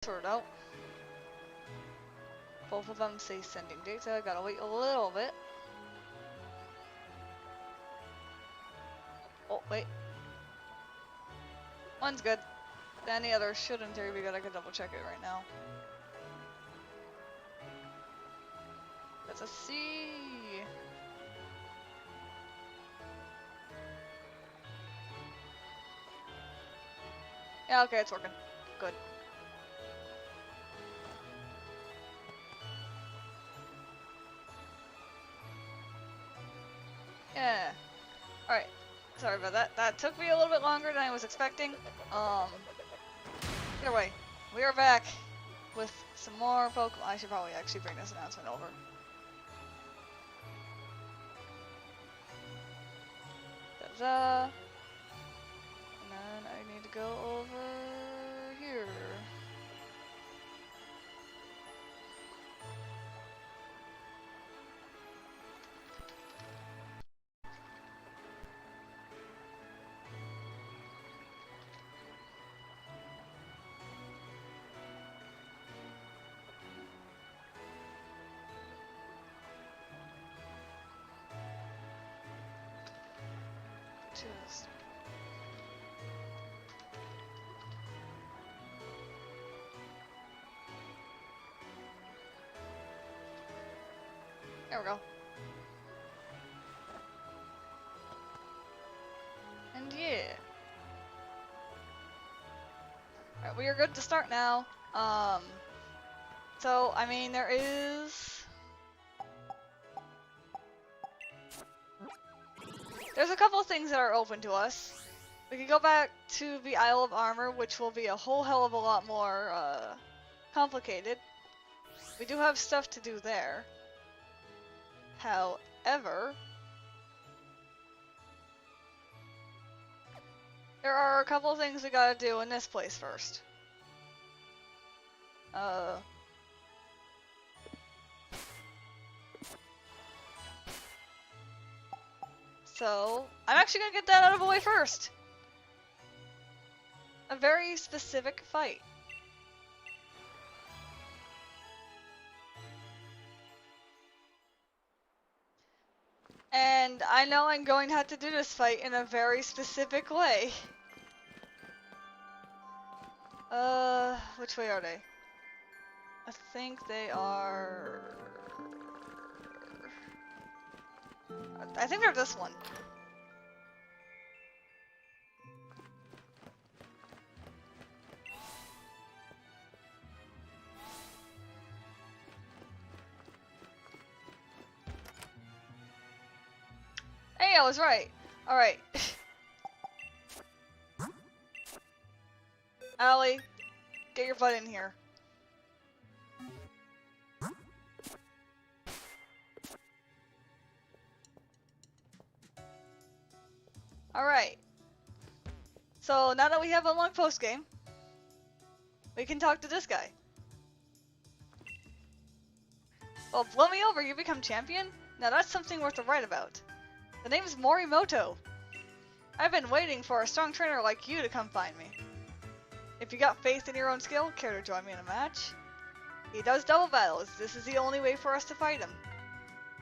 Sort out. Both of them say sending data. Gotta wait a little bit. Oh, wait. One's good. Any other should in theory be good. I could double check it right now. That's a C. Yeah, okay, it's working. Good. Yeah. Alright. Sorry about that. That took me a little bit longer than I was expecting. Either way, we are back with some more Pokemon. I should probably actually bring this announcement over. Da-da. And then I need to go over here. Just... There we go. And yeah. Alright, we are good to start now. So, I mean, there's a couple things that are open to us. We can go back to the Isle of Armor, which will be a whole hell of a lot more, complicated. We do have stuff to do there. However, there are a couple things we gotta do in this place first. So, I'm actually gonna get that out of the way first. A very specific fight. And I know I'm going to have to do this fight in a very specific way. Which way are they? I think they are... I think they're this one. Hey, I was right. Alright. Allie, get your butt in here. Alright. So now that we have unlocked post-game, we can talk to this guy. Well, blow me over, you become champion? Now that's something worth to write about. The name is Morimoto. I've been waiting for a strong trainer like you to come find me. If you got faith in your own skill, care to join me in a match? He does double battles. This is the only way for us to fight him.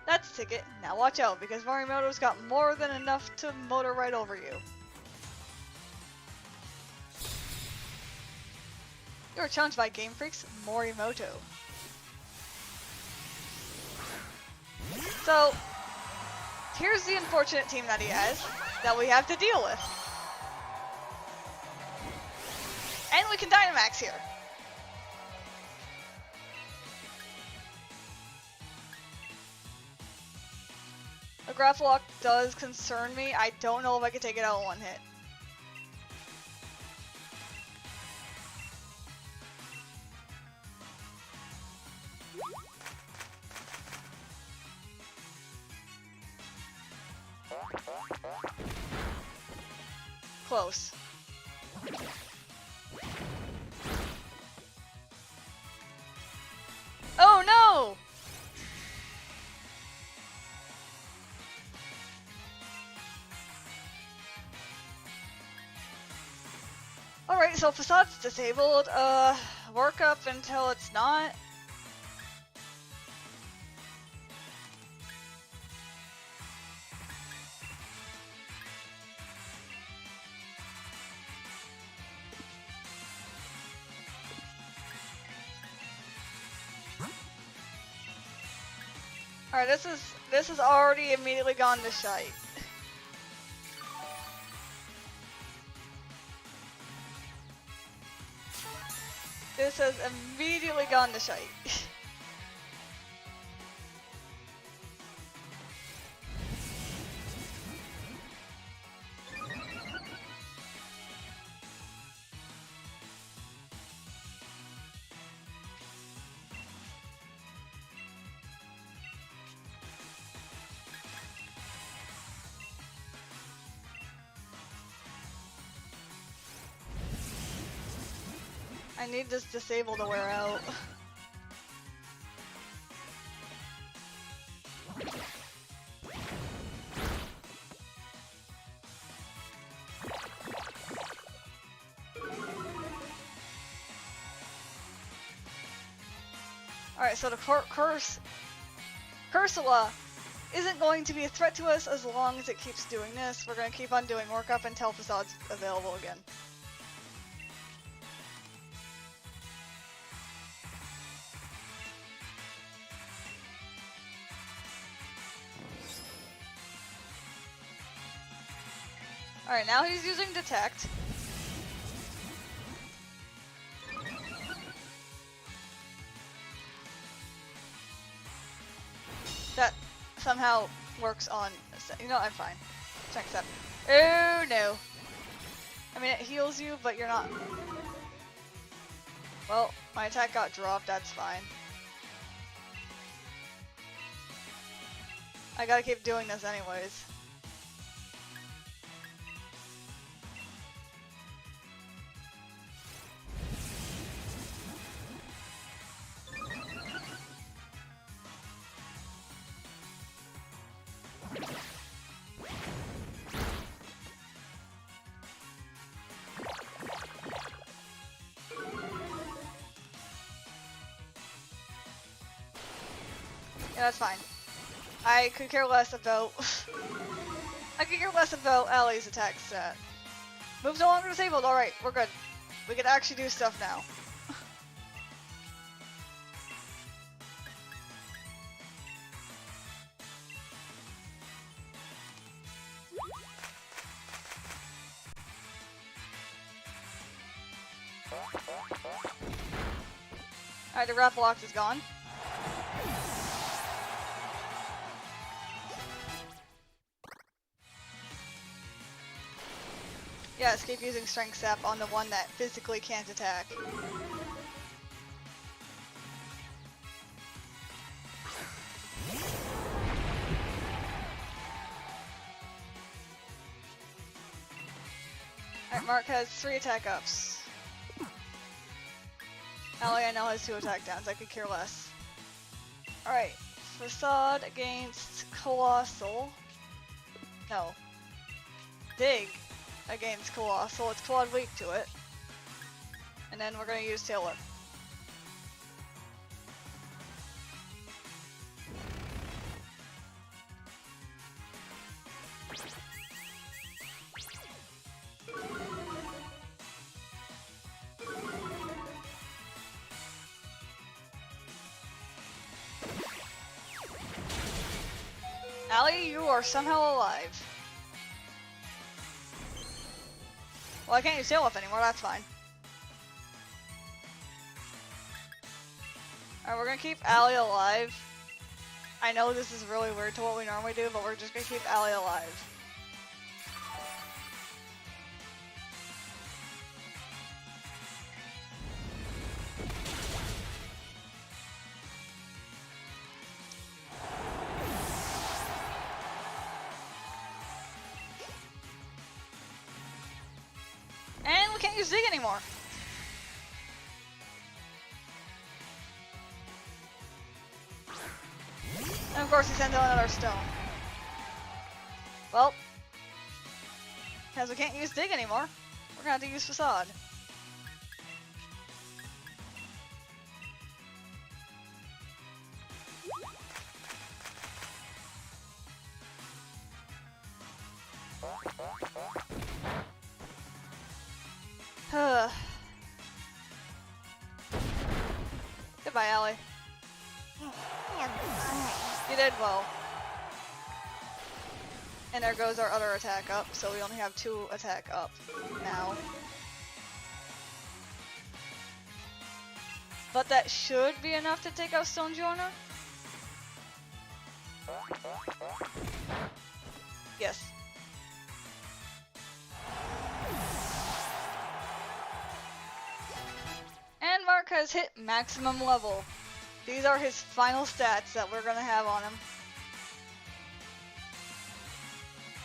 That's the ticket. Now watch out, because Morimoto's got more than enough to motor right over you. You are challenged by Game Freak's Morimoto. So, here's the unfortunate team that he has, that we have to deal with. And we can Dynamax here. The Grapple Lock does concern me. I don't know if I can take it out in one hit. Close. Oh no! Alright, so Facade's disabled. work up until it's not. Alright, this is already immediately gone to shite. This has immediately gone to shite. I need this disable to wear out. Alright, so the Cursula isn't going to be a threat to us as long as it keeps doing this. We're going to keep on doing workup until Facade's available again. Alright, now he's using Detect. That somehow works on... You know, I'm fine. Check that. Oh no. I mean, it heals you, but you're not... Well, my attack got dropped, that's fine. I gotta keep doing this anyways. Yeah, that's fine. I could care less about... I could care less about Allie's attack stat. Move's no longer disabled, alright, we're good. We can actually do stuff now. Alright, the grapple lock is gone. Yes, keep using Strength Sap on the one that physically can't attack. Alright, Mark has 3 attack ups. Allie I know has 2 attack downs, I could care less. Alright, Facade against Colossal. No. Dig against Colossal, it's Clawed weak to it. And then we're gonna use Tail Whip. Allie, you are somehow alive. Well, I can't use Tail Whip anymore, that's fine. Alright, we're gonna keep Allie alive. I know this is really weird to what we normally do, but we're just gonna keep Allie alive. And we can't use Dig anymore. And of course he sends out another stone. Well, because we can't use Dig anymore, we're gonna have to use Facade. Goodbye, Allie. You did well. And there goes our other attack up, so we only have 2 attack up now. But that should be enough to take out Stonejourner. Yes. And Mark has hit maximum level. These are his final stats that we're gonna have on him.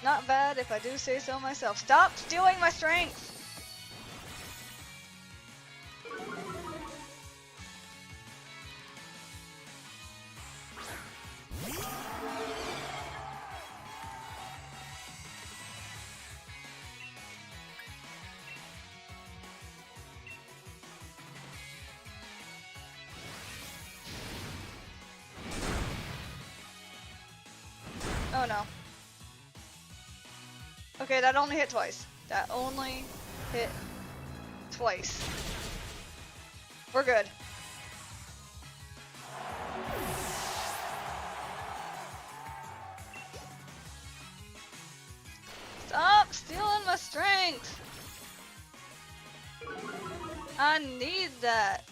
Not bad if I do say so myself. Stop stealing my strength! Oh no. Okay, that only hit twice. That only hit twice. We're good. Stop stealing my strength! I need that.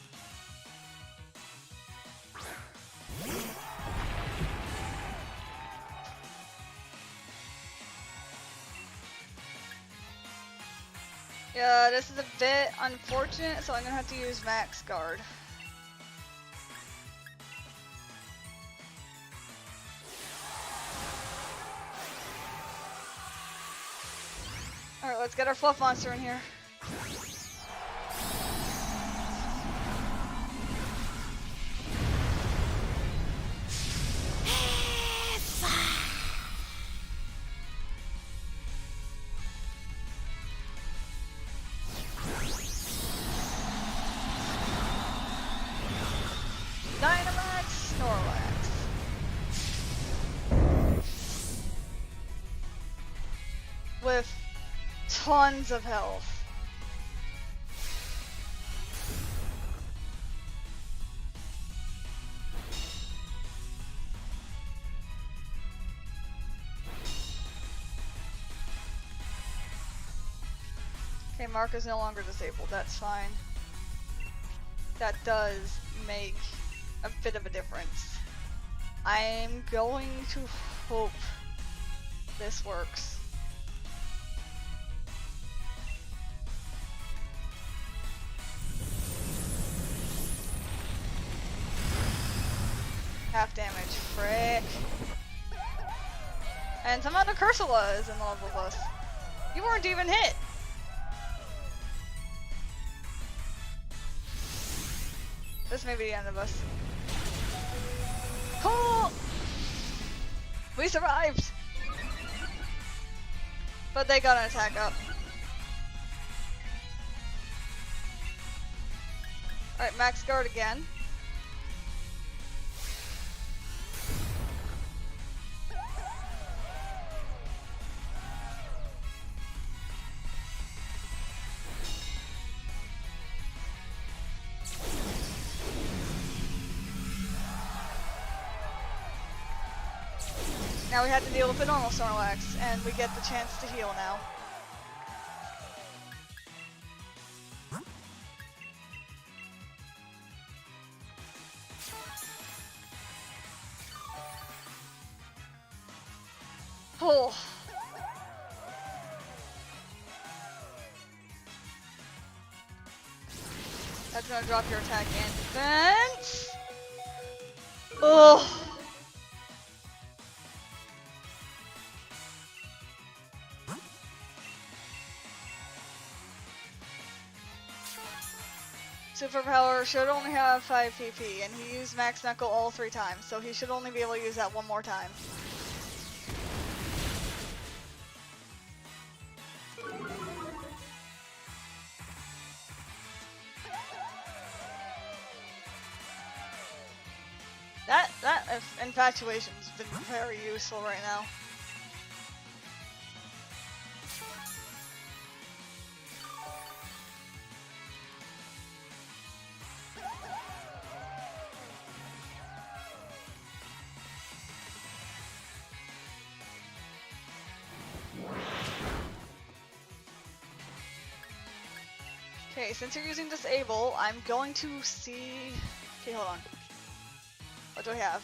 Yeah, this is a bit unfortunate, so I'm gonna have to use Max Guard. Alright, let's get our fluff monster in here. Dynamax Snorlax. With tons of health. Okay, Mark is no longer disabled, that's fine. That does make a bit of a difference. I'm going to hope this works. Half damage, frick. And somehow the Cursula is in love with us. You weren't even hit! This may be the end of us. Cool! We survived! But they got an attack up. Alright, Max Guard again. Now we have to deal with the normal Snorlax, and we get the chance to heal now. Oh. That's gonna drop your attack and defense. Oh. Superpower should only have 5 PP, and he used Max Knuckle all 3 times, so he should only be able to use that 1 more time. That infatuation's been very useful right now. Okay, since you're using Disable, I'm going to see... Okay, hold on. What do I have?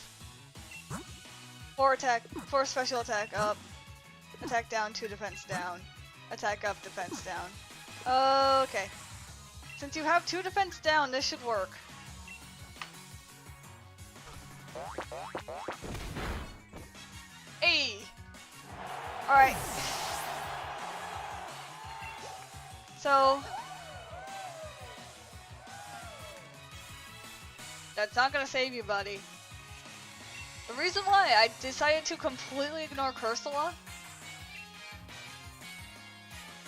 4 attack, 4 special attack up, attack down, 2 defense down, attack up, defense down. Okay. Since you have 2 defense down, this should work. Hey! Alright. So... that's not gonna save you, buddy. The reason why I decided to completely ignore Cursula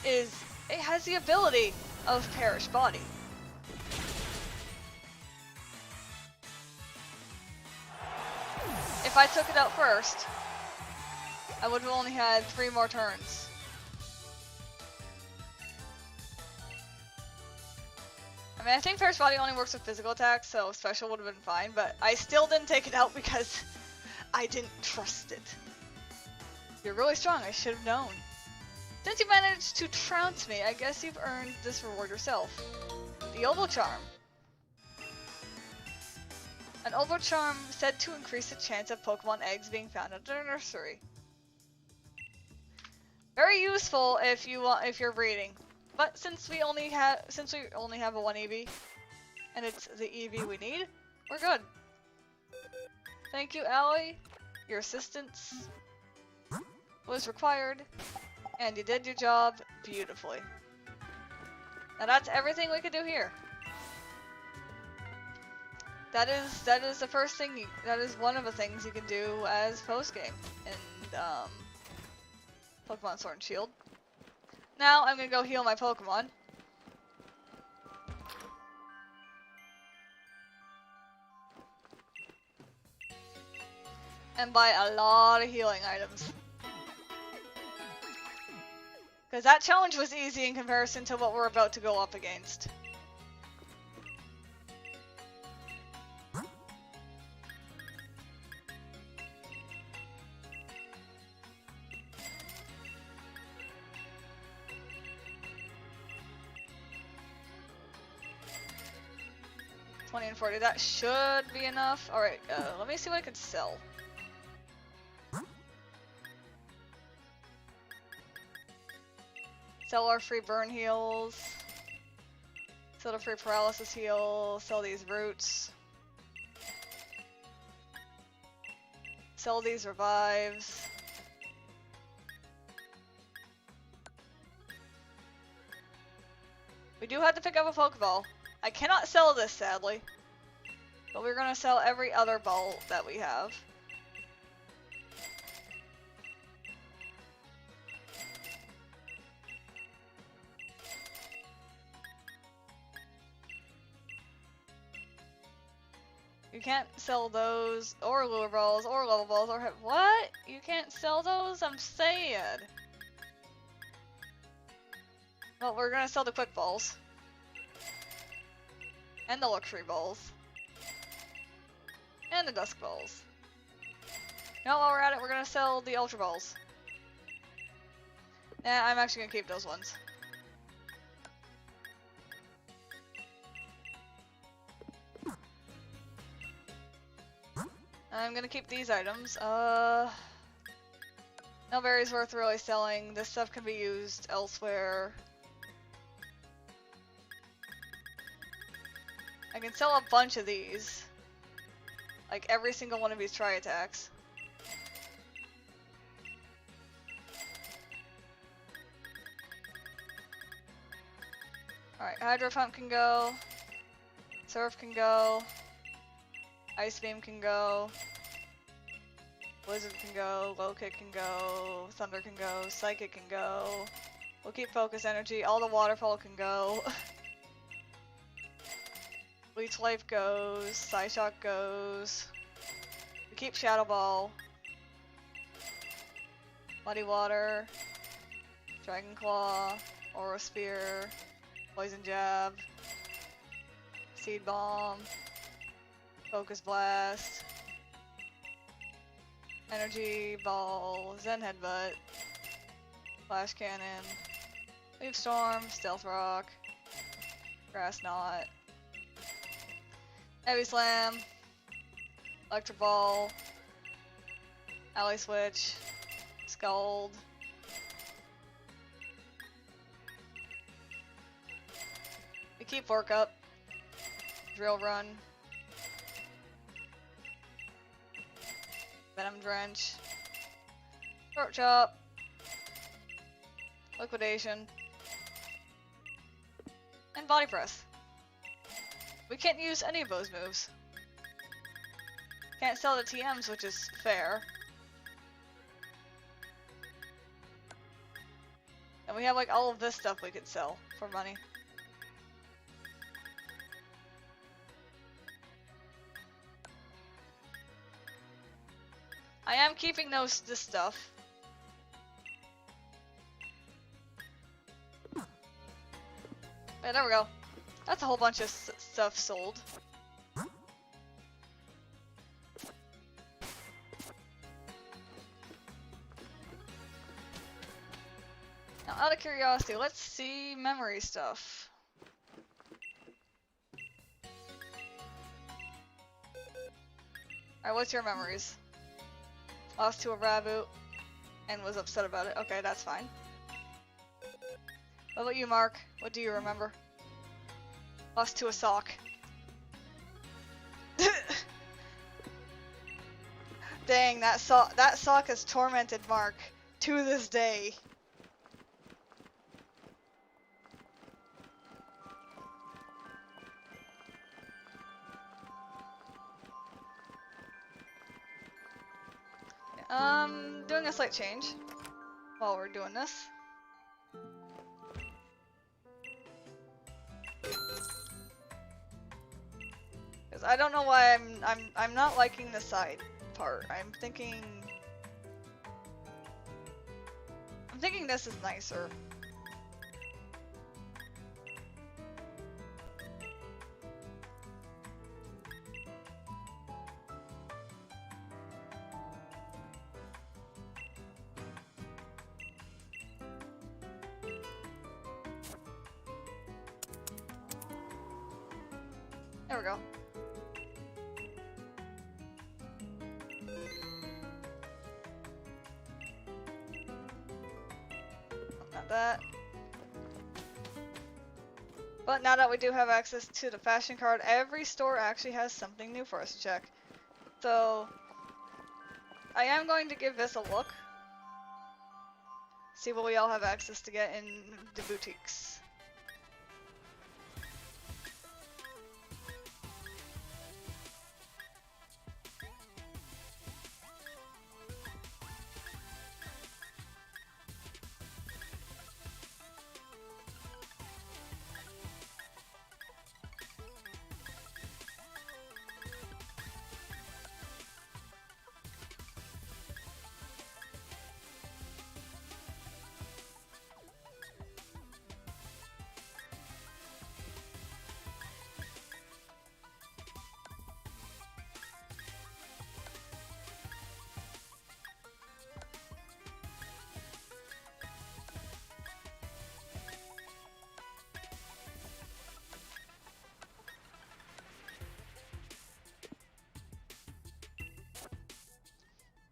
is it has the ability of Perish Body. If I took it out first, I would have only had 3 more turns. I mean, I think Perish Body only works with physical attacks, so special would have been fine, but I still didn't take it out because I didn't trust it. You're really strong, I should have known. Since you managed to trounce me, I guess you've earned this reward yourself. The Oval Charm. An Oval Charm said to increase the chance of Pokemon eggs being found at a nursery. Very useful if you're breeding. But since we only have a 1 Eevee, and it's the Eevee we need, we're good. Thank you, Allie. Your assistance was required, and you did your job beautifully. Now that's everything we can do here. That is the first thing. That is one of the things you can do as post-game in Pokemon Sword and Shield. Now I'm gonna go heal my Pokemon. And buy a lot of healing items. Because that challenge was easy in comparison to what we're about to go up against. And 40, that should be enough. Alright, let me see what I can sell. Sell our free burn heals. Sell the free paralysis heal. Sell these roots. Sell these revives. We do have to pick up a Pokeball. I cannot sell this, sadly. But we're gonna sell every other ball that we have. You can't sell those, or lure balls, or level balls, or what? You can't sell those? I'm sad. Well, we're gonna sell the quick balls. And the luxury balls. And the dusk balls. You know, while we're at it, we're gonna sell the ultra balls. Yeah, I'm actually gonna keep those ones. I'm gonna keep these items. No berries worth really selling. This stuff can be used elsewhere. I can sell a bunch of these. Like every single one of these tri-attacks. Alright, Hydro Pump can go. Surf can go. Ice Beam can go. Blizzard can go. Low Kick can go. Thunder can go. Psychic can go. We'll keep Focus Energy. All the Waterfall can go. Leech Life goes. Psyshock goes. We keep Shadow Ball. Muddy Water. Dragon Claw. Aura Spear. Poison Jab. Seed Bomb. Focus Blast. Energy Ball. Zen Headbutt. Flash Cannon. Leaf Storm. Stealth Rock. Grass Knot. Heavy Slam. Electric Ball. Alley Switch. Scald. We keep Fork Up. Drill Run. Venom Drench. Throat Chop. Liquidation. And Body Press. We can't use any of those moves. Can't sell the TMs, which is fair. And we have like all of this stuff we could sell for money. I am keeping this stuff. Yeah, there we go. That's a whole bunch of stuff sold. Now, out of curiosity, let's see memory stuff. Alright, what's your memories? Lost to a Raboot and was upset about it. Okay, that's fine. What about you, Mark? What do you remember? Lost to a sock. Dang, that sock has tormented Mark to this day. Doing a slight change while we're doing this. Because I don't know why I'm not liking the side part. I'm thinking this is nicer. There we go. Not that. But now that we do have access to the fashion card, every store actually has something new for us to check. So, I am going to give this a look. See what we all have access to get in the boutiques.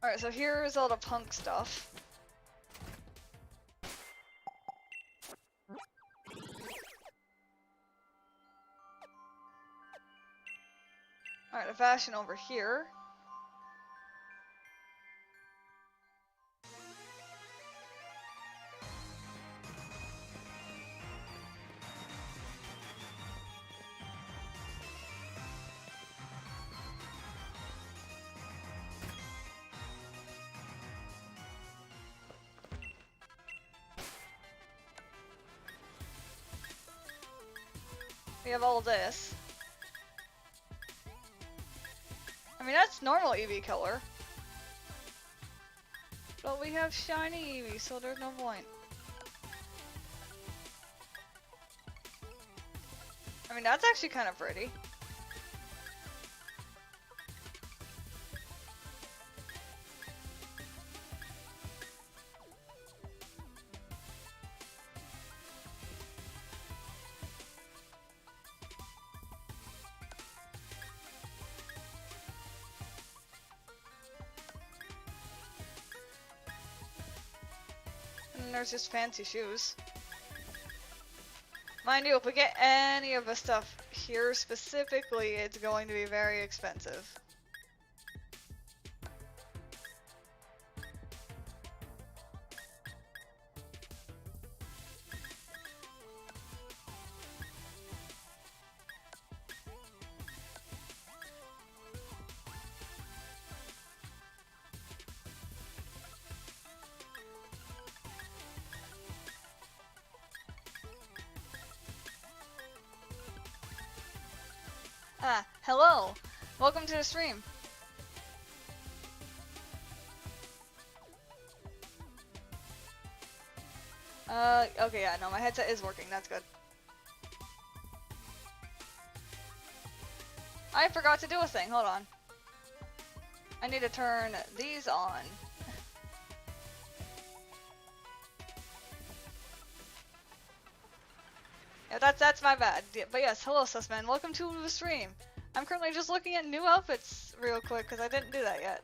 Alright, so here's all the punk stuff. Alright, the fashion over here. We have all this. I mean, that's normal Eevee color. But we have shiny Eevee, so there's no point. I mean, that's actually kind of pretty. there's just fancy shoes. Mind you, if we get any of the stuff here specifically, it's going to be very expensive. Ah, hello! Welcome to the stream. Okay, yeah, no, my headset is working, that's good. I forgot to do a thing, hold on. I need to turn these on. Yeah, that's my bad. Yeah, but yes, hello Sussman, welcome to the stream. I'm currently just looking at new outfits real quick, because I didn't do that yet.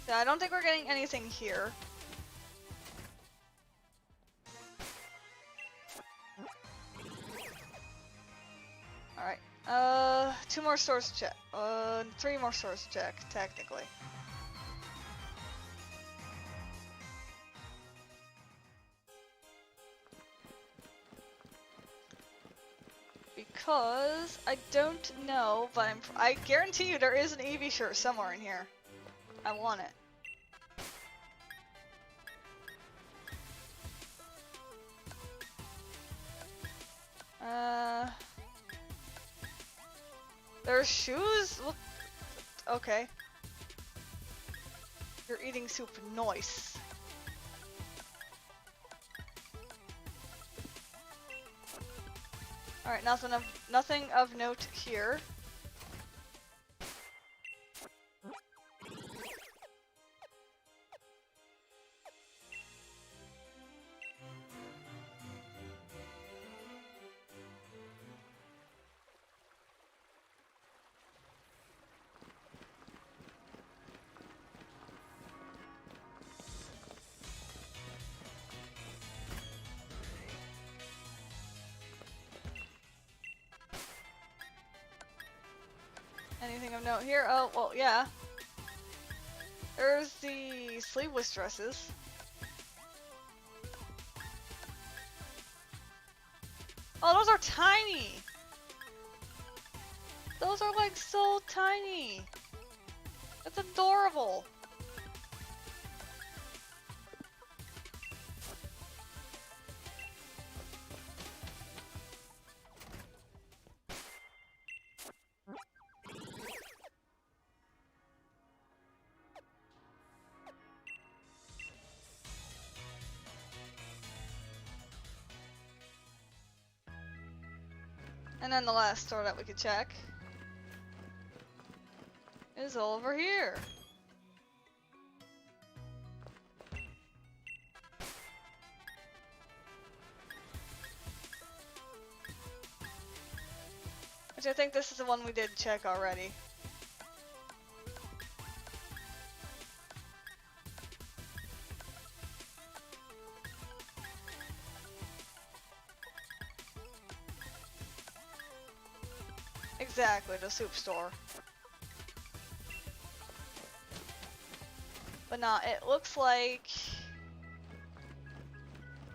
Yeah, I don't think we're getting anything here. Alright, 2 more stores to check. 3 more stores to check, technically. Because I don't know, but I guarantee you there is an Eevee shirt somewhere in here. I want it. There's shoes? Well, okay. You're eating soup. Nice. Alright, nothing of note here. Anything of note here? Oh, well, yeah. There's the sleeveless dresses. Oh, those are tiny! Those are like so tiny! That's adorable! And then the last store that we could check is over here. Which I think this is the one we did check already. Exactly, the soup store. But nah, it looks like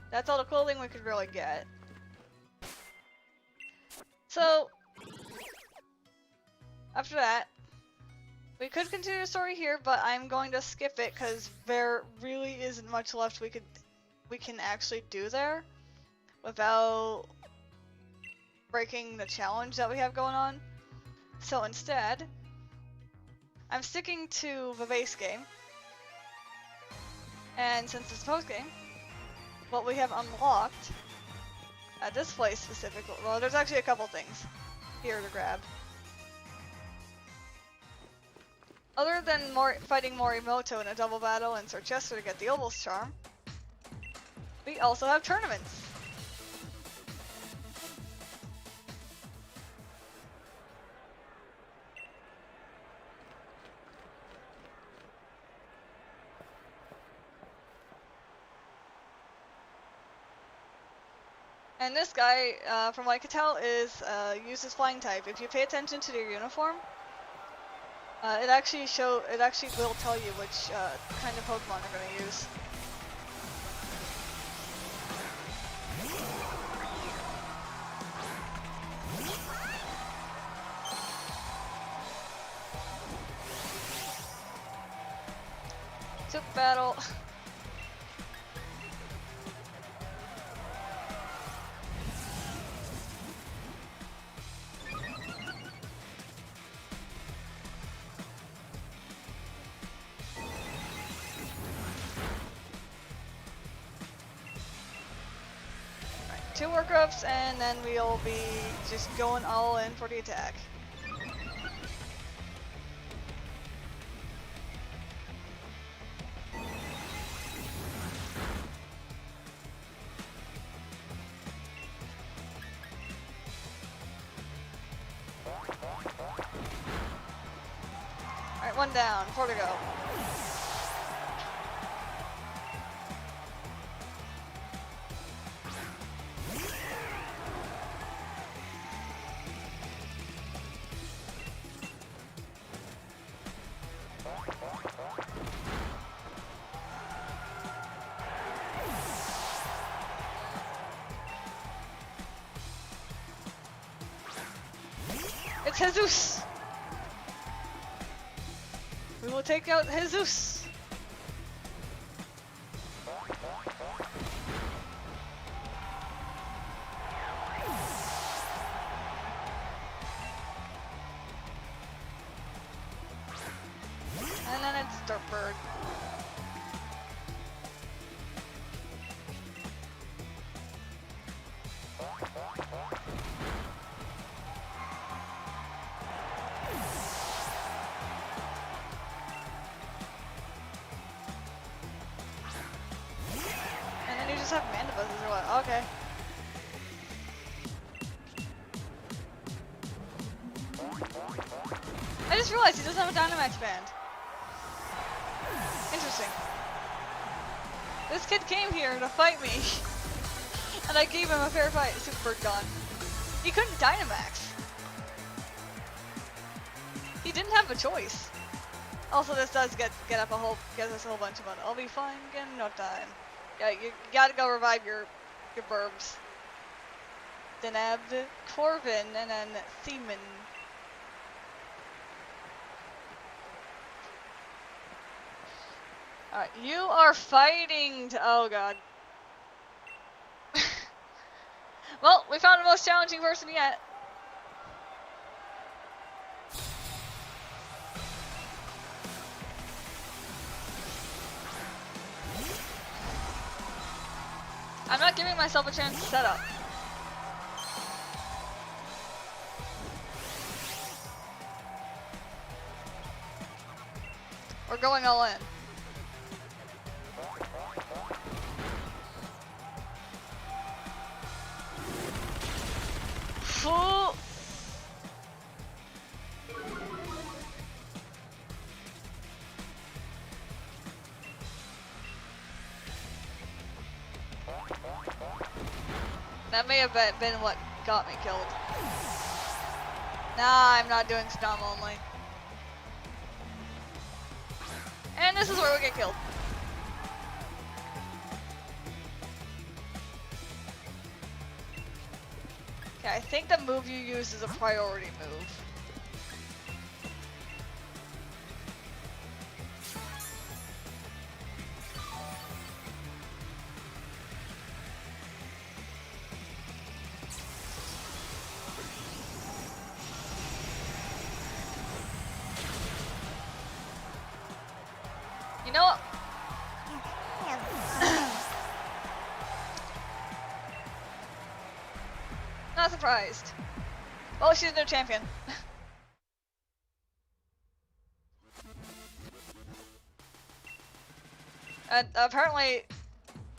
that's all the clothing we could really get. So, after that, we could continue the story here, but I'm going to skip it because there really isn't much left we can actually do there without breaking the challenge that we have going on. So instead, I'm sticking to the base game. And since it's post-game, what we have unlocked at this place specifically, well, there's actually a couple things here to grab. Other than fighting Morimoto in a double battle and Sir Chester to get the Oval's Charm, we also have tournaments. And this guy, from what I could tell, is uses flying type. If you pay attention to their uniform, it actually will tell you which kind of Pokemon they're gonna use. Soup battle. Right, 2 workups, and then we'll be just going all in for the attack. Alright, 1 down, 4 to go. It's Jesus! We will take out Jesus! And then it's Dirtbird. You just have Mandibuses or what? Okay. I just realized he doesn't have a Dynamax band. Interesting. This kid came here to fight me. And I gave him a fair fight. Super gone. He couldn't Dynamax. He didn't have a choice. Also, this does get us a whole bunch of money. I'll be fine again in no time. Yeah, you gotta go revive your burbs. Deneb, Corvin, and then Seaman. Alright, you are fighting to— oh god. Well, we found the most challenging person yet. I'm not giving myself a chance to set up. We're going all in. Full. That may have been what got me killed. Nah, I'm not doing Stomp only. And this is where we get killed. Okay, I think the move you use is a priority move. You know what? Not surprised. Well, she's no champion. And apparently,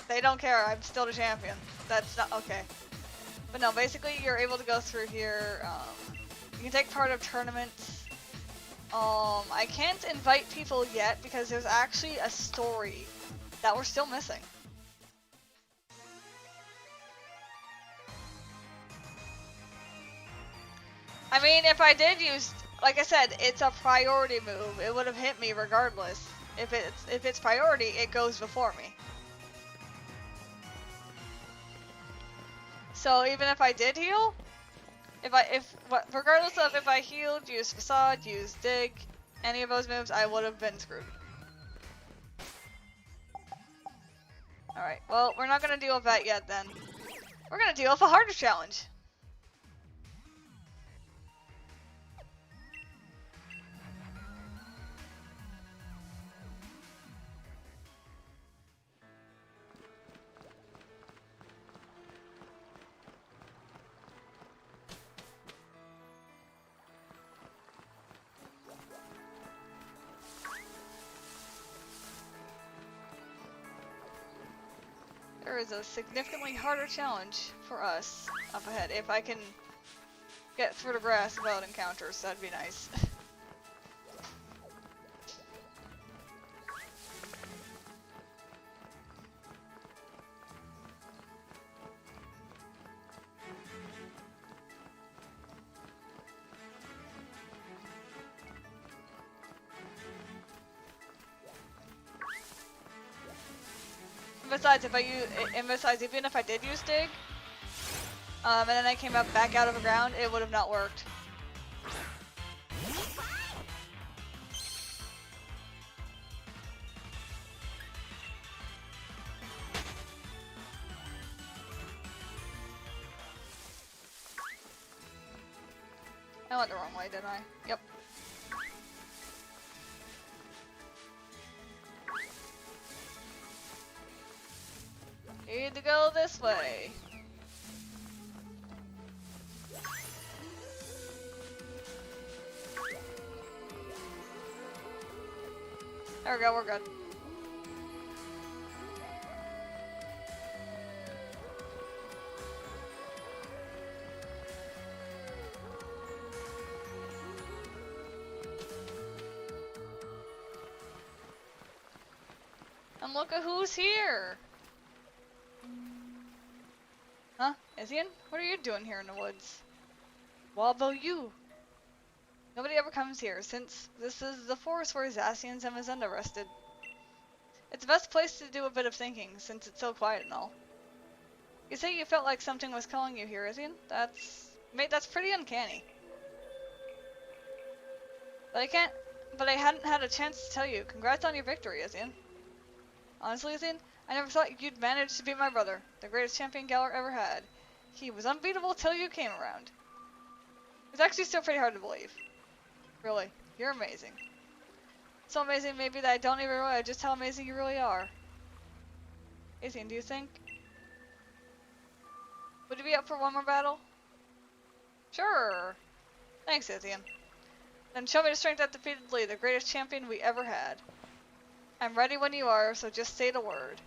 they don't care. I'm still the champion. That's not okay. But no, basically, you're able to go through here. You can take part of tournaments. I can't invite people yet because there's actually a story that we're still missing. I mean, if I did use, like I said, it's a priority move. It would have hit me regardless. If it's priority, it goes before me. So even if I did heal, regardless of if I healed, used Facade, used Dig, any of those moves, I would have been screwed. Alright, well, we're not gonna deal with that yet then. We're gonna deal with a harder challenge. There is a significantly harder challenge for us up ahead. If I can get through the grass without encounters, that'd be nice. Besides, even if I did use Dig, and then I came up back out of the ground, it would have not worked. I went the wrong way, didn't I? Yep. Need to go this way. There we go, we're good. And look at who's here! Huh? Izian? What are you doing here in the woods? What about you? Nobody ever comes here, since this is the forest where Zacians and Mazenda rested. It's the best place to do a bit of thinking, since it's so quiet and all. You say you felt like something was calling you here, Izian? That's pretty uncanny. But I hadn't had a chance to tell you. Congrats on your victory, Izian. Honestly, Izian, I never thought you'd manage to beat my brother, the greatest champion Galar ever had. He was unbeatable till you came around. It's actually still pretty hard to believe. Really, you're amazing. So amazing maybe that I don't even realize just how amazing you really are. Izian, do you think? Would you be up for one more battle? Sure. Thanks, Izian. Then show me the strength that defeated Lee, the greatest champion we ever had. I'm ready when you are, so just say the word.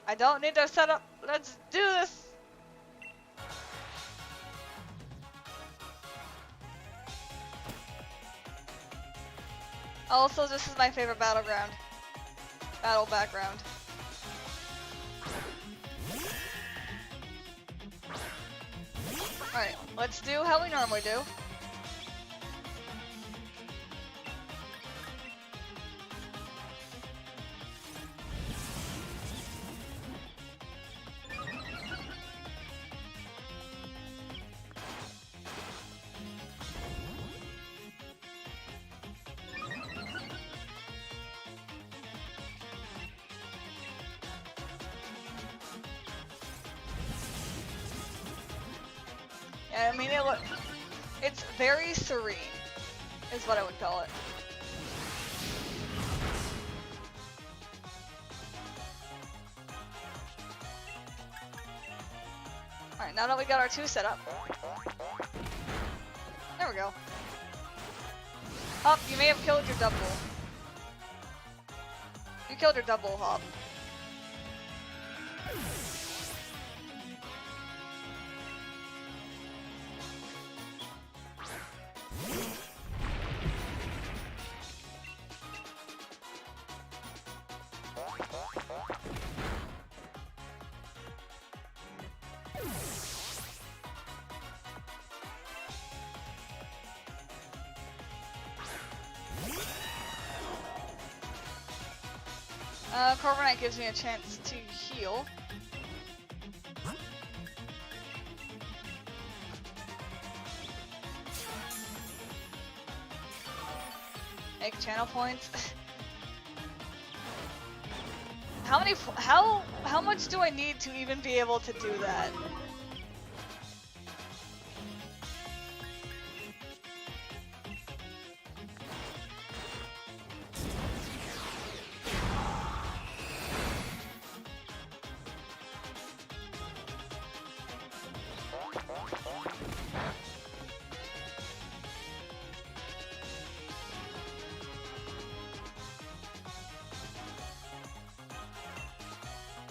I don't need to set up. Let's do this! Also, this is my favorite battleground. Battle background. Alright, let's do how we normally do. Yeah, I mean, it's very serene, is what I would call it. Alright, now that we got our 2 set up. There we go. Hop, you may have killed your double. You killed your double, Hop. Corviknight gives me a chance to heal. Make channel points. How much do I need to even be able to do that?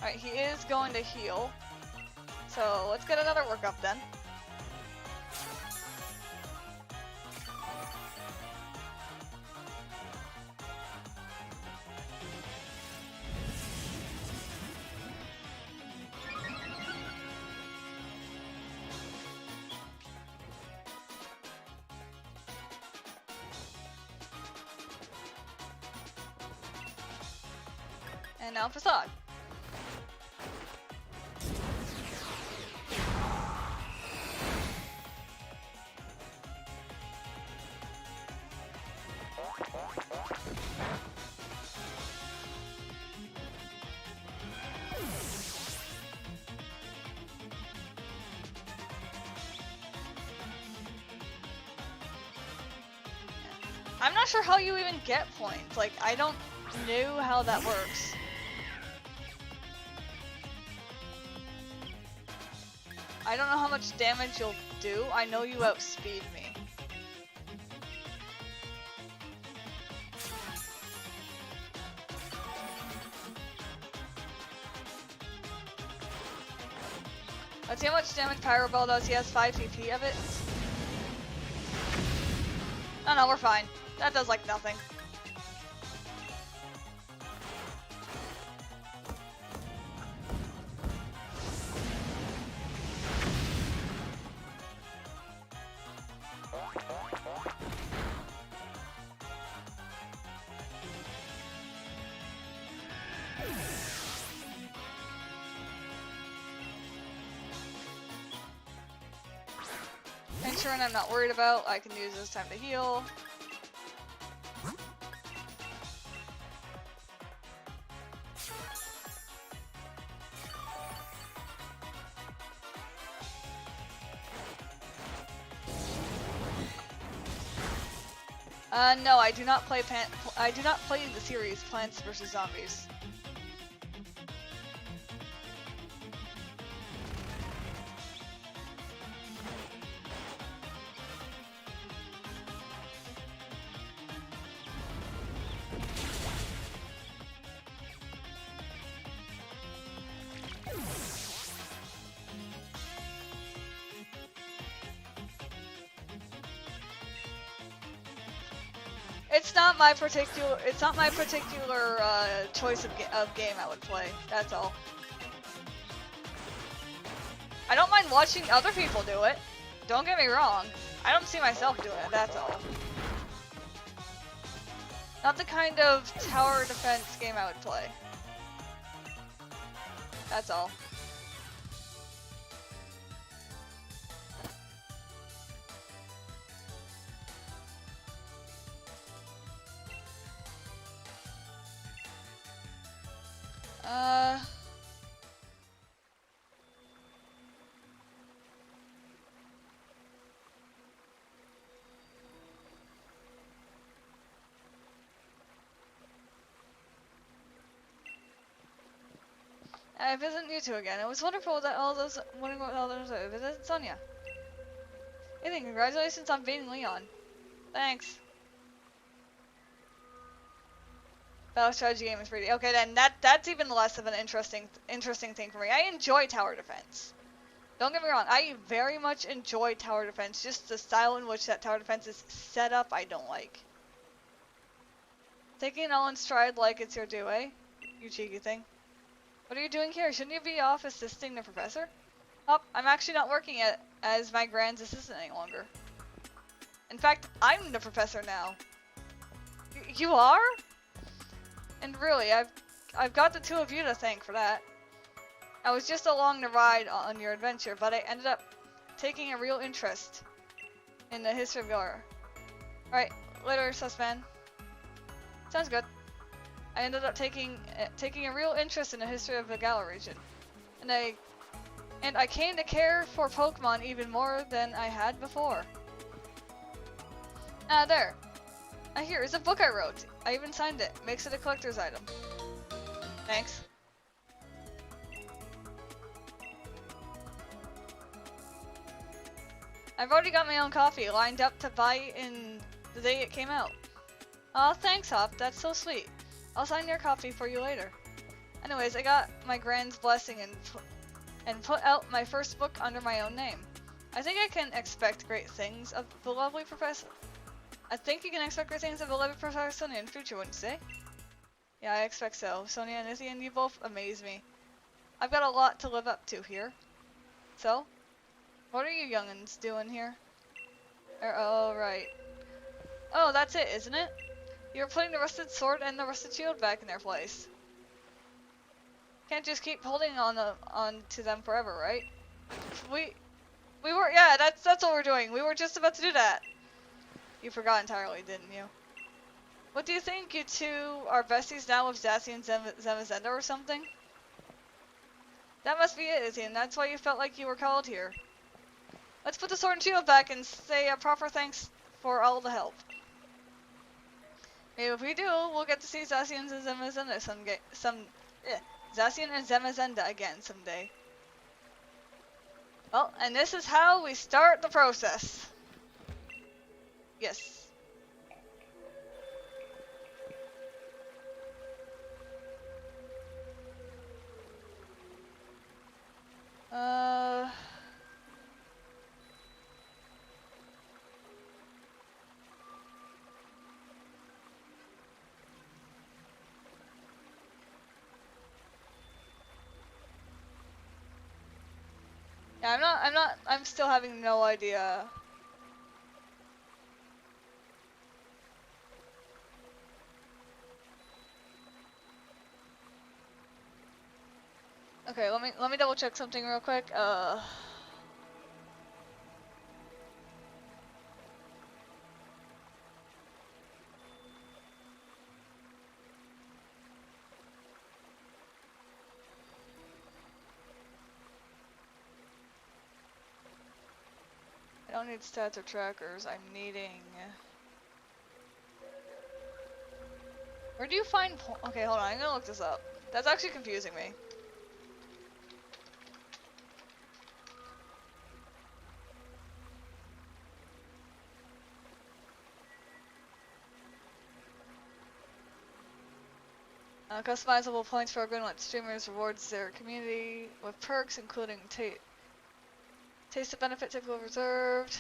Alright, he is going to heal. So let's get another workup then. And now Facade. I'm not sure how you even get points. Like, I don't know how that works. I don't know how much damage you'll do. I know you outspeed me. Let's see how much damage Pyro Ball does. He has 5 PP of it. Oh no, we're fine. That does like nothing. Insurance I'm not worried about. I can use this time to heal. No, I do not play the series Plants vs. Zombies. It's not my particular choice of game I would play. That's all. I don't mind watching other people do it. Don't get me wrong. I don't see myself doing it. That's all. Not the kind of tower defense game I would play. That's all. I visit you two again. It was wonderful that wondering what all those visit Sonia. Hey, congratulations on beating Leon. Thanks. Battle strategy game is pretty okay. Then that's even less of an interesting thing for me. I enjoy tower defense. Don't get me wrong. I very much enjoy tower defense. Just the style in which that tower defense is set up, I don't like. Taking it all in stride like it's your due, eh? You cheeky thing. What are you doing here? Shouldn't you be off assisting the professor? Oh, I'm actually not working as my grand's assistant any longer. In fact, I'm the professor now. You are? And really, I've got the two of you to thank for that. I was just along the ride on your adventure, but I ended up taking a real interest in the history of Galar. Alright, later, Susman. Sounds good. I ended up taking a real interest in the history of the Galar region. And I came to care for Pokemon even more than I had before. Ah, there. Here is a book I wrote. I even signed it. Makes it a collector's item. Thanks. I've already got my own copy lined up to buy in the day it came out. Aw, thanks, Hop. That's so sweet. I'll sign your copy for you later. Anyways, I got my Grand's blessing and put out my first book under my own name. I think I can expect great things of the lovely professor. I think you can expect great things of the lovely Professor in the future, wouldn't you say? Yeah, I expect so. Sonia and Izzy and you both amaze me. I've got a lot to live up to here. So, what are you young'uns doing here? Oh, right. Oh, that's it, isn't it? You're putting the rusted sword and the rusted shield back in their place. Can't just keep holding on to them forever, right? We were, yeah, that's what we're doing. We were just about to do that. You forgot entirely, didn't you? What do you think? You two are besties now with Zacian and Zamazenta or something? That must be it, Izzy, and that's why you felt like you were called here. Let's put the sword and shield back and say a proper thanks for all the help. Maybe if we do, we'll get to see Zacian and Zamazenta Zacian and Zamazenta again someday. Well, and this is how we start the process. Yes. Yeah, I'm still having no idea. Okay, let me double check something real quick. I don't need stats or trackers. I'm needing. Where do you find okay, hold on. I'm gonna look this up. That's actually confusing me. Customizable points for Greenlit streamers rewards their community with perks, including taste of benefit typical reserved.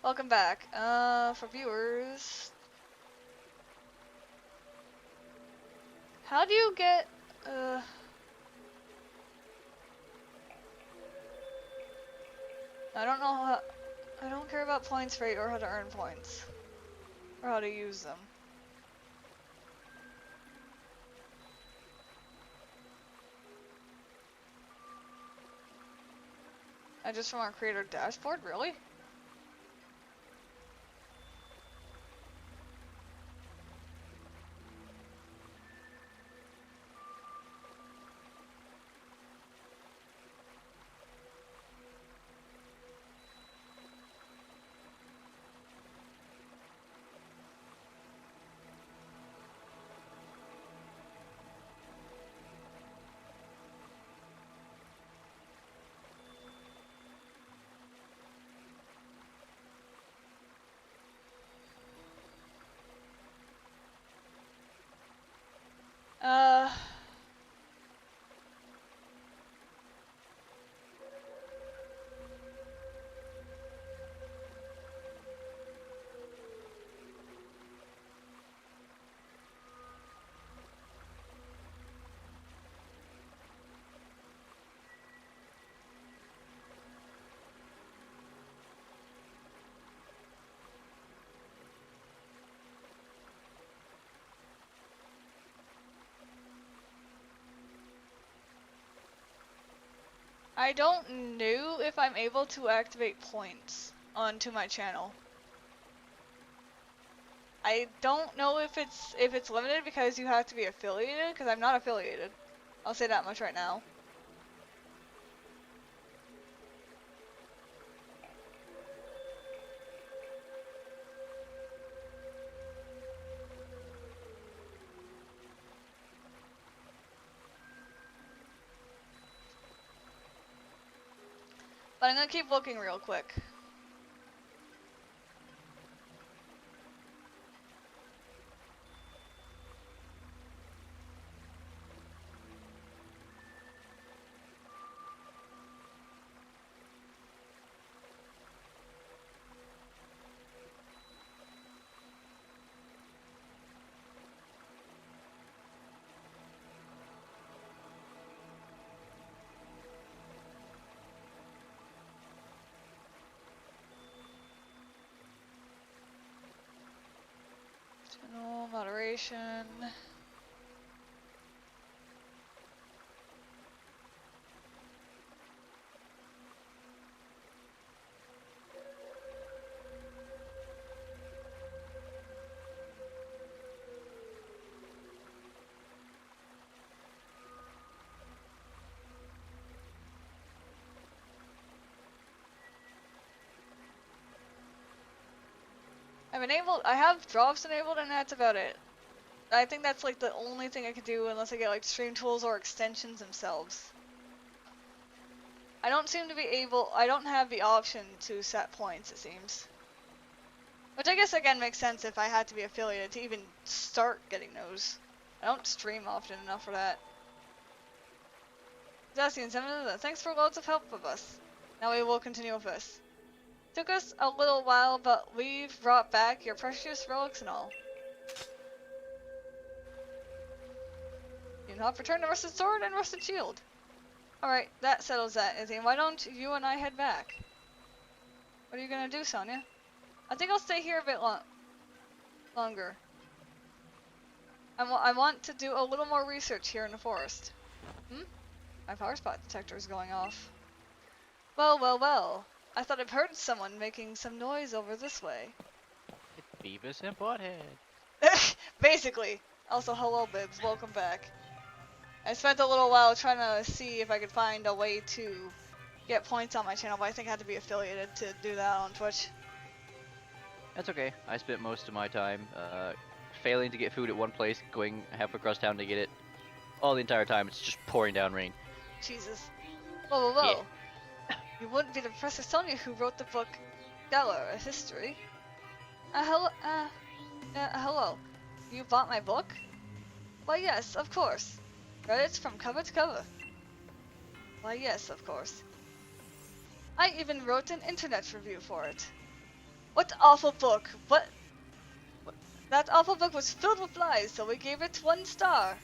Welcome back. For viewers, how do you get I don't know how. I don't care about points rate or how to earn points. Or how to use them. Just from our creator dashboard, really? I don't know if I'm able to activate points onto my channel. I don't know if it's limited because you have to be affiliated, because I'm not affiliated. I'll say that much right now. But I'm gonna keep looking real quick. Channel moderation. I have drops enabled and that's about it. I think that's like the only thing I could do unless I get like stream tools or extensions themselves. I don't have the option to set points, it seems. Which I guess again makes sense if I had to be affiliated to even start getting those. I don't stream often enough for that. Zacian, thanks for loads of help with us. Now we will continue with this. Took us a little while, but we've brought back your precious relics and all. You have returned the rusted sword and rusted shield. Alright, that settles that, Izzy. Why don't you and I head back? What are you gonna do, Sonia? I think I'll stay here a bit longer. I want to do a little more research here in the forest. My power spot detector is going off. Well, well, well. I thought I'd heard someone making some noise over this way. It's Beavis and Butthead. Basically. Also, hello, Bibs. Welcome back. I spent a little while trying to see if I could find a way to get points on my channel, but I think I had to be affiliated to do that on Twitch. That's okay. I spent most of my time failing to get food at one place, going half across town to get it. All the entire time, it's just pouring down rain. Jesus. Whoa, whoa, whoa. Yeah. You wouldn't be the Professor Sonia who wrote the book Galar, a history. Hello. You bought my book? Why, yes, of course. Read it from cover to cover. Why, yes, of course. I even wrote an internet review for it. What awful book. What? That awful book was filled with lies, so we gave it 1 star.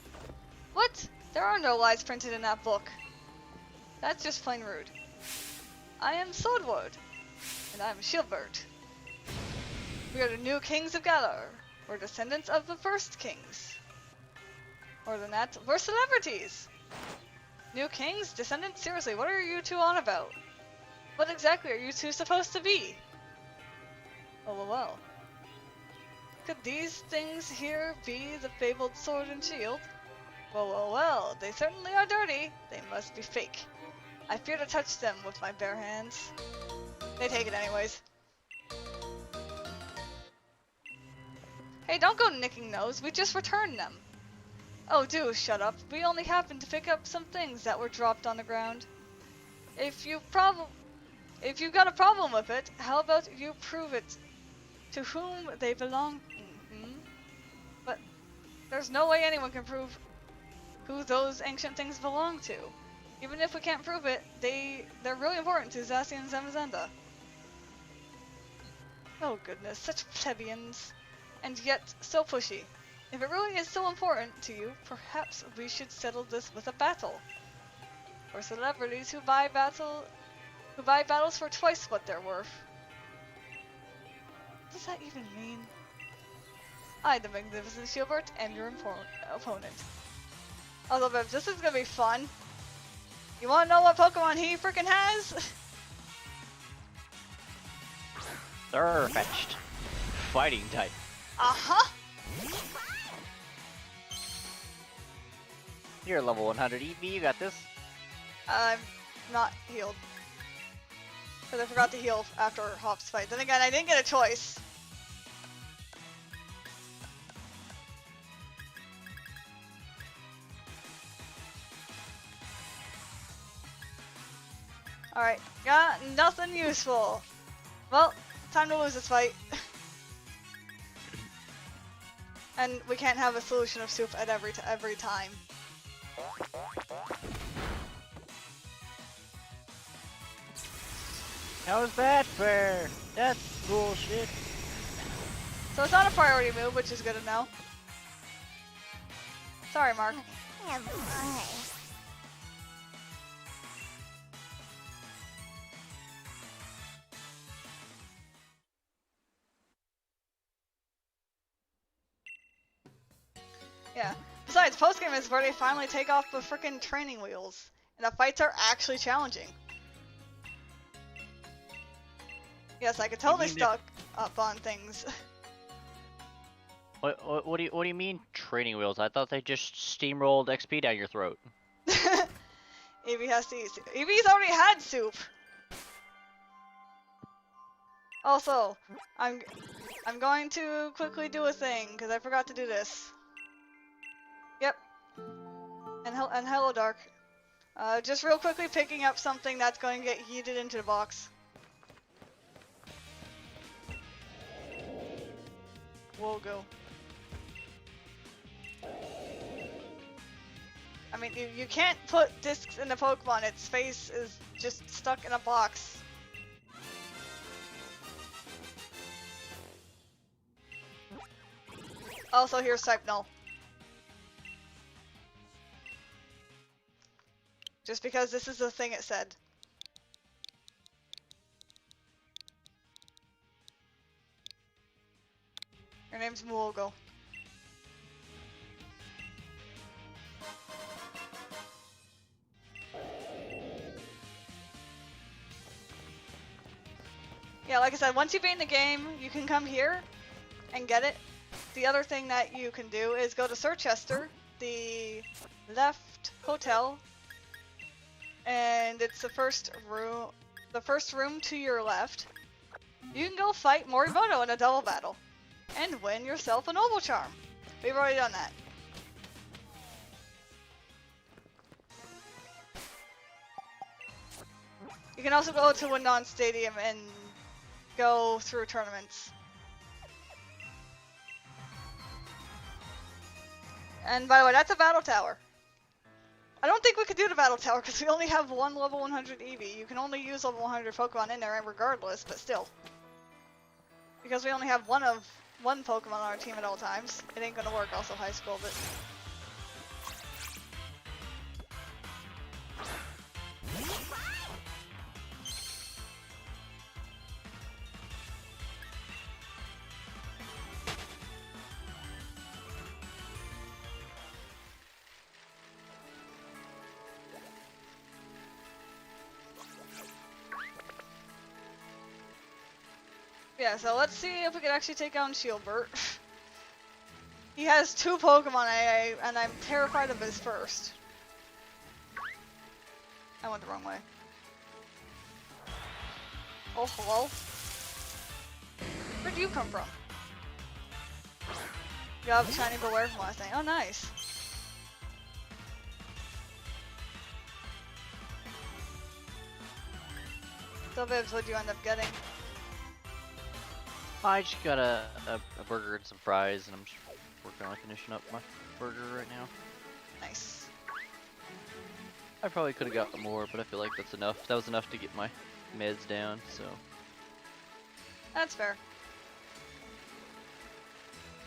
What? There are no lies printed in that book. That's just plain rude. I am Swordward, and I am Shieldbert. We are the new kings of Galar. We're descendants of the first kings. More than that, we're celebrities! New kings? Descendants? Seriously, what are you two on about? What exactly are you two supposed to be? Oh, well. Could these things here be the fabled sword and shield? Well, they certainly are dirty. They must be fake. I fear to touch them with my bare hands. They take it anyways. Hey, don't go nicking those. We just returned them. Oh, do shut up. We only happened to pick up some things that were dropped on the ground. If you've got a problem with it, how about you prove it to whom they belong? But there's no way anyone can prove who those ancient things belong to. Even if we can't prove it, they're really important to Zacian and Zamazenda. Oh goodness, such plebeians. And yet, so pushy. If it really is so important to you, perhaps we should settle this with a battle. For celebrities who buy battles for twice what they're worth. What does that even mean? I, the magnificent Shieldbert, am your opponent. Although, this is gonna be fun. You wanna know what Pokemon he freaking has? Surfetched. Fighting type. Uh-huh. You're level 100 Eevee, you got this. I'm not healed. Because I forgot to heal after Hop's fight. Then again, I didn't get a choice. Alright, got nothing useful. Well, time to lose this fight. And we can't have a solution of soup at every time. How is that fair? That's bullshit. So it's not a priority move, which is good to know. Sorry, Mark. Yeah. Besides, post-game is where they finally take off the frickin' training wheels. And the fights are actually challenging. Yes, I could totally stuck up on things. What do you mean training wheels? I thought they just steamrolled XP down your throat. Eevee has to eat soup. Eevee's already had soup! Also, I'm going to quickly do a thing, because I forgot to do this. Yep. And hello, Dark. Just real quickly picking up something that's going to get yeeted into the box. We'll go. I mean, you can't put discs in a Pokemon, its face is just stuck in a box. Also, here's type null. Just because this is the thing it said. Your name's Muogo. Yeah, like I said, once you beat the game, you can come here and get it. The other thing that you can do is go to Circhester, the left hotel, and it's the first room to your left. You can go fight Morimoto in a double battle and win yourself a Noble Charm. We've already done that. You can also go to Windon Stadium and go through tournaments. And by the way, that's a battle tower. I don't think we could do the battle tower because we only have one level 100 Eevee. You can only use level 100 Pokemon in there regardless, but still. Because we only have one Pokemon on our team at all times. It ain't gonna work, also high school, but... Yeah, so let's see if we can actually take down Shieldbert. He has 2 Pokemon and I'm terrified of his first. I went the wrong way. Oh, hello? Where'd you come from? You have a shiny Beware from last night. Oh, nice. So, Bibs, what'd you end up getting? I just got a burger and some fries, and I'm just working on finishing up my burger right now. Nice. I probably could have got more, but I feel like that's enough. That was enough to get my meds down, so. That's fair.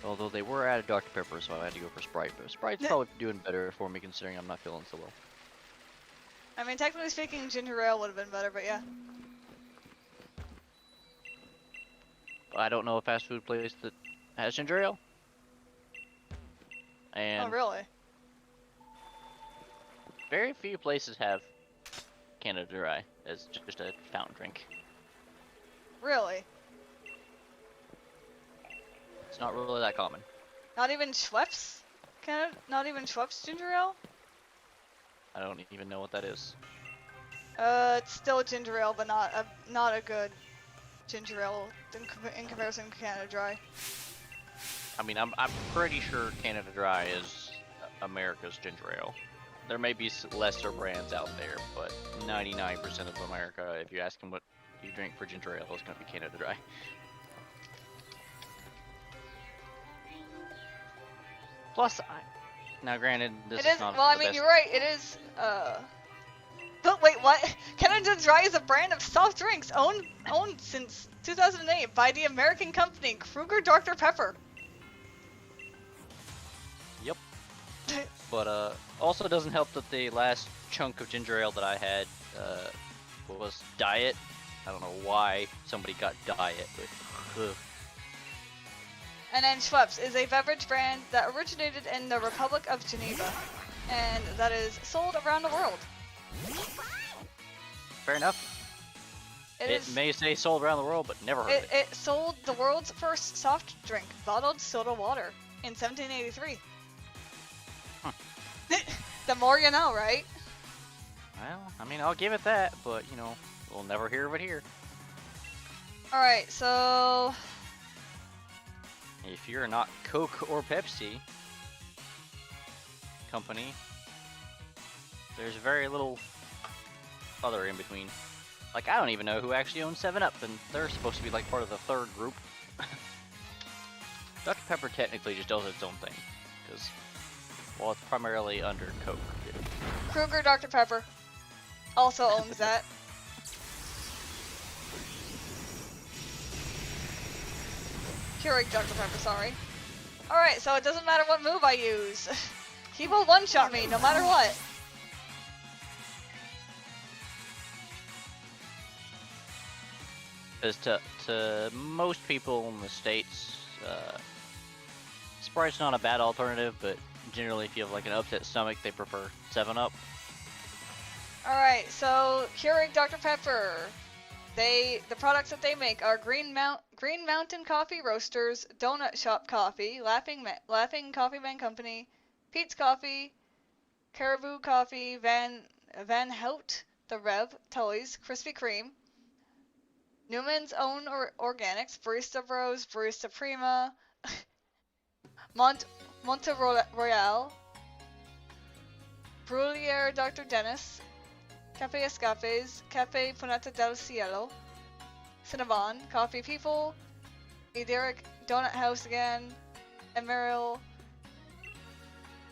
Although they were out of Dr. Pepper, so I had to go for Sprite. But Sprite's probably doing better for me considering I'm not feeling so well. I mean, technically speaking, ginger ale would have been better, but yeah. I don't know a fast food place that has ginger ale. And oh, really? very few places have Canada Dry as just a fountain drink. Really? It's not really that common. Not even Schweppes? Not even Schweppes ginger ale? I don't even know what that is. It's still ginger ale, but not a good ginger ale in comparison to Canada Dry. I mean, I'm pretty sure Canada Dry is America's ginger ale. There may be lesser brands out there, but 99% of America, if you ask them what you drink for ginger ale, is going to be Canada Dry. Plus, now granted, this is not well, I the mean, best. you're right, it is, but wait, what? Canada Dry is a brand of soft drinks owned since 2008 by the American company Kruger Dr. Pepper. Yep. But also doesn't help that the last chunk of ginger ale that I had was diet. I don't know why somebody got diet, but ugh. And then Schweppes is a beverage brand that originated in the Republic of Geneva, and that is sold around the world. Fair enough. It may say sold around the world, but never heard of it. It sold the world's first soft drink, bottled soda water, in 1783. Huh. The more you know, right? Well, I mean, I'll give it that, but, you know, we'll never hear of it here. Alright, so... If you're not Coke or Pepsi company, there's very little other in between. Like, I don't even know who actually owns 7-Up, and they're supposed to be like part of the third group. Dr. Pepper technically just does its own thing, because, well, it's primarily under Coke. Kruger Dr. Pepper also owns that. Keurig Dr. Pepper, sorry. Alright, so it doesn't matter what move I use. He will one-shot me no matter what. Because to most people in the States, Sprite's not a bad alternative, but generally if you have like an upset stomach, they prefer 7-Up. Alright, so Keurig Dr. Pepper. The products that they make are Green Mountain Coffee Roasters, Donut Shop Coffee, Laughing Coffee Man Company, Pete's Coffee, Caribou Coffee, Van Hout, The Rev, Tully's, Krispy Kreme, Newman's Own Organics, Barista Bros, Barista Prima, Monte Royale, Bruyere Dr. Dennis, Cafe Escapes, Cafe Punata del Cielo, Cinnabon, Coffee People, Ederic, Donut House again, Emeril.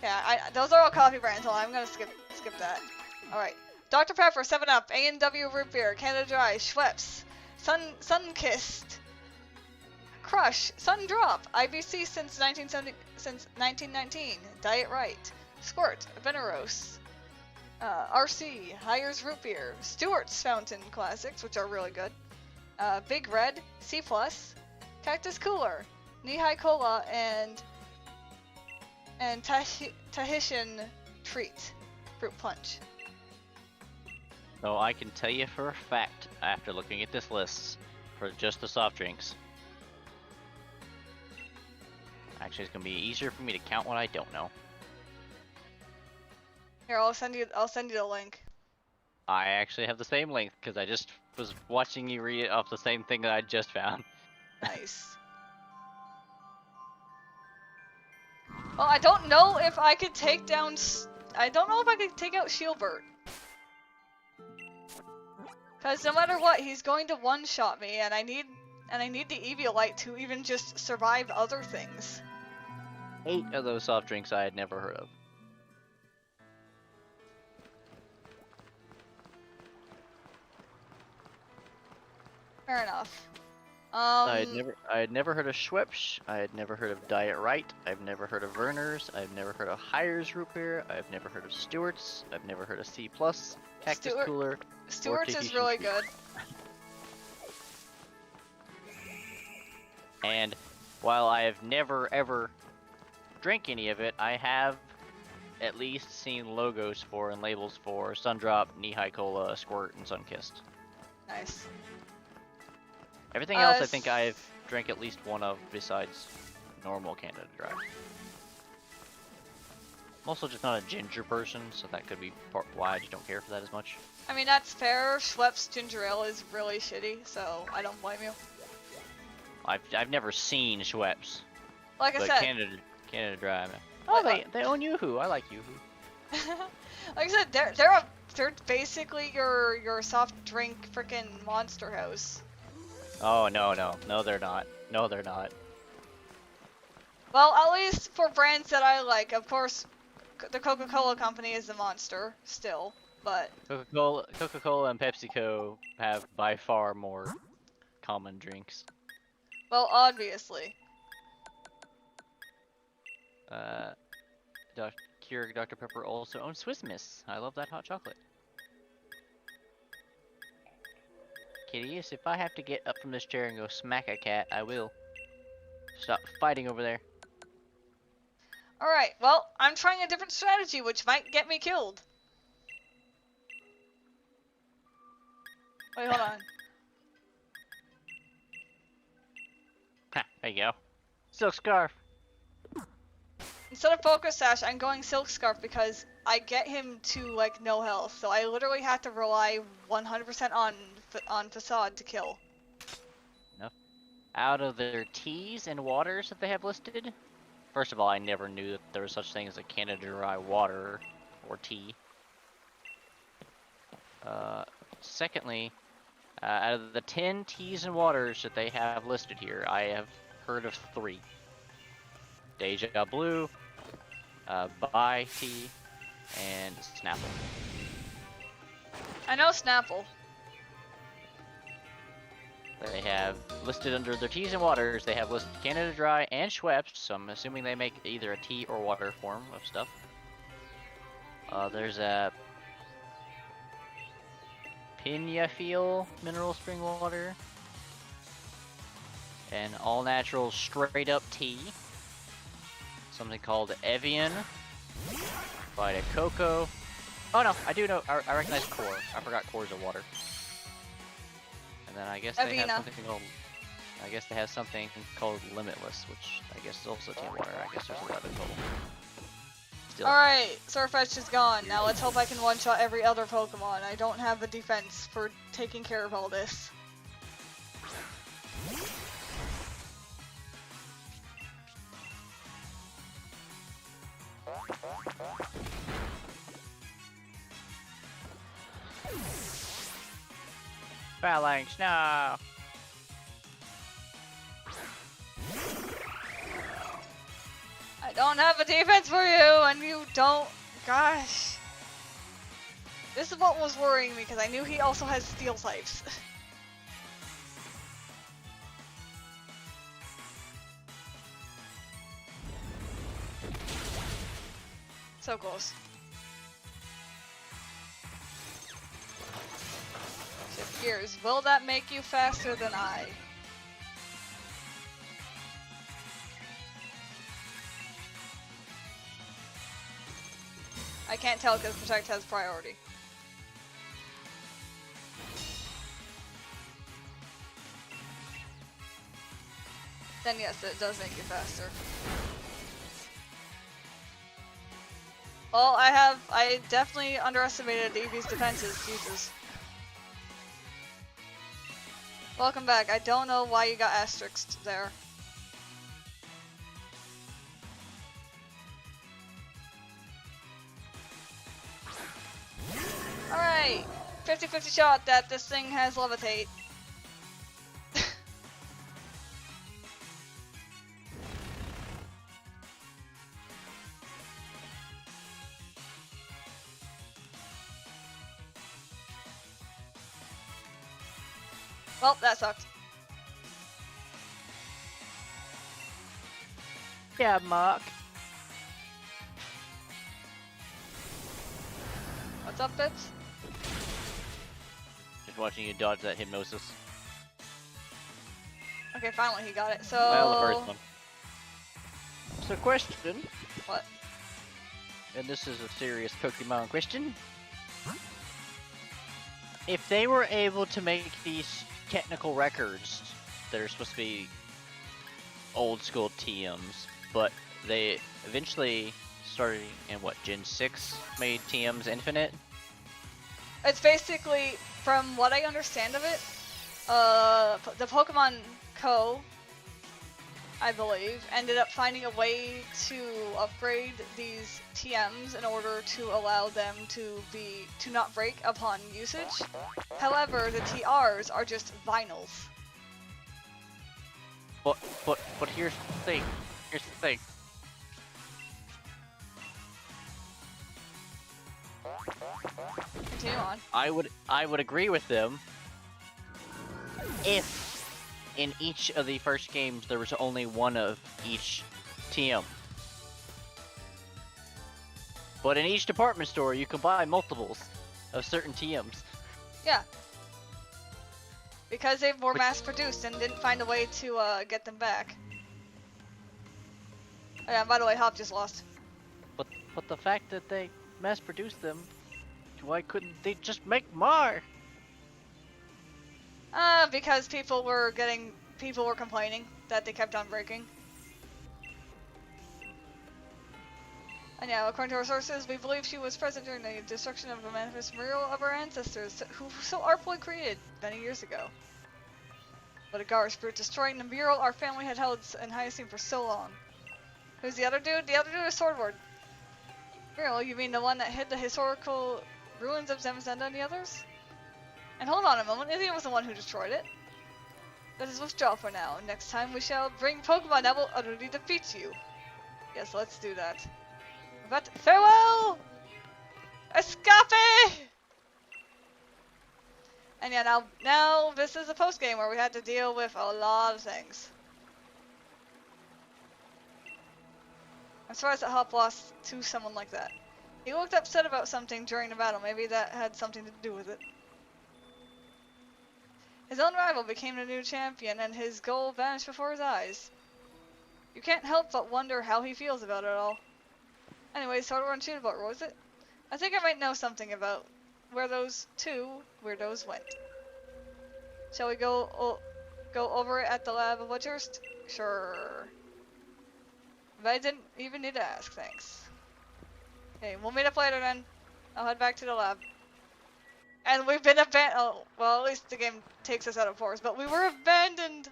Yeah, those are all coffee brands, so I'm gonna skip that. Alright. Dr. Pepper, 7-Up, A&W Root Beer, Canada Dry, Schweppes, Sunkist, Crush, Sundrop, IBC since 1919, Diet Right, Squirt, Veneros, RC, Hires Root Beer, Stewart's Fountain Classics, which are really good, Big Red, C+, Cactus Cooler, Knee-High Cola, and Tahitian Treat, Fruit Punch. So I can tell you for a fact, after looking at this list, for just the soft drinks, actually it's going to be easier for me to count what I don't know. Here, I'll send you the link. I actually have the same link, because I just was watching you read it off the same thing that I just found. Nice. Well, I don't know if I could take down... I don't know if I could take out Shieldbert. Because no matter what, he's going to one-shot me, and I need the Eevee to even just survive other things. 8 of those soft drinks I had never heard of. Fair enough. I had never heard of Schweppes. I had never heard of Diet Right. I've never heard of Werner's. I've never heard of Hires Root Beer. I've never heard of Stewart's. I've never heard of C+, Cactus Cooler. Stewart's is really good. And while I have never ever drank any of it, I have at least seen logos for and labels for Sundrop, Knee-High Cola, Squirt, and Sunkissed. Nice. Everything else I think I've drank at least one of besides normal Canada Dry. I'm also just not a ginger person, so that could be part why I just don't care for that as much. I mean, that's fair. Schweppes ginger ale is really shitty, so I don't blame you. I've never seen Schweppes. Like I but said. Canada Dry. Oh, they own Yoo-Hoo. I like Yoo-Hoo. Like I said, they're basically your soft drink frickin' Monster House. Oh no they're not. No they're not. Well, at least for brands that I like, of course, the Coca-Cola company is the monster still, but Coca-Cola and PepsiCo have by far more common drinks. well, obviously. Keurig Dr. Pepper also owns Swiss Miss. I love that hot chocolate. Kitties, if I have to get up from this chair and go smack a cat, I will. Stop fighting over there. Alright, well, I'm trying a different strategy, which might get me killed. Wait, hold on. Ha, there you go. Silk Scarf. Instead of Focus Sash, I'm going Silk Scarf because I get him to, like, no health, so I literally have to rely 100% on Facade to kill. Enough. Out of their teas and waters that they have listed, first of all, I never knew that there was such thing as a Canada Dry water or tea. Secondly, out of the 10 teas and waters that they have listed here, I have heard of 3. Deja Blue, Bai Tea, and Snapple. I know Snapple. They have listed under their teas and waters, they have listed Canada Dry and Schweppes, so I'm assuming they make either a tea or water form of stuff. There's a Pinafeel mineral spring water, an all-natural straight-up tea, something called Evian, Vita Coco. Oh no, I do know, I recognize Core. I forgot Core's a water. And then I guess they have something called, Limitless, which I guess is also team water. I guess there's 11 total. Alright, Surfetch is gone. Now let's hope I can one-shot every other Pokemon. I don't have a defense for taking care of all this. Phalanx, no! I don't have a defense for you, and you don't. Gosh. This is what was worrying me, because I knew he also has steel types. So close. Shift gears. Will that make you faster than I? I can't tell because Protect has priority. Then yes, it does make you faster. Well, I definitely underestimated Eevee's defenses, Jesus. Welcome back. I don't know why you got asterisked there. Alright, 50-50 shot that this thing has Levitate. Well, that sucked. Yeah, Mark. What's up, Bits? Just watching you dodge that hypnosis. Okay, finally he got it. So. Well, the first one. So, question. What? and this is a serious Pokemon question. If they were able to make these technical records that are supposed to be old school TMs, but they eventually started in what, Gen 6 made TMs infinite? It's basically, from what I understand of it, the Pokemon Co, I believe, ended up finding a way to upgrade these TMs in order to allow them to not break upon usage. However, the TRs are just vinyls. But here's the thing. Here's the thing. Continue on. I would agree with them if in each of the first games there was only one of each TM. But in each department store you can buy multiples of certain TMs. Yeah. Because they were mass produced and didn't find a way to get them back. Oh, yeah, by the way, Hop just lost. But the fact that they mass produced them, why couldn't they just make more? Because people were complaining that they kept on breaking. And yeah, according to our sources, we believe she was present during the destruction of a manifest memorial of our ancestors, who so artfully created many years ago. But a garish brute destroying the mural our family had held in high esteem for so long. Who's the other dude? The other dude is Swordward. Mural, you mean the one that hid the historical ruins of Zamazenta and the others? And hold on a moment, Eevee was the one who destroyed it. Let us withdraw for now. Next time we shall bring Pokemon that will utterly defeat you. Yes, let's do that. But farewell! Escape! And yeah, now this is a post game where we had to deal with a lot of things. I'm surprised that Hop lost to someone like that. He looked upset about something during the battle. Maybe that had something to do with it. His own rival became the new champion, and his goal vanished before his eyes. You can't help but wonder how he feels about it all. Anyway, Swordward and Shield, what was it? I think I might know something about where those two weirdos went. Shall we go over it at the lab of Witchurst? Sure. But I didn't even need to ask, thanks. Okay, we'll meet up later then. I'll head back to the lab. And we've been abandoned. Oh, well, at least the game takes us out of force, but we were abandoned!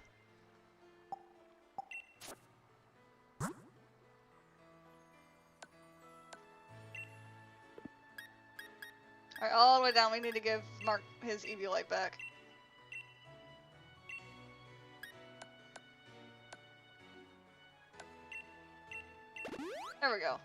Alright, all the way down, we need to give Mark his Eevee light back. There we go.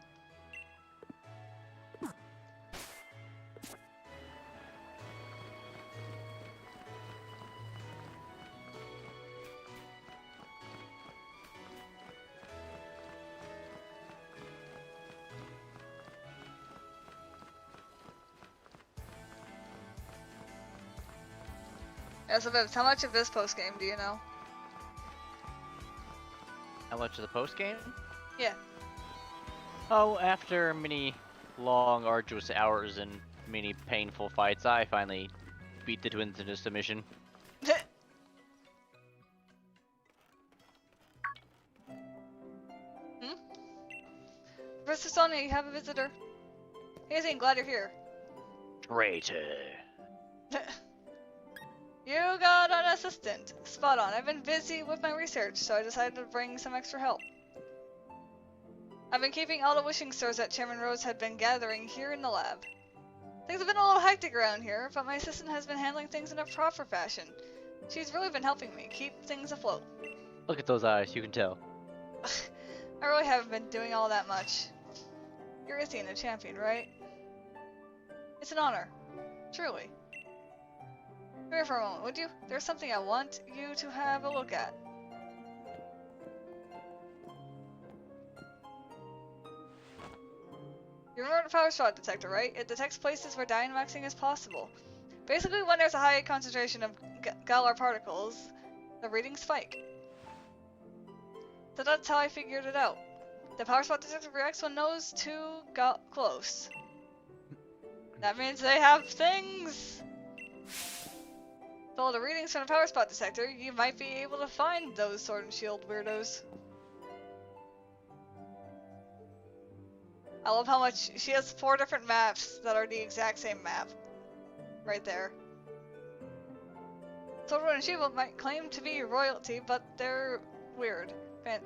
Yeah, so Vibs, how much of this post game do you know? How much of the post game? Yeah. Oh, after many long, arduous hours and many painful fights, I finally beat the twins into submission. Professor Sonia, you have a visitor. Hey, Zane, glad you're here. Traitor. You got an assistant. Spot on. I've been busy with my research, so I decided to bring some extra help. I've been keeping all the wishing stars that Chairman Rose had been gathering here in the lab. Things have been a little hectic around here, but my assistant has been handling things in a proper fashion. She's really been helping me keep things afloat. Look at those eyes, you can tell. I really haven't been doing all that much. You're Issian, a champion, right? It's an honor. Truly. Come here for a moment, would you? There's something I want you to have a look at. You remember the power shot detector, right? It detects places where Dynamaxing is possible. Basically, when there's a high concentration of Galar particles, the readings spike. So that's how I figured it out. The power spot detector reacts when those two got close. That means they have things! Follow the readings from the power spot detector, you might be able to find those Sword and Shield weirdos. I love how much she has 4 different maps that are the exact same map. Right there. Sword and Shield might claim to be royalty, but they're weird. But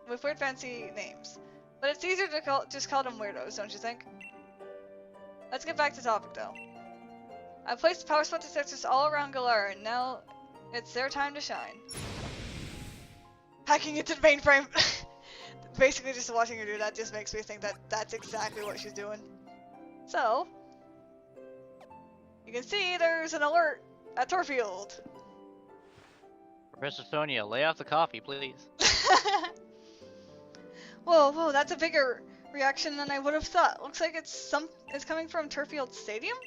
with weird fancy names. But it's easier to just call them weirdos, don't you think? Let's get back to topic though. I've placed power spot detectors all around Galara, and now it's their time to shine. Hacking into the mainframe! Basically just watching her do that just makes me think that that's exactly what she's doing. So, you can see there's an alert at Torfield. Professor Sonia, lay off the coffee, please. Whoa, that's a bigger reaction than I would have thought. Looks like it's coming from Turfield Stadium?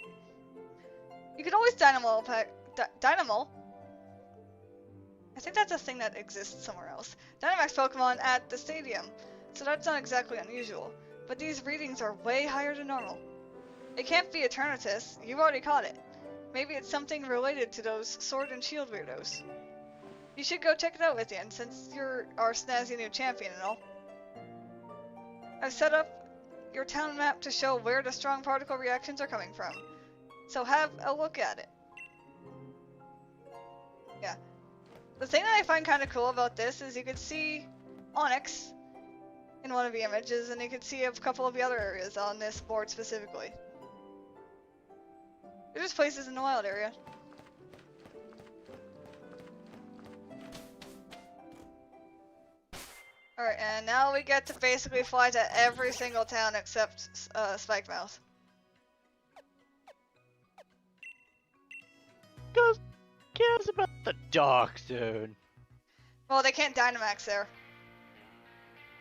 You could always Dynamo. I think that's a thing that exists somewhere else. Dynamax Pokemon at the stadium, so that's not exactly unusual. But these readings are way higher than normal. It can't be Eternatus, you've already caught it. Maybe it's something related to those Sword and Shield weirdos. You should go check it out, Etienne, since you're our snazzy new champion and all. I've set up your town map to show where the strong particle reactions are coming from. So have a look at it. Yeah. The thing that I find kind of cool about this is you could see Onyx in one of the images, and you could see a couple of the other areas on this board specifically. They're just places in the wild area. Alright, and now we get to basically fly to every single town except Spikemouth. Cares about the Dark Zone. Well, they can't Dynamax there.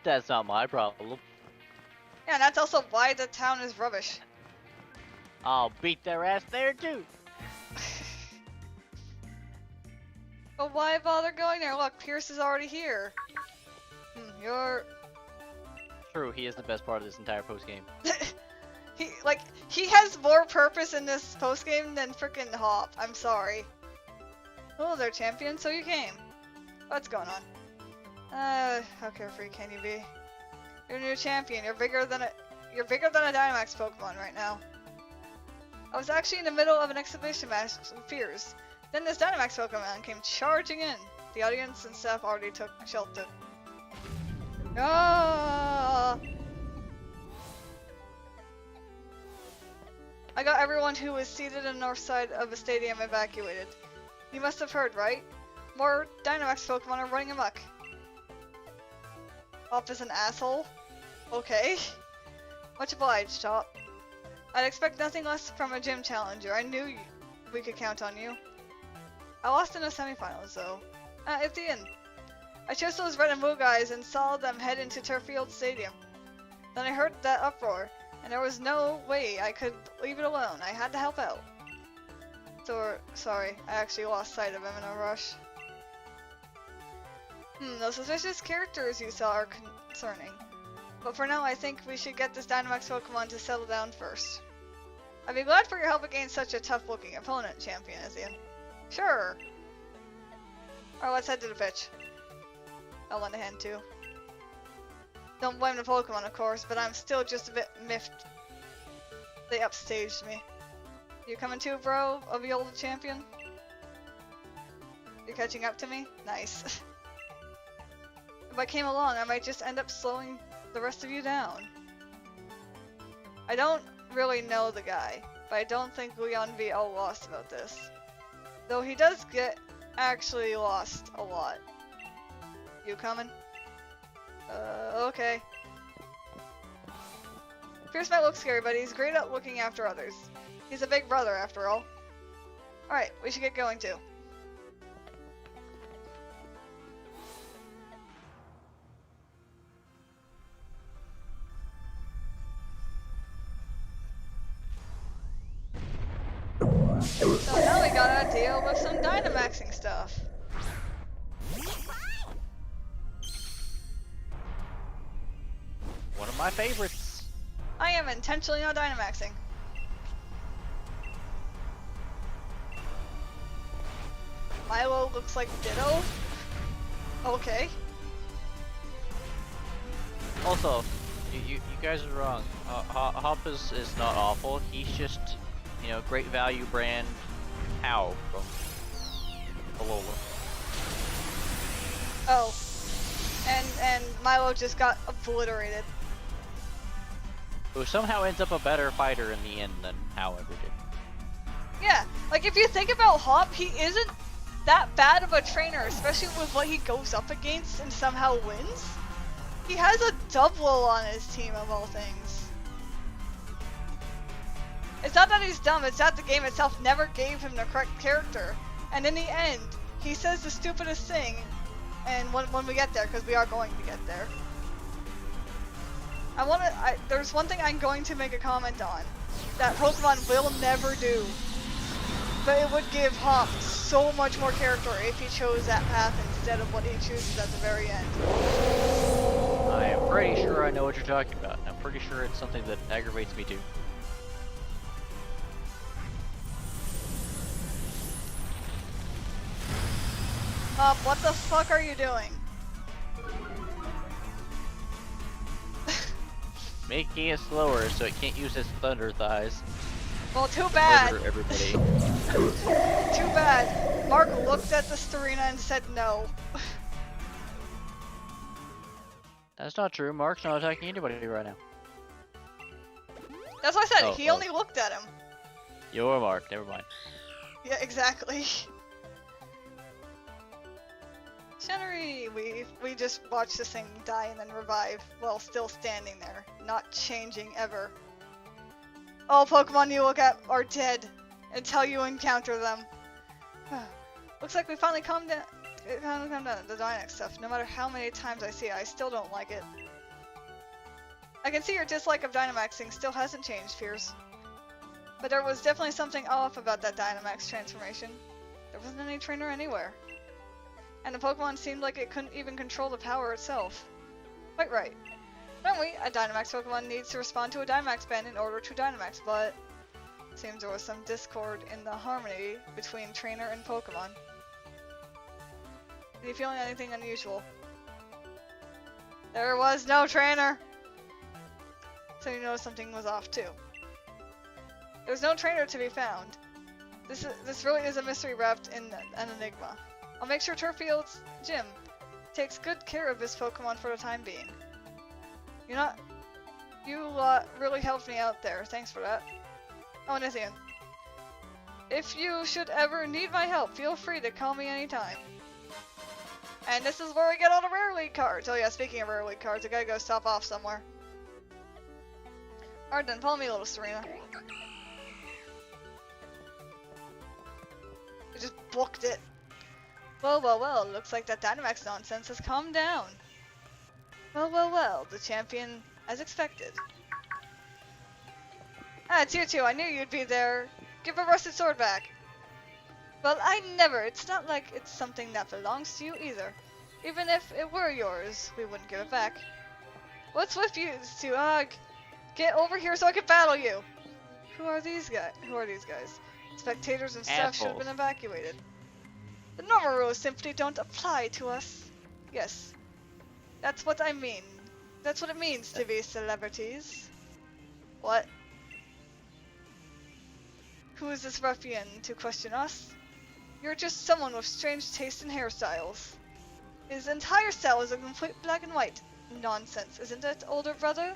That's not my problem. Yeah, and that's also why the town is rubbish. I'll beat their ass there too. But why bother going there? Look, Pierce is already here. You're... True, he is the best part of this entire post-game. he has more purpose in this post-game than frickin' Hop. I'm sorry. Hello there, champion, so you came. What's going on? How carefree can you be? You're a new champion, you're bigger than a Dynamax Pokemon right now. I was actually in the middle of an exhibition match with Piers. Then this Dynamax Pokemon came charging in. The audience and staff already took shelter. Ah! I got everyone who was seated on the north side of the stadium evacuated. You must have heard, right? More Dynamax Pokemon are running amok. Hop is an asshole? Okay. Much obliged, Top. I'd expect nothing less from a gym challenger. I knew we could count on you. I lost in the semifinals, though. It's the end. I chose those red and blue guys and saw them head into Turfield Stadium. Then I heard that uproar, and there was no way I could leave it alone. I had to help out. So, sorry, I actually lost sight of him in a rush. Those suspicious characters you saw are concerning. But for now, I think we should get this Dynamax Pokemon to settle down first. I'd be glad for your help against such a tough-looking opponent, Champion Izian. Sure! Alright, let's head to the pitch. I'll lend a hand too. Don't blame the Pokemon, of course, but I'm still just a bit miffed. They upstaged me. You coming too, bro, of the old champion? You're catching up to me? Nice. If I came along, I might just end up slowing the rest of you down. I don't really know the guy, but I don't think Leon V all lost about this. Though he does get actually lost a lot. You coming? Okay. Pierce might look scary, but he's great at looking after others. He's a big brother, after all. Alright, we should get going too. So now we gotta deal with some Dynamaxing stuff. My favorites. I am intentionally not Dynamaxing. Milo looks like Ditto. Okay. Also, you guys are wrong. Hop is not awful. He's just, you know, great value brand How from Alola. Oh. And Milo just got obliterated. Who somehow ends up a better fighter in the end than How ever did. Yeah, like if you think about Hop, he isn't that bad of a trainer, especially with what he goes up against and somehow wins. He has a double on his team of all things. It's not that he's dumb, it's that the game itself never gave him the correct character. And in the end, he says the stupidest thing, and when we get there, because we are going to get there. There's one thing I'm going to make a comment on, that Pokemon will never do. But it would give Hop so much more character if he chose that path instead of what he chooses at the very end. I am pretty sure I know what you're talking about. I'm pretty sure it's something that aggravates me too. Hop, what the fuck are you doing? Making it slower so it can't use its thunder thighs. Well, too bad. Murder everybody. Too bad. Mark looked at the Starina and said no. That's not true. Mark's not attacking anybody right now. That's what I said. Oh, He only looked at him. You're Mark. Never mind. Yeah, exactly. Shenry, we just watched this thing die and then revive while still standing there, not changing ever. All Pokemon you look at are dead until you encounter them. Looks like we finally calmed down. The Dynex stuff. No matter how many times I see it, I still don't like it. I can see your dislike of Dynamaxing still hasn't changed, Fierce. But there was definitely something off about that Dynamax transformation. There wasn't any trainer anywhere. And the Pokemon seemed like it couldn't even control the power itself. Quite right. Normally, a Dynamax Pokemon needs to respond to a Dynamax band in order to Dynamax, but it seems there was some discord in the harmony between trainer and Pokemon. Are you feeling anything unusual? There was no trainer! So you know something was off too. There's no trainer to be found. This really is a mystery wrapped in an enigma. I'll make sure Turfield's gym takes good care of his Pokemon for the time being. You really helped me out there. Thanks for that. Oh, Nithian. If you should ever need my help, feel free to call me anytime. And this is where we get all the Rare League cards. Oh yeah, speaking of Rare League cards, I gotta go stop off somewhere. Alright then, follow me, little Serena. I just booked it. Well, looks like that Dynamax nonsense has calmed down. Well, the champion as expected. Ah, it's you two, I knew you'd be there. Give a rusted sword back. Well, I never. It's not like it's something that belongs to you either. Even if it were yours, we wouldn't give it back. What's with you two? Get over here so I can battle you. Who are these guys? Spectators and staff should have been evacuated. The normal rules simply don't apply to us. Yes. That's what I mean. That's what it means to be celebrities. What? Who is this ruffian to question us? You're just someone with strange taste in hairstyles. His entire style is a complete black and white. Nonsense, isn't it, older brother?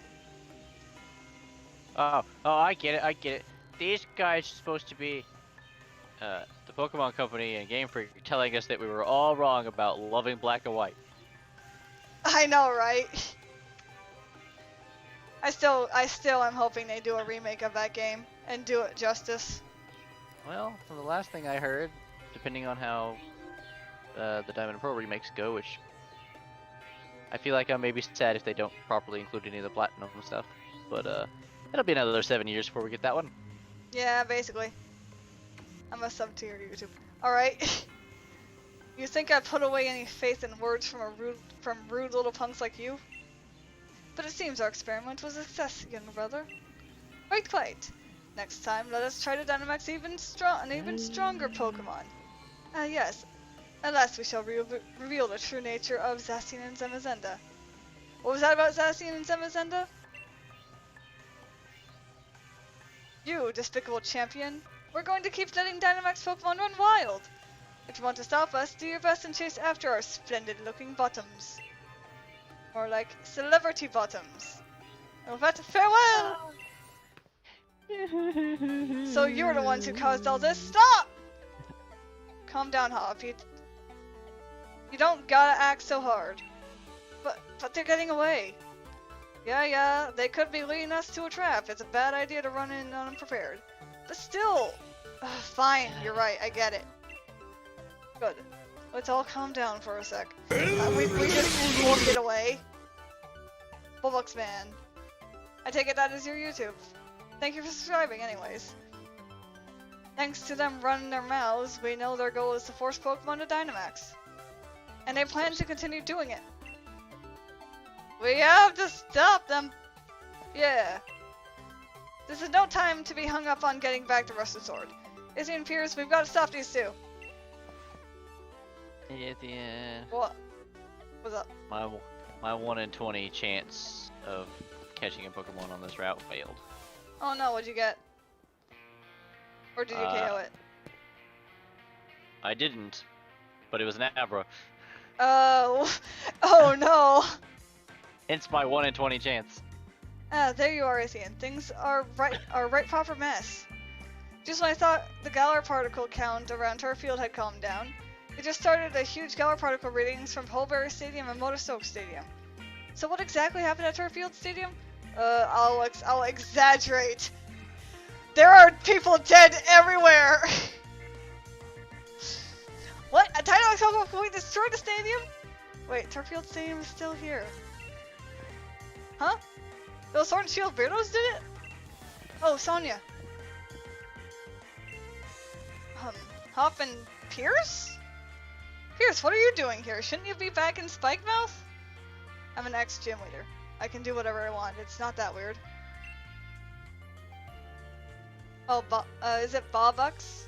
Oh, I get it. These guys are supposed to be the Pokemon Company and Game Freak telling us that we were all wrong about loving black and white. I know, right? I still am hoping they do a remake of that game and do it justice. Well, from the last thing I heard, depending on how the Diamond and Pearl remakes go, which I feel like I may be sad if they don't properly include any of the Platinum stuff, but it'll be another 7 years before we get that one. Yeah, basically. I'm a sub-tier YouTube. Alright. You think I put away any faith in words from rude little punks like you? But it seems our experiment was a success, young brother. Quite. Next time, let us try to Dynamax an even stronger Pokemon. Yes. At last we shall reveal the true nature of Zacian and Zamazenta. What was that about Zacian and Zamazenta? You, despicable champion. We're going to keep letting Dynamax Pokemon run wild. If you want to stop us, do your best and chase after our splendid-looking bottoms. More like celebrity bottoms. And with that, farewell! So you're the ones who caused all this? Stop! Calm down, Hop. You don't gotta act so hard. But they're getting away. Yeah, they could be leading us to a trap. It's a bad idea to run in unprepared. But still... fine, you're right, I get it. Good. Let's all calm down for a sec. We just won't get away. Bulbox Man. I take it that is your YouTube. Thank you for subscribing anyways. Thanks to them running their mouths, we know their goal is to force Pokemon to Dynamax. And they plan to continue doing it. We have to stop them! Yeah. This is no time to be hung up on getting back the Rusted Sword. Izzy and Pierce, we've got to stop these two. Yeah. What? What's up? My 1 in 20 chance of catching a Pokemon on this route failed. Oh no, what'd you get? Or did you KO it? I didn't, but it was an Abra. Oh, oh no! Hence my 1 in 20 chance. Ah, there you are, Izzy, and things are right proper mess. Just when I thought the Galar particle count around Turffield had calmed down, they just started a huge Galar particle readings from Holberry Stadium and Motorstoke Stadium. So what exactly happened at Turffield Stadium? I'll exaggerate. There are people dead everywhere! What? A Dynamax Pokemon completely destroyed the stadium? Wait, Turffield Stadium is still here. Huh? Those Sword and Shield Weirdos did it? Oh, Sonia. Hop and Pierce? Pierce, what are you doing here? Shouldn't you be back in Spikemouth? I'm an ex-gym leader. I can do whatever I want. It's not that weird. Oh, is it Bobux?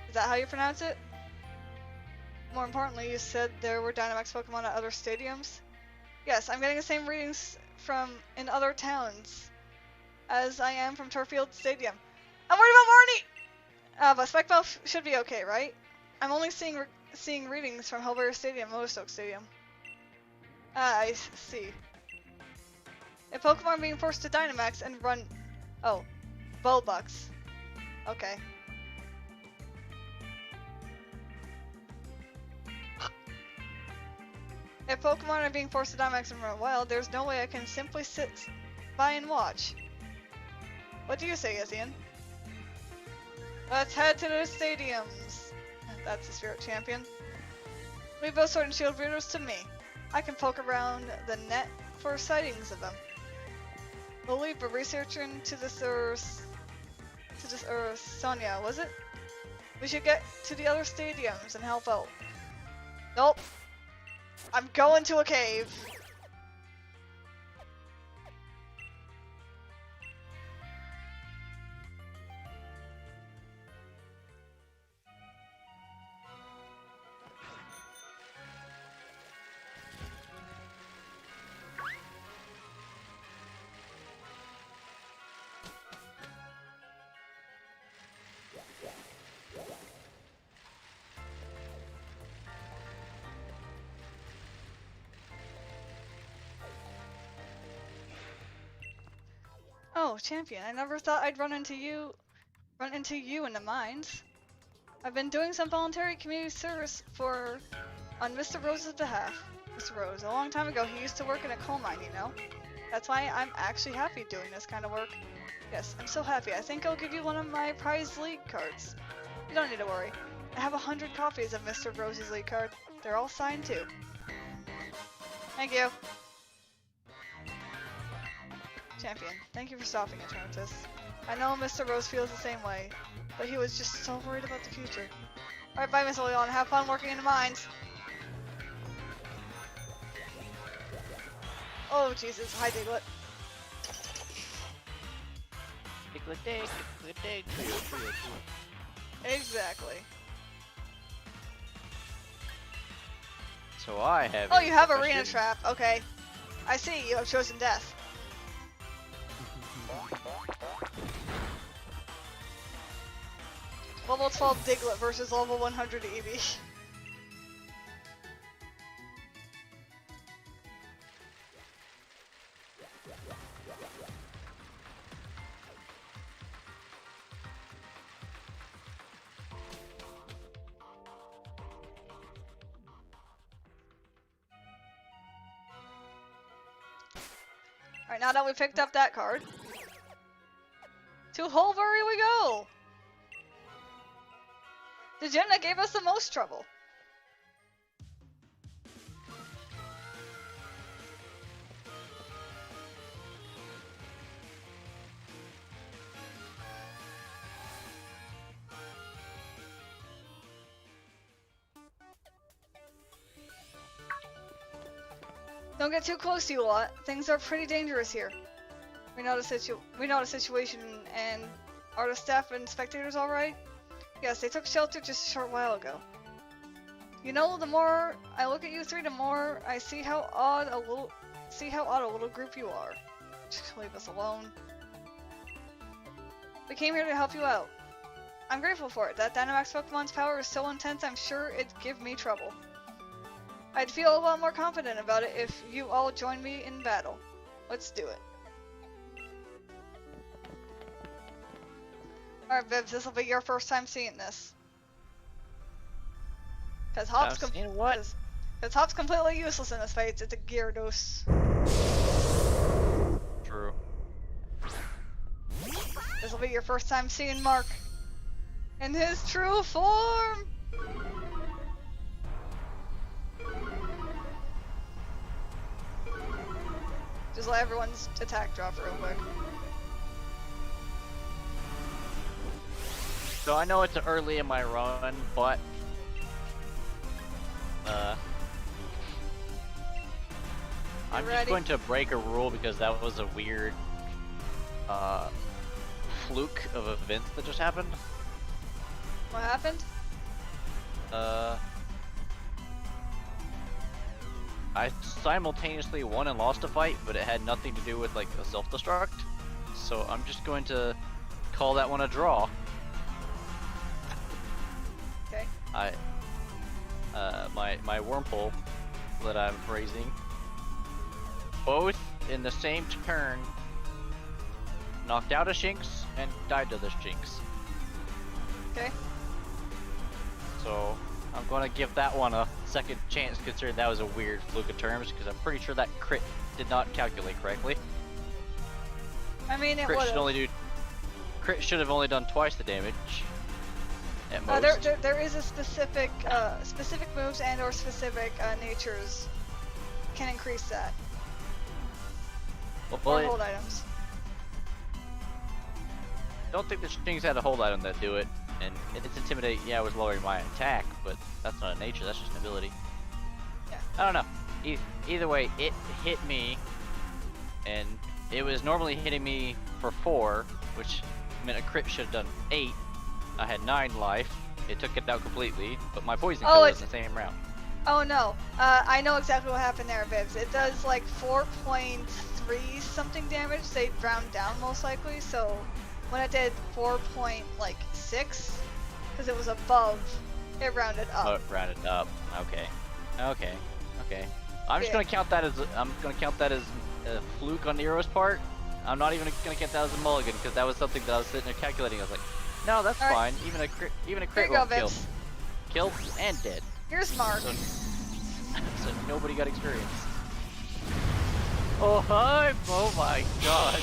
Is that how you pronounce it? More importantly, you said there were Dynamax Pokemon at other stadiums? Yes, I'm getting the same readings from in other towns as I am from Turffield Stadium. I'm worried about Marnie! But Spikemouth should be okay, right? I'm only seeing readings from Holberry Stadium, Motorstoke Stadium. Ah, I see. A Pokemon being forced to Dynamax and run... Oh, Bulbox. Okay. If Pokemon are being forced to Dynamax and run wild, there's no way I can simply sit by and watch. What do you say, Izzian? Let's head to the stadiums. That's the Spirit Champion. Leave those Sword and Shield readers to me. I can poke around the net for sightings of them. We'll leave a researcher to this Sonia, was it? We should get to the other stadiums and help out. Nope. I'm going to a cave. Oh, champion, I never thought I'd run into you in the mines. I've been doing some voluntary community service on Mr. Rose's behalf. Mr. Rose, a long time ago he used to work in a coal mine, you know? That's why I'm actually happy doing this kind of work. Yes, I'm so happy. I think I'll give you one of my prize league cards. You don't need to worry. I have 100 copies of Mr. Rose's league card. They're all signed too. Thank you. Champion, thank you for stopping Eternatus. I know Mr. Rose feels the same way, but he was just so worried about the future. Alright, bye Miss Leon, have fun working in the mines. Oh Jesus! Hi, Diglett. Diglett dig, Diglett dig, trio, trio, trio. Exactly. So I have. Oh, you have arena question. trap. Okay. I see. You have chosen death. Level 12 Diglett versus level 100 Eevee. Alright, now that we picked up that card, to Holbury we go! The gym that gave us the most trouble. Don't get too close to you lot. Things are pretty dangerous here. We know the situation, and are the staff and spectators alright? Yes, they took shelter just a short while ago. You know, the more I look at you three, the more I see how odd a little group you are. Just leave us alone. We came here to help you out. I'm grateful for it. That Dynamax Pokemon's power is so intense, I'm sure it'd give me trouble. I'd feel a lot more confident about it if you all joined me in battle. Let's do it. Alright, Bibs, this will be your first time seeing this. Because Hop's completely useless in this fight. It's a Gyarados. True. This will be your first time seeing Mark in his true form. Just let everyone's attack drop real quick. So I know it's early in my run, but I'm just going to break a rule because that was a weird fluke of events that just happened. What happened? I simultaneously won and lost a fight, but it had nothing to do with like a self-destruct. So I'm just going to call that one a draw. Okay. My Wurmple that I'm raising, both in the same turn, knocked out a Shinx and died to the Shinx. Okay. So I'm gonna give that one a second chance, considering that was a weird fluke of terms, because I'm pretty sure that crit did not calculate correctly. I mean, it Crit should have only done twice the damage. At most. There is a specific moves and or specific natures can increase that. Well, or hold items. Don't think the Shinx had a hold item that do it, and it's Intimidate. Yeah, it was lowering my attack, but that's not a nature. That's just an ability. Yeah. I don't know. Either way, it hit me, and it was normally hitting me for 4, which meant a crit should have done 8. I had 9 life. It took it out completely, but my poison kill was in the same round. Oh no, I know exactly what happened there, Vibs. It does like 4.3 something damage. They round down most likely, so when it did 4.6, because it was above, it rounded up. Oh, it rounded up. Okay. I'm just gonna count that as a fluke on Nero's part. I'm not even gonna count that as a mulligan, because that was something that I was sitting there calculating. I was like, no, that's fine. Even a crit won't kill. Killed and dead. Here's Mark. So nobody got experience. Oh hi! Oh my god!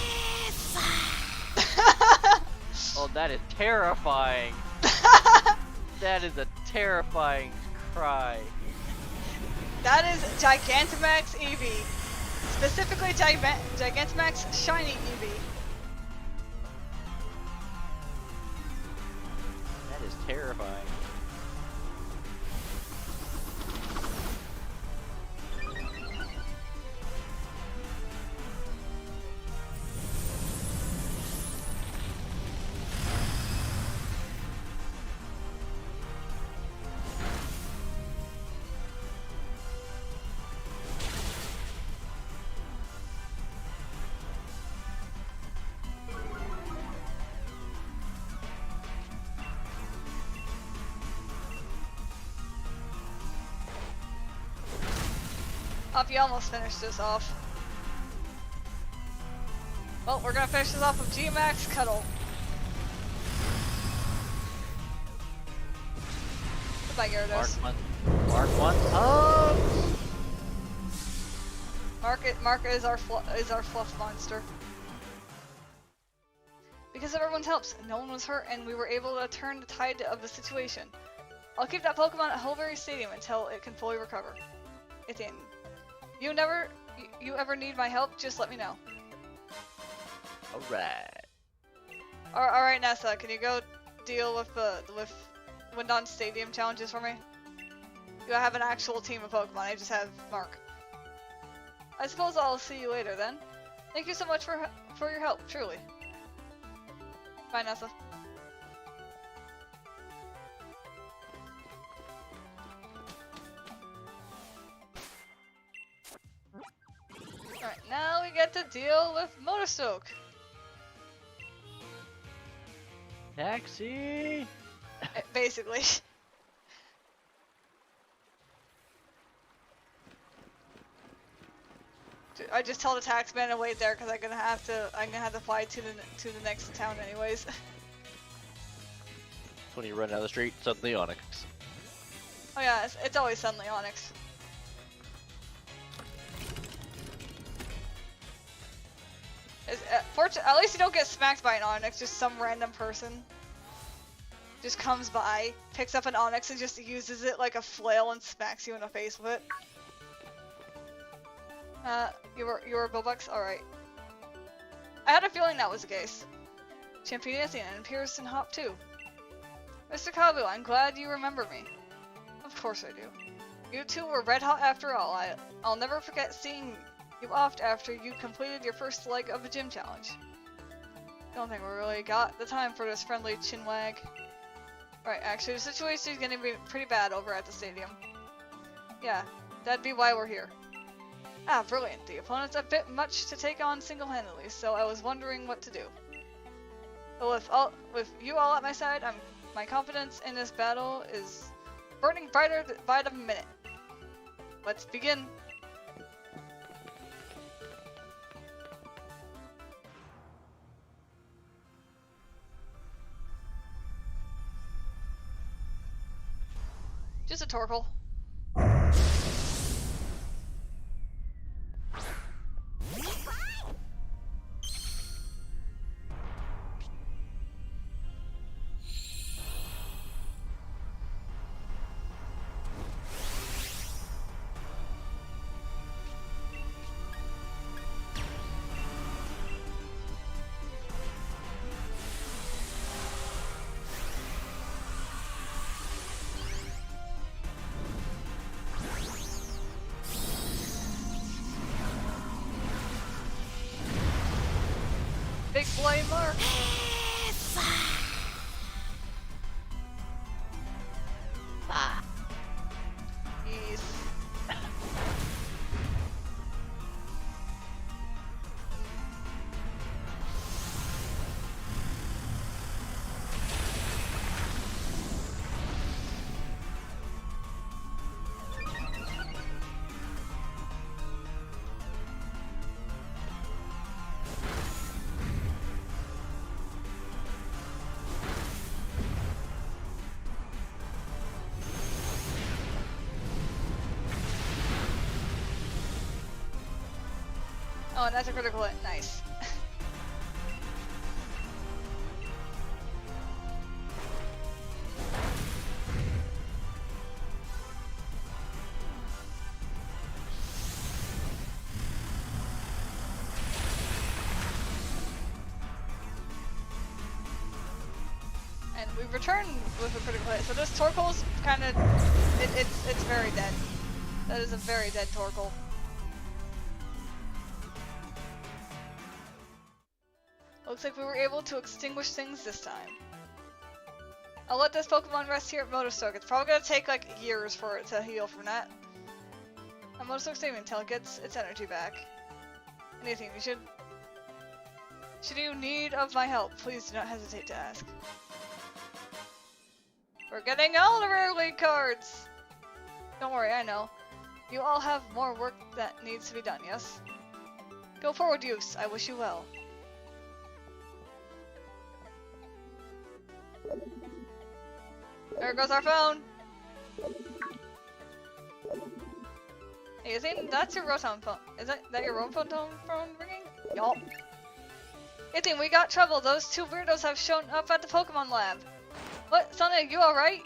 Oh, that is terrifying. That is a terrifying cry. That is Gigantamax Eevee. Specifically Gigantamax Shiny Eevee. That is terrifying. Hoppy almost finished this off. Well, we're gonna finish this off with G-Max Cuddle. Goodbye, Gyarados. Mark one. Oh! Mark is our fluff monster. Because of everyone's helps, no one was hurt, and we were able to turn the tide of the situation. I'll keep that Pokemon at Hulberry Stadium until it can fully recover. Ethan, you ever need my help, just let me know. Alright. Alright, Nessa, can you go deal with Windon Stadium challenges for me? Do I have an actual team of Pokemon? I just have Mark. I suppose I'll see you later then. Thank you so much for your help, truly. Bye, Nessa. Alright, now we get to deal with Motorstoke. Taxi! Basically. I just tell the taxman to wait there because I'm gonna have to fly to the next town anyways. When you run down the street, suddenly Onix. Oh yeah, it's always suddenly Onix. At least you don't get smacked by an Onix, just some random person just comes by, picks up an Onix and just uses it like a flail and smacks you in the face with it. You were Bobux? Alright. I had a feeling that was the case. Champion Anthony and Pearson Hop too. Mr. Kabu, I'm glad you remember me. Of course I do. You two were red hot after all. I'll never forget seeing you off after you completed your first leg of the gym challenge. Don't think we really got the time for this friendly chinwag. Right, actually the situation is gonna be pretty bad over at the stadium. Yeah, that'd be why we're here. Ah, brilliant. The opponent's a bit much to take on single-handedly, so I was wondering what to do. But with you all at my side, my confidence in this battle is burning brighter by the minute. Let's begin. Just a Torkoal. Big flame mark. Yes. Oh, and that's a critical hit. Nice. And we return with a critical hit. So this Torkoal's kind of, it's very dead. That is a very dead Torkoal. Looks like we were able to extinguish things this time. I'll let this Pokemon rest here at Motorstoke. It's probably gonna take like years for it to heal from that. I'm Motorstoke saving until it gets its energy back. Anything should you need of my help, please do not hesitate to ask. We're getting all the rare league cards! Don't worry, I know. You all have more work that needs to be done, yes? Go forward, youths. I wish you well. There goes our phone! Hey, you think that's your Rotom phone? Is that your Rotom phone ringing? Yup. Hey team, we got trouble. Those two weirdos have shown up at the Pokemon lab. What? Sonia, you alright?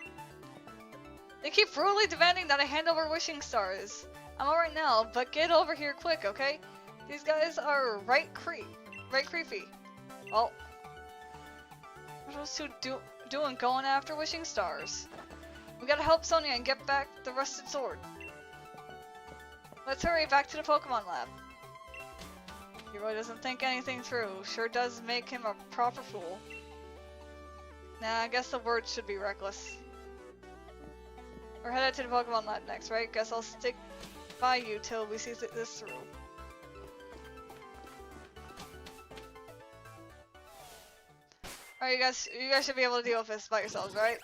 They keep rudely demanding that I hand over wishing stars. I'm alright now, but get over here quick, okay? These guys are right creepy. Well, what are those two doing going after wishing stars? We gotta help Sonia and get back the rusted sword. Let's hurry back to the Pokemon lab. He really doesn't think anything through. Sure does make him a proper fool. Nah, I guess the word should be reckless. We're headed to the Pokemon lab next, right? Guess I'll stick by you till we see this through. Alright, you guys should be able to deal with this by yourselves, right?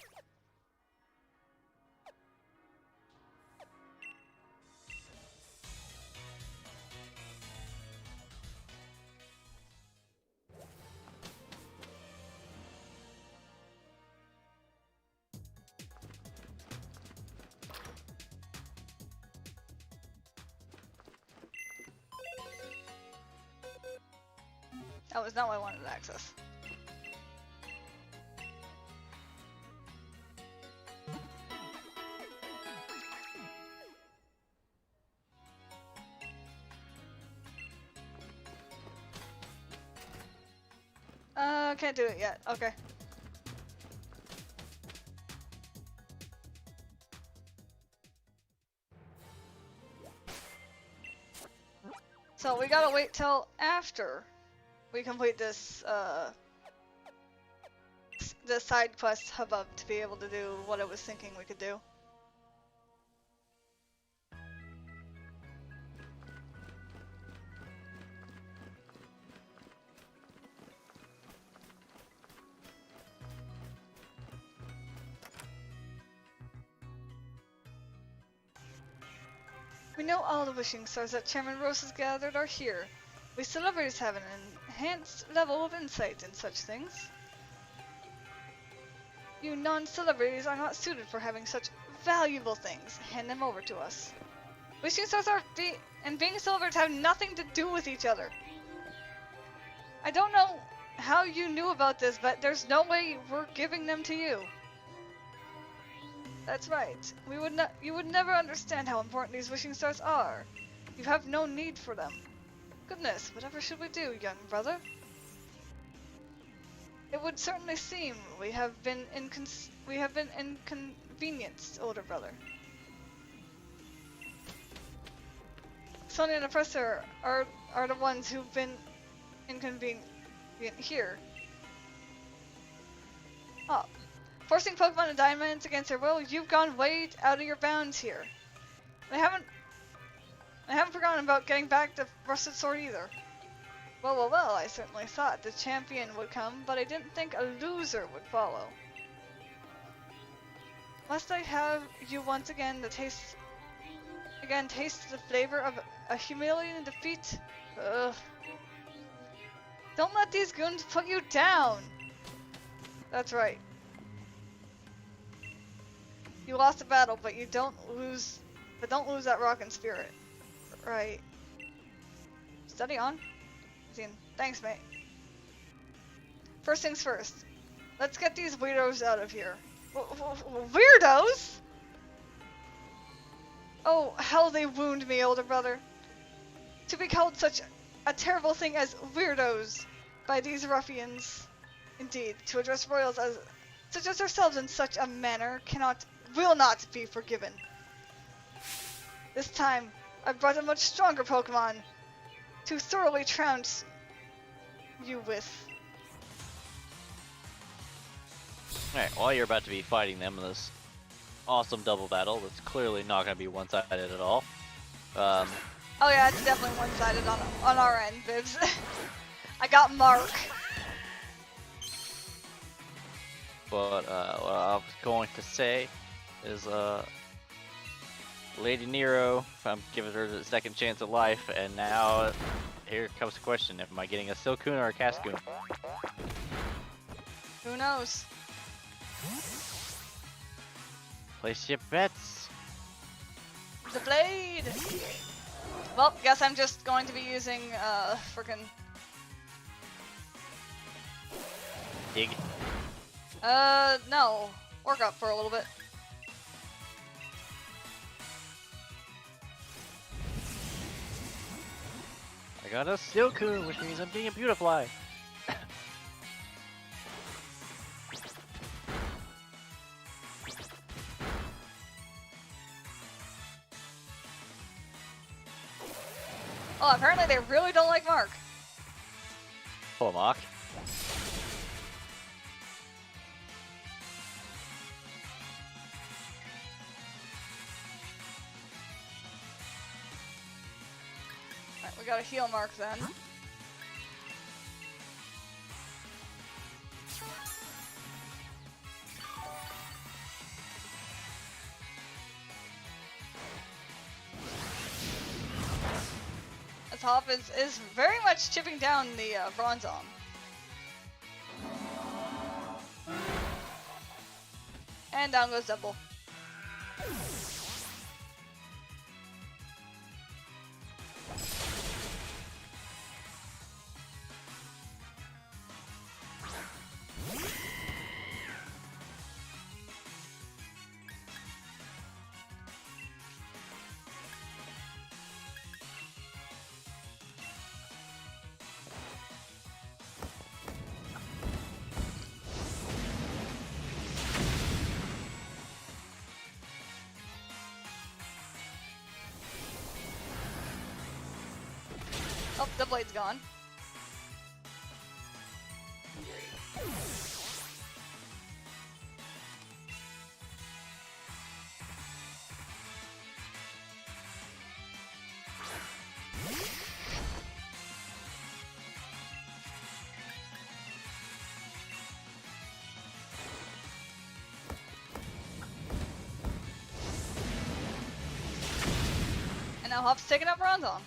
That was not what I wanted to access. Can't do it yet. Okay. So we gotta wait till after we complete this, the side quest hubbub to be able to do what I was thinking we could do. We know all the wishing stars that Chairman Rose has gathered are here. We celebrities have an enhanced level of insight in such things. You non-celebrities are not suited for having such valuable things. Hand them over to us. Wishing stars and being celebrities have nothing to do with each other. I don't know how you knew about this, but there's no way we're giving them to you. That's right. You would never understand how important these wishing stars are. You have no need for them. Goodness, whatever should we do, young brother? It would certainly seem we have been inconvenienced, older brother. Sonia and the Professor are the ones who've been inconvenient here. Oh. Forcing Pokemon and Diamonds against their will, you've gone way out of your bounds here. I haven't forgotten about getting back the rusted sword either. Well, I certainly thought the champion would come, but I didn't think a loser would follow. Must I have you once again taste the flavor of a humiliating defeat? Ugh. Don't let these goons put you down! That's right. You lost a battle, but don't lose that rockin' spirit. Right. Steady on. Thanks, mate. First things first. Let's get these weirdos out of here. Weirdos? Oh, how they wound me, older brother. To be called such a terrible thing as weirdos by these ruffians. Indeed, to address royals as such as ourselves in such a manner will not be forgiven. This time, I've brought a much stronger Pokemon to thoroughly trounce you with. Alright, while you're about to be fighting them in this awesome double battle that's clearly not going to be one-sided at all. Oh yeah, it's definitely one-sided on our end, Bibs. I got Mark. But what I was going to say is Lady Nero, I'm giving her the second chance of life, and now here comes the question: am I getting a Silcoon or a Cascoon? Who knows? Place your bets. The blade! Well, guess I'm just going to be using, frickin'... Dig. No. Work up for a little bit. I got a Silcoon, which means I'm getting a Beautifly. Oh, apparently they really don't like Mark. Pull a mock. Alright, we gotta heal Mark then. This Hop is very much chipping down the Bronzong. And down goes Double. Oh, the blade's gone. And now Hop's taking up Bronzong.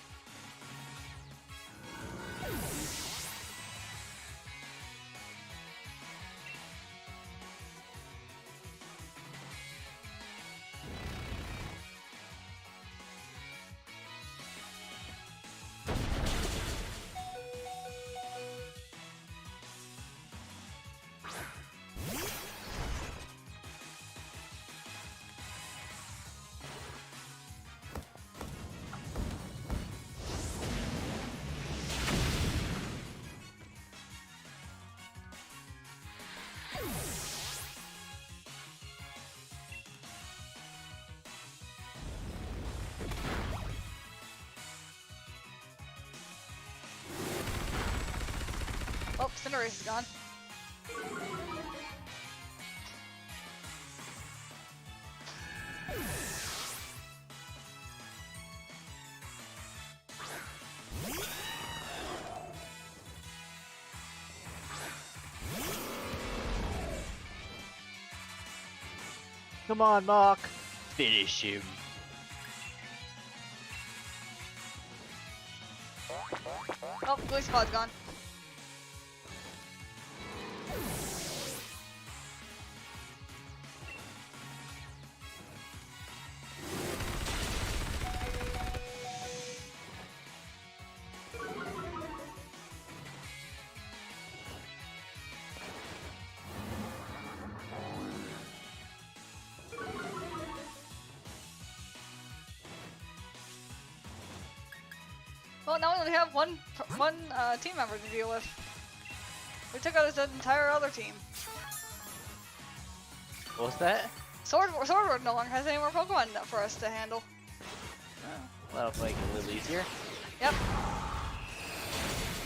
Oh, Cinderace is gone. Come on, Mock. Finish him. Oh, Blue Spot's gone. Well, now we only have one team member to deal with. We took out his entire other team. What was that? Swordward no longer has any more Pokemon for us to handle. Oh, that'll make it a little easier. Yep.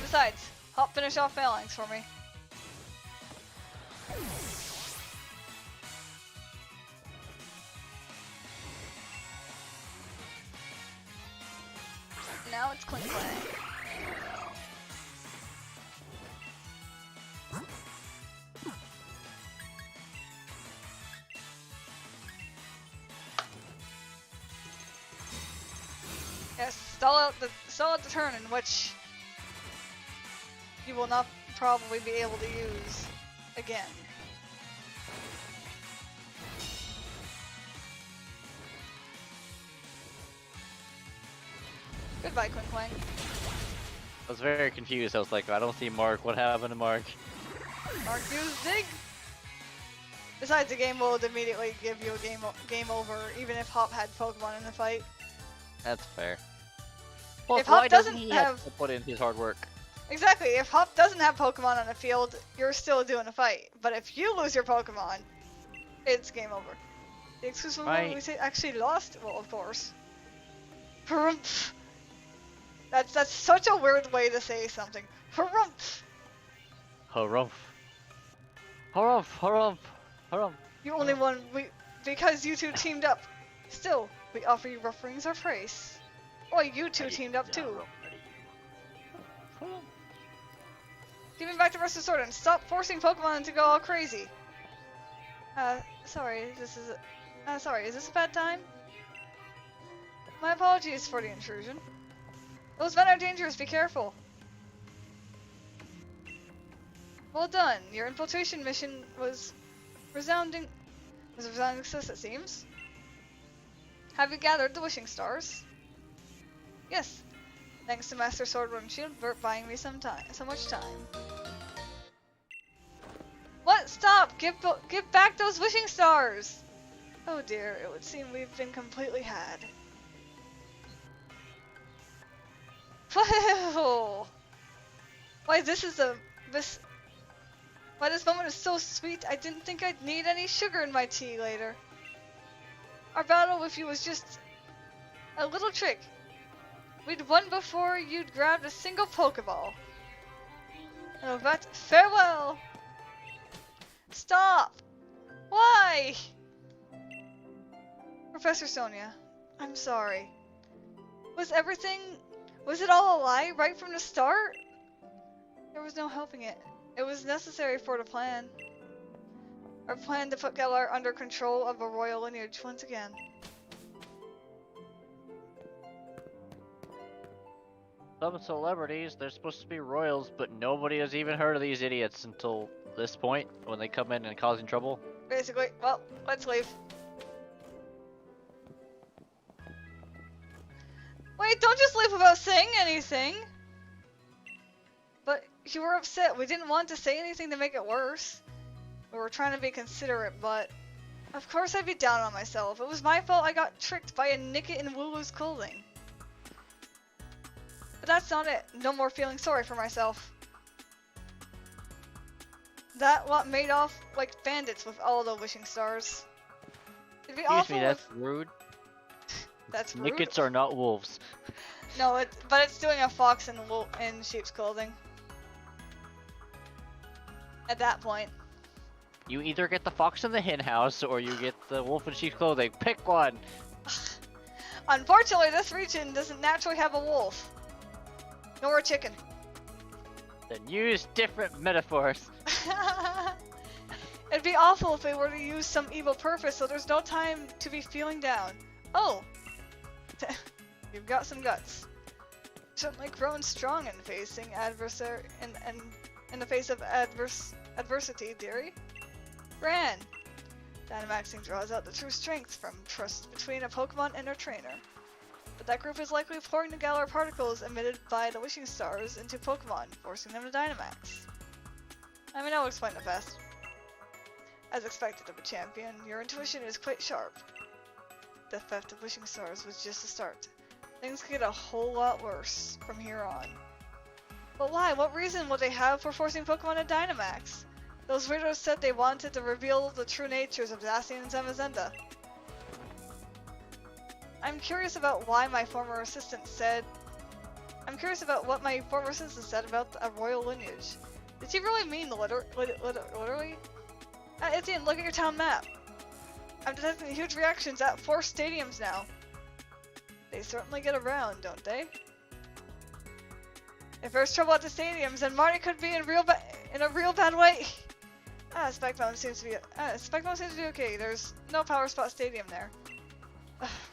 Besides, Hop finish off Phalanx for me. Now it's Clean Play. stall out the turn in which you will not probably be able to use again. Goodbye, Quinklang. I was very confused. I was like, I don't see Mark. What happened to Mark? Mark used Dig! Besides, the game will immediately give you a game over, even if Hop had Pokemon in the fight. That's fair. Plus, If Hop why doesn't doesn't he have to put in his hard work? Exactly, if Hop doesn't have Pokemon on the field, you're still doing a fight. But if you lose your Pokemon, it's game over. The exclusive one we say actually lost? Well, of course. Harumph. That's such a weird way to say something. Harumph. Harumph. Harumph. Harumph. Harumph. You only won because you two teamed up. Still, we offer you rough rings or praise. Oh, you two teamed up too. Give me back the rest of the sword and stop forcing Pokemon to go all crazy. Sorry, is this a bad time? My apologies for the intrusion. Those men are dangerous, be careful. Well done, your infiltration mission was a resounding success, it seems. Have you gathered the wishing stars? Yes. Thanks to Master Sword and Shield for buying me so much time. What? Stop! Give back those wishing stars! Oh dear, it would seem we've been completely had. Why this moment is so sweet. I didn't think I'd need any sugar in my tea later. Our battle with you was just a little trick. We'd won before you'd grabbed a single Pokeball. And with that, farewell! Stop! Why? Professor Sonia, I'm sorry. Was it all a lie right from the start? There was no helping it. It was necessary for the plan. Our plan to put Galar under control of a royal lineage once again. Some celebrities, they're supposed to be royals, but nobody has even heard of these idiots until this point, when they come in and causing trouble. Basically, well, let's leave. Wait, don't just leave without saying anything! But you were upset. We didn't want to say anything to make it worse. We were trying to be considerate, but of course I'd be down on myself. It was my fault I got tricked by a Nickit in Wooloo's clothing. But that's not it. No more feeling sorry for myself. That lot made off like bandits with all the wishing stars. It'd be Excuse me, that's rude. That's rude. Nickits are not wolves. No, but it's doing a fox in sheep's clothing. At that point. You either get the fox in the hen house or you get the wolf in sheep's clothing. Pick one! Unfortunately, this region doesn't naturally have a wolf. Nor a chicken. Then use different metaphors. It'd be awful if we were to use some evil purpose, so there's no time to be feeling down. Oh! You've got some guts. Certainly grown strong in facing in the face of adversity, dearie. Gran! Dynamaxing draws out the true strength from trust between a Pokemon and their trainer. But that group is likely pouring the Galar particles emitted by the wishing stars into Pokemon, forcing them to Dynamax. I mean, I'll explain it best. As expected of a champion, your intuition is quite sharp. The theft of wishing stars was just a start. Things could get a whole lot worse from here on. But why? What reason would they have for forcing Pokemon to Dynamax? Those weirdos said they wanted to reveal the true natures of Zacian and Zamazenta. I'm curious about what my former assistant said about a royal lineage. Did he really mean literally? Etienne, look at your town map. I'm detecting huge reactions at 4 stadiums now. They certainly get around, don't they? If there's trouble at the stadiums, then Marty could be in a real bad way. Spectrum seems to be okay. There's no Power Spot Stadium there.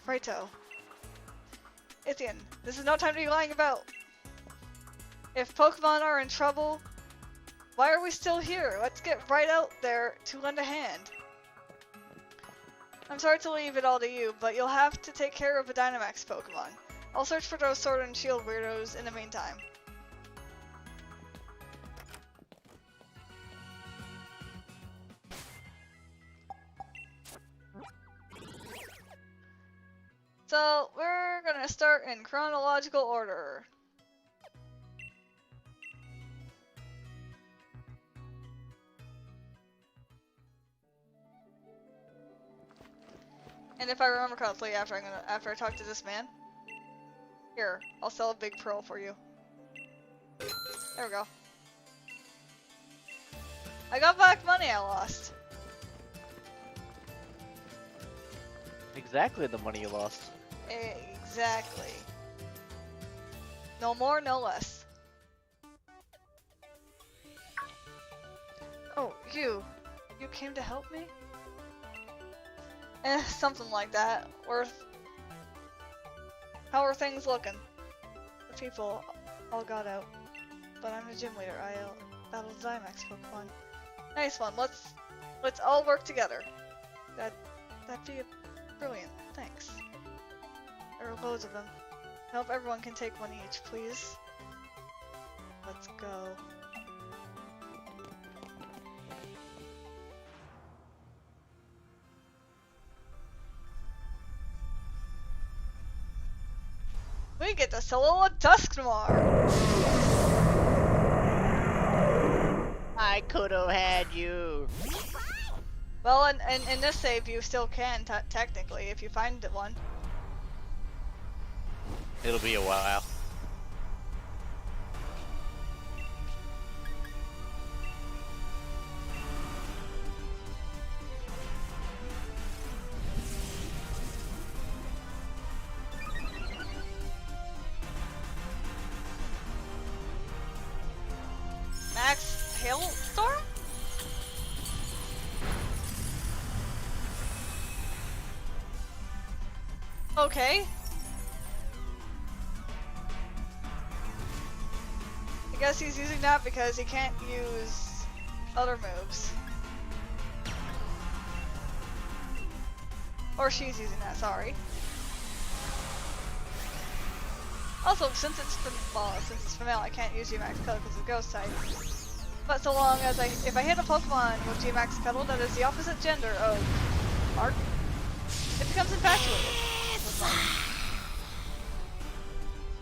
Righto. Ithian, this is no time to be lying about. If Pokemon are in trouble, why are we still here? Let's get right out there to lend a hand. I'm sorry to leave it all to you, but you'll have to take care of a Dynamax Pokemon. I'll search for those Sword and Shield weirdos in the meantime. So, we're gonna start in chronological order. And if I remember correctly, after I talk to this man, here, I'll sell a big pearl for you. There we go. I got back money I lost. Exactly the money you lost. Exactly. No more, no less. Oh, you came to help me? Something like that. How are things looking? The people all got out, but I'm the gym leader. I battled Zymax Pokemon. Nice one. Let's all work together. That'd be brilliant. Thanks. There are loads of them. I hope everyone can take one each, please. Let's go. We get to solo a Dusknoir! I could have had you. Well, in this save you still can, technically, if you find one. It'll be a while. Max Hailstorm? Okay. I guess he's using that because he can't use other moves. Or she's using that, sorry. Also, since it's female, I can't use G-Max Cuddle because of Ghost type. But so long as if I hit a Pokemon with G-Max Cuddle that is the opposite gender of Mark, it becomes infatuated.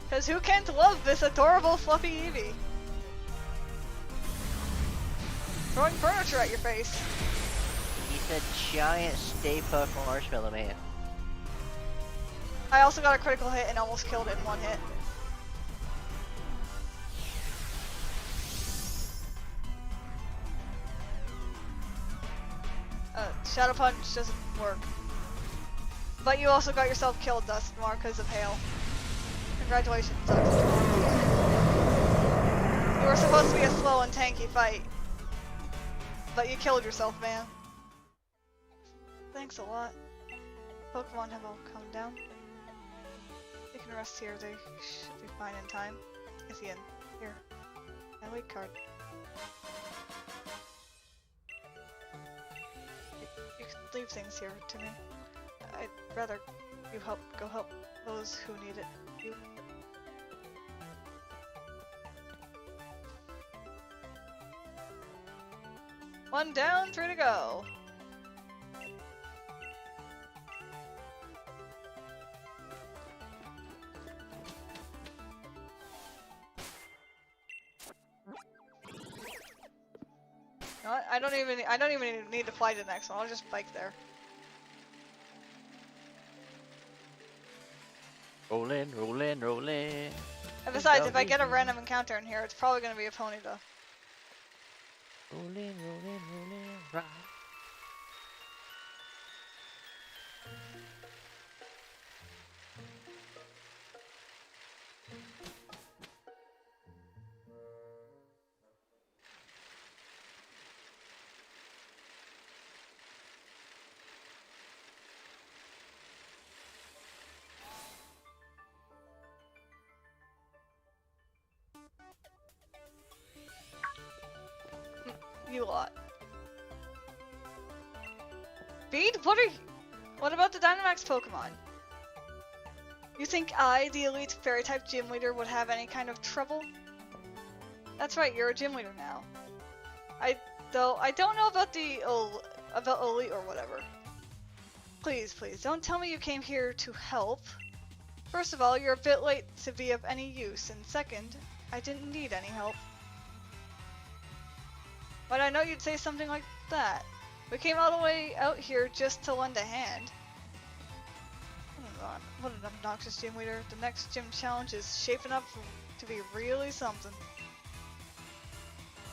Because who can't love this adorable fluffy Eevee? Throwing furniture at your face. He's a giant Stay Puft Marshmallow Man. I also got a critical hit and almost killed it in one hit. Shadow Punch doesn't work. But you also got yourself killed, Dusknoir, because of hail. Congratulations, Dusknoir. You were supposed to be a slow and tanky fight. But you killed yourself, man. Thanks a lot. Pokemon have all calmed down. They can rest here, they should be fine in time. Ithian, here. My weight card. You can leave things here to me. I'd rather you go help those who need it. You. One down, 3 to go. No, I don't even need to fly to the next one. I'll just bike there. Rollin', rollin', rollin'. And besides, if I get a random encounter in here, it's probably gonna be a Ponyta. Rollin', rollin', rollin', right. you lot. Beat? What about the Dynamax Pokemon? You think I, the elite fairy-type gym leader, would have any kind of trouble? That's right, you're a gym leader now. I don't know about about elite or whatever. Please, don't tell me you came here to help. First of all, you're a bit late to be of any use, and second, I didn't need any help. But I know you'd say something like that. We came all the way out here just to lend a hand. What an obnoxious gym leader. The next gym challenge is shaping up to be really something.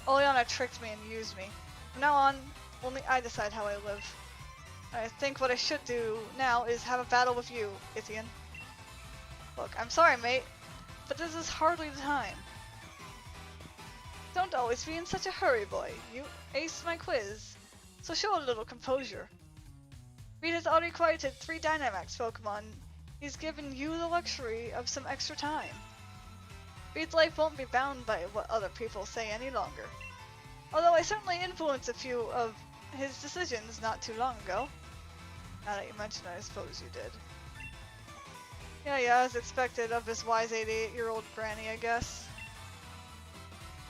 Oleana tricked me and used me. From now on, only I decide how I live. I think what I should do now is have a battle with you, Ithian. Look, I'm sorry, mate, but this is hardly the time. Don't always be in such a hurry, boy. You aced my quiz, so show a little composure. Reed has already quieted 3 Dynamax Pokemon. He's given you the luxury of some extra time. Reed's life won't be bound by what other people say any longer. Although I certainly influenced a few of his decisions not too long ago. Now that you mention it, I suppose you did. Yeah, as expected of this wise 88-year-old granny, I guess.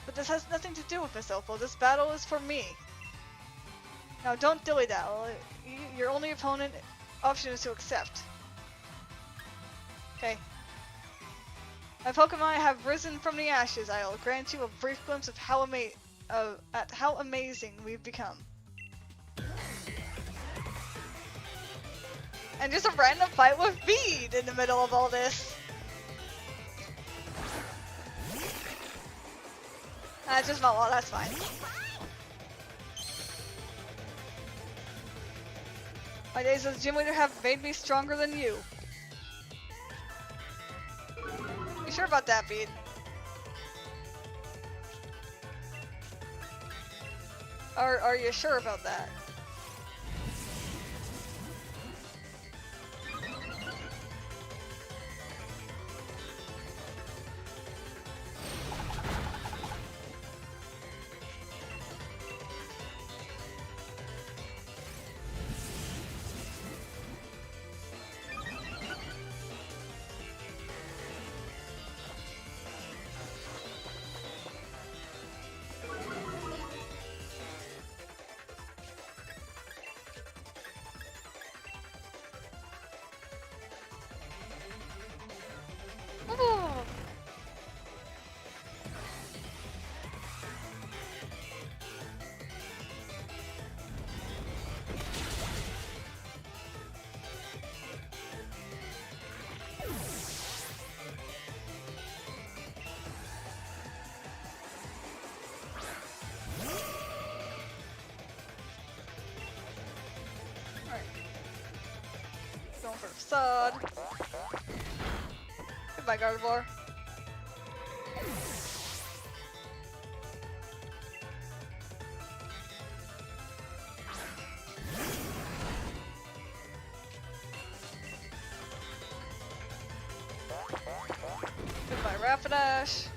But this has nothing to do with Miss Opal. This battle is for me. Now don't dilly-dally. Your only option is to accept. Okay. My Pokemon have risen from the ashes. I'll grant you a brief glimpse of how amazing we've become. And just a random fight with Bede in the middle of all this. Just not well, that's fine. My days as gym leader have made me stronger than you. You sure about that, Bede? Are you sure about that? Going for Facade. Goodbye, Gardevoir. Goodbye, Rapidash.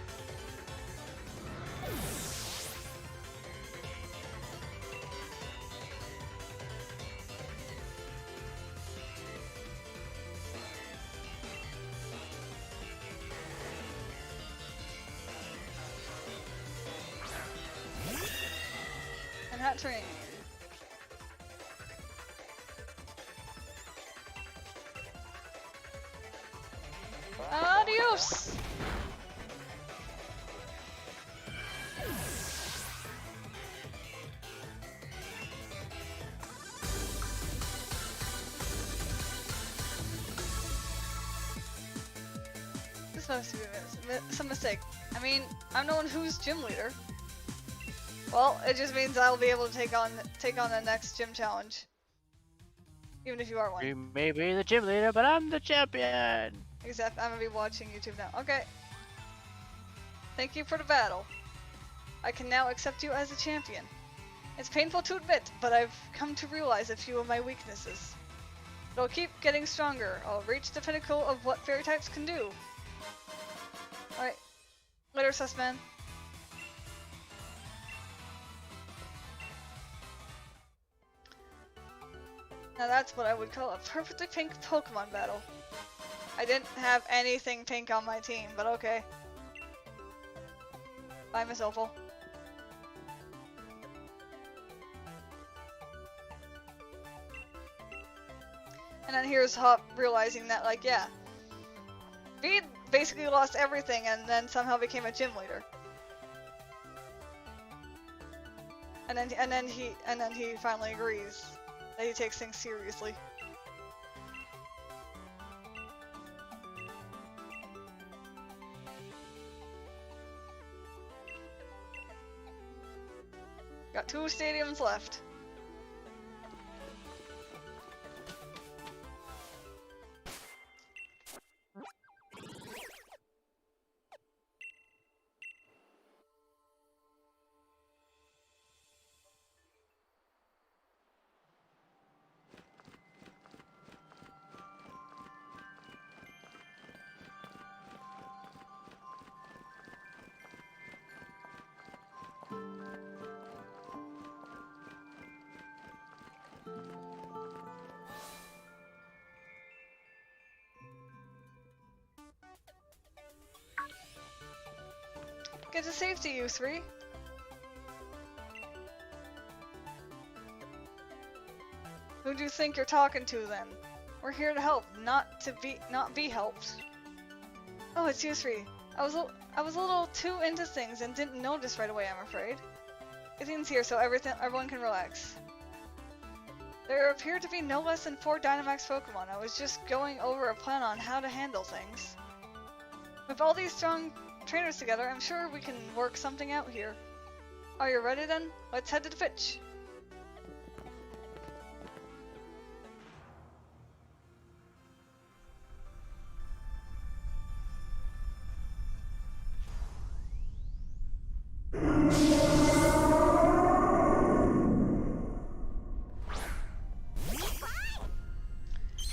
Hat train. Adios. This must be some mistake. I mean, I'm no one who's gym leader. Well, it just means I'll be able to take on the next gym challenge. Even if you are one. You may be the gym leader, but I'm the champion! Except I'm gonna be watching YouTube now. Okay. Thank you for the battle. I can now accept you as a champion. It's painful to admit, but I've come to realize a few of my weaknesses. But I'll keep getting stronger. I'll reach the pinnacle of what fairy types can do. Alright. Later, Sussman. Now that's what I would call a perfectly pink Pokemon battle. I didn't have anything pink on my team, but okay. Bye, Miss Opal. And then here's Hop realizing that, like, yeah, V basically lost everything and then somehow became a gym leader. And then he finally agrees that he takes things seriously. Got 2 stadiums left. Get to safety, you 3. Who do you think you're talking to then? We're here to help, not be helped. Oh, it's you 3. I was a little too into things and didn't notice right away, I'm afraid. Everything's here so everyone can relax. There appear to be no less than 4 Dynamax Pokemon. I was just going over a plan on how to handle things. With all these strong trainers together, I'm sure we can work something out here. Are you ready then? Let's head to the pitch.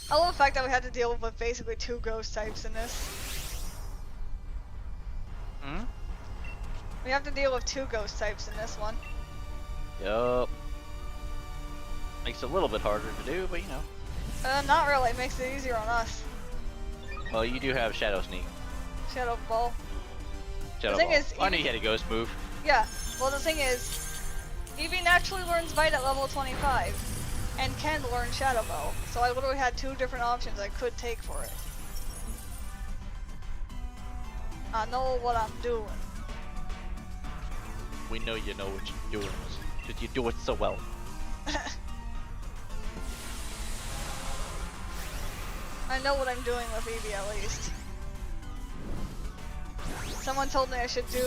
I love the fact that we had to deal with basically 2 ghost types in this. Hmm? We have to deal with 2 ghost types in this one. Yup. Makes it a little bit harder to do, but you know. Not really. It makes it easier on us. Well, you do have Shadow Sneak. Shadow Ball. Shadow The thing Ball. is, I knew you had a ghost move. Yeah. Well, the thing is, Eevee naturally learns Bite at level 25. And can learn Shadow Ball, so I literally had 2 different options I could take for it. I know what I'm doing. We know you know what you're doing, because you do it so well. I know what I'm doing with Eevee at least. Someone told me I should do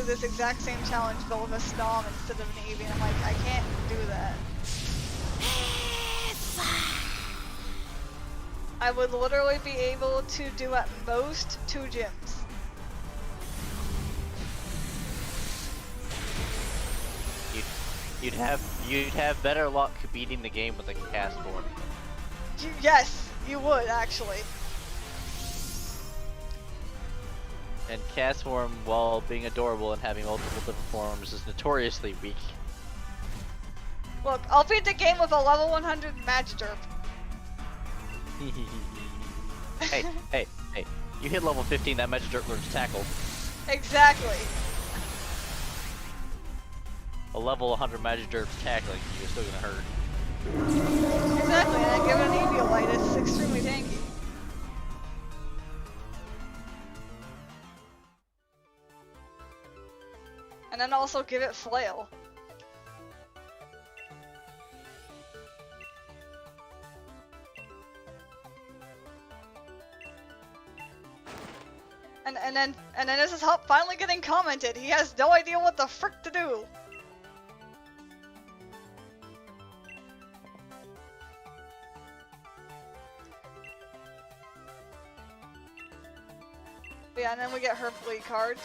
this exact same challenge but with a Snom instead of an Eevee, and I'm like, I can't do that. I would literally be able to do at most 2 gyms. You'd have better luck beating the game with a cast form. Yes, you would actually. And cast form, while being adorable and having multiple different forms, is notoriously weak. Look, I'll beat the game with a level 100 Magiderp. hey, you hit level 15, that Magiderp learns Tackle. Exactly. A level 100 Magiderp tackling, you're still gonna hurt. Exactly, and I give it an Eviolite, it's extremely tanky. And then also give it Flail. And then this is Hop finally getting commented. He has no idea what the frick to do. But yeah, and then we get her lead card.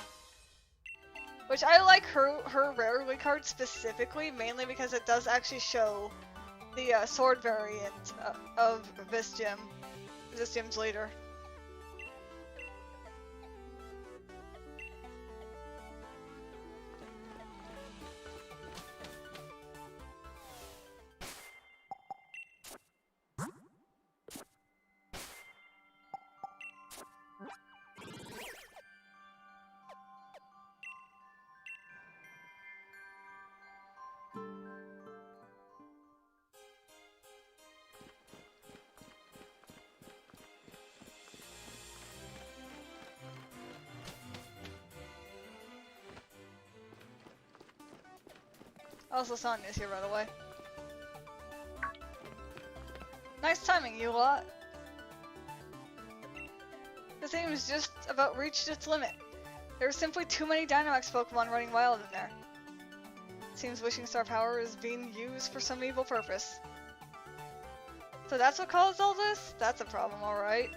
Which I like her rare lead card specifically, mainly because it does actually show the sword variant of this gym's leader. Also, Sonya's here, by the way. Nice timing, you lot. This game has just about reached its limit. There are simply too many Dynamax Pokemon running wild in there. Seems Wishing Star power is being used for some evil purpose. So that's what caused all this? That's a problem, alright.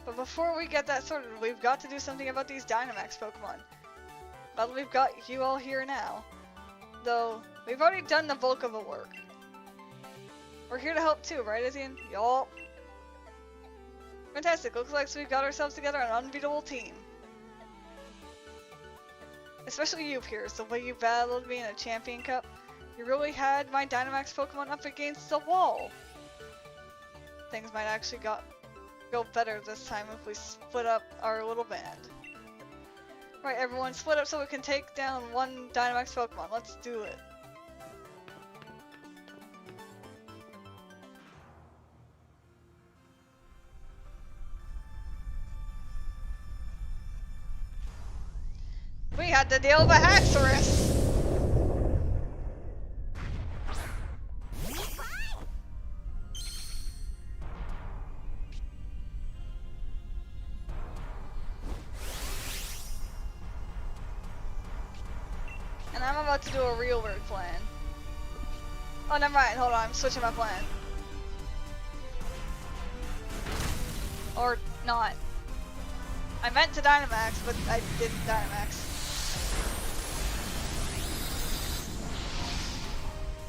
But before we get that sorted, we've got to do something about these Dynamax Pokemon. But we've got you all here now. Though, we've already done the bulk of the work. We're here to help too, right, Izzian? Yup. Fantastic, looks like we've got ourselves together an unbeatable team. Especially you, Pierce, the way you battled me in a Champion Cup. You really had my Dynamax Pokemon up against the wall. Things might actually go better this time if we split up our little band. Right, everyone, split up so we can take down one Dynamax Pokemon. Let's do it. We had to deal with a Haxorus! And I'm about to do a real weird plan. Oh, never mind, hold on, I'm switching my plan. Or not. I meant to Dynamax, but I didn't Dynamax.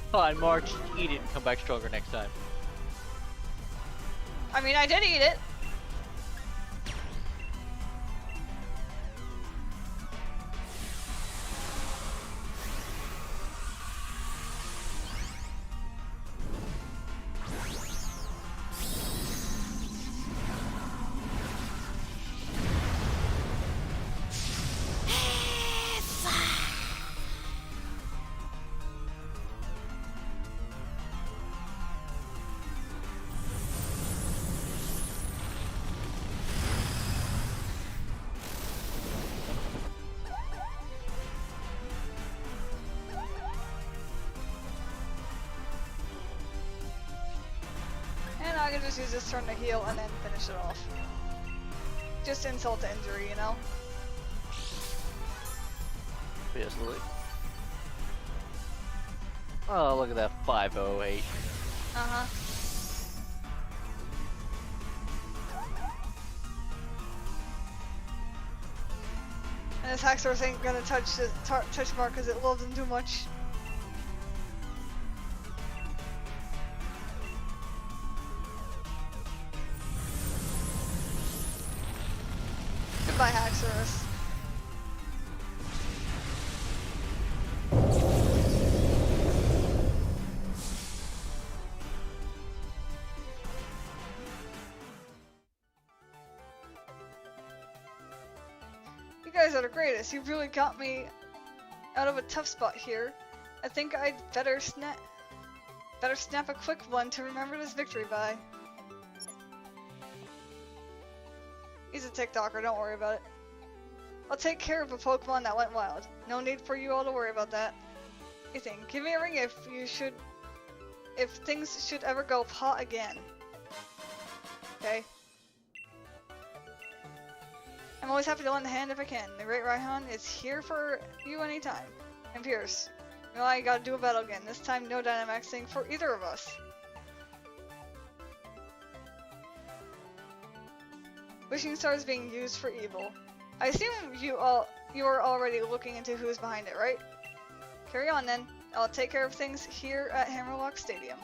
Fine, March, eat it and come back stronger next time. I mean, I did eat it. I can just use this turn to heal and then finish it off. Just insult to injury, you know? Basically. Oh, look at that 508. Uh-huh. And this Haxorus ain't gonna touch Mark because it loves him too much. Goodbye, Haxorus. You guys are the greatest. You really got me out of a tough spot here. I think I'd better snap a quick one to remember this victory by. He's a TikToker, don't worry about it. I'll take care of a Pokemon that went wild. No need for you all to worry about that. Ethan, give me a ring if things should ever go pot again. Okay? I'm always happy to lend a hand if I can. The Great Raihan is here for you anytime. And Pierce, you know I gotta do a battle again. This time no Dynamaxing for either of us. Wishing Star is being used for evil. I assume you are already looking into who's behind it, right? Carry on then. I'll take care of things here at Hammerlock Stadium.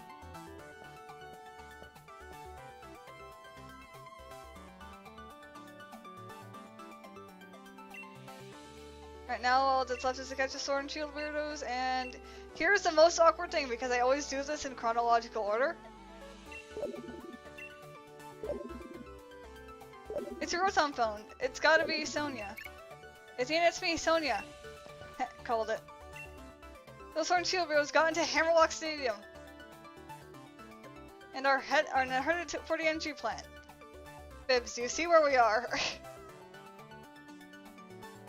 Right now all that's left is to catch the Sword and Shield weirdos, and here's the most awkward thing because I always do this in chronological order. It's your Rotom phone. It's gotta be Sonia. It's me, Sonia. Called it. Those Sword and Shield heroes got into Hammerlock Stadium and are headed for the entry plant. Bibs, do you see where we are?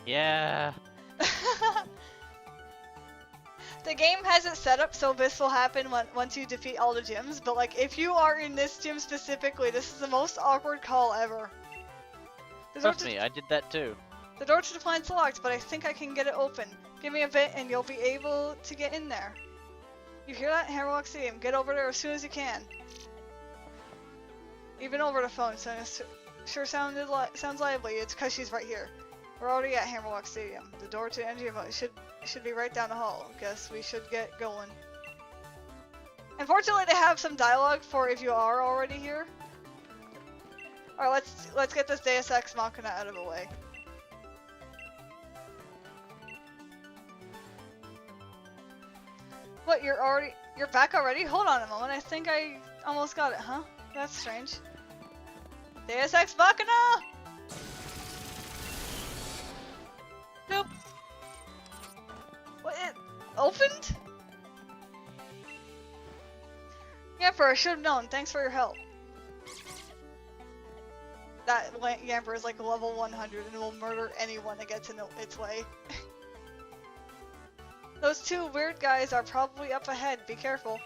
Yeah. The game has it set up so this will happen once you defeat all the gyms, but like if you are in this gym specifically, this is the most awkward call ever. Trust me, I did that too. The door to the plant's locked, but I think I can get it open. Give me a bit and you'll be able to get in there. You hear that? Hammerlock Stadium. Get over there as soon as you can. Even over the phone, so it sure sounds lively. It's because she's right here. We're already at Hammerlock Stadium. The door to the entry should be right down the hall. Guess we should get going. Unfortunately, they have some dialogue for if you are already here. Alright, let's get this Deus Ex Machina out of the way. What, you're back already? Hold on a moment, I think I almost got it, huh? That's strange. Deus Ex Machina! Nope. What, it opened? Yamper, I should have known. Thanks for your help. That Yamper is like level 100 and will murder anyone that gets in its way. Those two weird guys are probably up ahead. Be careful.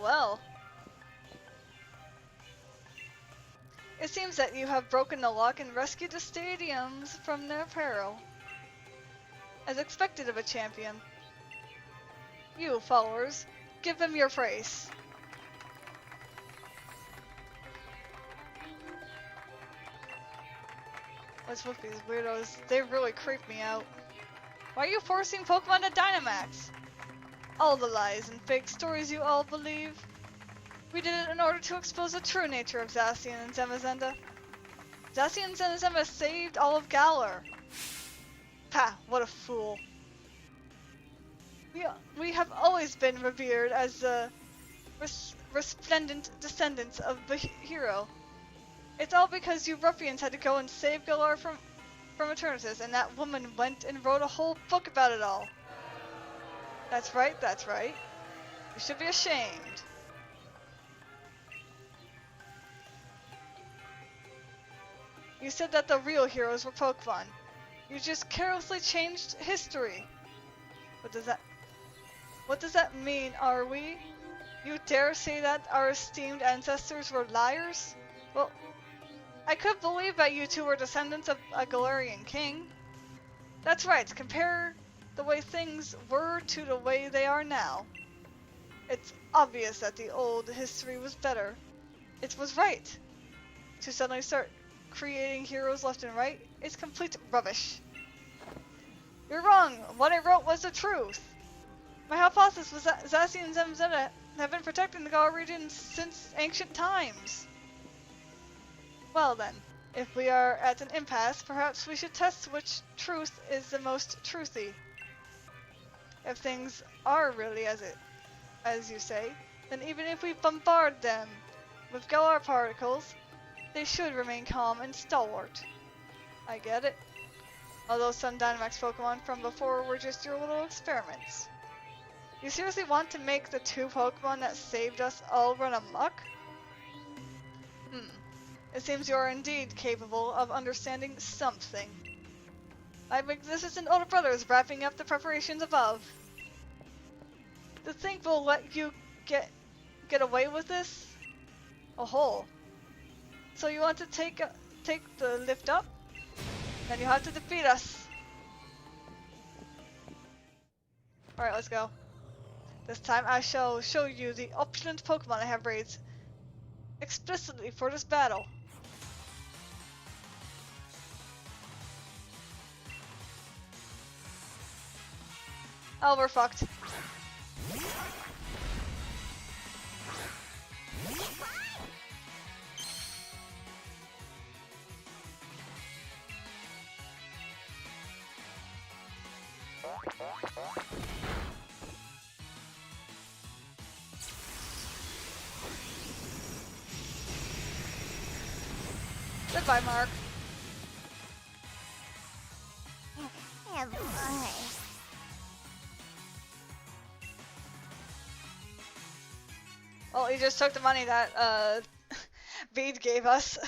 Well. It seems that you have broken the lock and rescued the stadiums from their peril. As expected of a champion. You, followers, give them your praise. What's with these weirdos? They really creep me out. Why are you forcing Pokemon to Dynamax? All the lies and fake stories you all believe. We did it in order to expose the true nature of Zacian and Zamazenta. Zacian and Zamazenta saved all of Galar. Pah, what a fool. We have always been revered as the resplendent descendants of the hero. It's all because you ruffians had to go and save Galar from Eternatus, and that woman went and wrote a whole book about it all. That's right, that's right. You should be ashamed. You said that the real heroes were Pokemon. You just carelessly changed history. What does that mean, are we? You dare say that our esteemed ancestors were liars? Well, I could believe that you two were descendants of a Galarian king. That's right, compare the way things were to the way they are now. It's obvious that the old history was better. It was right. To suddenly start creating heroes left and right, it's complete rubbish. You're wrong. What I wrote was the truth. My hypothesis was that Zacian and Zamazenta have been protecting the Galar region since ancient times. Well then, if we are at an impasse, perhaps we should test which truth is the most truthy. If things are really as you say, then even if we bombard them with Galar particles, they should remain calm and stalwart. I get it. Although some Dynamax Pokemon from before were just your little experiments. You seriously want to make the two Pokemon that saved us all run amok? It seems you are indeed capable of understanding something. My magnificent older brothers wrapping up the preparations above. To think we'll let you get away with this? Oh. So you want to take the lift up? Then you have to defeat us. Alright, let's go. This time I shall show you the opulent Pokemon I have raised explicitly for this battle. Oh, we're fucked. Goodbye, Mark. Yeah, boy. Well, he just took the money that Bede gave us.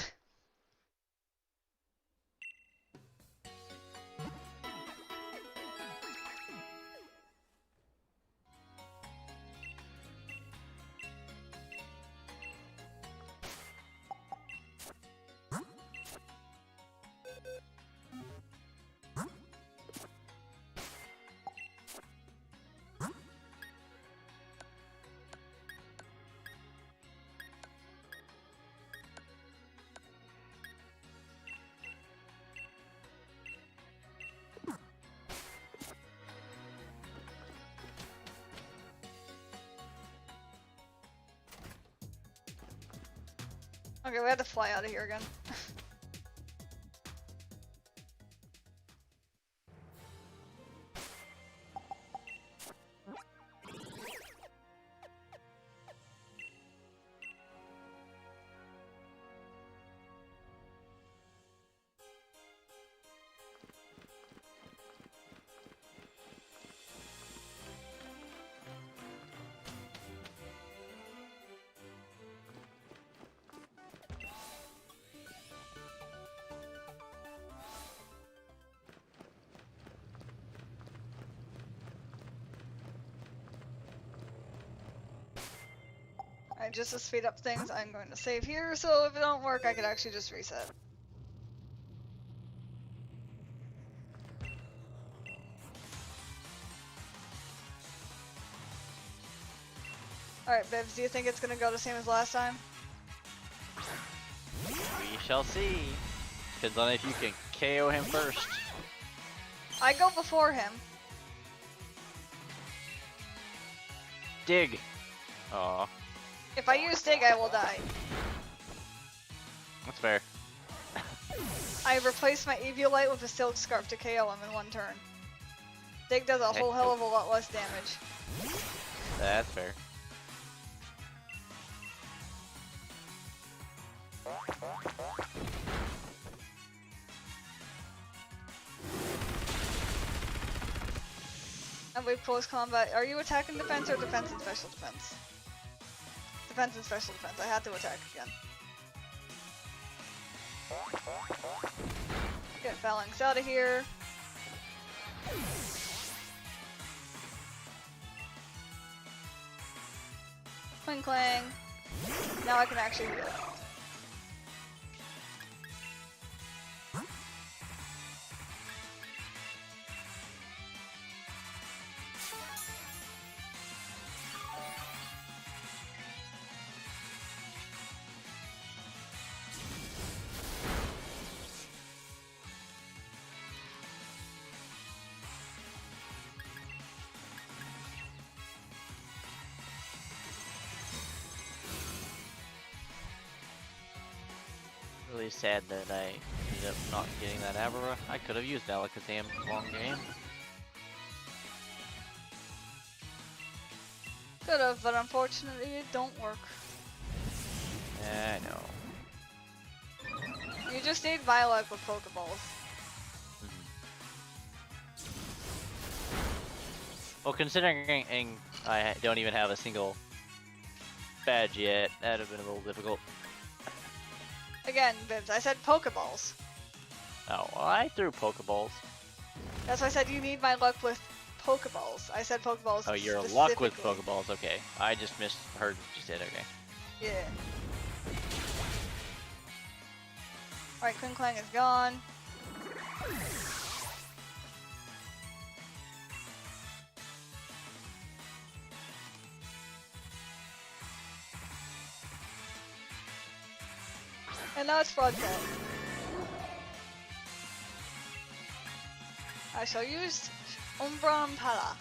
Okay, we have to fly out of here again. Alright, just to speed up things, I'm going to save here, so if it don't work, I could actually just reset. Alright, Bibs, do you think it's gonna go the same as last time? We shall see. Depends on if you can KO him first. I go before him. Dig. Aw, If I use Dig, I will die. that's fair. I replaced my Eevee with a Silk Scarf to KO him in one turn. Dig does a whole hell of a lot less damage. That's fair. And we close combat. Are you attacking defense or defense and special defense? Defense and special defense. I had to attack again. Get Phalanx out of here. Clang clang. Now I can actually heal. Really sad that I ended up not getting that Avera. I could have used Alakazam long game. Could have, but unfortunately it don't work. Yeah, I know. You just need Violet with Pokeballs. Well, considering I don't even have a single badge yet, that'd have been a little difficult. Again, Bibs, I said Pokeballs. Oh, well, I threw Pokeballs. That's why I said you need my luck with Pokeballs. I said Pokeballs. Oh, your luck with specifically. Pokeballs, okay. I just misheard what you said, okay. Yeah. Alright, Kling Klang is gone. And now it's Broadcat. I shall use Umbra Impala.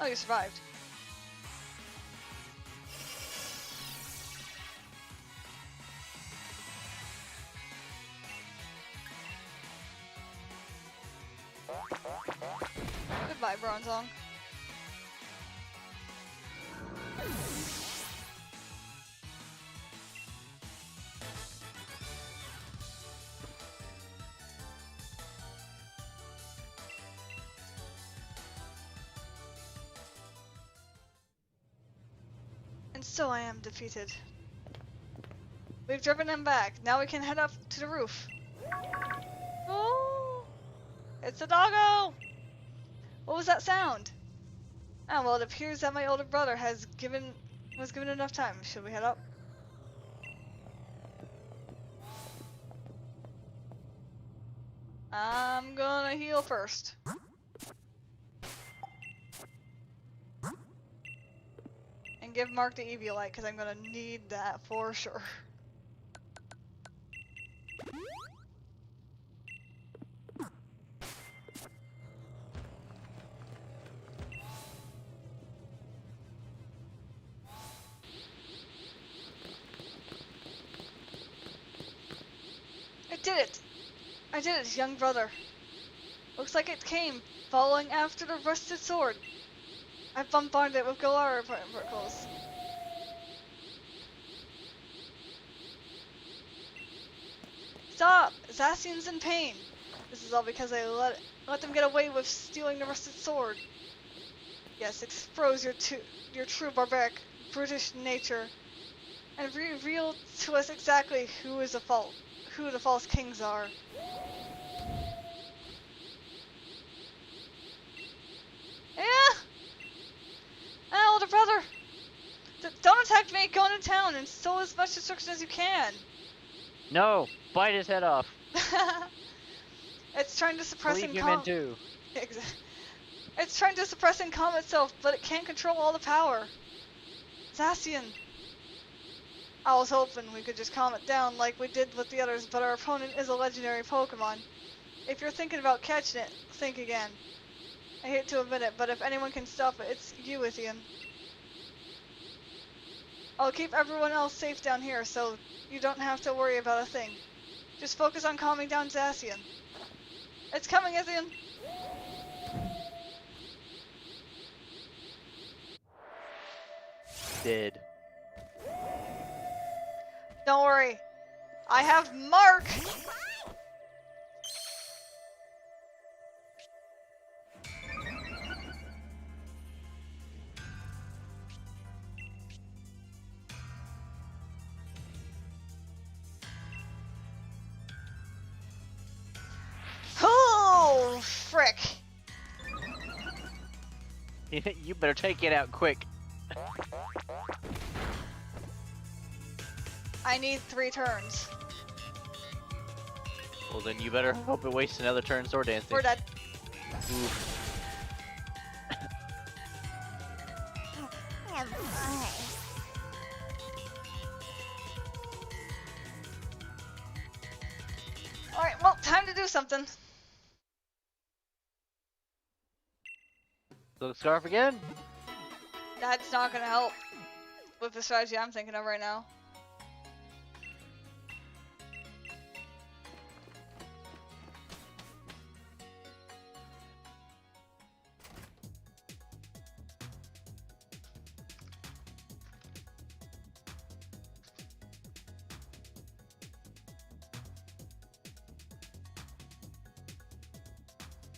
Oh, you survived. Goodbye, Bronzong. And so I am defeated. We've driven him back. Now we can head up to the roof. Oh! It's a doggo! What was that sound? Ah, well, it appears that my older brother was given enough time. Should we head up? I'm gonna heal first. And give Mark the Eevee light, because I'm gonna need that for sure. I did it! I did it, young brother. Looks like it came, following after the rusted sword. I bombarded it with Galara particles. Stop! Zacian's in pain. This is all because I let them get away with stealing the rusted sword. Yes, expose your true barbaric, brutish nature, and reveal to us exactly who the false kings are. Yeah. Older brother. Don't attack me. Go into town and sow as much destruction as you can. No, bite his head off. It's trying to suppress Leave and him in two. It's trying to suppress and calm itself, but it can't control all the power. Zacian. I was hoping we could just calm it down like we did with the others, but our opponent is a legendary Pokemon. If you're thinking about catching it, think again. I hate to admit it, but if anyone can stop it, it's you, Ithian. I'll keep everyone else safe down here, so you don't have to worry about a thing. Just focus on calming down Zacian. It's coming, Ithian! Dead. Don't worry. I have Mark! Oh, frick. You better take it out quick. I need 3 turns. Well, then you better hope it wastes another turn sword dancing. We're dead. Oof. Oh boy. Alright, well, time to do something. Silk Scarf again? That's not gonna help with the strategy I'm thinking of right now.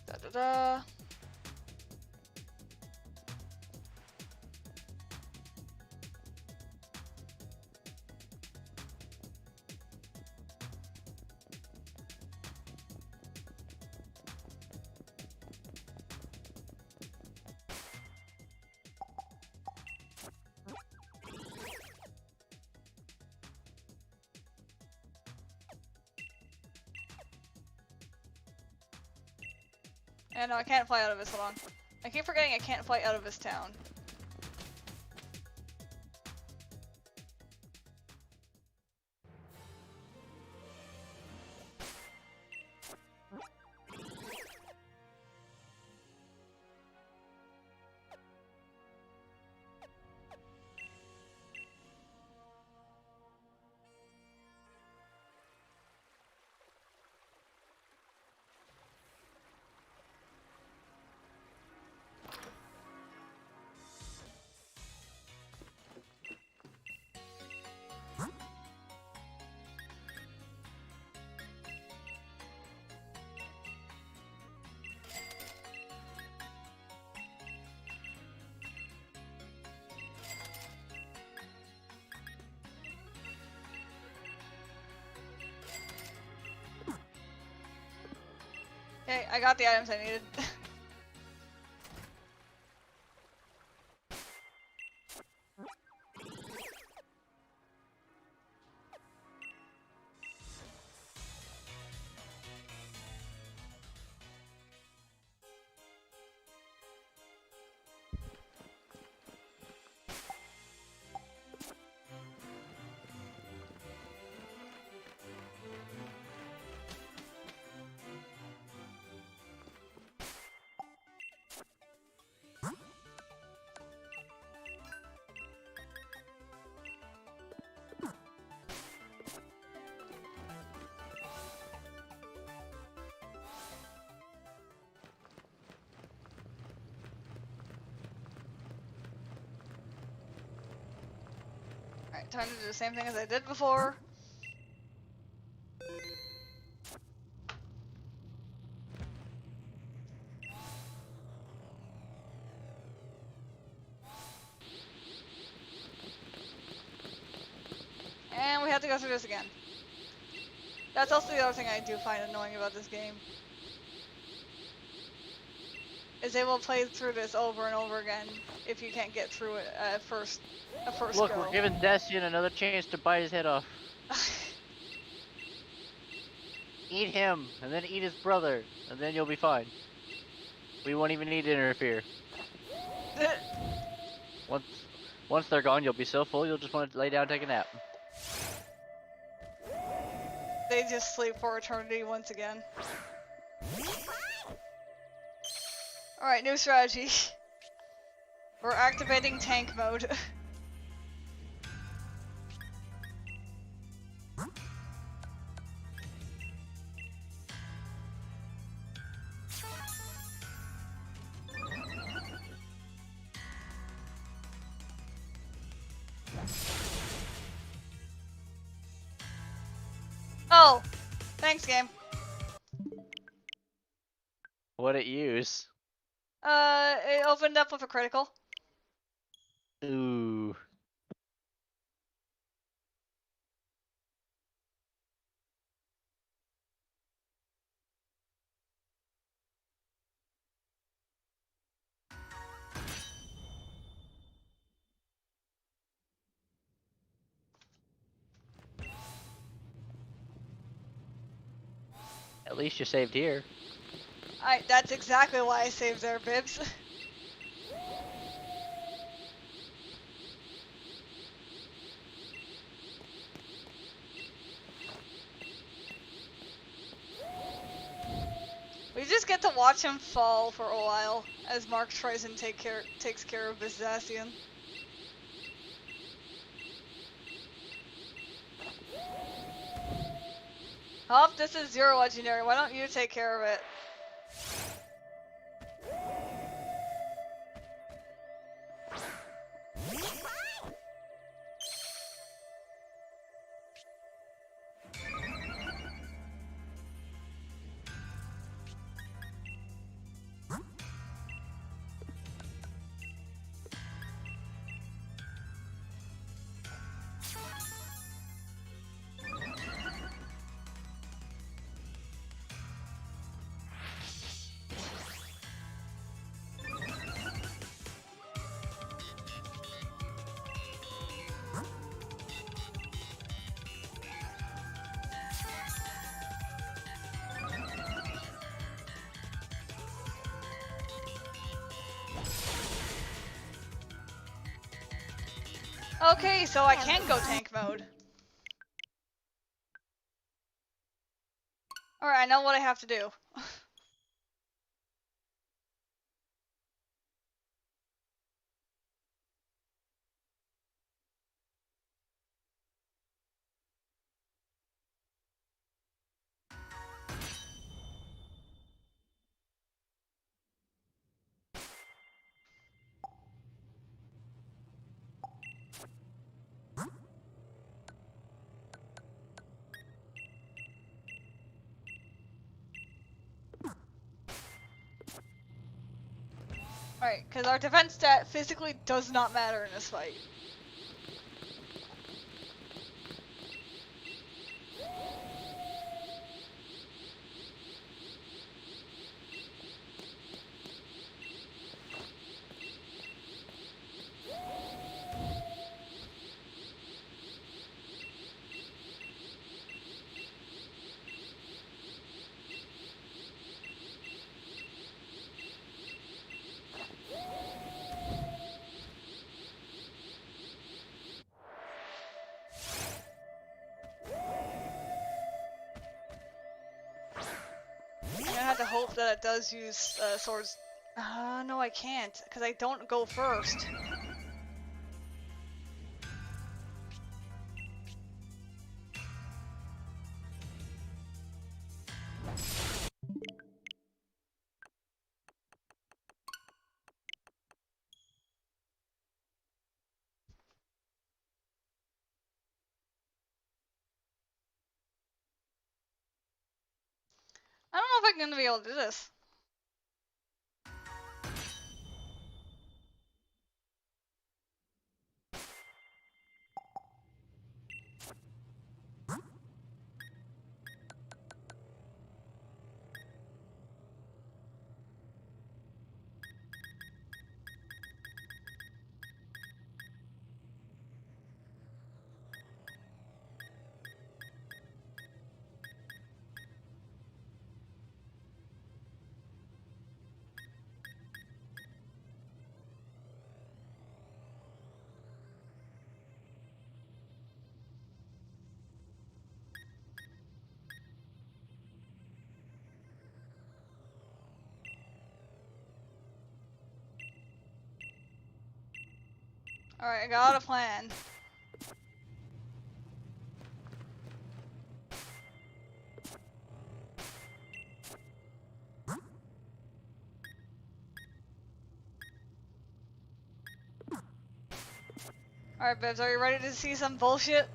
Da-da-da. Yeah, no, I can't fly out of this. Hold on. I keep forgetting I can't fly out of this town. Okay, I got the items I needed. Alright, time to do the same thing as I did before. And we have to go through this again. That's also the other thing I do find annoying about this game. Is they will play through this over and over again if you can't get through it at first Look, go. we're giving Destian another chance to bite his head off. Eat him, and then eat his brother, and then you'll be fine. We won't even need to interfere. Once they're gone, you'll be so full you'll just want to lay down and take a nap. They just sleep for eternity once again. Alright, new strategy. We're activating tank mode. Oh! Thanks, game. What'd it use? It opened up with a critical. Ooh. At least you saved here. That's exactly why I saved there, Bibs. We just get to watch him fall for a while as Mark tries and takes care of Bizacian. Oh, this is zero legendary. Why don't you take care of it? Okay, so I can go tank mode. Alright, I know what I have to do. Alright, because our defense stat physically does not matter in this fight. that it does use swords. No, I can't, because I don't go first. I don't know if I'm gonna be able to do this. Alright, I got a plan. Alright, Bibs, are you ready to see some bullshit?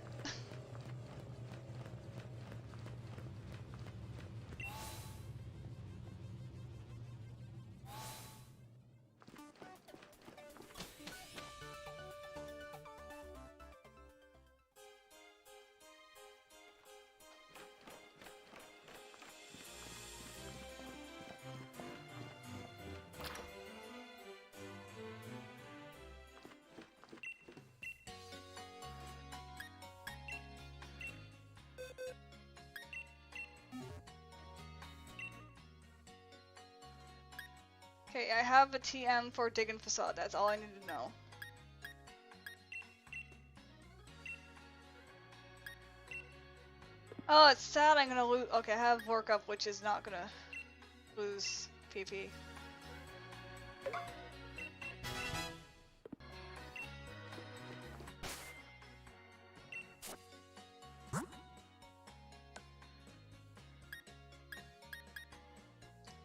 Okay, I have a TM for digging facade. That's all I need to know. Oh, it's sad I'm gonna lose. Okay, I have workup, which is not gonna lose PP.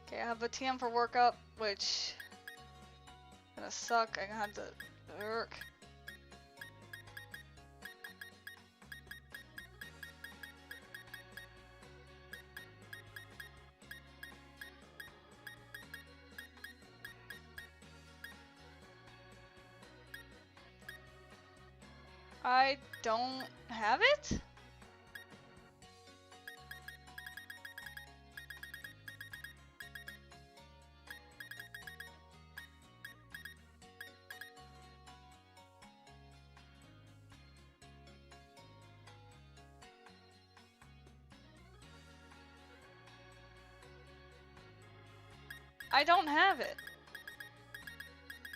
Okay, I have a TM for workup, which gonna suck. I'm gonna have to work. I don't have it? I don't have it.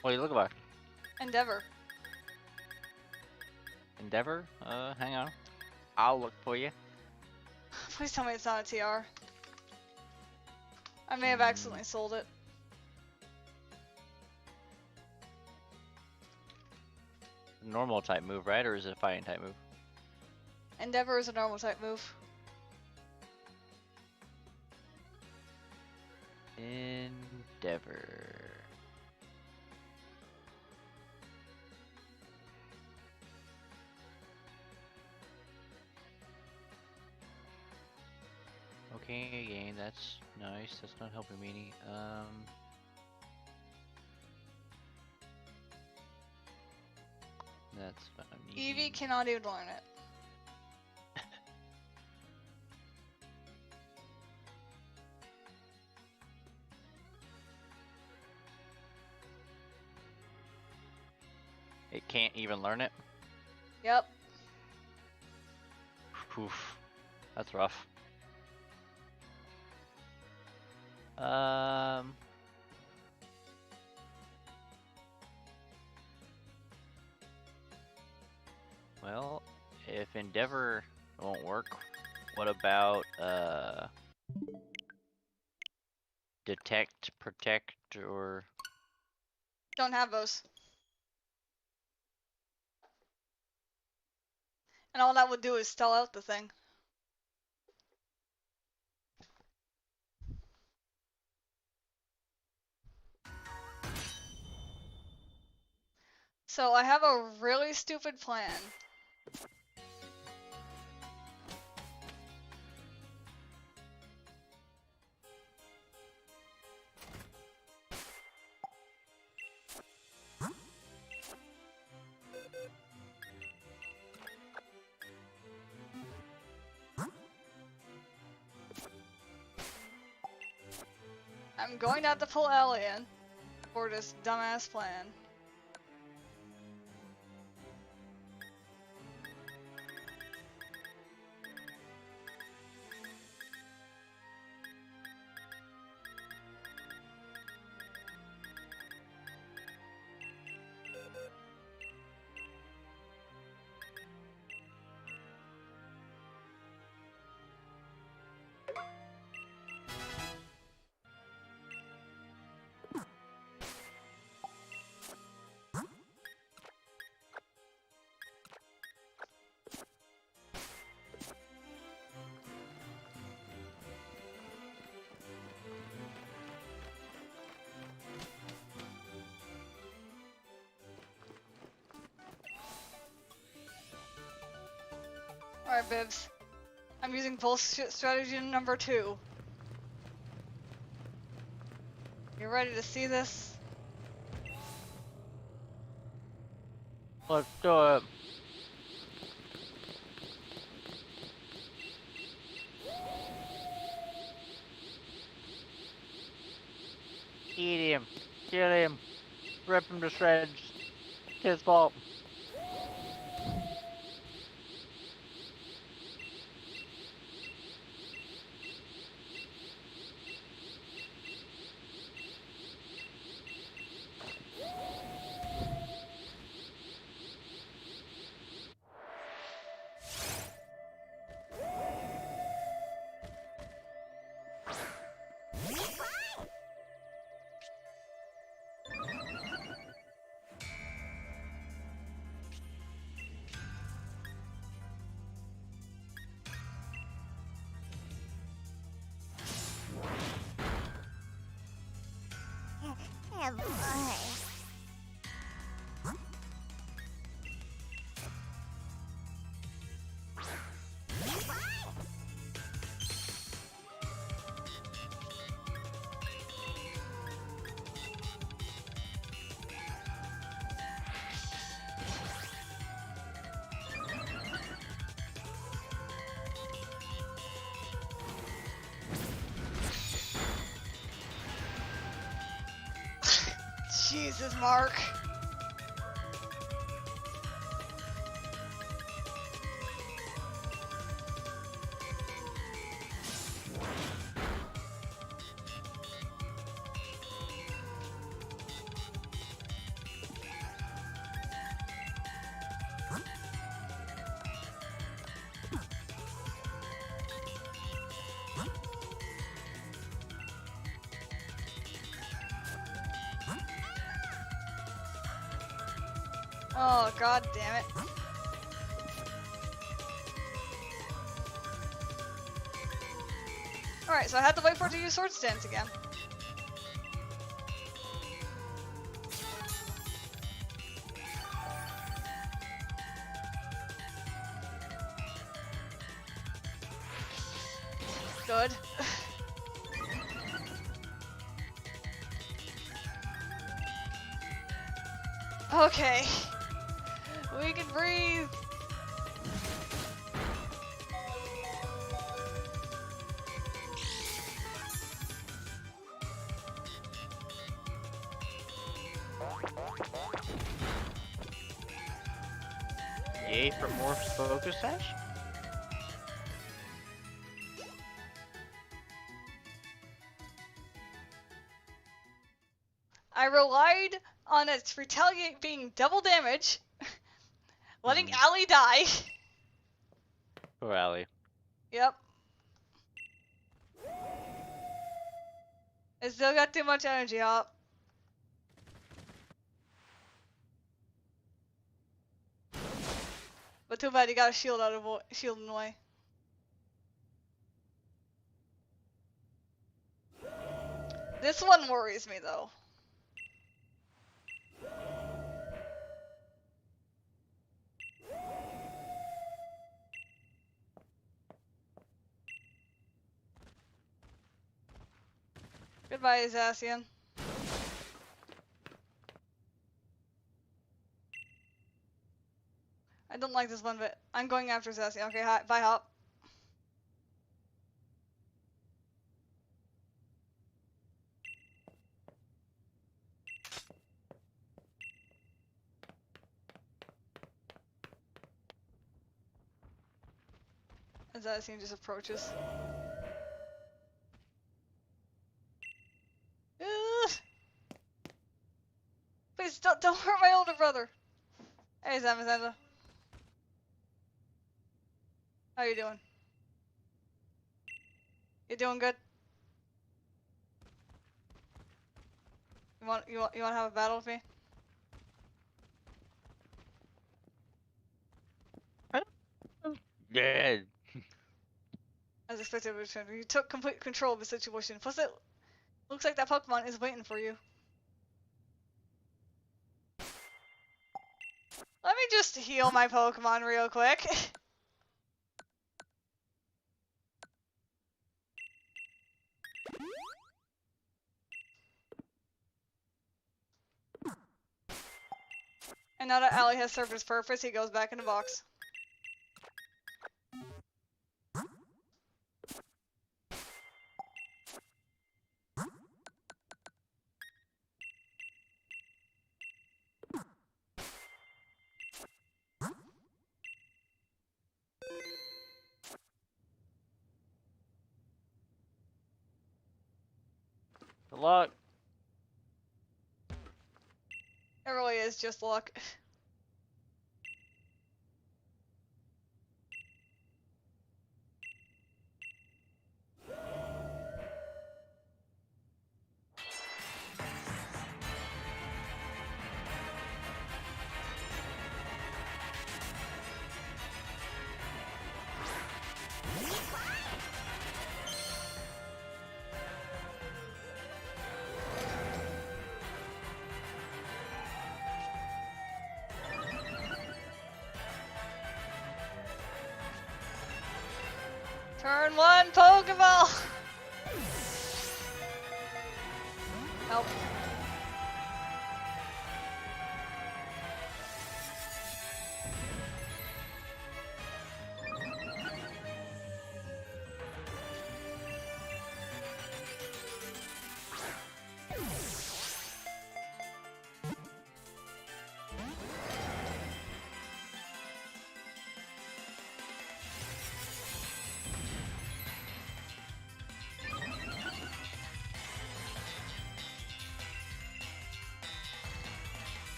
What are you looking for? Endeavor. Endeavor? Hang on. I'll look for you. Please tell me it's not a TR. I may have accidentally sold it. Normal type move, right? Or is it a fighting type move? Endeavor is a normal type move. Endeavor. Okay, game, that's nice. That's not helping me any. That's what I'm needing. Eevee cannot even learn it. It can't even learn it? Yep. Oof. That's rough. Well, if Endeavor won't work, what about, detect, protect, or... Don't have those. And all that would do is stall out the thing. So I have a really stupid plan. I'm going to have to pull Alien for this dumbass plan. Alright, Bibs. I'm using pulse strategy number 2. You ready to see this? Let's do it. Eat him. Kill him. Rip him to shreds. It's his fault. Oh boy. Jesus, Mark. Oh, god damn it. Alright, so I had to wait for it to use Sword Stance again. Good. Okay. We can breathe. Yay for more focus sash? I relied on its retaliate being double damage, letting Allie die. Poor Allie. Yep. It still got too much energy, Hop. But too bad you got a shield shield in the way. This one worries me though. Goodbye, Zacian. I don't like this one bit. I'm going after Zacian. Okay, hi, bye, Hop. As Zacian just approaches. Ugh. Please don't hurt my older brother. Hey, Zamazanda. How you doing? You doing good? You want to have a battle with me? Dead. As expected, you took complete control of the situation. Plus, it looks like that Pokemon is waiting for you. Let me just heal my Pokemon real quick. And now that Allie has served his purpose, he goes back in the box. Good luck. It really is just luck. Turn 1 Pokeball! Nope.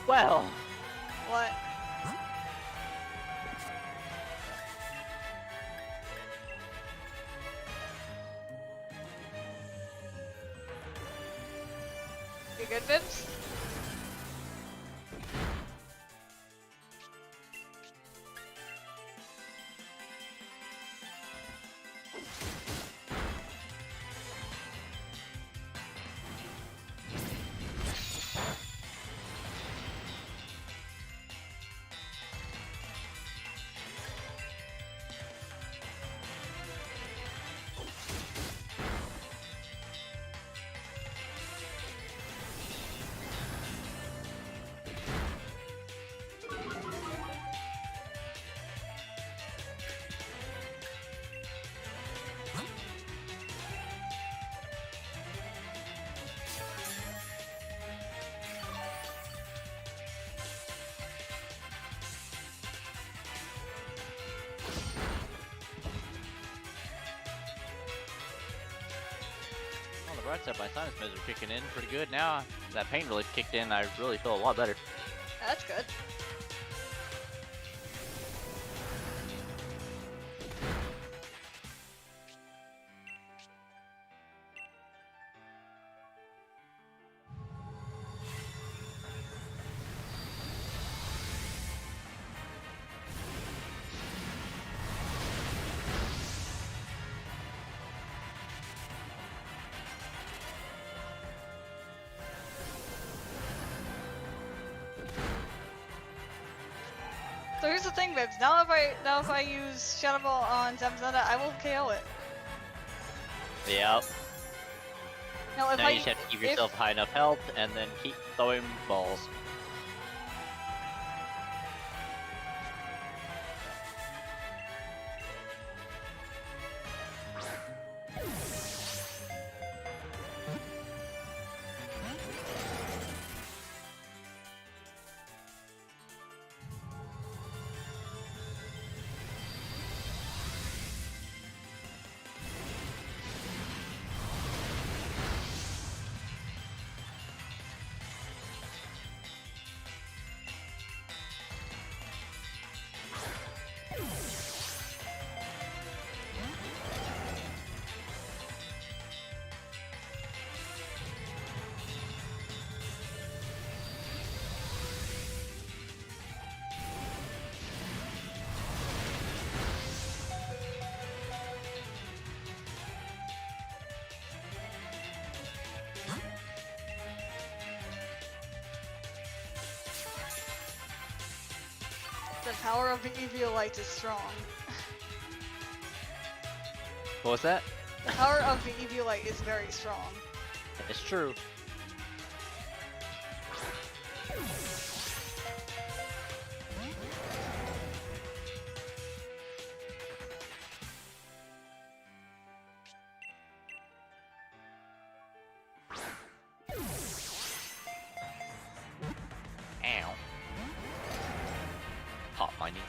Well, What? You good, Bibs? on the bright side, my sinus meds are kicking in pretty good now. That pain relief kicked in. I really feel a lot better. That's good. So here's the thing, Bibs. Now if I use Shadow Ball on Zamazenta, I will KO it. Yep. Now if Now I you just have to give yourself high enough health and then keep throwing balls. the power of the Eevee light is strong. What was that? The power of the Eevee light is very strong. It's true. Ow. Pop my knee.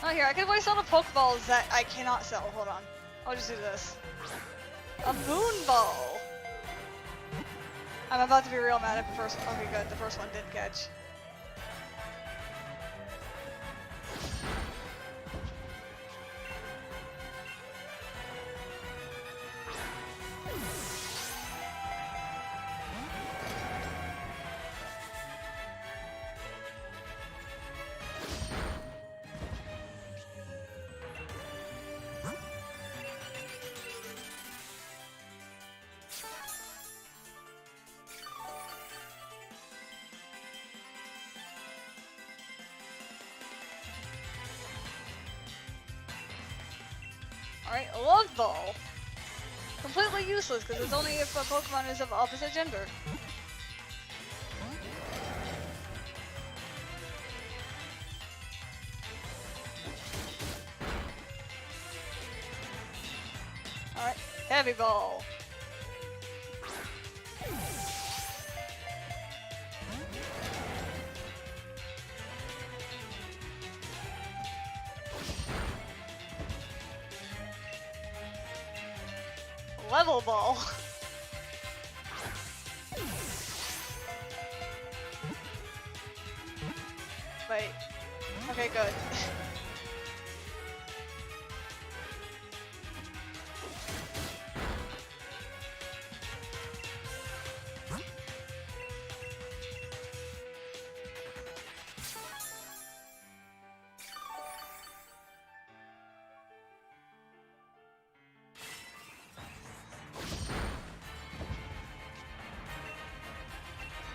Oh, here, I can waste all the Pokeballs that I cannot sell. Hold on. I'll just do this. A Moon Ball! I'm about to be real mad if the first one. Okay, good. The first one didn't catch. Alright, Love Ball. Completely useless because it's only if a Pokemon is of opposite gender. Alright, Heavy Ball. Level Ball. Wait. Okay, good.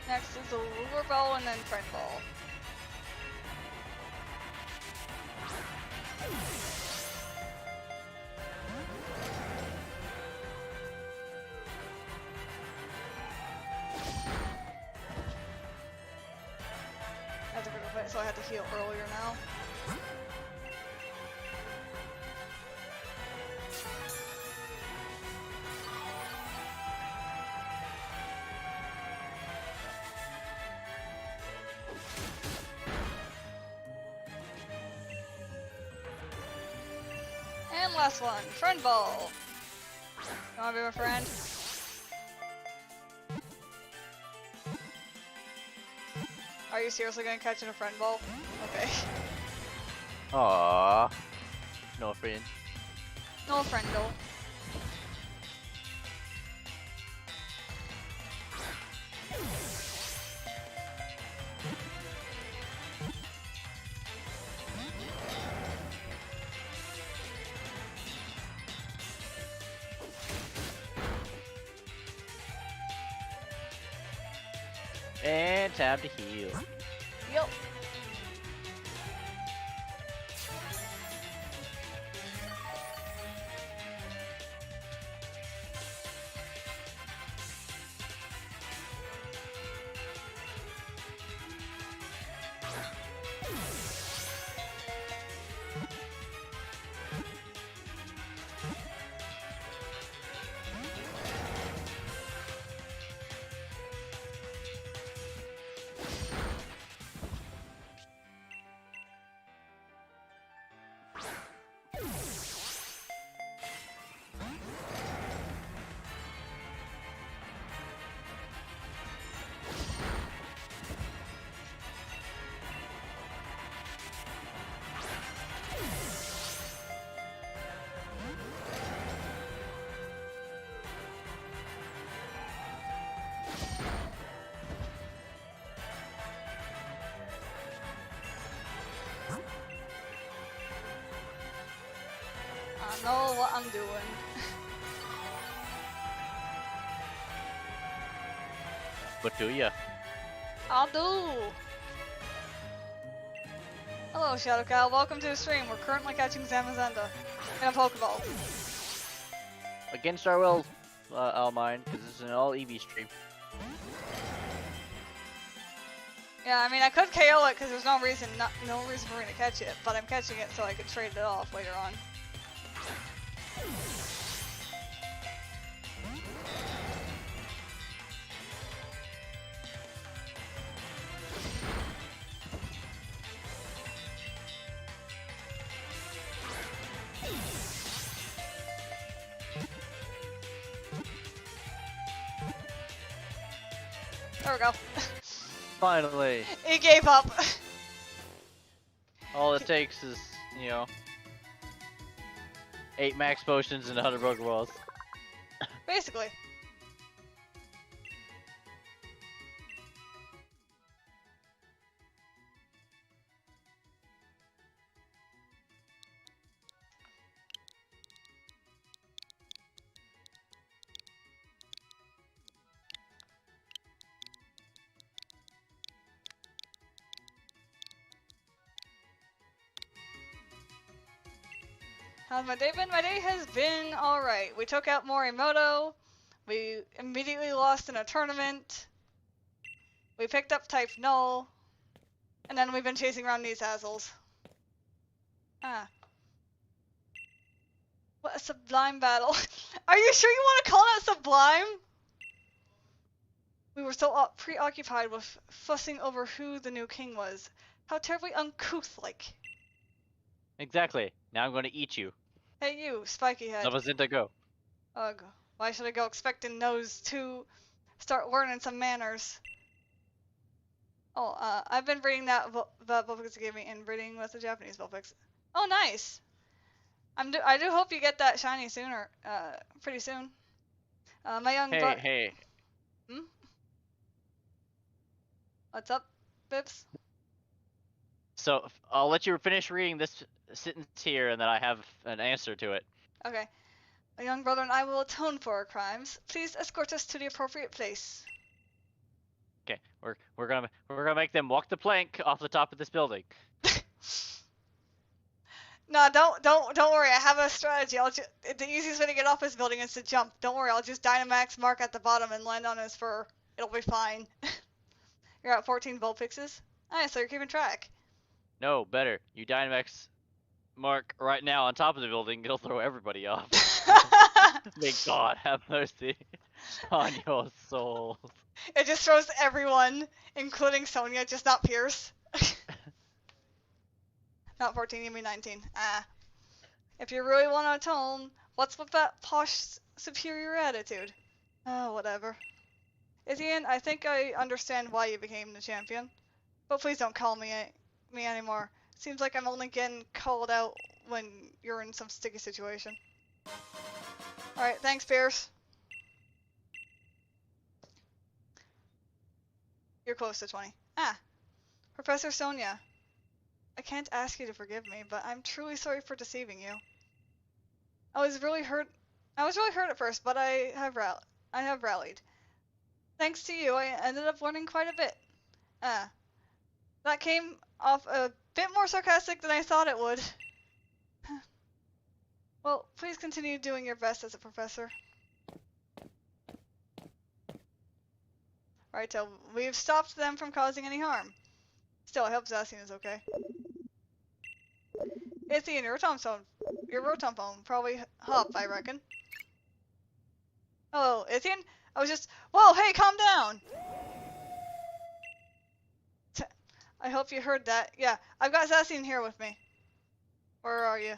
Next is the Lure Ball and then Friend Ball. I had to go to so I had to heal earlier now. And last one, Friend Ball. You wanna be my friend? Are you seriously gonna catch in a Friend Ball? Okay. Aww. No friend. No friendle. And time to heal. Yup. I know what I'm doing. What do ya? I'll do. Hello, Shadow Cow. Welcome to the stream. We're currently catching Zamazenta in a Pokeball. Against our will, I'll mind, because this is an all Eevee stream. Yeah, I mean, I could KO it because there's no reason for me to catch it, but I'm catching it so I could trade it off later on. There we go. Finally! He gave up. All it takes is, you know, 8 max potions and 100 Pokeballs. Basically. How's my day been? My day has been alright. We took out Morimoto. We immediately lost in a tournament. We picked up type Null. And then we've been chasing around these assholes. Ah. What a sublime battle. Are you sure you want to call that sublime? We were so preoccupied with fussing over who the new king was. How terribly uncouth-like. Exactly. Now I'm going to eat you. Hey you, spiky head. Zamazenta, go. Ugh. Why should I go expecting those to start learning some manners? Oh, I've been reading that Vulpix you gave me and reading with the Japanese Vulpix. Oh, nice. I do hope you get that shiny sooner. Pretty soon. My young brother. Hey. Hmm? What's up, Bips? So I'll let you finish reading this sentence here, and then I have an answer to it. Okay. My young brother and I will atone for our crimes. Please escort us to the appropriate place. Okay, we're gonna make them walk the plank off the top of this building. No, don't worry. I have a strategy. The easiest way to get off this building is to jump. Don't worry. I'll just Dynamax Mark at the bottom and land on his fur. It'll be fine. You're at 14 Vulpixes. Nice, so you're keeping track. No, better. You Dynamax Mark right now on top of the building. It'll throw everybody off. May God have mercy on your souls. It just throws everyone, including Sonya, just not Pierce. Not 14, you mean 19. Ah. If you really want to atone, what's with that posh superior attitude? Oh, whatever. Ithian, I think I understand why you became the champion. But please don't call me anymore. Seems like I'm only getting called out when you're in some sticky situation. Alright, thanks, Pierce. You're close to 20. Ah. Professor Sonia. I can't ask you to forgive me, but I'm truly sorry for deceiving you. I was really hurt at first, but I have rallied. Thanks to you, I ended up learning quite a bit. That came off a bit more sarcastic than I thought it would. Well, please continue doing your best as a professor. Alright, so we've stopped them from causing any harm. Still, I hope Zacian is okay. Ithian, your Rotom phone probably hop, I reckon. Hello, Ithian? I was just... Whoa, hey, calm down! I hope you heard that. Yeah, I've got Zacian here with me. Where are you?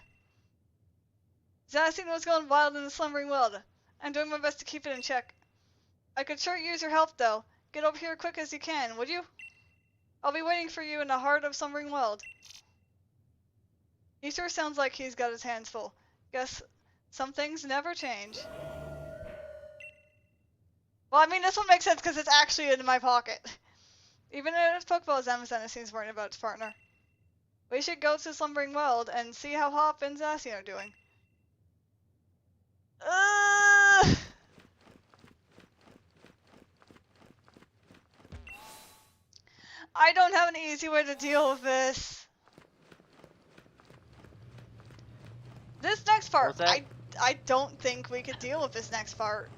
Zacian was going wild in the slumbering world. I'm doing my best to keep it in check. I could sure use your help, though. Get over here quick as you can, would you? I'll be waiting for you in the heart of Slumbering World. He sure sounds like he's got his hands full. Guess some things never change. Well, I mean, this one makes sense because it's actually in my pocket. Even if Pokeballs Amazon seems worried about its partner. We should go to Slumbering World and see how Hop and Zacian are doing. I don't have an easy way to deal with this. This next part, I don't think we could deal with this next part.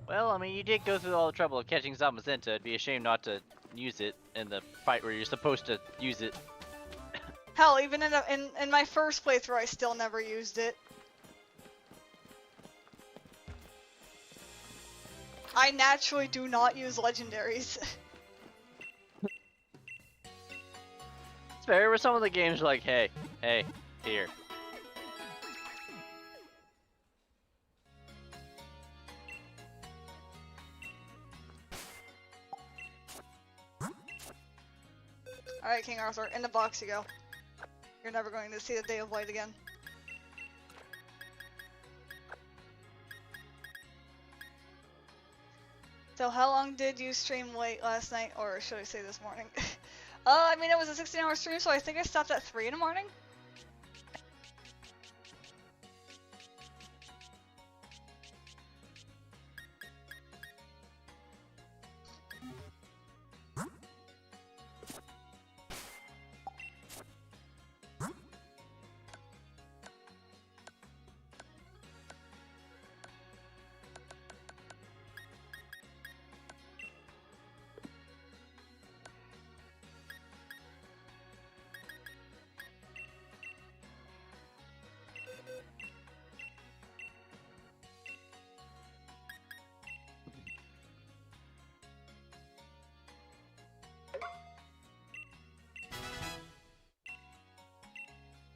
Well, I mean, you did go through all the trouble of catching Zamazenta. It'd be a shame not to use it in the fight where you're supposed to use it. Hell, even in my first playthrough, I still never used it. I naturally do not use legendaries. It's fair, where some of the games are like, hey, here. Alright, King Arthur, in the box you go. You're never going to see the day of light again. So how long did you stream late last night, or should I say this morning? I mean, it was a 16-hour stream, so I think I stopped at 3 in the morning.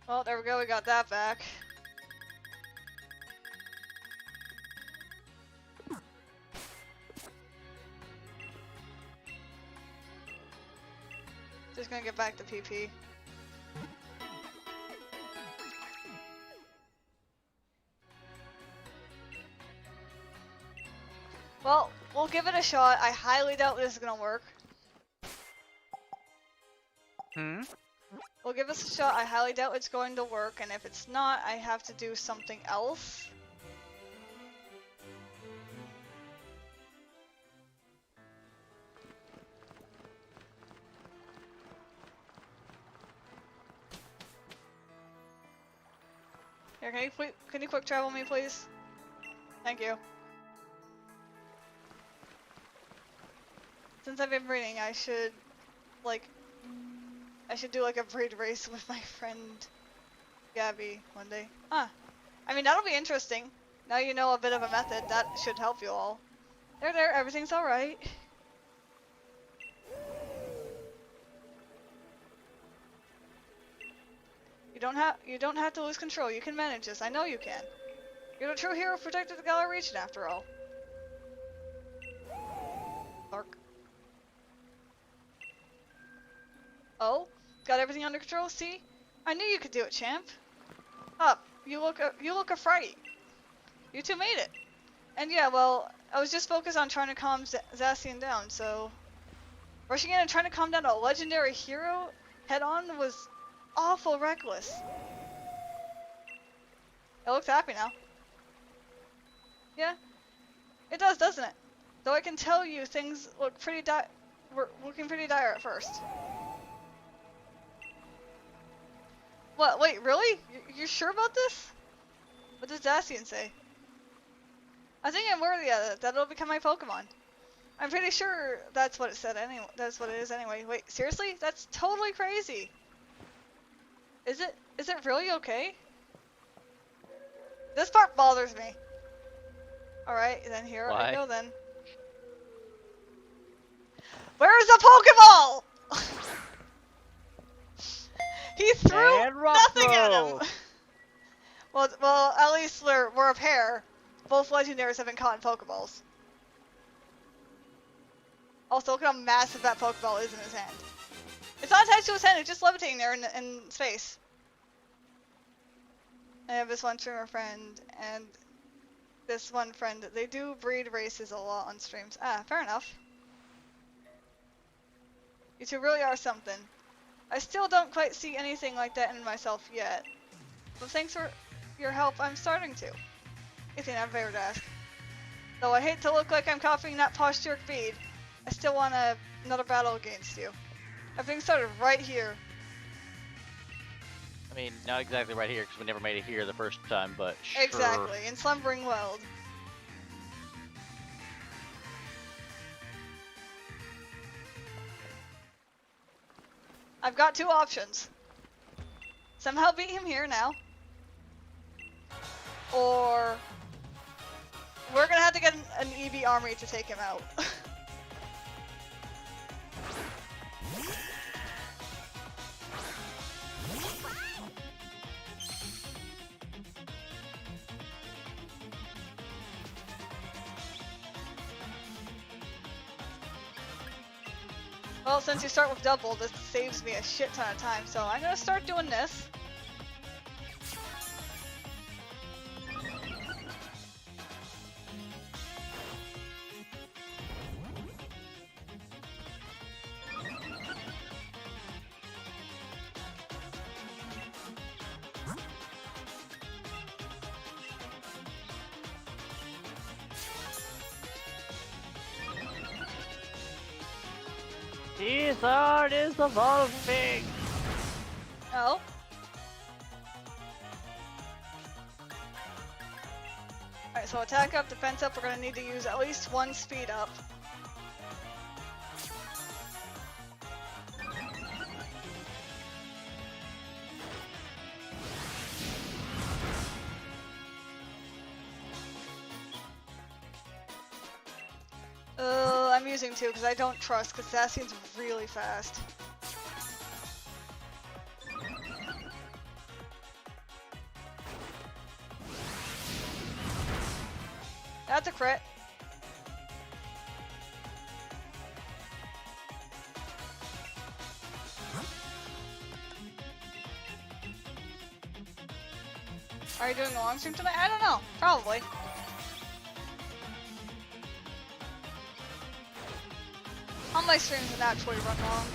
Well, there we go, we got that back. Just gonna get back to PP. Well, we'll give it a shot. I highly doubt this is gonna work. Hmm? We'll give this a shot. I highly doubt it's going to work, and if it's not, I have to do something else. Here, can you quick travel me, please? Thank you. Since I've been breeding, I should do like a breed race with my friend Gabby one day. Huh. I mean, that'll be interesting. Now you know a bit of a method. That should help you all. There, everything's alright. You don't have to lose control. You can manage this. I know you can. You're the true hero who protected the Galar region after all. Bark. Oh? Got everything under control? See? I knew you could do it, champ. Up. You look a fright. You two made it. And yeah, well, I was just focused on trying to calm Zacian down, so... Rushing in and trying to calm down a legendary hero head-on was awful reckless. It looks happy now. Yeah, it does, doesn't it? Though I can tell you things look were looking pretty dire at first. What? Wait, really? You're sure about this? What does Zacian say? I think I'm worthy of it. That it'll become my Pokemon. I'm pretty sure that's what it said anyway. That's what it is anyway. Wait, seriously? That's totally crazy. Is it really okay? This part bothers me. Alright, then here I go then. Where's the Pokeball? He threw nothing at him. Well, at least we're a pair. Both legendaries have been caught in Pokeballs. Also, look how massive that Pokeball is in his hand. It's not attached to his hand, it's just levitating there in space. I have this one streamer friend, and this one friend, they do breed races a lot on streams. Ah, fair enough. You two really are something. I still don't quite see anything like that in myself yet. But thanks for your help, I'm starting to. If you have a favor to ask. Though I hate to look like I'm copying that posh jerk bead, I still want another battle against you. Everything started right here. I mean, not exactly right here, because we never made it here the first time, but sure. Exactly, in Slumbering Weld. I've got two options. Somehow beat him here now. Or... we're gonna have to get an Eevee army to take him out. Well, since you start with double, this saves me a shit ton of time, so I'm gonna start doing this. Charizard is evolving! Oh. Alright, so attack up, defense up, we're gonna need to use at least one speed up. I'm using two because I don't trust, because Zacian's really fast. That's a crit. Are you doing a long stream tonight? I don't know. Probably. All my streams would naturally run long.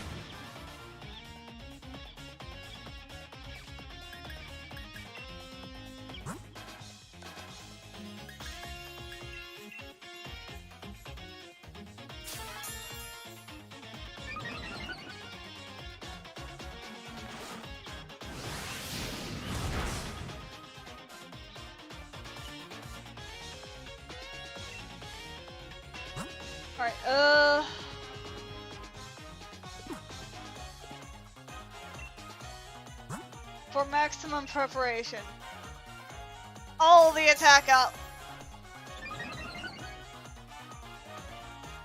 Alright, for maximum preparation. All the attack up!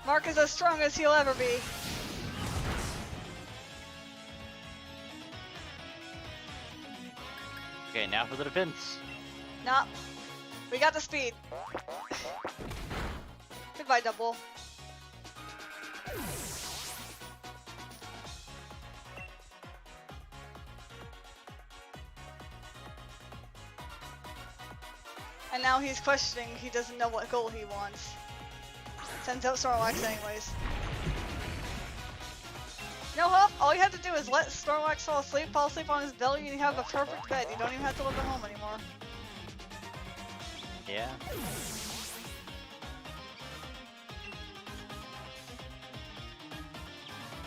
Mark is as strong as he'll ever be. Okay, now for the defense. Nah. We got the speed. Goodbye, double. And now he's questioning, he doesn't know what goal he wants. Sends out Snorlax anyways. No, Huff, all you have to do is let Snorlax fall asleep on his belly, and you have a perfect bed. You don't even have to live at home anymore. Yeah.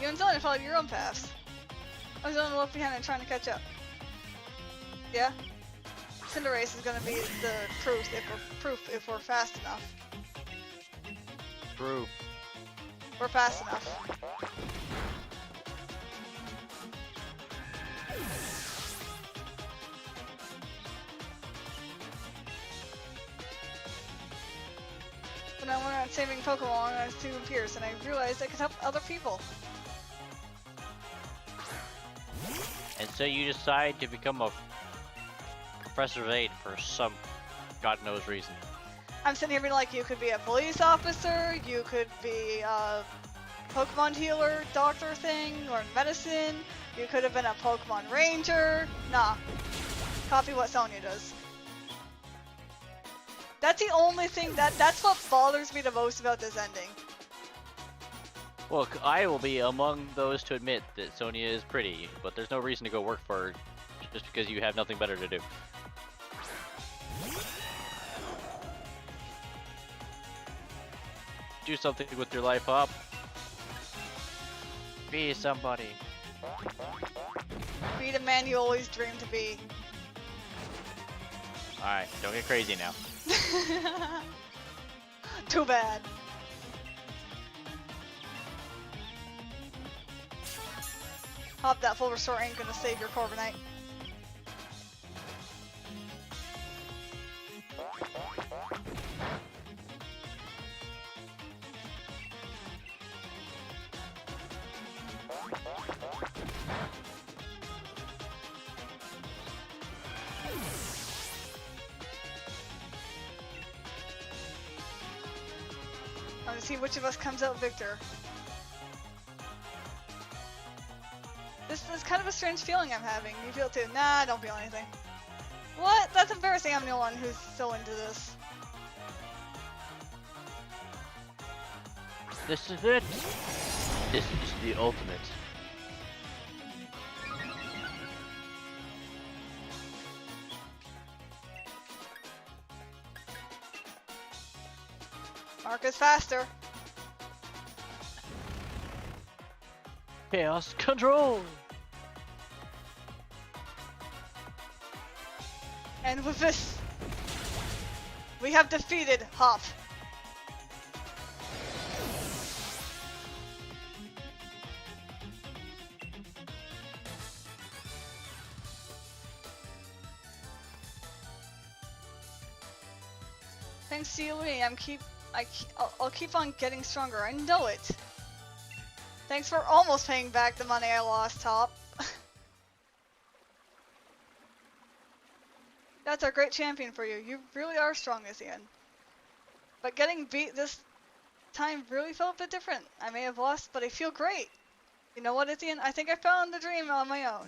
You and Dylan followed your own paths. I was on the left behind and trying to catch up. Yeah? Cinderace is gonna be the proof if we're fast enough. True. We're fast enough. When I went out saving Pokemon, I was seeing Pierce, and I realized I could help other people. And so you decide to become a Professor of Aid for some God knows reason. I'm sitting here being like, you could be a police officer, you could be a Pokemon healer, doctor thing, learn medicine, you could have been a Pokemon ranger. Nah. Copy what Sonya does. That's the only thing, that's what bothers me the most about this ending. Well, I will be among those to admit that Sonya is pretty, but there's no reason to go work for her just because you have nothing better to do. Do something with your life, Hop. Be somebody. Be the man you always dreamed to be. Alright, don't get crazy now. Too bad. Hop, that full restore ain't gonna save your Corviknight. I'm gonna see which of us comes out victor. This is kind of a strange feeling I'm having. You feel it too? Nah, I don't feel anything. What? That's embarrassing. I'm the one who's so into this. This is it. This is the ultimate. Mark is faster. Chaos control. And with this, we have defeated Hop. Thanks to you, Lee, I'll keep on getting stronger. I know it. Thanks for almost paying back the money I lost, Hop. That's our great champion for you. You really are strong this end. But getting beat this time really felt a bit different. I may have lost, but I feel great. You know what, Etienne? I think I found the dream on my own.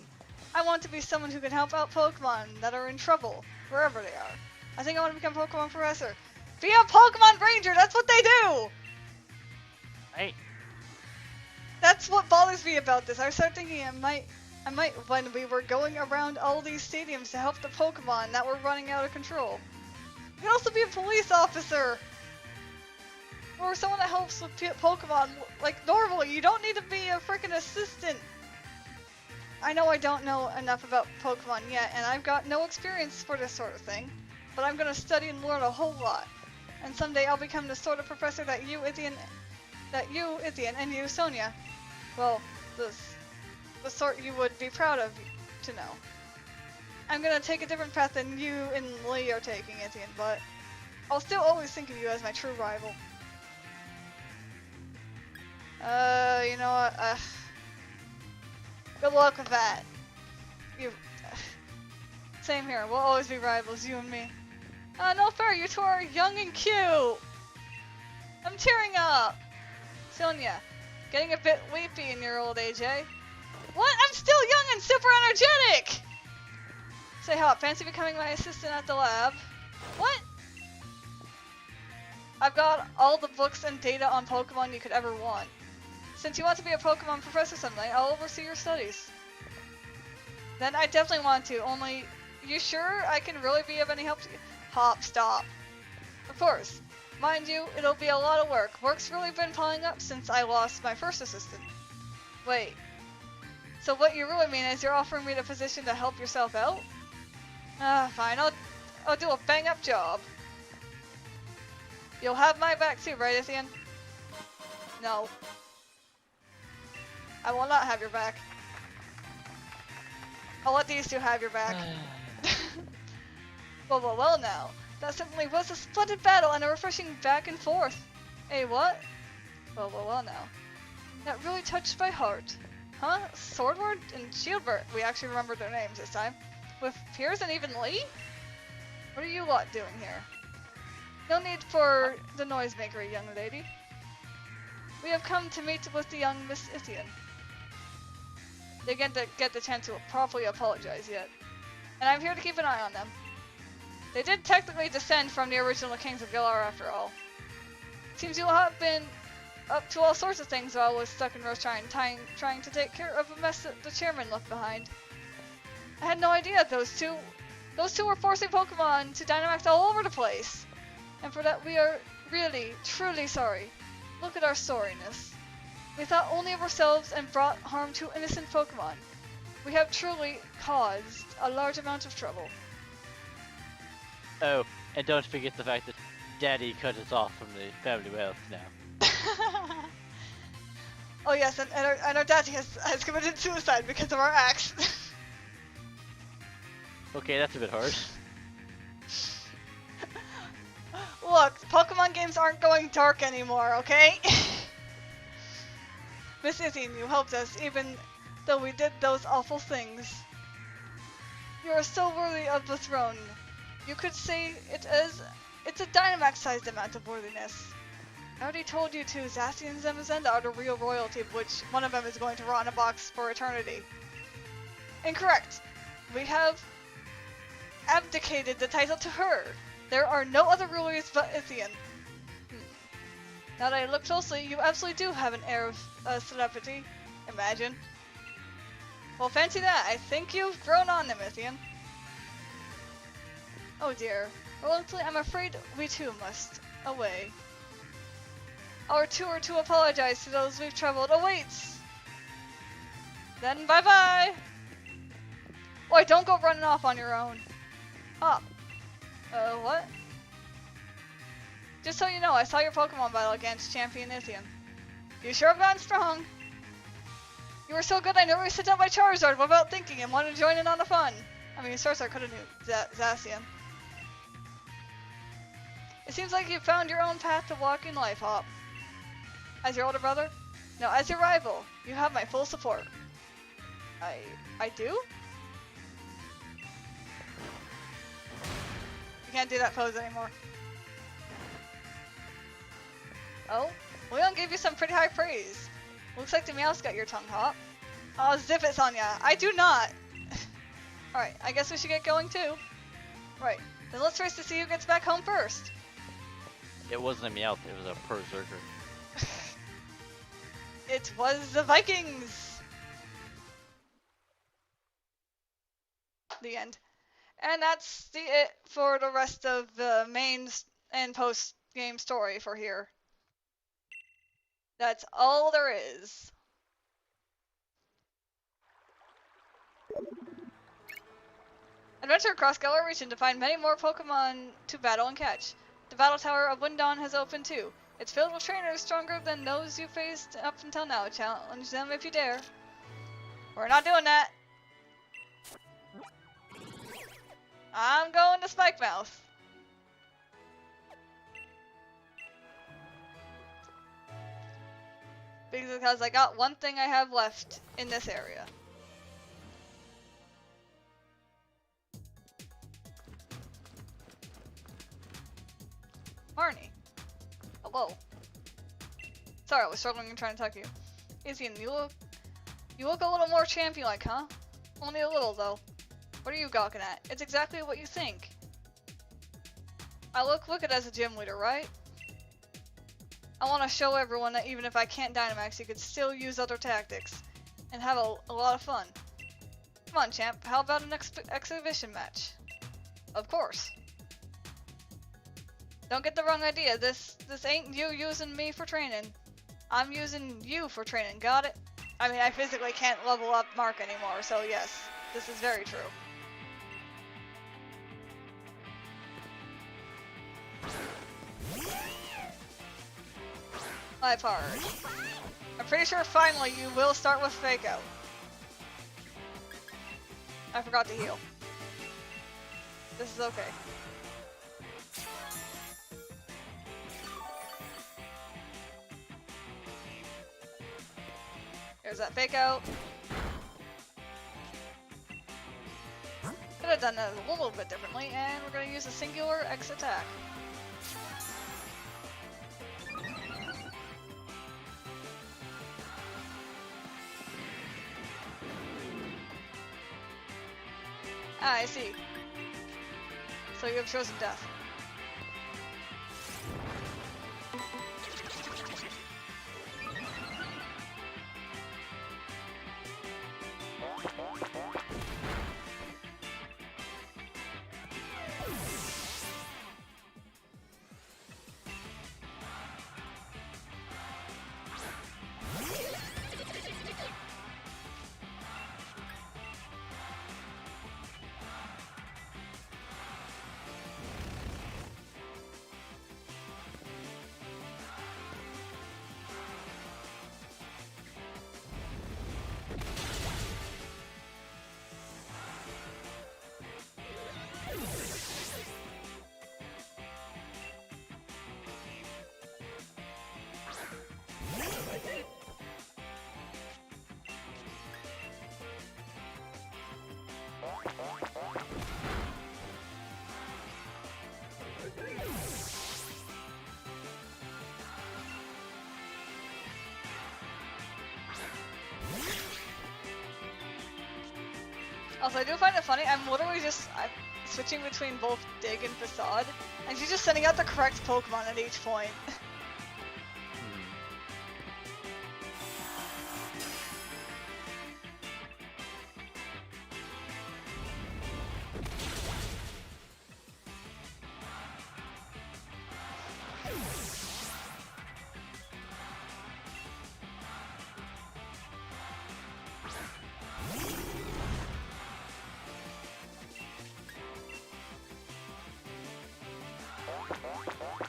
I want to be someone who can help out Pokemon that are in trouble. wherever they are. I think I want to become Pokemon Professor. Be a Pokemon Ranger, that's what they do! Hey. That's what bothers me about this. I started thinking I might, when we were going around all these stadiums to help the Pokemon that were running out of control. You can also be a police officer! Or someone that helps with Pokemon, like normally. You don't need to be a freaking assistant. I know I don't know enough about Pokemon yet, and I've got no experience for this sort of thing. But I'm gonna study and learn a whole lot. And someday I'll become the sort of professor that you, Ithian, and you, Sonia, well, the sort you would be proud of to know. I'm gonna take a different path than you and Lee are taking, Ithian, but I'll still always think of you as my true rival. You know what, good luck with that. Same here, we'll always be rivals, you and me. No fair, you two are young and cute! I'm tearing up! Sonia, getting a bit weepy in your old age, eh? What? I'm still young and super energetic! Say Hop, fancy becoming my assistant at the lab? What? I've got all the books and data on Pokemon you could ever want. Since you want to be a Pokemon professor someday, I'll oversee your studies. Then I definitely want to, only, you sure I can really be of any help to you? Hop, stop. Of course. Mind you, it'll be a lot of work. Work's really been piling up since I lost my first assistant. Wait. So what you really mean is you're offering me the position to help yourself out? Fine. I'll do a bang-up job. You'll have my back too, right, Ithian? No. I will not have your back. I'll let these two have your back. Well now. That certainly was a splendid battle and a refreshing back and forth. Hey, what? Well now. That really touched my heart. Huh? Swordward and Shieldbert. We actually remembered their names this time. With Piers and even Lee? What are you lot doing here? No need for the noisemaker, young lady. We have come to meet with the young Miss Ithian. They get the chance to properly apologize yet. And I'm here to keep an eye on them. They did technically descend from the original Kings of Galar after all. Seems you have been up to all sorts of things while I was stuck in Rosshire trying to take care of a mess that the chairman left behind. I had no idea those two were forcing Pokemon to Dynamax all over the place. And for that we are really, truly sorry. Look at our sorriness. We thought only of ourselves and brought harm to innocent Pokemon. We have truly caused a large amount of trouble. Oh, and don't forget the fact that Daddy cut us off from the family wealth now. Oh yes, and our daddy has committed suicide because of our axe. Okay, that's a bit harsh. Look, Pokemon games aren't going dark anymore, okay? Miss Ithian, you helped us, even though we did those awful things. You are so worthy of the throne. You could say it's a Dynamax-sized amount of worthiness. I already told you two, Zacian and Zamazenta are the real royalty, of which one of them is going to rot in a box for eternity. Incorrect. We have abdicated the title to her. There are no other rulers but Ithian. Now that I look closely, you absolutely do have an air of celebrity. Imagine. Well, fancy that. I think you've grown on them, Ithian. Oh dear. Reluctantly, I'm afraid we too must away. Our tour to apologize to those we've traveled awaits. Then bye-bye. Oi, don't go running off on your own. Hop. What? Just so you know, I saw your Pokemon battle against Champion Ithian. You sure have gotten strong. You were so good I never sent out my Charizard without thinking and wanted to join in on the fun. I mean, Charizard could have knew Zacian. It seems like you found your own path to walk in life, Hop. As your older brother? No, as your rival. You have my full support. I do? You can't do that pose anymore. Oh? Leon gave you some pretty high praise. Looks like the Meowth got your tongue, Hop. Oh, zip it, Sonia. I do not. Alright, I guess we should get going too. Right. Then let's race to see who gets back home first. It wasn't a Meowth, it was a Berserker. It was the Vikings! The end. And that's it for the rest of the main and post-game story for here. That's all there is. Adventure across Galar region to find many more Pokemon to battle and catch. The Battle Tower of Windon has opened too. It's filled with trainers stronger than those you faced up until now. Challenge them if you dare. We're not doing that. I'm going to Spike Mouth. Because I got one thing I have left in this area. Marnie. Hello. Sorry, I was struggling and trying to talk to you. Izzy, you look a little more champion-like, huh? Only a little, though. What are you gawking at? It's exactly what you think. I look wicked as a gym leader, right? I want to show everyone that even if I can't Dynamax, you could still use other tactics and have a lot of fun. Come on, champ. How about an exhibition match? Of course. Don't get the wrong idea. This ain't you using me for training. I'm using you for training. Got it? I mean, I physically can't level up Mark anymore, so yes, this is very true. Life hard. I'm pretty sure finally you will start with Fake Out. I forgot to heal. This is okay. There's that Fake Out. Could have done that a little bit differently, and we're going to use a singular X attack. Ah, I see. So you have chosen death. Also, I do find it funny, I'm literally just switching between both Dig and Facade, and she's just sending out the correct Pokemon at each point.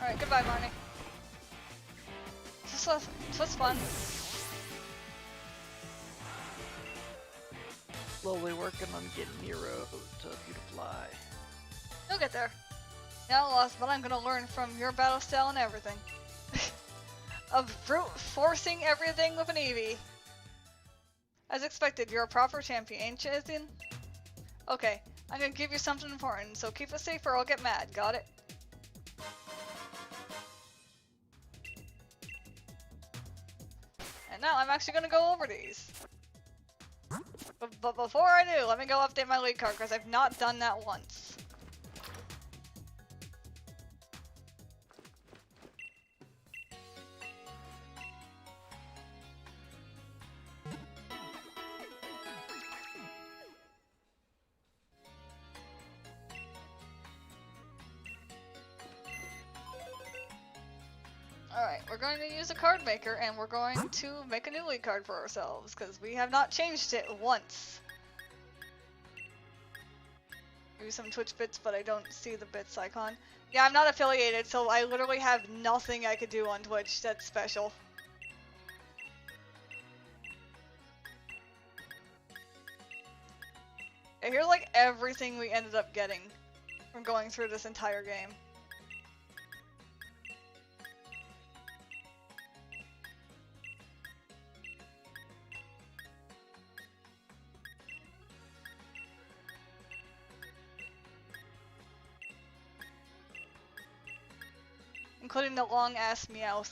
Alright, goodbye, Marnie. This was fun. Slowly working on getting Nero to fly. You'll get there. Now lost, but I'm gonna learn from your battle style and everything. Of brute forcing everything with an Eevee. As expected, you're a proper champion, ain't you, Izzy? Okay, I'm gonna give you something important, so keep it safe or I'll get mad, got it? And now I'm actually gonna go over these. But before I do, let me go update my league card, because I've not done that once. Alright, we're going to use a card maker and we're going to make a new league card for ourselves because we have not changed it once. Maybe some Twitch bits, but I don't see the bits icon. Yeah, I'm not affiliated, so I literally have nothing I could do on Twitch that's special. I hear like everything we ended up getting from going through this entire game. Including the long ass Meowth.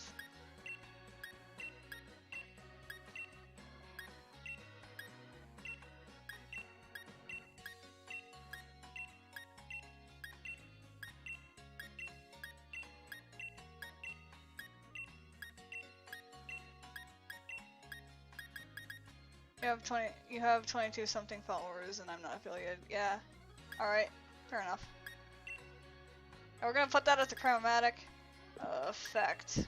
You have 22 something followers and I'm not affiliated. Yeah. Alright. Fair enough. And we're gonna put that as a chromatic effect.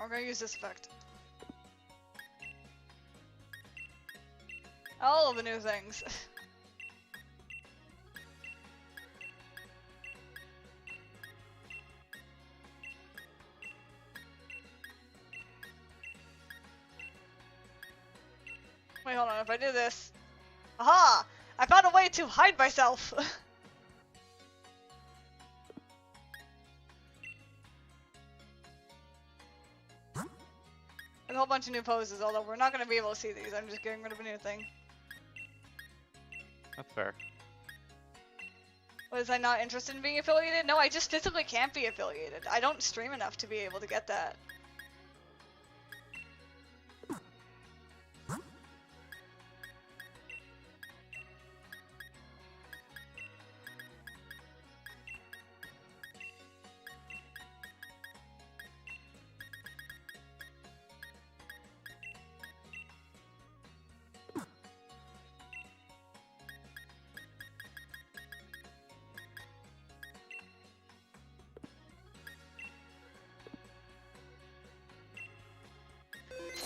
We're gonna use this effect. All of the new things. Wait, hold on. If I do this... Aha! I found a way to hide myself! A whole bunch of new poses, although we're not going to be able to see these. I'm just getting rid of a new thing. That's fair. Was I not interested in being affiliated? No, I just physically can't be affiliated. I don't stream enough to be able to get that.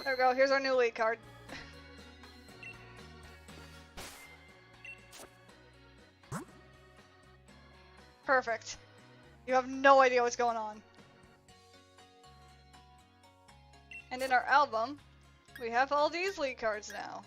There we go, here's our new league card. Perfect. You have no idea what's going on. And in our album, we have all these league cards now.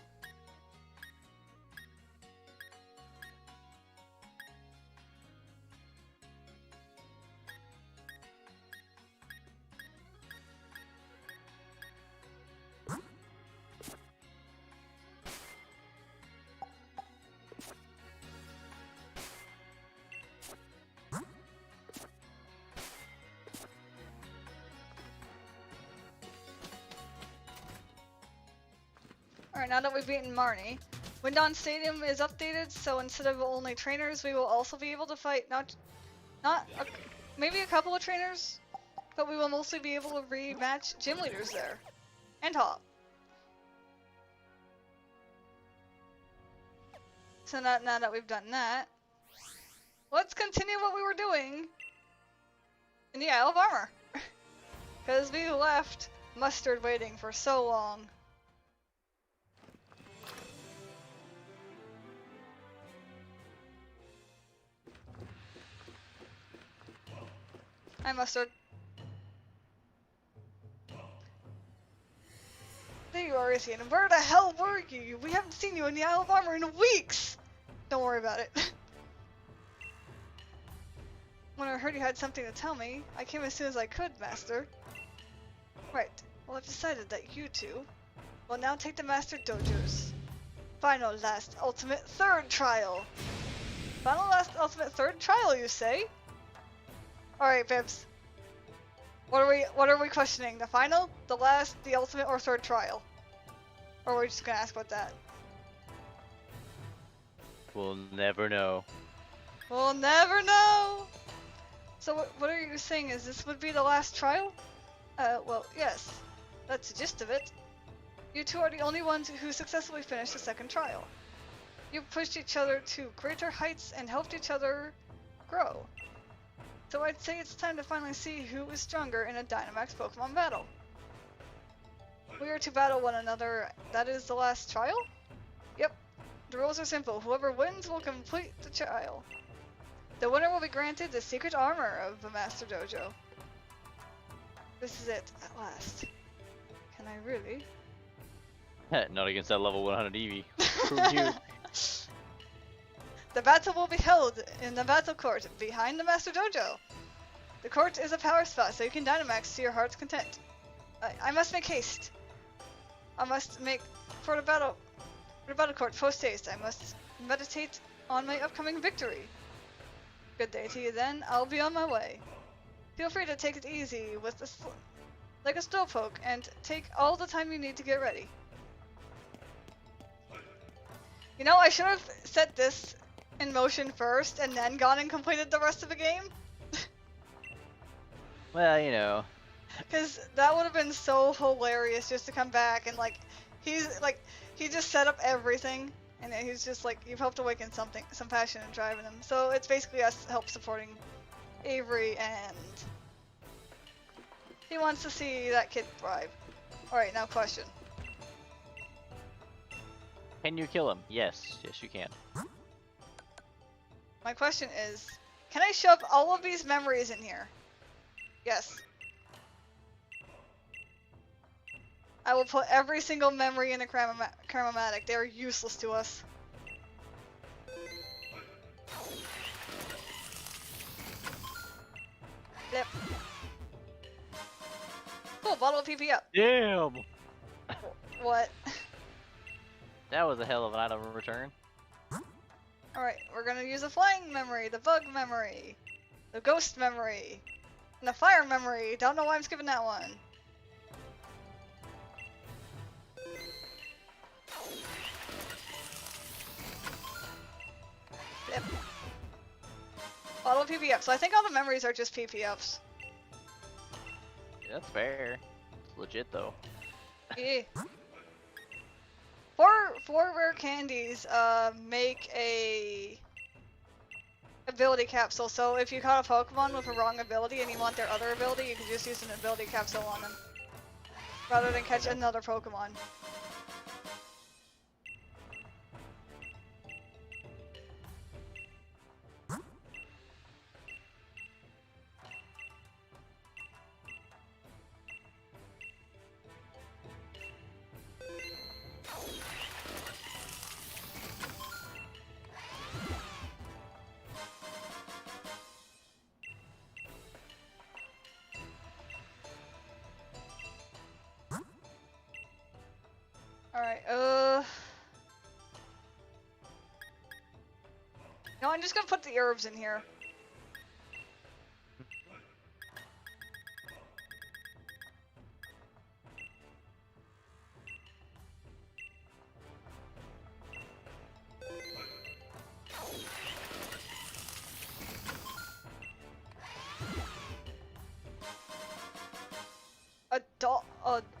Alright, now that we've beaten Marnie, Windon Stadium is updated, so instead of only trainers, we will also be able to fight maybe a couple of trainers, but we will mostly be able to rematch gym leaders there. And Hop. So now that we've done that, let's continue what we were doing in the Isle of Armor. Because we left Mustard waiting for so long. Hi, Mustard. There you are, Isian. Where the hell were you? We haven't seen you in the Isle of Armor in weeks! Don't worry about it. When I heard you had something to tell me, I came as soon as I could, Master. Right. Well, I've decided that you two will now take the Master Dojo's final, last, ultimate, third trial. Final, last, ultimate, third trial, you say? Alright, Bibbs. What are we questioning? The final, the last, the ultimate, or third trial? Or are we just gonna ask about that? We'll never know. We'll never know! So what are you saying? Is this would be the last trial? Well, yes. That's the gist of it. You two are the only ones who successfully finished the second trial. You pushed each other to greater heights and helped each other grow. So I'd say it's time to finally see who is stronger in a Dynamax Pokemon battle. We are to battle one another. That is the last trial? Yep. The rules are simple. Whoever wins will complete the trial. The winner will be granted the secret armor of the Master Dojo. This is it, at last. Can I really? Not against that level 100 Eevee. Who knew? The battle will be held in the battle court behind the Master Dojo. The court is a power spot, so you can Dynamax to your heart's content. I must make haste. I must make for the battle court post haste. I must meditate on my upcoming victory. Good day to you then. I'll be on my way. Feel free to take it easy with like a slowpoke and take all the time you need to get ready. You know, I should have set this in motion first and then gone and completed the rest of the game. Well, you know. Because that would have been so hilarious just to come back and like, he just set up everything and then he's just like, you've helped awaken some passion and drive in him. So it's basically us help supporting Avery and he wants to see that kid thrive. Alright, now question. Can you kill him? Yes. Yes, you can. My question is, can I shove all of these memories in here? Yes. I will put every single memory in the Cramomatic. They are useless to us. Yep. Cool, bottle of PP up. Damn! What? That was a hell of an item return. Alright, we're gonna use a flying memory, the bug memory, the ghost memory, and the fire memory. Don't know why I'm skipping that one. Yep. Bottle of PP up. So I think all the memories are just PP ups. Yeah, that's fair. It's legit though. Yeah. Four rare candies make a ability capsule. So if you caught a Pokemon with a wrong ability and you want their other ability, you can just use an ability capsule on them rather than catch another Pokemon. Alright, no, I'm just gonna put the herbs in here. A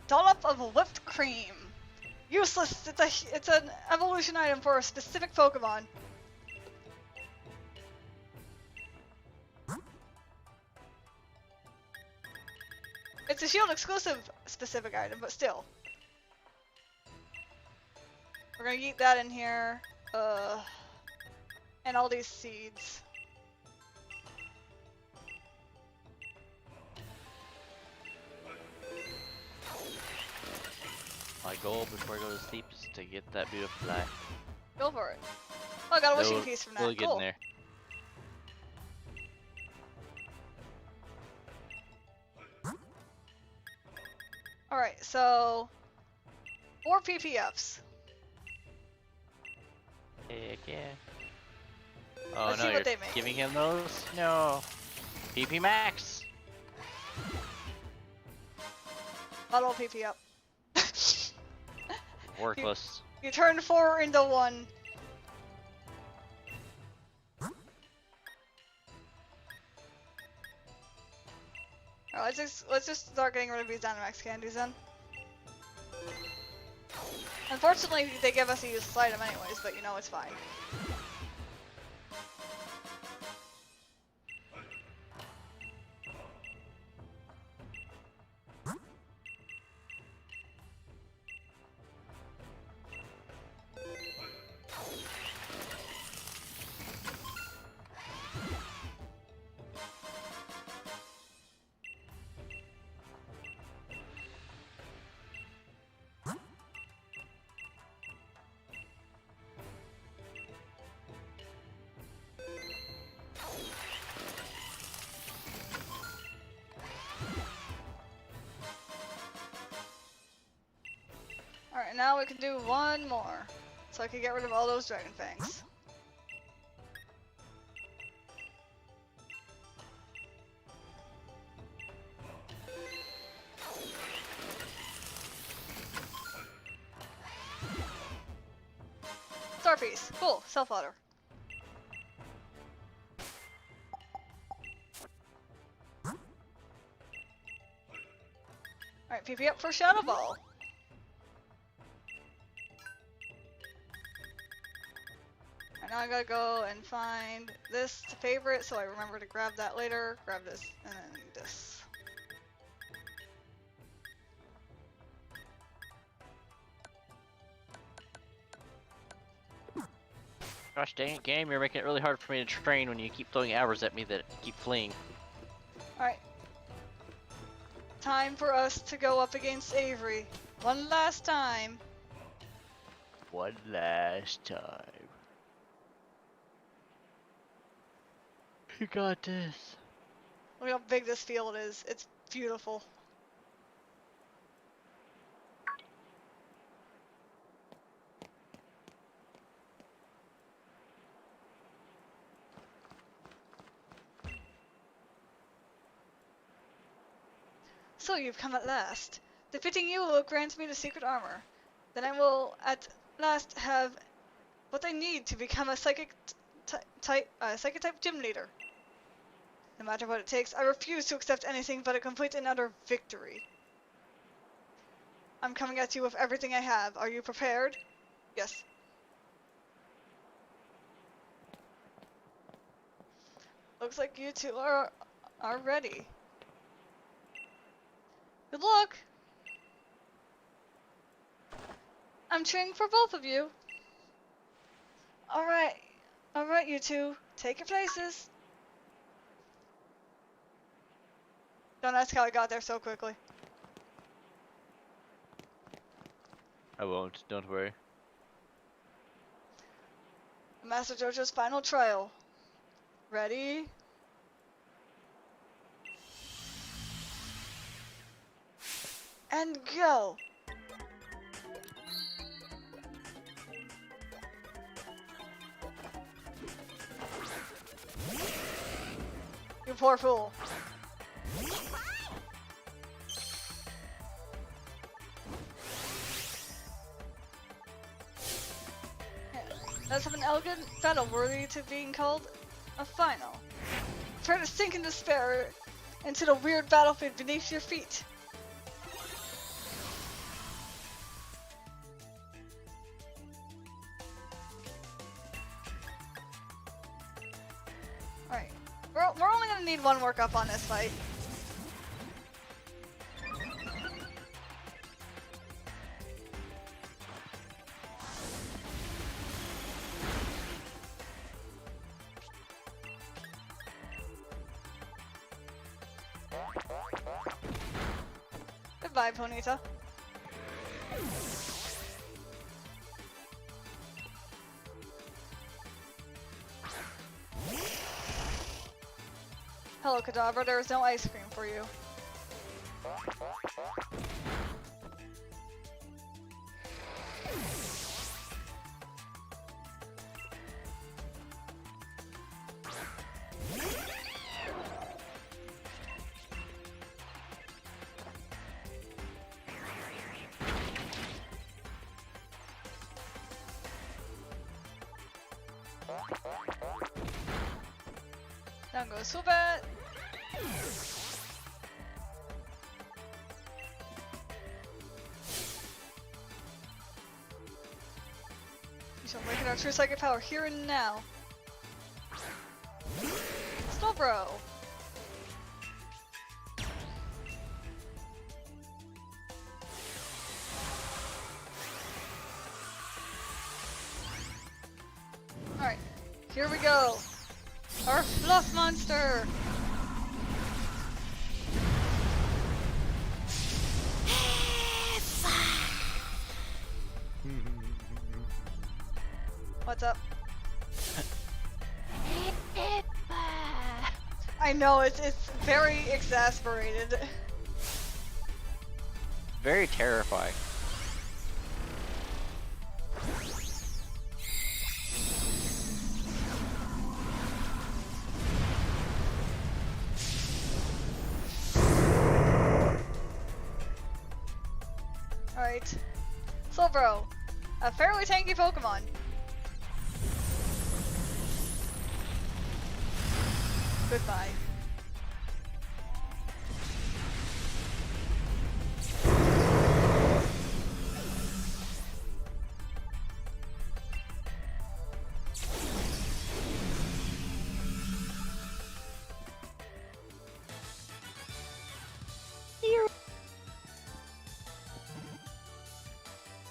dollop of whipped cream. Useless. It's an evolution item for a specific Pokemon. It's a Shield exclusive specific item, but still. We're gonna eat that in here. And all these seeds. My goal before I go to sleep is to get that beautiful fly. Go for it. Oh, I got a wishing piece from that. We'll get cool. in there. Alright, so 4 PPFs. Heck yeah. Oh Let's no, see what you're they make. giving him those? No. PP Max! Bottle of PP up. Worthless. You turned 4 into 1. Alright, let's just start getting rid of these Dynamax candies then. Unfortunately, they give us a useless item anyways, but you know it's fine. Alright, now we can do one more. So I can get rid of all those Dragon Fangs. Starpiece. Cool. Self-water. Alright, PP up for Shadow Ball. Now I gotta go and find this favorite so I remember to grab that later. Grab this and then this. Gosh dang it, game, you're making it really hard for me to train when you keep throwing arrows at me that keep fleeing. Alright. Time for us to go up against Avery. One last time. One last time. You got this. Look how big this field is. It's beautiful. So you've come at last. Defeating you will grant me the secret armor. Then I will at last have what I need to become a psychic type gym leader. No matter what it takes, I refuse to accept anything but a complete and utter victory. I'm coming at you with everything I have. Are you prepared? Yes. Looks like you two are ready. Good luck! I'm cheering for both of you. Alright you two, take your places. Don't ask how I got there so quickly. I won't, don't worry. Master Jojo's final trial. Ready? And go! You poor fool. Let's have an elegant battle worthy to being called a final. Prepare to sink in despair into the weird battlefield beneath your feet. Alright, we're only gonna need one work up on this fight. Goodbye, Ponyta. Hello, Kadabra. There is no ice cream for you. Down goes Swoobat. We shall awaken our true psychic power here and now. Snowbro! Alright, here we go! Our fluff monster! What's up? I know, it's very exasperated. Very terrifying. Alright. Slowbro, a fairly tanky Pokemon. Goodbye.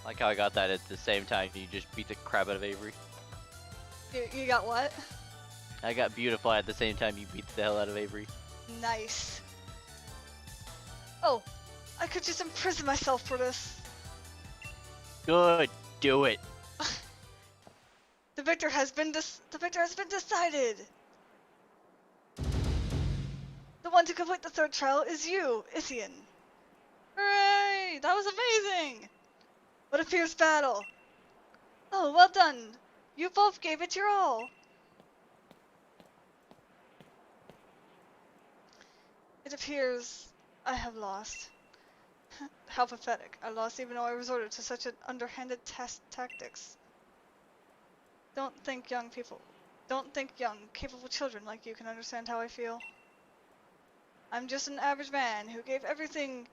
Like how I got that at the same time you just beat the crap out of Avery. You got what? I got Beautifly at the same time you beat the hell out of Avery. Nice. Oh, I could just imprison myself for this. Good, do it. The victor has been decided. The one to complete the third trial is you, Issian. Hooray! That was amazing. What a fierce battle. Oh, well done. You both gave it your all. It appears I have lost. How pathetic. I lost even though I resorted to such an underhanded tactics. Don't think young, capable children like you can understand how I feel. I'm just an average man who gave everything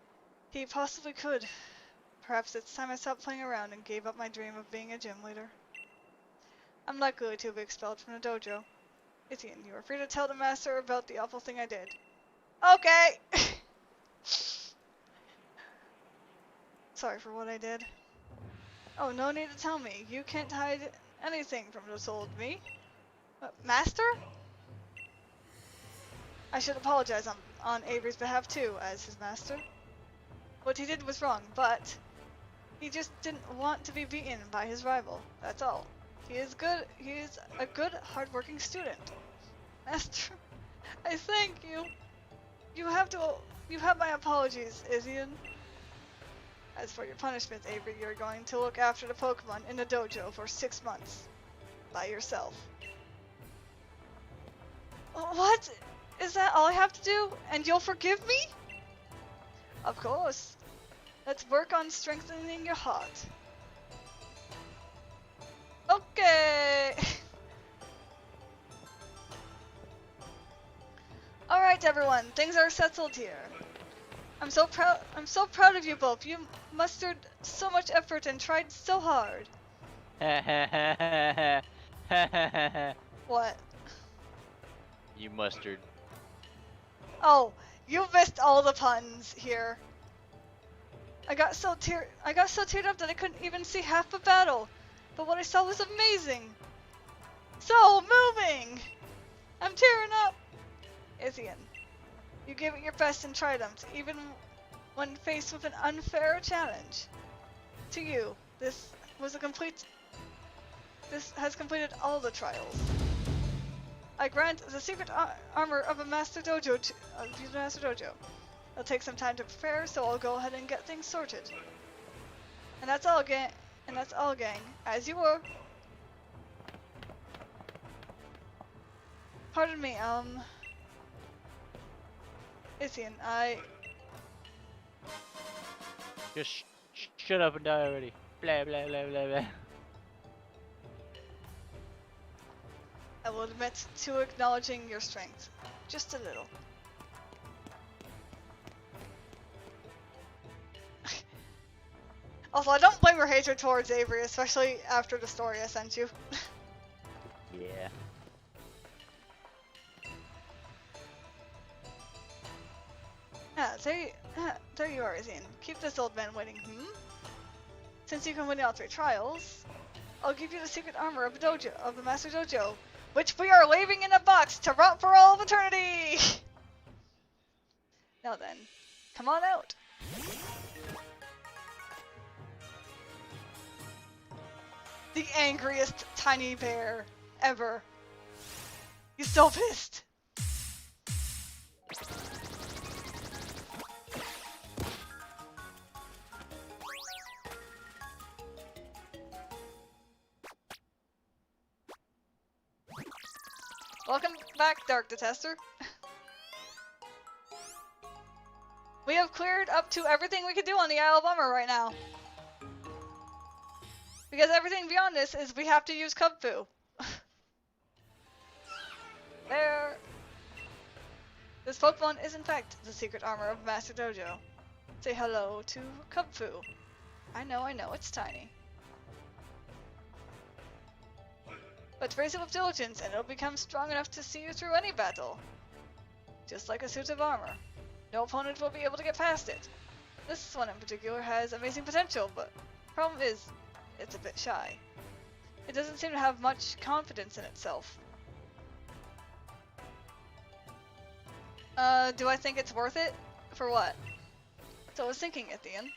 he possibly could. Perhaps it's time I stopped playing around and gave up my dream of being a gym leader. I'm likely to be expelled from the dojo. Issian, you are free to tell the master about the awful thing I did. Okay! Sorry for what I did. Oh, no need to tell me. You can't hide anything from this old me. Master? I should apologize on Avery's behalf too, as his master. What he did was wrong, but he just didn't want to be beaten by his rival. That's all. He is a good, hard-working student. Master, I thank you. You have my apologies, Issian. As for your punishment, Avery, you're going to look after the Pokemon in the dojo for 6 months. By yourself. What? Is that all I have to do? And you'll forgive me? Of course. Let's work on strengthening your heart. Okay. Alright everyone, things are settled here. I'm so proud of you both. You mustered so much effort and tried so hard. What? You mustard. Oh, you missed all the puns here. I got so teared up that I couldn't even see half the battle. But what I saw was amazing. So moving. I'm tearing up. Issian, you gave it your best and triumphed, even when faced with an unfair challenge. To you, this has completed all the trials. I grant the secret armor of a Master Dojo to the Master Dojo. It'll take some time to prepare, so I'll go ahead and get things sorted. And that's all, gang. As you were. Pardon me, Issian, Just shut up and die already. Blah blah blah blah blah. I will admit to acknowledging your strength. Just a little. Also, I don't blame your hatred towards Avery, especially after the story I sent you. Yeah. There you are, Izine. Keep this old man waiting, Since you can win all 3 trials, I'll give you the secret armor of the Master Dojo, which we are leaving in a box to rot for all of eternity! Now then, come on out. The angriest tiny bear ever. He's so pissed. Welcome back, Dark Detester. We have cleared up to everything we could do on the Isle of Bummer right now. Because everything beyond this is we have to use Cub Fu. There. This Pokemon is in fact the secret armor of Master Dojo. Say hello to Cub Fu. I know, it's tiny. But raise it with diligence and it'll become strong enough to see you through any battle. Just like a suit of armor. No opponent will be able to get past it. This one in particular has amazing potential, but problem is, it's a bit shy. It doesn't seem to have much confidence in itself. Do I think it's worth it? For what? So I was thinking, Ithian.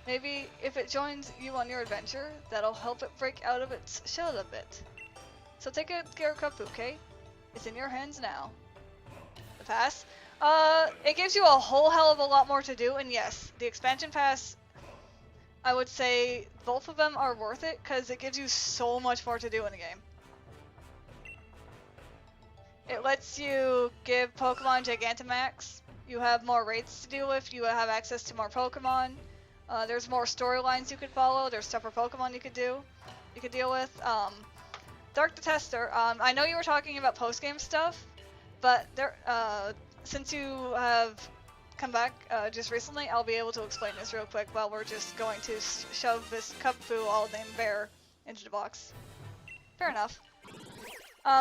Maybe if it joins you on your adventure, that'll help it break out of its shell a bit. So take a care of Cub Fu, okay? It's in your hands now. The pass? It gives you a whole hell of a lot more to do, and yes, the expansion pass, I would say both of them are worth it, because it gives you so much more to do in the game. It lets you give Pokemon Gigantamax, you have more raids to deal with, you have access to more Pokemon, there's more storylines you could follow, there's separate Pokemon you could deal with. Dark Detester, I know you were talking about post-game stuff, but there, since you have come back just recently, I'll be able to explain this real quick while we're just going to shove this Cub Fu all named Bear into the box. Fair enough.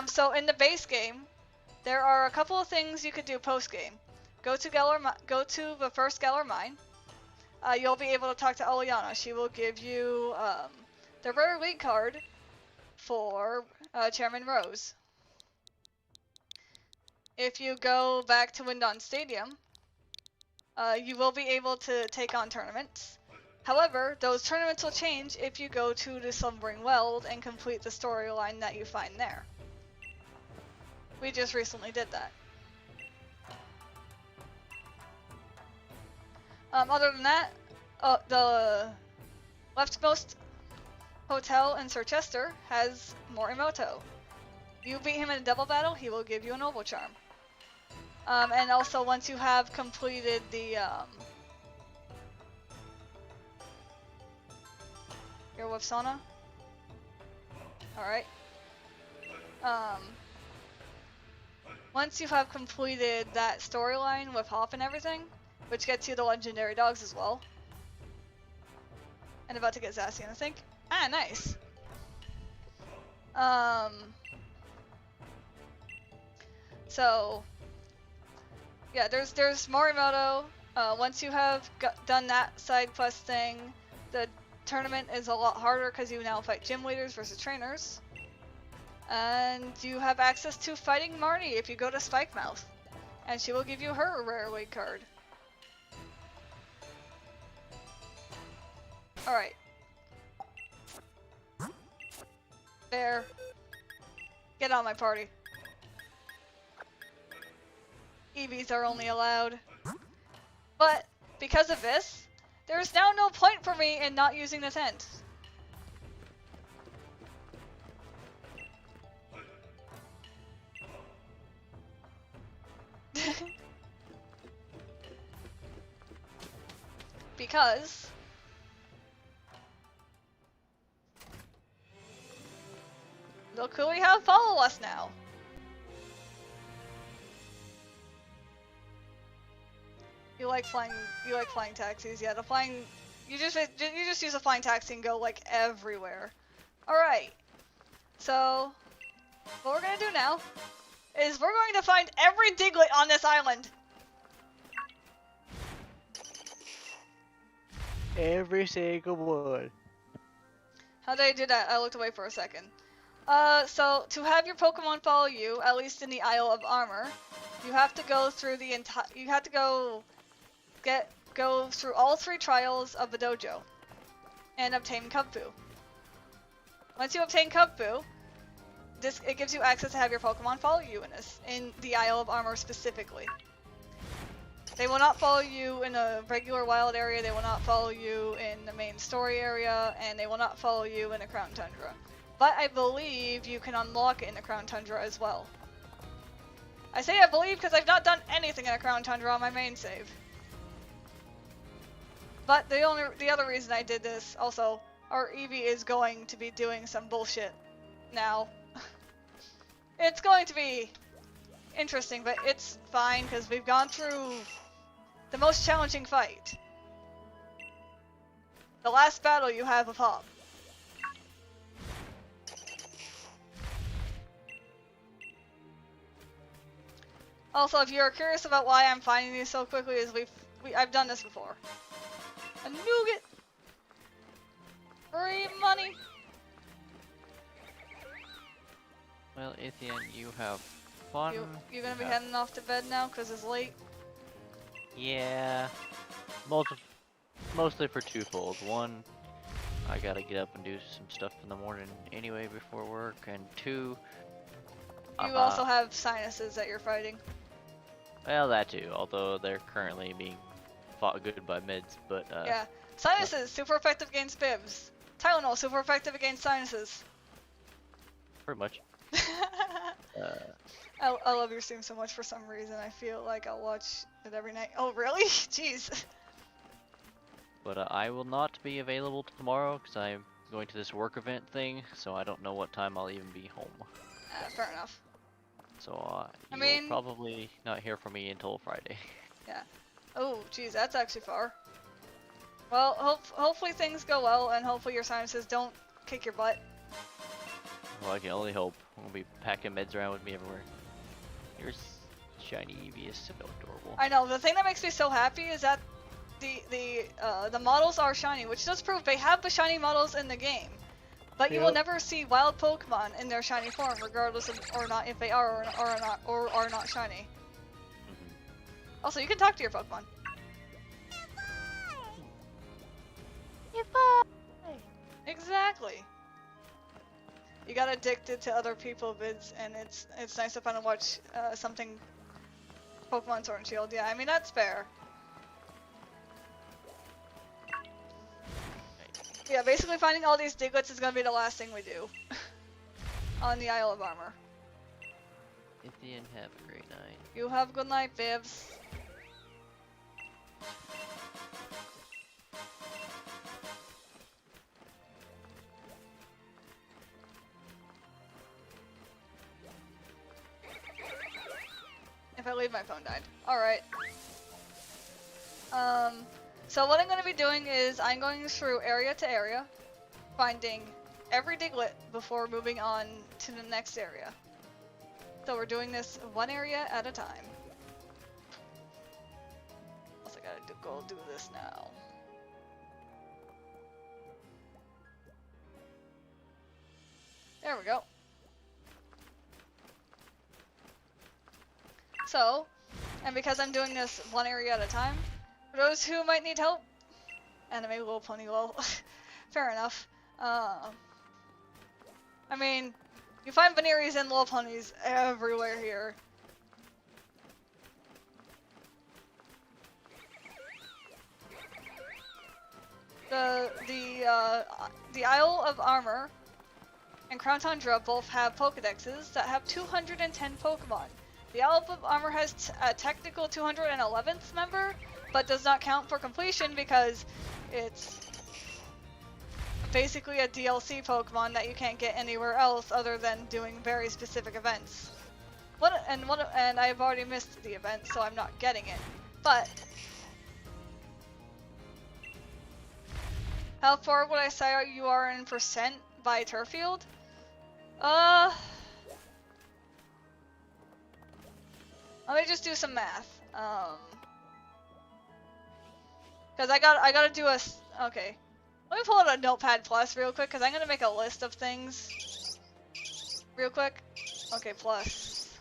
So in the base game, there are a couple of things you could do post-game. Go to the first Galar Mine. You'll be able to talk to Oleana. She will give you the rare league card for Chairman Rose. If you go back to Windon Stadium, you will be able to take on tournaments. However, those tournaments will change if you go to the Slumbering Weld and complete the storyline that you find there. We just recently did that. Other than that, the leftmost hotel in Sir Chester has Morimoto. You beat him in a double battle, he will give you an Oval Charm. And also once you have completed the you're with Sona? Alright. Once you have completed that storyline with Hop and everything, which gets you the legendary dogs as well. And about to get Zacian, I think. Ah, nice. So yeah, there's Morimoto. Once you have done that side quest thing, the tournament is a lot harder because you now fight gym leaders versus trainers. And you have access to fighting Marnie if you go to Spikemouth. And she will give you her rare league card. Alright. Bear. Get on my party. Eevees are only allowed. But, because of this, there's now no point for me in not using the tent. Because they'll clearly have follow us now. You like flying taxis, yeah, You just use a flying taxi and go like everywhere. All right. So what we're gonna do now is we're going to find every Diglett on this island. Every single one. How did I do that? I looked away for a second. So to have your Pokemon follow you, at least in the Isle of Armor, you have to go through the entire. You have to go through all 3 trials of the dojo, and obtain Kubfu. Once you obtain Kubfu, it gives you access to have your Pokemon follow you in the Isle of Armor specifically. They will not follow you in a regular wild area, they will not follow you in the main story area, and they will not follow you in a Crown Tundra. But I believe you can unlock it in the Crown Tundra as well. I say I believe because I've not done anything in a Crown Tundra on my main save. But the other reason I did this, also, our Eevee is going to be doing some bullshit now. It's going to be interesting, but it's fine because we've gone through the most challenging fight. The last battle you have of Hop. Also, if you're curious about why I'm finding these so quickly, is I've done this before. A nougat! Free money! Well, Ithian, you have fun. You gonna be heading off to bed now because it's late? Yeah. Mostly for twofold. One, I gotta get up and do some stuff in the morning anyway before work, and 2, you also have sinuses that you're fighting. well, that too, although they're currently being fought good by meds, but Yeah. Sinuses, super effective against bibs. Tylenol, super effective against sinuses. pretty much. I love your stream so much for some reason. I feel like I'll watch it every night. Oh, really? Jeez. But I will not be available tomorrow because I'm going to this work event thing, so I don't know what time I'll even be home. Fair enough. So I you mean- will probably not hear from me until Friday. Yeah. Oh, geez, that's actually far. Well, hopefully things go well, and hopefully your sinuses don't kick your butt. Well, I can only hope. I'm gonna be packing meds around with me everywhere. Your shiny Eevee is so adorable. I know. The thing that makes me so happy is that the models are shiny, which does prove they have the shiny models in the game. But you will Yep. never see wild Pokemon in their shiny form, regardless of or not if they are or are not shiny. Also, you can talk to your Pokemon. Exactly. You got addicted to other people vids, and it's nice to finally watch something Pokemon Sword and Shield. Yeah, I mean that's fair. Yeah, basically finding all these Diglets is gonna be the last thing we do on the Isle of Armor. Ithian, have a great night. You have a good night, Vivs. If I leave, my phone died. Alright. So what I'm going to be doing is I'm going through area to area, finding every Diglett before moving on to the next area. So we're doing this one area at a time. Also gotta go do this now. There we go. So, and because I'm doing this one area at a time, for those who might need help, anime little pony lol, fair enough. I mean, you find Veneries and little ponies everywhere here. The Isle of Armor and Crown Tundra both have Pokedexes that have 210 Pokemon. The Isle of Armor has a technical 211th member, but does not count for completion because it's basically a DLC Pokemon that you can't get anywhere else other than doing very specific events. And I've already missed the event, so I'm not getting it. But How far would I say you are in percent by turf field? Let me just do some math. Cause I gotta do okay. Let me pull out a Notepad Plus real quick, cause I'm gonna make a list of things real quick. Okay, plus.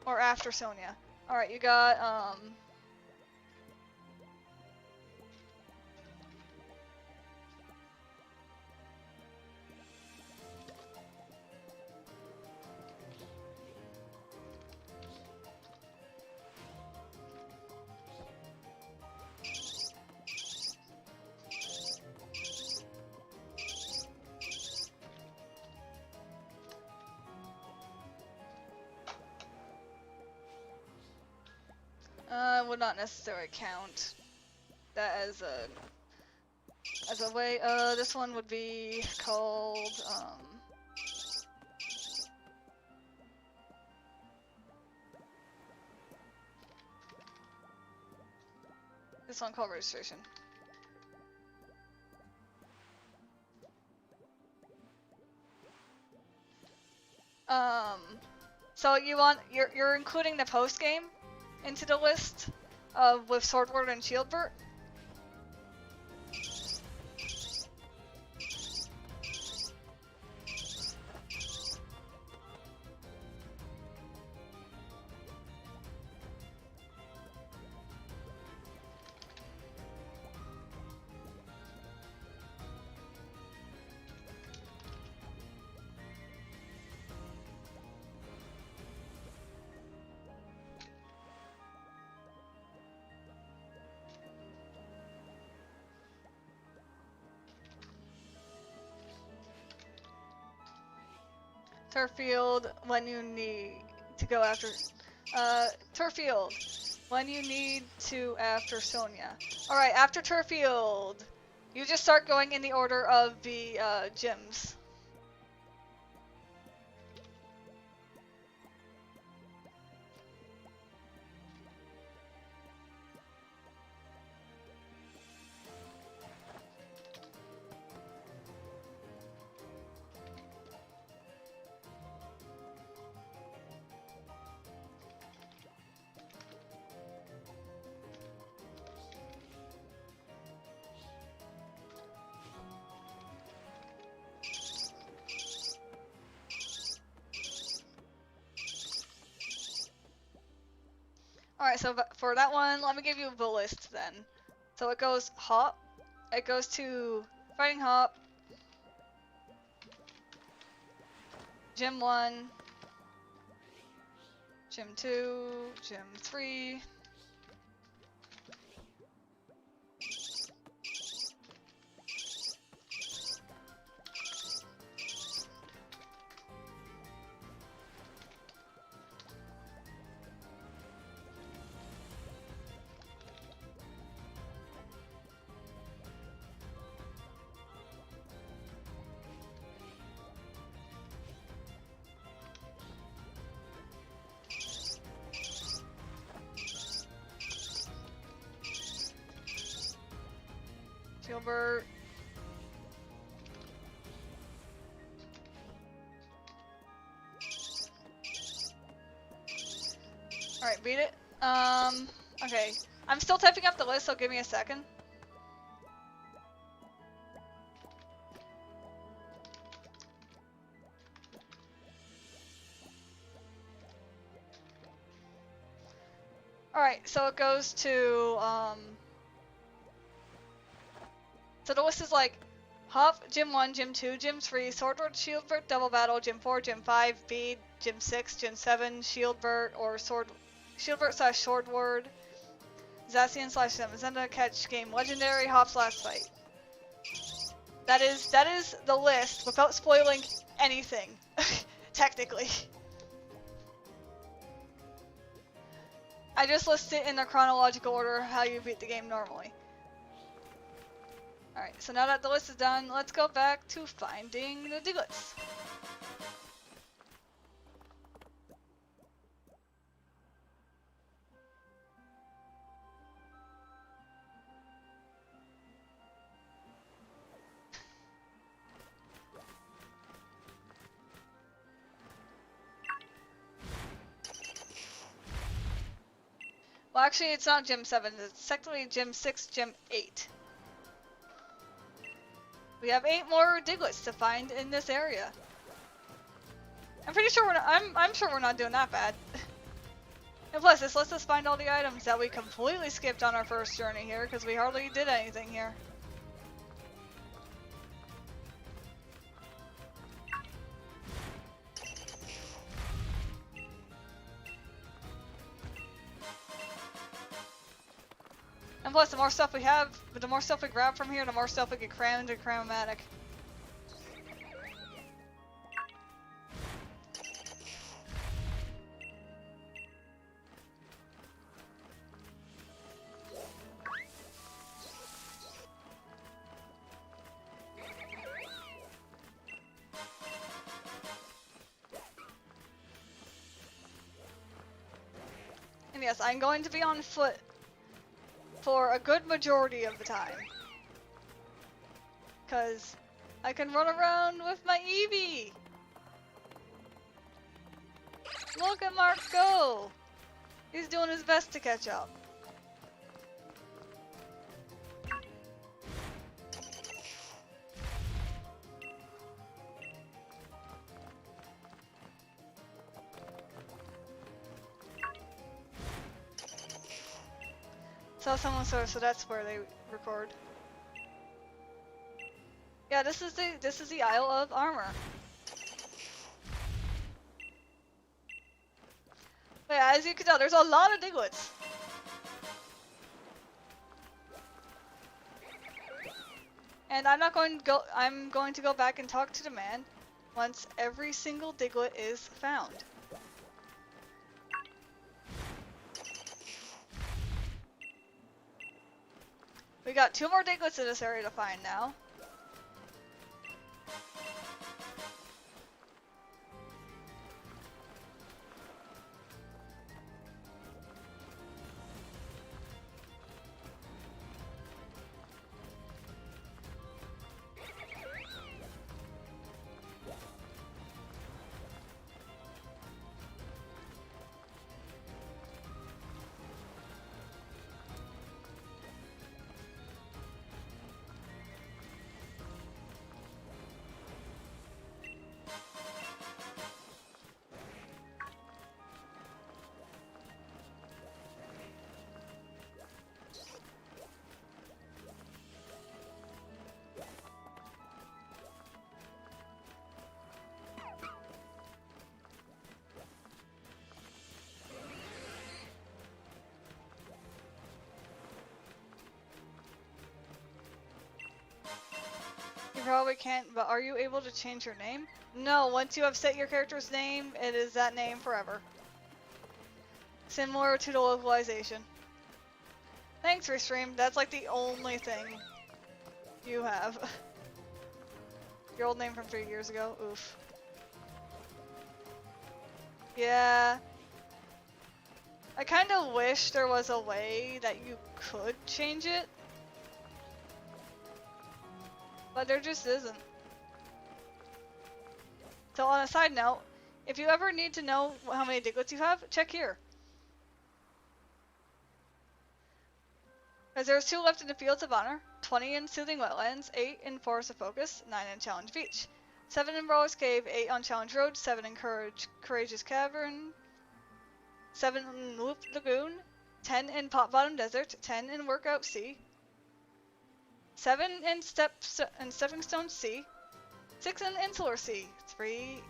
Or after Sonia. Alright, you got, would not necessarily count that as a way. This one would be called, this one called registration. So you're including the post game into the list with Swordward and Shieldbert? Turf field when you need to go after turf field when you need to after Sonia. Alright, after turf field, you just start going in the order of the gyms. Alright, so for that one, let me give you the list then. So it goes Hop, it goes to Fighting Hop, Gym 1, Gym 2, Gym 3, Gilbert. Alright, beat it. Okay. I'm still typing up the list, so give me a second. Alright, so it goes to, so the list is like Hop, Gym 1, Gym 2, Gym 3, Swordward, Shieldbert, Double Battle, Gym 4, Gym 5, Bead, Gym 6, Gym 7, Shieldbert or Shieldbert / Swordward, Zacian / Zamazenta, Catch Game Legendary, Hop's Last Fight. That is the list without spoiling anything, technically. I just list it in the chronological order how you beat the game normally. Alright, so now that the list is done, let's go back to finding the Diglets. Well, actually, it's not Gym 7. It's technically Gym 6, Gym 8. We have 8 more Diglets to find in this area. I'm pretty sure we're not, I'm sure we're not doing that bad. And plus, this lets us find all the items that we completely skipped on our first journey here, because we hardly did anything here. And plus, the more stuff we have, the more stuff we grab from here, the more stuff we can cram into Cram-O-Matic. And yes, I'm going to be on foot for a good majority of the time. Because I can run around with my Eevee! Look at Mark go! He's doing his best to catch up. Saw someone so that's where they record. Yeah, this is the Isle of Armor. But yeah, as you can tell, there's a lot of Diglets. And I'm going to go back and talk to the man once every single Diglet is found. We got 2 more Diglets in this area to find now. You probably can't, but are you able to change your name? No, once you have set your character's name, it is that name forever. Similar to the localization. Thanks, Restream. That's like the only thing you have. Your old name from 3 years ago? Oof. Yeah. I kind of wish there was a way that you could change it. But there just isn't. So on a side note, if you ever need to know how many Diglets you have, check here. Because there's 2 left in the Fields of Honor, 20 in Soothing Wetlands, 8 in Forest of Focus, 9 in Challenge Beach, 7 in Brawler's Cave, 8 on Challenge Road, 7 in Courageous Cavern, 7 in Loop Lagoon, 10 in Pot Bottom Desert, 10 in Workout Sea, 7 in Stepping Stone Sea, 6 in Insular Sea, 3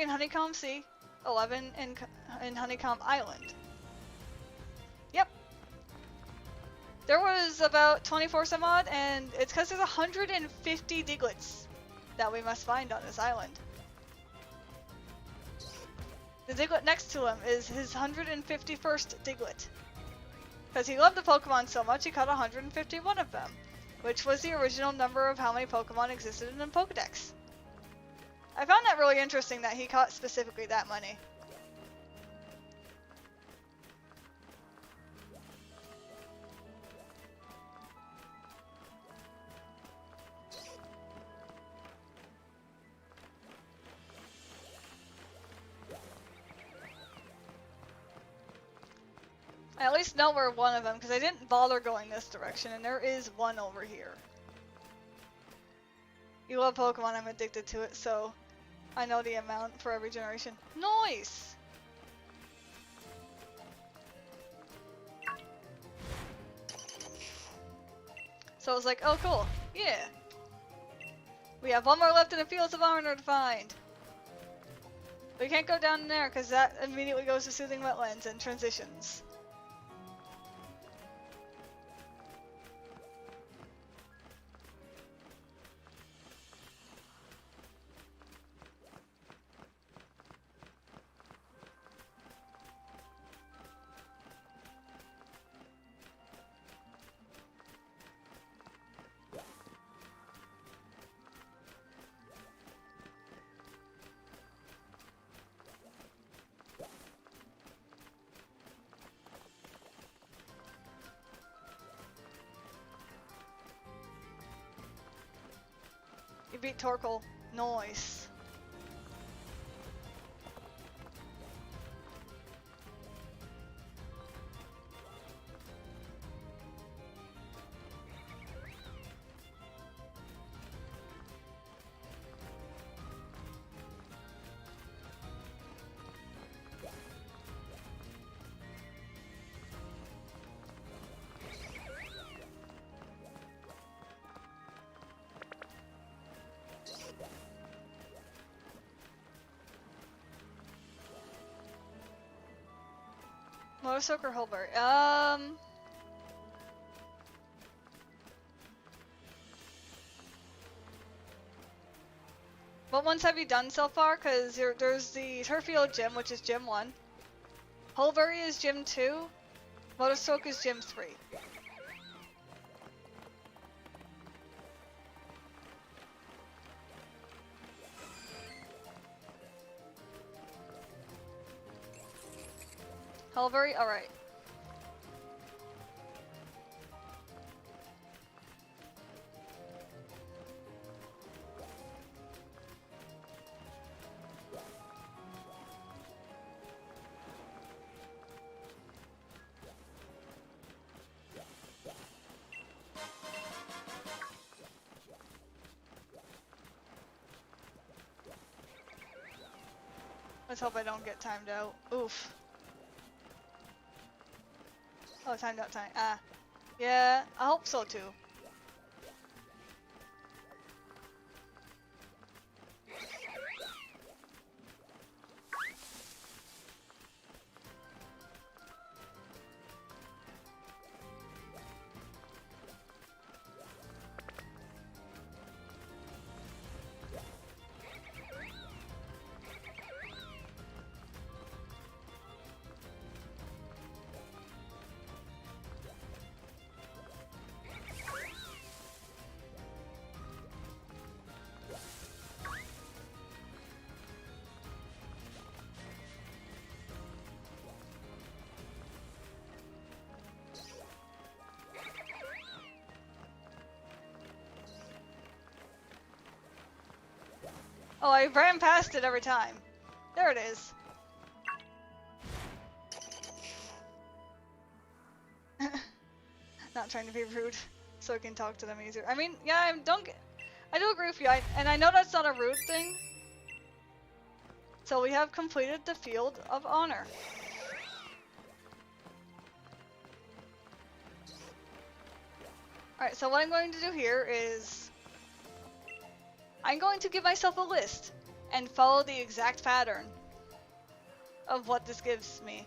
in Honeycomb Sea, 11 in Honeycomb Island. Yep. There was about 24 some odd, and it's because there's 150 Diglets that we must find on this island. The Diglett next to him is his 151st Diglett. Because he loved the Pokemon so much, he caught 151 of them, which was the original number of how many Pokemon existed in the Pokedex. I found that really interesting that he caught specifically that many. I at least know where one of them, because I didn't bother going this direction, and there is one over here. You love Pokemon, I'm addicted to it, so I know the amount for every generation. Nice! So I was like, oh cool, yeah. We have one more left in the Fields of Honor to find. We can't go down there because that immediately goes to Soothing Wetlands and transitions. You beat Torkoal. Nice. Motorsoak or Hulberry? What ones have you done so far? Because there's the Turffield Gym, which is Gym 1. Hulberry is Gym 2. Motorsoak is Gym 3. Hulberry? Alright. Let's hope I don't get timed out. Oof. Oh, timed out time. Ah. Yeah, I hope so too. Oh, I ran past it every time. There it is. Not trying to be rude, so I can talk to them easier. I mean, yeah, I do agree with you, and I know that's not a rude thing. So we have completed the Field of Honor. Alright, so what I'm going to do here is I'm going to give myself a list and follow the exact pattern of what this gives me.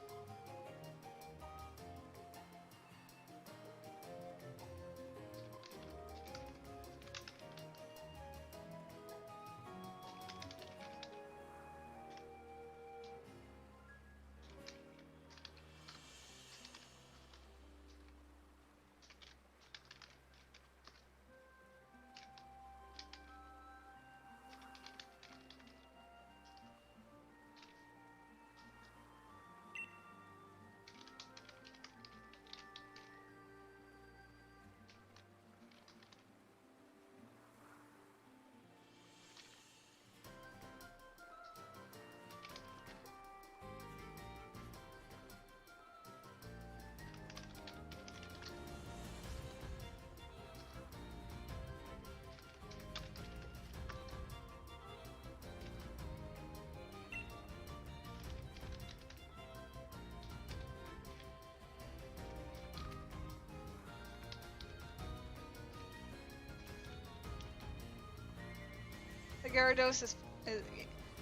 Gyarados is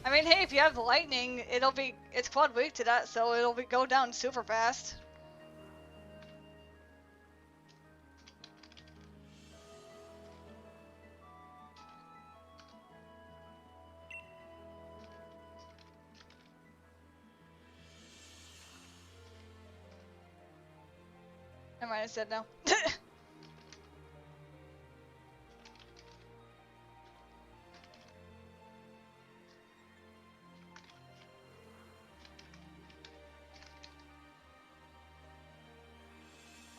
I mean, hey, if you have lightning, it's quad weak to that, so go down super fast. Never mind, I said no.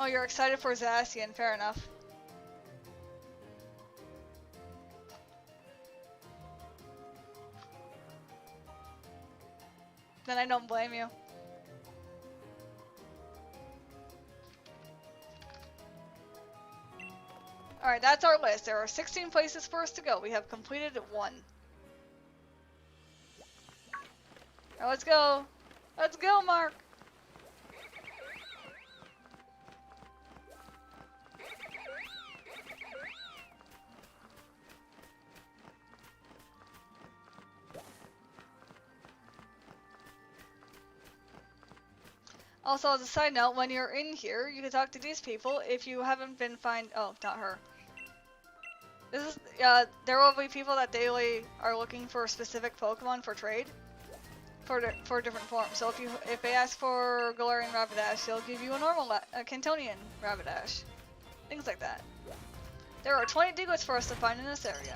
Oh, you're excited for Zacian, fair enough. Then I don't blame you. Alright, that's our list. There are 16 places for us to go. We have completed 1. Now let's go. Let's go, Mark. Also, as a side note, when you're in here, you can talk to these people if you haven't been oh, not her. This is, there will be people that daily are looking for specific Pokemon for trade, for different forms. So if they ask for Galarian Rapidash, they'll give you a normal Cantonian Rapidash, things like that. There are 20 Diglets for us to find in this area.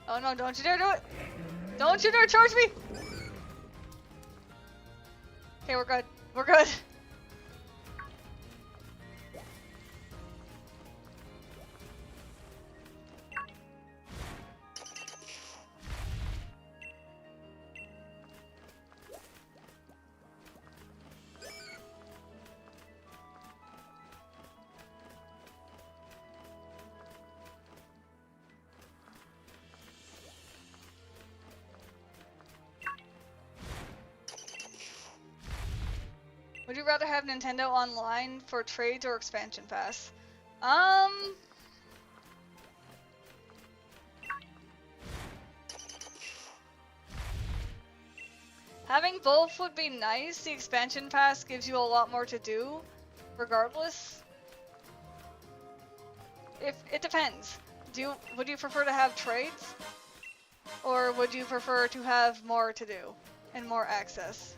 Oh no! Don't you dare do it! Don't you dare charge me! Okay, we're good. We're good. Would you rather have Nintendo Online for trades or expansion pass? Having both would be nice. The expansion pass gives you a lot more to do, regardless. It depends. Would you prefer to have trades? Or would you prefer to have more to do and more access?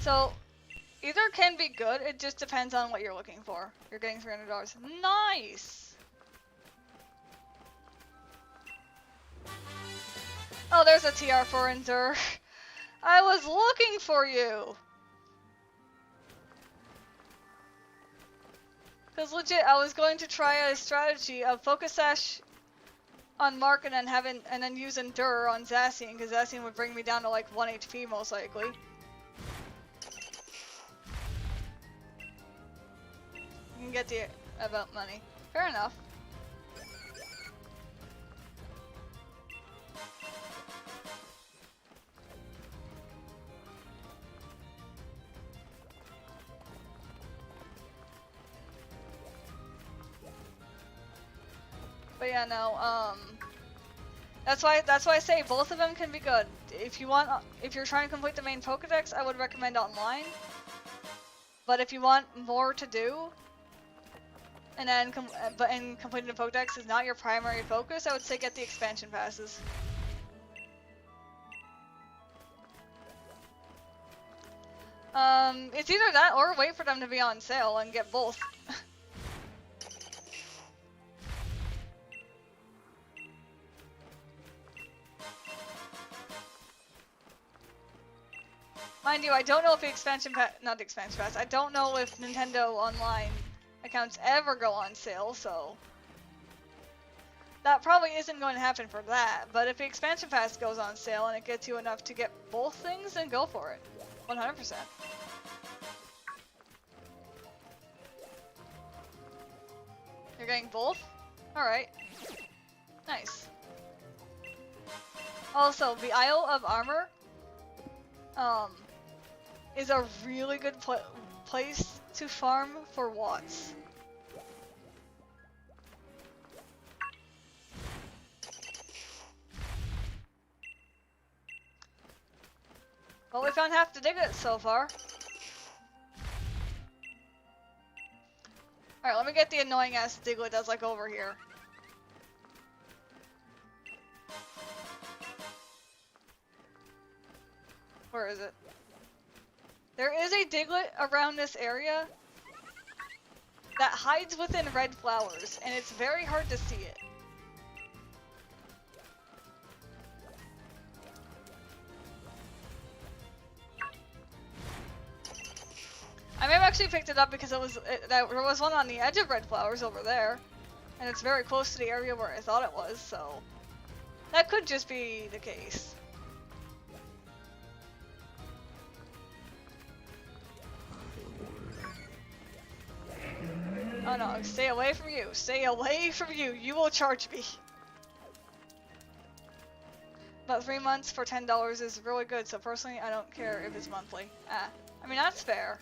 So, either can be good, it just depends on what you're looking for. You're getting $300. Nice! Oh, there's a TR for Endure. I was looking for you! Because legit, I was going to try a strategy of Focus Sash on Mark and then use Endure on Zacian, because Zacian would bring me down to like 1 HP most likely. You can get the about money. Fair enough. But yeah, no, that's why I say both of them can be good. If you're trying to complete the main Pokedex, I would recommend online. But if you want more to do, and then completing the Pokedex is not your primary focus, I would say get the expansion passes. It's either that or wait for them to be on sale and get both. Mind you, I don't know if not the expansion pass, I don't know if Nintendo Online accounts ever go on sale, so that probably isn't going to happen for that. But if the expansion pass goes on sale and it gets you enough to get both things, then go for it. 100%. You're getting both? Alright. Nice. Also, the Isle of Armor, is a really good place to farm for Watts. Well, we found half the Diglett so far. Alright, let me get the annoying ass Diglett that's like over here. Where is it? There is a Diglett around this area that hides within red flowers, and it's very hard to see it. I may have actually picked it up because there was one on the edge of red flowers over there, and it's very close to the area where I thought it was, so that could just be the case. Oh no, stay away from you. Stay away from you. You will charge me. But 3 months for $10 is really good, so personally I don't care if it's monthly. I mean, that's fair.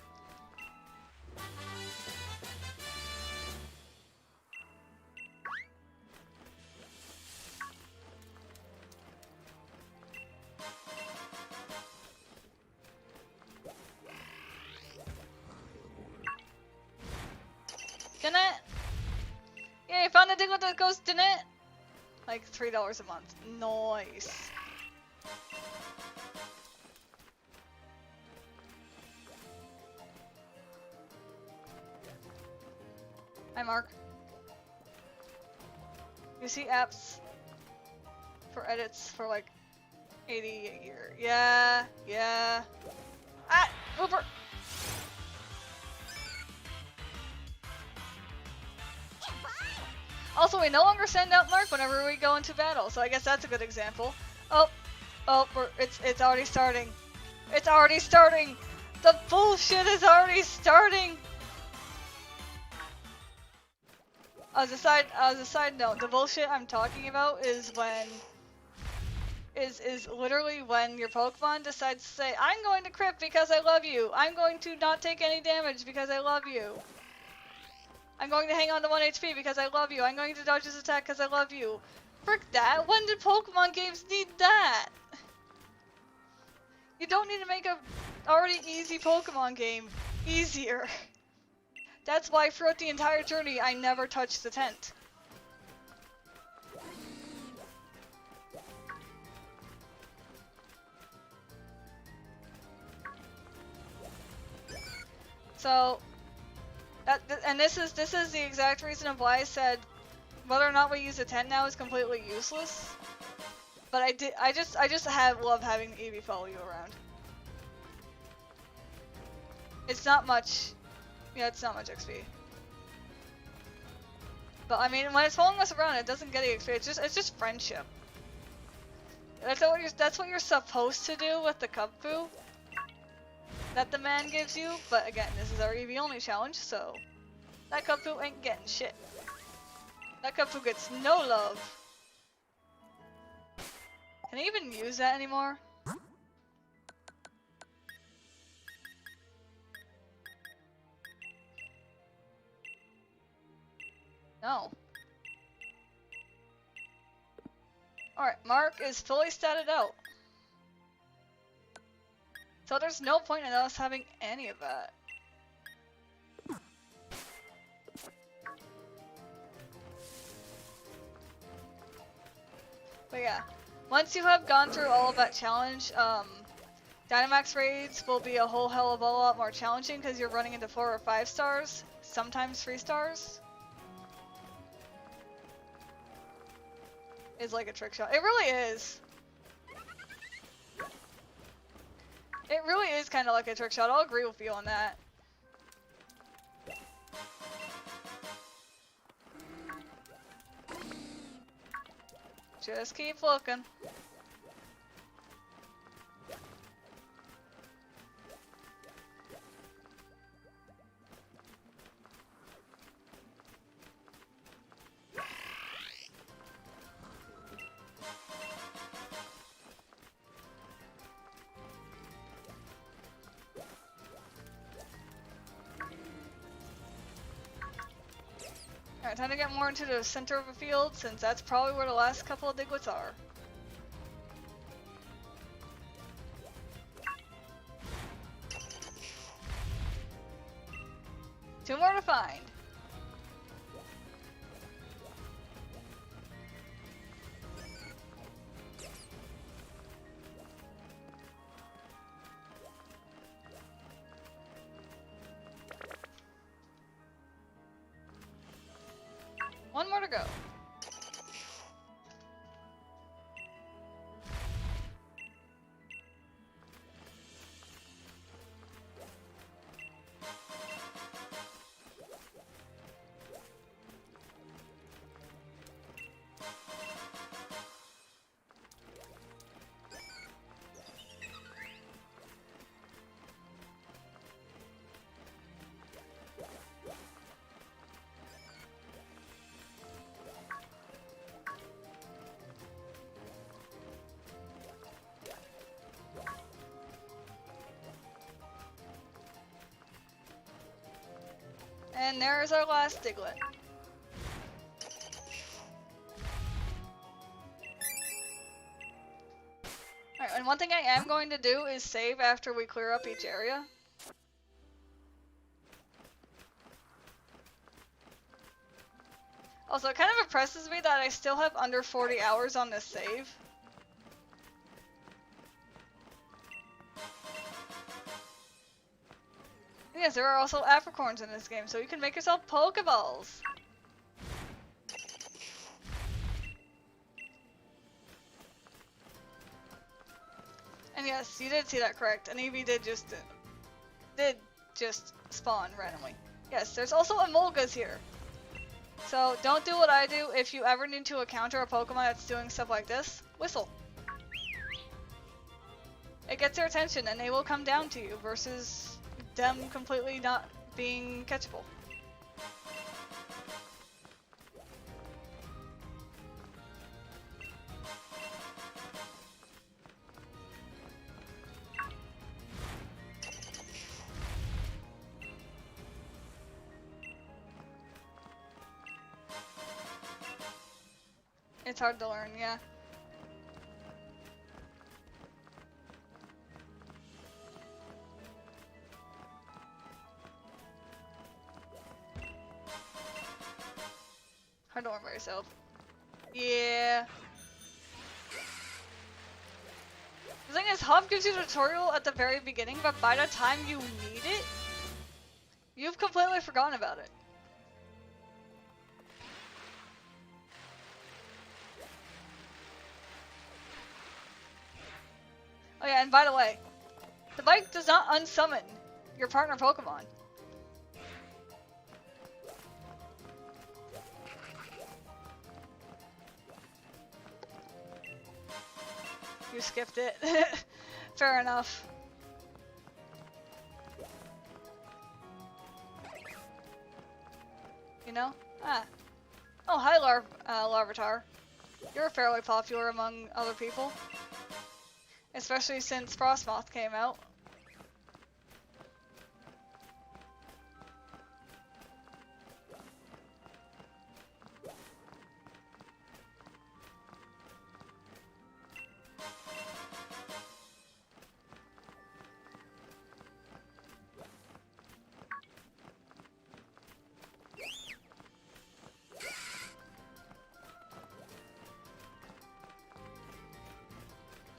Dinette! Yay, found a Diglett that goes Dinette! Like $3 a month. Nice. Hi, Mark. You see apps for edits for like 80 a year. Yeah, yeah. Ah! Uber! Also, we no longer send out Mark whenever we go into battle, so I guess that's a good example. Oh, it's already starting. It's already starting. The bullshit is already starting. As a side note, the bullshit I'm talking about is when is literally when your Pokemon decides to say, "I'm going to crit because I love you. I'm going to not take any damage because I love you. I'm going to hang on to 1 HP because I love you. I'm going to dodge this attack because I love you." Frick that. When did Pokemon games need that? You don't need to make a already easy Pokemon game easier. That's why throughout the entire journey I never touched the tent. So and this is the exact reason of why I said whether or not we use a tent now is completely useless. But I just love having the Eevee follow you around. It's not much. Yeah, it's not much XP. But I mean, when it's following us around, it doesn't get XP. It's just friendship. That's what you're supposed to do with the Cubfu that the man gives you. But again, this is our Eevee only challenge, so that Cubfu ain't getting shit. That Cubfu gets no love. Can I even use that anymore? No. Alright, Mark is fully statted out. So there's no point in us having any of that. But yeah, once you have gone through all of that challenge, Dynamax raids will be a whole hell of a lot more challenging because you're running into 4 or 5 stars, sometimes 3 stars. Is like a trick shot. It really is. It really is kind of like a trick shot. I'll agree with you on that. Just keep looking. Alright, time to get more into the center of the field, since that's probably where the last couple of Digletts are. Two more to find. One more to go. And there's our last Diglett. Alright, and one thing I am going to do is save after we clear up each area. Also, it kind of impresses me that I still have under 40 hours on this save. Yes, there are also apricorns in this game, so you can make yourself Pokeballs. And yes, you did see that correct. An Eevee did just spawn randomly. Yes, there's also Emolgas here. So don't do what I do. If you ever need to encounter a Pokemon that's doing stuff like this, whistle. It gets their attention and they will come down to you versus them completely not being catchable. It's hard to learn, yeah. Hard to learn by yourself. Yeah. The thing is, Hub gives you a tutorial at the very beginning, but by the time you need it, you've completely forgotten about it. Oh yeah, and by the way, the bike does not unsummon your partner Pokemon. You skipped it. Fair enough. You know? Ah. Oh, hi Larvitar. You're fairly popular among other people. Especially since Frostmoth came out.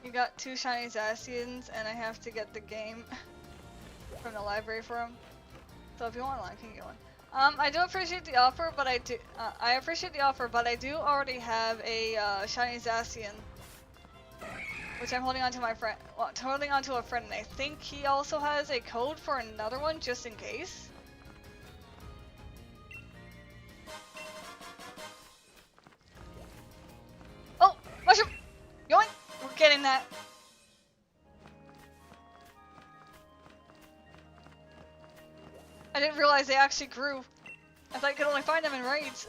You got 2 shiny Zacians, and I have to get the game from the library for him. So if you want one, I can get one. I do appreciate the offer, but I appreciate the offer, but I do already have a shiny Zacian, which I'm holding on to my friend. Well, holding on to a friend, and I think he also has a code for another one just in case. Oh, mushroom! Yoink! We're getting that. I didn't realize they actually grew. I thought you could only find them in raids.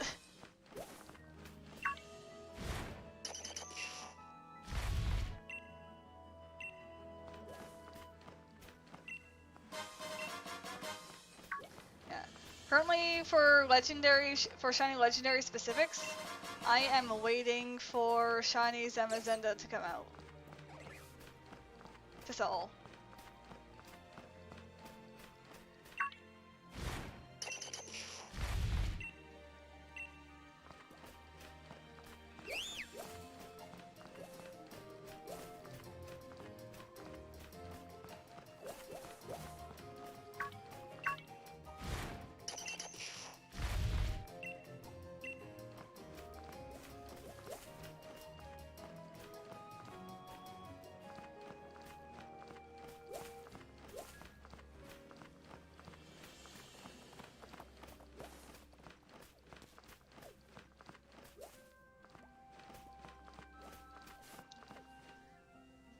Yeah. Currently waiting for for shiny legendary specifics. I am waiting for shiny Zamazenta to come out. That's all.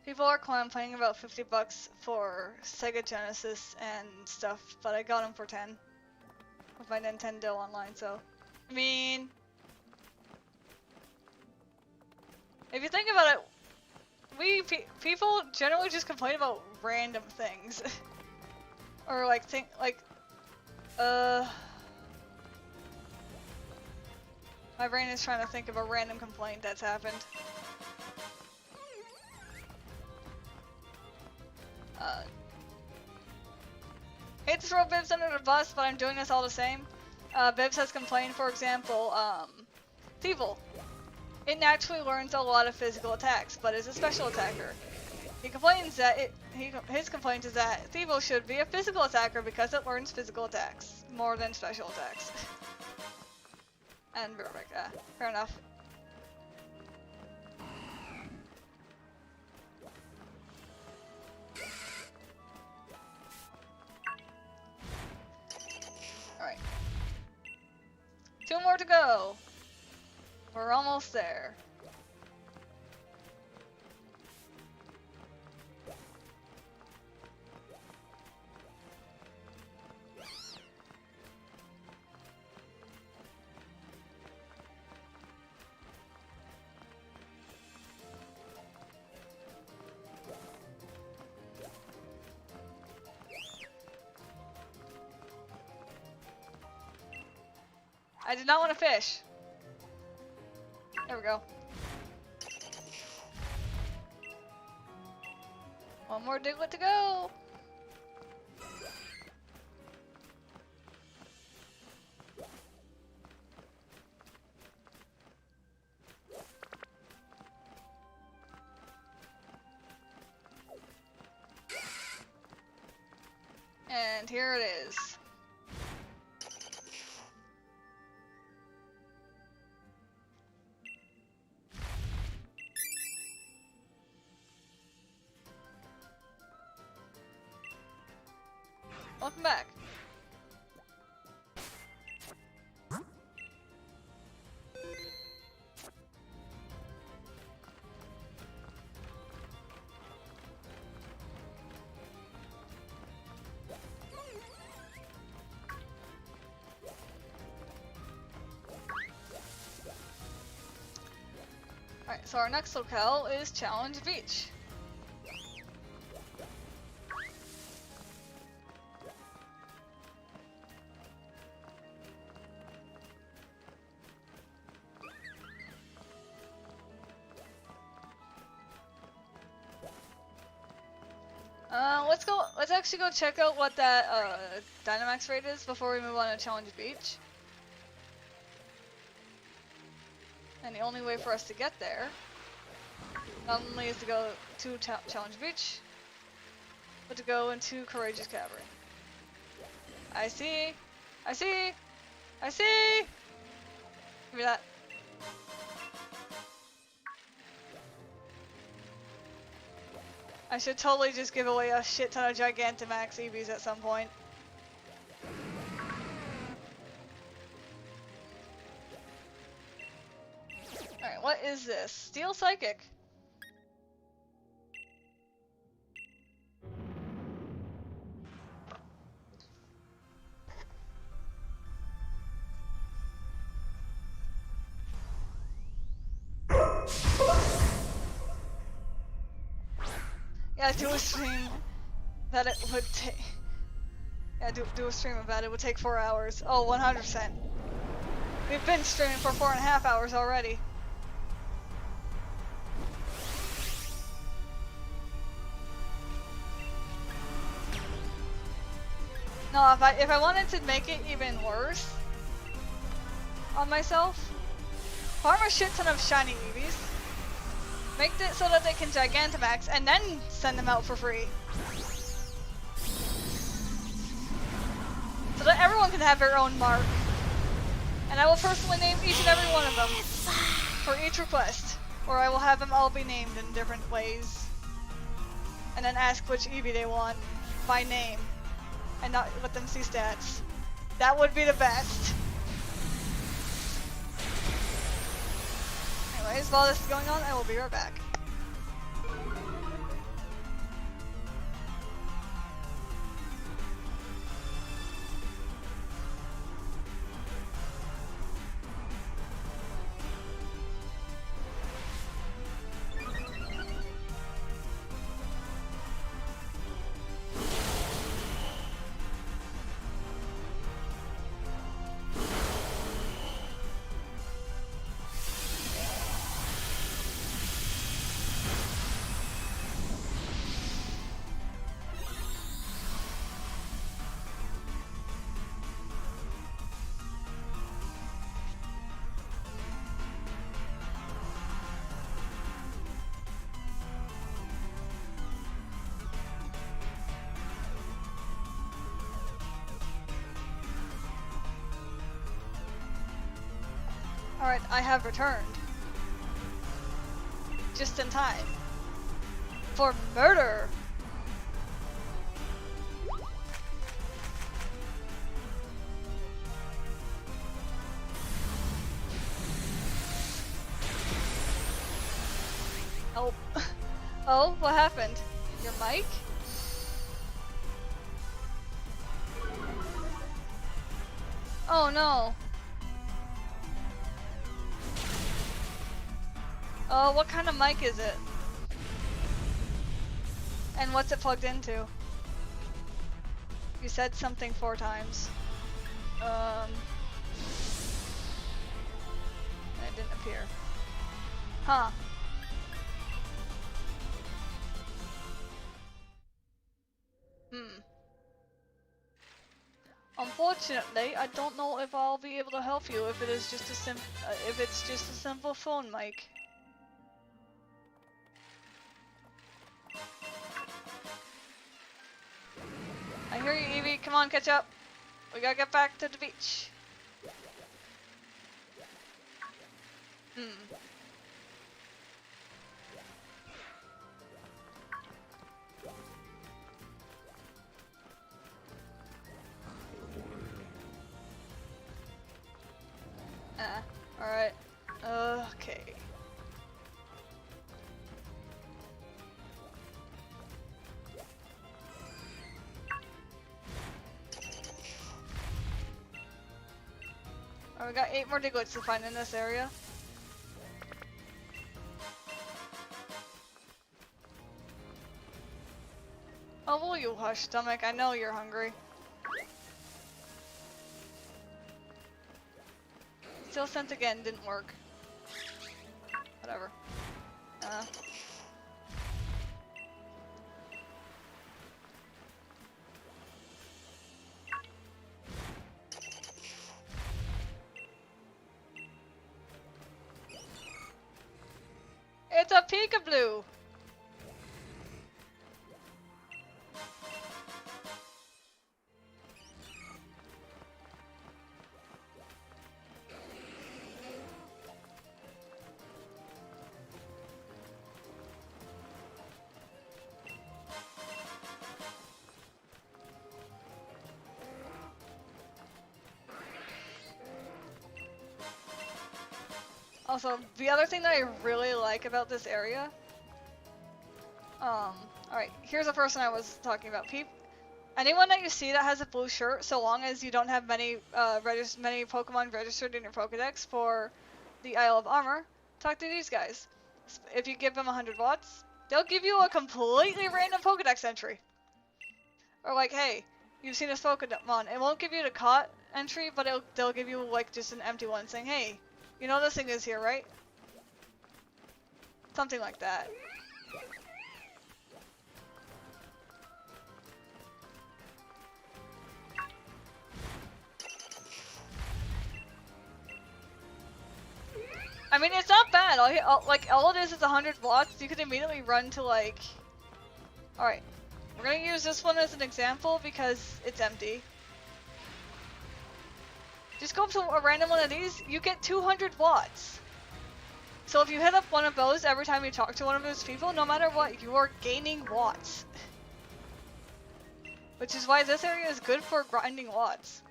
People are complaining about $50 for Sega Genesis and stuff, but I got them for 10 with my Nintendo Online. So, I mean, if you think about it, people generally just complain about random things, or like my brain is trying to think of a random complaint that's happened. Hate to throw Bibs under the bus, but I'm doing this all the same. Bibs has complained, for example, Thievul. It naturally learns a lot of physical attacks, but is a special attacker. He complains that his complaint is that Thievul should be a physical attacker because it learns physical attacks more than special attacks. And fair enough. Alright. 2 more to go. We're almost there. I did not want to fish. There we go. One more Diglett to go. And here it is. Welcome back. Alright, so our next locale is Challenge Beach. Let's actually go check out what that Dynamax rate is before we move on to Challenge Beach. And the only way for us to get there, not only is to go to Challenge Beach, but to go into Courageous Cavern. I see! I see! I see! Give me that. I should totally just give away a shit ton of Gigantamax Eevees at some point. Alright, what is this? Steel Psychic. Yeah, I do assume that it would take. Yeah, do a stream about it. It would take 4 hours. Oh, 100%. We've been streaming for 4.5 hours already. No, if I wanted to make it even worse on myself, farm a shit ton of shiny Eevees, make it so that they can Gigantamax, and then send them out for free. So that everyone can have their own mark. And I will personally name each and every one of them for each request. Or I will have them all be named in different ways. And then ask which Eevee they want by name. And not let them see stats. That would be the best. Anyways, while this is going on, I will be right back. Alright, I have returned. Just in time. For murder! Oh. Oh, what happened? Your mic? Oh no. Oh, what kind of mic is it? And what's it plugged into? You said something 4 times. And it didn't appear. Huh. Unfortunately, I don't know if I'll be able to help you if it is just a if it's just a simple phone mic. I hear you, Eevee. Come on, catch up. We gotta get back to the beach. Alright. Okay. We got 8 more Diglets to find in this area. Oh, will you hush, stomach? I know you're hungry. Still sent again, didn't work. Whatever. It's a peekaboo! Also, the other thing that I really like about this area, alright, here's a person I was talking about. Anyone that you see that has a blue shirt, so long as you don't have many many Pokemon registered in your Pokedex for the Isle of Armor, talk to these guys. If you give them 100 watts, they'll give you a completely random Pokedex entry. Or like, hey, you've seen this Pokemon. It won't give you the caught entry, but they'll give you like just an empty one saying, hey, you know this thing is here, right? Something like that. I mean, it's not bad. All it is 100 watts. You could immediately run to like... Alright. We're gonna use this one as an example because it's empty. Just go up to a random one of these, you get 200 watts. So if you hit up one of those every time you talk to one of those people, no matter what, you are gaining watts. Which is why this area is good for grinding watts.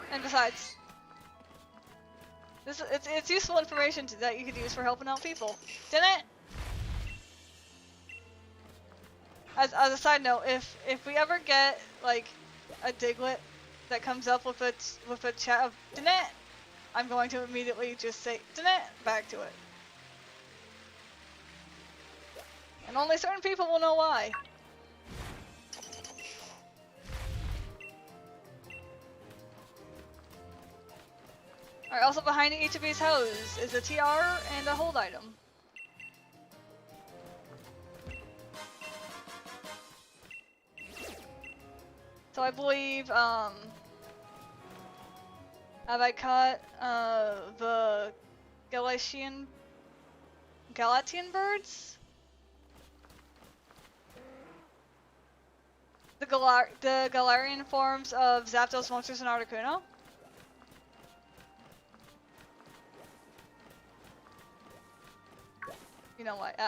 And besides, it's useful information that you could use for helping out people. Didn't it? As a side note, if we ever get like a Diglett that comes up with a chat of didn't it, I'm going to immediately just say didn't it back to it. And only certain people will know why. Alright, also behind each of these houses is a TR and a hold item. So I believe, have I caught, the Galatian birds? The Galarian forms of Zapdos, Monsters, and Articuno? You know what,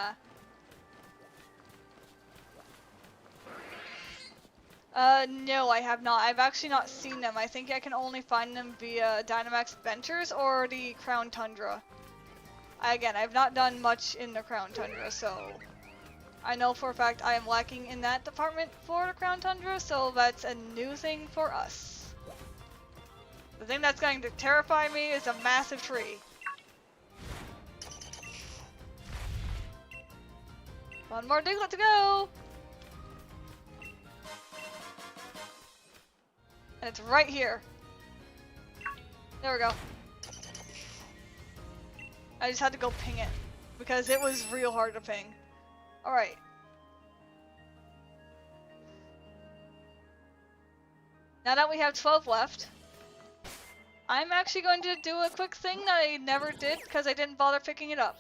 no, I have not. I've actually not seen them. I think I can only find them via Dynamax Ventures or the Crown Tundra. Again, I've not done much in the Crown Tundra, so I know for a fact I am lacking in that department for the Crown Tundra, so that's a new thing for us. The thing that's going to terrify me is a massive tree. One more Diglett to go! And it's right here. There we go. I just had to go ping it, because it was real hard to ping. Alright. Now that we have 12 left, I'm actually going to do a quick thing that I never did because I didn't bother picking it up.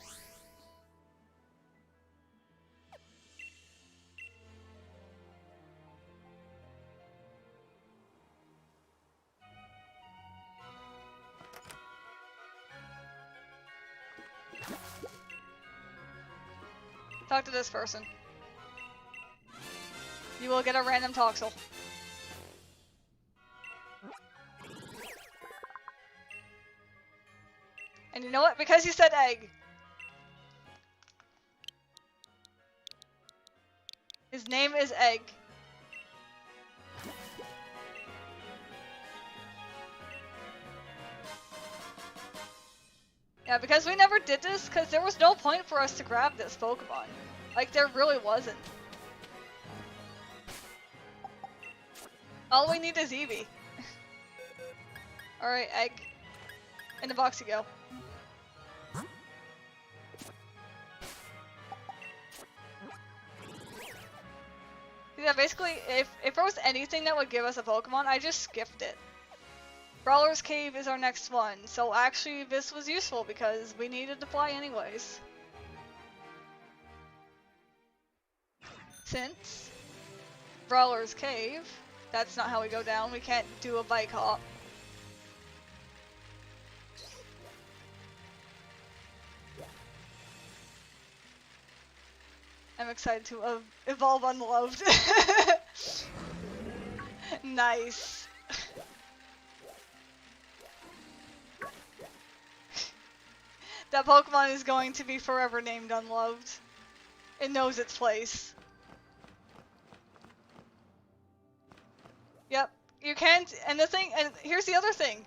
Talk to this person. You will get a random Toxel. And you know what? Because you said egg. His name is Egg. Yeah, because we never did this, because there was no point for us to grab this Pokemon. Like, there really wasn't. All we need is Eevee. Alright, Egg. In the box you go. Yeah, basically, if there was anything that would give us a Pokemon, I just skipped it. Brawler's Cave is our next one, so actually this was useful because we needed to fly anyways. Since Brawler's Cave, that's not how we go down, we can't do a bike hop. I'm excited to evolve Unloved. Nice. That Pokemon is going to be forever named Unloved. It knows its place. Yep, you can't, and here's the other thing.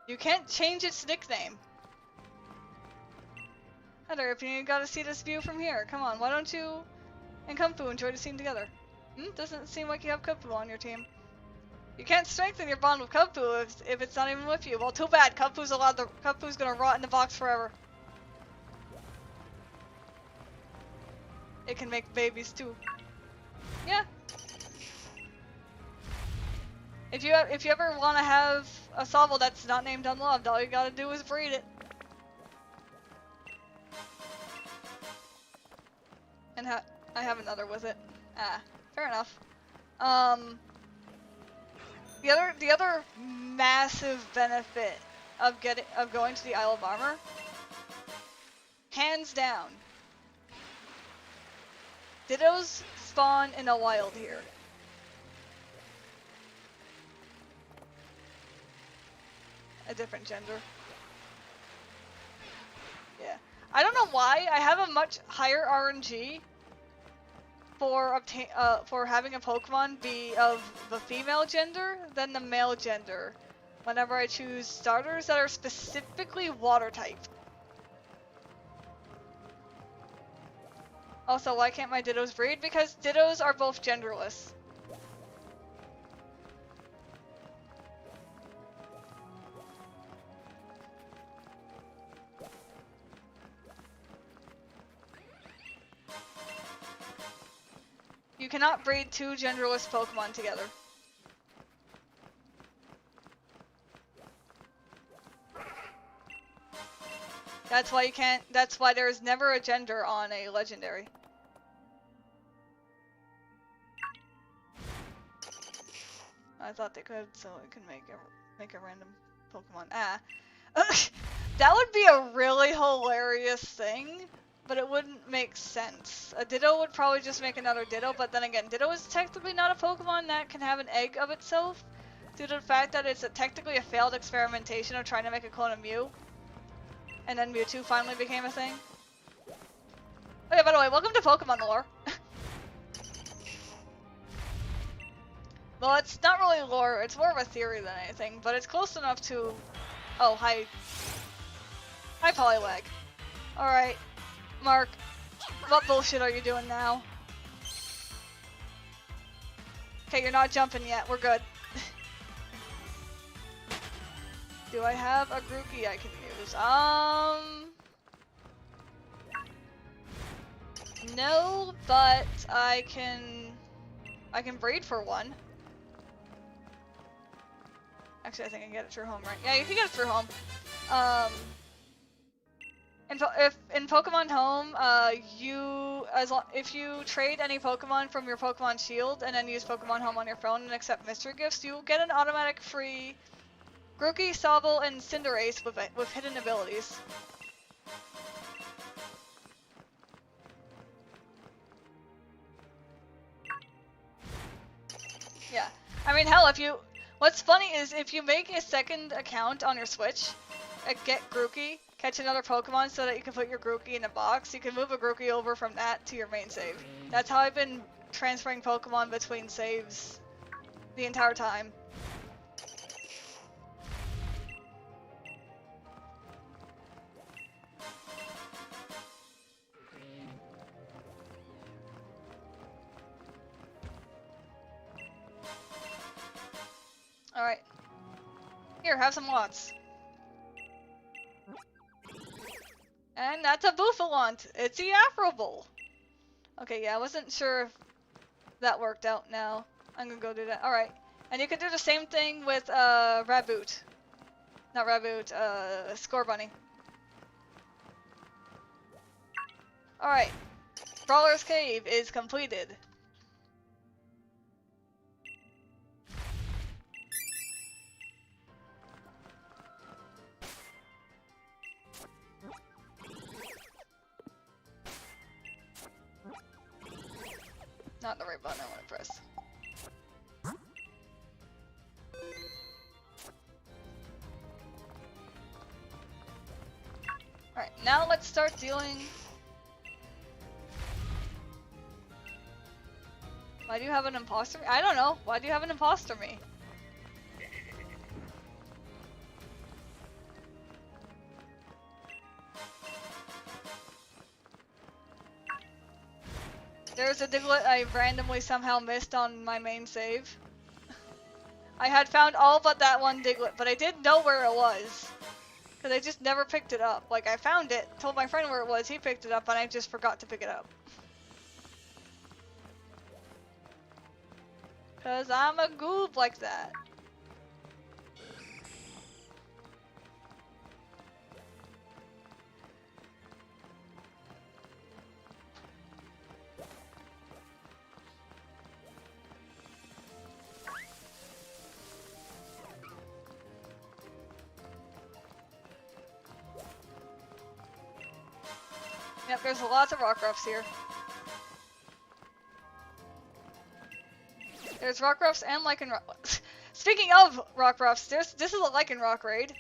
You can't change its nickname. Heather, if you gotta see this view from here, come on, why don't you and Kumfu enjoy the scene together? Doesn't seem like you have Kumfu on your team. You can't strengthen your bond with Kumfu if it's not even with you. Well, too bad. Kumfu's gonna rot in the box forever. It can make babies too. Yeah. If you ever want to have a Sobble that's not named Unloved, all you gotta do is breed it. And I have another with it. Ah, fair enough. The other massive benefit of going to the Isle of Armor, hands down, Dittos spawn in the wild here. A different gender. Yeah. I don't know why, I have a much higher RNG for having a Pokemon be of the female gender than the male gender whenever I choose starters that are specifically water type. Also, why can't my Dittos breed? Because Dittos are both genderless. You cannot breed two genderless Pokemon together. That's why you can't, that's why there's never a gender on a legendary. I thought they could, so it can make a random Pokemon. Ah. That would be a really hilarious thing, but it wouldn't make sense. A Ditto would probably just make another Ditto, but then again, Ditto is technically not a Pokemon that can have an egg of itself, due to the fact that it's technically a failed experimentation of trying to make a clone of Mew. And then Mewtwo finally became a thing. Oh yeah, by the way, welcome to Pokemon lore. Well, it's not really lore, it's more of a theory than anything, but it's close enough to... Oh, hi. Hi, Poliwag. Alright, Mark, what bullshit are you doing now? Okay, you're not jumping yet, we're good. Do I have a Grookey I can use? No, but I can breed for one. Actually, I think I can get it through home, right? Yeah, you can get it through home. In Pokemon Home, if you trade any Pokemon from your Pokemon Shield and then use Pokemon Home on your phone and accept mystery gifts, you will get an automatic free Grookey, Sobble, and Cinderace with hidden abilities. Yeah, I mean, hell, what's funny is if you make a second account on your Switch, get Grookey, catch another Pokemon so that you can put your Grookey in a box, you can move a Grookey over from that to your main save. That's how I've been transferring Pokemon between saves the entire time. Alright. Here, have some lots. And that's a Buffalant! It's the Afrobull! Okay, yeah, I wasn't sure if that worked out now. I'm gonna go do that. Alright. And you can do the same thing with, Raboot. Not Raboot, Scorbunny. Alright. Brawler's Cave is completed. Not the right button I want to press. Alright, now let's start dealing... Why do you have an imposter? I don't know. Why do you have an imposter me? There's a Diglett I randomly somehow missed on my main save. I had found all but that one Diglett, but I did know where it was. Because I just never picked it up. Like, I found it, told my friend where it was, he picked it up, and I just forgot to pick it up. Because I'm a goob like that. Yep, there's lots of Rockruffs here. There's Rockruffs and Lycanroc. Speaking of Rockruffs, this is a Lycanroc raid.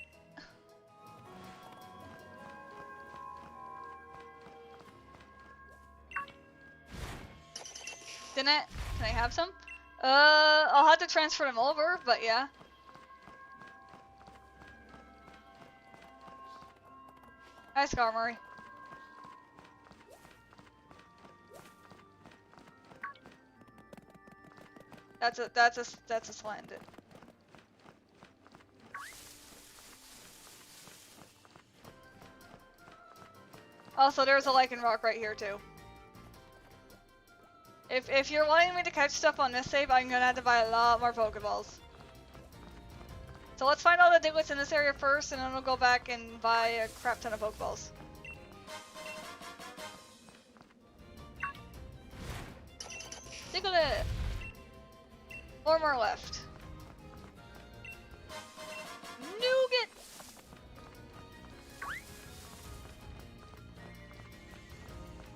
Didn't it? Can I have some? I'll have to transfer them over, but yeah. Hi, Skarmory. That's a slanted. Also, there's a Lycanroc right here too. If you're wanting me to catch stuff on this save, I'm gonna have to buy a lot more Pokeballs. So let's find all the Diglets in this area first, and then we'll go back and buy a crap ton of Pokeballs. Diglett! 4 more left. Nougat!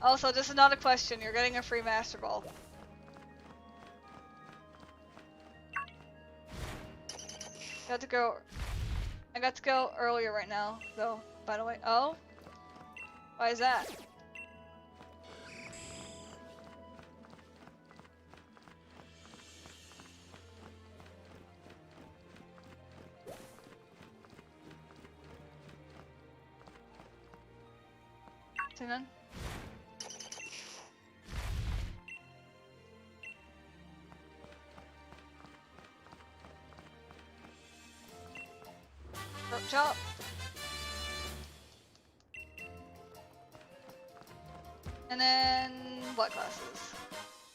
Also, this is not a question. You're getting a free Master Ball. Got to go. I got to go earlier right now, though. By the way. Oh? Why is that? See none? Rope chop. And then what classes?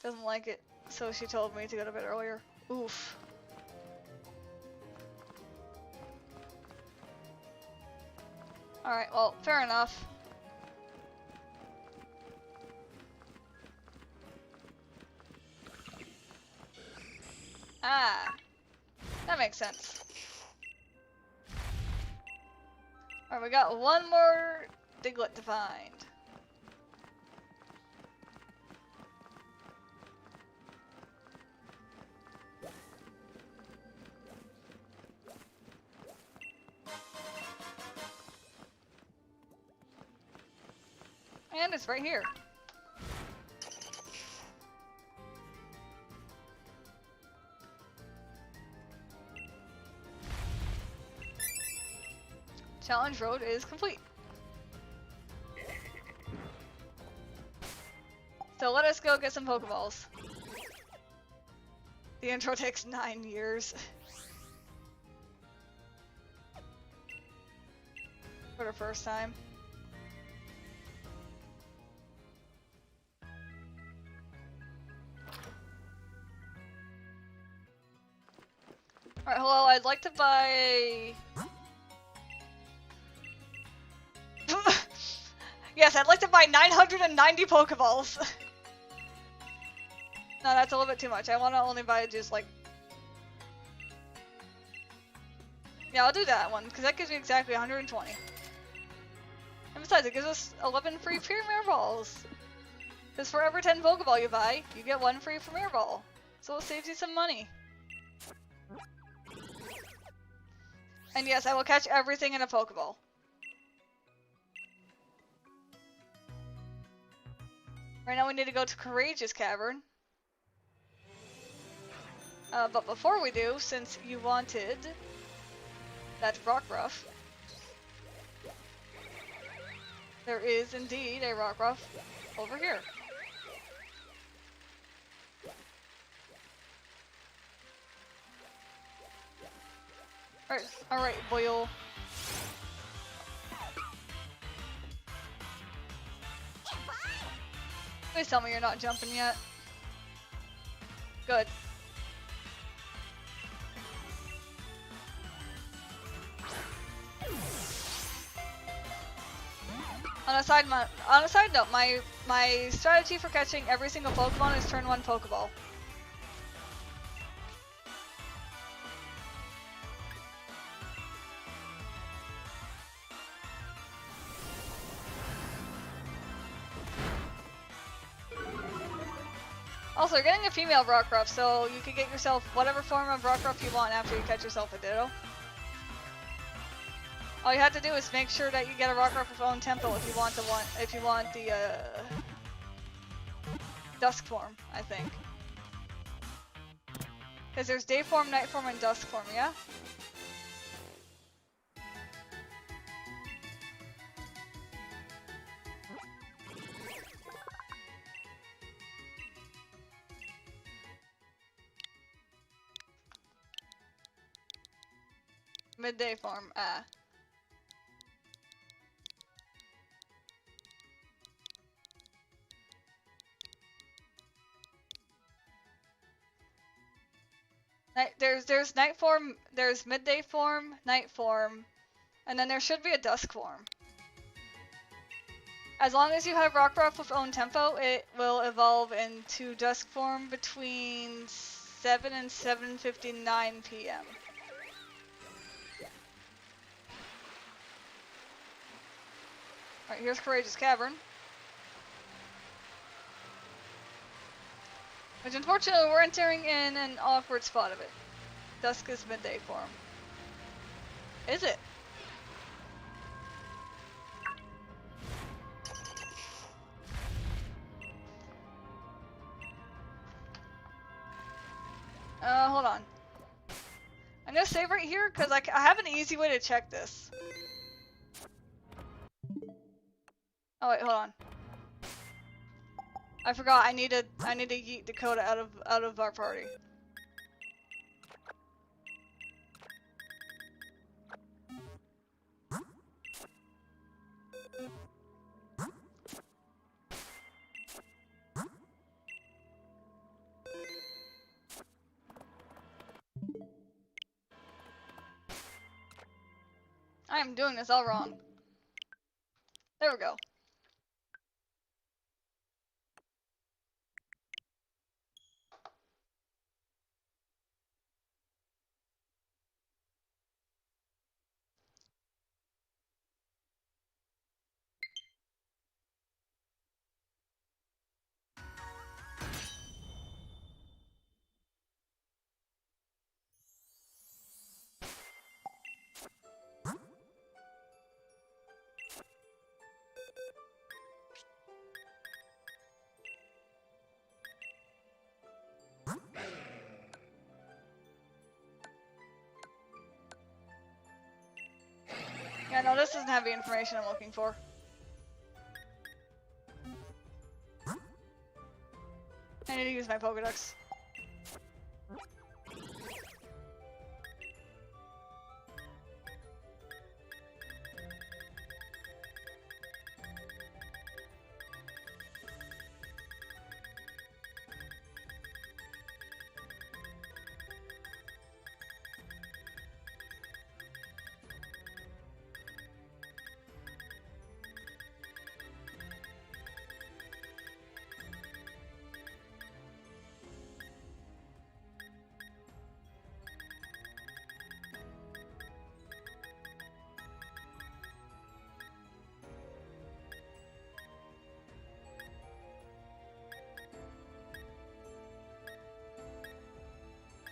Doesn't like it, so she told me to go to bed earlier. Oof. Alright, well, fair enough. Ah, that makes sense. Alright, we got one more Diglett to find. And it's right here. Challenge road is complete. So let us go get some Pokeballs. The intro takes 9 years. For the first time. Alright, hello, I'd like to buy... Yes, I'd like to buy 990 Pokeballs. No, that's a little bit too much. I want to only buy just like... Yeah, I'll do that one, because that gives me exactly 120. And besides, it gives us 11 free Premier Balls. Because for every 10 Pokeball you buy, you get 1 free Premier Ball. So it saves you some money. And yes, I will catch everything in a Pokeball. Right now we need to go to Courageous Cavern. But before we do, since you wanted that Rockruff, there is indeed a Rockruff over here. Alright, boyo. Please tell me you're not jumping yet. Good. On a side note, my strategy for catching every single Pokemon is turn 1 Pokeball. Also, you're getting a female Rockruff, so you can get yourself whatever form of Rockruff you want after you catch yourself a Ditto. All you have to do is make sure that you get a Rockruff with own tempo if you want the Dusk form, I think. Because there's day form, night form, and dusk form, yeah? Midday form, ah. There's night form, there's midday form, night form, and then there should be a dusk form. As long as you have Rockruff with own tempo, it will evolve into dusk form between 7 and 7:59 p.m. Alright, here's Courageous Cavern. Which unfortunately we're entering in an awkward spot of it. Dusk is midday form. Is it? Hold on. I'm gonna save right here because I have an easy way to check this. Oh wait, hold on. I forgot. I need to yeet Dakota out of our party. I am doing this all wrong. There we go. Yeah, no, this doesn't have the information I'm looking for. I need to use my Pokedex.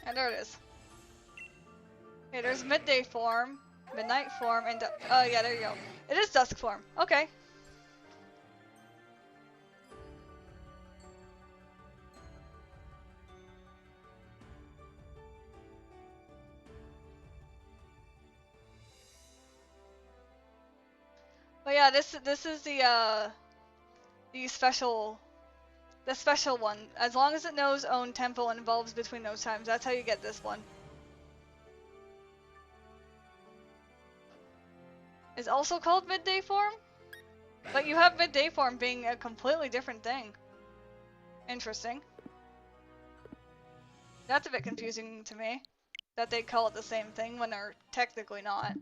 And there it is. Okay, there's midday form, midnight form, and oh yeah, there you go. It is dusk form. Okay. But yeah, this is the special. The special one. As long as it knows own tempo and evolves between those times, that's how you get this one. is also called midday form? But you have midday form being a completely different thing. Interesting. That's a bit confusing to me, that they call it the same thing when they're technically not.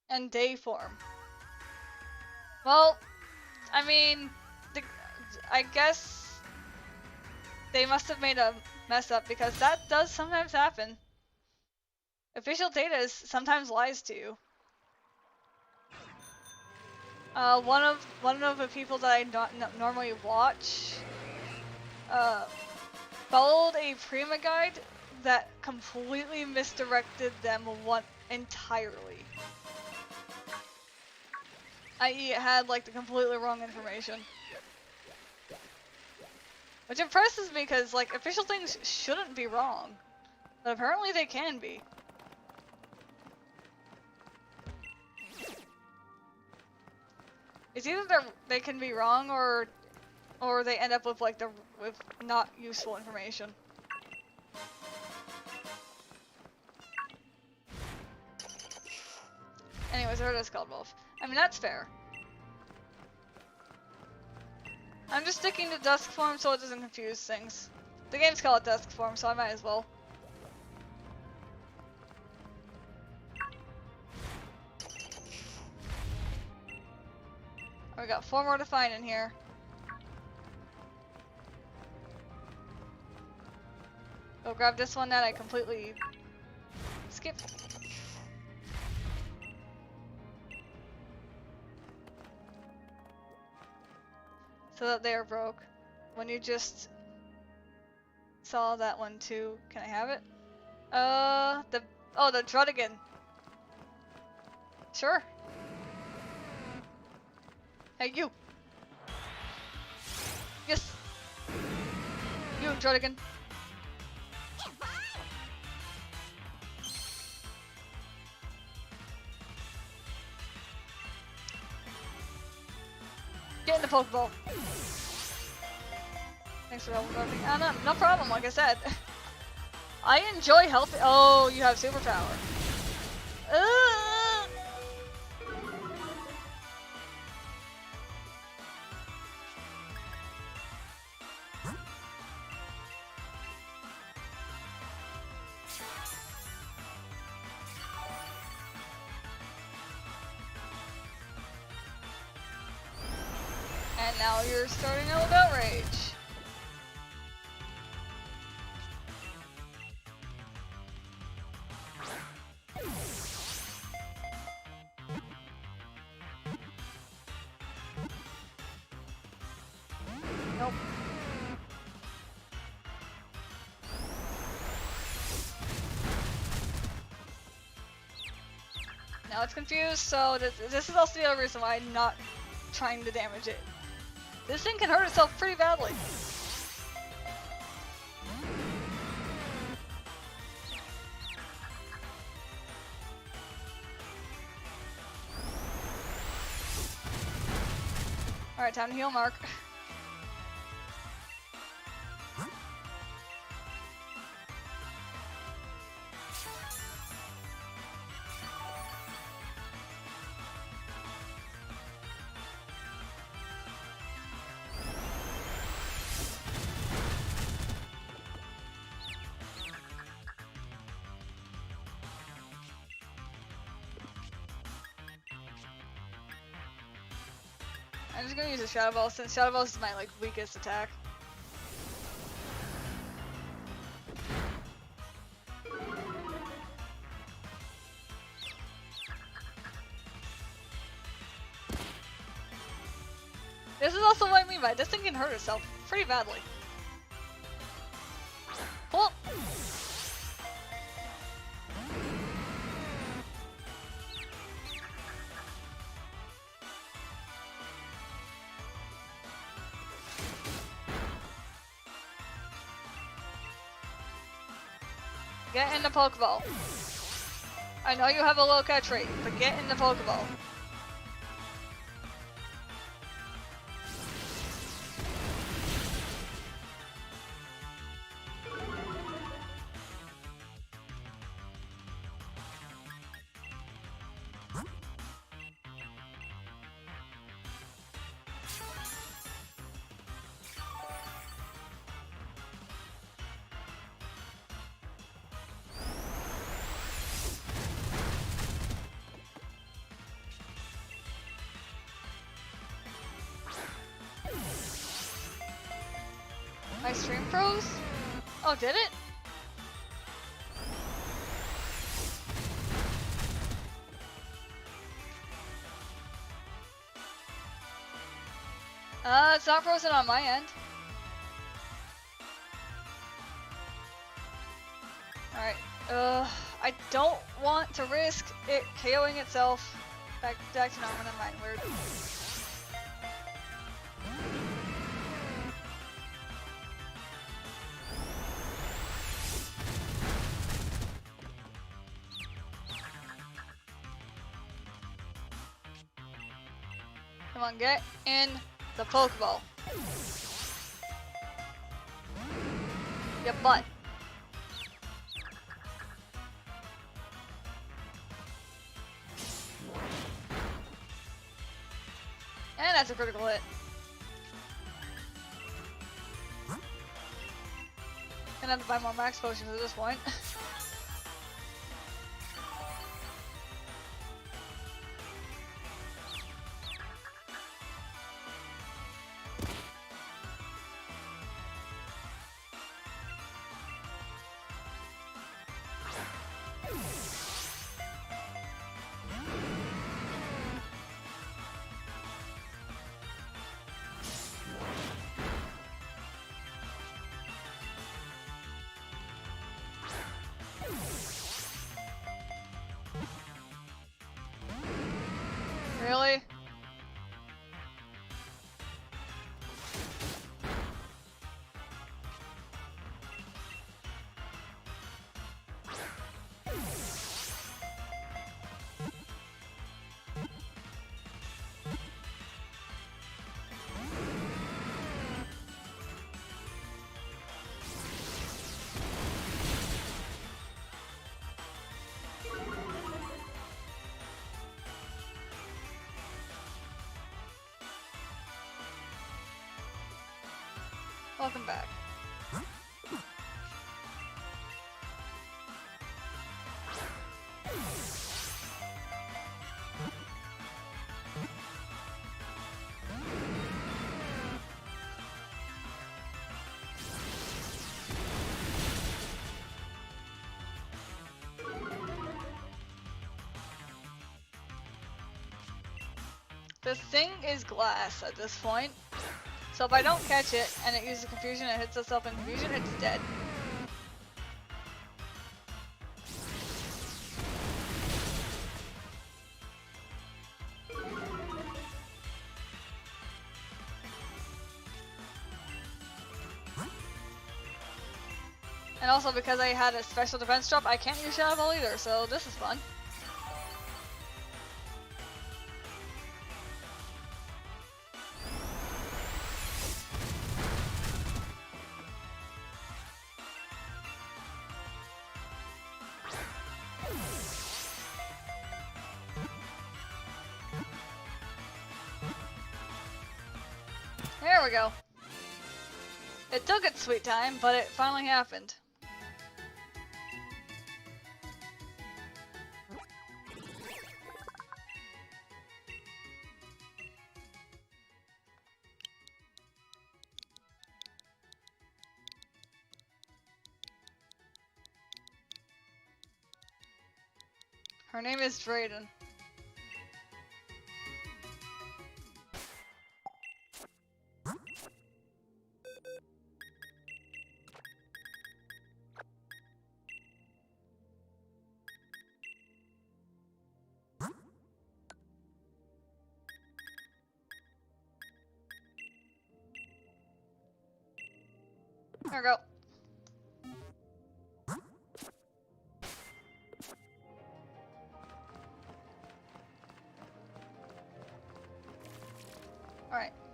And day form. Well, I mean, I guess they must have made a mess up because that does sometimes happen. Official data sometimes lies to you. One of the people that I normally watch followed a Prima guide that completely misdirected them entirely. I.e. it had like the completely wrong information. Which impresses me because like official things shouldn't be wrong. But apparently they can be. It's either they can be wrong or they end up with like with not useful information. Anyways, I heard it's called Wolf. I mean, that's fair. I'm just sticking to dusk form so it doesn't confuse things. The game's called it dusk form, so I might as well. We got 4 more to find in here. Go grab this one that I completely skipped. So that they are broke. When you just saw that one too, can I have it? The Druddigan. Sure. Hey, you! Yes! You, Druddigan. Get in the Pokeball. Thanks for helping. No problem, like I said. I enjoy healthy. Oh, you have superpower. And now you're starting all about rage. Nope. Now it's confused, so this is also the other reason why I'm not trying to damage it. This thing can hurt itself pretty badly. Alright, time to heal Mark. I'm just gonna use a Shadow Ball since Shadow Ball is my like weakest attack. This is also what I mean by it. This thing can hurt itself pretty badly. Get in the Pokeball. I know you have a low catch rate, but get in the Pokeball. My stream froze? Oh, did it? It's not frozen on my end. Alright, I don't want to risk it KOing itself. Back to normal, never mind, weird. Come on, get in the Pokeball. Your butt. And that's a critical hit. Gonna have to buy more max potions at this point. Really? Welcome back. This thing is glass at this point. So if I don't catch it and it uses confusion and hits itself in confusion, it's dead. And also because I had a special defense drop, I can't use Shadow Ball either, so this is fun. There we go. It took its sweet time, but it finally happened. Her name is Drayden. There we go.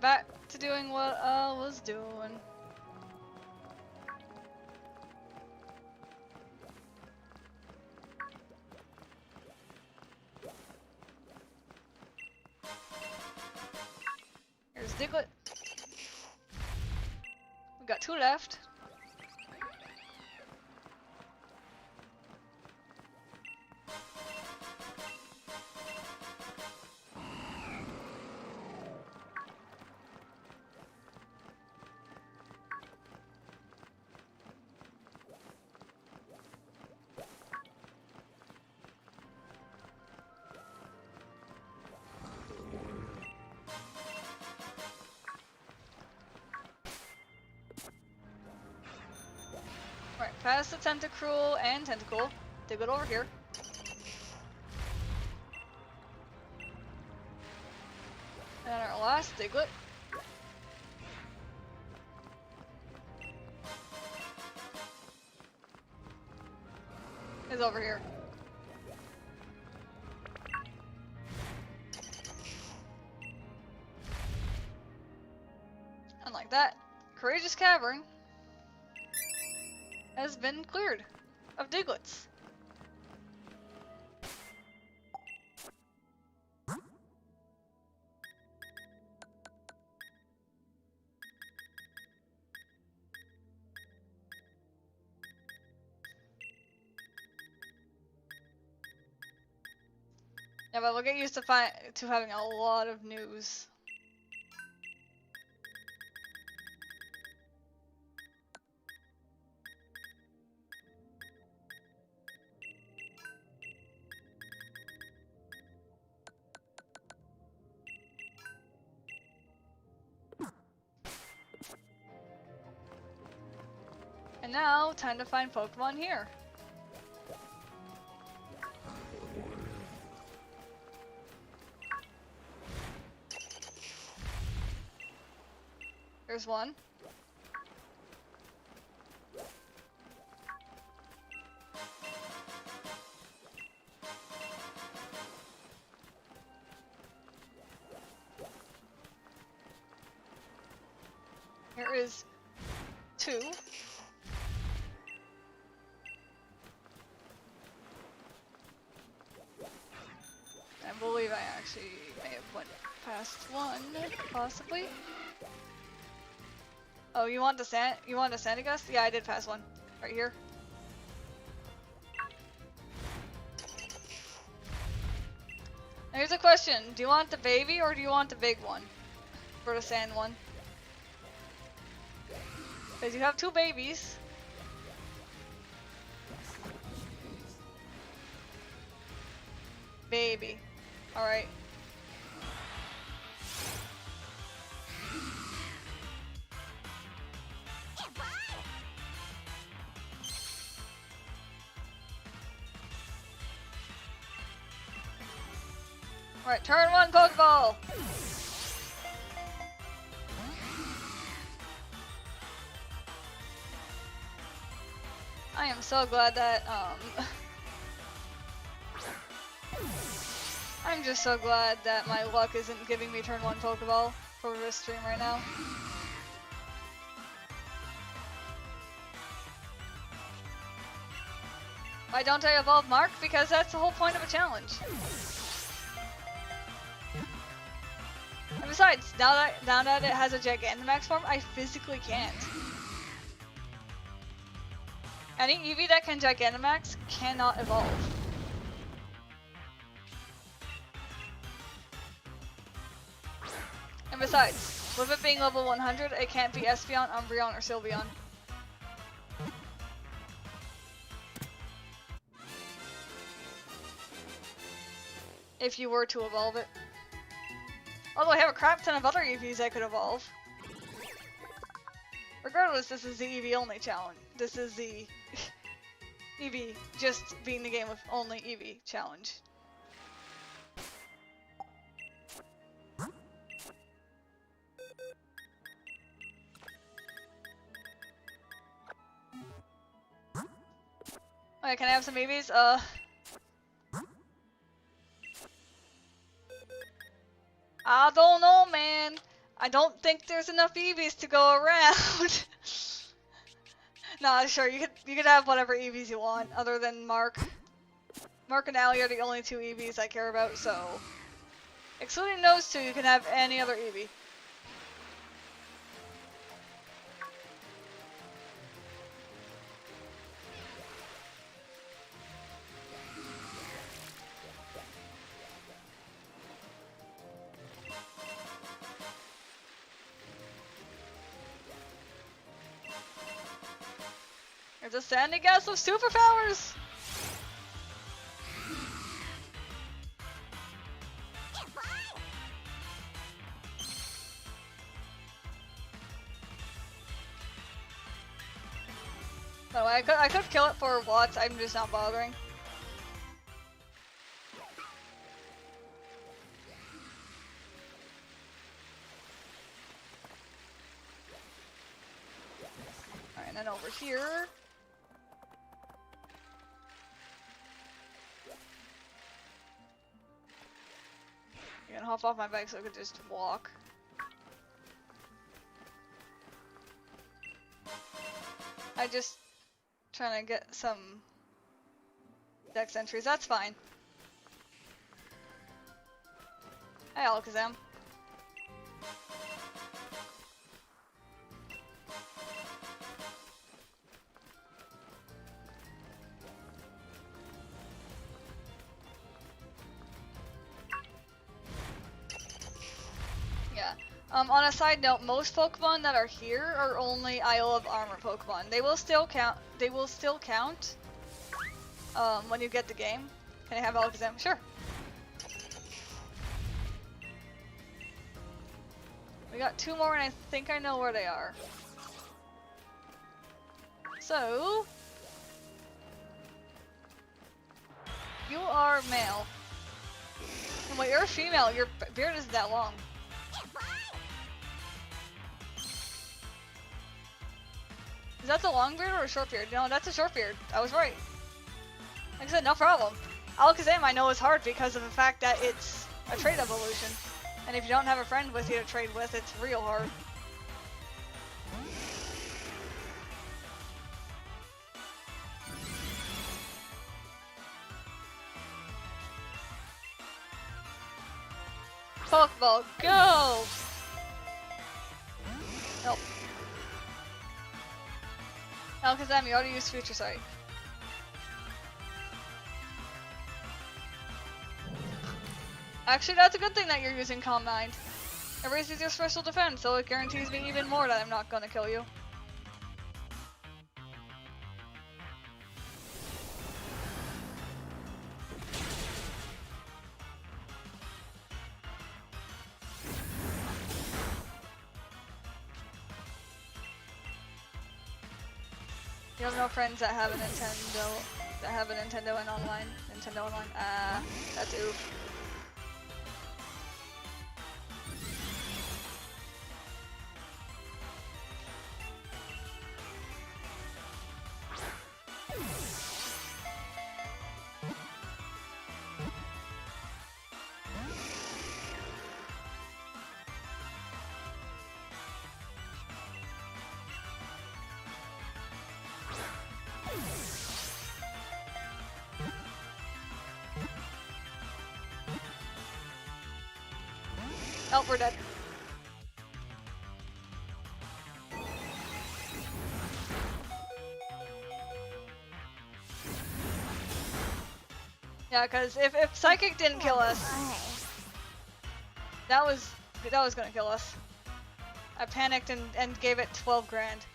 back to doing what I was doing. Here's Diglett. We got 2 left. Right, past the Tentacruel and Tentacle. Dig it over here. And our last Diglett. Is over here. And like that, Courageous Cavern has been cleared of Diglets. Yeah, but we'll get used to having a lot of news. And now, time to find Pokemon here. There's one. Here is 2. I believe I actually may have went past 1, possibly. Oh, you want the Sandygust? Yeah, I did pass 1. Right here. Now here's a question. Do you want the baby or do you want the big one? For the sand one. Because you have 2 babies. Baby. Alright. Alright, turn 1 Pokeball! I am so glad that, I'm just so glad that my luck isn't giving me turn 1 Pokeball for this stream right now. Why don't I evolve Mark? Because that's the whole point of a challenge. And besides, now that it has a Gigantamax form, I physically can't. Any Eevee that can Gigantamax cannot evolve. And besides, with it being level 100, it can't be Espeon, Umbreon, or Sylveon. If you were to evolve it. Although I have a crap ton of other Eevees I could evolve. Regardless, this is the Eevee only challenge. This is the Eevee just being the game with only Eevee challenge. Okay, can I have some Eevees? I don't know, man. I don't think there's enough Eevees to go around. Nah, sure, you could have whatever Eevees you want, other than Mark. Mark and Allie are the only two Eevees I care about, so... Excluding those two, you can have any other Eevee. There's a standing gas of superpowers! By the way, I could kill it for Watts, I'm just not bothering. Alright, and then over here. I'm gonna hop off my bike so I could just walk. I just trying to get some dex entries, that's fine. Hey Alakazam. Yeah. On a side note, most Pokemon that are here are only Isle of Armor Pokemon. They will still count. When you get the game. Can I have Alakazam? Sure. We got two more, and I think I know where they are. So you are male. And wait, you're female. Your beard isn't that long. Is that the long beard or a short beard? No, that's a short beard. I was right. Like I said, no problem. Alakazam I know is hard because of the fact that it's a trait evolution. And if you don't have a friend with you to trade with, it's real hard. Pokeball, go! Nope. Alakazam, you already used Future Sight. Actually, that's a good thing that you're using Calm Mind. It raises your special defense, so it guarantees me even more that I'm not gonna kill you. You have no friends that have a Nintendo and online. Nintendo Online. That's oof. Oh, we're dead. Yeah, because if Psychic didn't kill us, that was gonna kill us. I panicked and gave it 12 grand.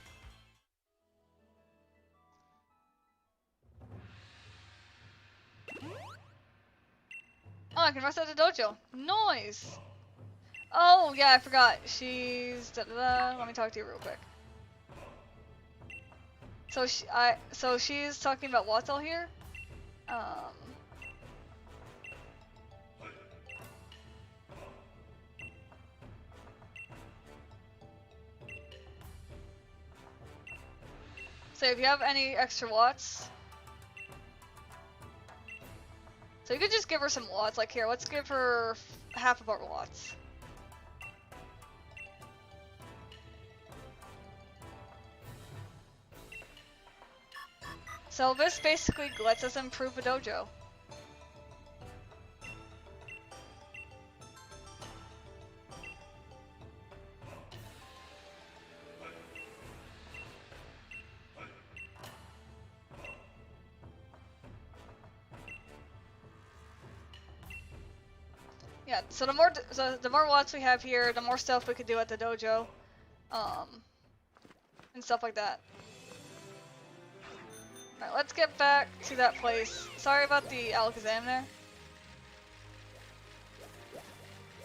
Oh, I can rest at the dojo. Nice! Oh, yeah, I forgot. She's... Let me talk to you real quick. So she's talking about Wattel here. So if you have any extra watts, so you could just give her some watts. Like here, let's give her half of our watts. So this basically lets us improve a dojo. Yeah, so the more lots we have here, the more stuff we could do at the dojo, and stuff like that. All right, let's get back to that place. Sorry about the Alakazam there,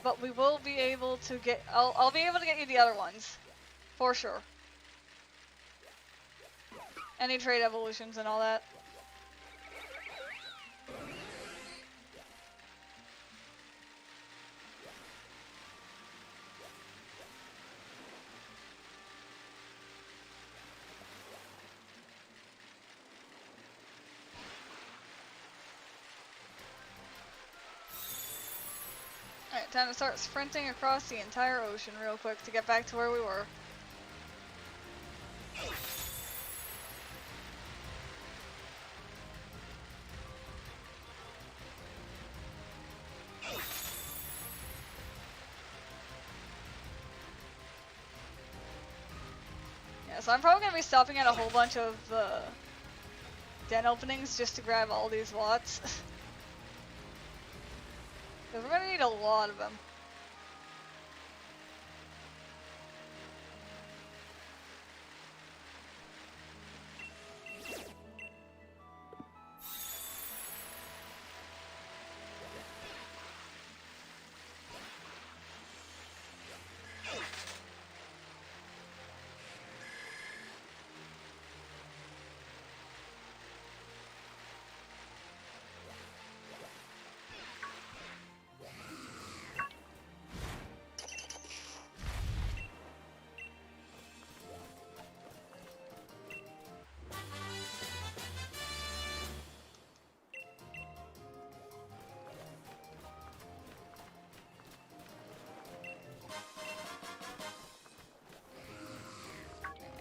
but we will be able to get. I'll be able to get you the other ones, for sure. Any trade evolutions and all that. Alright, time to start sprinting across the entire ocean real quick to get back to where we were. Yeah, so I'm probably going to be stopping at a whole bunch of den openings just to grab all these lots. Because we're going to need a lot of them.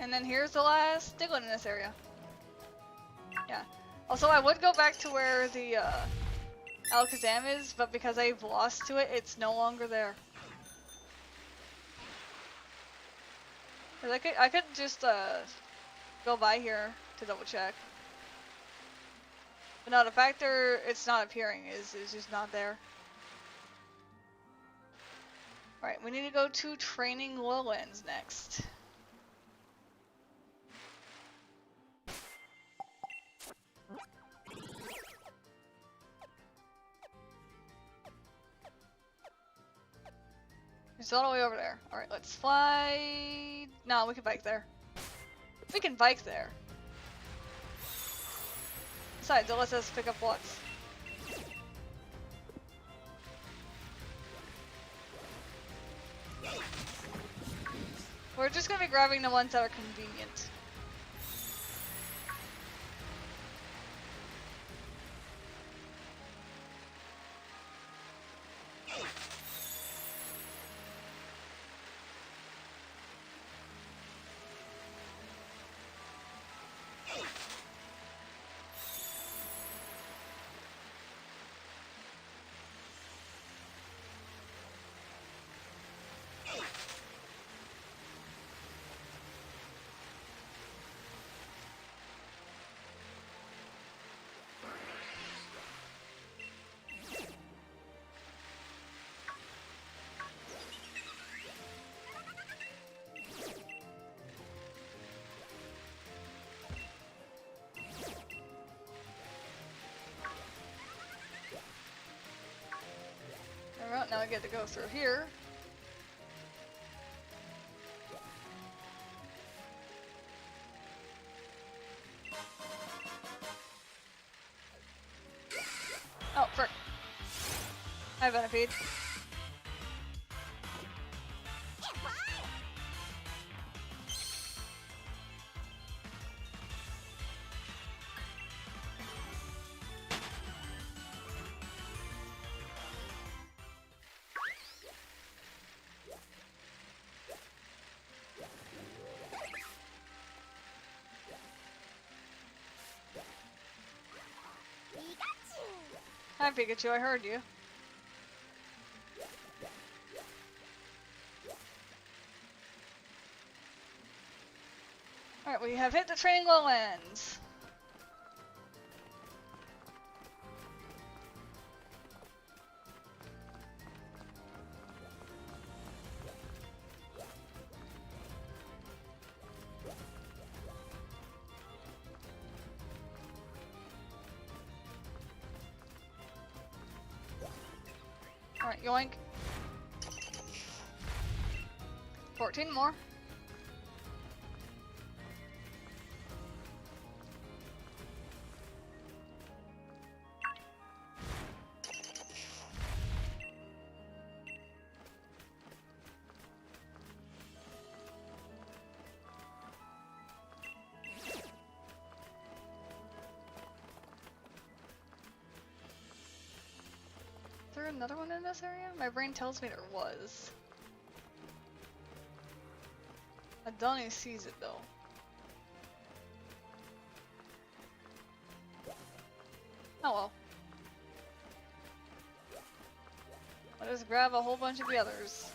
And then here's the last Diglett in this area. Yeah. Also, I would go back to where the Alakazam is, but because I've lost to it, it's no longer there. 'Cause I could just go by here to double check. But no, the fact it's not appearing is just not there. Alright, we need to go to Training Lowlands next. It's all the way over there. Alright, let's fly. No, we can bike there. We can bike there. Besides, it lets us pick up lots. We're just gonna be grabbing the ones that are convenient. Alright, now I get to go through here. Oh, frick. Hi, Venipede. Hi Pikachu, I heard you. Alright, we have hit the training lowlands. Alright, yoink. 14 more. Is there another one in this area? My brain tells me there was. Adonis sees it though. Oh well. Let us grab a whole bunch of the others.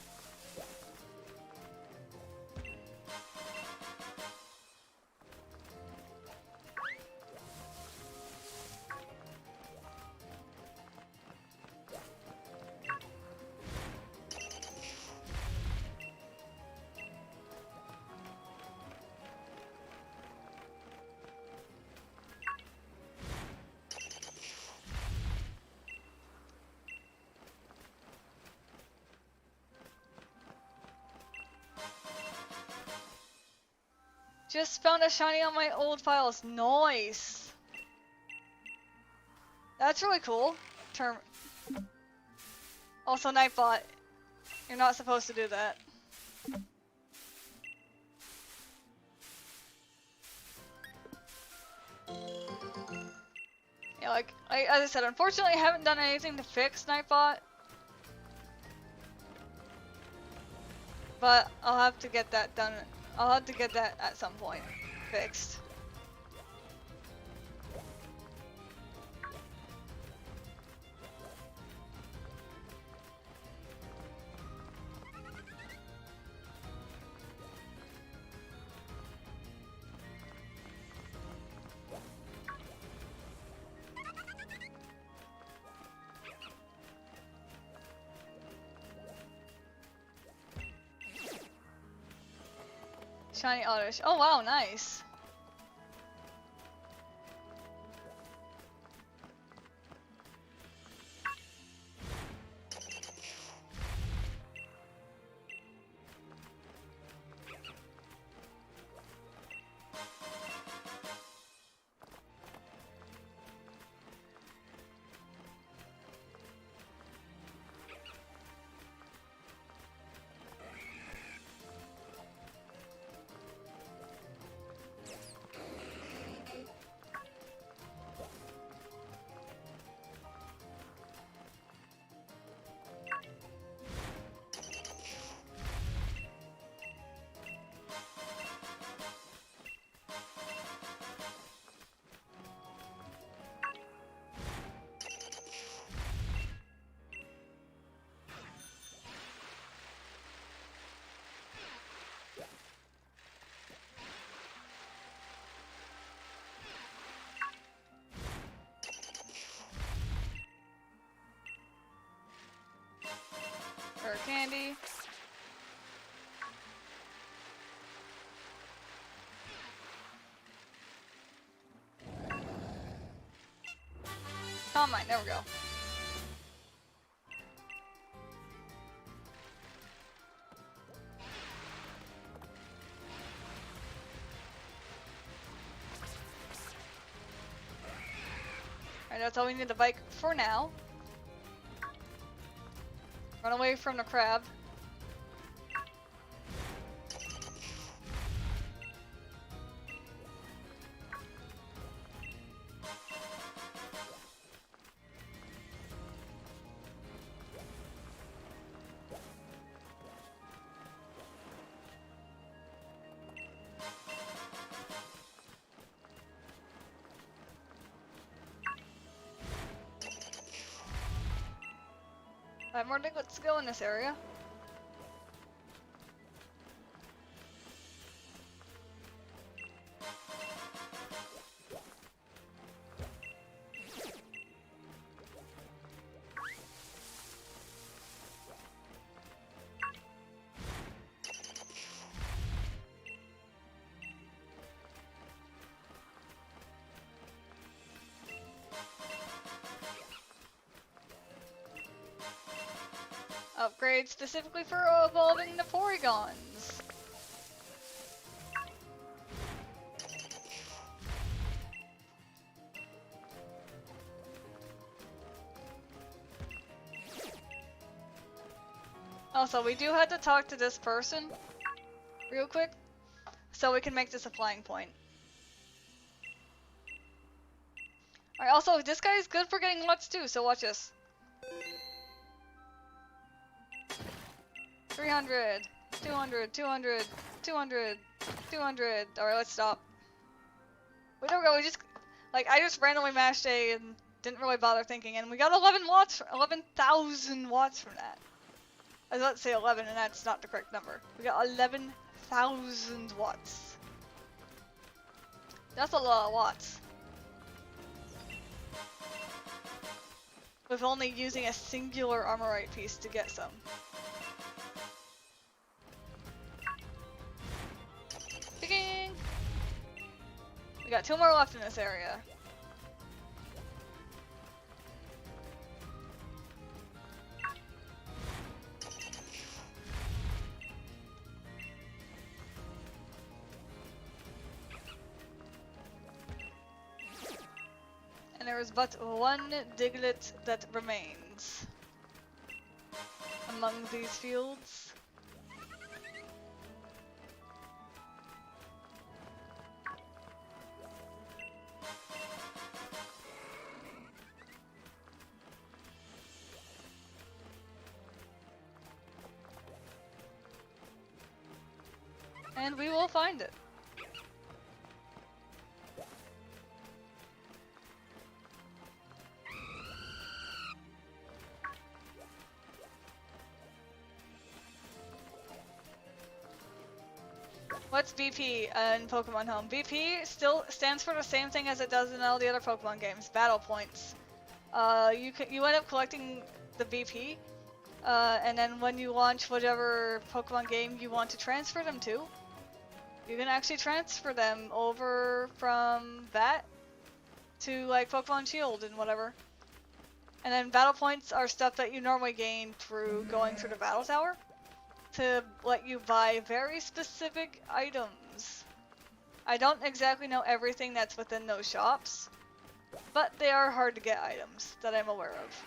Just found a shiny on my old files. Nice. That's really cool. Also, Nightbot, you're not supposed to do that. Yeah, like as I said, unfortunately, I haven't done anything to fix Nightbot, but I'll have to get that done. I'll have to get that at some point fixed. Shiny Oddish. Oh wow, nice. Rare candy. Oh mine, there we go. Alright, that's all we need the bike for now. Run away from the crab. 5 more Diglets to go in this area. Upgrade specifically for evolving the Porygons. Also, we do have to talk to this person real quick so we can make this a flying point. Alright, also, this guy is good for getting LUTs too, so watch this. 300, 200, 200, 200, 200. Alright, let's stop. We don't go, we just, like, I just randomly mashed A and didn't really bother thinking, and we got 11,000 watts from that. I was about to say 11, and that's not the correct number. We got 11,000 watts. That's a lot of watts. With only using a singular Armorite piece to get some. Picking! We got 2 more left in this area. And there is but 1 Diglett that remains among these fields. And we will find it. What's BP in Pokemon Home? BP still stands for the same thing as it does in all the other Pokemon games, battle points. You end up collecting the BP, and then when you launch whatever Pokemon game you want to transfer them to, you can actually transfer them over from that to like Pokemon Shield and whatever. And then battle points are stuff that you normally gain through going through the battle tower to let you buy very specific items. I don't exactly know everything that's within those shops, but they are hard to get items that I'm aware of.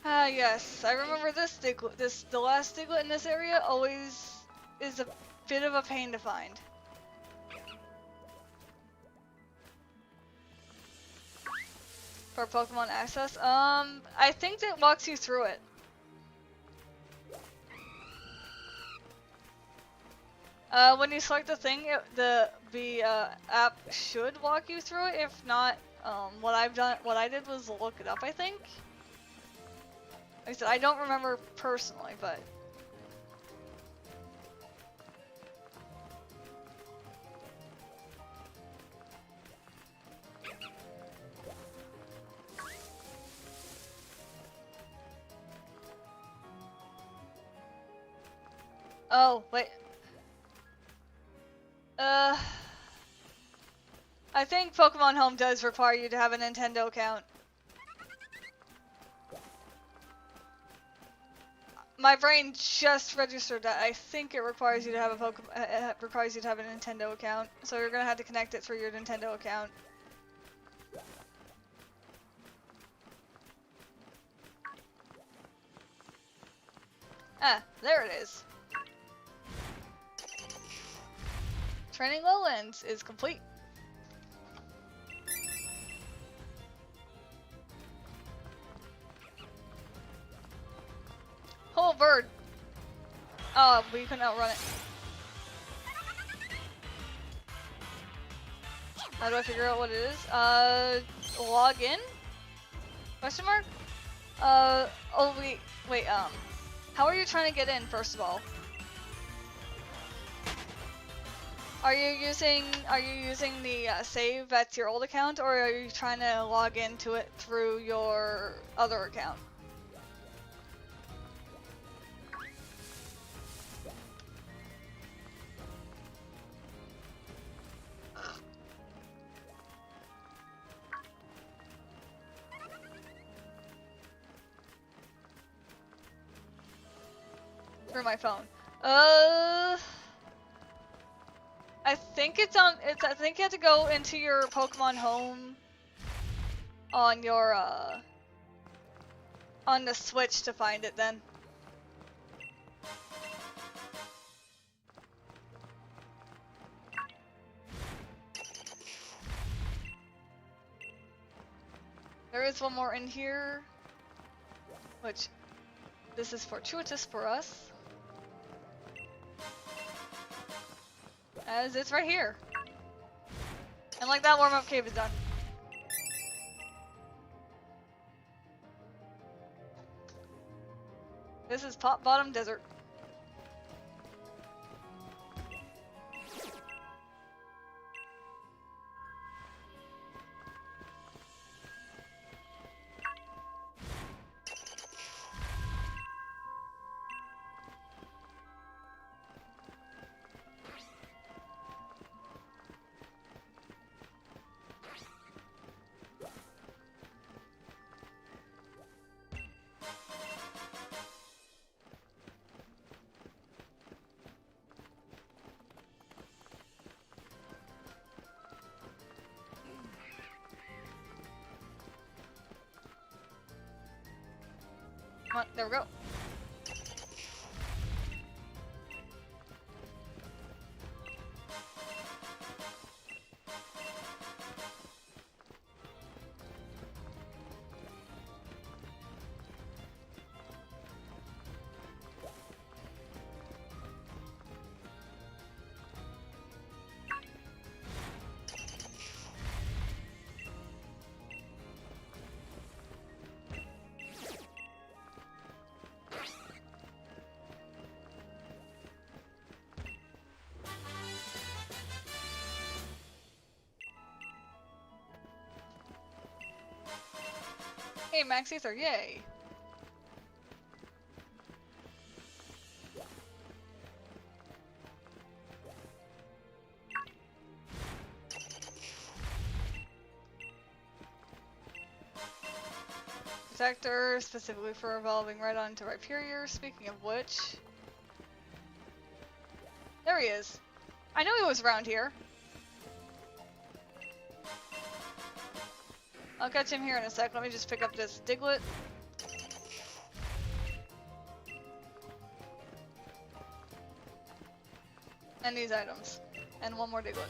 Ah, yes. I remember this Diglett. The last Diglett in this area always is a bit of a pain to find. For Pokemon Access, I think that walks you through it. When you select the thing, the app should walk you through it. If not, what I did was look it up, I think. Like I said, I don't remember personally, but... Oh, wait. I think Pokemon Home does require you to have a Nintendo account. My brain just registered that I think it requires you to have a requires you to have a Nintendo account. So you're gonna have to connect it through your Nintendo account. Ah, there it is. Training Lowlands is complete. Oh, bird. Oh, but you couldn't outrun it. How do I figure out what it is? Log in? Question mark? Oh wait, how are you trying to get in, first of all? Are you using the save that's your old account, or are you trying to log into it through your other account? Through my phone. I think I think you have to go into your Pokemon Home on your on the Switch to find it then. There is one more in here, which this is fortuitous for us, as it's right here. And like that, warm-up cave is done. This is Top Bottom Desert. Come on, there we go. Hey, Max Ether, yay! Protector, specifically for evolving right onto Rhyperior. Speaking of which... There he is! I knew he was around here! I'll catch him here in a sec. Let me just pick up this Diglett. And these items. And one more Diglett.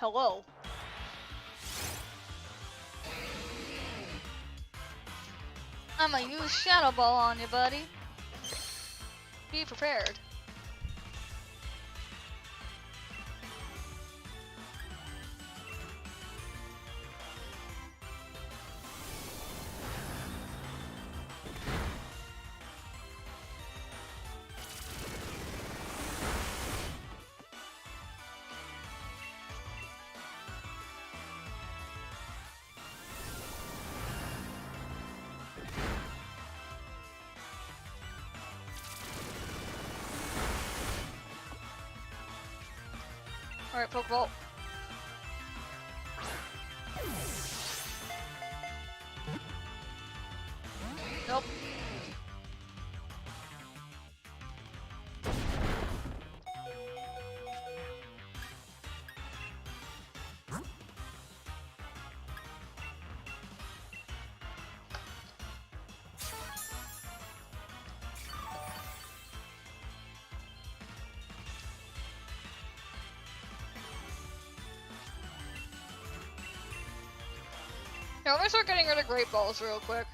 Hello. I'ma use Shadow Ball on you, buddy. Be prepared. Alright, Pokeball. Nope. Yeah, let me start getting rid of Great Balls real quick.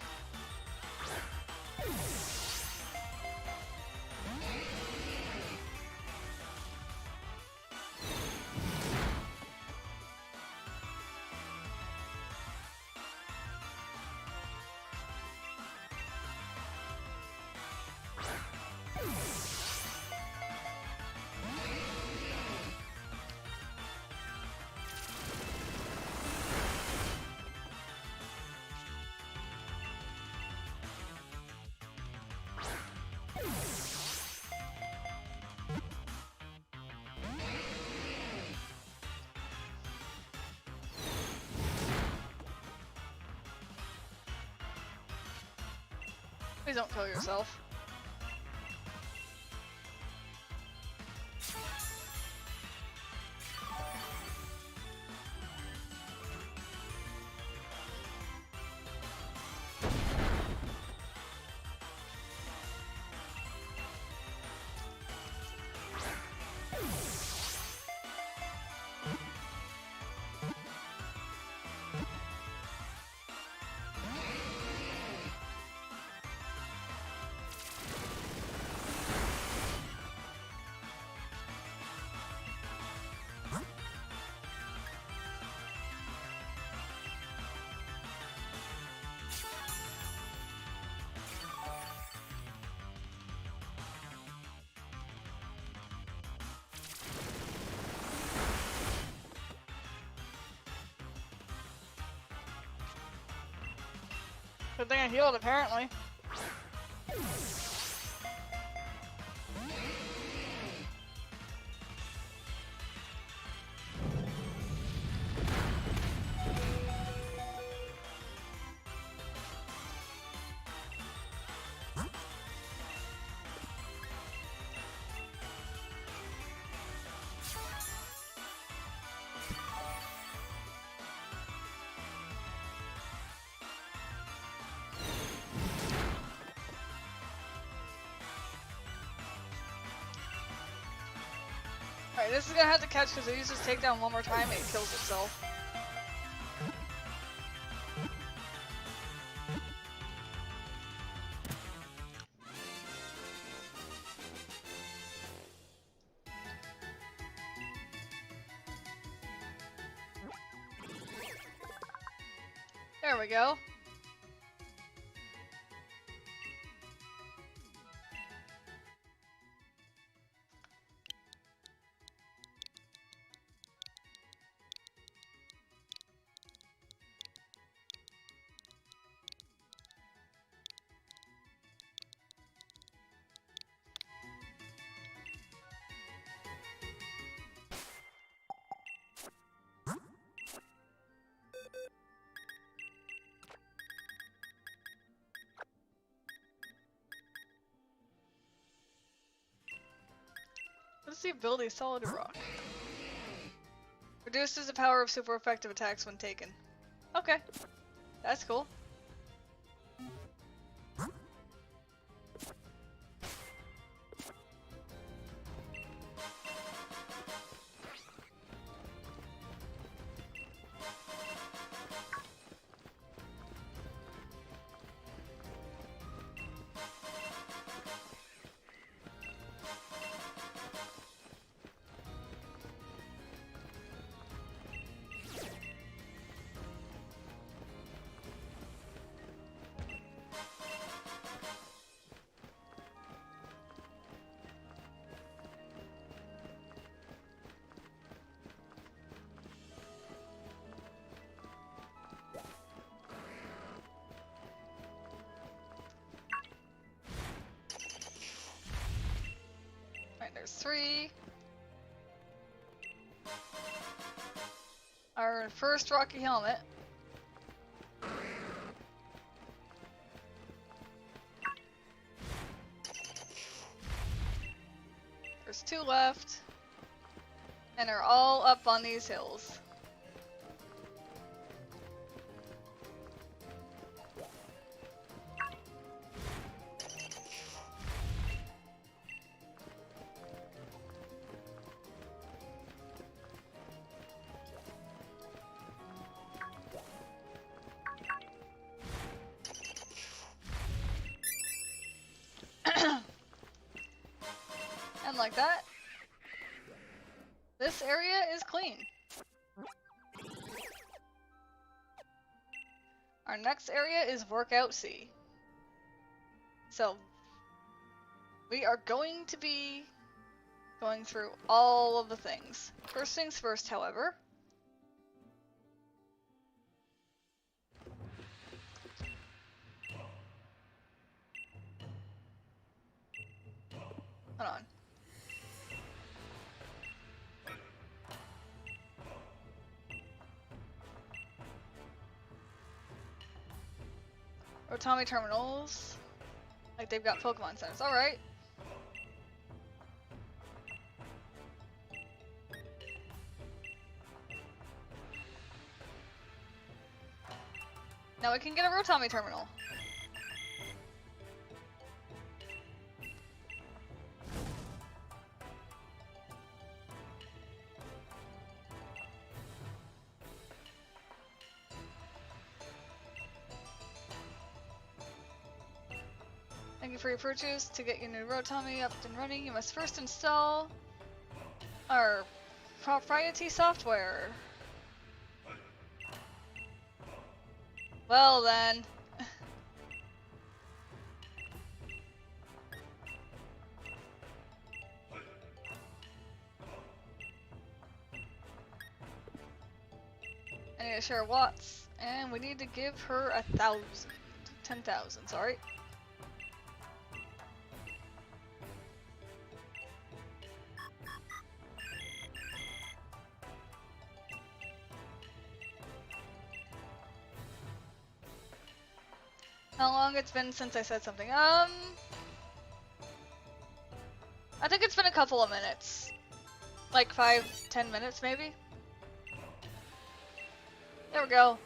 Please don't kill yourself. Good thing I healed, apparently. Alright, this is gonna have to catch because it uses takedown one more time and it kills itself. There we go. What's the ability Solid Rock? Reduces the power of super effective attacks when taken. Okay. That's cool. There's 3. Our first rocky helmet. There's 2 left. And they're all up on these hills. And like that, this area is clean. Our next area is Workout C. So, we are going to be going through all of the things. First things first, however. Hold on. Rotami terminals. Like they've got Pokemon centers. Alright. Now we can get a Rotami terminal. Thank you for your purchase. To get your new Rotami up and running, you must first install our proprietary software. Well then. I need to share watts, and we need to give her 1,000. 10,000, sorry. How long it's been since I said something? I think it's been a couple of minutes. Like 5-10 minutes maybe? There we go.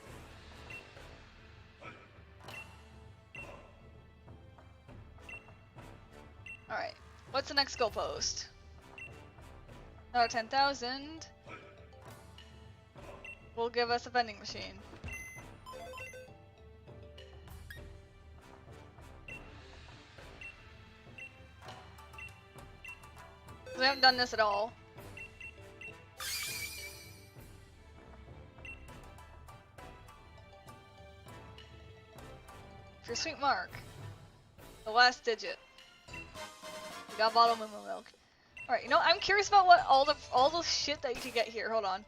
Alright, what's the next goal post? Another 10,000 will give us a vending machine. We haven't done this at all. For Sweet Mark, the last digit. We got bottled moo milk. All right, you know I'm curious about what all the shit that you can get here. Hold on.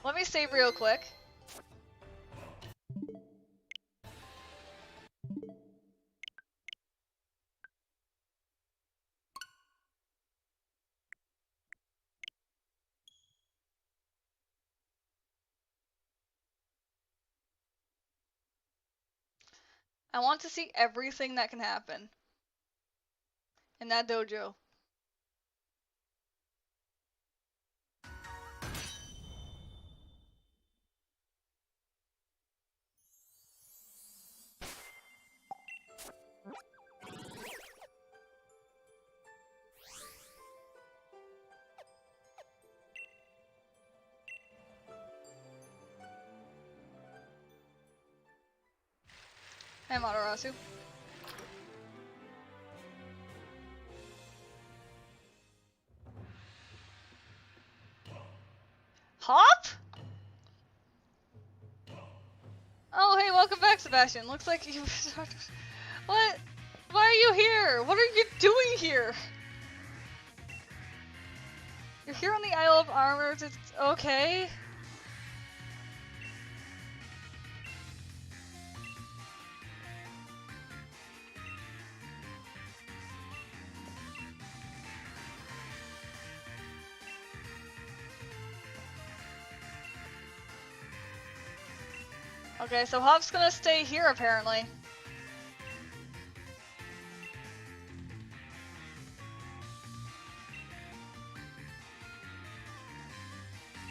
Let me save real quick. I want to see everything that can happen in that dojo. Hey, Amaterasu. Hop? Oh, hey, welcome back, Sebastian. Looks like you... What? Why are you here? What are you doing here? You're here on the Isle of Armors. It's okay. Okay, so Hop's gonna stay here apparently.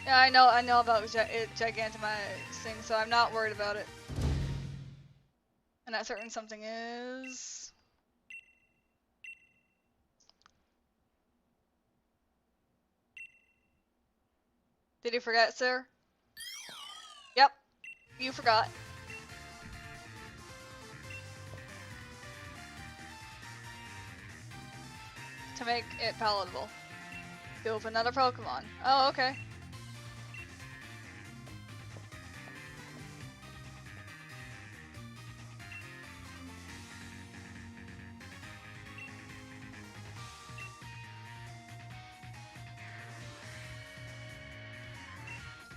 Yeah, I know about Gigantomizing, so I'm not worried about it. And that certain something is... Did you forget, sir? Yep, you forgot. To make it palatable. Go with another Pokemon. Oh, okay.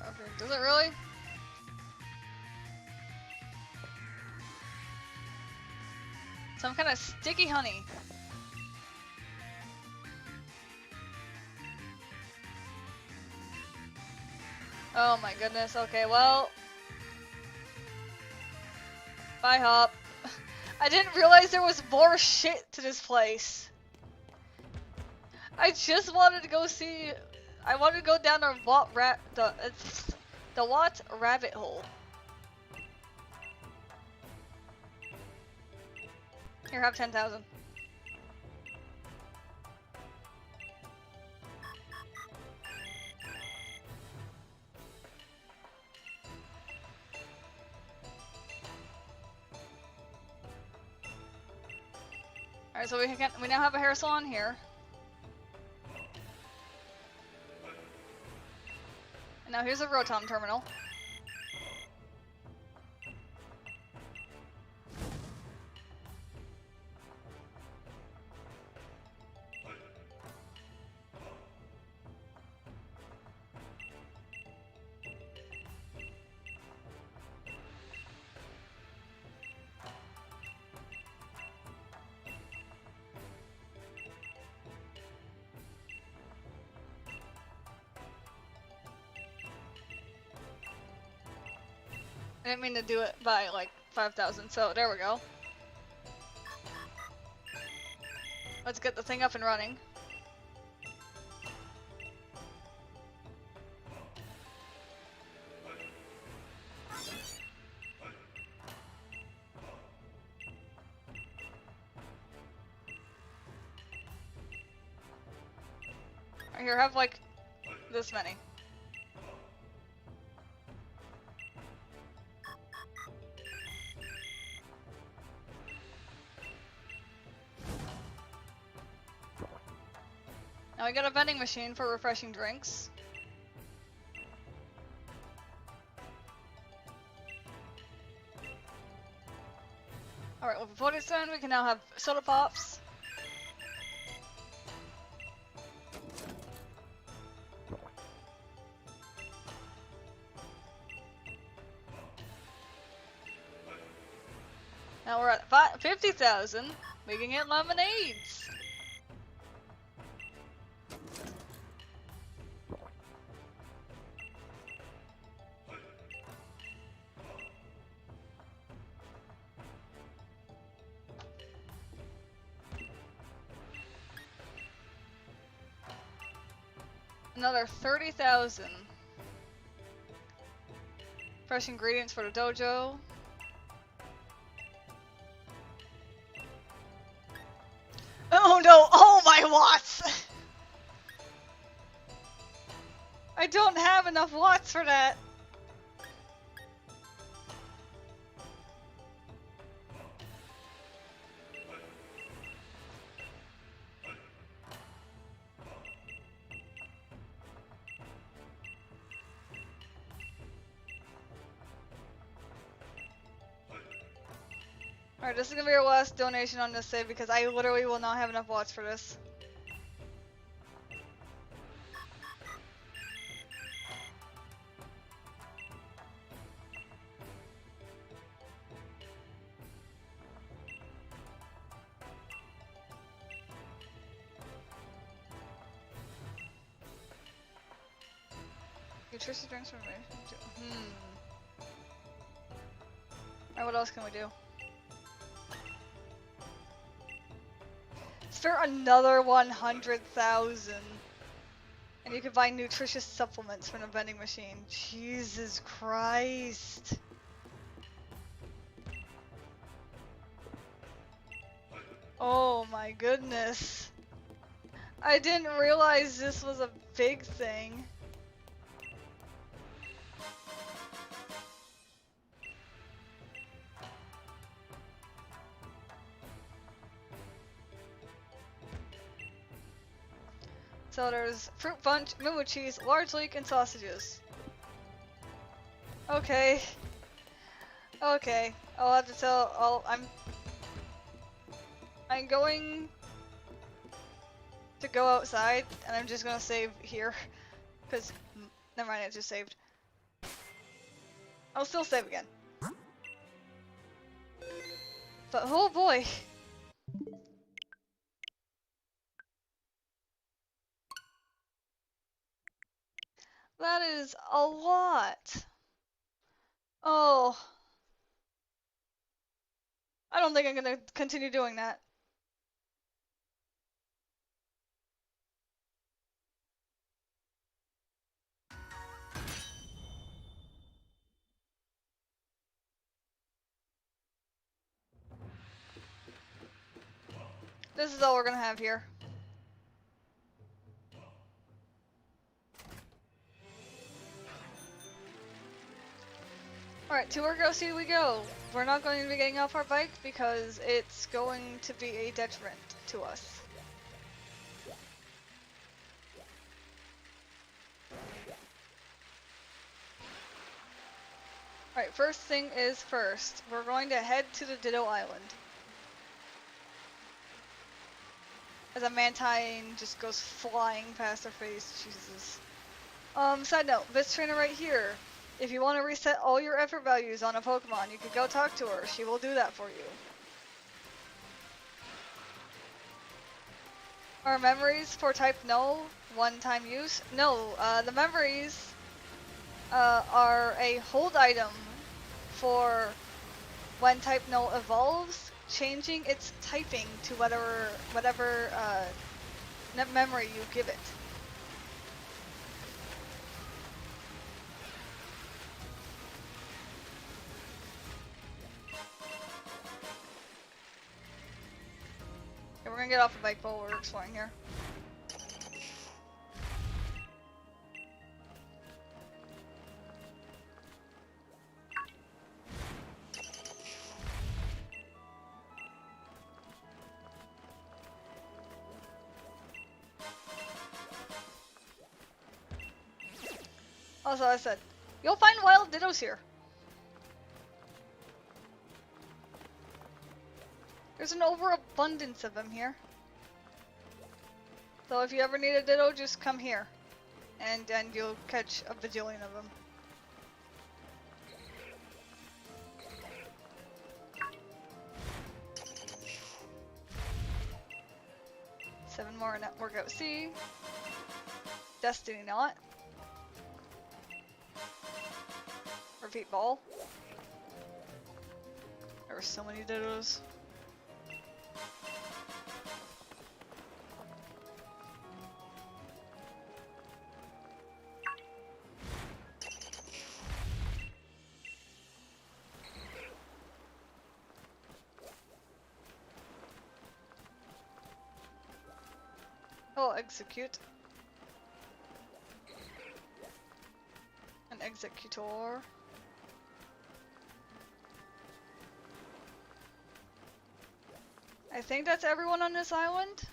Okay, does it really? Some kind of sticky honey. Oh my goodness, okay, well... Bye, Hop. I didn't realize there was more shit to this place. I just wanted to go see... I wanted to go down the Watt rabbit hole. Here, have 10,000. Alright, so we now have a hair salon here. And now here's a Rotom terminal. I didn't mean to do it by like 5,000, so there we go. Let's get the thing up and running. Right, here, have like this many. Now we got a vending machine for refreshing drinks. Alright, with a photo stand we can now have soda pops. Now we're at 50,000. We can get lemonades. Another 30,000. Fresh ingredients for the dojo. Oh no! Oh my watts! I don't have enough watts for that. Alright, this is gonna be our last donation on this save because I literally will not have enough watts for this. Nutritious drinks from Alright, what else can we do? Spare another 100,000. And you can buy nutritious supplements from the vending machine. Jesus Christ. Oh my goodness. I didn't realize this was a big thing. So there's fruit punch, moo cheese, large leek, and sausages. Okay. Okay. I'll have to tell. I'm going to go outside, and I'm just gonna save here, cause never mind, I just saved. I'll still save again. But oh boy. That is a lot. Oh. I don't think I'm gonna continue doing that. This is all we're gonna have here. Alright, to Urgosi we go. We're not going to be getting off our bike because it's going to be a detriment to us. Alright, first thing is first. We're going to head to the Ditto Island. As a Mantine just goes flying past our face. Jesus. Side note, this trainer right here. If you want to reset all your effort values on a Pokemon, you could go talk to her. She will do that for you. Are memories for type no one-time use? No, the memories are a hold item for when type no evolves, changing its typing to whatever memory you give it. Okay, we're gonna get off the bike while we're exploring here. Also, I said, you'll find wild Dittos here. There's an overabundance of them here. So if you ever need a Ditto, just come here. And you'll catch a bajillion of them. Seven more in that workout C. Destiny not. Repeat ball. There were so many Dittos. Oh, execute. An executor. I think that's everyone on this island.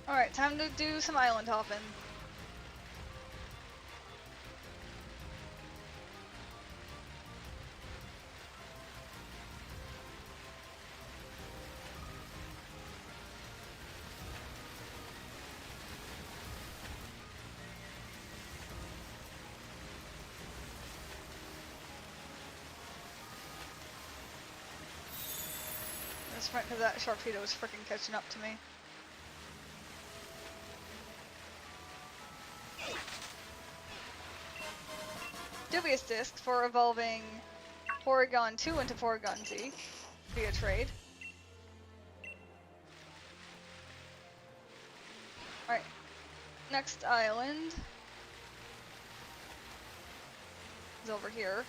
Alright, time to do some island hopping. sprint because that Sharpedo is freaking catching up to me. Dubious Disc for evolving Porygon 2 into Porygon Z via trade. Alright, next island is over here.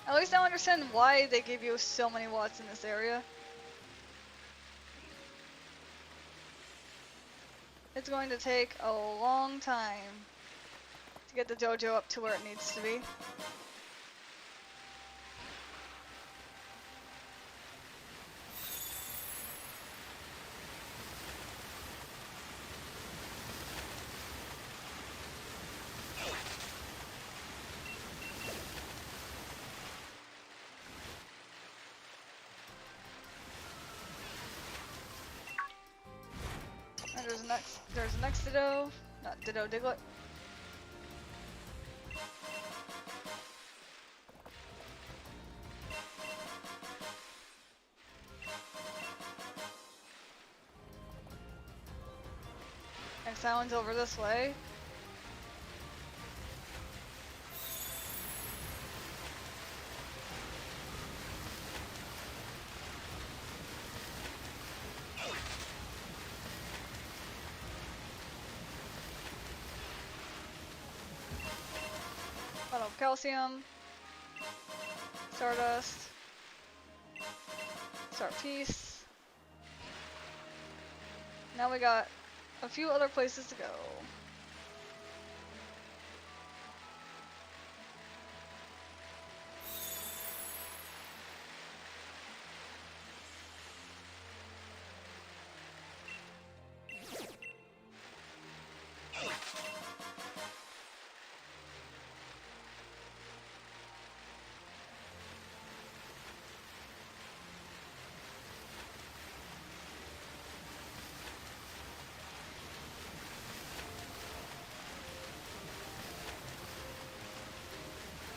At least I understand why they give you so many watts in this area. It's going to take a long time to get the dojo up to where it needs to be. And there's the next Ditto, not Ditto, Diglett. Next island's over this way. Bottle of calcium, Stardust, Star Piece. Now we got a few other places to go.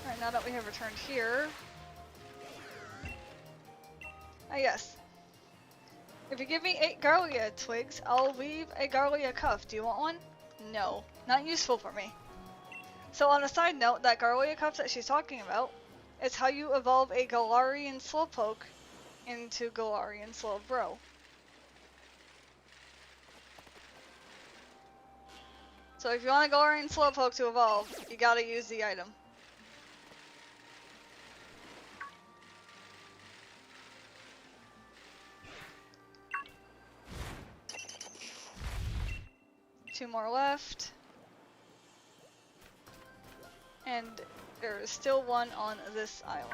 Alright, now that we have returned here. Ah yes. If you give me 8 Garlia twigs, I'll weave a Garlia cuff. Do you want one? No. Not useful for me. So on a side note, that Garlia cuff that she's talking about is how you evolve a Galarian Slowpoke into Galarian Slowbro. So if you want a Galarian Slowpoke to evolve, you gotta use the item. Two more left. And there is still one on this island.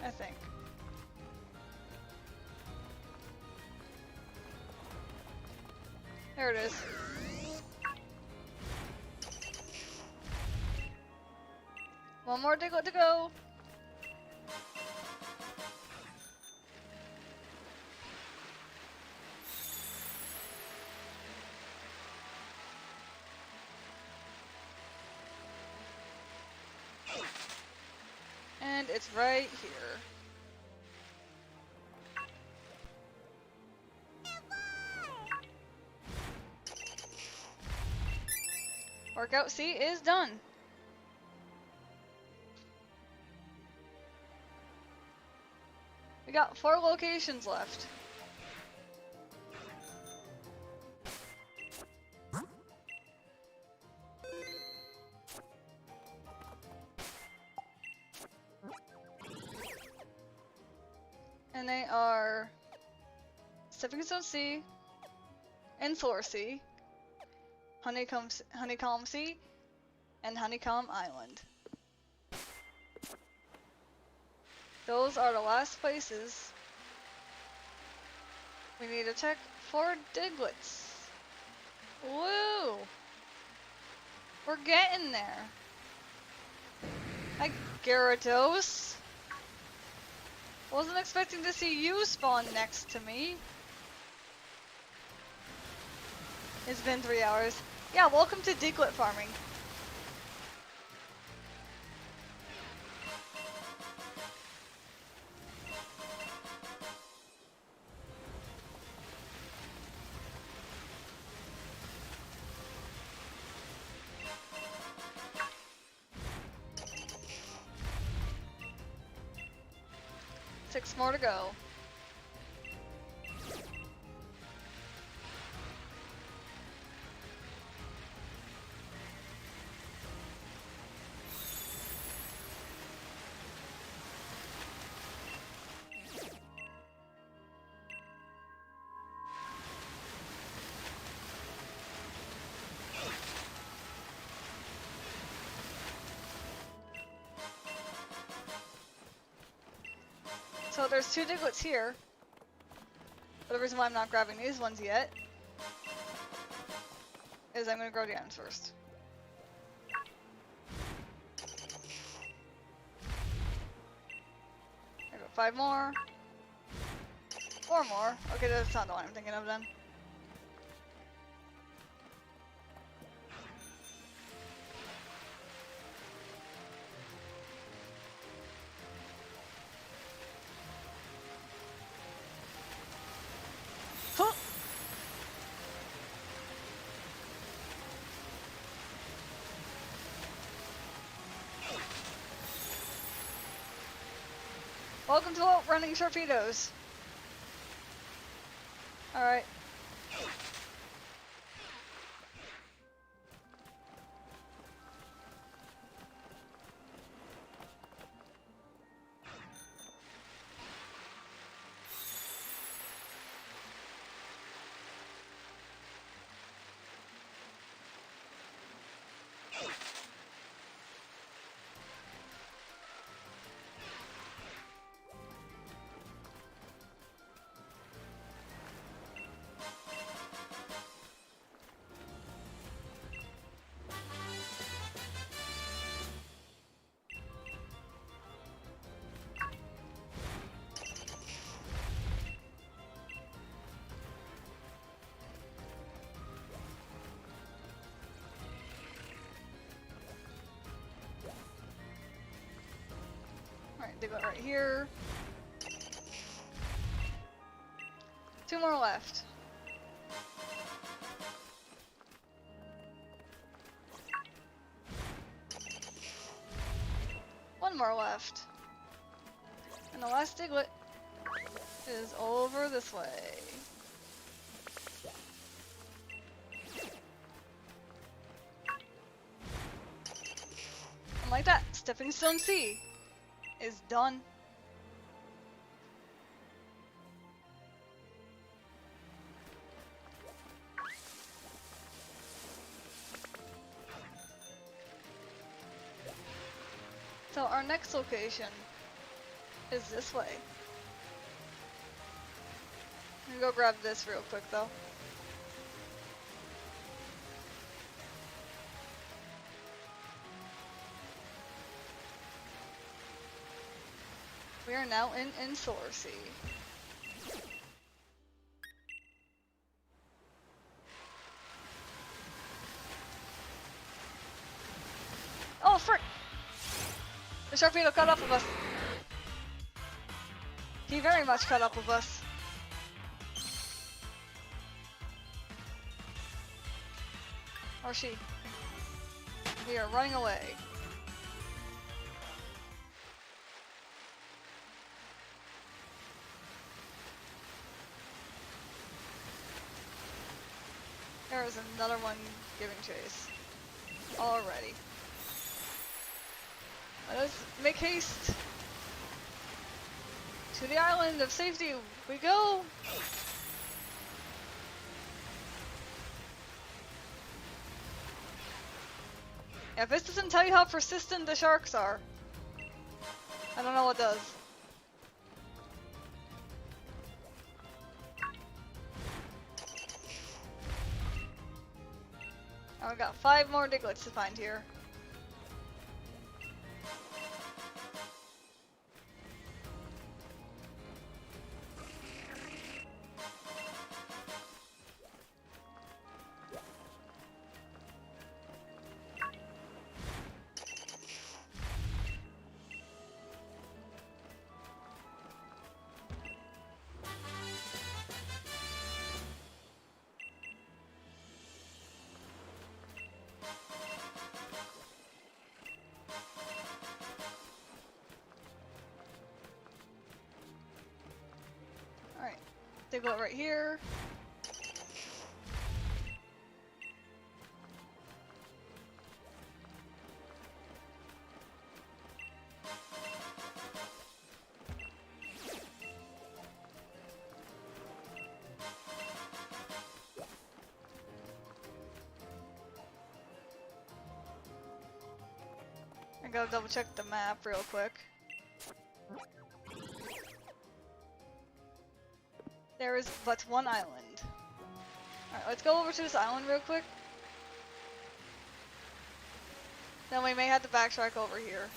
I think. There it is. One more Diglett to go. And it's right here. Workout C is done. We got 4 locations left. And they are Stepping Stone Sea, Insular Sea, Honeycomb Sea, and Honeycomb Island. Those are the last places we need to check for Diglets. Woo! We're getting there. Hi, Gyarados. Wasn't expecting to see you spawn next to me. It's been 3 hours. Yeah, welcome to Diglett farming. Six more to go. So there's 2 Diglets here. But the reason why I'm not grabbing these ones yet is I'm gonna grow the items first. I got 5 more. 4 more. Okay, that's not the one I'm thinking of then. Welcome to outrunning Sharpedos. Alright. Alright, Diglett right here. 2 more left. One more left. And the last Diglett is over this way. And like that, Stepping Stone Sea is done. So our next location is this way. I'm gonna go grab this real quick though. We are now in Insular Sea. Oh, frick! The Sharpedo caught up with us. He very much caught up with us. Or she. We are running away. There is another one giving chase. Already. Let us make haste. To the island of safety we go! Yeah, if this doesn't tell you how persistent the sharks are, I don't know what does. Oh, we got 5 more Digletts to find here. Alright, Diglett right here. I gotta double check the map real quick. There is but one island. Alright, let's go over to this island real quick. Then we may have to backtrack over here.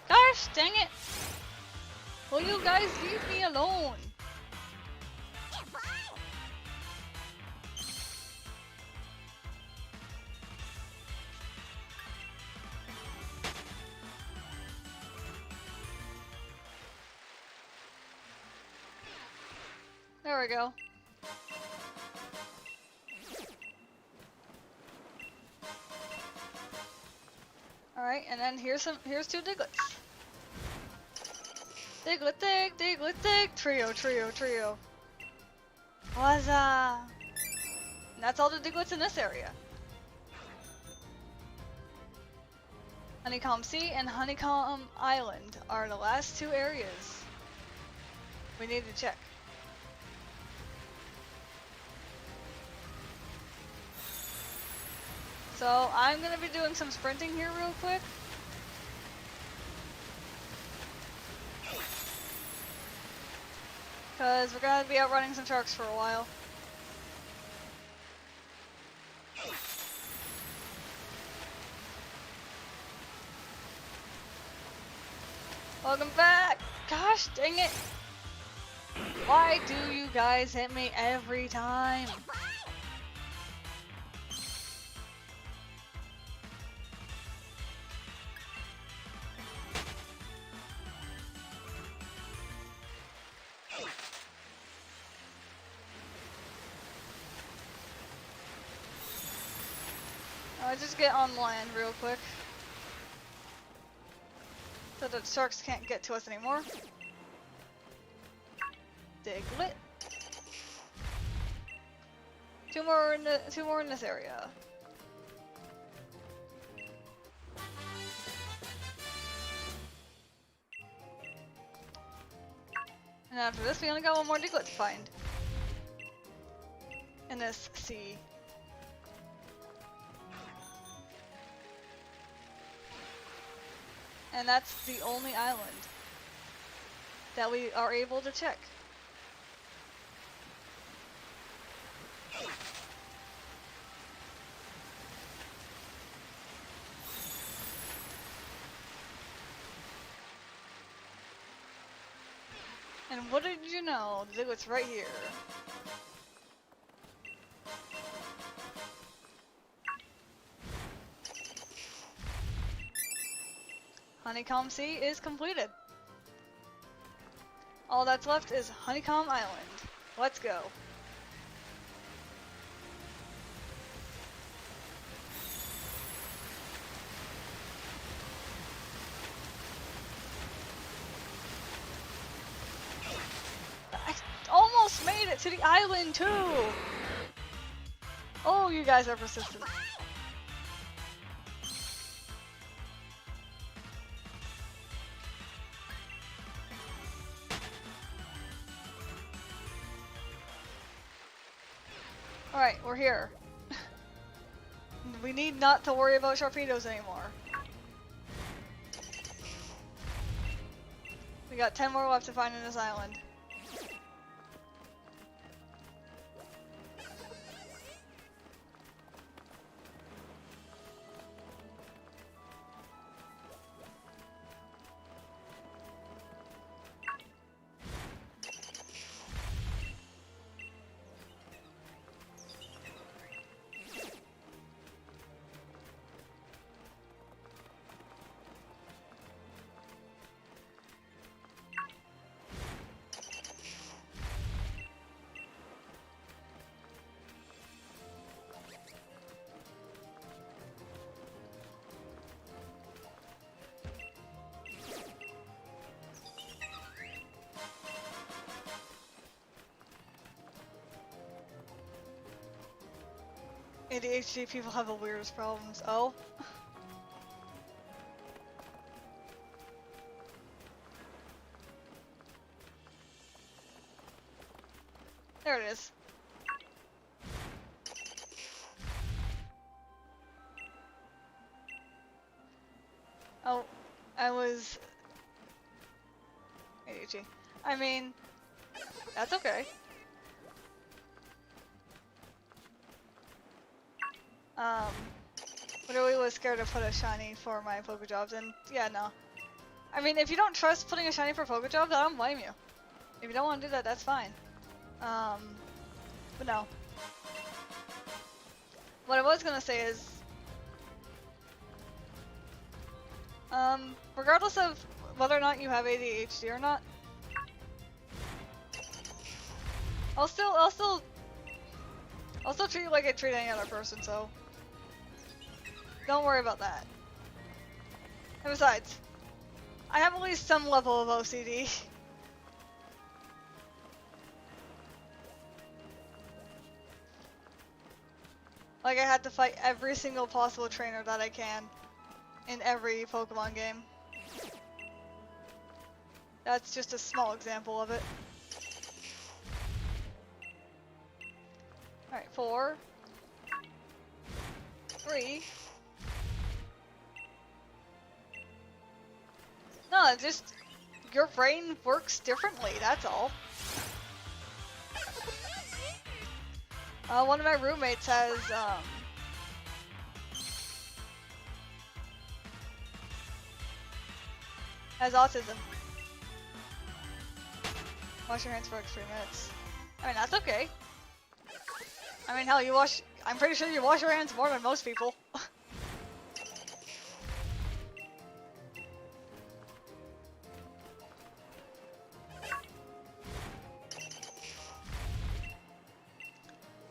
Gosh, dang it! Will you guys leave me alone? There we go. Alright, and then here's 2 Diglets. Diglett dig, trio. Wazza! And that's all the Diglets in this area. Honeycomb Sea and Honeycomb Island are the last 2 areas we need to check. So I'm gonna be doing some sprinting here real quick. Because we're gonna be outrunning some sharks for a while. Welcome back! Gosh dang it! Why do you guys hit me every time? I'll just get on land real quick. So the sharks can't get to us anymore. Diglett. 2 more in this area. And after this, we only got 1 more Diglett to find. In this sea. And that's the only island that we are able to check. And what did you know? The Diglett's right here. Honeycomb Sea is completed. All that's left is Honeycomb Island. Let's go. I almost made it to the island too! Oh, you guys are persistent. Alright, we're here. We need not to worry about Sharpedos anymore. We got 10 more left to find in this island. ADHD people have the weirdest problems. Oh? There it is. Oh, I was... ADHD. I mean, that's okay. Literally was scared to put a shiny for my Pokejobs, and yeah, no. I mean, if you don't trust putting a shiny for Pokejobs, I don't blame you. If you don't want to do that, that's fine. But no. What I was gonna say is, regardless of whether or not you have ADHD or not, I'll still treat you like I treat any other person, so don't worry about that. And besides, I have at least some level of OCD. Like, I had to fight every single possible trainer that I can in every Pokemon game. That's just a small example of it. Alright, 4, 3. No, just your brain works differently, that's all. One of my roommates has autism. Wash your hands for like 3 minutes. I mean, that's okay. I mean, hell, I'm pretty sure you wash your hands more than most people.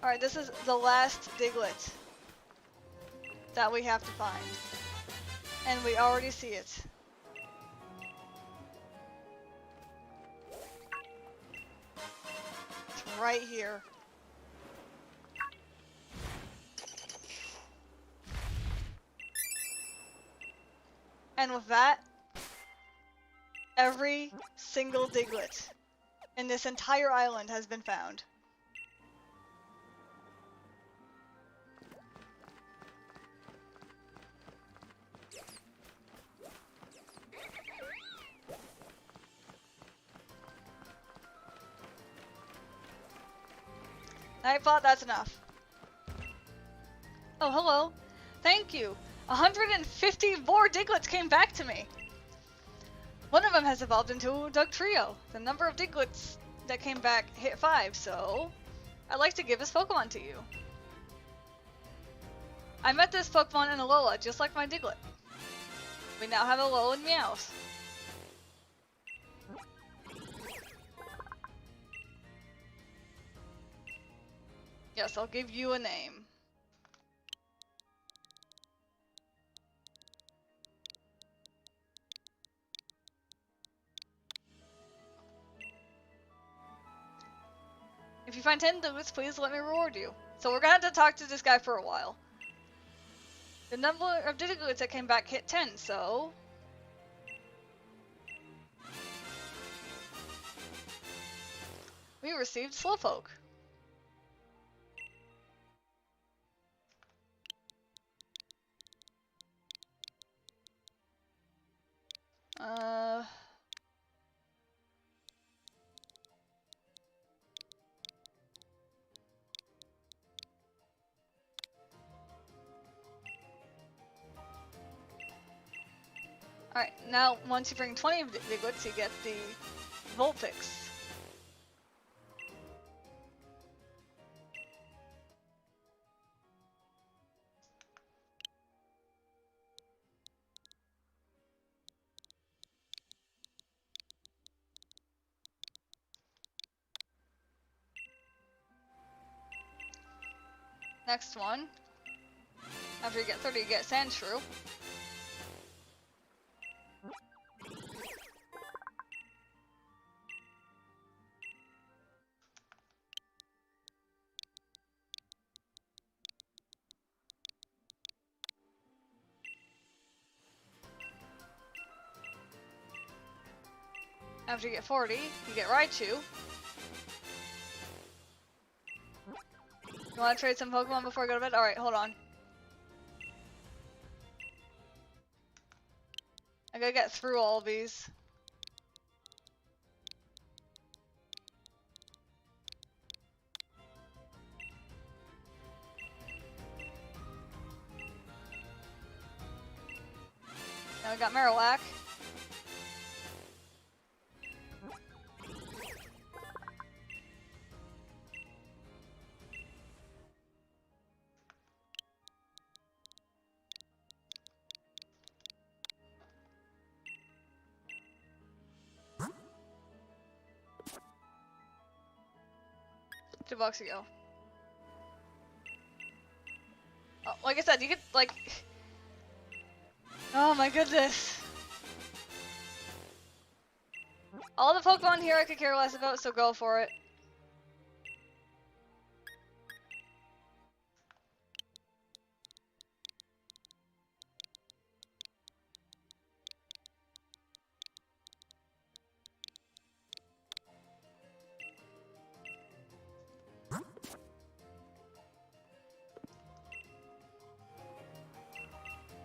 Alright, this is the last Diglett that we have to find. And we already see it. It's right here. And with that, every single Diglett in this entire island has been found. I thought that's enough. Oh, hello. Thank you. 150 more Digletts came back to me. One of them has evolved into a Dugtrio. The number of Digletts that came back hit 5, so I'd like to give this Pokemon to you. I met this Pokemon in Alola, just like my Diglett. We now have Alola and Meowth. Yes, I'll give you a name. If you find 10 Digletts, please let me reward you. So we're gonna have to talk to this guy for a while. The number of Digletts that came back hit 10, so... we received Slowpoke. Alright, now once you bring 20 Diglets, you get the Vulpix. Next one. After you get 30, you get Sandshrew. After you get 40, you get Raichu. You wanna trade some Pokemon before I go to bed? Alright, hold on. I gotta get through all of these. Now we got Marowak. $2 ago. Oh, like I said, you could like. Oh my goodness. All the Pokemon here I could care less about, so go for it.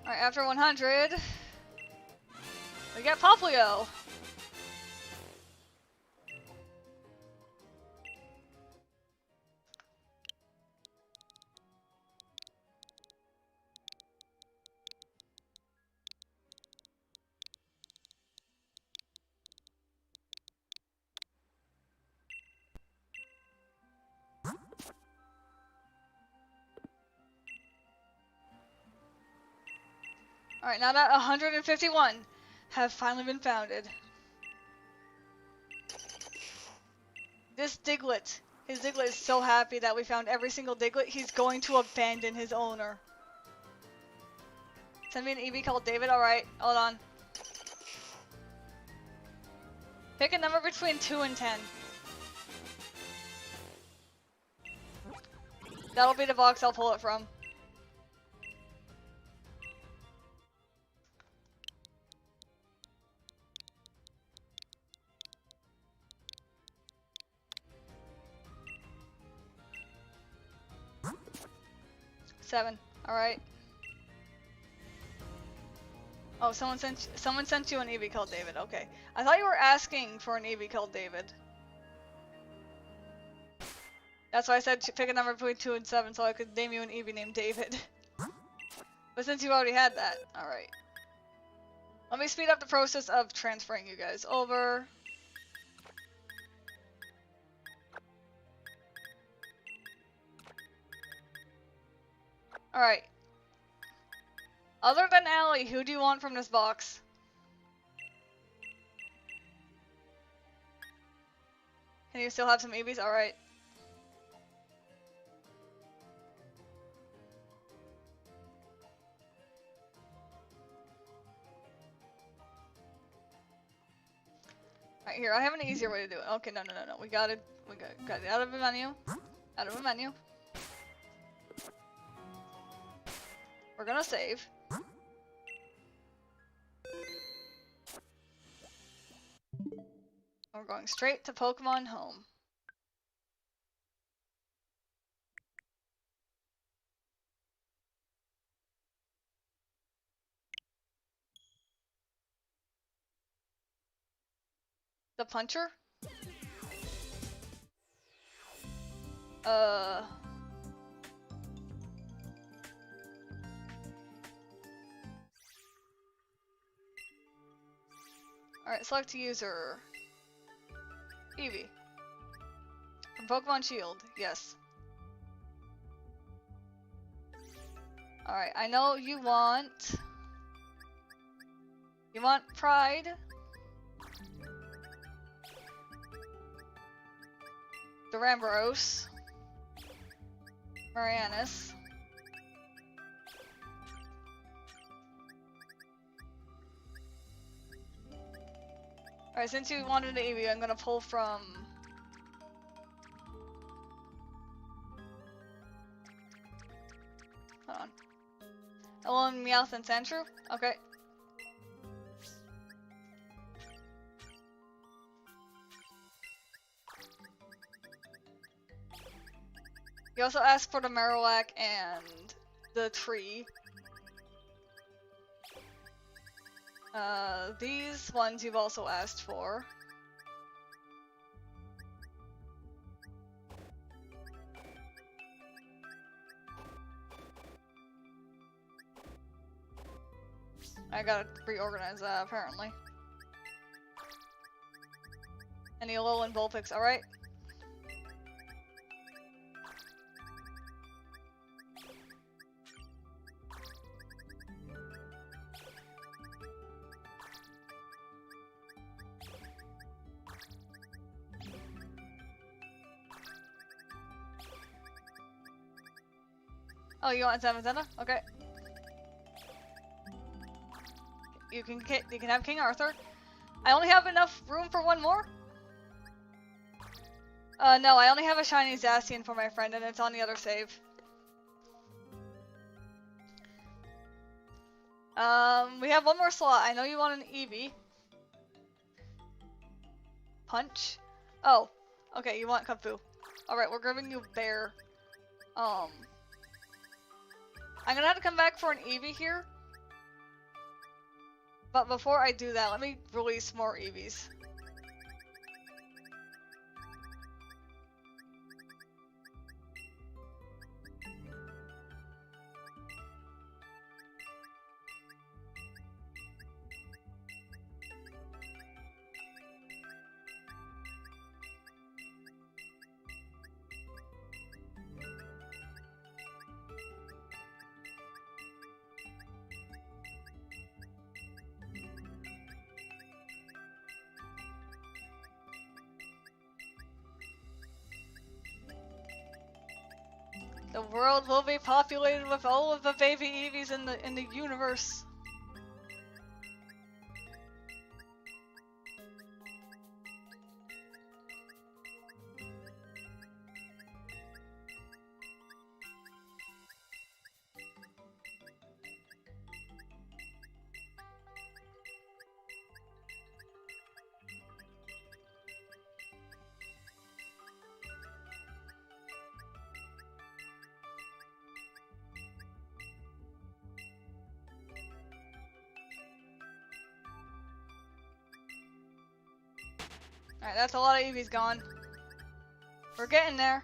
Alright, after 100, we get Poplio. Alright, now that 151 have finally been founded. This Diglett, his Diglett is so happy that we found every single Diglett, he's going to abandon his owner. Send me an Eevee called David, alright, hold on. Pick a number between 2 and 10. That'll be the box I'll pull it from. Seven. All right. Oh, someone sent you an Eevee called David. Okay. I thought you were asking for an Eevee called David. That's why I said pick a number between 2 and 7 so I could name you an Eevee named David. But since you already had that, all right. Let me speed up the process of transferring you guys over. Alright. Other than Allie, who do you want from this box? Can you still have some Eevees? Alright. Alright, here, I have an easier way to do it. Okay, no. We got it out of the menu. Out of the menu. We're gonna save. We're going straight to Pokemon Home. The puncher? Alright, select user. Eevee. From Pokemon Shield, yes. Alright, I know you want... You want Pride. The Ramboros. Marianus. Alright, since you wanted an Eevee, I'm gonna pull from... Hold on. Alone, Meowth, and Sandshrew? Okay. You also asked for the Marowak and the tree. These ones you've also asked for. I gotta reorganize that, apparently. And the Alolan Vulpix, alright? Oh, you want Zamazenta? Okay. You can have King Arthur. I only have enough room for one more? No, I only have a shiny Zacian for my friend, and it's on the other save. We have one more slot. I know you want an Eevee. Punch. Oh, okay, you want Kung-Fu. Alright, we're giving you Bear. I'm gonna have to come back for an Eevee here. But before I do that, let me release more Eevees. The world will be populated with all of the baby Eevees in the universe. Alright, that's a lot of Eevees gone. We're getting there.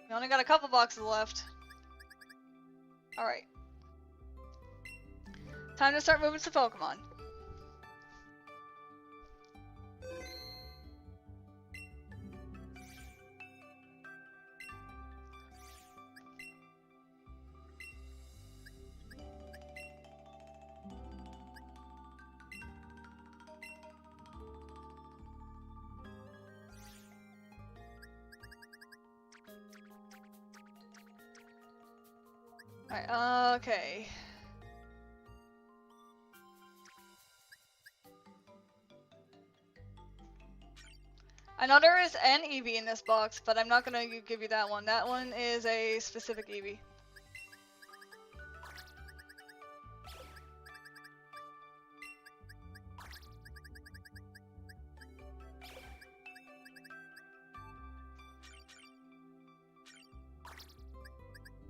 We only got a couple boxes left. Alright. Time to start moving some Pokemon. Alright, okay. I know there is an Eevee in this box, but I'm not gonna give you that one. That one is a specific Eevee.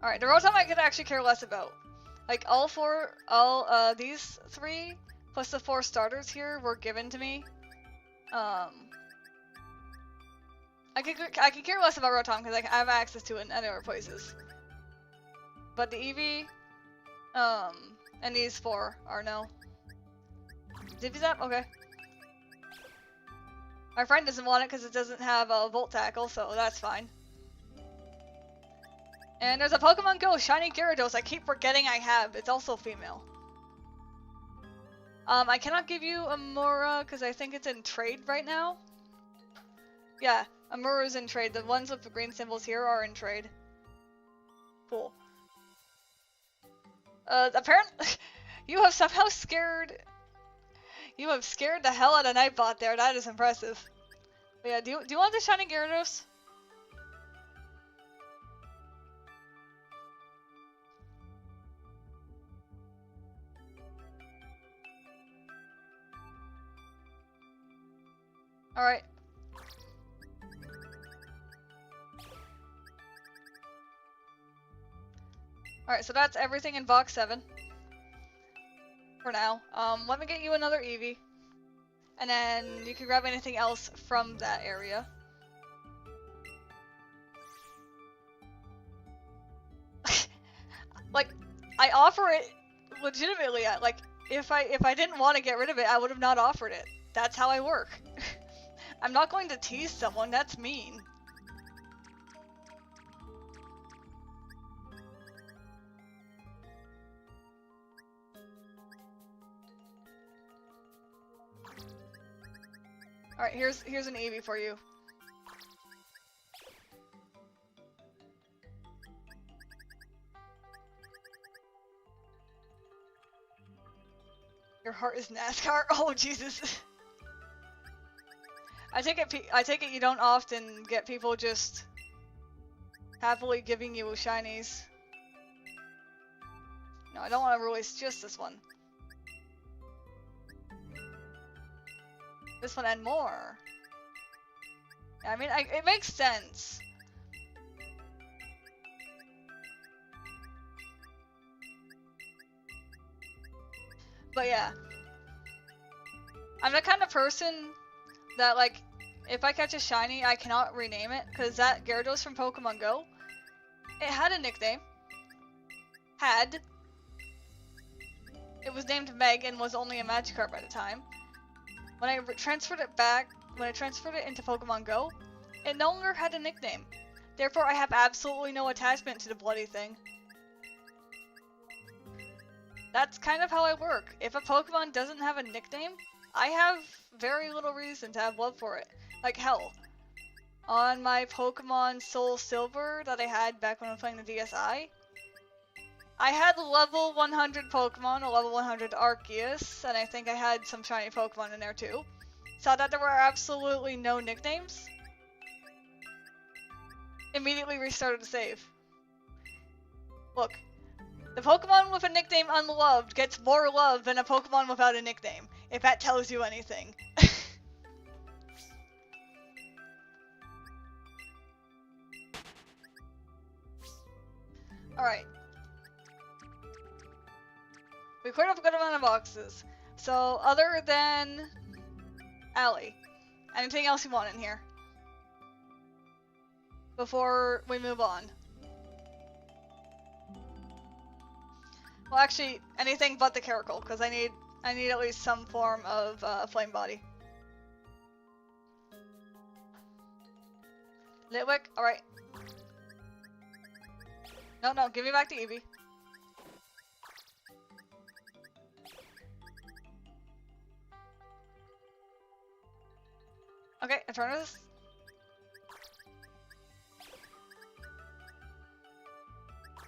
Alright, the Rotom I could actually care less about. Like, these three, plus the 4 starters here were given to me. I could care less about Rotom because I have access to it in other places. But the Eevee, And these 4 are no. Zippy Zap? Okay. My friend doesn't want it because it doesn't have a Volt Tackle, so that's fine. And there's a Pokemon Go Shiny Gyarados I keep forgetting I have. It's also female. I cannot give you Amura because I think it's in trade right now. Yeah, Amura's in trade. The ones with the green symbols here are in trade. Cool. Apparently, you have somehow scared... You have scared the hell out of Nightbot there. That is impressive. But yeah, do you want the Shiny Gyarados? Alright. Alright, so that's everything in box 7. For now. Let me get you another Eevee. And then you can grab anything else from that area. Like, I offer it legitimately. Like, if I didn't want to get rid of it, I would have not offered it. That's how I work. I'm not going to tease someone, that's mean. Alright, here's an Eevee for you. Your heart is NASCAR? Oh, Jesus. I take it you don't often get people just happily giving you shinies. No, I don't want to release just this one. This one and more. Yeah, I mean, it makes sense. But yeah. I'm the kind of person that, like, if I catch a shiny, I cannot rename it, because that Gyarados from Pokemon Go, it had a nickname. It was named Meg and was only a Magikarp at the time. When I transferred it into Pokemon Go, it no longer had a nickname. Therefore, I have absolutely no attachment to the bloody thing. That's kind of how I work. If a Pokemon doesn't have a nickname, I have very little reason to have love for it. Like hell, on my Pokemon Soul Silver that I had back when I was playing the DSi, I had level 100 Pokemon, a level 100 Arceus, and I think I had some shiny Pokemon in there too. Saw that there were absolutely no nicknames. Immediately restarted the save. Look, the Pokemon with a nickname unloved gets more love than a Pokemon without a nickname, if that tells you anything. Alright. We cleared up a good amount of boxes. So, other than Allie, anything else you want in here? Before we move on. Well, actually, anything but the Caracal, because I need at least some form of flame body. Litwick, alright. No, give me back to Eevee. Okay, Eternus.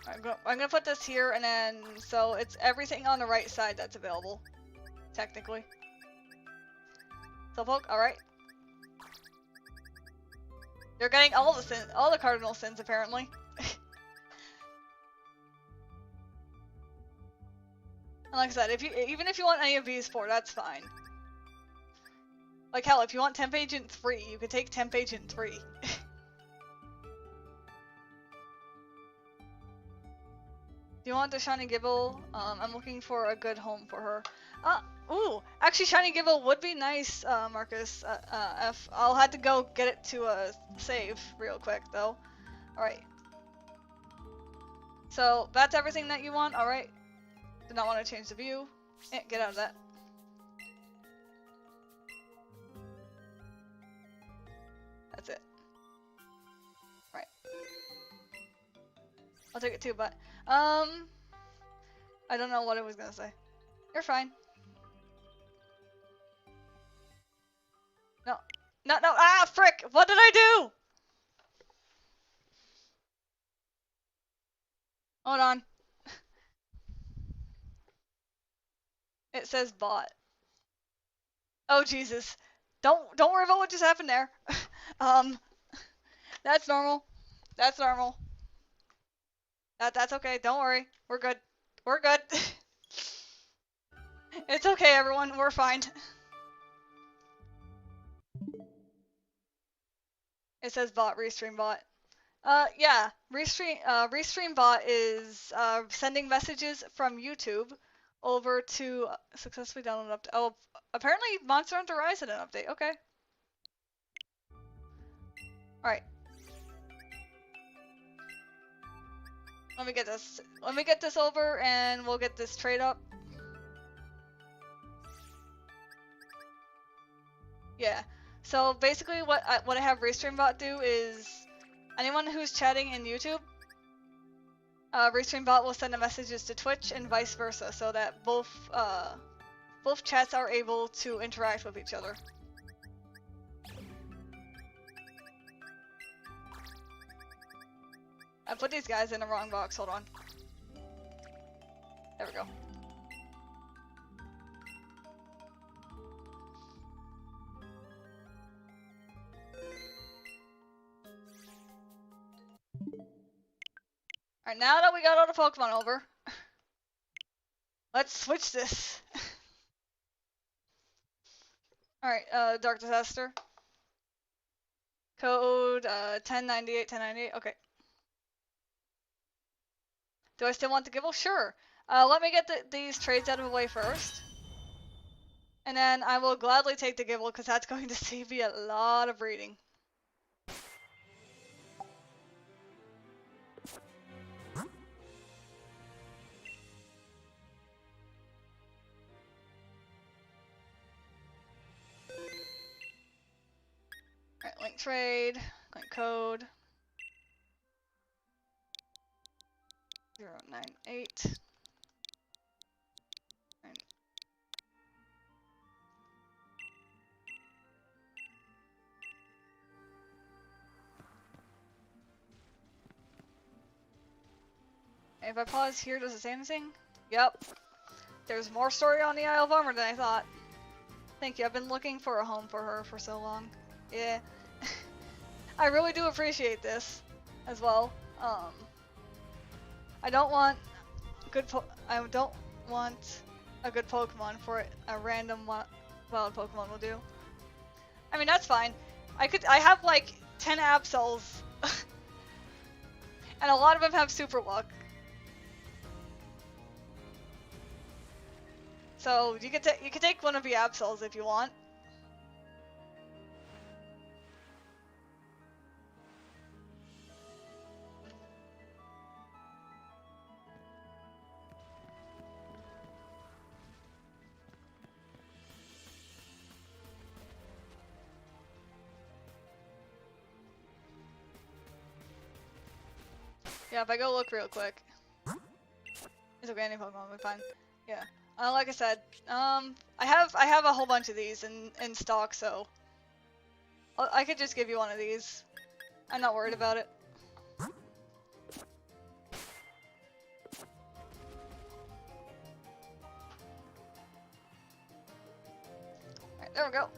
I'm gonna put this here, and then, so it's everything on the right side that's available, technically. Slowpoke, alright. You're getting all the cardinal sins, apparently. And like I said, even if you want any of these 4, that's fine. Like hell, if you want Temp Agent 3, you could take Temp Agent 3. Do you want the Shiny Gibble? I'm looking for a good home for her. Ooh, actually Shiny Gibble would be nice, Marcus. I'll have to go get it to a save real quick though. Alright. So, that's everything that you want? Alright. Do not want to change the view. Get out of that. That's it. Right. I'll take it too, but I don't know what I was gonna say. You're fine. No. No, no, ah, frick! What did I do? Hold on. It says bot. Oh, Jesus. Don't worry about what just happened there. um, that's normal. That's normal. That's okay. Don't worry. We're good. We're good. It's okay, everyone. We're fine. It says bot, restream bot. Yeah, restream bot is sending messages from YouTube over to successfully download update. Oh, apparently Monster Hunter Rise had an update. Okay. All right. Let me get this. Let me get this over, and we'll get this trade up. Yeah. So basically, what I have RestreamBot do is anyone who's chatting in YouTube, RestreamBot will send the messages to Twitch and vice versa, so that both chats are able to interact with each other. I put these guys in the wrong box. Hold on. There we go. Alright, now that we got all the Pokemon over, let's switch this. Alright, Dark Disaster. Code 1098. Okay. Do I still want the Gible? Sure. Let me get these trades out of the way first. And then I will gladly take the Gible because that's going to save me a lot of breeding. Alright, link trade, link code. 098. If I pause here, does it say anything? Yep. There's more story on the Isle of Armor than I thought. Thank you, I've been looking for a home for her for so long. Yeah. I really do appreciate this as well. I don't want a good Pokemon for it. A random wild Pokemon will do. I mean, that's fine. I have like 10 Absols. And a lot of them have Super Luck. So you can take one of the Absols if you want. Yeah, if I go look real quick. It's okay, any Pokemon will be fine. Yeah. Like I said, I have a whole bunch of these in stock, so I could just give you one of these. I'm not worried about it. Alright, there we go.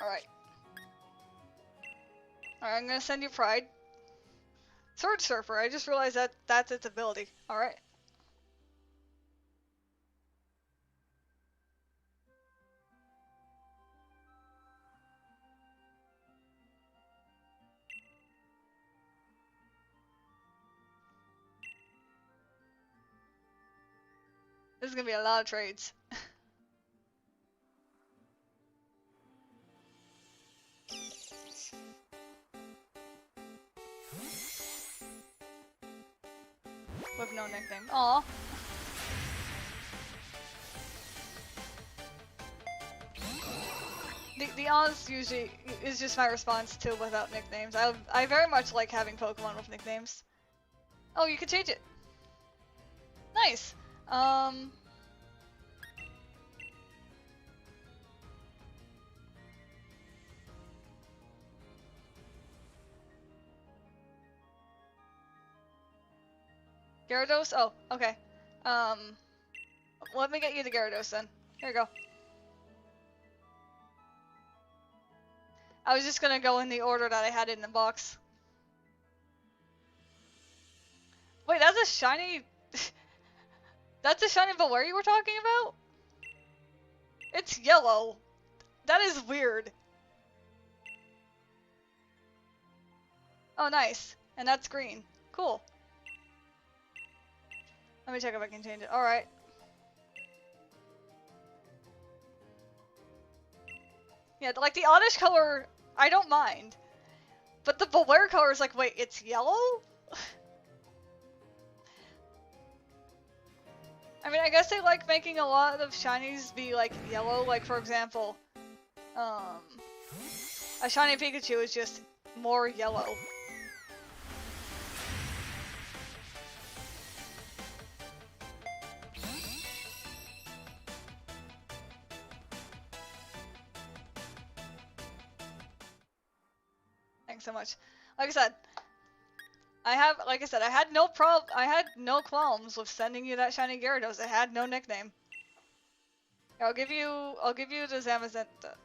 Alright. Alright, I'm gonna send you Pride. Sword Surfer, I just realized that that's its ability. Alright. This is gonna be a lot of trades. with no nickname. Aw. The Oz usually is just my response to without nicknames. I very much like having Pokemon with nicknames. Oh, you can change it. Nice. Gyarados? Oh, okay. Let me get you the Gyarados then. Here you go. I was just gonna go in the order that I had it in the box. Wait, that's a shiny... That's a shiny Valere you were talking about? It's yellow. That is weird. Oh, nice. And that's green. Cool. Let me check if I can change it. Alright. Yeah, like the Oddish color, I don't mind. But the Valere color is like, wait, it's yellow? I mean, I guess they like making a lot of shinies be like yellow. Like, for example, a shiny Pikachu is just more yellow. Thanks so much. Like I said, I had no qualms with sending you that shiny Gyarados. It had no nickname. I'll give you the Zamazenta.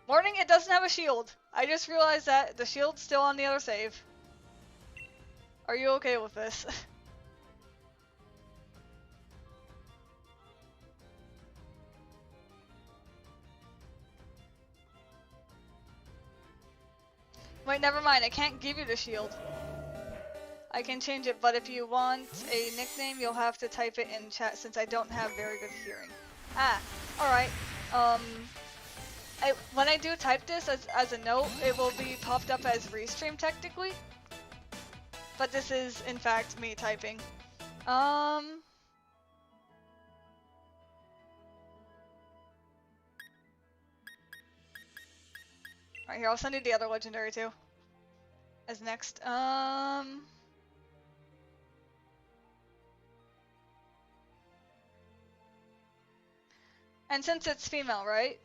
Warning, it doesn't have a shield. I just realized that the shield's still on the other save. Are you okay with this? Wait, never mind. I can't give you the shield. I can change it, but if you want a nickname, you'll have to type it in chat since I don't have very good hearing. Ah, alright. When I do type this as a note, it will be popped up as restream technically. But this is, in fact, me typing. Alright, here, I'll send you the other legendary too. As next. And since it's female, right?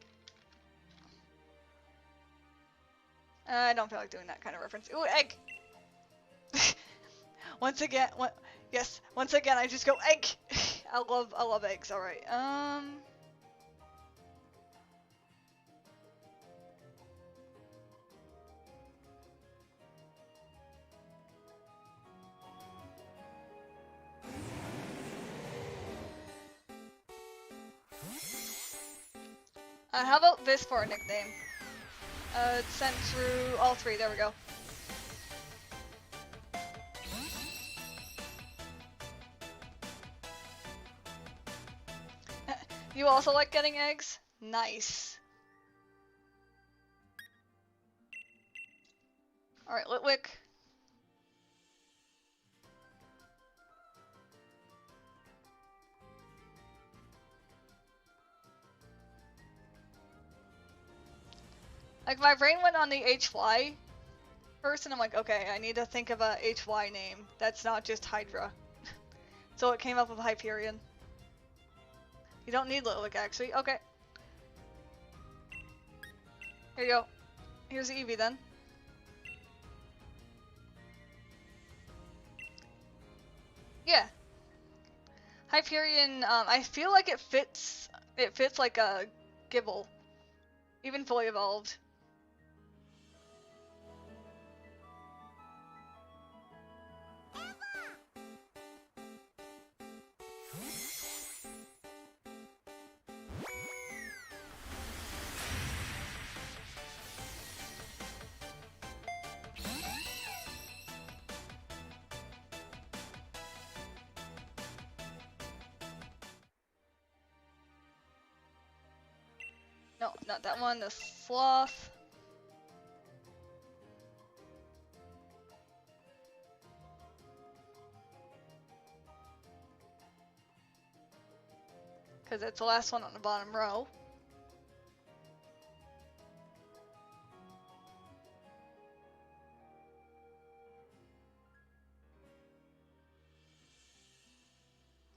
I don't feel like doing that kind of reference. Ooh, egg! Once again, I just go egg! I love eggs, alright. How about this for a nickname? It's sent through all three, there we go. You also like getting eggs? Nice. Alright, Litwick. Like, my brain went on the HY first, and I'm like, okay, I need to think of a HY name that's not just Hydra. So it came up with Hyperion. You don't need Litwick, actually. Okay. Here you go. Here's the Eevee, then. Yeah. Hyperion, I feel like it fits like a Gibble. Even fully evolved. No, not that one, the Sloth. Because it's the last one on the bottom row.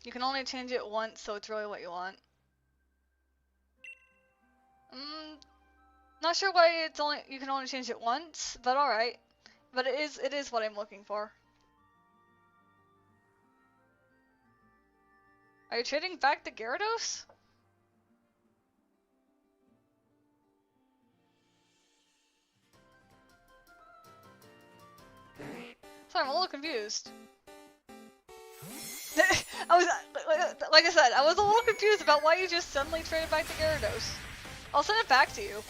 You can only change it once, so it's really what you want. Not sure why you can only change it once, but alright. But it is what I'm looking for. Are you trading back the Gyarados? Sorry, I'm a little confused. I was, like I said, I was a little confused about why you just suddenly traded back the Gyarados. I'll send it back to you.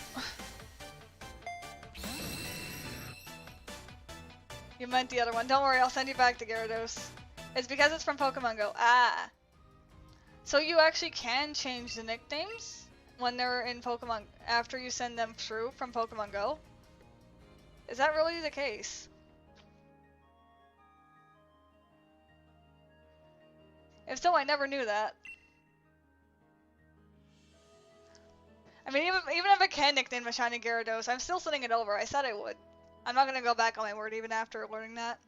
You meant the other one. Don't worry, I'll send you back the Gyarados. It's because it's from Pokemon Go. Ah. So you actually can change the nicknames when they're in Pokemon after you send them through from Pokemon Go? Is that really the case? If so, I never knew that. I mean, even if I can nickname a shiny Gyarados, I'm still sending it over. I said I would. I'm not gonna go back on my word even after learning that.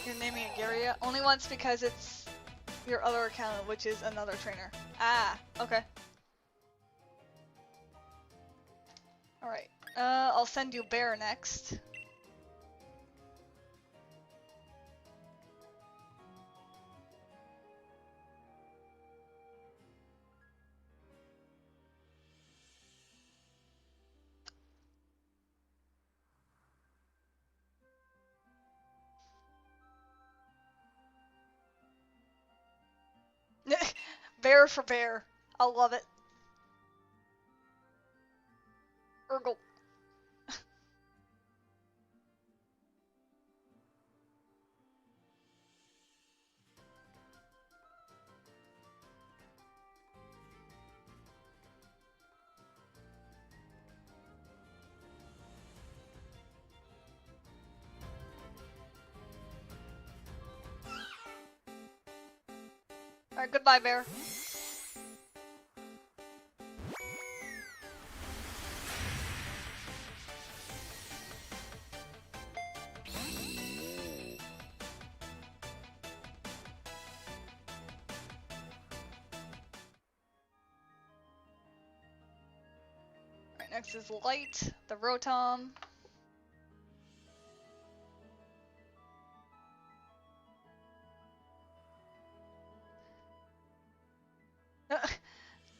You're naming it Garia only once because it's your other account, which is another trainer. Ah, okay. Alright, I'll send you Bear next. Bear for bear. I love it. Urgle. Alright, goodbye, Bear. Alright, next is Light, the Rotom.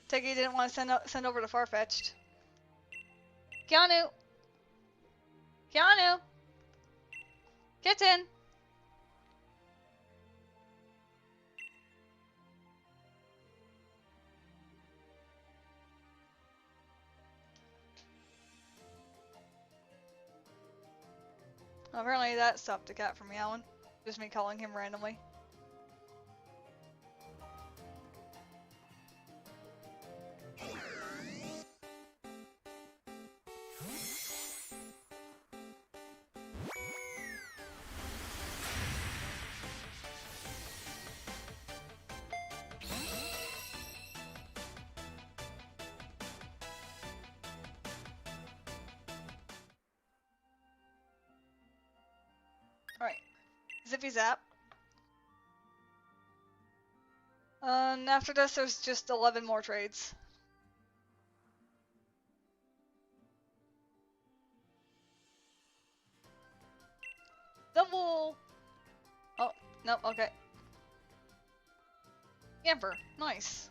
Take it you didn't want to send over to Farfetch'd. Keanu! Keanu! Kitten! Apparently that stopped the cat from meowing. Just me calling him randomly. Alright. Zippy Zap. After this, there's just 11 more trades. Double! Oh, no, okay. Yamper, nice.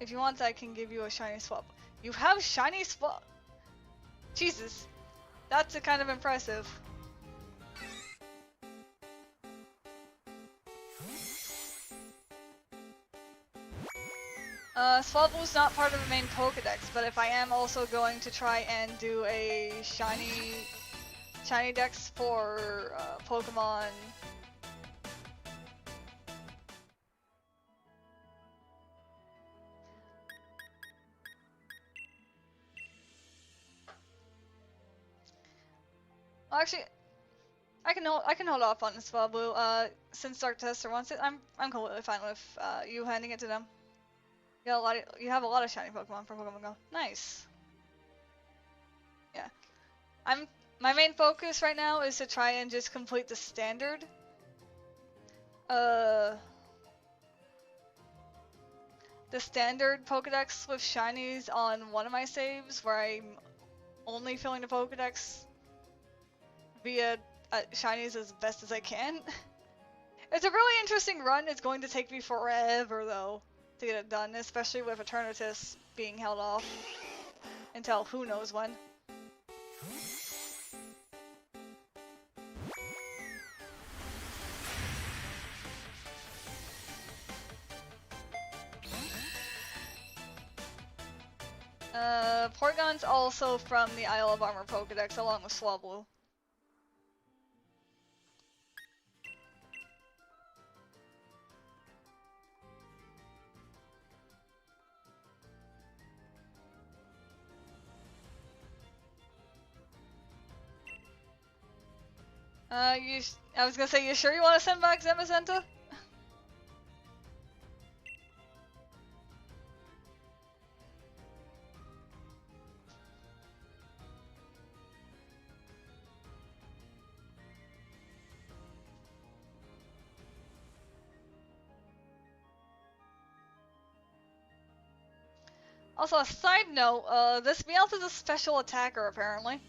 If you want, I can give you a shiny swap. You have shiny swap? Jesus. That's kind of impressive. Swablu's not part of the main Pokedex, but if I am also going to try and do a shiny dex for Pokemon. Well, actually, I can hold off on Swablu. Since Dark Tester wants it, I'm completely fine with you handing it to them. You have a lot of shiny Pokemon for Pokemon Go. Nice. Yeah. My main focus right now is to try and just complete the standard. The standard Pokedex with shinies on one of my saves, where I'm only filling the Pokedex via shinies as best as I can. It's a really interesting run. It's going to take me forever though to get it done, especially with Eternatus being held off until who knows when. Porygon's also from the Isle of Armor Pokedex along with Swablu. I was gonna say, you sure you want to send back Zamazenta? Also, a side note, this Meowth is a special attacker, apparently.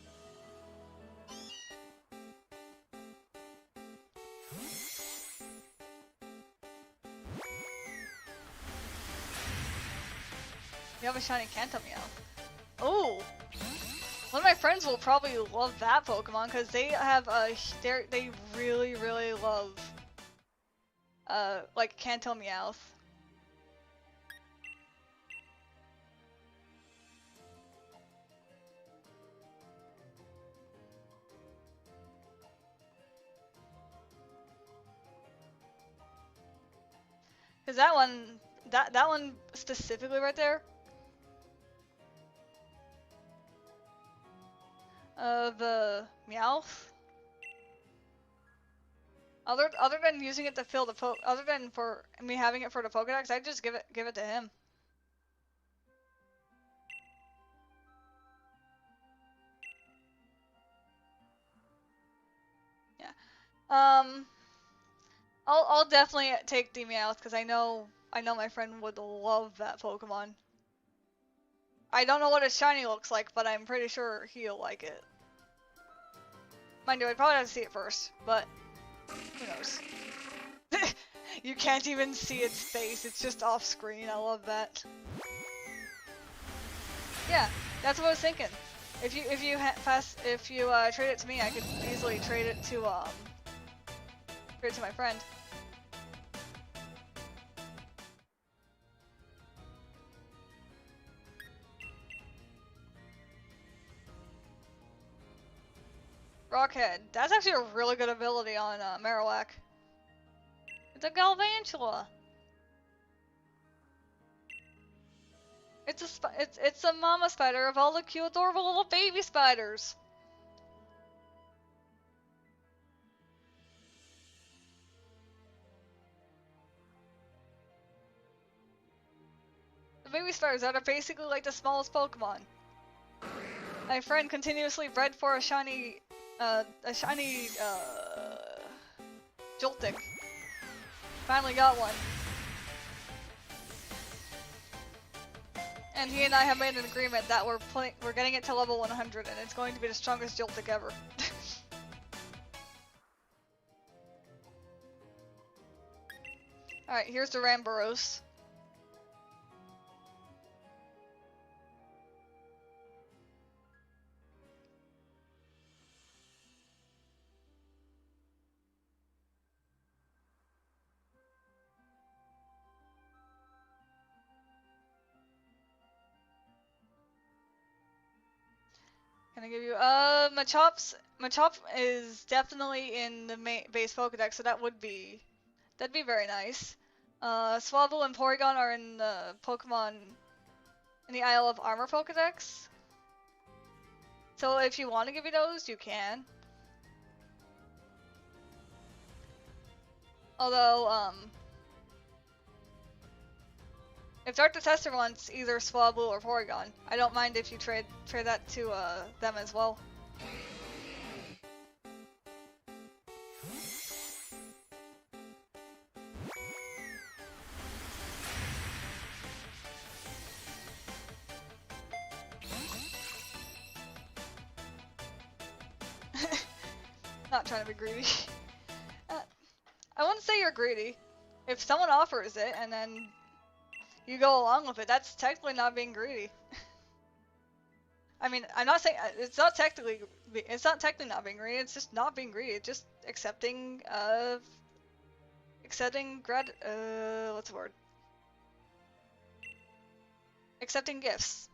You have a shiny Kanto Meowth. Ooh! One of my friends will probably love that Pokemon, because they have they really, really love, like, Kanto Meowth. Cause that one specifically right there. The Meowth. Other than using it to fill the other than for me having it for the Pokedex, I'd just give it to him. Yeah. I'll definitely take the Meowth because I know my friend would love that Pokemon. I don't know what its shiny looks like, but I'm pretty sure he'll like it. Mind you, I'd probably have to see it first, but who knows? You can't even see its face, it's just off screen. I love that. Yeah, that's what I was thinking. If you trade it to me, I could easily trade it to my friend. Rockhead. That's actually a really good ability on Marowak. It's a Galvantula. It's a mama spider of all the cute, adorable little baby spiders. The baby spiders that are basically like the smallest Pokemon. My friend continuously bred for a shiny Joltik. Finally got one. And he and I have made an agreement that we're getting it to level 100 and it's going to be the strongest Joltik ever. Alright, here's the Ramboros. Gonna give you Machop is definitely in the base Pokedex, so that'd be very nice. Swablu and Porygon are in the in the Isle of Armor Pokedex. So if you want to give you those, you can. Although, if Dark the Tester wants either Swablu or Porygon, I don't mind if you trade that to them as well. Not trying to be greedy. I wouldn't say you're greedy. If someone offers it and then you go along with it, that's technically not being greedy. I mean, I'm not saying it's not technically not being greedy. It's just not being greedy. It's just accepting what's the word? Accepting gifts.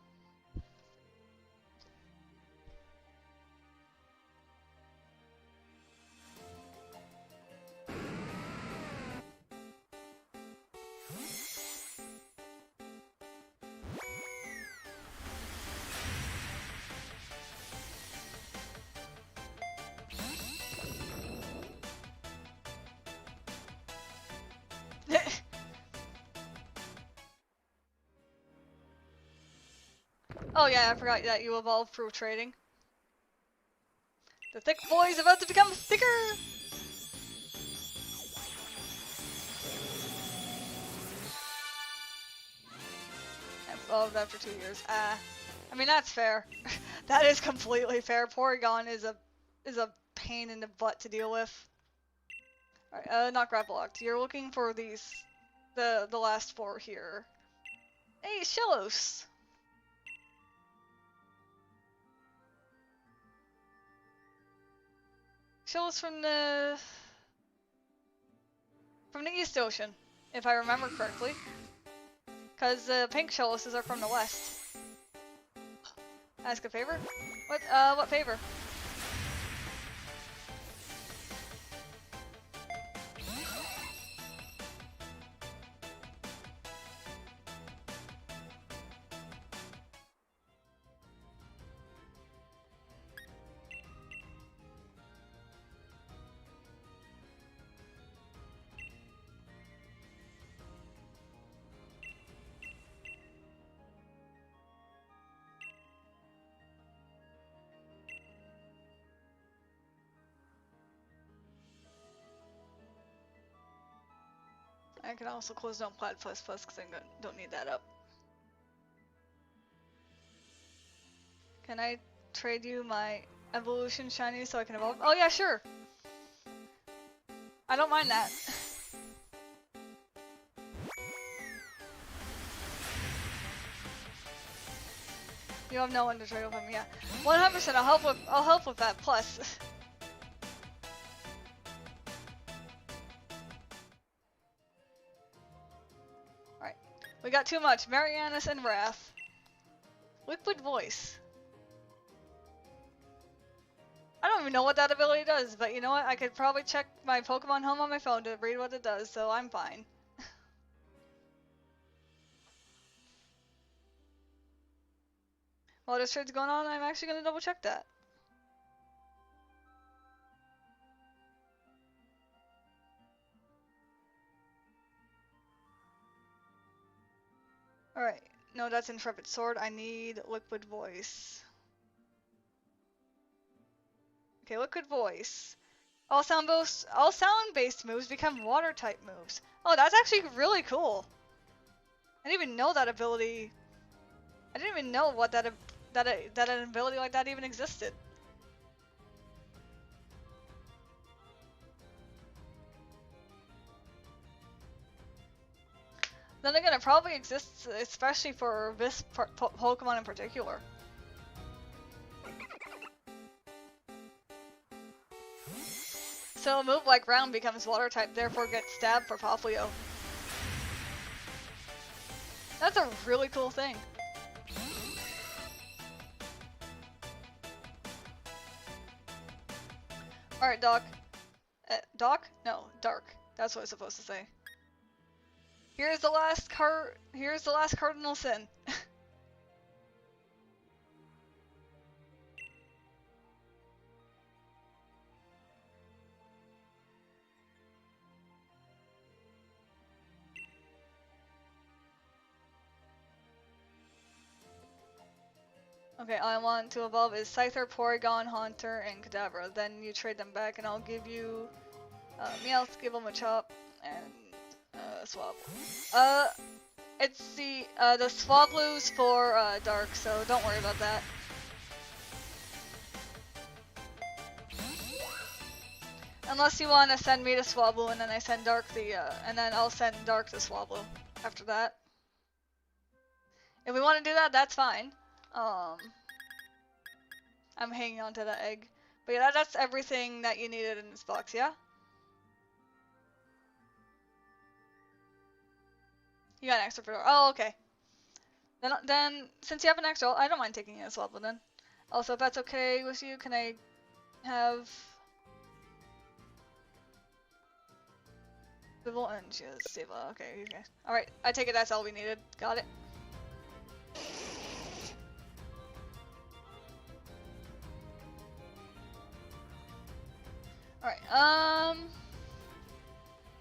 Oh yeah, I forgot that you evolve through trading. The thick boy is about to become thicker! Evolved after 2 years. I mean that's fair. That is completely fair. Porygon is a pain in the butt to deal with. Alright, not grapple locked. You're looking for the last 4 here. Hey, Shellos! Shellos from the East Ocean, if I remember correctly. Cause the pink Shelloses are from the West. Ask a favor? What favor? I can also close down Platypus Plus because I don't need that up. Can I trade you my evolution shiny so I can evolve? Oh yeah, sure. I don't mind that. You have no one to trade with him, yeah. 100%. I'll help with that. Plus. We got too much. Marianus and Wrath. Liquid Voice. I don't even know what that ability does, but you know what? I could probably check my Pokemon Home on my phone to read what it does, so I'm fine. While this trade's going on, I'm actually gonna double check that. Alright, no, that's Intrepid Sword. I need Liquid Voice. Okay, Liquid Voice. All sound-based moves become water-type moves. Oh, that's actually really cool. I didn't even know that ability. I didn't even know what that an ability like that even existed. Then again, it probably exists especially for this Pokemon in particular. So a move like Ground becomes Water type, therefore gets stabbed for Poplio. That's a really cool thing. Alright, Doc. Doc? No, Dark. That's what it's supposed to say. Here's the last cardinal sin. Okay, all I want to evolve is Scyther, Porygon, Haunter, and Kadabra. Then you trade them back, and I'll give you Meowth, give them a Chop, and Swab. It's the Swablu's for Dark, so don't worry about that. Unless you want to send me to Swablu, and then I send Dark and then I'll send Dark to Swablu after that. If we want to do that, that's fine. I'm hanging on to the egg. But yeah, that's everything that you needed in this box, yeah? You got an extra for... Oh, okay. Then, since you have an extra, I don't mind taking it as well, but then. Also, if that's okay with you, can I have... Civil and she is stable. Okay, okay. Alright, I take it that's all we needed. Got it. Alright,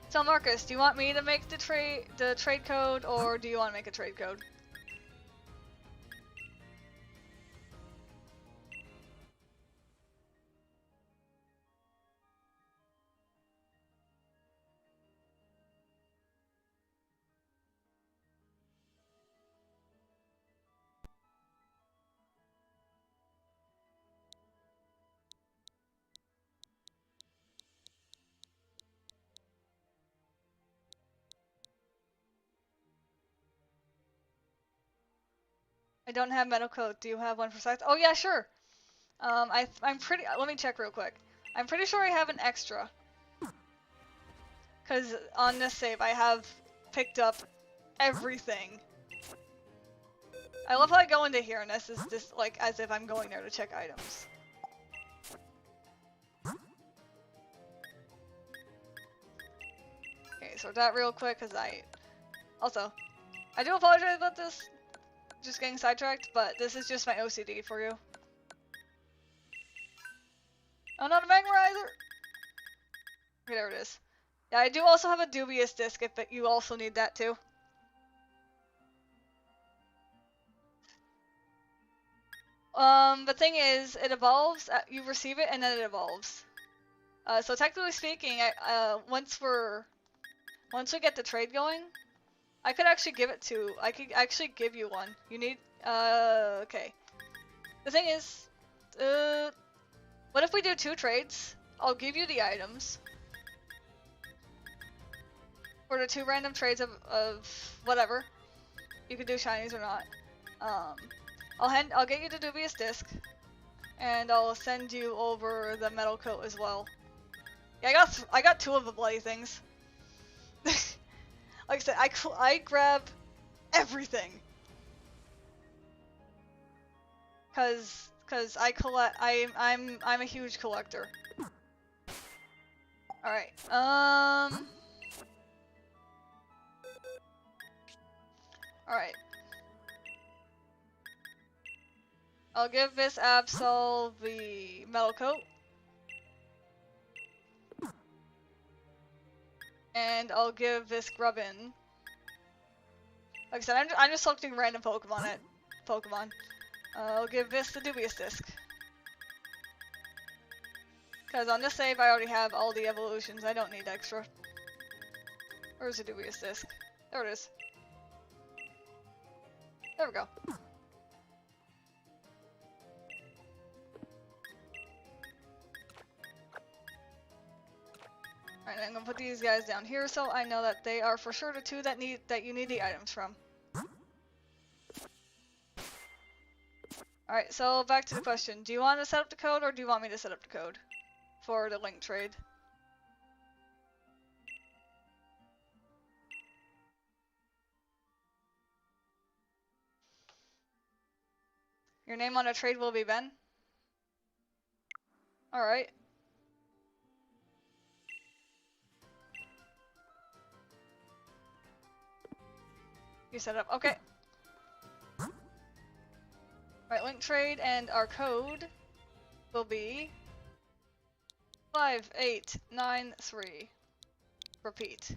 so Marcus, do you want me to make the trade code, or do you want to make a trade code? I don't have metal coat. Do you have one for size? Oh yeah, sure. I'm pretty. Let me check real quick. I'm pretty sure I have an extra. Cause on this save I have picked up everything. I love how I go into here and this is just like as if I'm going there to check items. Okay, sort that real quick cause I do apologize about this. Just getting sidetracked, but this is just my OCD for you. Oh, not a Magmarizer! Okay, there it is. Yeah, I do also have a dubious disc if you also need that too. The thing is, it evolves, you receive it and then it evolves. So technically speaking, once we get the trade going, I could actually give you one. You need, okay. The thing is, what if we do 2 trades? I'll give you the items. For the 2 random trades of whatever. You could do shinies or not. I'll get you the dubious disc. And I'll send you over the metal coat as well. Yeah, I got 2 of the bloody things. Like I said, I grab everything. Cause I'm a huge collector. Alright, alright. I'll give this Absol the metal coat. And I'll give this Grubbin. Like I said, I'm just selecting random Pokemon. I'll give this the dubious disc. Because on this save I already have all the evolutions, I don't need extra. Where's the dubious disc? There it is. There we go. Alright, I'm gonna put these guys down here so I know that they are for sure the 2 that you need the items from. Alright, so back to the question. Do you want to set up the code or do you want me to set up the code for the link trade? Your name on a trade will be Ben? Alright. You set up. Okay. Right, link trade, and our code will be 5893. Repeat.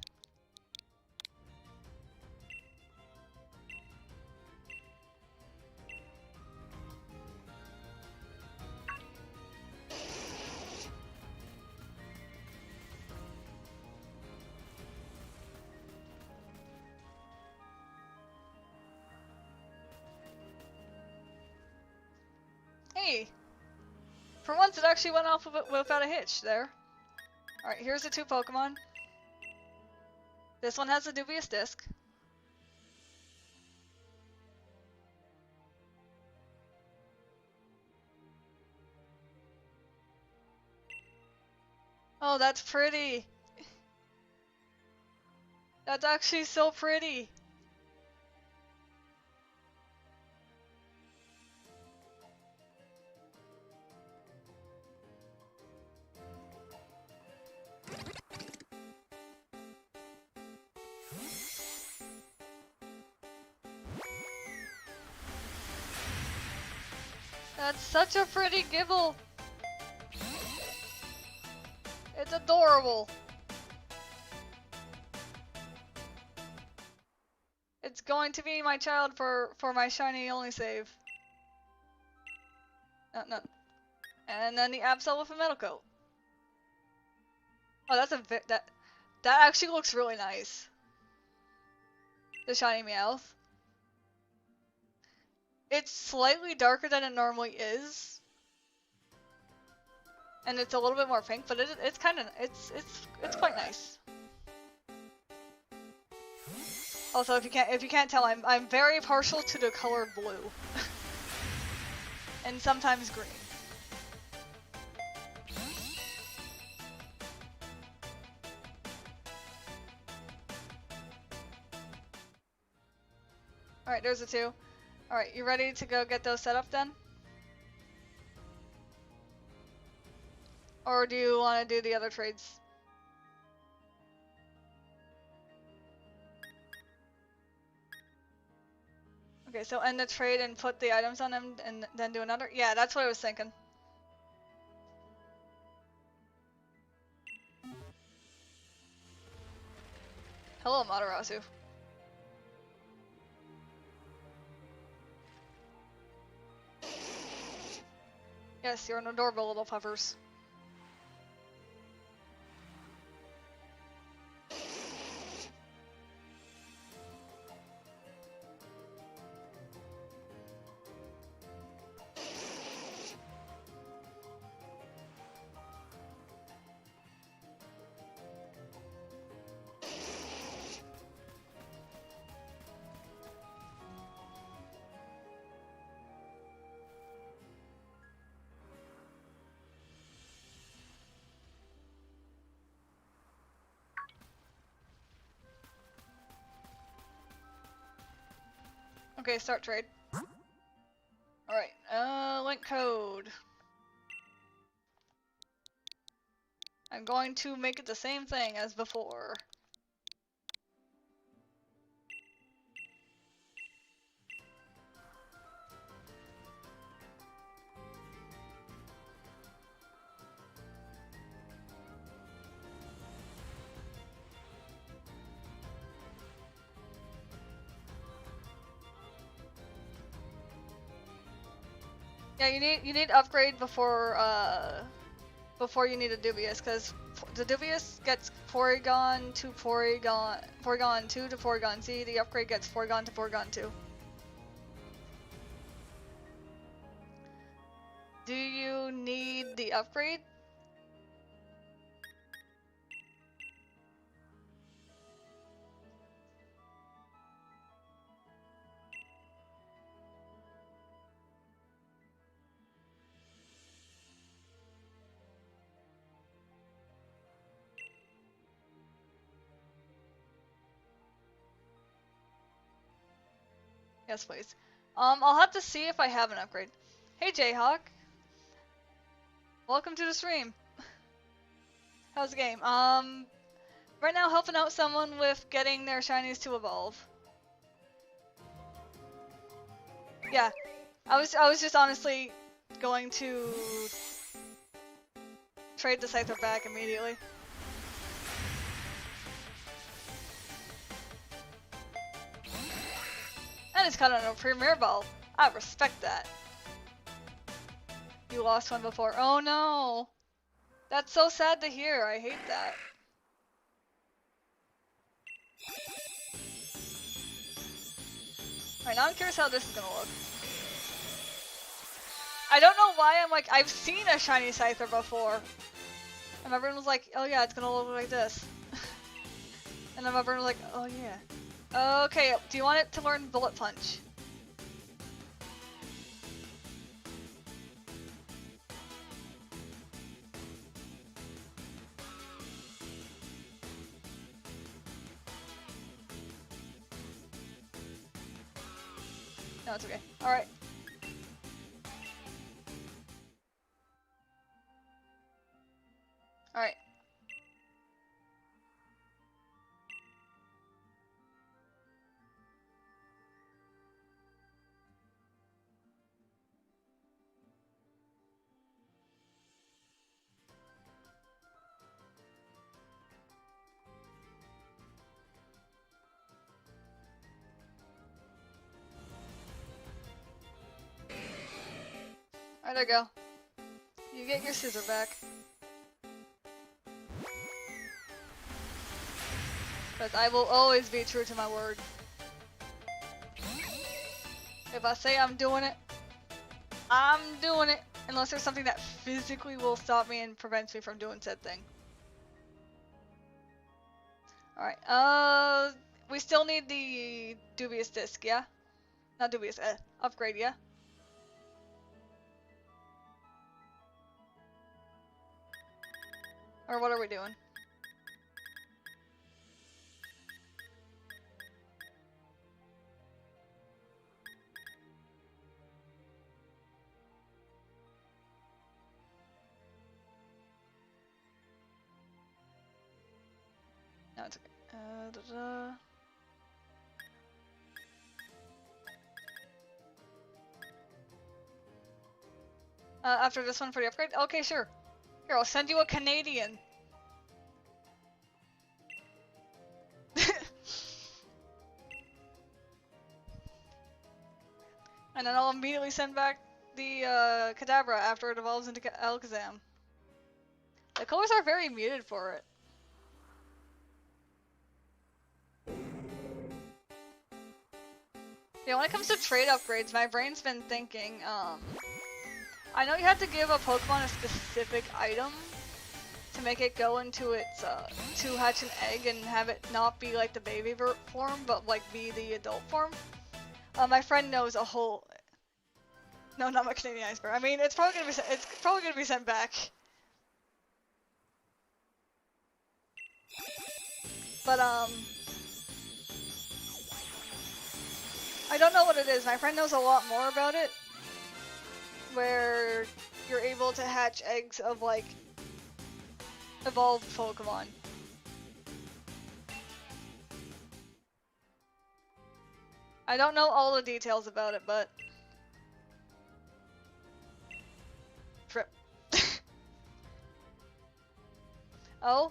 Hey! For once it actually went off without a hitch there. Alright, here's the 2 Pokemon. This one has a dubious disc. Oh, that's pretty! That's actually so pretty! That's such a pretty gibble! It's adorable! It's going to be my child for my shiny only save. No. And then the Absol with a metal coat. Oh, that's that actually looks really nice. The shiny Meowth. It's slightly darker than it normally is. And it's a little bit more pink, but it's kind of it's quite nice. Also, if you can't tell, I'm very partial to the color blue. And sometimes green. Alright, there's the 2. Alright, you ready to go get those set up then? Or do you want to do the other trades? Okay, so end the trade and put the items on them and then do another? Yeah, that's what I was thinking. Hello, Matarasu. Yes, you're an adorable little puffers. Okay, start trade. Alright, link code. I'm going to make it the same thing as before. Yeah, you need upgrade before you need a Dubious, because the Dubious gets Porygon to Porygon 2 to Porygon Z. The upgrade gets Porygon to Porygon 2. Do you need the upgrade? Yes, please. I'll have to see if I have an upgrade. Hey, Jayhawk. Welcome to the stream. How's the game? Right now helping out someone with getting their shinies to evolve. Yeah, I was just honestly going to trade the Scyther back immediately. And it's caught on a Premier Ball. I respect that. You lost one before. Oh no! That's so sad to hear. I hate that. Alright, now I'm curious how this is gonna look. I don't know why I'm like, I've seen a shiny Scyther before. And everyone was like, oh yeah, it's gonna look like this. And then everyone was like, oh yeah. Okay, do you want it to learn Bullet Punch? No, it's okay. Alright. Alright. Alright, there you go. You get your scissor back. Because I will always be true to my word. If I say I'm doing it, I'm doing it. Unless there's something that physically will stop me and prevents me from doing said thing. Alright, we still need the dubious disc, yeah? Not dubious, upgrade, yeah? Or what are we doing? No, it's okay. After this one for the upgrade? Okay, sure. Here, I'll send you a Canadian. And then I'll immediately send back the Kadabra after it evolves into Alakazam. The colors are very muted for it. Yeah, when it comes to trade upgrades, my brain's been thinking, I know you have to give a Pokemon a specific item to make it go into its, to hatch an egg and have it not be like the baby form, but like be the adult form. My friend knows a whole... No, not my Canadian Iceberg. I mean, it's probably gonna be sent back. But, I don't know what it is. My friend knows a lot more about it. Where you're able to hatch eggs of, like, evolved Pokemon. I don't know all the details about it, but... Trip. Oh?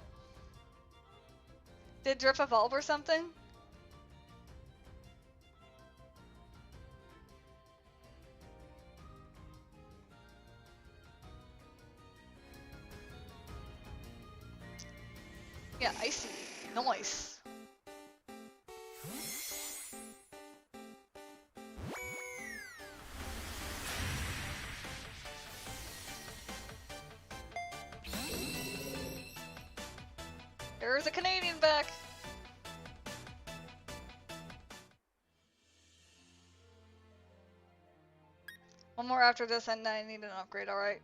Did Drip evolve or something? Yeah, I see. Nice. There's a Canadian back. One more after this and I need an upgrade, alright.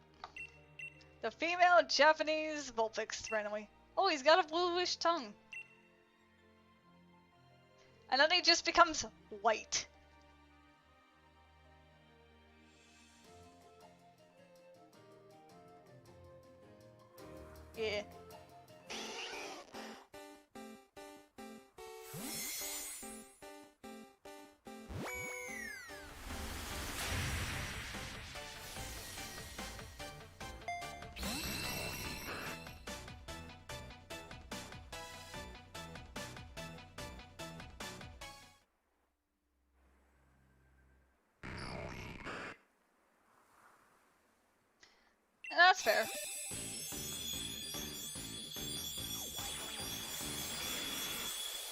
The female Japanese Vulpix randomly. Oh, he's got a bluish tongue. And then he just becomes white. Yeah. That's fair.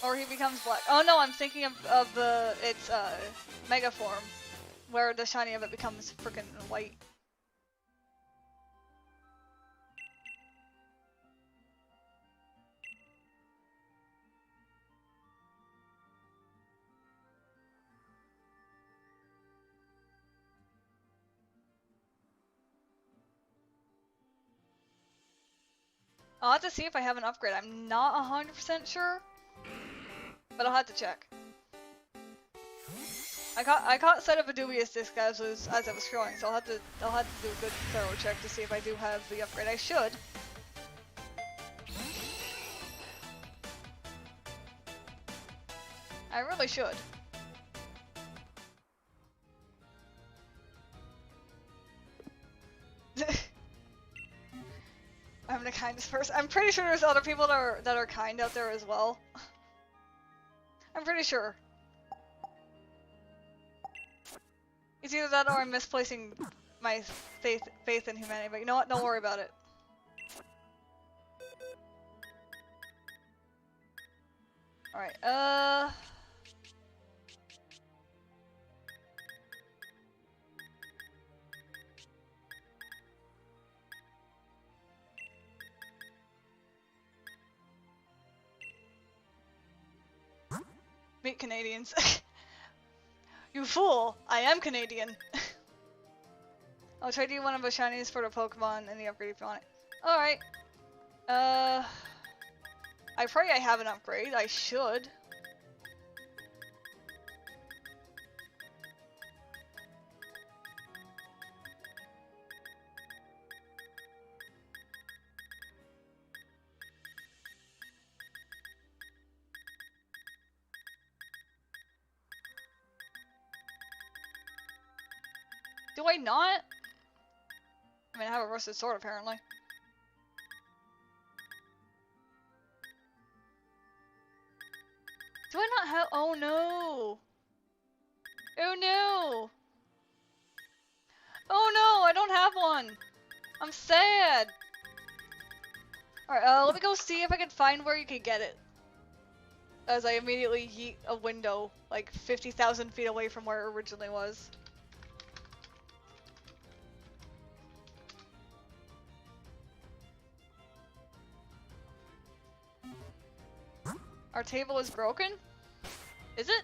Or he becomes black. Oh no, I'm thinking of the its mega form, where the shiny of it becomes freaking white. I'll have to see if I have an upgrade. I'm not 100% sure, but I'll have to check. I caught sight of a dubious disc as I was scrolling, so I'll have to do a good thorough check to see if I do have the upgrade. I should. I really should. I'm the kindest person. I'm pretty sure there's other people that are kind out there as well. I'm pretty sure. It's either that or I'm misplacing my faith in humanity, but you know what? Don't worry about it. Alright, meet Canadians. You fool! I am Canadian! I'll trade you one of the shinies for the Pokemon and the upgrade if you want it. Alright. I pray I have an upgrade. I should. Do I not? I mean, I have a rusted sword apparently. Do I not have? Oh no! Oh no! Oh no! I don't have one. I'm sad. All right, let me go see if I can find where you could get it. As I immediately yeet a window like 50,000 feet away from where it originally was. Our table is broken? Is it?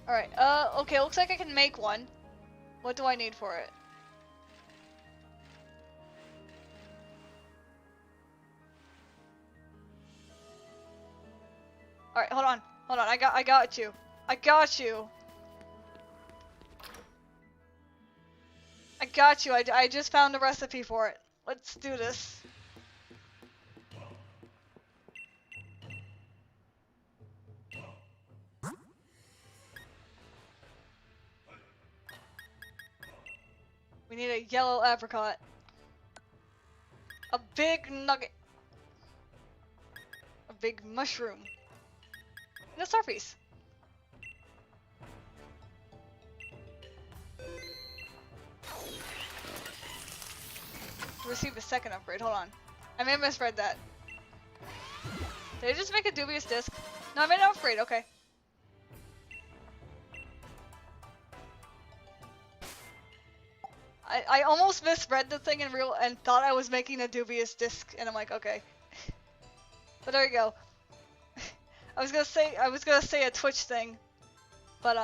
Alright, okay, looks like I can make one. What do I need for it? Alright, hold on, I got you. I got you. I just found a recipe for it. Let's do this. We need a yellow apricot. A big nugget. A big mushroom. And a starpiece. Receive a second upgrade. Hold on. I may have misread that. Did I just make a dubious disc? No, I made an upgrade. Okay. I almost misread the thing and thought I was making a dubious disc, and I'm like, okay. But there you go. I was gonna say a Twitch thing, but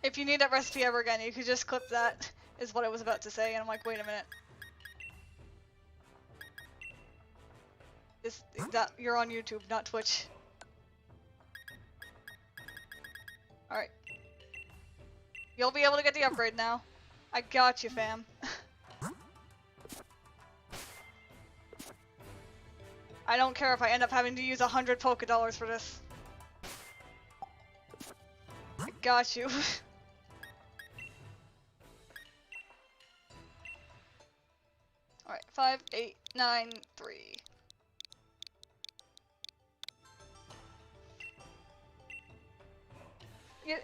if you need that recipe ever again, you could just clip that, is what I was about to say, and I'm like, wait a minute. You're on YouTube, not Twitch. Alright. You'll be able to get the upgrade now. I got you, fam. I don't care if I end up having to use 100 Pokédollars for this. I got you. Alright, 5, 8, 9, 3.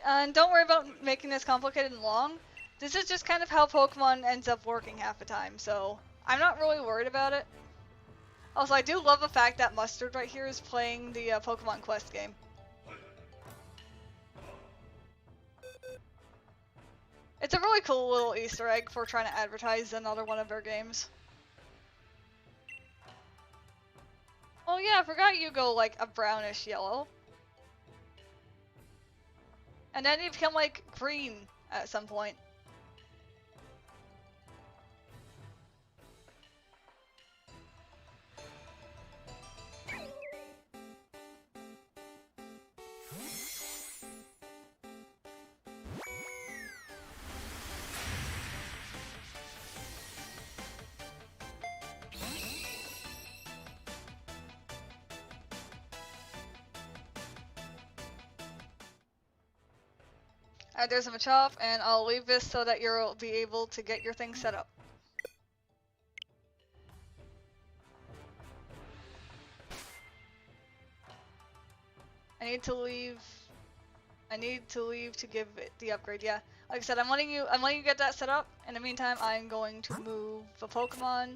And don't worry about making this complicated and long. This is just kind of how Pokemon ends up working half the time, so I'm not really worried about it. Also, I do love the fact that Mustard right here is playing the Pokemon Quest game. It's a really cool little Easter egg for trying to advertise another one of their games. Oh yeah, I forgot you go like a brownish yellow. And then you become like green at some point. Alright, there's a Machop, and I'll leave this so that you'll be able to get your thing set up. I need to leave to give it the upgrade, yeah. Like I said, I'm letting you get that set up. In the meantime, I'm going to move the Pokemon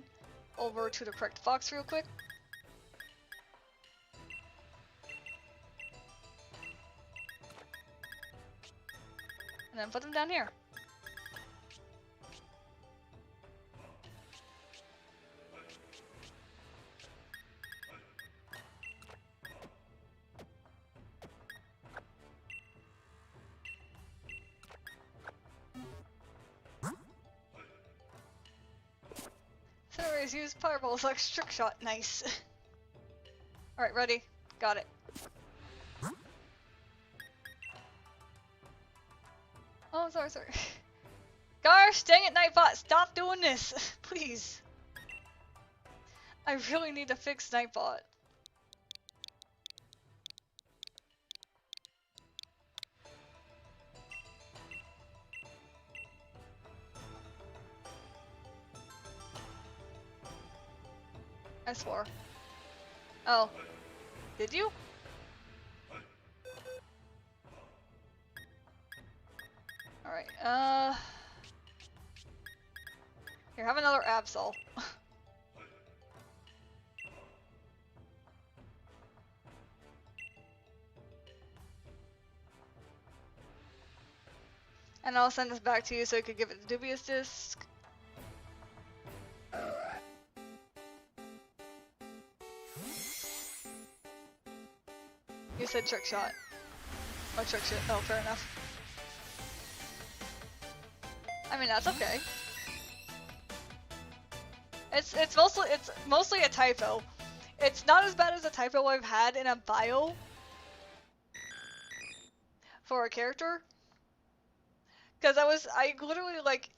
over to the correct box real quick. And then put them down here. Cinere's used Fireball's like Trick Shot. Nice. Alright, ready. Got it. Oh, sorry. Gosh, dang it, Nightbot, stop doing this! Please. I really need to fix Nightbot. I swore. Oh. Did you? Alright, here, have another Absol. And I'll send this back to you so you could give it the dubious disc. You said Trick Shot. Oh, Trick Shot. Oh, fair enough. I mean, that's okay. It's mostly a typo. It's not as bad as a typo I've had in a bio for a character. Cause I literally like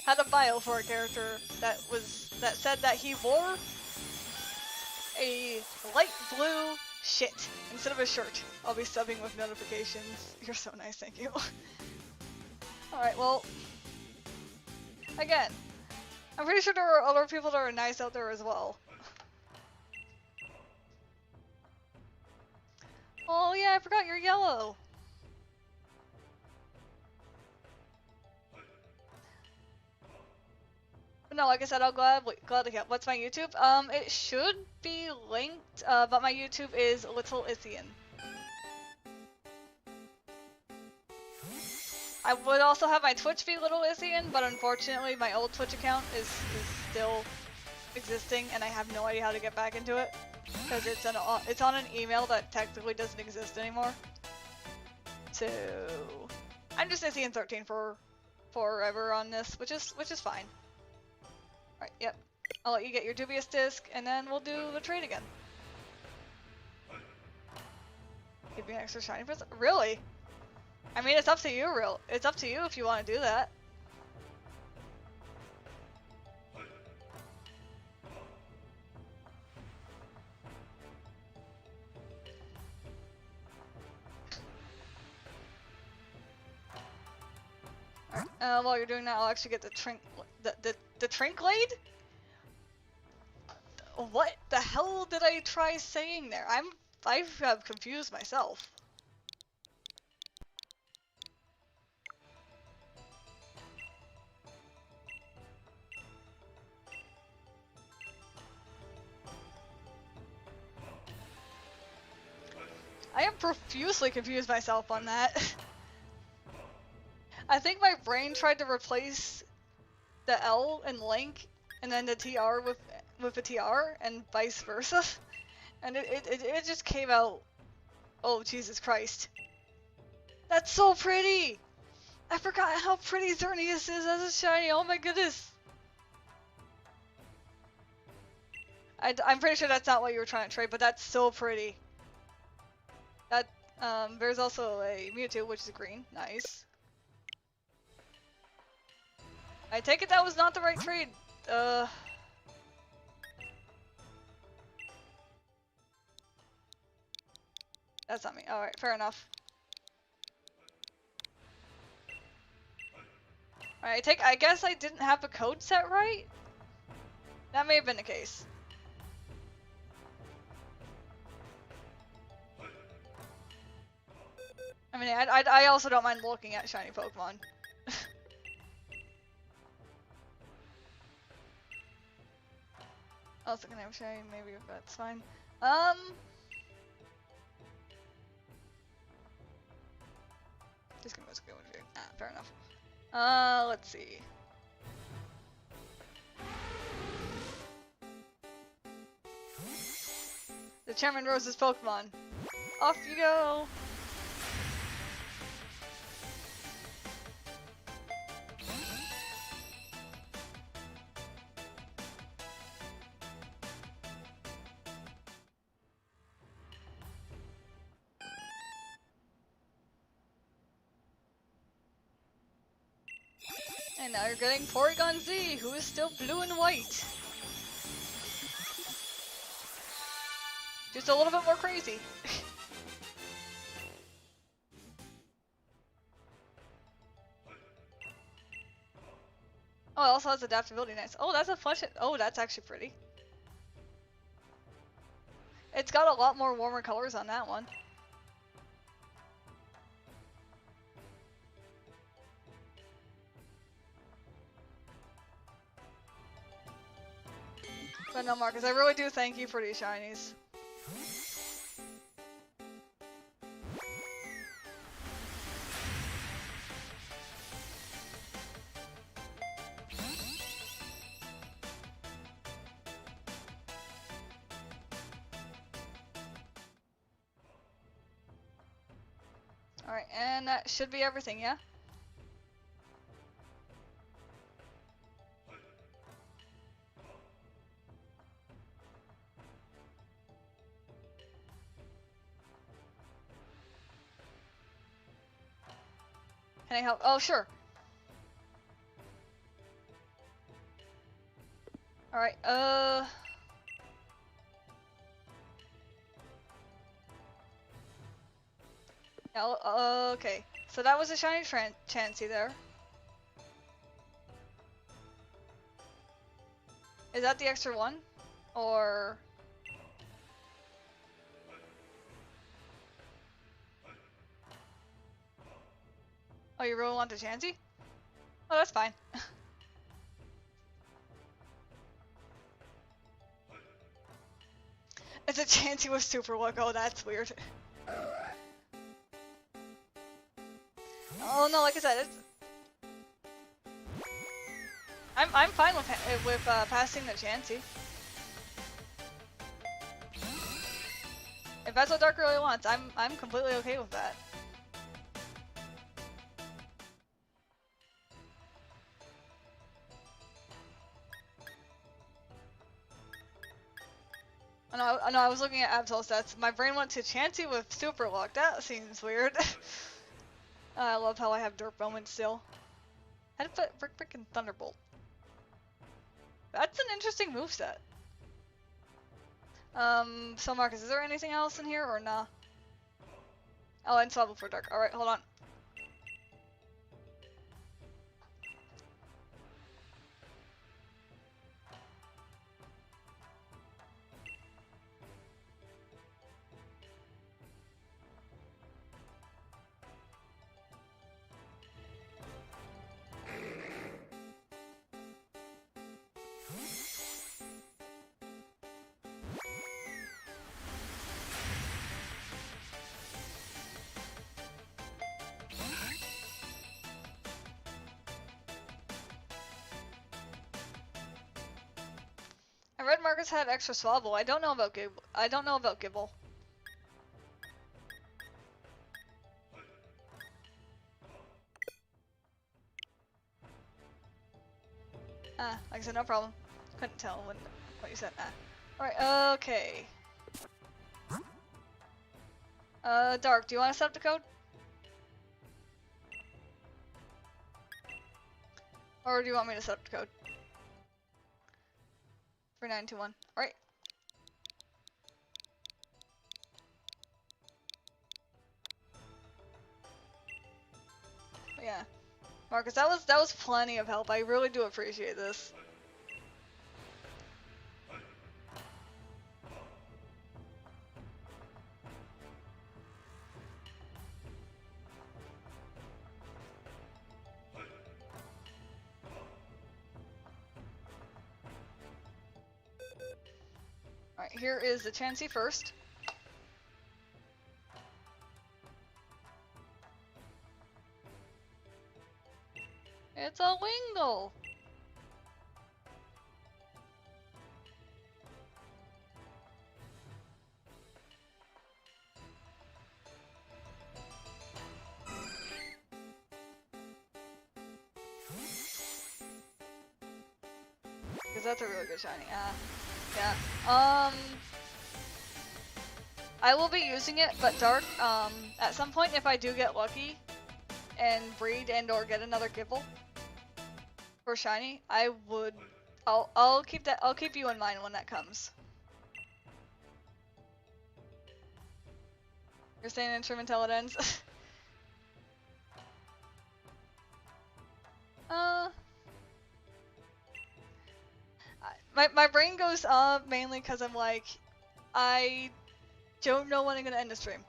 had a bio for a character that said that he wore a light blue shit instead of a shirt. I'll be subbing with notifications. You're so nice, thank you. Alright, well, again, I'm pretty sure there are other people that are nice out there as well. Oh yeah, I forgot you're yellow. But no, like I said, I'll gladly help. What's my YouTube? It should be linked, but my YouTube is Little Ithian. I would also have my Twitch be Little Ithian, but unfortunately my old Twitch account is still existing, and I have no idea how to get back into it because it's on an email that technically doesn't exist anymore. So I'm just Ithian13 for forever on this, which is fine. Alright, yep. I'll let you get your dubious disc, and then we'll do the trade again. Give me an extra shiny present. Really? I mean, it's up to you, it's up to you if you want to do that. Alright, while you're doing that, I'll actually get the Trinklade? What the hell did I try saying there? I have confused myself. profusely confused myself on that. I think my brain tried to replace the L in Link and then the TR with a TR and vice versa. And it just came out. Oh, Jesus Christ. That's so pretty! I forgot how pretty Xerneas is as a shiny. Oh my goodness. I'm pretty sure that's not what you were trying to trade, but that's so pretty. That, there's also a Mewtwo, which is green. Nice. I take it that was not the right trade. That's not me. Alright, fair enough. Alright, I guess I didn't have a code set right? That may have been the case. I mean, I also don't mind looking at shiny Pokemon. Also gonna have shiny, maybe if that's fine. Just gonna go with you. Ah, fair enough. Let's see. The Chairman Rose's Pokemon. Off you go! And now you're getting Porygon Z, who is still blue and white. Just a little bit more crazy. Oh, it also has adaptability, nice. Oh, that's a flush. Oh, that's actually pretty. It's got a lot more warmer colors on that one. But no, Marcus, I really do thank you for these shinies. Alright, and that should be everything, yeah? Can I help? Oh, sure. Alright, yeah, okay. So that was a shiny Chansey there. Is that the extra one? Or... Oh, you roll onto Chansey? Oh, that's fine. It's a Chansey with super luck. Oh, that's weird. Oh no, like I said, it's... I'm fine with passing the Chansey. If that's what Dark really wants, I'm completely okay with that. Oh, no, I was looking at Absol stats. My brain went to Chansey with super luck. That seems weird. I love how I have Dirt Bowman still. How to put frickin' Thunderbolt. That's an interesting moveset. So Marcus, is there anything else in here or nah? Oh, and Swabble for Dark. Alright, hold on. Red Marcus had extra swabble. I don't know about Gibble. I don't know about Gibble. Ah, like I said, no problem. Couldn't tell what you said. Ah. Alright, okay. Dark, do you want to set up the code? Or do you want me to set up the code? 3921. Alright. Yeah. Marcus, that was plenty of help. I really do appreciate this. Alright, here is the Chansey first. It's a Wingull! Because that's a really good shiny. Yeah. I will be using it, but Dark, at some point if I do get lucky and breed and or get another Gibble for shiny, I'll keep you in mind when that comes. You're saying instrumental it ends? My brain goes mainly because I'm like, I don't know when I'm gonna end the stream.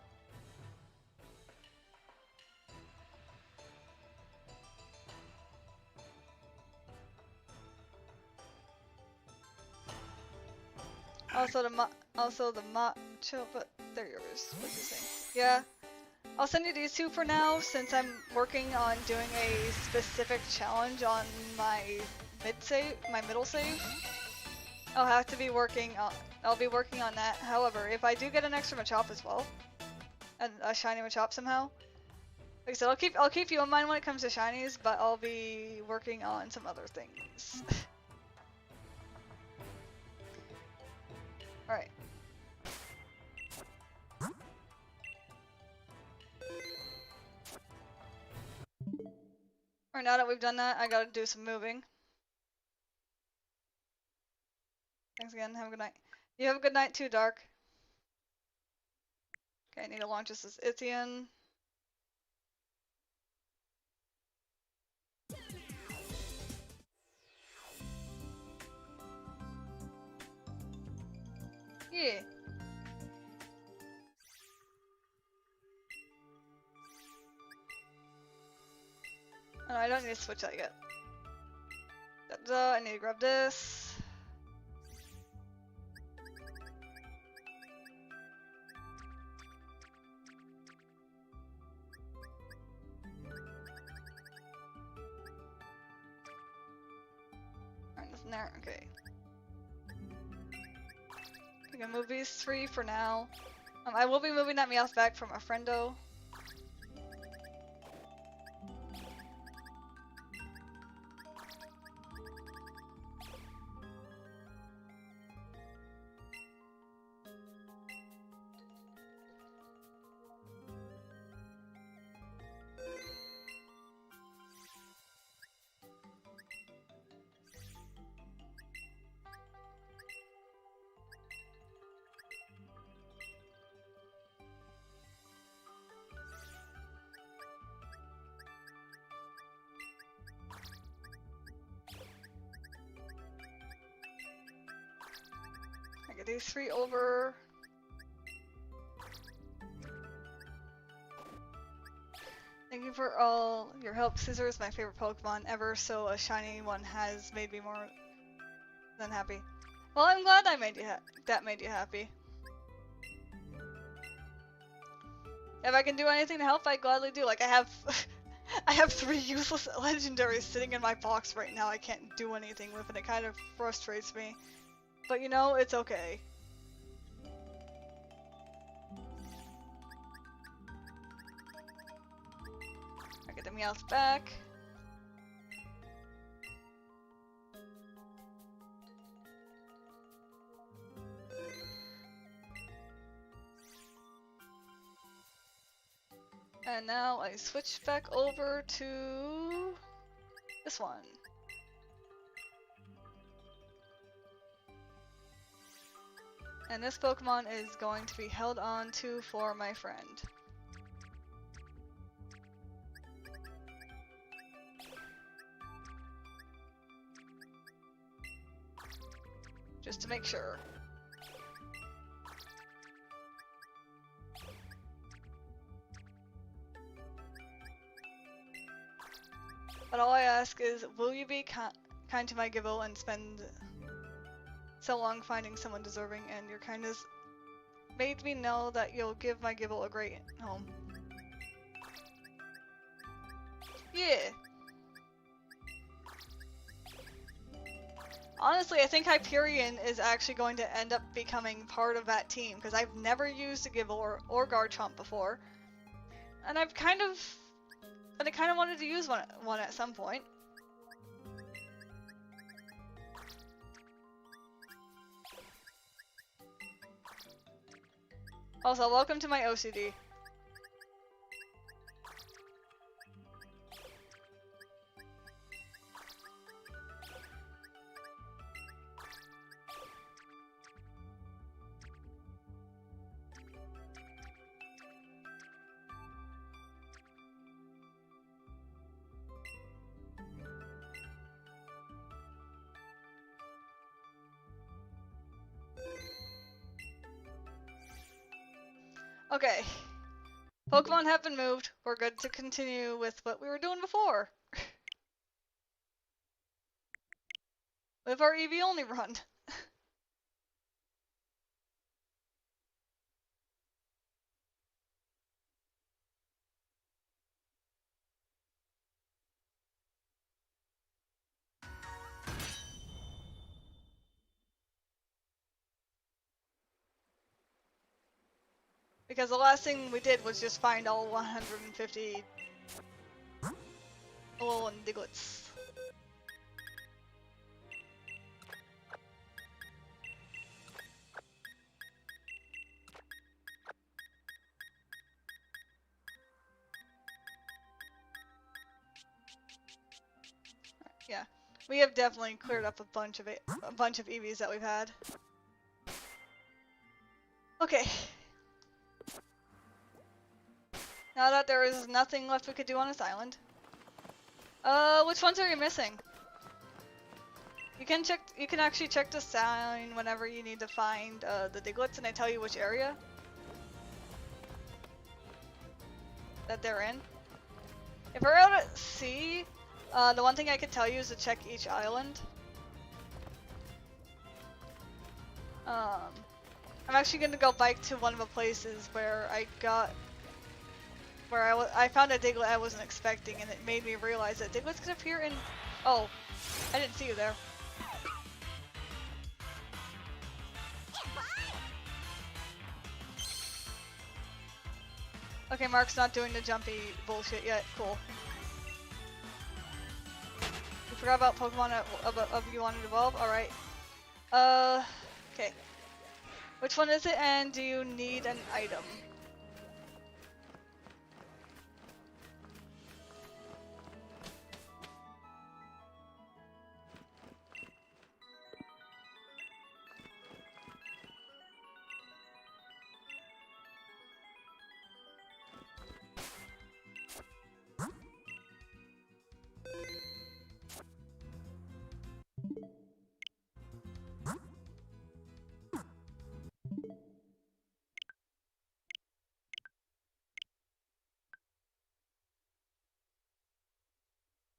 Chill, but there yours. What's he saying? Yeah, I'll send you these two for now since I'm working on doing a specific challenge on my middle save. I'll be working on that. However, if I do get an extra Machop as well, and a shiny Machop somehow, like I said, I'll keep you in mind when it comes to shinies, but I'll be working on some other things. All right. Alright, now that we've done that, I gotta do some moving. Thanks again, have a good night. You have a good night too, Dark. Okay, I need to launch this as Ithian. Yeah. Oh, I don't need to switch that yet. I need to grab this. Alright, nothing there. Okay. I'm gonna move these three for now. I will be moving that Meowth back from a friendo. Get these three over. Thank you for all your help. Scissor is my favorite Pokemon ever, so a shiny one has made me more than happy. Well, I'm glad I made you made you happy. If I can do anything to help, I gladly do. Like I have, I have 3 useless legendaries sitting in my box right now. I can't do anything with it. It kind of frustrates me. but you know, it's okay. I get the Meowth back. And now I switch back over to this one. And this Pokemon is going to be held on to for my friend. Just to make sure. But all I ask is, will you be kind to my Gible and spend so long finding someone deserving, and your kindness made me know that you'll give my Gible a great home. Yeah! Honestly, I think Hyperion is actually going to end up becoming part of that team, because I've never used a Gible or Garchomp before. And I kind of wanted to use one at some point. Also, welcome to my OCD. Okay. Pokemon have been moved. We're good to continue with what we were doing before. With our Eevee only run. Because the last thing we did was just find all 150 Alolan Diglets. Yeah, we have definitely cleared up a bunch of Eevees that we've had. Okay. Now that there is nothing left we could do on this island. Which ones are you missing? You can actually check the sign whenever you need to find the Diglets, and I tell you which area that they're in. If we're out at sea, the one thing I could tell you is to check each island. I'm actually gonna go back to one of the places where I found a Diglett I wasn't expecting, and it made me realize that Diglets could appear in... Oh, I didn't see you there. Okay, Mark's not doing the jumpy bullshit yet. Cool. You forgot about Pokemon of you wanted to evolve? Alright. Okay. Which one is it, and do you need an item?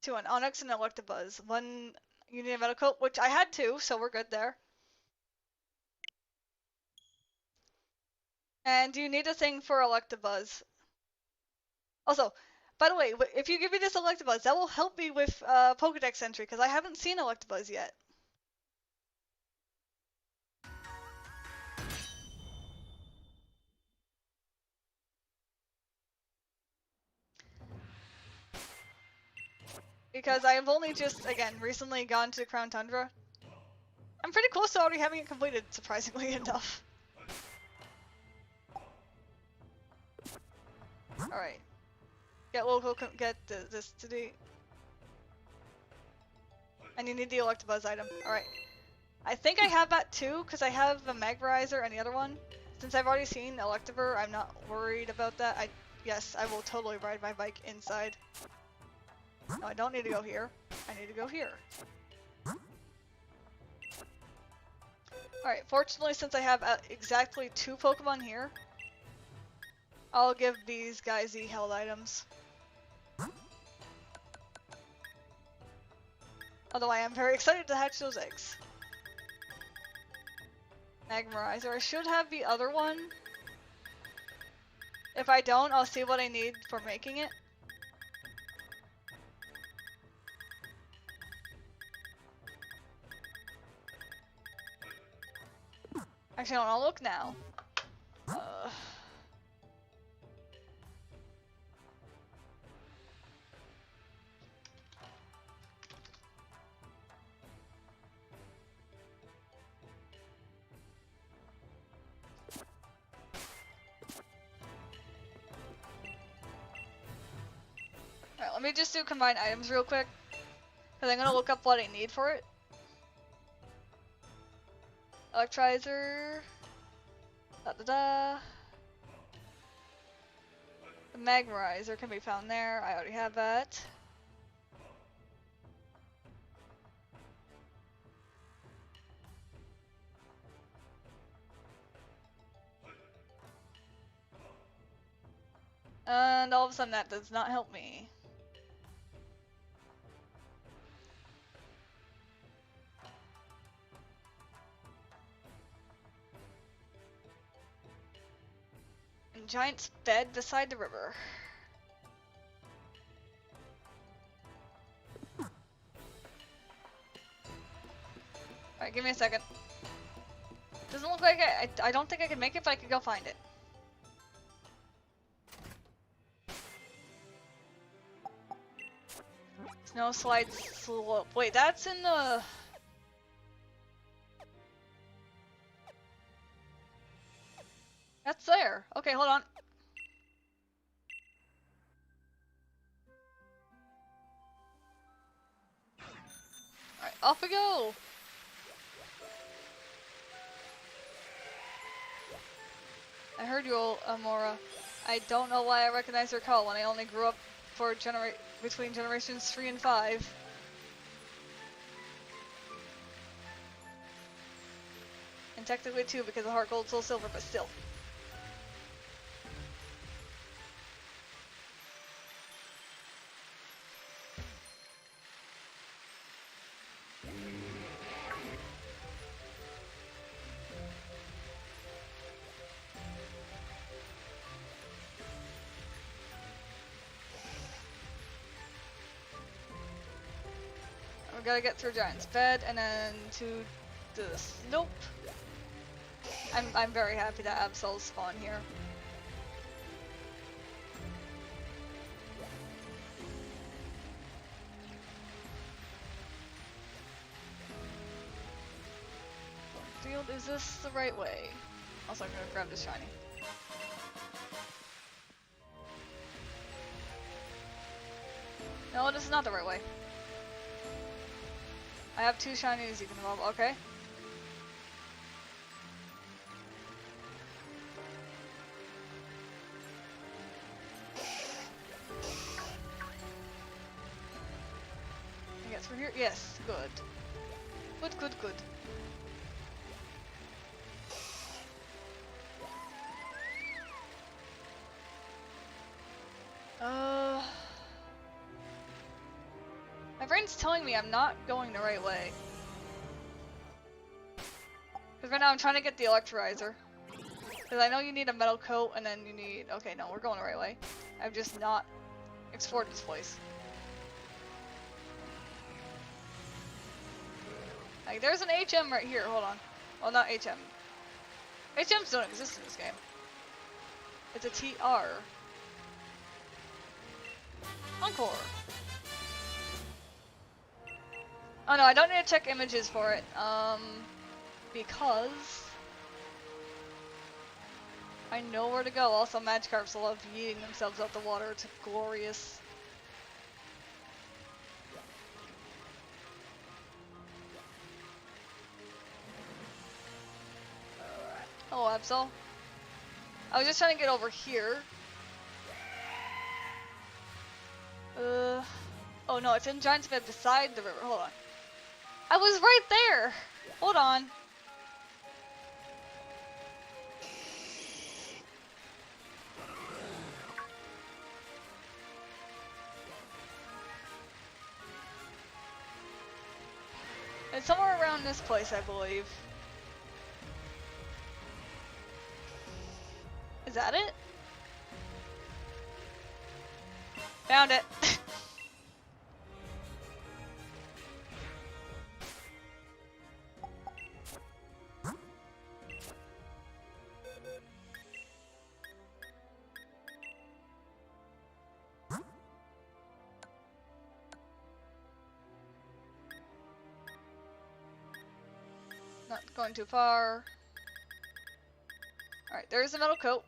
To an Onyx and Electabuzz. One you need a medical, which I had two, so we're good there. And do you need a thing for Electabuzz? Also, by the way, if you give me this Electabuzz, that will help me with Pokedex entry, because I haven't seen Electabuzz yet. because I have only just, again, recently gone to Crown Tundra. I'm pretty close to already having it completed, surprisingly enough. Alright. Get local, get this to the... And you need the Electabuzz item. Alright. I think I have that too, because I have the Magmarizer and the other one. Since I've already seen Electabuzz, I'm not worried about that. Yes, I will totally ride my bike inside. No, I don't need to go here. I need to go here. Alright, fortunately since I have exactly 2 Pokemon here, I'll give these guys the held items. Although I am very excited to hatch those eggs. Magmarizer. I should have the other one. If I don't, I'll see what I need for making it. Actually, I'll look now. Alright, let me just do combined items real quick. Because I'm going to look up what I need for it. Electrizer. Da-da-da. The Magmarizer can be found there. I already have that. And all of a sudden that does not help me. And Giant's bed beside the river. Alright, give me a second. Doesn't look like I don't think I can make it, but I can go find it. Snow slide slope. Wait, that's in the... That's there. Okay, hold on. Alright, off we go! I heard you, Amora. I don't know why I recognize your call when I only grew up for between generations 3 and 5. And technically 2 because of Heart Gold, Soul Silver, but still. We gotta get through Giant's bed and then to the slope. I'm very happy that Absols spawn here. Field, is this the right way? Also, I'm gonna grab this shiny. No, this is not the right way. I have 2 shinies you can evolve, okay. Can I get through here? Yes, good. Good, good, good. My brain's telling me I'm not going the right way. Because right now I'm trying to get the Electrizer. Because I know you need a metal coat and then you need... Okay, no, we're going the right way. I've just not explored this place. Like, there's an HM right here, hold on. Well, not HM. HMs don't exist in this game. It's a TR. Encore. Oh no, I don't need to check images for it. Because I know where to go. Also, Magikarps love yeeting themselves out the water. It's glorious. Oh, Absol. I was just trying to get over here. Oh no, it's in Giant's Bed beside the river. Hold on. I was right there! Hold on. It's somewhere around this place, I believe. Is that it? Found it. Not going too far. Alright, there's the metal coat.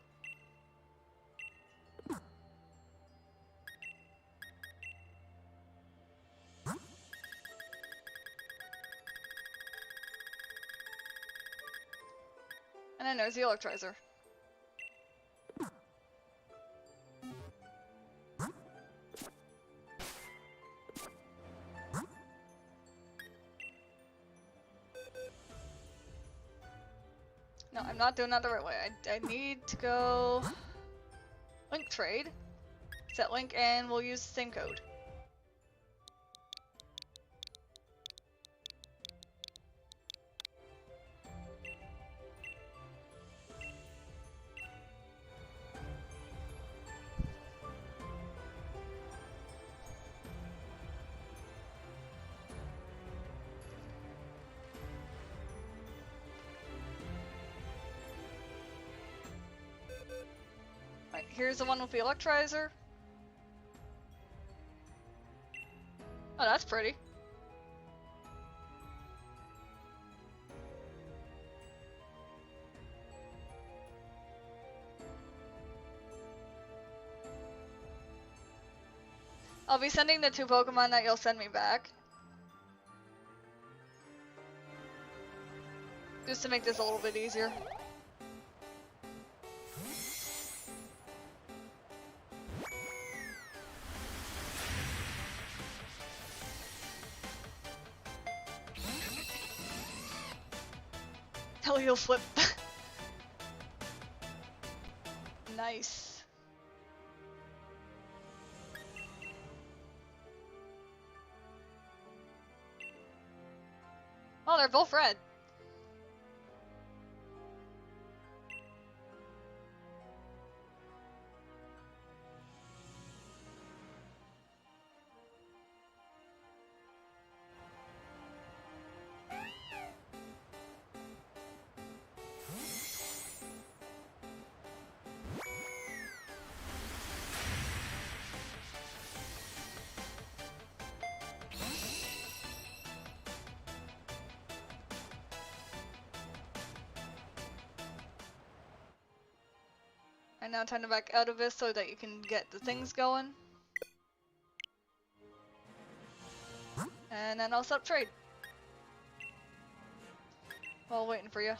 And then there's the electrizer. No, I'm not doing that the right way. I need to go link trade. Set link and we'll use the same code. Right, here's the one with the electrizer. Oh, that's pretty. I'll be sending the 2 Pokemon that you'll send me back. Just to make this a little bit easier. Helio flip. Nice. Oh, they're both red. And now time to back out of this so that you can get the things going. And then I'll set up trade. While waiting for you.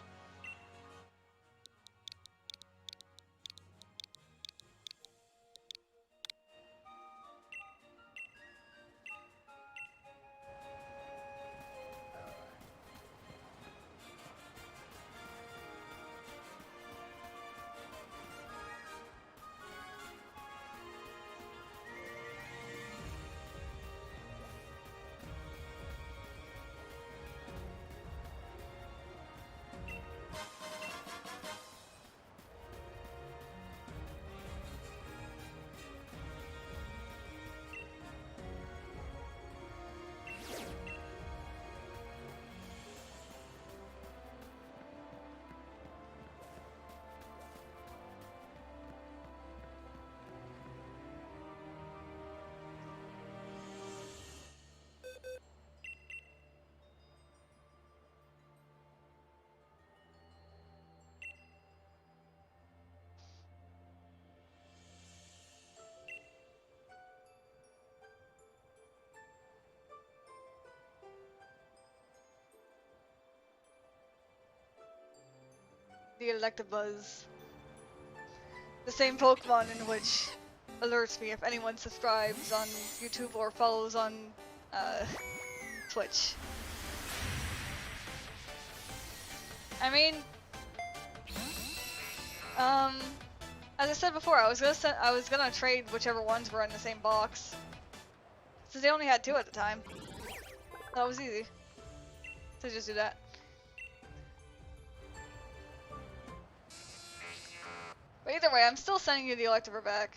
the Electabuzz. The same Pokemon in which alerts me if anyone subscribes on YouTube or follows on Twitch. I mean, as I said before, I was gonna trade whichever ones were in the same box, since they only had 2 at the time. That was easy to just do that. But either way, I'm still sending you the Electabuzz back.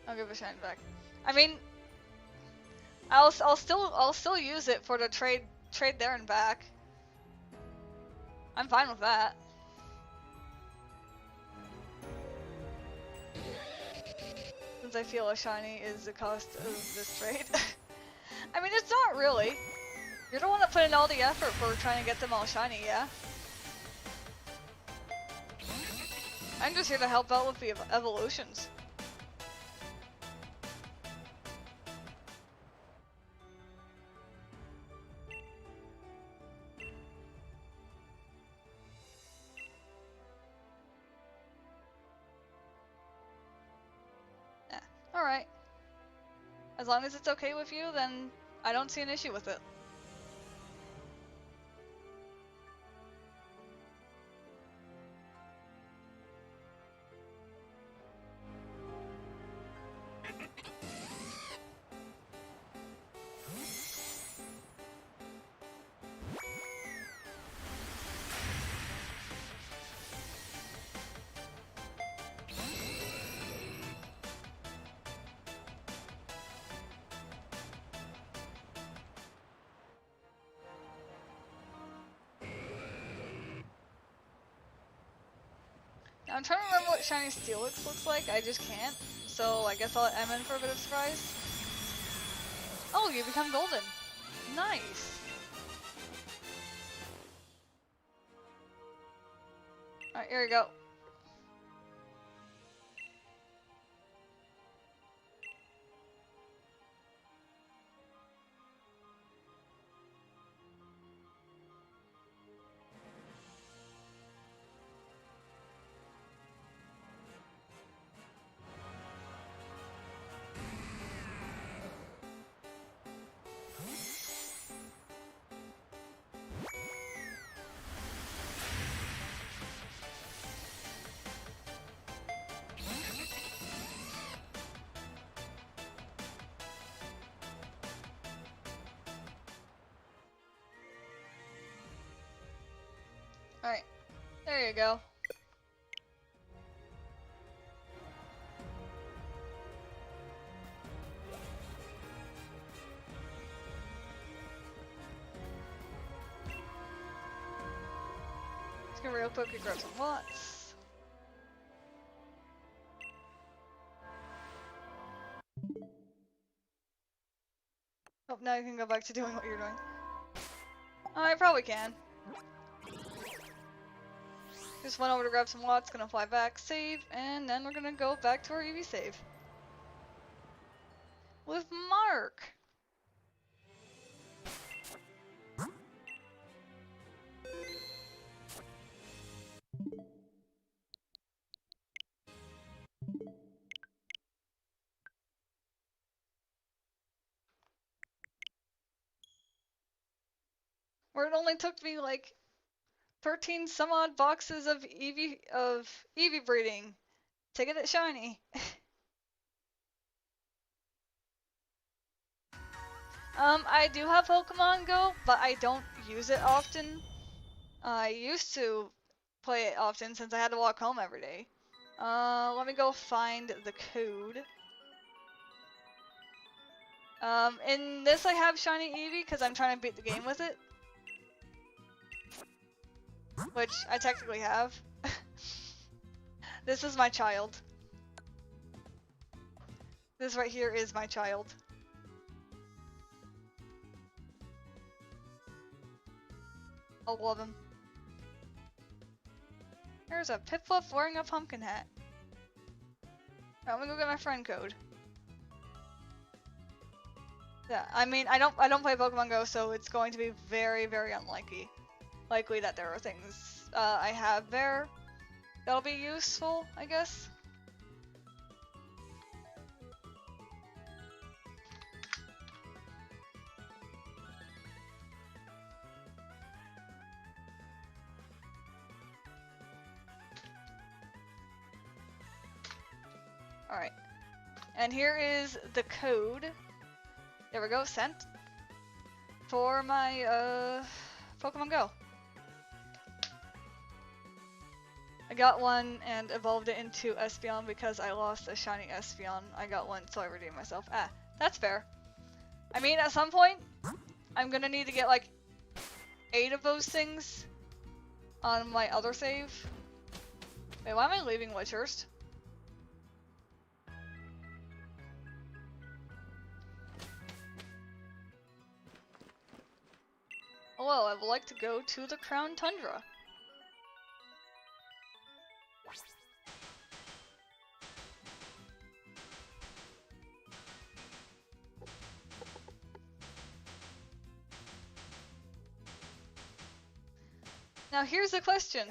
I'll give a shine back. I mean, I'll still use it for the trade there and back. I'm fine with that. Since I feel a shiny is the cost of this trade. I mean, it's not really. You're the one that put in all the effort for trying to get them all shiny, yeah? I'm just here to help out with the evolutions. Alright. As long as it's okay with you, then I don't see an issue with it. I'm trying to remember what Shiny Steelix looks like, I just can't. So I guess I'll let M in for a bit of surprise. Oh, you become golden. Nice. Alright, here we go. Alright, there you go. Let's go real quick and grab some watts. Oh, now you can go back to doing what you're doing. Oh, I probably can. Just went over to grab some watts, gonna fly back, save, and then we're gonna go back to our Eevee save. With Mark! Where it only took me like 13 some odd boxes of Eevee breeding to get it shiny. I do have Pokemon Go, but I don't use it often. I used to play it often since I had to walk home every day. Let me go find the code. In this I have shiny Eevee because I'm trying to beat the game with it. Which I technically have. This is my child. This right here is my child. I love him. There's a Piplup wearing a pumpkin hat. Alright, I'm gonna go get my friend code. Yeah, I mean, I don't play Pokemon Go, so it's going to be very, very likely that there are things I have there that'll be useful, I guess. Alright. And here is the code. There we go, sent. For my, Pokemon Go. I got one and evolved it into Espeon because I lost a shiny Espeon. I got one, so I redeemed myself. Ah, that's fair. I mean, at some point, I'm gonna need to get like 8 of those things on my other save. Wait, why am I leaving Witchhurst? Hello, I would like to go to the Crown Tundra. Now here's the question.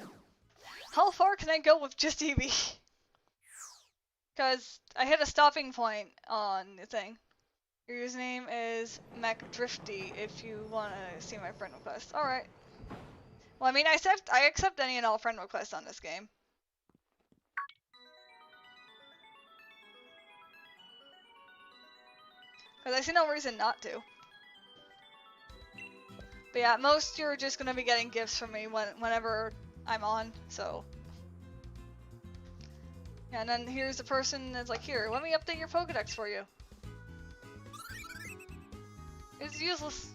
How far can I go with just Eevee? Because I hit a stopping point on the thing. Your username is MacDrifty if you want to see my friend request. Alright. Well, I mean, I accept any and all friend requests on this game. Because I see no reason not to. But yeah, at most you're just going to be getting gifts from me whenever I'm on, so. Yeah, and then here's the person that's like, here, let me update your Pokedex for you. It's useless.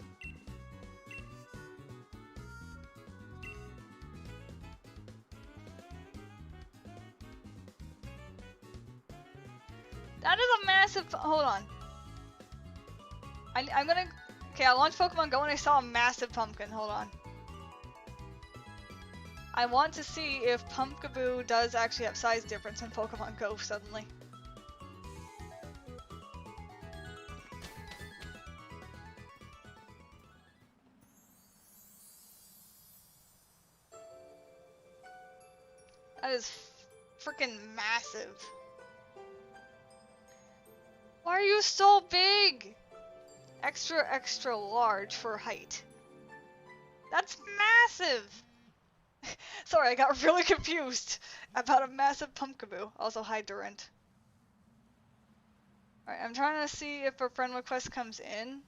That is a massive. Hold on. I'm gonna. Okay, I launched Pokemon Go and I saw a massive pumpkin. Hold on. I want to see if Pumpkaboo does actually have size difference in Pokemon Go suddenly. That is freaking massive. Why are you so big? Extra, extra large for height. That's massive! Sorry, I got really confused about a massive Pumpkaboo. Also, hi, Durant. Alright, I'm trying to see if a friend request comes in.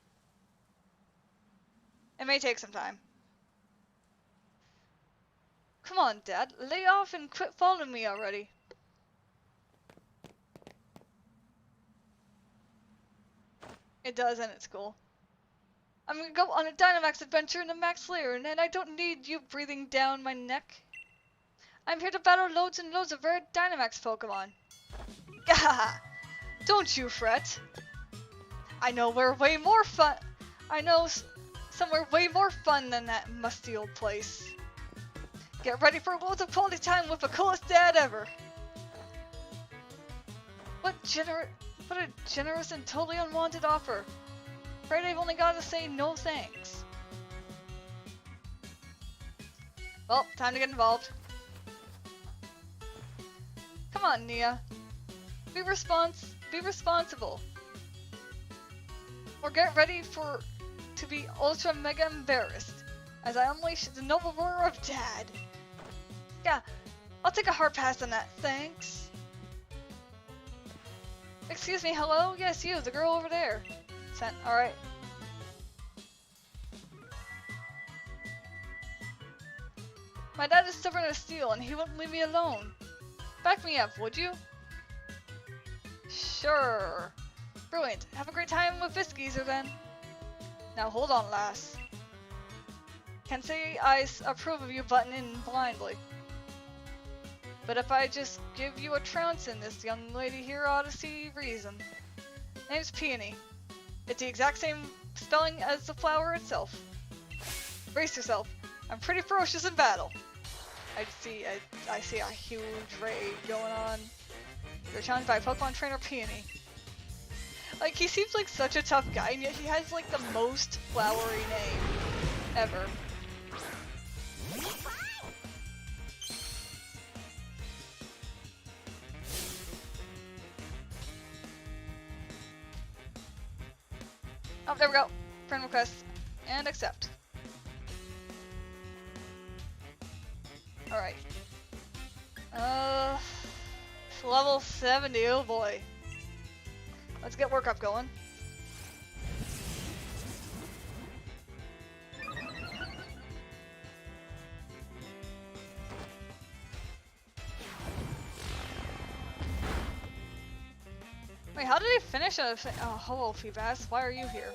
It may take some time. Come on, Dad. Lay off and quit following me already. It does, and it's cool. I'm gonna go on a Dynamax adventure in the Max Lair, and I don't need you breathing down my neck. I'm here to battle loads and loads of rare Dynamax Pokemon. Gah! Don't you fret. I know we're way more fun. I know somewhere way more fun than that musty old place. Get ready for loads of quality time with the coolest dad ever. What a generous and totally unwanted offer. Afraid I've only got to say no thanks. Well, time to get involved. Come on, Nia. Be responsible. Or get ready to be ultra mega embarrassed as I unleash the noble roar of Dad. Yeah, I'll take a hard pass on that, thanks. Excuse me, hello? Yes, you, the girl over there. Sent, alright. My dad is stubborn as steel and he won't leave me alone. Back me up, would you? Sure. Brilliant. Have a great time with this geezer then. Now hold on, lass. Can't say I approve of you butting in blindly. But if I just give you a trouncing, this young lady here ought to see reason. Name's Peony. It's the exact same spelling as the flower itself. Brace yourself. I'm pretty ferocious in battle. I see a huge raid going on. You're challenged by Pokemon Trainer Peony. Like, he seems like such a tough guy, and yet he has like the most flowery name ever. Oh, there we go. Friend request. And accept. Alright. Level 70, oh boy. Let's get workup going. Wait, how did he finish a oh, hello, Feebas. Why are you here?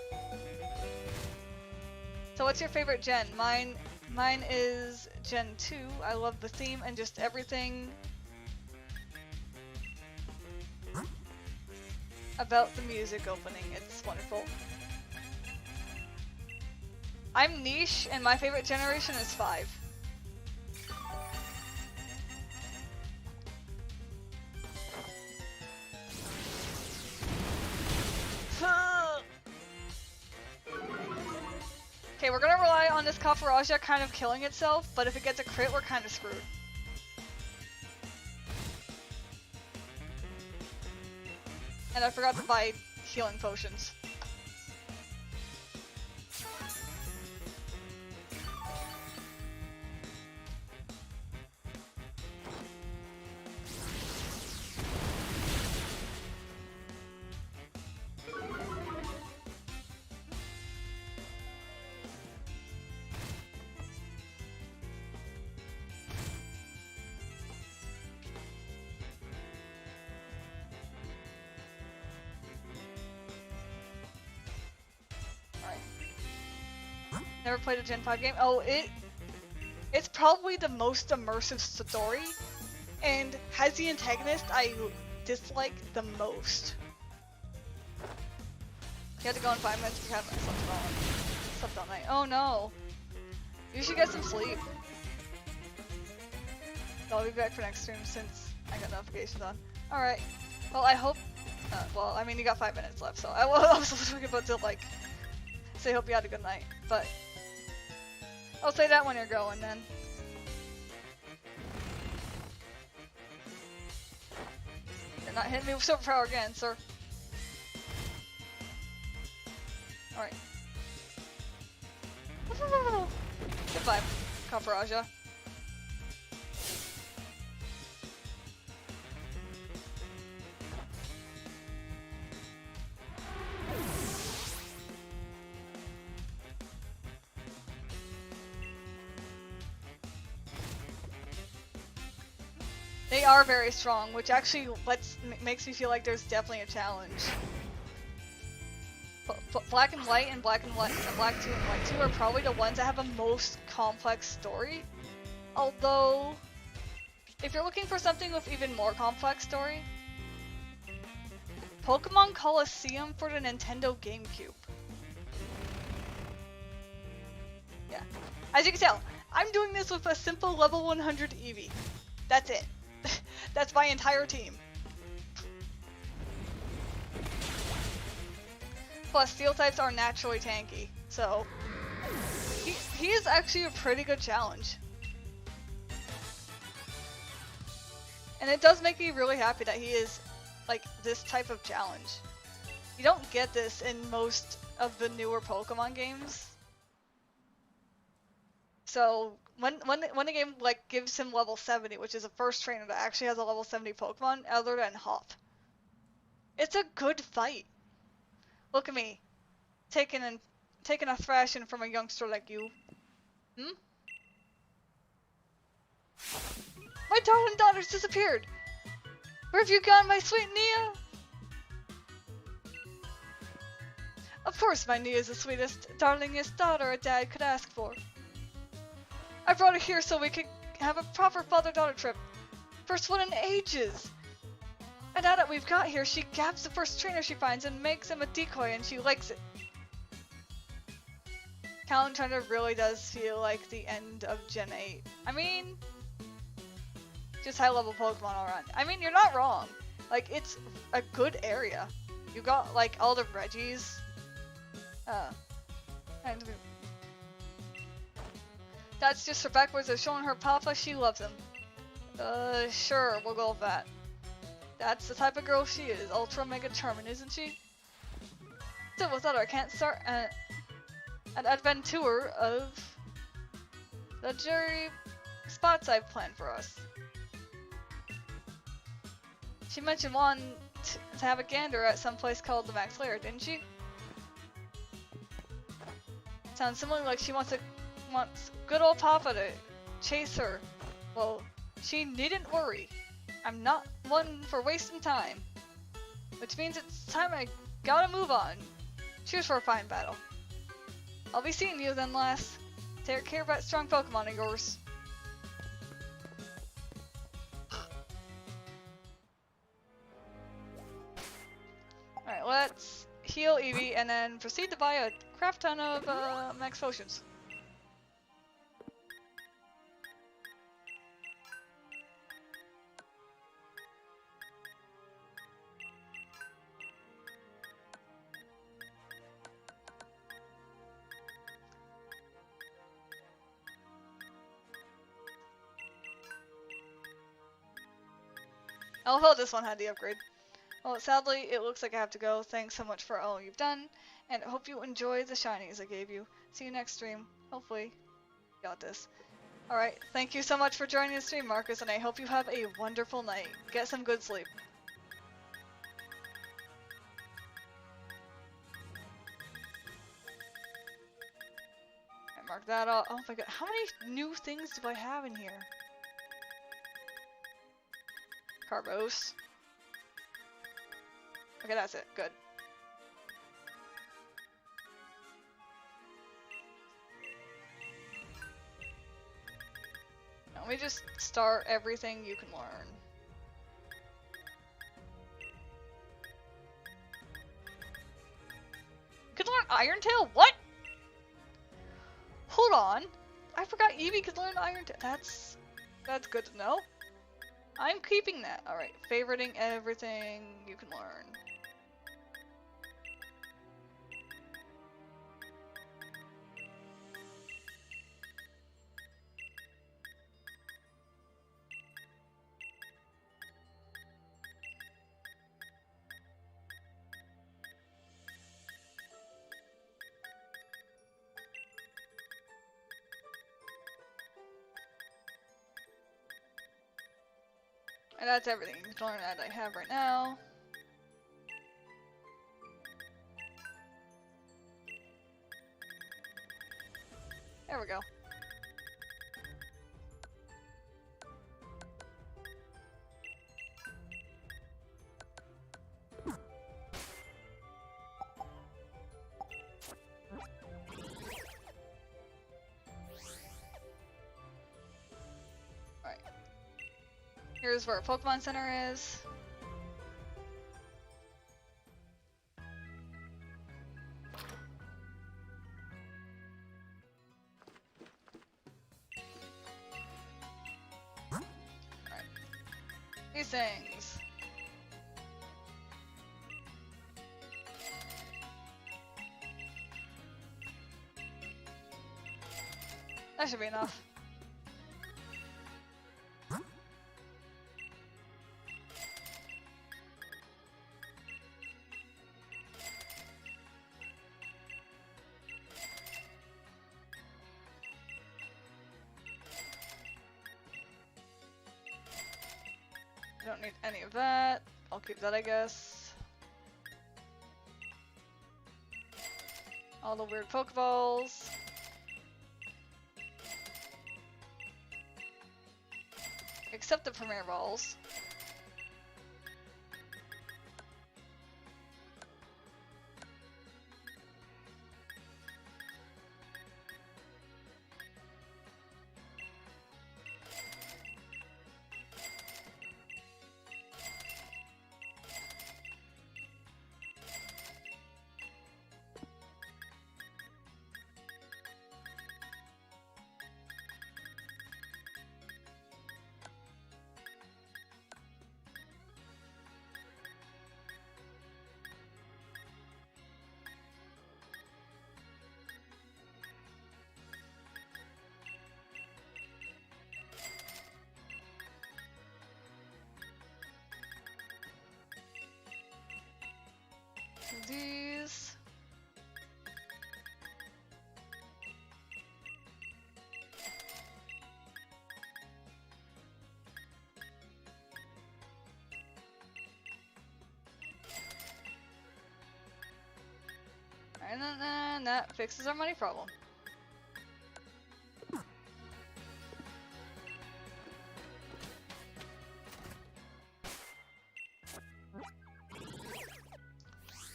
So what's your favorite gen? Mine is Gen 2. I love the theme and just everything about the music opening. It's wonderful. I'm niche and my favorite generation is 5. Okay, we're gonna rely on this Copperajah kind of killing itself, but if it gets a crit, we're kind of screwed. And I forgot to buy healing potions. Never played a Gen 5 game. Oh, it's probably the most immersive story, and has the antagonist I dislike the most. You have to go in 5 minutes to have slept all night. Oh no. You should get some sleep. I'll be back for next stream since I got notifications on. Alright. Well, I hope... well, I mean, you got 5 minutes left, so I was about to, like, say hope you had a good night, but... I'll say that when you're going, then. You're not hitting me with superpower again, sir. Alright. Goodbye, Copperajah. They are very strong, which actually makes me feel like there's definitely a challenge. Black and White and Black 2 and White 2 are probably the ones that have the most complex story. Although, if you're looking for something with even more complex story, Pokemon Coliseum for the Nintendo GameCube. Yeah. As you can tell, I'm doing this with a simple level 100 Eevee. That's it. That's my entire team. Plus, steel types are naturally tanky, so he is actually a pretty good challenge. And it does make me really happy that he is like this type of challenge. You don't get this in most of the newer Pokemon games. So when the game like gives him level 70, which is the first trainer that actually has a level 70 Pokemon other than Hop, it's a good fight. Look at me, taking a thrashing from a youngster like you. Hmm? My darling daughter's disappeared. Where have you gone, my sweet Nia? Of course, my Nia is the sweetest, darlingest daughter a dad could ask for. I brought her here so we could have a proper father-daughter trip. First one in ages. And now that we've got here, she gabs the first trainer she finds and makes him a decoy, and she likes it. Town Thunder really does feel like the end of Gen 8. I mean, just high level Pokemon all around. I mean, you're not wrong. Like, it's a good area. You got like all the Reggies. And that's just her backwards of showing her papa she loves him. Sure, we'll go with that. That's the type of girl she is. Ultra mega charming, isn't she? Still, without her, I can't start an adventure of the jury spots I've planned for us. She mentioned wanting to have a gander at some place called the Max Lair, didn't she? Sounds similar like she wants good old Papa to chase her. Well, she needn't worry. I'm not one for wasting time. Which means it's time I gotta move on. Cheers for a fine battle. I'll be seeing you then, lass. Take care of that strong Pokemon of yours. Alright, let's heal Eevee and then proceed to buy a crap ton of max potions. Although this one had the upgrade. Well, sadly, it looks like I have to go. Thanks so much for all you've done, and I hope you enjoy the shinies I gave you. See you next stream. Hopefully, you got this. Alright, thank you so much for joining the stream, Marcus, and I hope you have a wonderful night. Get some good sleep. Alright, mark that off. Oh my god, how many new things do I have in here? Carbos. Okay, that's it. Good. Now, let me just start everything you can learn. You can learn Iron Tail? What? Hold on. I forgot Eevee could learn Iron Tail. That's good to know. I'm keeping that. Alright, favoriting everything you can learn. And that's everything you can learn that I have right now. There we go. Here's where Pokemon Center is. Alright. These things. That should be enough. I don't need any of that. I'll keep that, I guess. All the weird Pokeballs. Except the Premier Balls. and that fixes our money problem.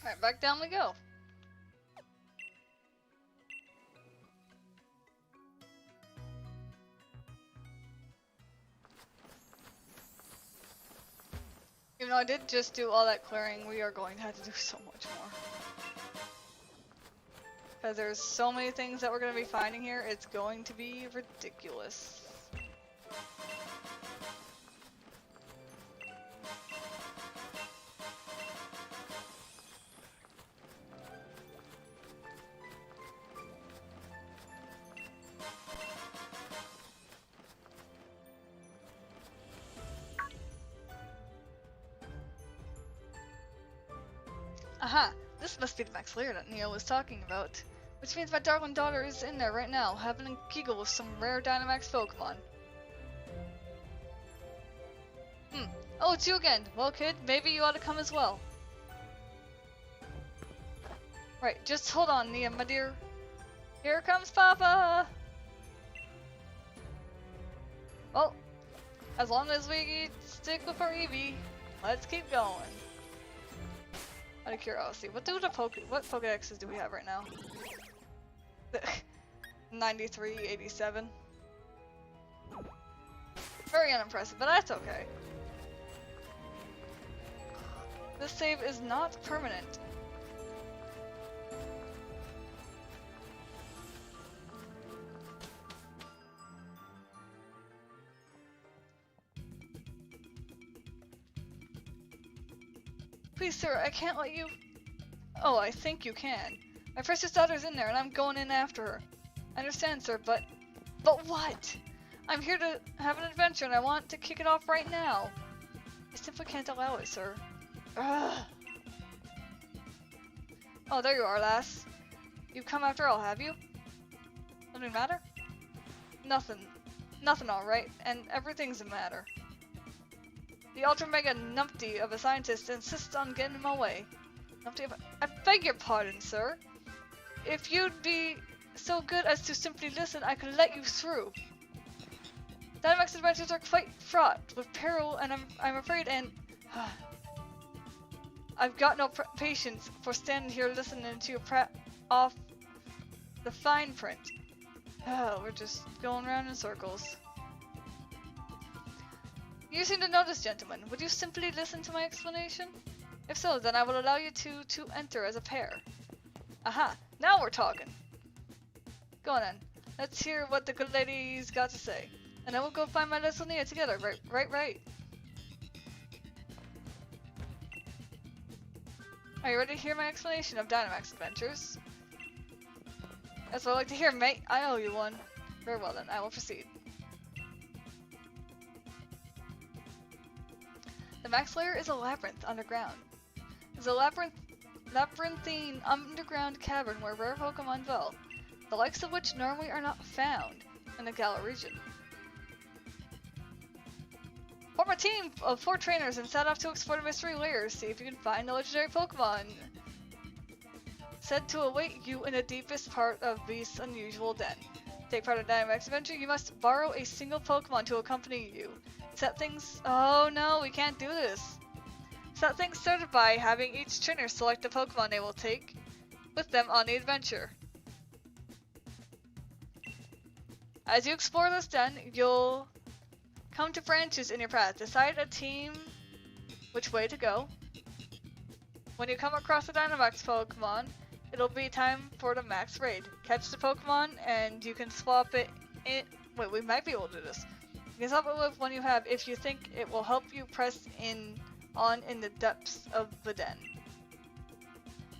Alright, back down we go. Even though I did just do all that clearing, we are going to have to do so much more. Because there's so many things that we're going to be finding here, it's going to be ridiculous. Aha! This must be the Max Lair that Neo was talking about. Which means my darling daughter is in there right now, having a giggle with some rare Dynamax Pokemon. Oh, it's you again! Well, kid, maybe you ought to come as well. Right, just hold on, Nia, my dear. Here comes Papa! Well, as long as we stick with our Eevee, let's keep going. Out of curiosity, what Pokédexes do we have right now? 93, 87. Very unimpressive, but that's okay. This save is not permanent. Please, sir, I can't let you... Oh, I think you can. My precious daughter's in there, and I'm going in after her. I understand, sir, but... But what? I'm here to have an adventure, and I want to kick it off right now. I simply can't allow it, sir. Ugh. Oh, there you are, lass. You've come after all, have you? Something matter? Nothing. Nothing, alright, and everything's a matter. The Ultra Mega Numpty of a scientist insists on getting in my way. Numpty of a... I beg your pardon, sir. If you'd be so good as to simply listen, I could let you through. Dynamax adventures are quite fraught with peril, and I'm afraid, and... I've got no patience for standing here listening to you prat off the fine print. Oh, we're just going around in circles. You seem to know this, gentleman. Would you simply listen to my explanation? If so, then I will allow you to enter as a pair. Aha! Now we're talking! Go on then. Let's hear what the good lady's got to say. And then we'll go find my little Nia together. Right. Are you ready to hear my explanation of Dynamax adventures? That's what I like to hear, mate. I owe you one. Very well then, I will proceed. The Max Lair is a labyrinth underground. It's a labyrinthine underground cavern where rare Pokemon dwell, the likes of which normally are not found in the Galar region. Form a team of 4 trainers and set off to explore the mystery lair, see if you can find the legendary Pokemon said to await you in the deepest part of Beast's unusual den. Take part in the Dynamax adventure, you must borrow a single Pokemon to accompany you. Set things... Oh no, we can't do this. Set things started by having each trainer select the Pokemon they will take with them on the adventure. As you explore this den, you'll come to branches in your path. Decide a team which way to go. When you come across a Dynamax Pokemon, it'll be time for the Max Raid. Catch the Pokemon and you can swap it in... Wait, we might be able to do this. You can swap it with one you have if you think it will help you press on in the depths of the den.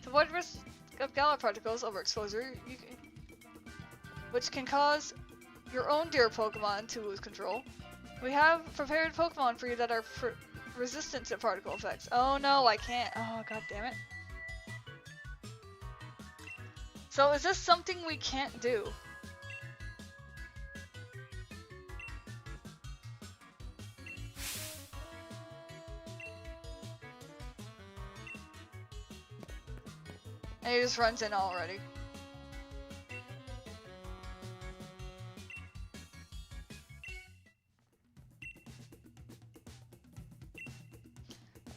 To avoid risk of Galar particles overexposure, which can cause your own dear Pokemon to lose control, we have prepared Pokemon for you that are resistant to particle effects. Oh no, I can't. Oh, god damn it. So is this something we can't do? And he just runs in already.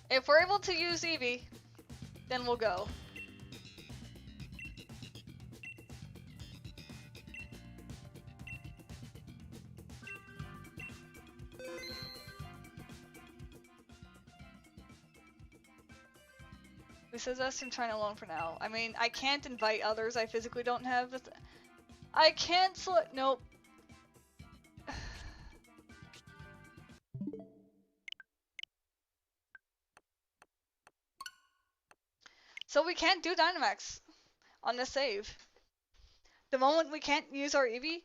If we're able to use Eevee, then we'll go. We suggest him trying alone for now. I mean, I can't invite others. I physically don't have the I can't select. Nope. So we can't do Dynamax on this save. The moment we can't use our Eevee,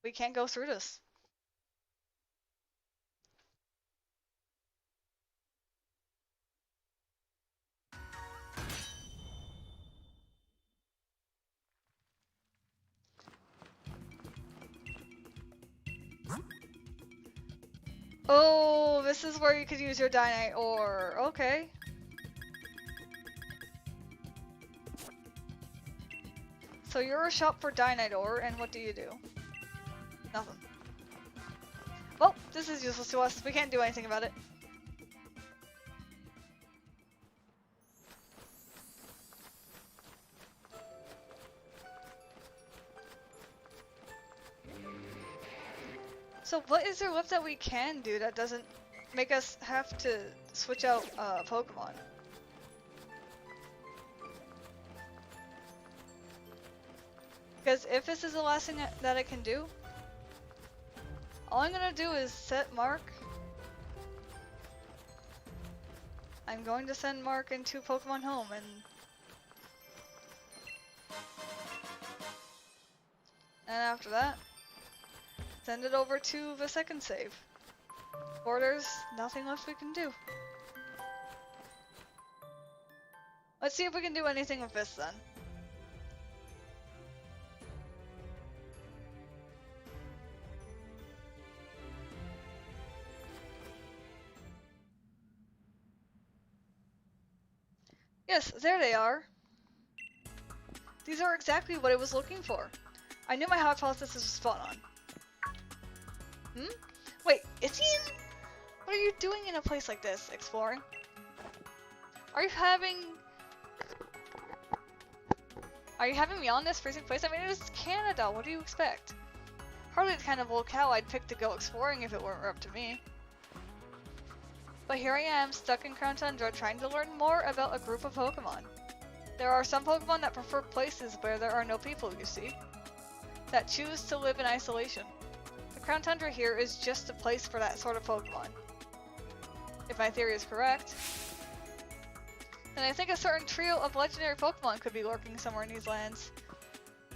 we can't go through this. Oh, this is where you could use your Dynite ore. Okay. So you're a shop for Dynite ore, and what do you do? Nothing. Well, this is useless to us. We can't do anything about it. So what is there left that we can do that doesn't make us have to switch out Pokemon? Because if this is the last thing that I can do, all I'm gonna do is set Mark. I'm going to send Mark into Pokemon Home and after that, send it over to the second save. Or there's nothing left we can do. Let's see if we can do anything with this then. Yes, there they are. These are exactly what I was looking for. I knew my hypothesis was spot on. Hmm? Wait, is he in? What are you doing in a place like this, exploring? Are you having me on this freezing place? I mean, it is Canada, what do you expect? Hardly the kind of locale I'd pick to go exploring if it weren't up to me. But here I am, stuck in Crown Tundra, trying to learn more about a group of Pokemon. There are some Pokemon that prefer places where there are no people, you see. That choose to live in isolation. The Crown Tundra here is just a place for that sort of Pokemon. If my theory is correct, then I think a certain trio of legendary Pokemon could be lurking somewhere in these lands.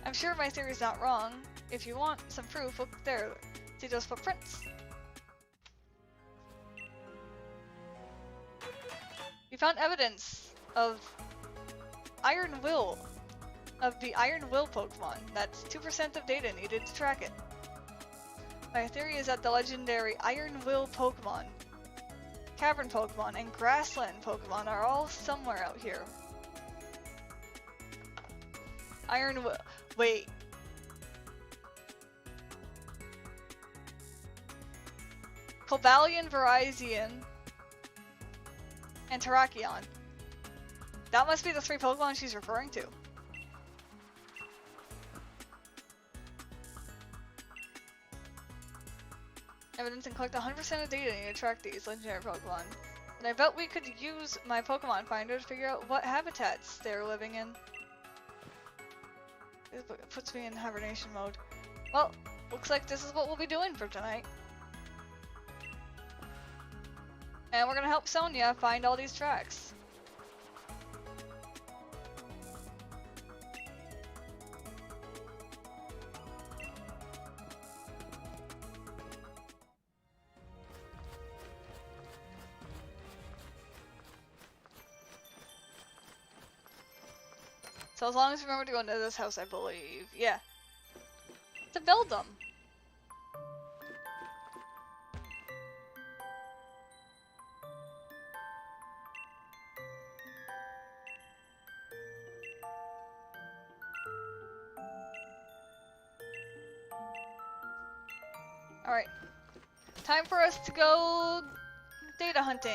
I'm sure my theory is not wrong. If you want some proof, look there. See those footprints? We found evidence of the Iron Will Pokemon. That's 2% of data needed to track it. My theory is that the legendary Iron Will Pokemon, Cavern Pokemon, and Grassland Pokemon are all somewhere out here. Iron Will. Wait. Cobalion, Virizion, and Terrakion. That must be the 3 Pokemon she's referring to. Evidence and collect 100% of data needed to track these legendary Pokemon. And I bet we could use my Pokemon Finder to figure out what habitats they're living in. It puts me in hibernation mode. Well, looks like this is what we'll be doing for tonight. And we're gonna help Sonia find all these tracks. So as long as we remember to go into this house, I believe. Yeah. To build them. Alright. Time for us to go data hunting.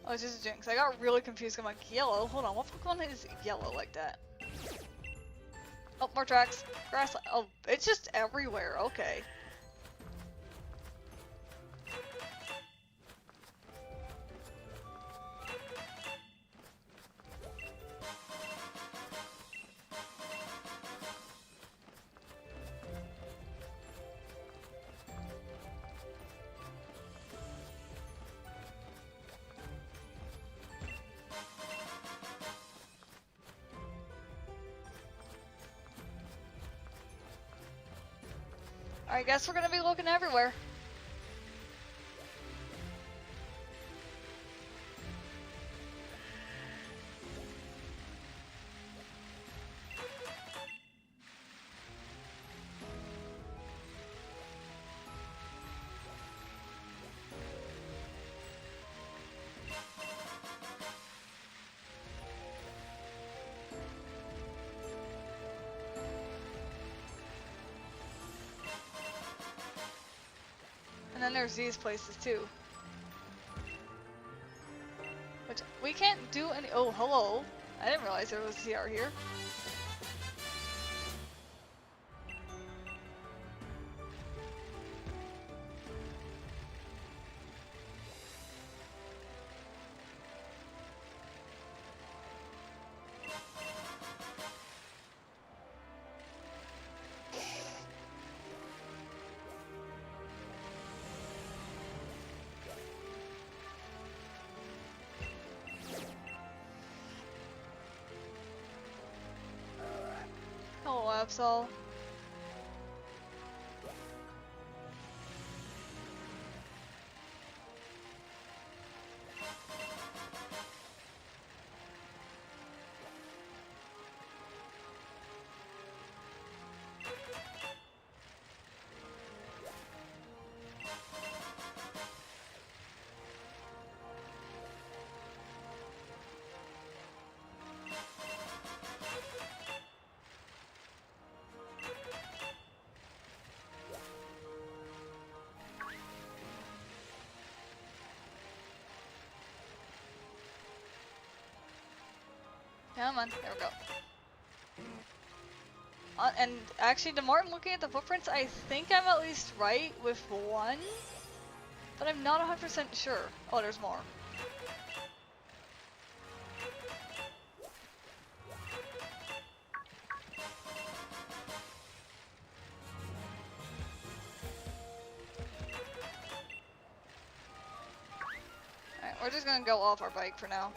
Oh, it's just a jinx. I got really confused. I'm like, yellow? Hold on, what Pokemon is yellow like that? Oh, more tracks. Grassland. Oh, it's just everywhere. Okay. I guess we're gonna be looking everywhere. And then there's these places too. Which we can't do any. Oh, hello. I didn't realize there was CR here. Hello, Absol. Come on, there we go. And actually, the more I'm looking at the footprints, I think I'm at least right with one, but I'm not 100% sure. Oh, there's more. Alright, we're just gonna go off our bike for now.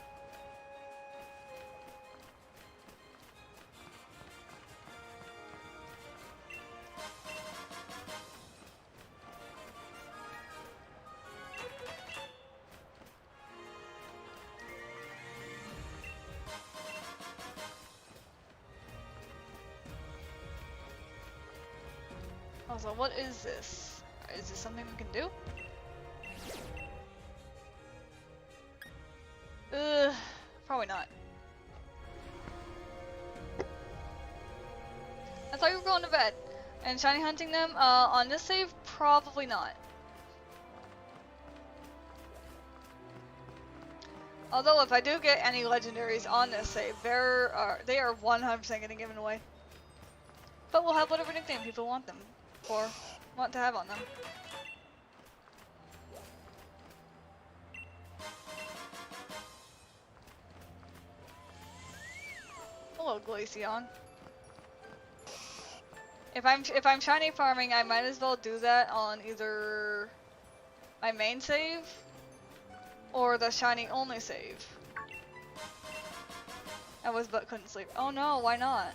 Also, what is this? Is this something we can do? Probably not. I thought you were going to bed. And shiny hunting them, on this save, probably not. Although if I do get any legendaries on this save, they are 100% getting given away. But we'll have whatever nickname people want them for, want to have on them. Hello, Glaceon. If I'm shiny farming, I might as well do that on either my main save or the shiny only save. I was but couldn't sleep. Oh no, why not?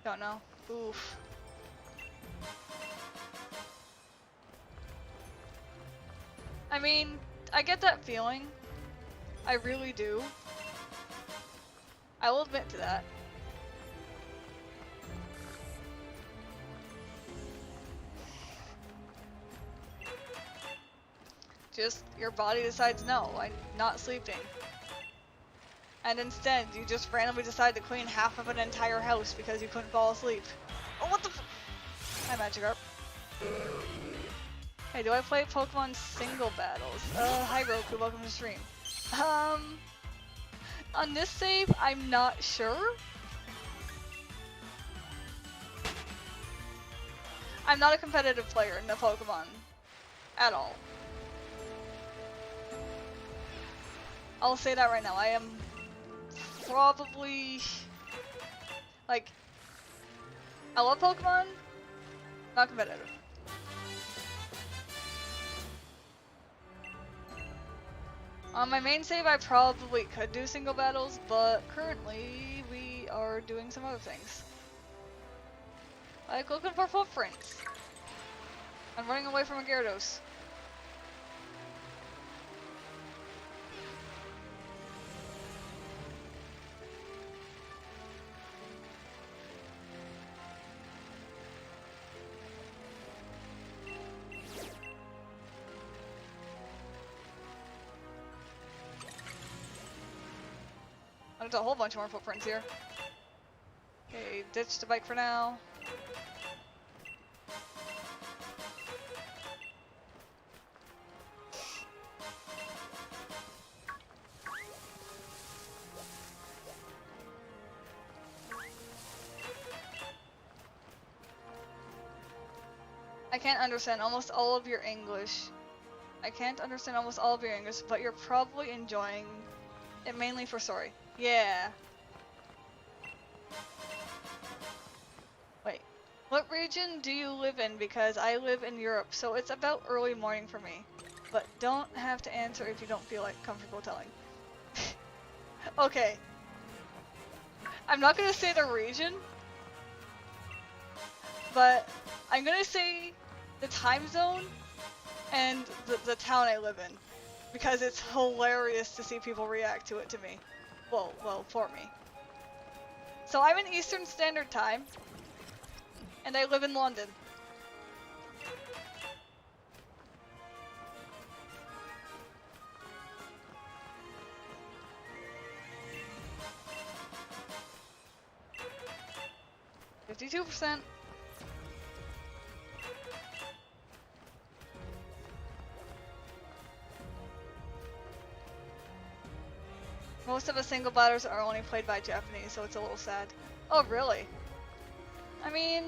Don't know. Oof. I mean, I get that feeling. I really do. I will admit to that. Just, your body decides no, I'm not sleeping. And instead, you just randomly decide to clean half of an entire house because you couldn't fall asleep. Oh, what the f- Hi, Magikarp. Hey, do I play Pokemon single battles? Hi Roku, welcome to stream. On this save, I'm not sure. I'm not a competitive player in the Pokemon. At all. I'll say that right now. I am probably... like... I love Pokemon, not competitive. On my main save, I probably could do single battles, but currently we are doing some other things. Like looking for footprints. I'm running away from a Gyarados. There's a whole bunch more footprints here. Okay, ditch the bike for now. I can't understand almost all of your English. I can't understand almost all of your English, but you're probably enjoying it mainly for story. Yeah. Wait. What region do you live in? Because I live in Europe, so it's about early morning for me. But don't have to answer if you don't feel like comfortable telling. Okay. I'm not gonna say the region, but I'm gonna say the time zone and the town I live in. Because it's hilarious to see people react to it to me. Well, for me. So I'm in Eastern Standard Time, and I live in London. %. Most of the single battles are only played by Japanese, so it's a little sad. Oh, really? I mean,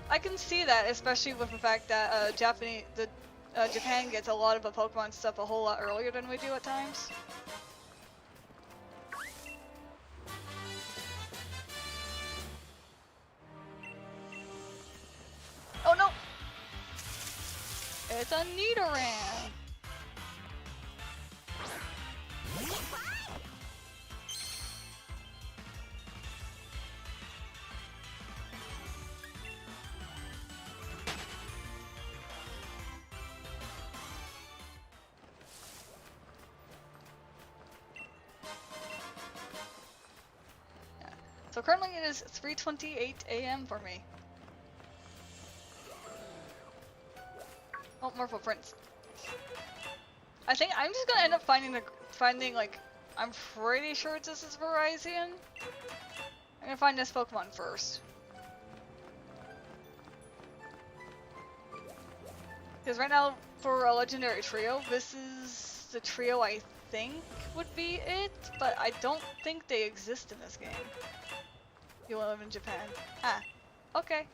I can see that, especially with the fact that Japan gets a lot of the Pokemon stuff a whole lot earlier than we do at times. Oh no! It's a Nidoran! So currently it is 3:28 a.m. for me. Oh, more footprints. I think I'm just gonna end up finding like, I'm pretty sure this is Verizon. I'm gonna find this Pokemon first. Because right now, for a legendary trio, this is the trio I think would be it, but I don't think they exist in this game. You live in Japan. Ah, okay.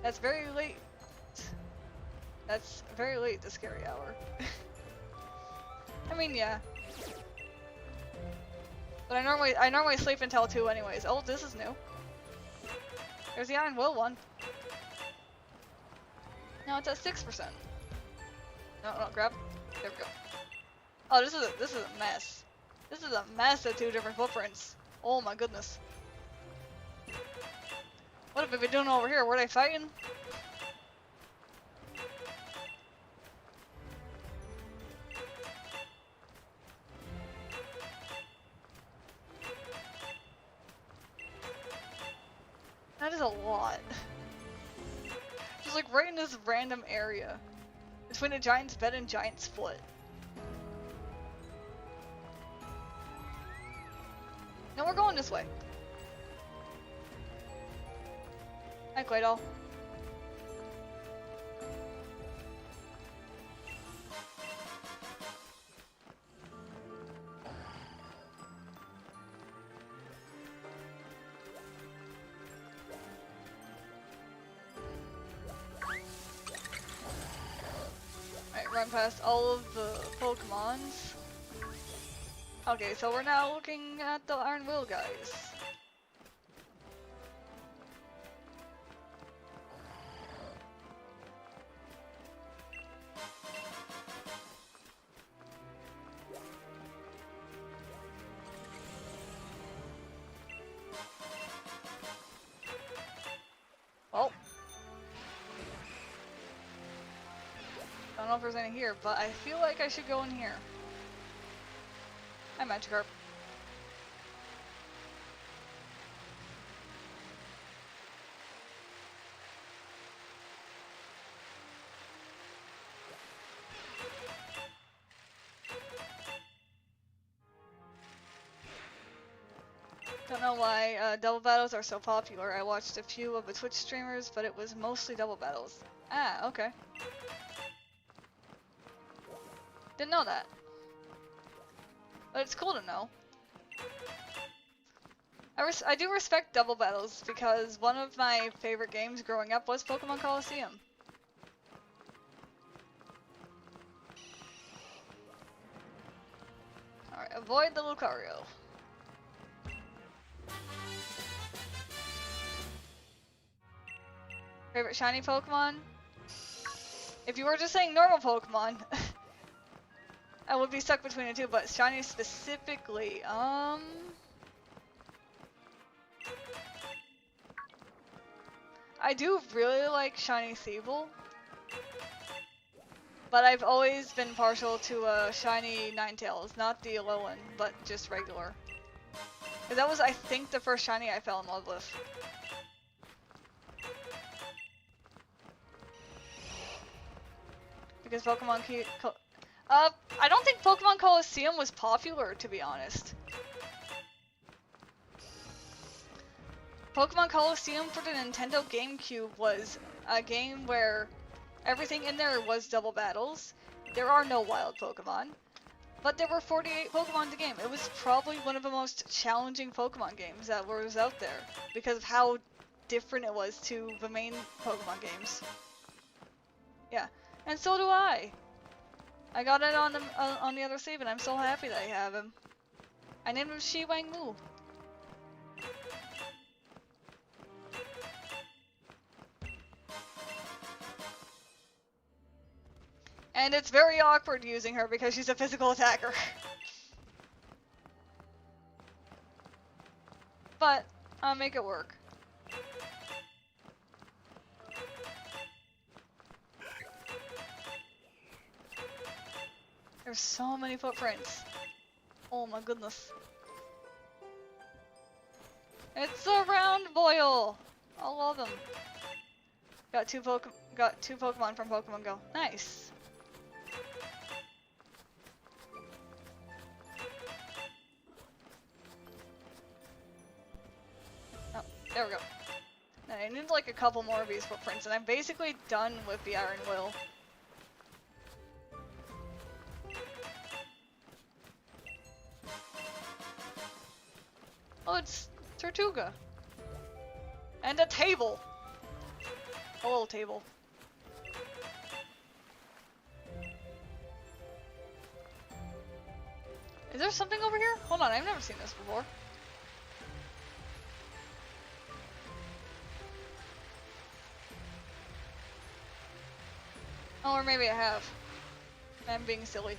That's very late. That's very late, the scary hour. I mean, yeah. But I normally sleep until 2 anyways. Oh, this is new. There's the Iron Will one. No, it's at 6%. No, grab. There we go. Oh, this is a mess. This is a mess of 2 different footprints. Oh my goodness. What have they been doing over here? Were they fighting? That is a lot. Just like right in this random area. Between a giant's bed and giant's foot. No, we're going this way. Hi, Claydol. Alright, run past all of the Pokemons. Okay, so we're now looking at the Iron Will guys. Oh. Don't know if there's any here, but I feel like I should go in here. Hi, Magikarp. Don't know why double battles are so popular. I watched a few of the Twitch streamers, but it was mostly double battles. Ah, okay. Didn't know that. But it's cool to know. I do respect double battles because one of my favorite games growing up was Pokemon Coliseum. Alright, avoid the Lucario. Favorite shiny Pokemon? If you were just saying normal Pokemon, I would be stuck between the two, but shiny specifically, I do really like shiny Thievul, but I've always been partial to shiny Ninetales, not the Alolan, but just regular. 'Cause that was, I think, the first shiny I fell in love with. Because Pokemon I don't think Pokemon Coliseum was popular, to be honest. Pokemon Coliseum for the Nintendo GameCube was a game where everything in there was double battles. There are no wild Pokemon, but there were 48 Pokemon in the game. It was probably one of the most challenging Pokemon games that was out there because of how different it was to the main Pokemon games. Yeah, and so do I. I got it on the other save, and I'm so happy that I have him. I named him Shi Wang Mu. And it's very awkward using her because she's a physical attacker. But I'll make it work. There's so many footprints. Oh my goodness. It's a round boil. I love them. Got two Pokemon from Pokemon Go. Nice. Oh, there we go. Now, I need like a couple more of these footprints, and I'm basically done with the Iron Will. Oh, it's Tortuga. And a table. A little table. Is there something over here? Hold on, I've never seen this before. Oh, or maybe I have. I'm being silly.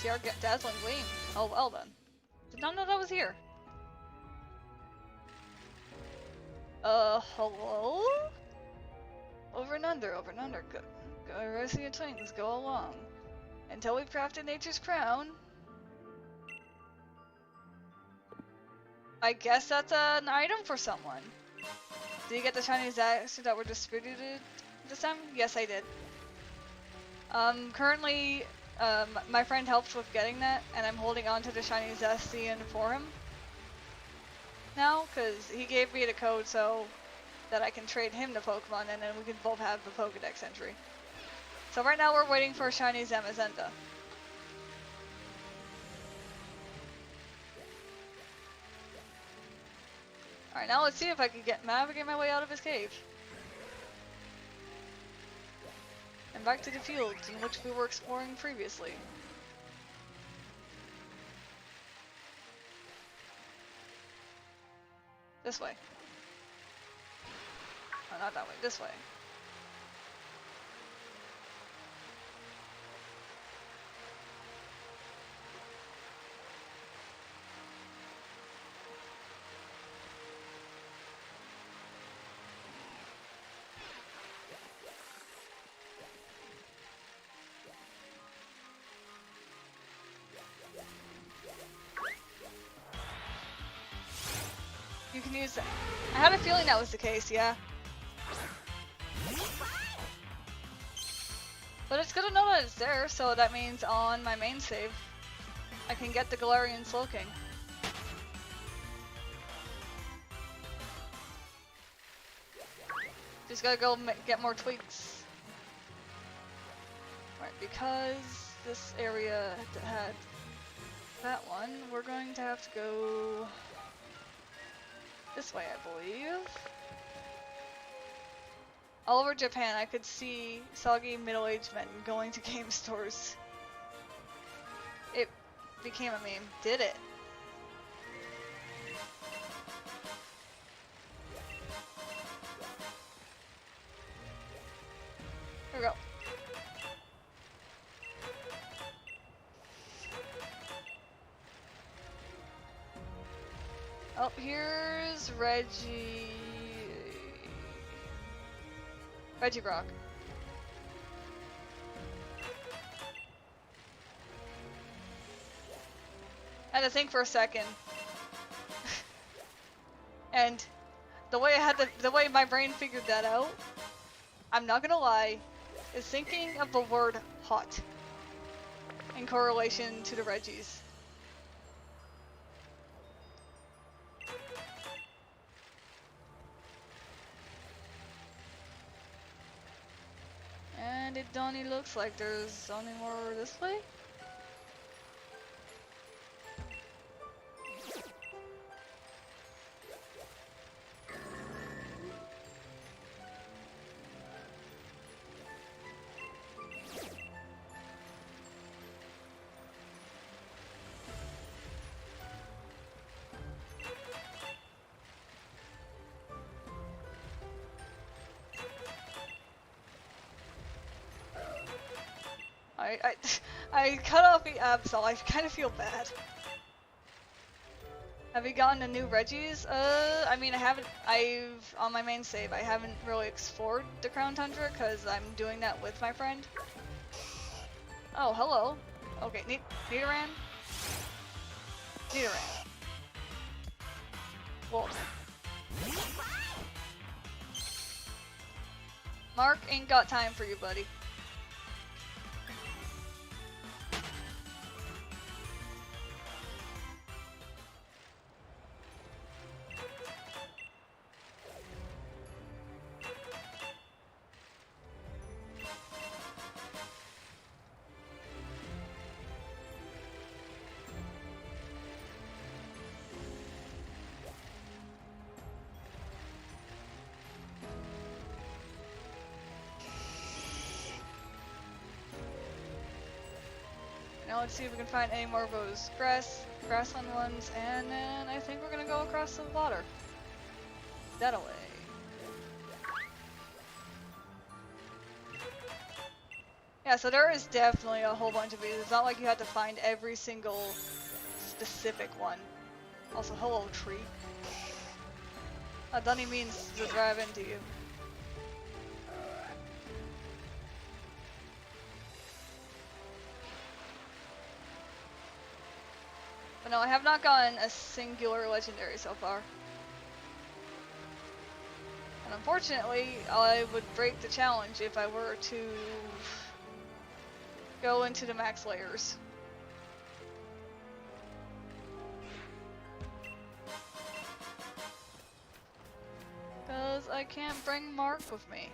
CR get Dazzling Gleam. Oh well then. Did not know that was here. Hello? Over and under, over and under. Go rest of your twins, go along. Until we've crafted Nature's Crown. I guess that's an item for someone. Did you get the shiny Zaxxer that were distributed this time? Yes, I did. Currently, my friend helped with getting that, and I'm holding on to the shiny Zacian for him now, because he gave me the code so that I can trade him the Pokemon, and then we can both have the Pokedex entry. So right now we're waiting for shiny Zamazenta. Alright, now let's see if I can navigate my way out of his cave. And back to the fields in which we were exploring previously. This way. Oh, not that way, this way. You can use that. I had a feeling that was the case, yeah. But it's good to know that it's there, so that means on my main save, I can get the Galarian Slowking. Just gotta go get more tweaks. Right, because this area had that one, we're going to have to go this way, I believe. All over Japan, I could see soggy middle-aged men going to game stores. It became a meme. Did it? Here we go. Oh, here's Reggie Brock. I had to think for a second. And the way the way my brain figured that out, I'm not gonna lie, is thinking of the word hot in correlation to the Reggies. And it only looks like there's only more this way? I cut off the Absol. I kind of feel bad. Have you gotten the new Reggies? I mean, on my main save, I haven't really explored the Crown Tundra because I'm doing that with my friend. Oh, hello. Okay, Nidoran? Nidoran. Well, Mark ain't got time for you, buddy. Now let's see if we can find any more of those grassland ones, and then I think we're gonna go across the water. That away. Yeah, so there is definitely a whole bunch of these. It's not like you have to find every single specific one. Also, hello, tree. Dunny means to drive into you. But no, I have not gotten a singular legendary so far. And unfortunately, I would break the challenge if I were to go into the max layers. Because I can't bring Mark with me.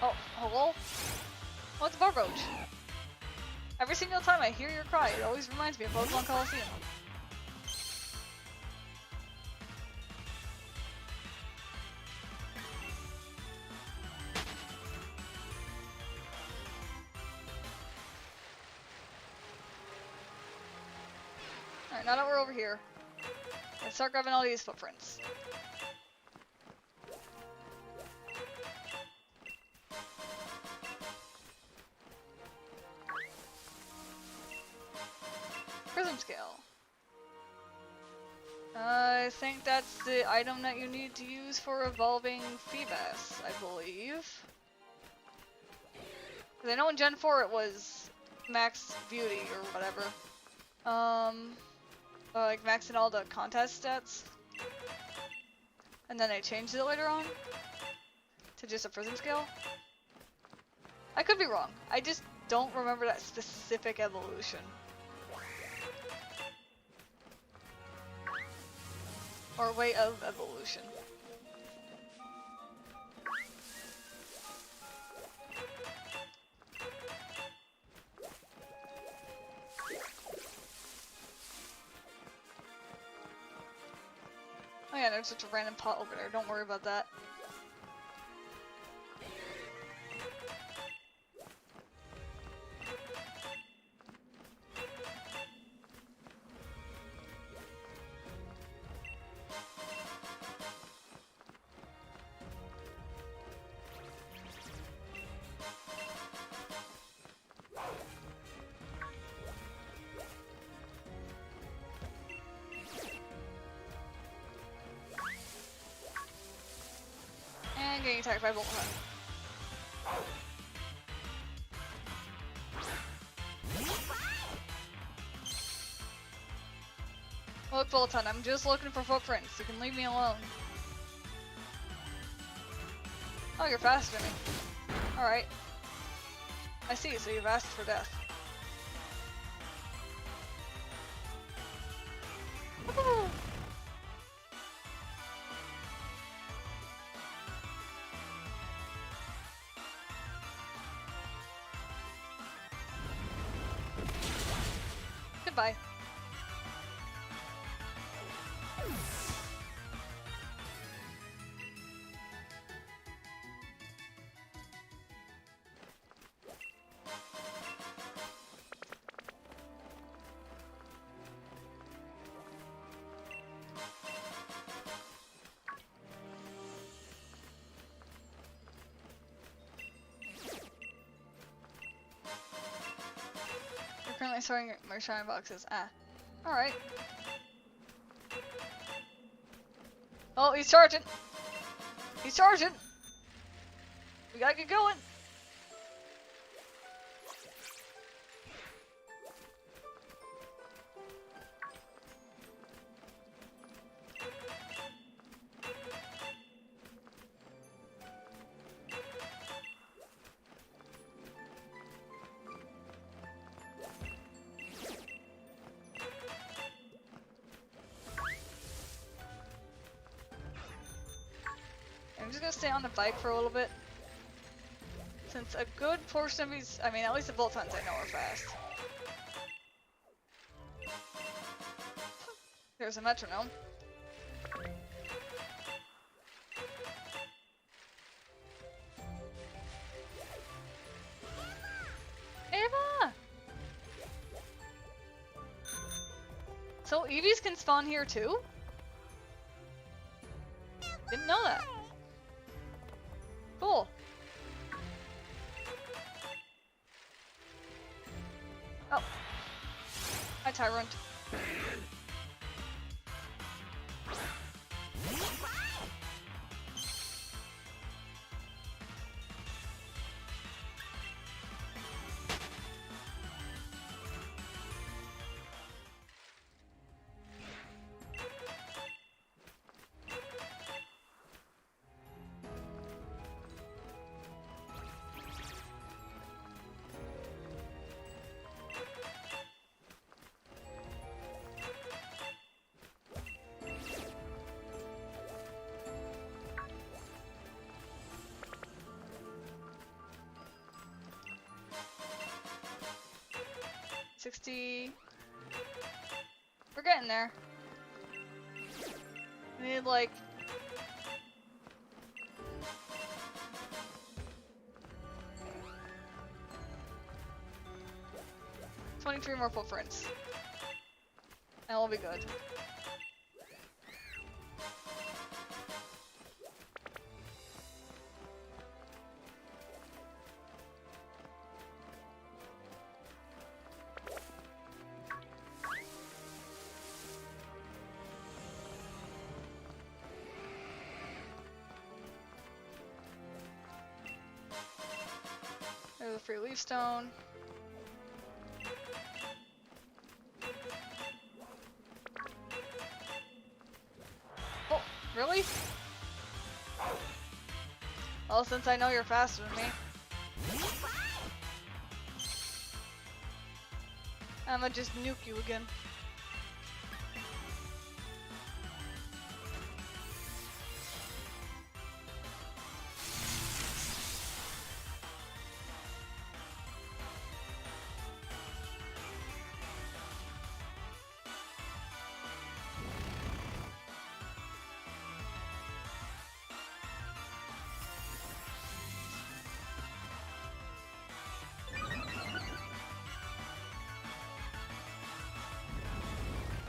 Oh, hello? Oh, it's a Barboach. Every single time I hear your cry, it always reminds me of Pokemon Coliseum. Alright, now that we're over here, let's start grabbing all these footprints. Prism scale. I think that's the item that you need to use for evolving Feebas, I believe. 'Cause I know in Gen 4 it was max beauty or whatever. Like maxing all the contest stats. And then they changed it later on to just a prism scale. I could be wrong. I just don't remember that specific evolution. Or way of evolution. Oh yeah, there's such a random pot over there. Don't worry about that. And getting attacked by Bolt Hunt. Look, Bolt Hunt, I'm just looking for footprints. You can leave me alone. Oh, you're faster than me. Alright. I see, so you've asked for death. Woohoo! Goodbye. You're currently sorting my shine boxes. Ah. Alright. Oh, he's charging! He's charging! We gotta get going! I'm just gonna stay on the bike for a little bit. Since a good portion of these, I mean, at least the Bolt Hunts I know are fast. There's a metronome. Eva! So Eevees can spawn here too? Didn't know that. Tyrant. $60. We're getting there. We need like 23 more footprints. And we'll be good. There's a free leaf stone. Oh, really? Well, since I know you're faster than me, I'ma just nuke you again.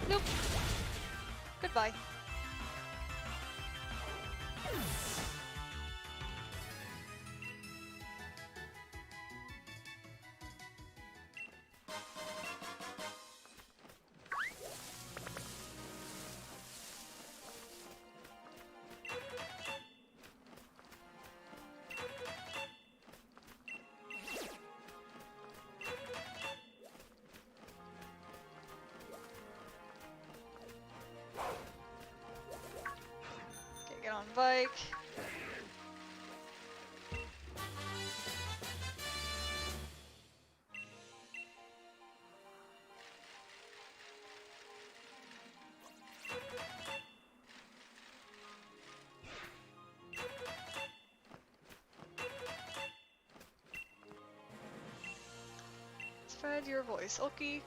Nope. Goodbye. Get on bike. Spread your voice, okay?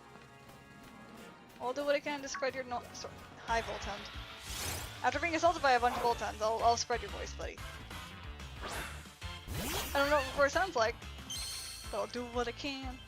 I'll do what I can to spread your hi, Voltund. After being assaulted by a bunch of Voltunds, I'll spread your voice, buddy. I don't know what it sounds like, but I'll do what I can.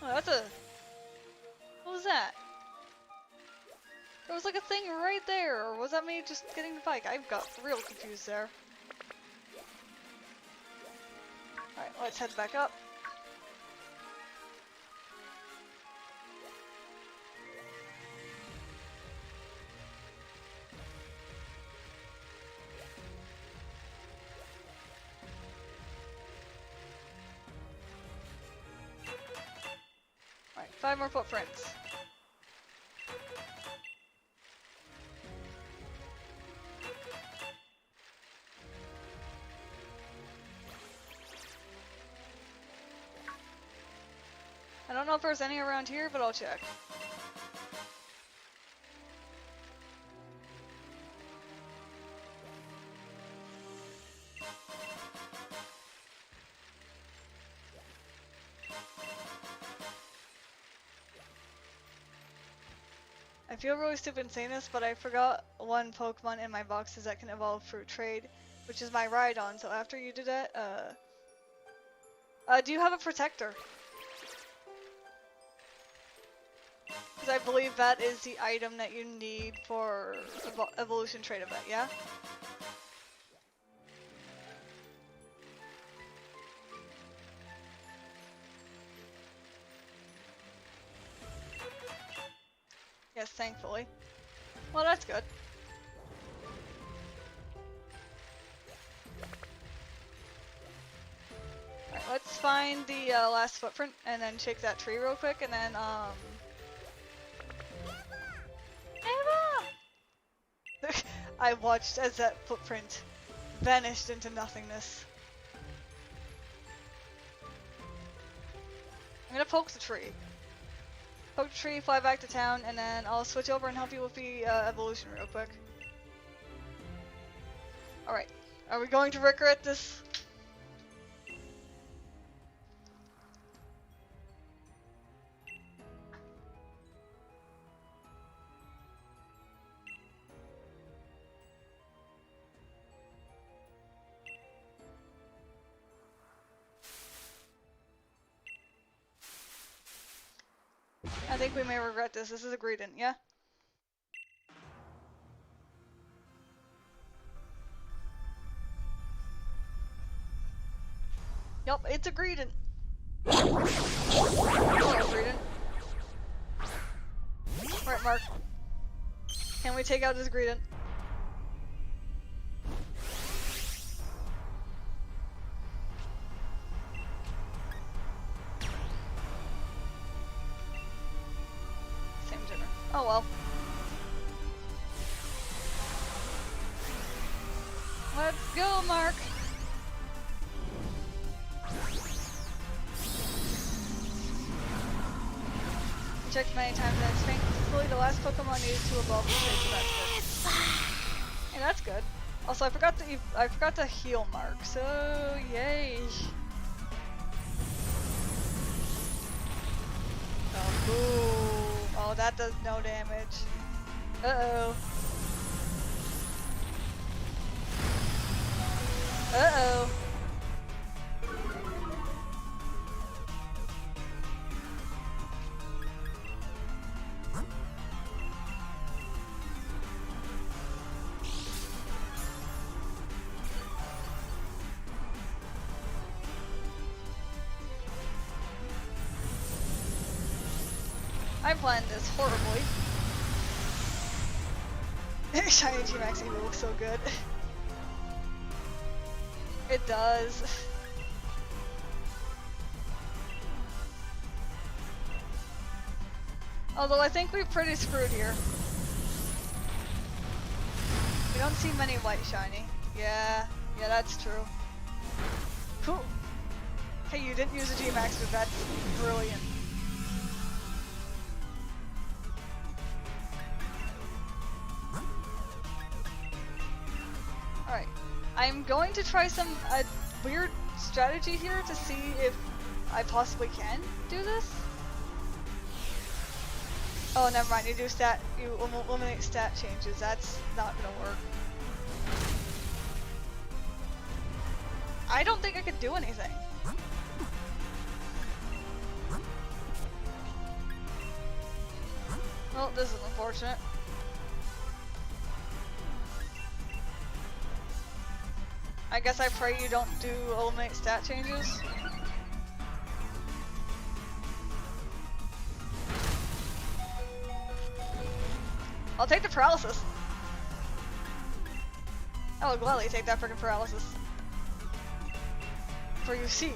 Oh, that's a... What was that? There was like a thing right there, or was that me just getting the bike? I got real confused there. Alright, let's head back up. Alright, 5 more footprints. I don't know if there's any around here, but I'll check. I feel really stupid saying this, but I forgot one Pokemon in my boxes that can evolve through trade, which is my Rhydon. So after you do that, do you have a Protector? Because I believe that is the item that you need for evolution trade event, yeah? Yes, thankfully. Well, that's good. Alright, let's find the last footprint and then shake that tree real quick and then, Eva! I watched as that footprint vanished into nothingness. I'm gonna poke the tree. Poke the tree, fly back to town, and then I'll switch over and help you with the evolution real quick. Alright, are we going to regret this? I think we may regret this. This is a Greedent, yeah? Yup, it's a Greedent. Hello, Greedent. Alright, Mark. Can we take out this Greedent? Oh well. Let's go, Mark! Checked many times and it's thankfully the last Pokemon needed to evolve the stage, so that's good. Hey, that's good. Also, I forgot to heal Mark, so yay! Oh, boo! Oh, that does no damage. Uh-oh. Uh-oh. I planned this horribly. Shiny G-Max Eevee looks so good. It does. Although I think we're pretty screwed here. We don't see many white shiny. Yeah, that's true. Cool. Hey, you didn't use a G-Max, but that's brilliant. Alright, I'm going to try some weird strategy here to see if I possibly can do this. Oh, never mind, you eliminate stat changes, that's not gonna work. I don't think I could do anything. Well, this is unfortunate. I guess I pray you don't do eliminate stat changes. I'll take the paralysis. I will gladly take that freaking paralysis. For you see,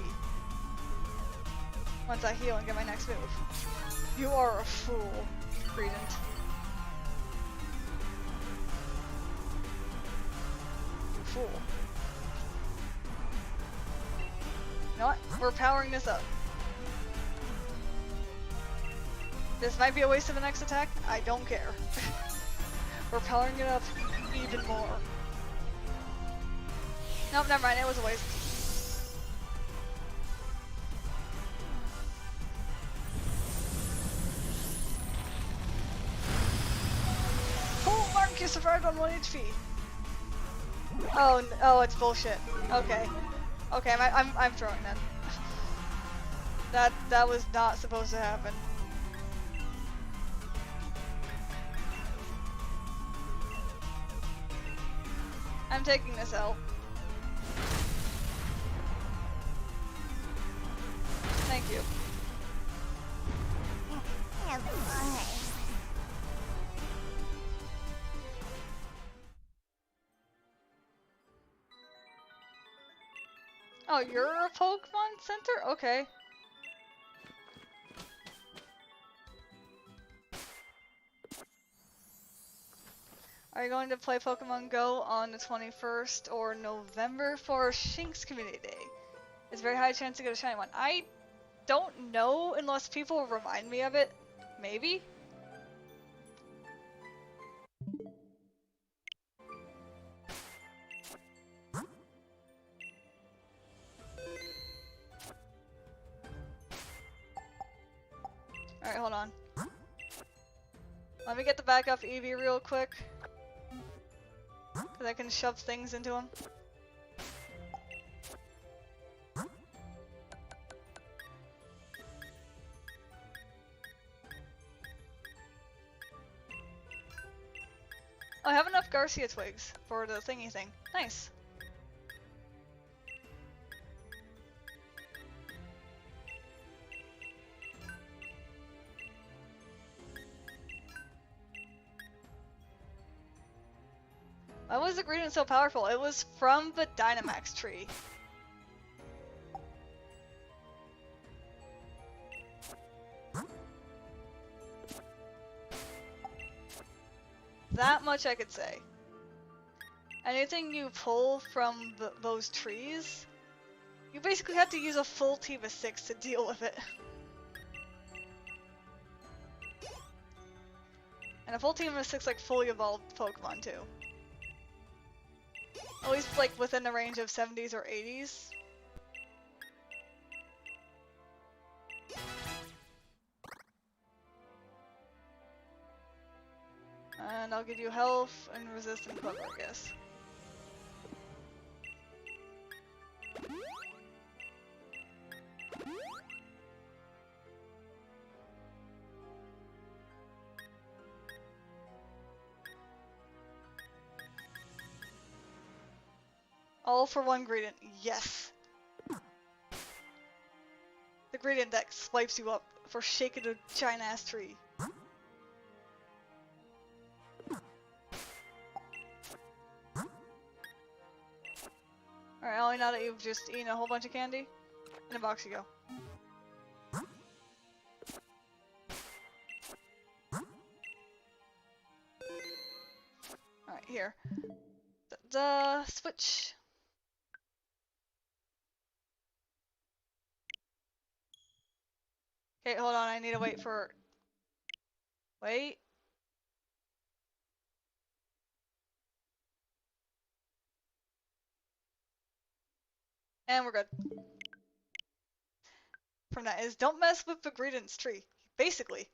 once I heal and get my next move. You are a fool, Greedent. You fool. You know what? We're powering this up. This might be a waste of the next attack. I don't care. We're powering it up even more. Nope, never mind. It was a waste. Mark, you survived on 1 HP. Oh, oh, it's bullshit. Okay. Okay, I'm throwing then. That was not supposed to happen. I'm taking this L. Thank you. Oh boy. Oh, you're a Pokemon Center? Okay. Are you going to play Pokemon Go on the 21st or November for Shinx Community Day? It's a very high chance to get a shiny one. I don't know unless people remind me of it. Maybe? Alright, hold on. Let me get the backup Eevee real quick. Because I can shove things into him. I have enough Garcia twigs for the thingy thing. Nice. Why was the Greedent so powerful? It was from the Dynamax tree. That much I could say. Anything you pull from those trees, you basically have to use a full team of 6 to deal with it. And a full team of 6 like fully evolved Pokemon too. At least like within the range of 70s or 80s. And I'll give you health and resistant cover, I guess. All for one Greedent, yes! The Greedent that swipes you up for shaking a giant ass tree. Alright, Ollie, now that you've just eaten a whole bunch of candy, in a box you go. Alright, here. Switch. Okay, hold on, I need to wait for... Wait. And we're good. From that is, don't mess with the Greedent's tree. Basically.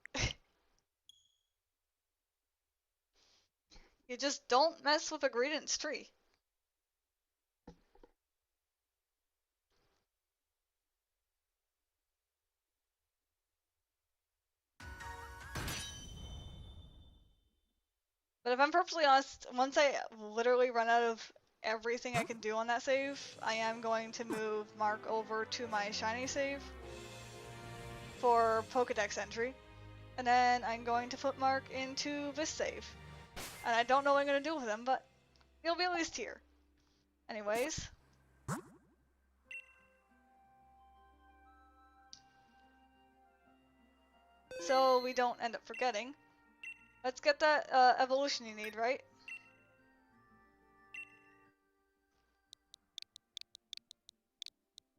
You just don't mess with a Greedent's tree. But if I'm perfectly honest, once I literally run out of everything I can do on that save, I am going to move Mark over to my shiny save for Pokedex entry. And then I'm going to put Mark into this save. And I don't know what I'm going to do with him, but he'll be at least here. Anyways. So we don't end up forgetting. Let's get that evolution you need, right?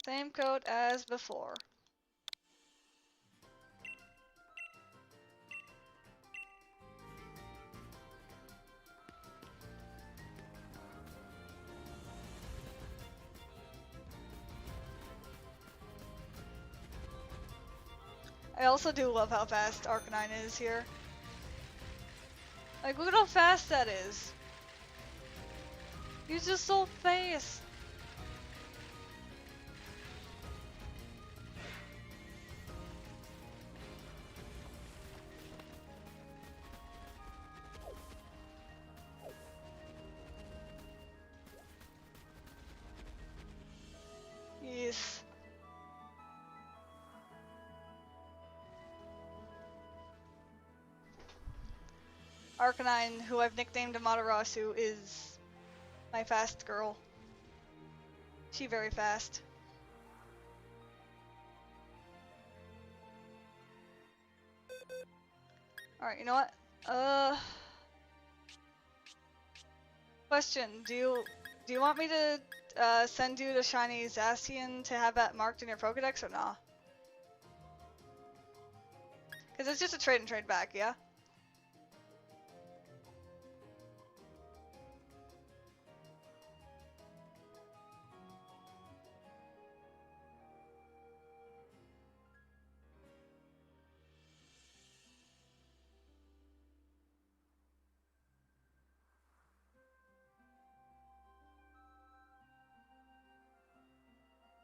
Same code as before. I also do love how fast Arcanine is here. Like, look at how fast that is. He's just so fast. Yes. Arcanine, who I've nicknamed Amaterasu, is my fast girl. She very fast. Alright, you know what? Question, do you want me to send you to Shiny Zacian to have that marked in your Pokedex or nah? Cause it's just a trade and trade back, yeah?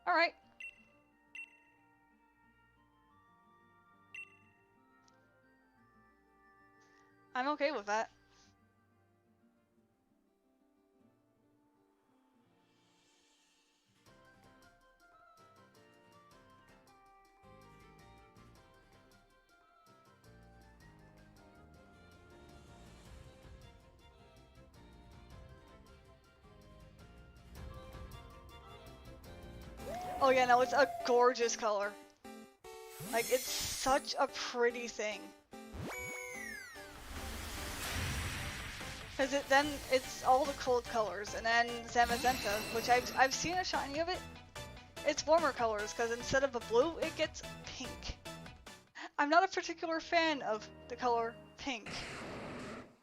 Alright. I'm okay with that. Oh yeah, no, it's a gorgeous color. Like, it's such a pretty thing. Cause then it's all the cold colors, and then Zamazenta, which I've seen a shiny of it. It's warmer colors, cause instead of a blue, it gets pink. I'm not a particular fan of the color pink,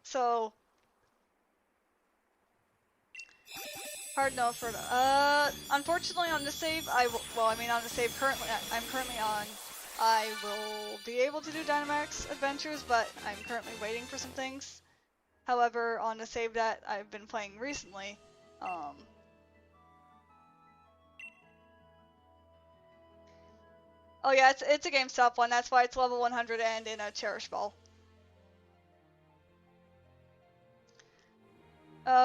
so hard no for unfortunately on this save, on the save I'm currently on, I will be able to do Dynamax adventures, but I'm currently waiting for some things. However, on the save that I've been playing recently, oh yeah, it's a GameStop one, that's why it's level 100 and in a Cherish Ball.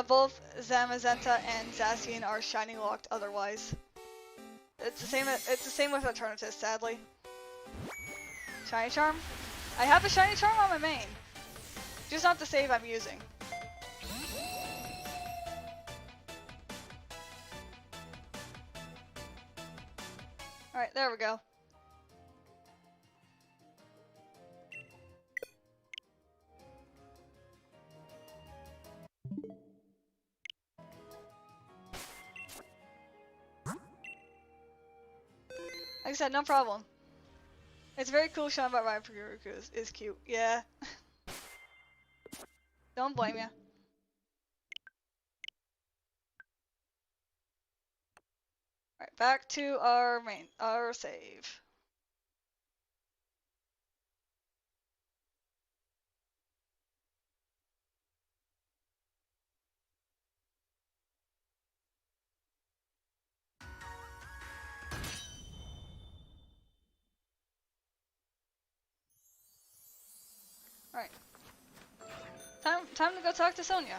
Both Zamazenta and Zacian are shiny locked otherwise. It's the same with Eternatus, sadly. Shiny Charm? I have a Shiny Charm on my main. Just not the save I'm using. Alright, there we go. Like I said, no problem. It's very cool showing about Raifuruku is cute. Yeah. Don't blame ya. Alright, back to our save. Alright. Time to go talk to Sonia.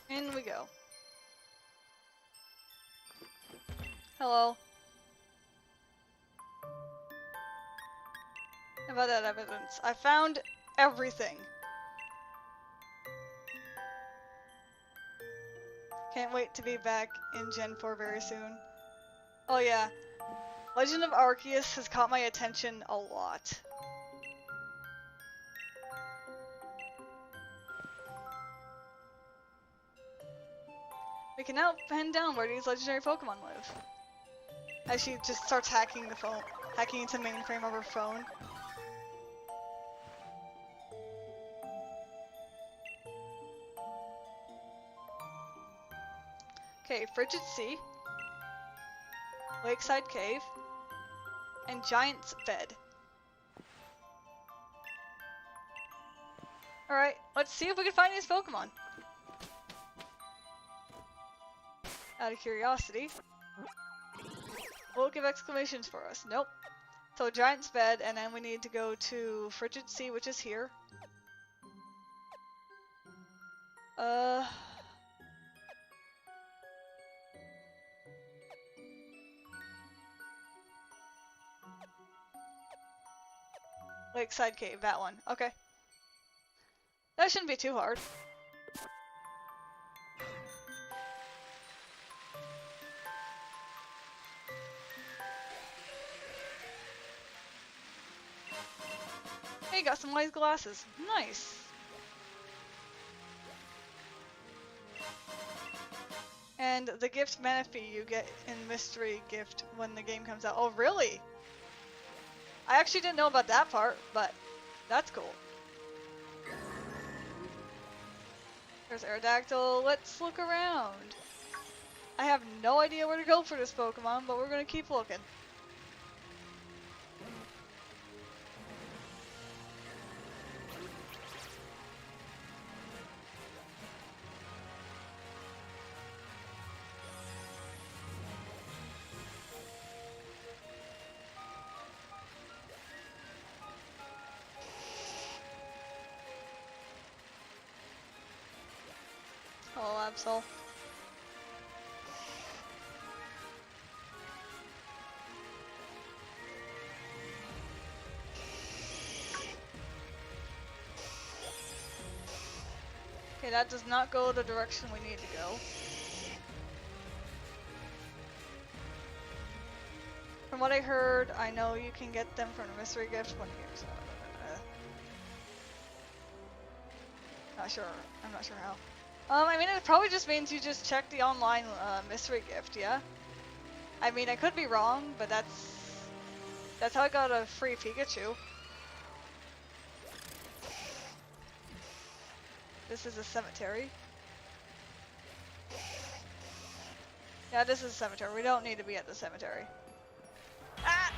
In we go. Hello. About that evidence. I found everything. Can't wait to be back in Gen 4 very soon. Oh yeah. Legend of Arceus has caught my attention a lot. We can now pen down where these legendary Pokemon live. As she just starts hacking the phone, hacking into mainframe over phone. Okay, Frigid Sea, Lakeside Cave, and Giant's Bed. Alright, let's see if we can find these Pokemon. Out of curiosity. Will it give exclamations for us? Nope. So Giant's Bed, and then we need to go to Frigid Sea, which is here. Lakeside Cave, that one. Okay. That shouldn't be too hard. Hey, got some white glasses. Nice. And the gift Manaphy you get in Mystery Gift when the game comes out. Oh, really? I actually didn't know about that part, but that's cool. There's Aerodactyl. Let's look around. I have no idea where to go for this Pokemon, but we're gonna keep looking. Oh, Absol. Okay, that does not go the direction we need to go. From what I heard, I know you can get them from a mystery gift when you get. Not sure. I'm not sure how. I mean, it probably just means you just check the online mystery gift, yeah? I mean, I could be wrong, but that's how I got a free Pikachu. This is a cemetery. Yeah, this is a cemetery. We don't need to be at the cemetery. Ah!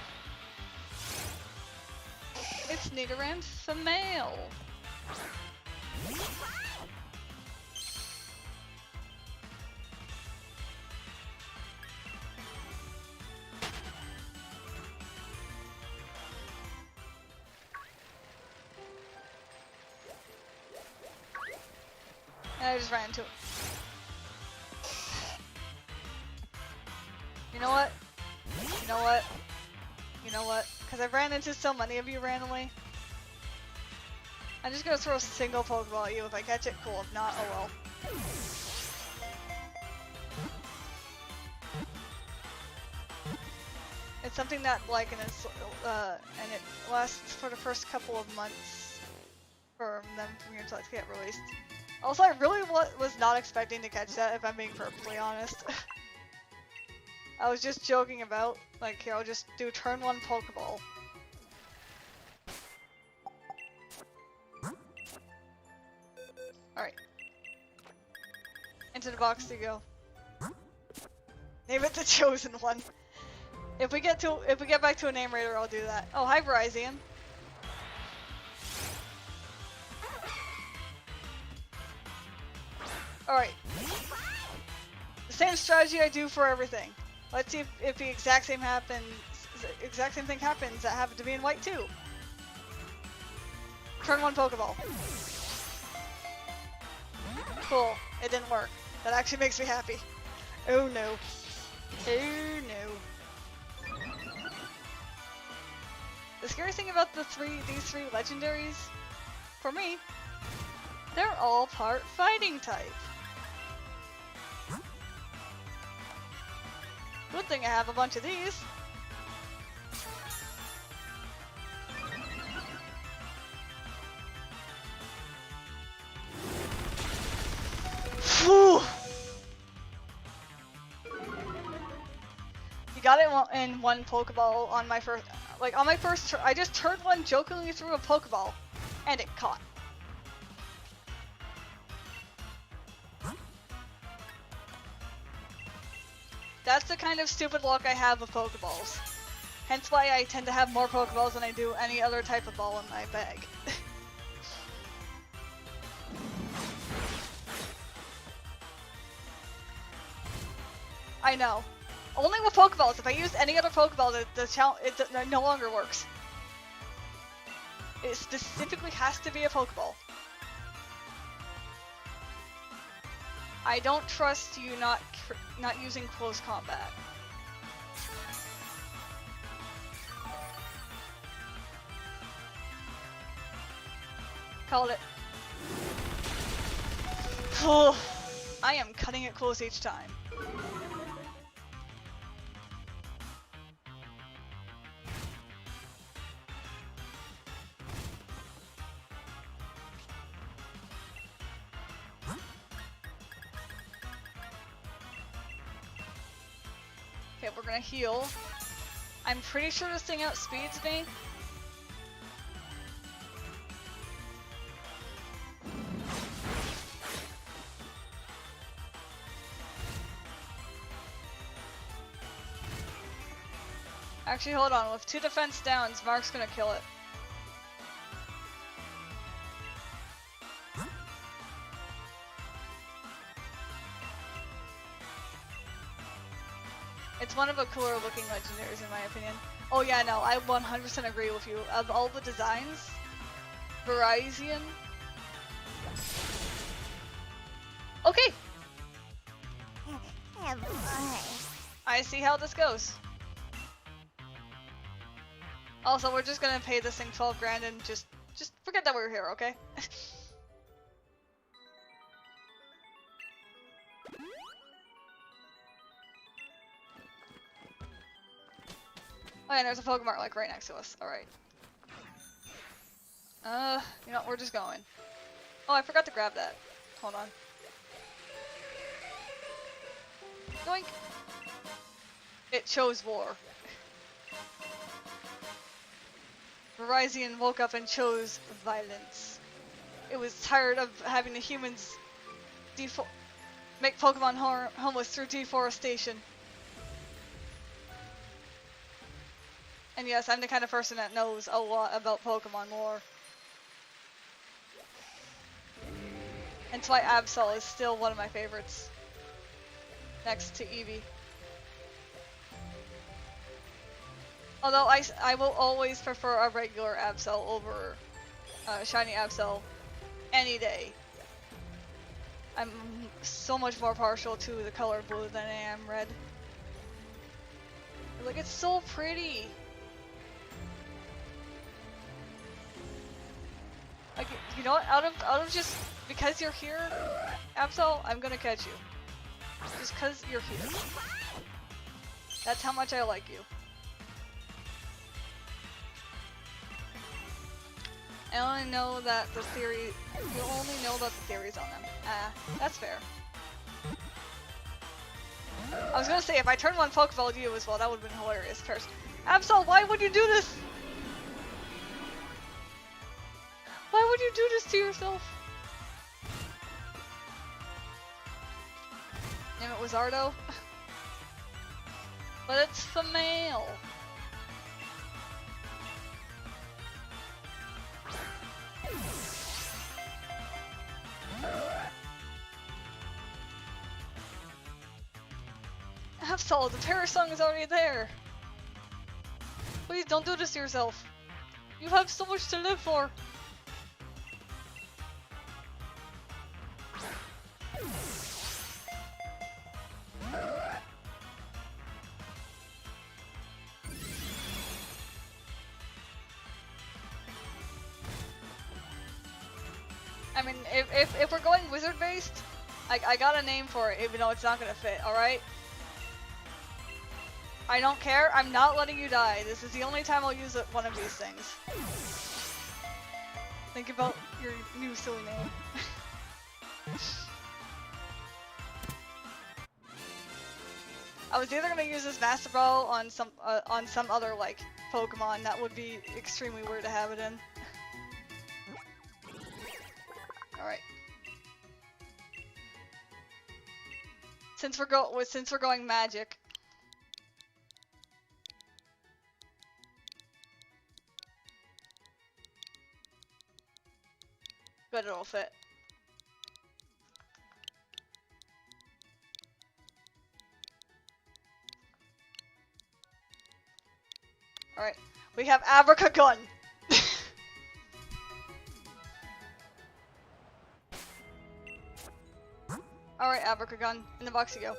It's Nidoran female. And I just ran into it. You know what? You know what? You know what? Because I've ran into so many of you randomly. I'm just gonna throw a single Pokeball at you. If I catch it, cool. If not, oh well. It's something that, like, and it lasts for the first couple of months for them from your to get released. Also, I really was not expecting to catch that, if I'm being perfectly honest. I was just joking about, like, here, I'll just do turn 1 Pokeball. Alright. Into the box you go. Name it the Chosen One. If we get back to a name raider, I'll do that. Oh, hi, Verizon. Alright. The same strategy I do for everything. Let's see if the exact same thing happens that happened to me in White 2. Turn 1 Pokeball. Cool. It didn't work. That actually makes me happy. Oh no. Oh no. The scary thing about these three legendaries, for me, they're all part fighting type. Good thing I have a bunch of these. Whew. You got it in one Pokeball on my first, like on my first turn. I just turned one jokingly through a Pokeball, and it caught. That's the kind of stupid luck I have with Pokeballs. Hence why I tend to have more Pokeballs than I do any other type of ball in my bag. I know. Only with Pokeballs. If I use any other Pokeball, it no longer works. It specifically has to be a Pokeball. I don't trust you not using close combat. Called it. I am cutting it close each time. Okay, we're gonna heal. I'm pretty sure this thing outspeeds me. Actually, hold on. With 2 defense downs, Mark's gonna kill it. It's one of the cooler looking legendaries in my opinion. Oh yeah, no, I 100% agree with you. Of all the designs, Verizon. Okay! Oh boy. I see how this goes. Also, we're just gonna pay this thing 12 grand and just forget that we were here, okay? Oh yeah, there's a Pokemon like right next to us. Alright. You know, we're just going. Oh, I forgot to grab that. Hold on. Doink! It chose war. Verizon woke up and chose violence. It was tired of having the humans make Pokemon homeless through deforestation. And yes, I'm the kind of person that knows a lot about Pokemon lore. That's why Absol is still one of my favorites. Next to Eevee. Although I will always prefer a regular Absol over shiny Absol any day. I'm so much more partial to the color blue than I am red. Like, it's so pretty. Like, you know what? Out of just because you're here, Absol, I'm gonna catch you. Just because you're here. That's how much I like you. I only know that the theory. You only know about the theories on them. That's fair. I was gonna say if I turned one Pokeball to you as well, that would have been hilarious. First, Absol, why would you do this? Why would you do this to yourself? Name it was Ardo. But it's the male. Absol, the terror song is already there. Please don't do this to yourself. You have so much to live for. I mean, if we're going wizard based, I got a name for it, even though it's not gonna fit, alright? I don't care, I'm not letting you die. This is the only time I'll use one of these things. Think about your new silly name. I was either gonna use this Master Ball on some other like Pokemon that would be extremely weird to have it in. All right. Since we're going magic. Good, it'll fit. Alright, we have Abracagun! Alright, Abracagun, in the box you go.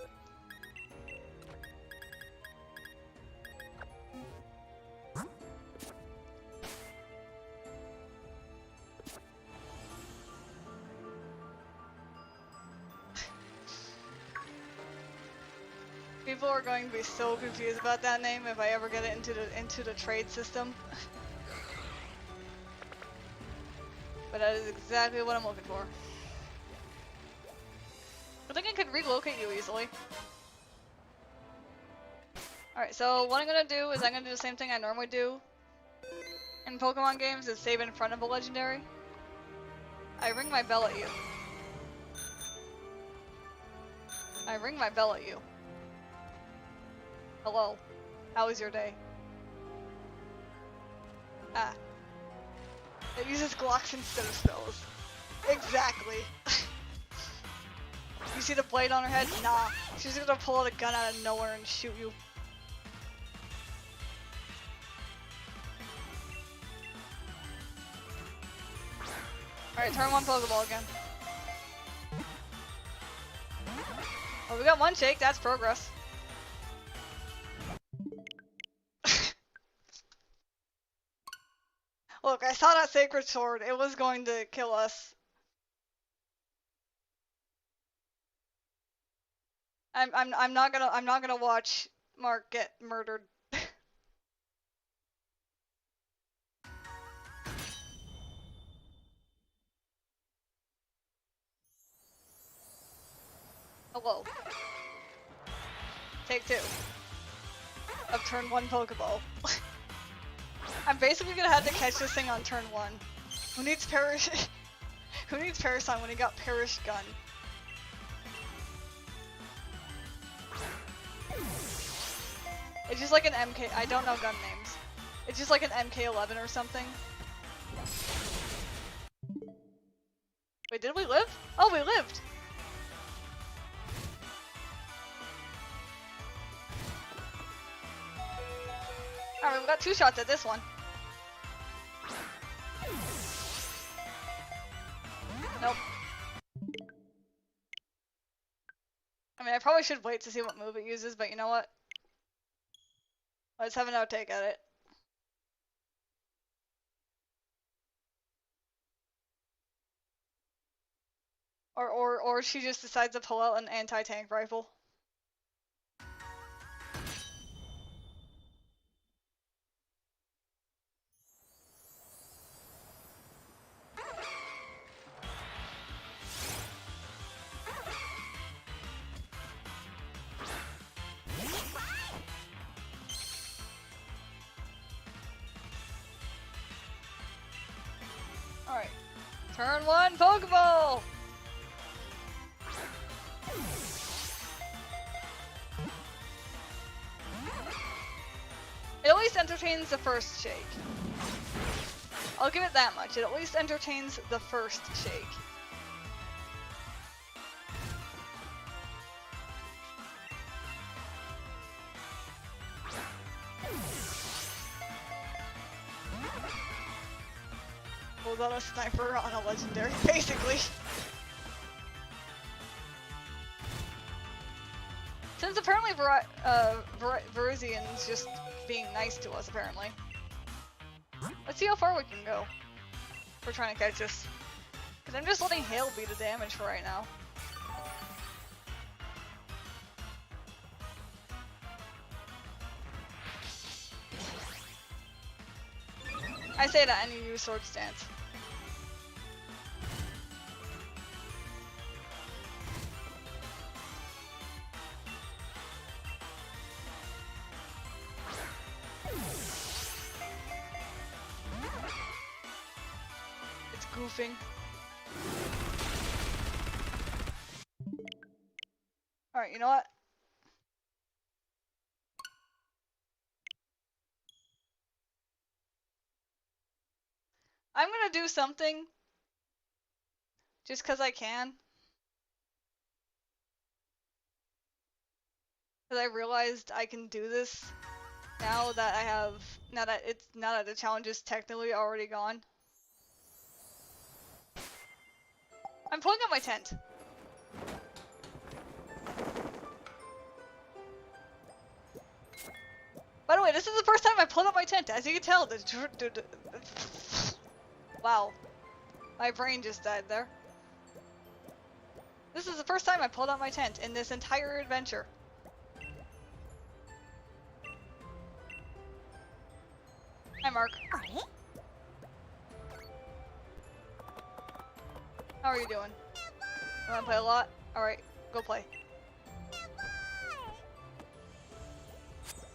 People are going to be so confused about that name if I ever get it into the trade system. But that is exactly what I'm looking for. I think I could relocate you easily. Alright, so what I'm gonna do is I'm gonna do the same thing I normally do in Pokemon games, is save in front of a legendary. I ring my bell at you. I ring my bell at you. Hello. How was your day? Ah. It uses Glocks instead of spells. Exactly. You see the blade on her head? Nah. She's gonna pull out a gun out of nowhere and shoot you. Alright, turn 1 Pokeball again. Well, we got 1 shake, that's progress. Look, I saw that Sacred Sword. It was going to kill us. I'm not gonna watch Mark get murdered. Hello. Take 2 of turn 1 Pokeball. I'm basically gonna have to catch this thing on turn 1. Who needs Perish? Who needs Parasite when he got Perish Gun? It's just like an MK. I don't know gun names. It's just like an MK11 or something. Wait, did we live? Oh, we lived! Alright, we got 2 shots at this one. Nope. I mean, I probably should wait to see what move it uses, but you know what? Let's have an outtake at it. Or she just decides to pull out an anti-tank rifle. Alright. Turn 1 Pokeball! It at least entertains the first shake. I'll give it that much. It at least entertains the first shake. Pulls out a sniper on a legendary, basically. Since apparently Verizian's just being nice to us, apparently. Let's see how far we can go. We're trying to catch this. Because I'm just letting Hail be the damage for right now. I say that and you use Sword Stance. goofing. Alright, you know what? I'm gonna do something just because I can. Because I realized I can do this now that now that the challenge is technically already gone. I'm pulling up my tent. By the way, this is the first time I pulled up my tent. As you can tell, wow, my brain just died there. This is the first time I pulled out my tent in this entire adventure. Hi, Mark. How are you doing? You wanna play a lot? Alright, go play.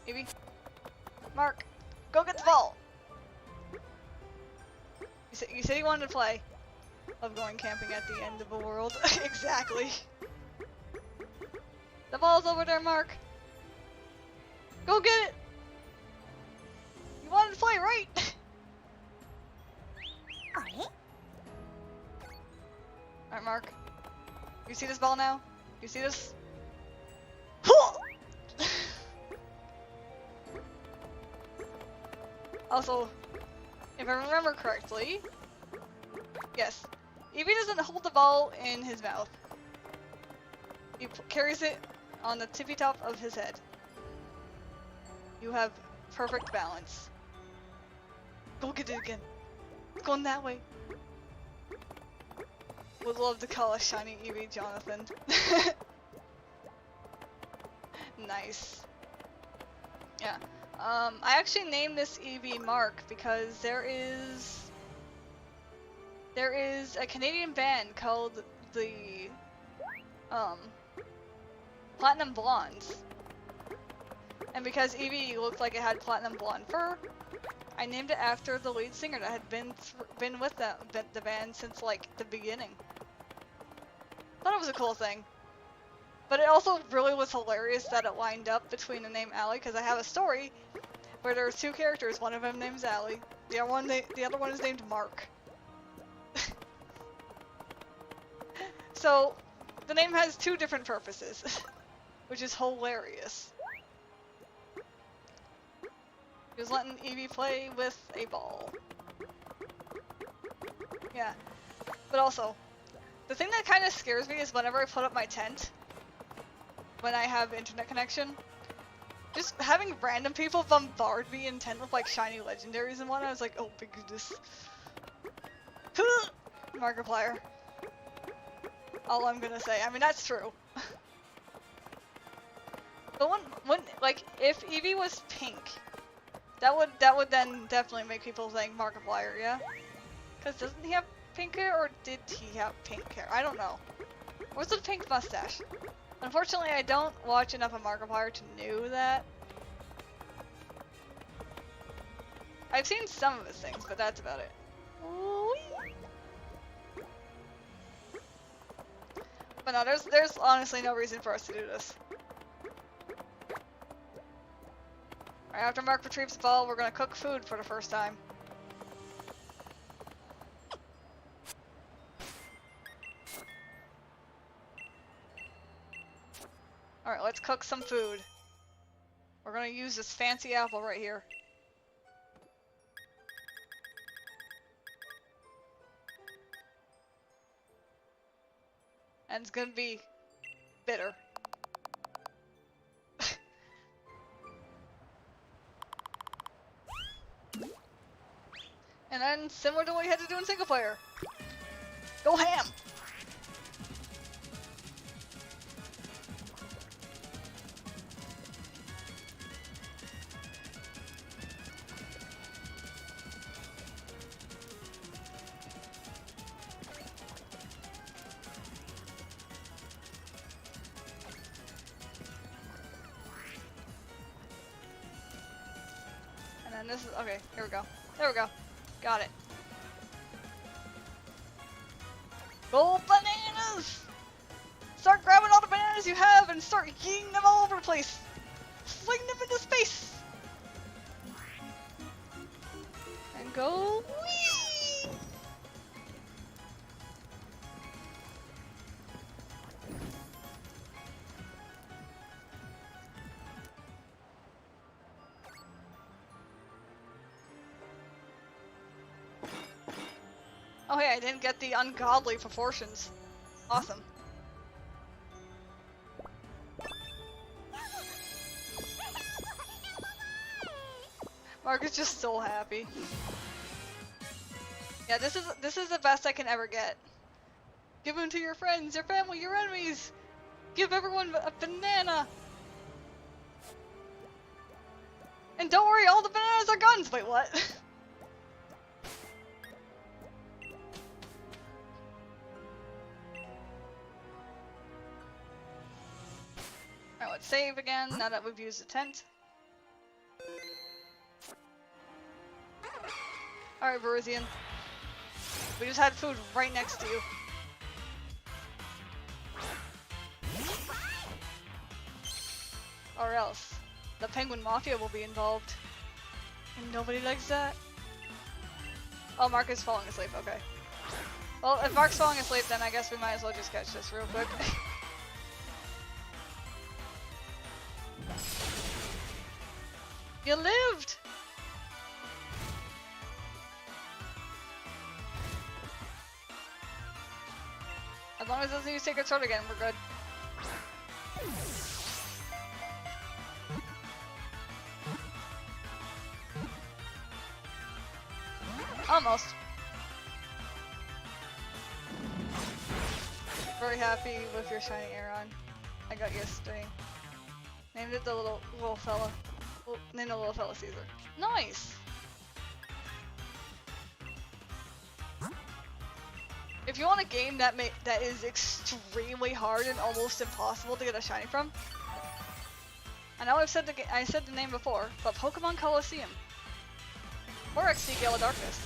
Eevee? Mark, go get the ball! You said you wanted to play. Love going camping at the end of the world. Exactly. The ball's over there, Mark. Go get it! You wanted to play, right? Alright, Mark. You see this ball now? You see this? Also, if I remember correctly, yes, Eevee doesn't hold the ball in his mouth. He carries it on the tippy top of his head. You have perfect balance. Go get it again. It's going that way. Would love to call a shiny Eevee Jonathan. Nice. Yeah. I actually named this Eevee Mark because there is a Canadian band called the Platinum Blondes. And because Eevee looked like it had platinum blonde fur, I named it after the lead singer that had been with the band since like the beginning. Thought it was a cool thing. But it also really was hilarious that it lined up between the name Allie, because I have a story where there's two characters. One of them name's Allie. The other one is named Mark. So the name has two different purposes, which is hilarious. He was letting Eevee play with a ball. Yeah, but also, the thing that kind of scares me is whenever I put up my tent, when I have internet connection, just having random people bombard me in tent with like shiny legendaries and whatnot. I was like, oh my goodness. Markiplier. All I'm gonna say. I mean, that's true. But when like if Eevee was pink, that would then definitely make people think Markiplier, yeah? Cause doesn't he have pink hair, or did he have pink hair? I don't know. Where's the pink mustache? Unfortunately, I don't watch enough of Markiplier to know that. I've seen some of his things, but that's about it. But no, there's honestly no reason for us to do this. Alright, after Mark retrieves the ball, we're gonna cook food for the first time. Alright, let's cook some food. We're gonna use this fancy apple right here. And it's gonna be bitter. And then, similar to what you had to do in single player. Go ham! And then this is, okay, here we go. There we go. Got it. Go bananas! Start grabbing all the bananas you have and start yeeting them all over the place. Fling them into space. And go whee! Oh hey, I didn't get the ungodly proportions. Awesome. Mark is just so happy. Yeah, this is the best I can ever get. Give them to your friends, your family, your enemies. Give everyone a banana. And don't worry, all the bananas are guns. Wait, what? Alright, let's save again now that we've used the tent. Alright, Veruzian. We just had food right next to you. Or else, the Penguin Mafia will be involved. And nobody likes that. Oh, Mark is falling asleep, okay. Well, if Mark's falling asleep, then I guess we might as well just catch this real quick. You lived! As long as it doesn't use Sacred Sword again, we're good. Almost. Very happy with your shiny Aeron. I got yesterday. Named it the little fella. Well, named the little fella Caesar. Nice! If you want a game that is extremely hard and almost impossible to get a shiny from, I know I said the name before, but Pokemon Colosseum or XD Gale of Darkness.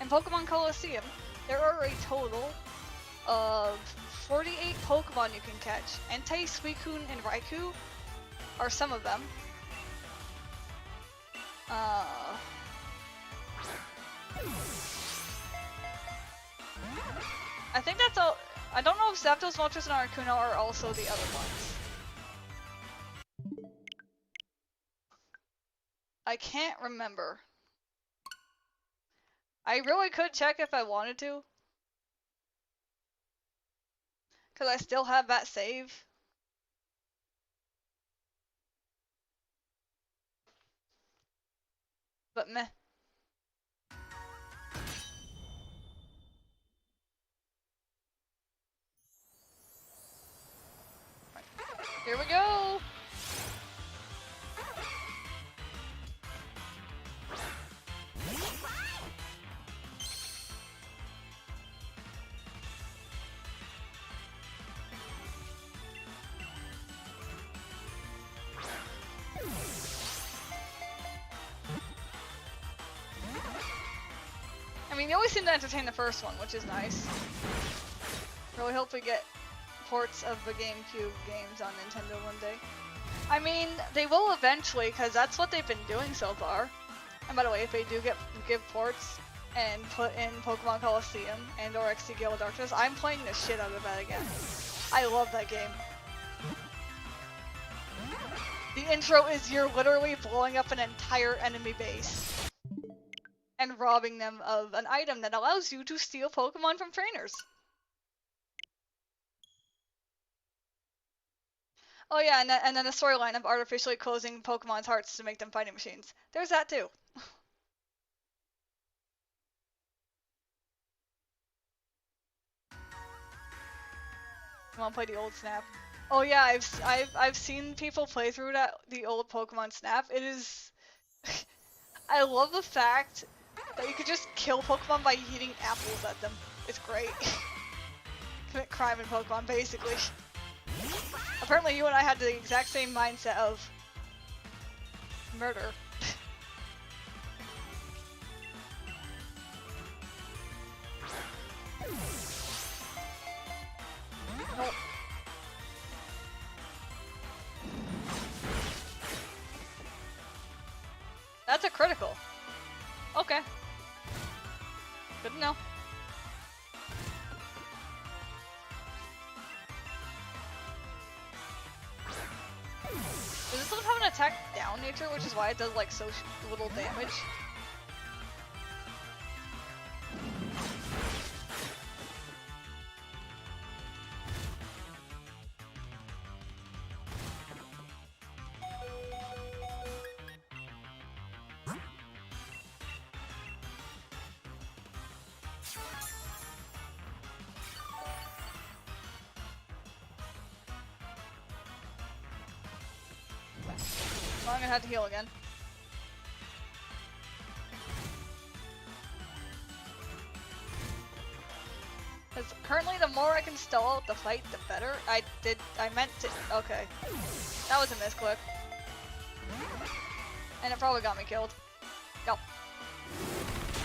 In Pokemon Colosseum, there are a total of 48 Pokemon you can catch. Entei, Suicune, and Raikou are some of them. I think that's all. I don't know if Zapdos, Moltres, and Articuno are also the other ones. I can't remember. I really could check if I wanted to. Because I still have that save. But meh. Here we go! I mean, they always seem to entertain the first one, which is nice. Really hope we get ports of the GameCube games on Nintendo one day. I mean, they will eventually, because that's what they've been doing so far. And by the way, if they do give ports and put in Pokemon Colosseum and or XD Gale of Darkness, I'm playing the shit out of that again. I love that game. The intro is you're literally blowing up an entire enemy base and robbing them of an item that allows you to steal Pokemon from trainers. Oh yeah, and then the storyline of artificially closing Pokemon's hearts to make them fighting machines. There's that too. I want to play the old Snap. Oh yeah, I've seen people play through the old Pokemon Snap. It is. I love the fact that you could just kill Pokemon by eating apples at them. It's great. Commit crime in Pokemon, basically. Apparently you and I had the exact same mindset of murder. That's a critical. Okay. Good to know. Does this one have an attack down nature, which is why it does like so little damage? Well, I'm gonna have to heal again. Because currently the more I can stall out the fight, the better. I meant to, okay. That was a misclick. And it probably got me killed. Yep.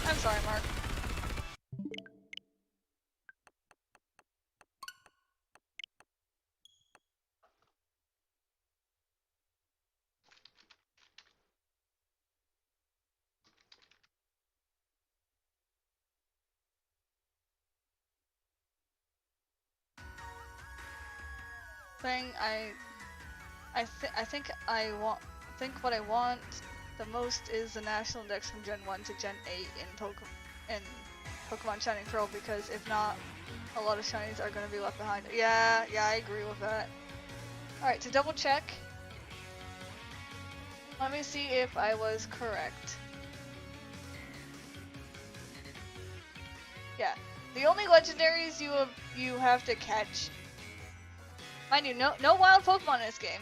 I'm sorry, Mark. I think what I want the most is the national index from Gen 1 to Gen 8 in Pokemon Shining Pearl, because if not, a lot of shinies are going to be left behind. Yeah, I agree with that. Alright, to double check, let me see if I was correct. Yeah, the only legendaries you have to catch, mind you, no wild Pokemon in this game,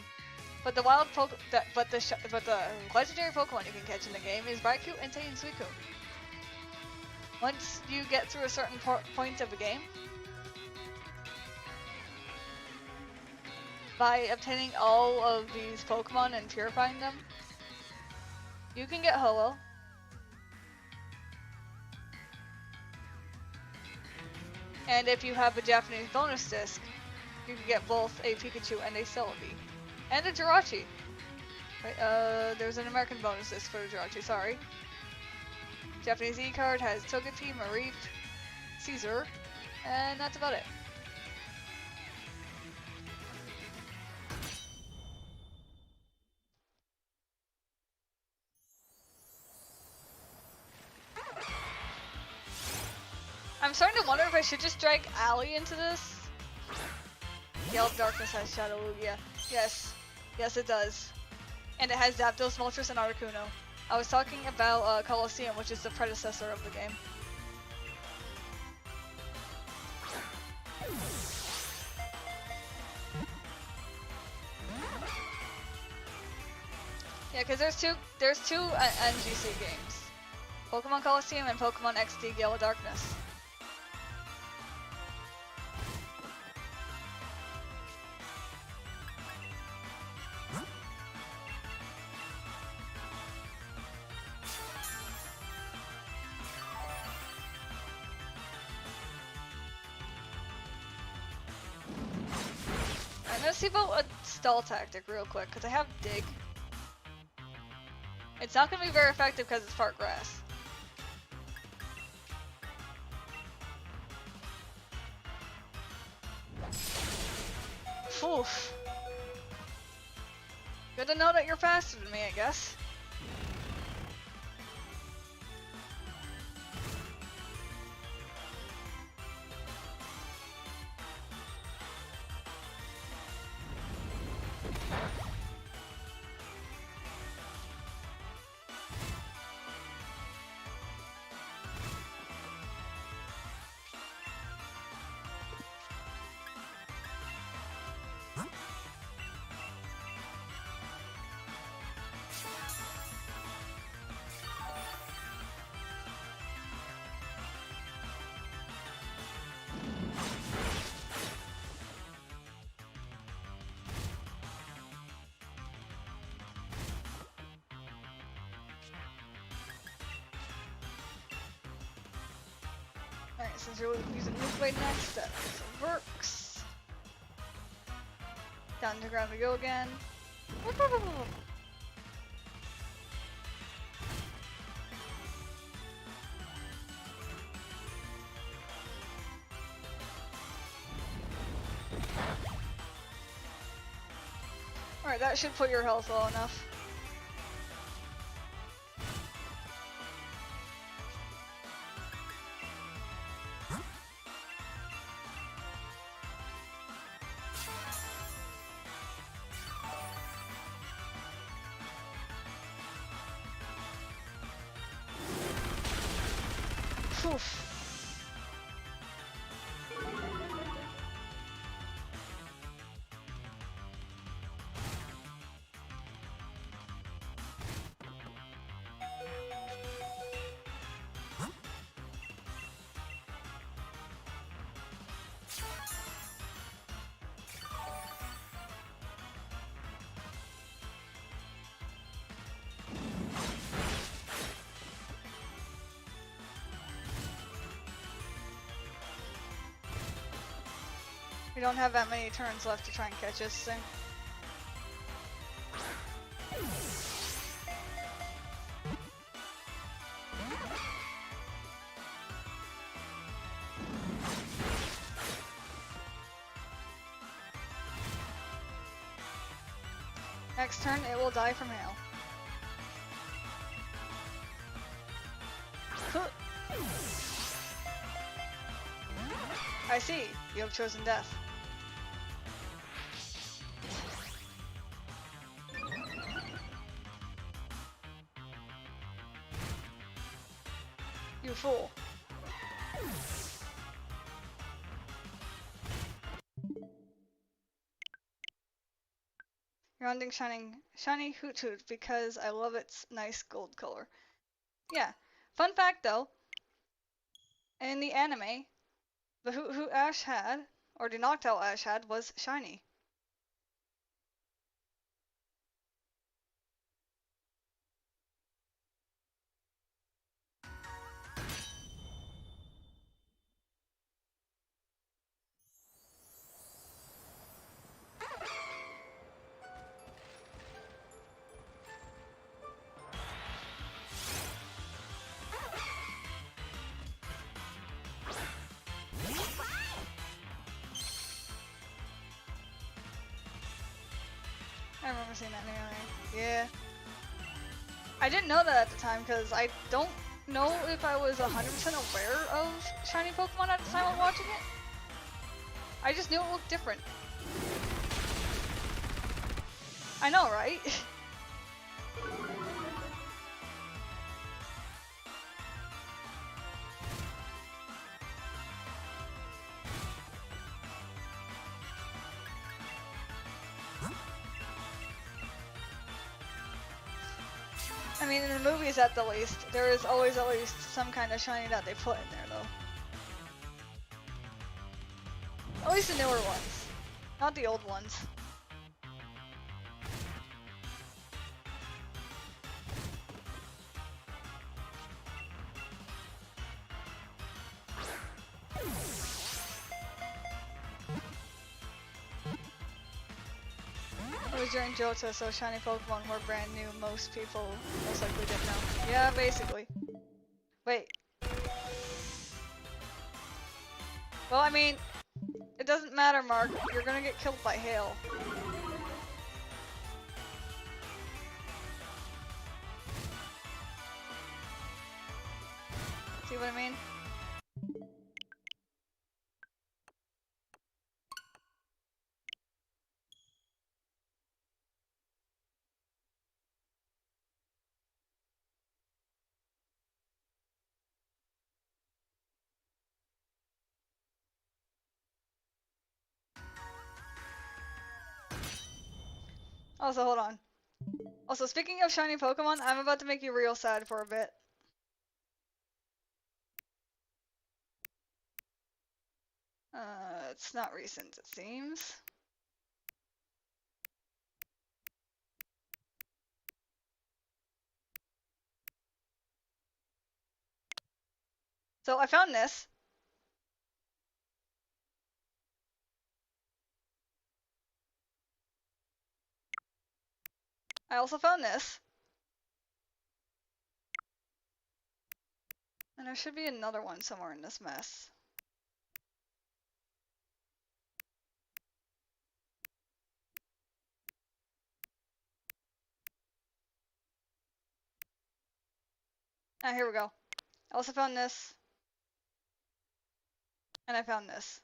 but the legendary Pokemon you can catch in the game is Raikou, Entei, and Suicune. Once you get through a certain point of the game, by obtaining all of these Pokemon and purifying them, you can get Ho-Oh. And if you have a Japanese bonus disc, you can get both a Pikachu and a Celebi. And a Jirachi. Wait, there's an American bonus disc for the Jirachi, sorry. Japanese E-card has Togepi, Mareep, Caesar, and that's about it. I'm starting to wonder if I should just drag Allie into this. Gale of Darkness has Shadow Lugia. Yes it does. And it has Zapdos, Moltres, and Articuno. I was talking about Colosseum, which is the predecessor of the game. Yeah, because there's two NGC games. Pokemon Colosseum and Pokemon XD Gale of Darkness. I'm gonna see about a stall tactic real quick, because I have Dig. It's not gonna be very effective because it's part grass. Oof. Good to know that you're faster than me, I guess. Alright, since you're using Move Blade next, that works. Down to the ground we go again. Alright, that should put your health low enough. Oof. We don't have that many turns left to try and catch this thing. Next turn, it will die from hail. I see. You have chosen death. You fool. You're hunting shiny Hoot Hoot because I love its nice gold color. Yeah. Fun fact though, in the anime, the Hoot Hoot Ash had, or the Noctowl Ash had, was shiny. I remember seeing that in the anime. Yeah. I didn't know that at the time because I don't know if I was 100% aware of shiny Pokemon at the time of watching it. I just knew it looked different. I know, right? I mean, in the movies at the least, there is always at least some kind of shiny that they put in there, though. At least the newer ones, not the old ones. It was during Johto, so shiny Pokemon were brand new. Most people most likely didn't know. Yeah, basically. Wait. Well, I mean, it doesn't matter, Mark. You're gonna get killed by hail. See what I mean? Also, hold on. Also, speaking of shiny Pokemon, I'm about to make you real sad for a bit. It's not recent, it seems. So I found this. I also found this. And there should be another one somewhere in this mess. Ah, here we go. I also found this. And I found this.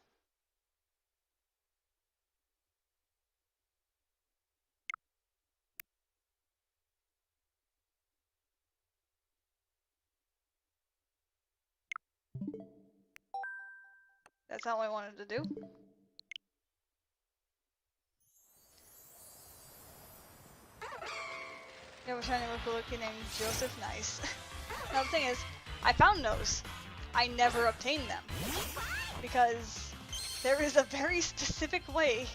That's not what I wanted to do. Yeah, we're trying to look a looky named Joseph. Nice. Now the thing is, I found those. I never obtained them. Because there is a very specific way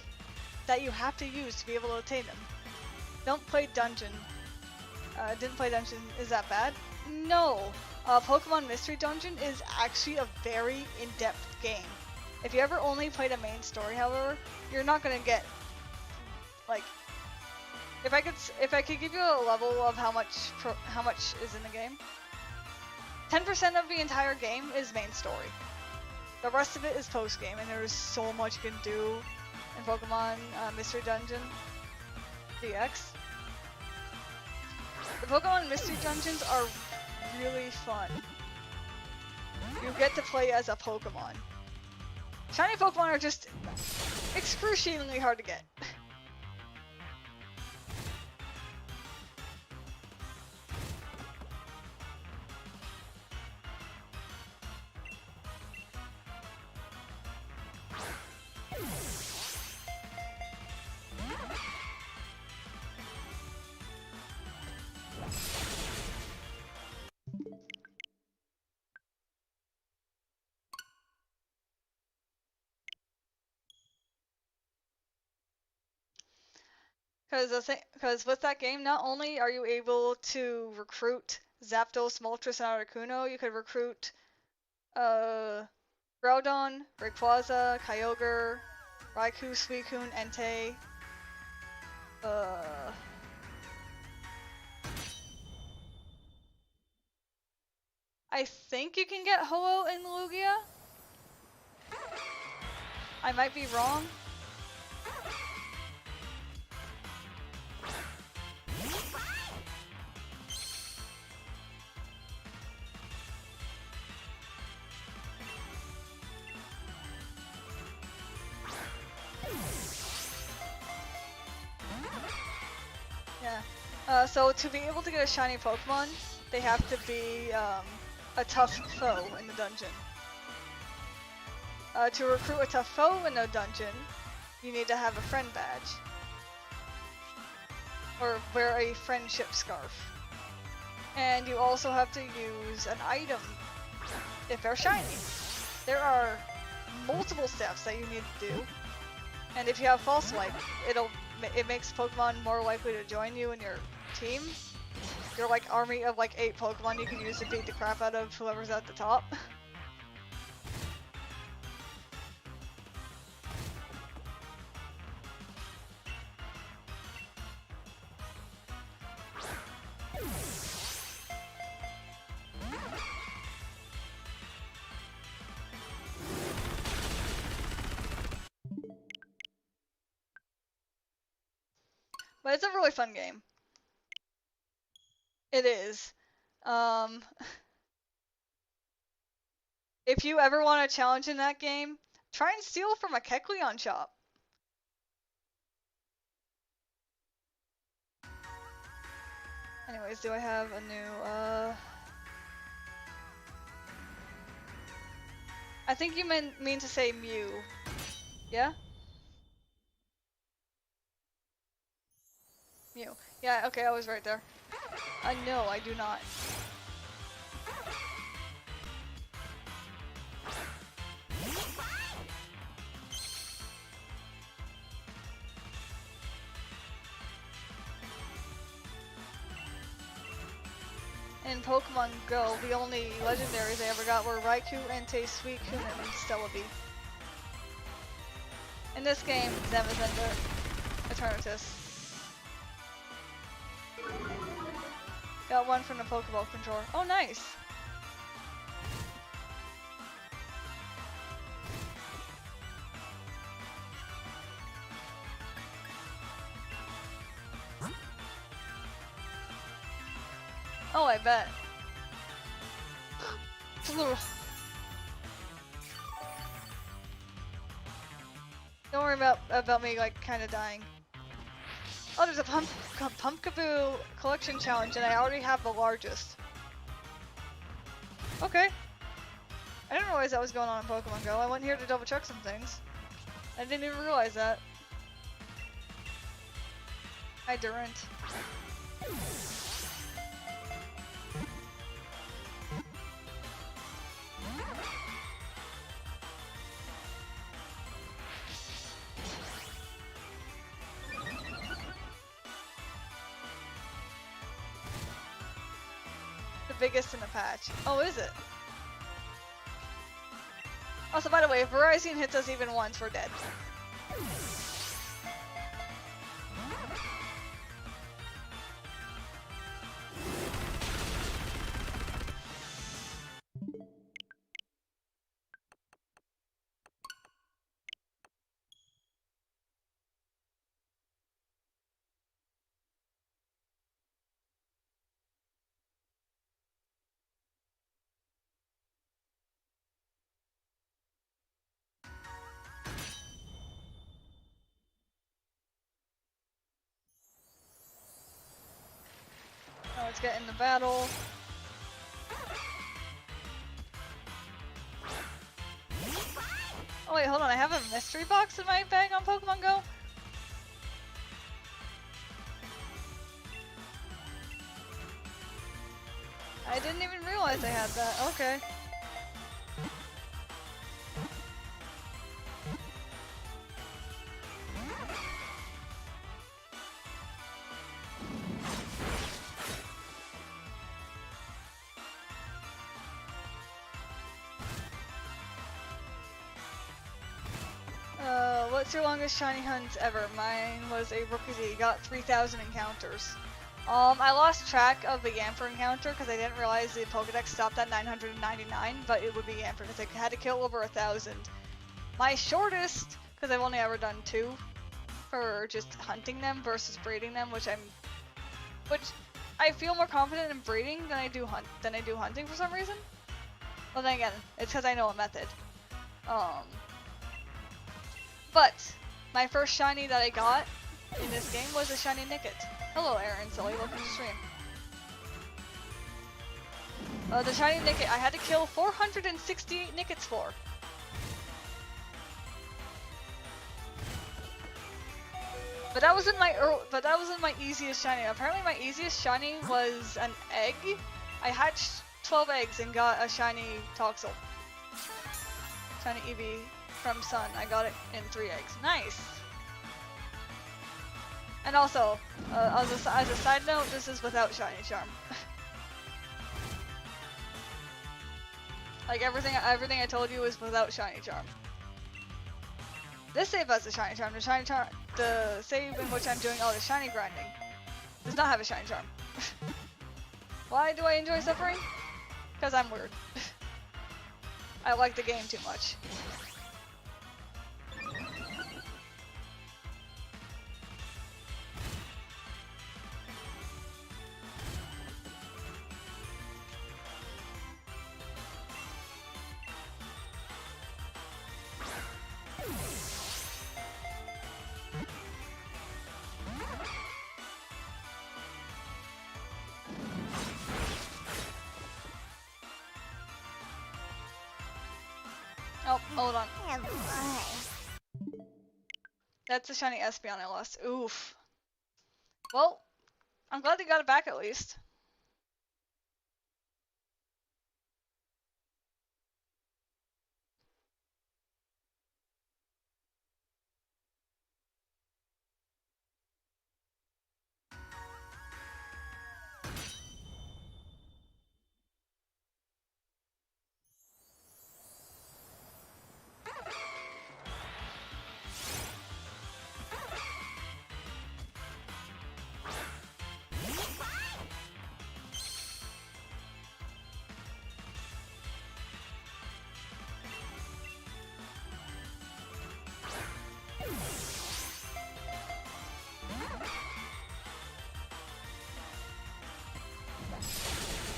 that you have to use to be able to obtain them. Don't play dungeon. Didn't play dungeon. Is that bad? No. Pokemon Mystery Dungeon is actually a very in-depth game. If you ever only played a main story, however, you're not gonna get like. If I could give you a level of how much is in the game. 10% of the entire game is main story. The rest of it is post-game, and there is so much you can do in Pokemon Mystery Dungeon DX. The Pokemon Mystery Dungeons are really fun. You get to play as a Pokemon. Shiny Pokemon are just excruciatingly hard to get. Because with that game, not only are you able to recruit Zapdos, Moltres, and Articuno, you could recruit Groudon, Rayquaza, Kyogre, Raikou, Suicune, Entei. I think you can get Ho-Oh in Lugia. I might be wrong. Yeah. So to be able to get a shiny Pokemon, they have to be a tough foe in the dungeon. To recruit a tough foe in a dungeon, you need to have a friend badge. Or wear a friendship scarf. And you also have to use an item if they're shiny. There are multiple steps that you need to do. And if you have False Swipe, it makes Pokemon more likely to join you in your team. Your like army of like 8 Pokemon you can use to beat the crap out of whoever's at the top. But it's a really fun game. It is. If you ever want a challenge in that game, try and steal from a Kecleon shop. Anyways, do I have a new, I think you mean to say Mew. Yeah? Mew. Yeah, okay, I was right there. No, I do not. In Pokemon Go, the only legendaries I ever got were Raikou, Entei, Suicune, and Stellaby. In this game, Zamazenta, Eternatus. Got one from the Pokeball controller. Oh, nice! Oh, I bet. Don't worry about me like kind of dying. Oh, there's a Pumpkaboo collection challenge, and I already have the largest. Okay. I didn't realize that was going on in Pokemon Go. I went here to double check some things. I didn't even realize that. Hi, Durant. The biggest in the patch. Oh, is it? Also, by the way, if Verizon hits us even once, we're dead. Oh, let's get in the battle. Oh wait, hold on, I have a mystery box in my bag on Pokemon Go? I didn't even realize I had that, okay. What's your longest shiny hunt ever? Mine was a Rookie. Got 3,000 encounters. I lost track of the Yamper encounter because I didn't realize the Pokedex stopped at 999, but it would be Yamper because I had to kill over 1,000. My shortest, because I've only ever done 2 for just hunting them versus breeding them, which I feel more confident in breeding than I do hunting for some reason. Well, then again, it's because I know a method. But my first shiny that I got in this game was a shiny Nickit. Hello, Aaron Sully, welcome to the stream. The shiny Nickit, I had to kill 468 Nickits for. But that wasn't my easiest shiny. Apparently, my easiest shiny was an egg. I hatched 12 eggs and got a shiny Toxel. Shiny Eevee from Sun. I got it in 3 eggs. Nice. And also, as a side note, this is without shiny charm. Like everything I told you is without shiny charm. This save has a shiny charm. The save in which I'm doing all the shiny grinding does not have a shiny charm. Why do I enjoy suffering? Because I'm weird. I like the game too much. Oh, hold on. That's a shiny Espeon I lost. Oof. Well, I'm glad they got it back at least.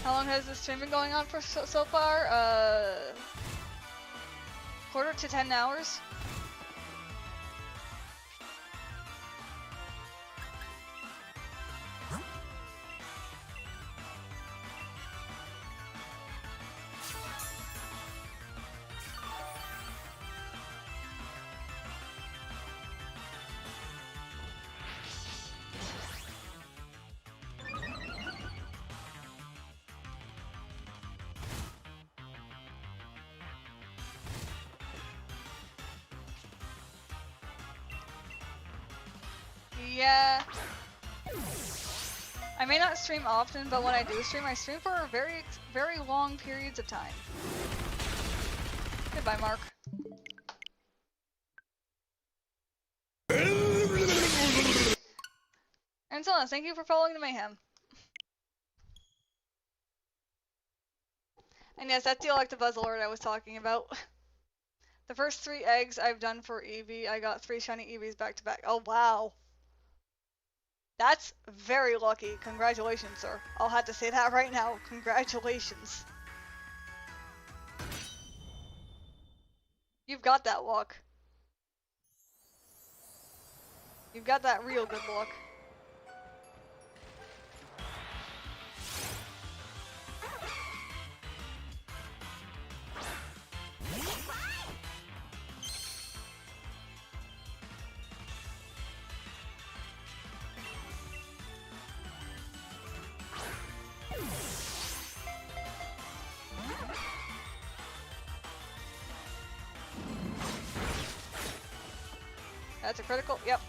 How long has this stream been going on for so far? Quarter to 10 hours. Yeah. I may not stream often, but when I do stream, I stream for very long periods of time. Goodbye, Mark. And so on, thank you for following the mayhem. And yes, that's the Electabuzz alert I was talking about. The first 3 eggs I've done for Eevee, I got 3 shiny Eevees back to back. Oh wow. That's very lucky. Congratulations, sir. I'll have to say that right now. Congratulations. You've got that luck. You've got that real good luck. That's a critical, yep.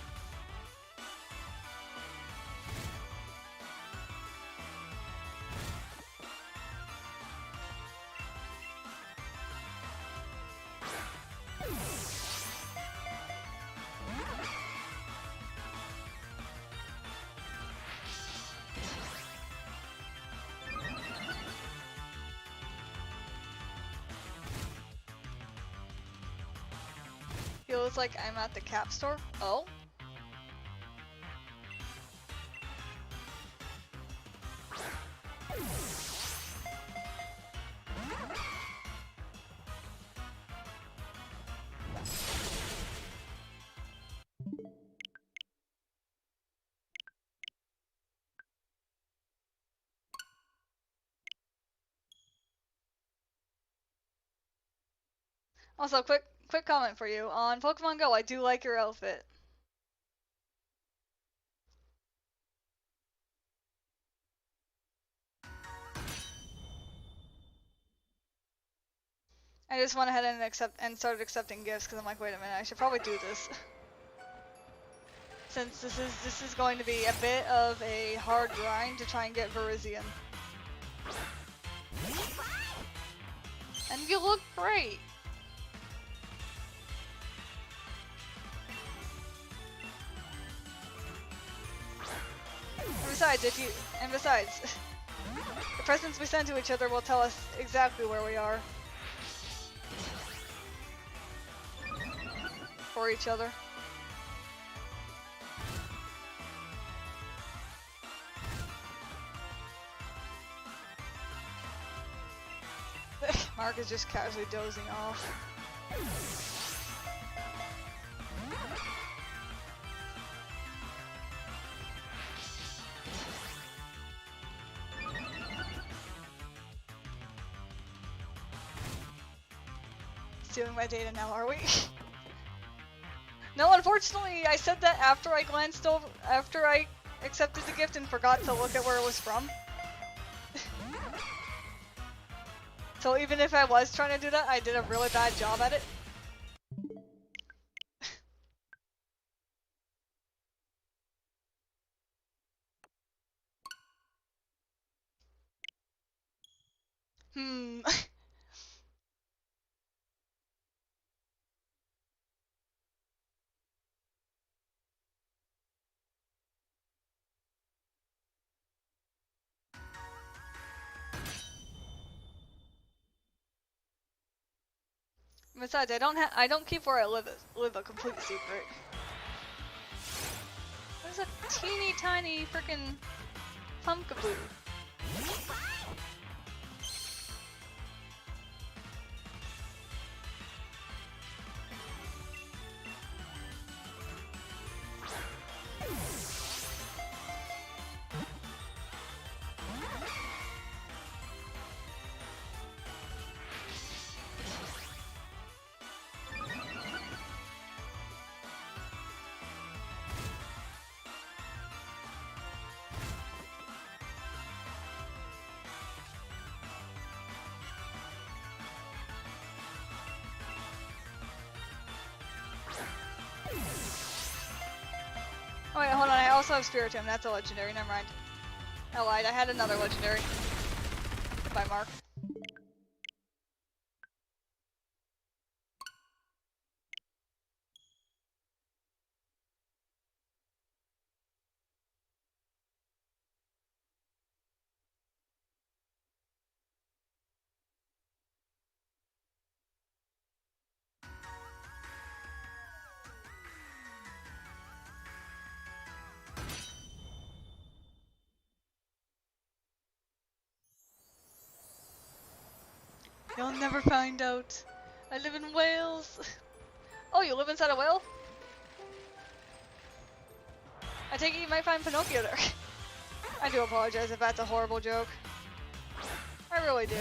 Feels like I'm at the cap store. Oh? Also, quick comment for you. On Pokemon Go, I do like your outfit. I just went ahead and started accepting gifts because I'm like, wait a minute, I should probably do this. Since this is going to be a bit of a hard grind to try and get Virizion. And you look great. And besides, the presents we send to each other will tell us exactly where we are. For each other. Mark is just casually dozing off. Stealing my data now, are we? No, unfortunately, I said that after I glanced over, after I accepted the gift and forgot to look at where it was from. So even if I was trying to do that, I did a really bad job at it. Besides, I don't keep where I live a complete secret. There's a teeny tiny freaking pumpkaboo. Oh wait, hold on, I also have Spiritomb, that's a legendary, never mind. I lied, I had another legendary. Goodbye, Mark. You'll never find out. I live in Wales. Oh, you live inside a whale? I take it you might find Pinocchio there. I do apologize if that's a horrible joke. I really do.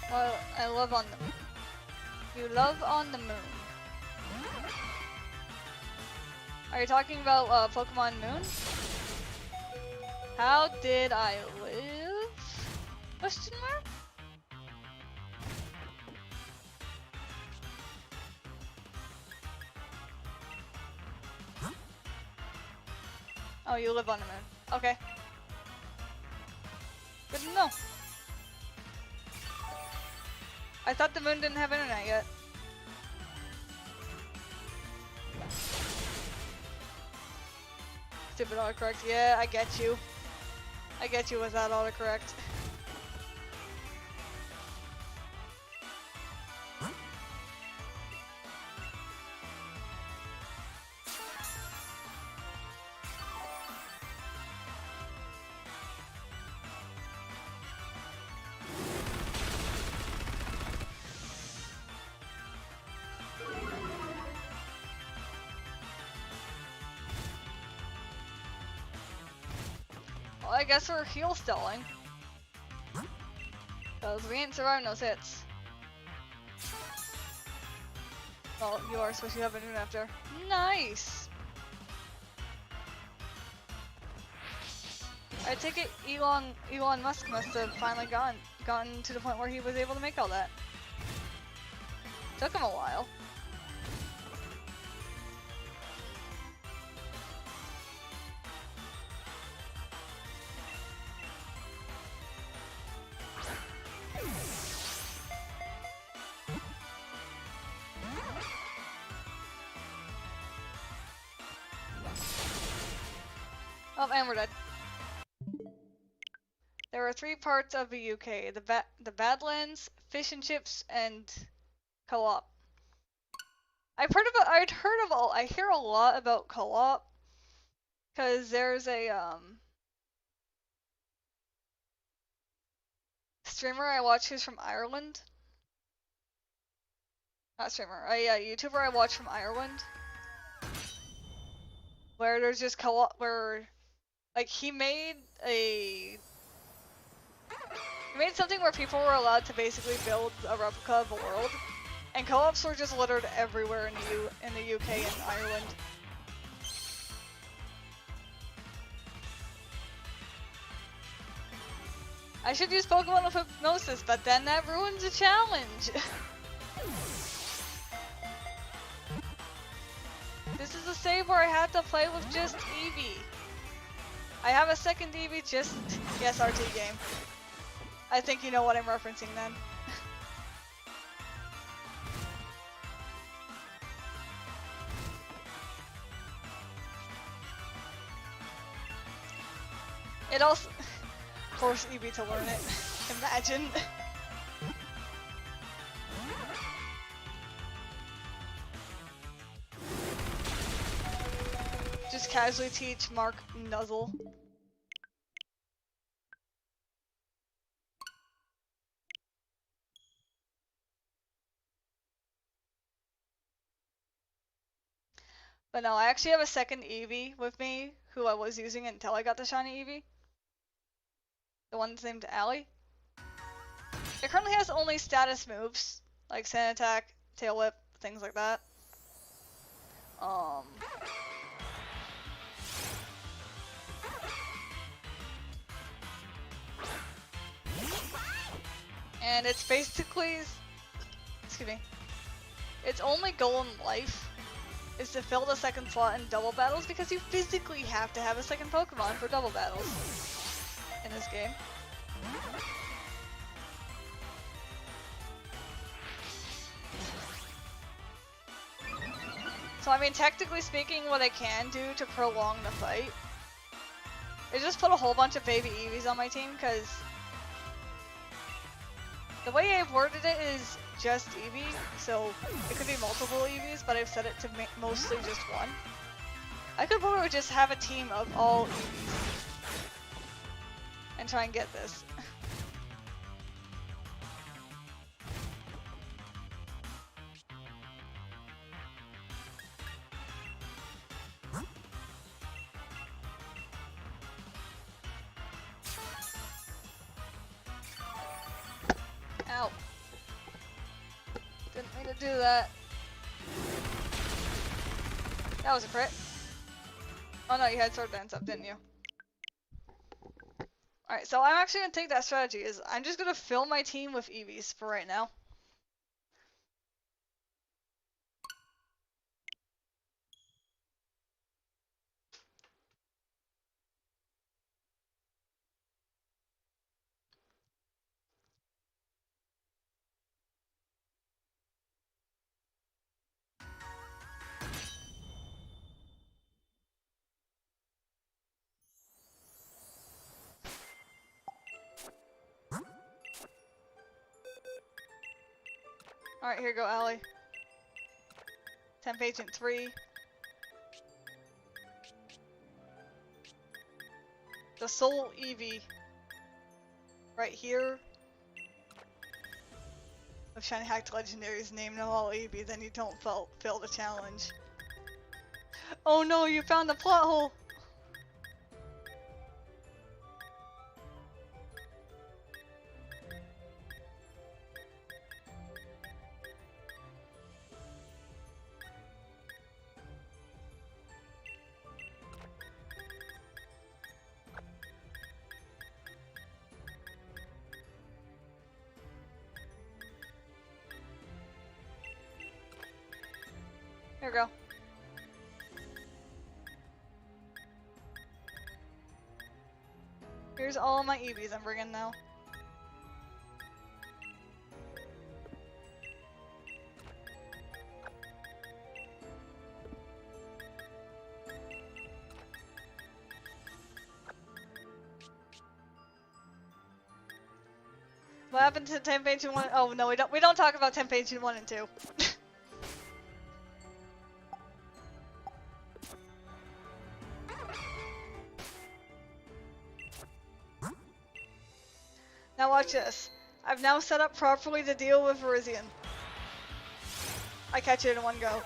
Well, I love on the You love on the moon. Are you talking about Pokemon Moon? How did I live? Question mark? Oh, you live on the moon. Okay. Good to know. I thought the moon didn't have internet yet. Stupid autocorrect. Yeah, I get you. I get you with that autocorrect. Well, I guess we're heal stalling. Cause we ain't surviving those hits. Well, you are supposed to have internet after. Nice! I take it Elon Musk must have finally gotten to the point where he was able to make all that. Took him a while. Oh, and we're dead. There are 3 parts of the UK: the Badlands, Fish and Chips, and Co-op. I hear a lot about Co-op, cause there's a streamer I watch who's from Ireland. Not streamer, a YouTuber I watch from Ireland. Where there's just co-op, where, like, he made something where people were allowed to basically build a replica of the world, and co-ops were just littered everywhere in the UK and Ireland. I should use Pokemon with Hypnosis, but then that ruins the challenge. This is a save where I had to play with just Eevee. I have a second Eevee just... Yes, RT game. I think you know what I'm referencing then. It also... Force Eevee to learn it. Imagine. Just casually teach Mark Nuzzle. But no, I actually have a second Eevee with me, who I was using until I got the shiny Eevee. The one that's named Allie. It currently has only status moves, like Sand Attack, Tail Whip, things like that. And it's basically, excuse me, its only goal in life is to fill the second slot in double battles, because you physically have to have a second Pokemon for double battles in this game. So I mean, technically speaking, what I can do to prolong the fight is just put a whole bunch of baby Eevees on my team, because the way I've worded it is just Eevee, so it could be multiple Eevees, but I've set it to mostly just one. I could literally just have a team of all Eevees and try and get this. Ow. Didn't mean to do that. That was a crit. Oh no, you had sword dance up, didn't you? Alright, so I'm actually gonna take that strategy, is I'm just gonna fill my team with Eevees for right now. Alright, here you go, Allie. Temp Agent 3. The Soul Eevee. Right here. If Shiny Hacked Legendaries named them all Eevee, then you don't fail the challenge. Oh no, you found the plot hole! Here we go. Here's all my Eevees I'm bringing now. What happened to Temp Agent 1? Oh no, we don't talk about Temp Agent 1 and 2. Now watch this. I've now set up properly to deal with Virizion. I catch it in one go.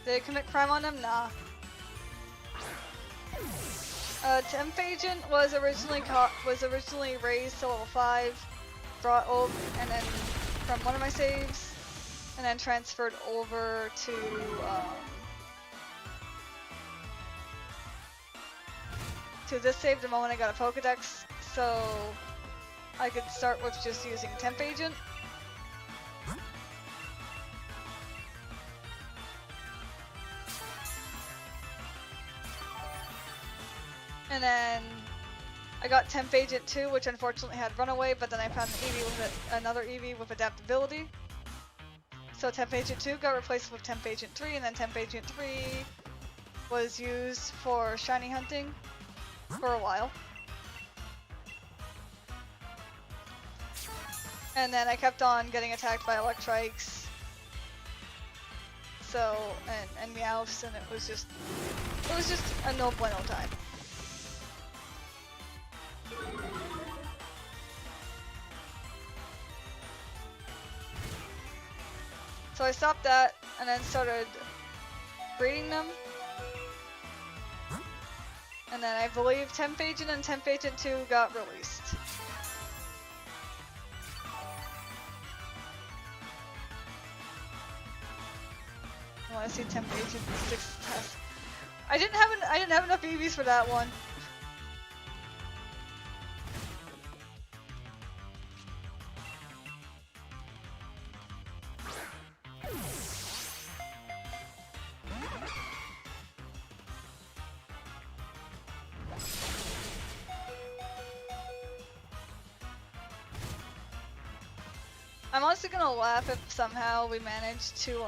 Did it commit crime on them? Nah. Temp Agent was originally raised to level 5, brought over, and then from one of my saves, and then transferred over to this save the moment I got a Pokedex, so I could start with just using Temp Agent. And then I got Temp Agent 2, which unfortunately had Runaway, but then I found an Eevee with another Eevee with adaptability. So Temp Agent 2 got replaced with Temp Agent 3, and then Temp Agent 3 was used for shiny hunting for a while. And then I kept on getting attacked by Electrikes. So, and Meowths, and it was just a no bueno time. So I stopped that and then started breeding them. And then I believe Temp Agent and Temp Agent 2 got released. I want to see Temp Agent 6 test. I didn't have enough Eevees for that one. I'm honestly gonna laugh if somehow we manage to,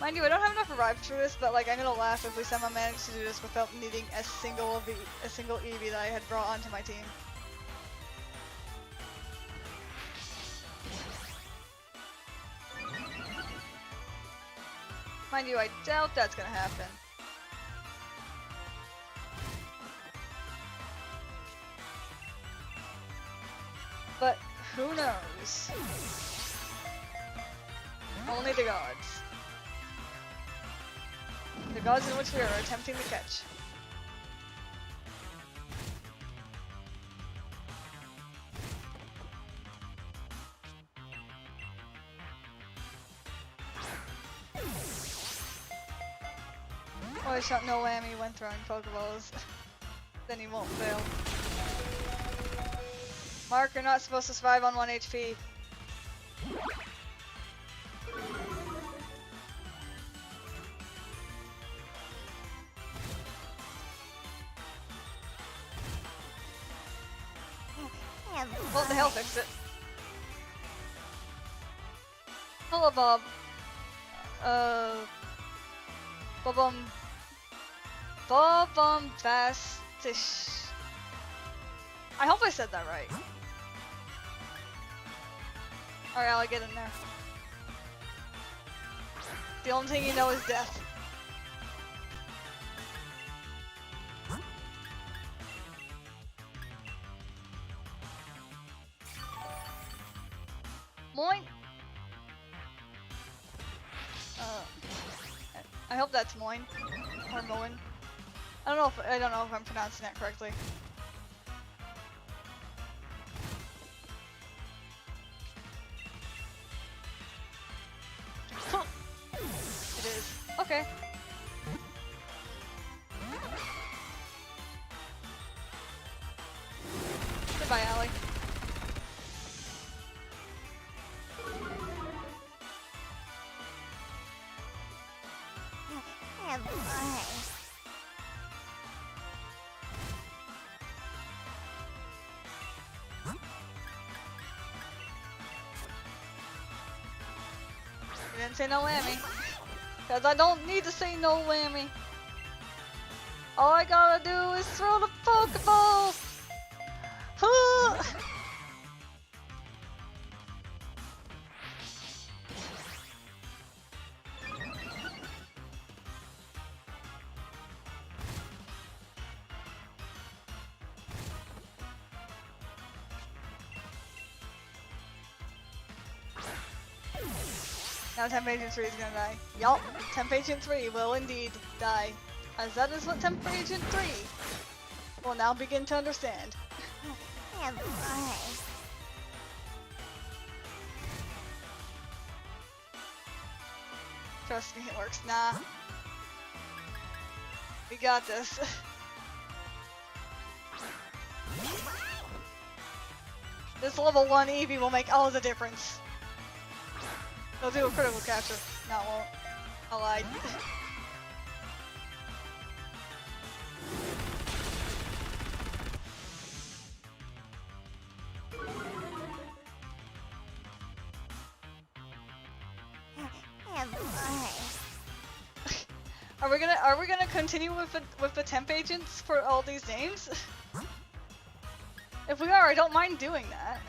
mind you, I don't have enough revives for this, but like I'm gonna laugh if we somehow manage to do this without needing a single Eevee that I had brought onto my team. Mind you, I doubt that's gonna happen. But who knows? Only the gods. The gods in which we are attempting to catch. Always shot no whammy when throwing Pokeballs. Then he won't fail. Mark, you're not supposed to survive on 1 HP. Well, the hell fixed it. Hello, Bob. Bombastic. I hope I said that right. Alright, I'll get in there. The only thing you know is death. Moin! I hope that's Moin. Or Moin. I don't know if I'm pronouncing that correctly. It is. Okay. Goodbye, Allie. You didn't say no whammy. Cause I don't need to say no whammy. All I gotta do is throw the Pokeball. Now Temp Agent 3 is gonna die. Yup, Temp Agent 3 will indeed die. As that is what Temp Agent 3 will now begin to understand. Trust me, it works. Nah. We got this. This level 1 Eevee will make all the difference. They'll do a critical capture. No, it won't. I lied. Are we gonna continue with the temp agents for all these names? If we are, I don't mind doing that.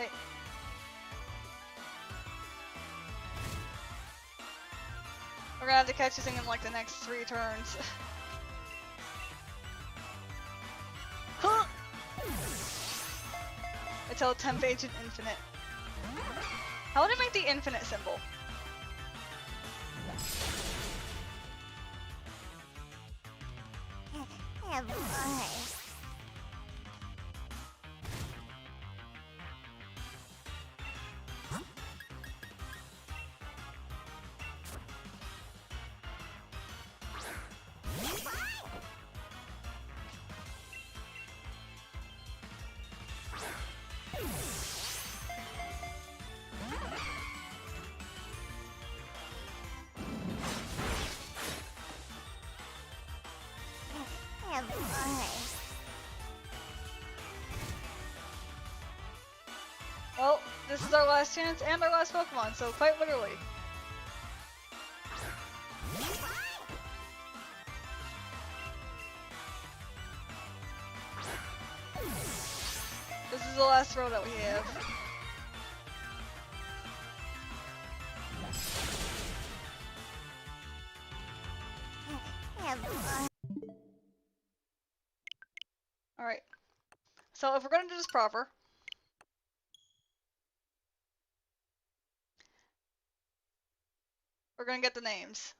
Alright. We're gonna have to catch this thing in like the next 3 turns. Huh! Until Temp Agent Infinite. How would I make the infinite symbol? Oh boy. Oh boy. Well, this is our last chance and our last Pokemon, so quite literally. This is the last throw that we have. Oh boy. Alright. So if we're gonna do this proper, we're gonna get the names.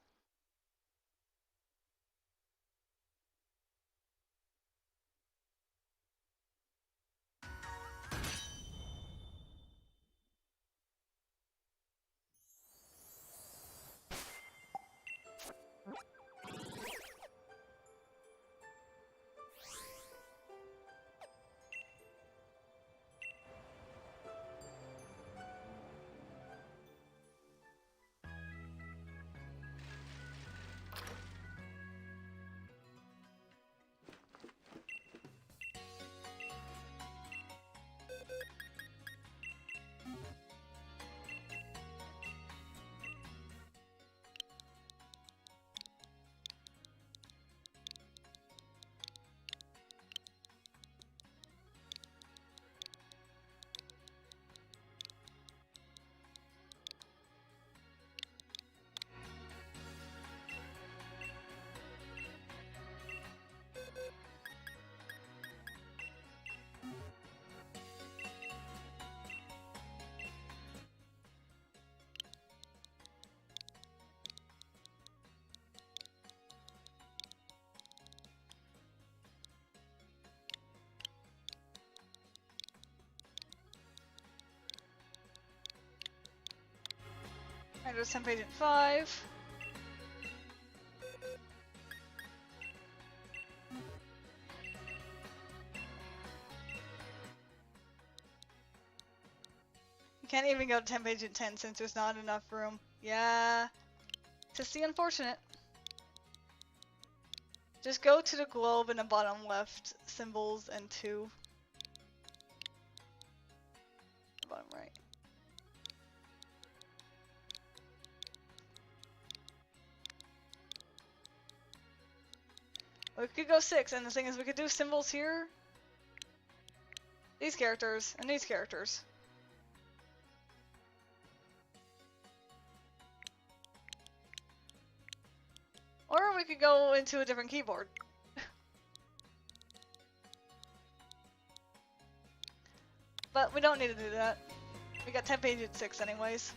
Alright, there's Temp Agent 5. You can't even go to Temp Agent 10 since there's not enough room. Yeah. Just the unfortunate. Just go to the globe in the bottom left, symbols and 2. Bottom right. We could go 6, and the thing is we could do symbols here, these characters, and these characters. Or we could go into a different keyboard. But we don't need to do that. We got Temp Agent 6 anyways.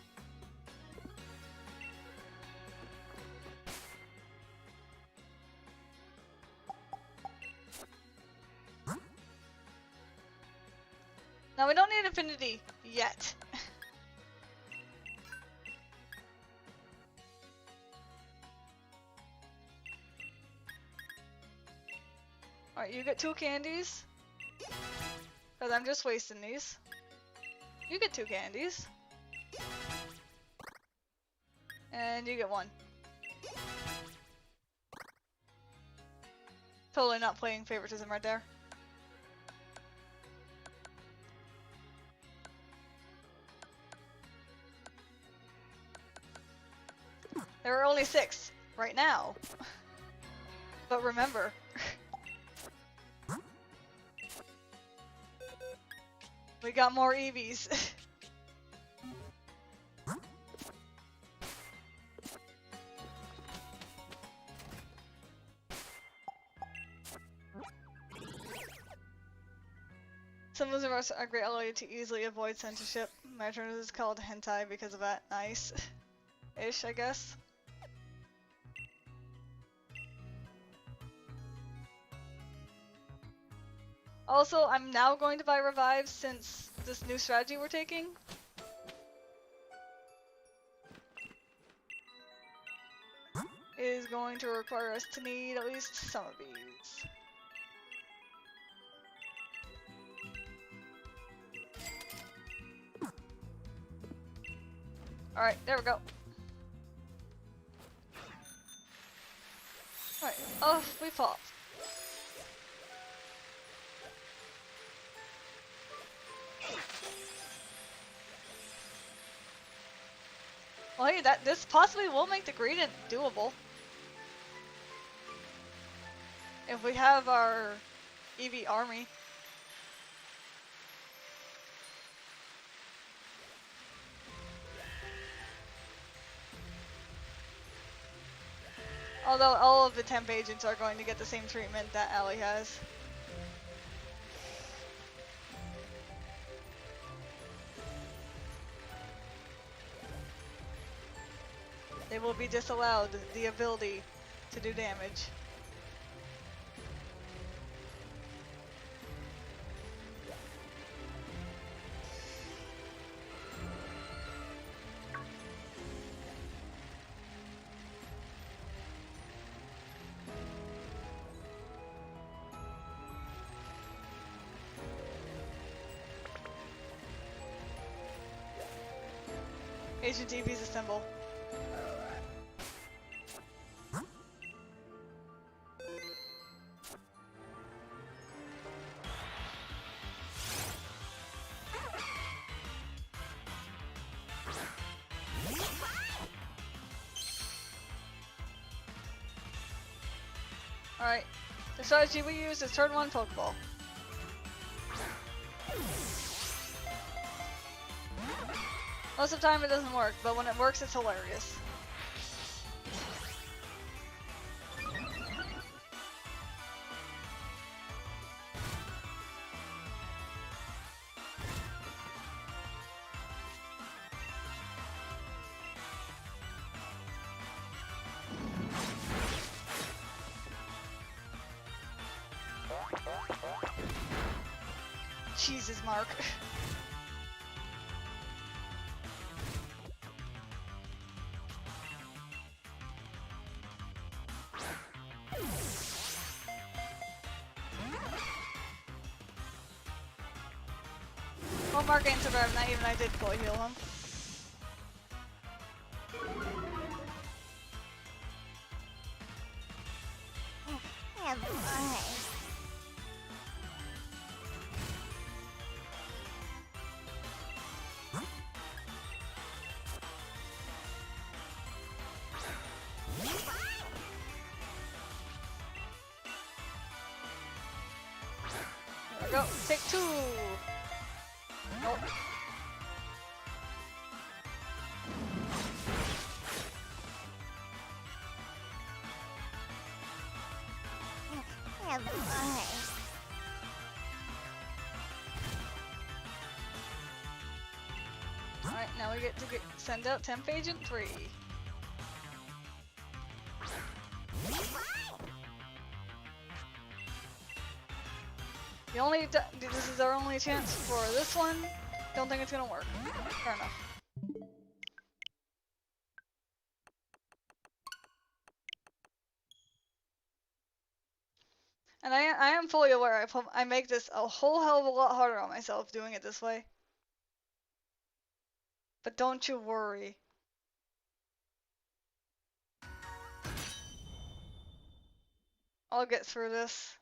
Now we don't need Infinity yet. Alright, you get 2 candies. Because I'm just wasting these. You get 2 candies. And you get 1. Totally not playing favoritism right there. There are only 6 right now. But remember. We got more Eevees. Some of us are greatly to easily avoid censorship. My turn is called hentai because of that. Nice. Ish, I guess. Also, I'm now going to buy revives since this new strategy we're taking. Is going to require us to need at least some of these. Alright, there we go. Alright, off we pop. Well, hey, this possibly will make the gradient doable. If we have our Eevee army. Although all of the temp agents are going to get the same treatment that Allie has. They will be disallowed the ability to do damage. Agent Eevee's assemble. Alright, the strategy we use is turn 1 Pokeball. Most of the time it doesn't work, but when it works it's hilarious. Jesus, Mark. Well, Mark ain't survived, not even I did fully heal him. Have fun. There we go. Take 2. Nope. Have fun. Alright, now we get to send out Temp Agent 3. This is our only chance for this one. Don't think it's gonna work. Fair enough. And I am fully aware I make this a whole hell of a lot harder on myself doing it this way. But don't you worry. I'll get through this.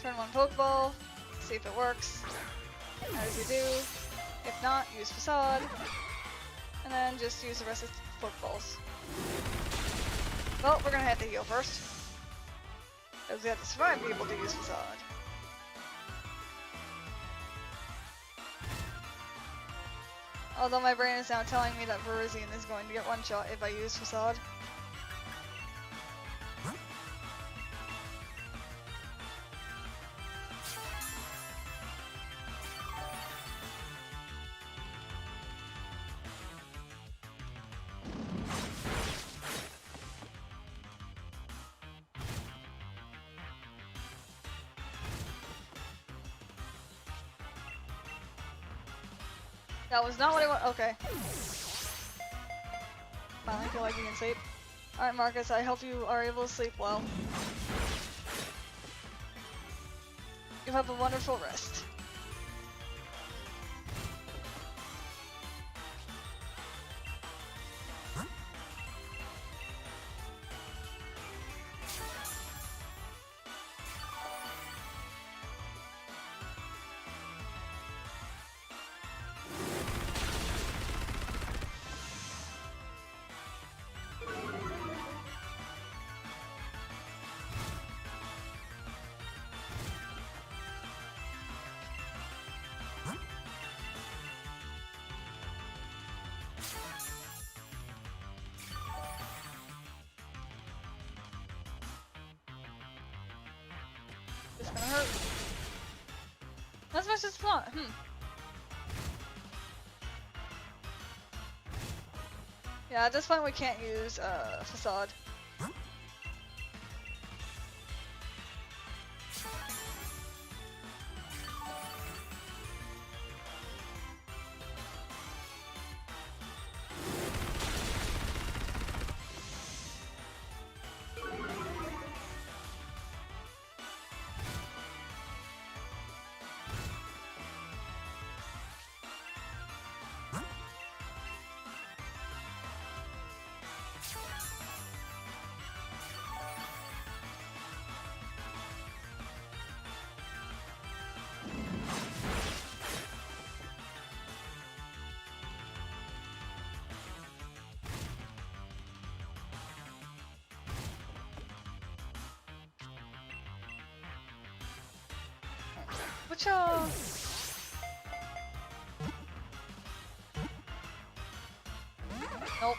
Turn 1 Pokeball, see if it works. as you do. If not, use Facade. And then just use the rest of Pokeballs. Well, we're gonna have to heal first. Because we have to survive to be able to use Facade. Although my brain is now telling me that Virizion is going to get one shot if I use Facade. That was not what I want. Okay. Finally feel like you can sleep. Alright, Marcus, I hope you are able to sleep well. You have a wonderful rest. It's gonna hurt. As much as it's not. Yeah, at this point we can't use Facade. Which Nope.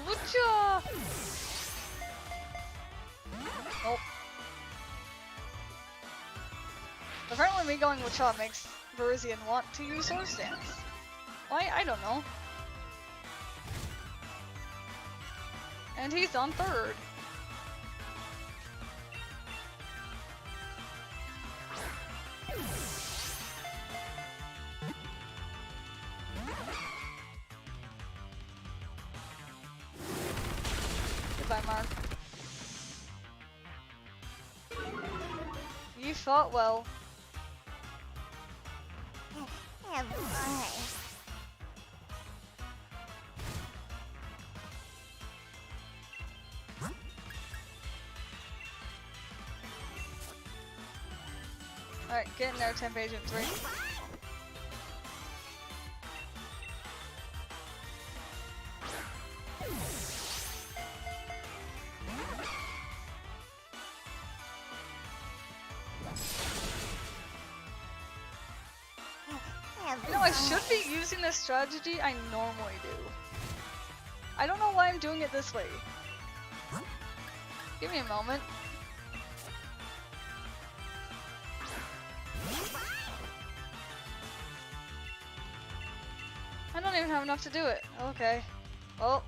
Lucha! Nope. Apparently me going with Shaw makes Virizion want to use Swords Dance. Why? I don't know. And he's on third. Goodbye, Mark. You fought well. Yeah, boy. Alright, get in there, Temp Agent 3. Yeah, You know, I should be using this strategy I normally do. I don't know why I'm doing it this way. Give me a moment. I don't even have enough to do it. Okay. Well.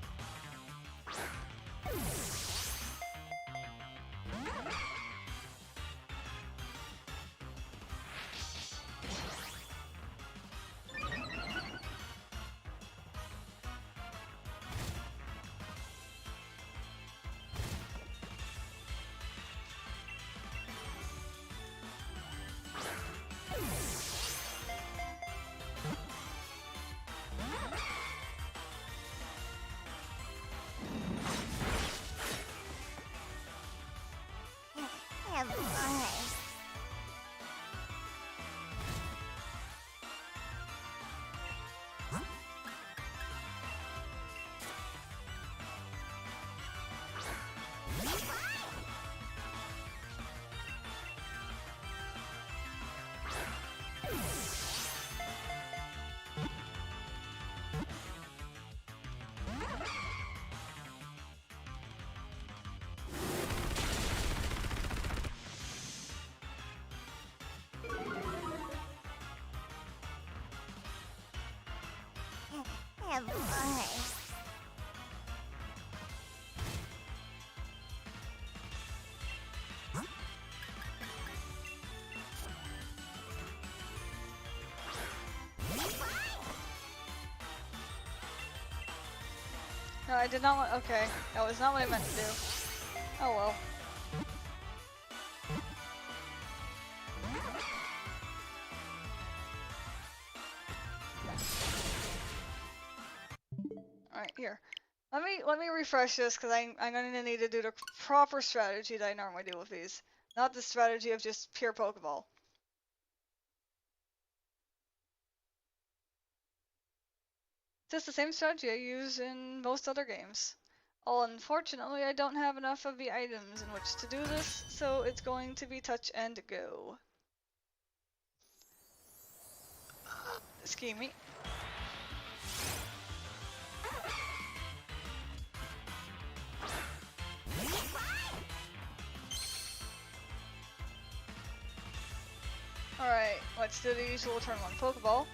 Oh boy. No, I did not want. Okay, that was not what I meant to do. Oh well. Alright, here. Let me refresh this because I'm gonna need to do the proper strategy that I normally do with these. Not the strategy of just pure Pokeball. Just the same strategy I use in most other games. Oh, unfortunately, I don't have enough of the items in which to do this, so it's going to be touch and go. Excuse me. Alright, let's do the usual turn 1 Pokeball.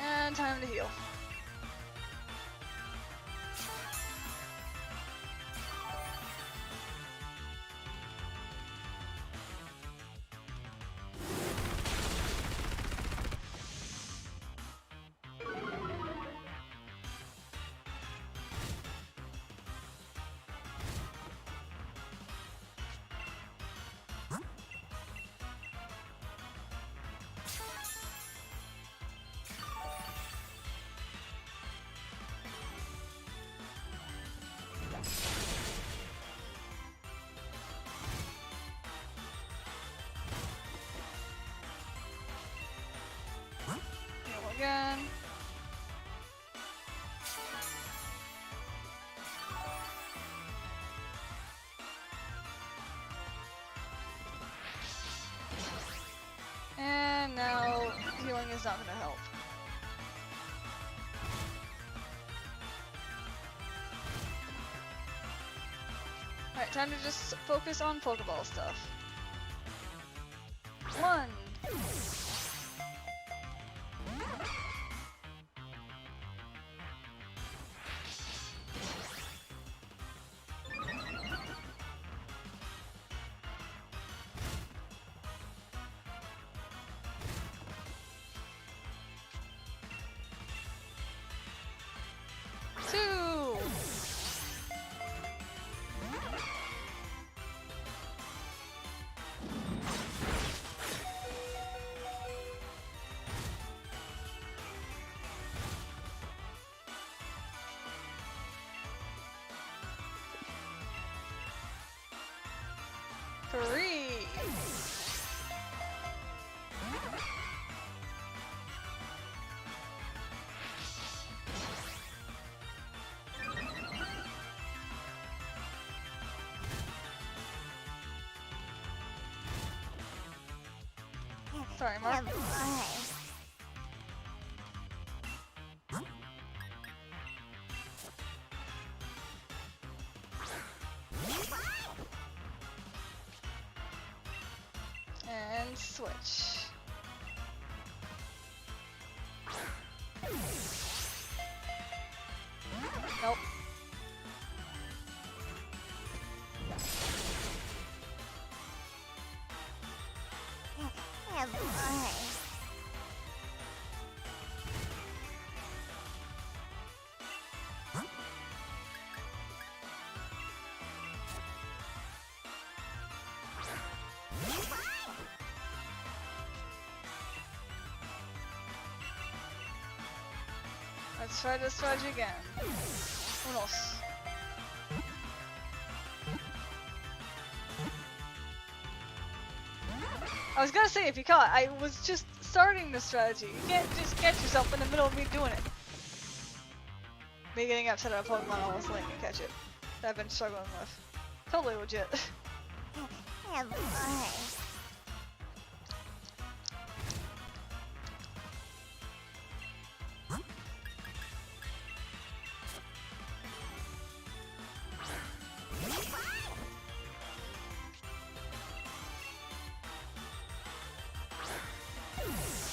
And time to heal. Heal again. And now healing is not going to help. Alright, time to just focus on Pokeball stuff. 1. Three. Sorry, Mark. Oh boy. And switch. Nope. Oh boy. Let's try this strategy again. Unos. I was gonna say, if you caught, I was just starting the strategy. You can't just catch yourself in the middle of me doing it. Me getting upset at a Pokemon almost letting me catch it. that I've been struggling with. Totally legit. Oh boy.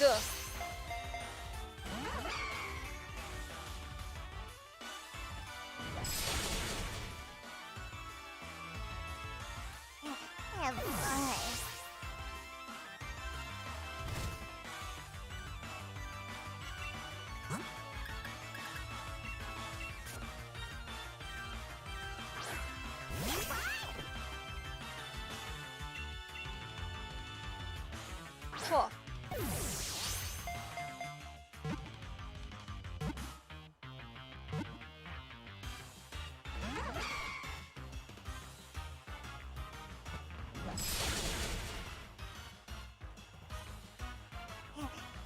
Ugh. Oh boy. Cool.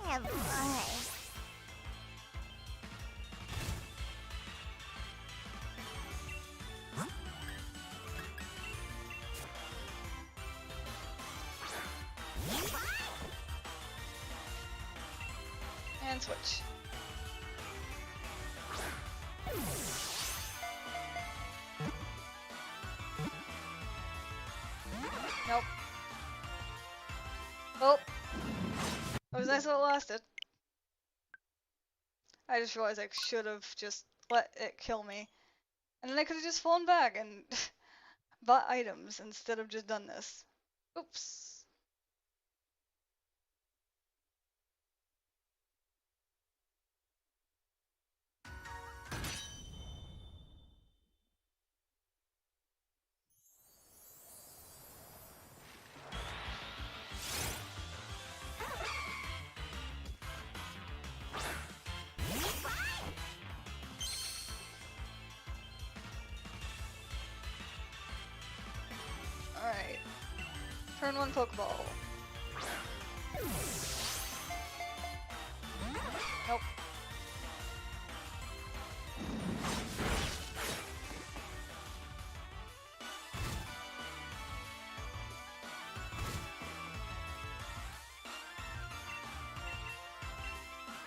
Oh boy. And switch. Nope. Oh. It was nice that it lasted. I just realized I should have just let it kill me. And then I could have just flown back and bought items instead of just done this. Oops. Alright. Turn 1 Pokeball. Nope.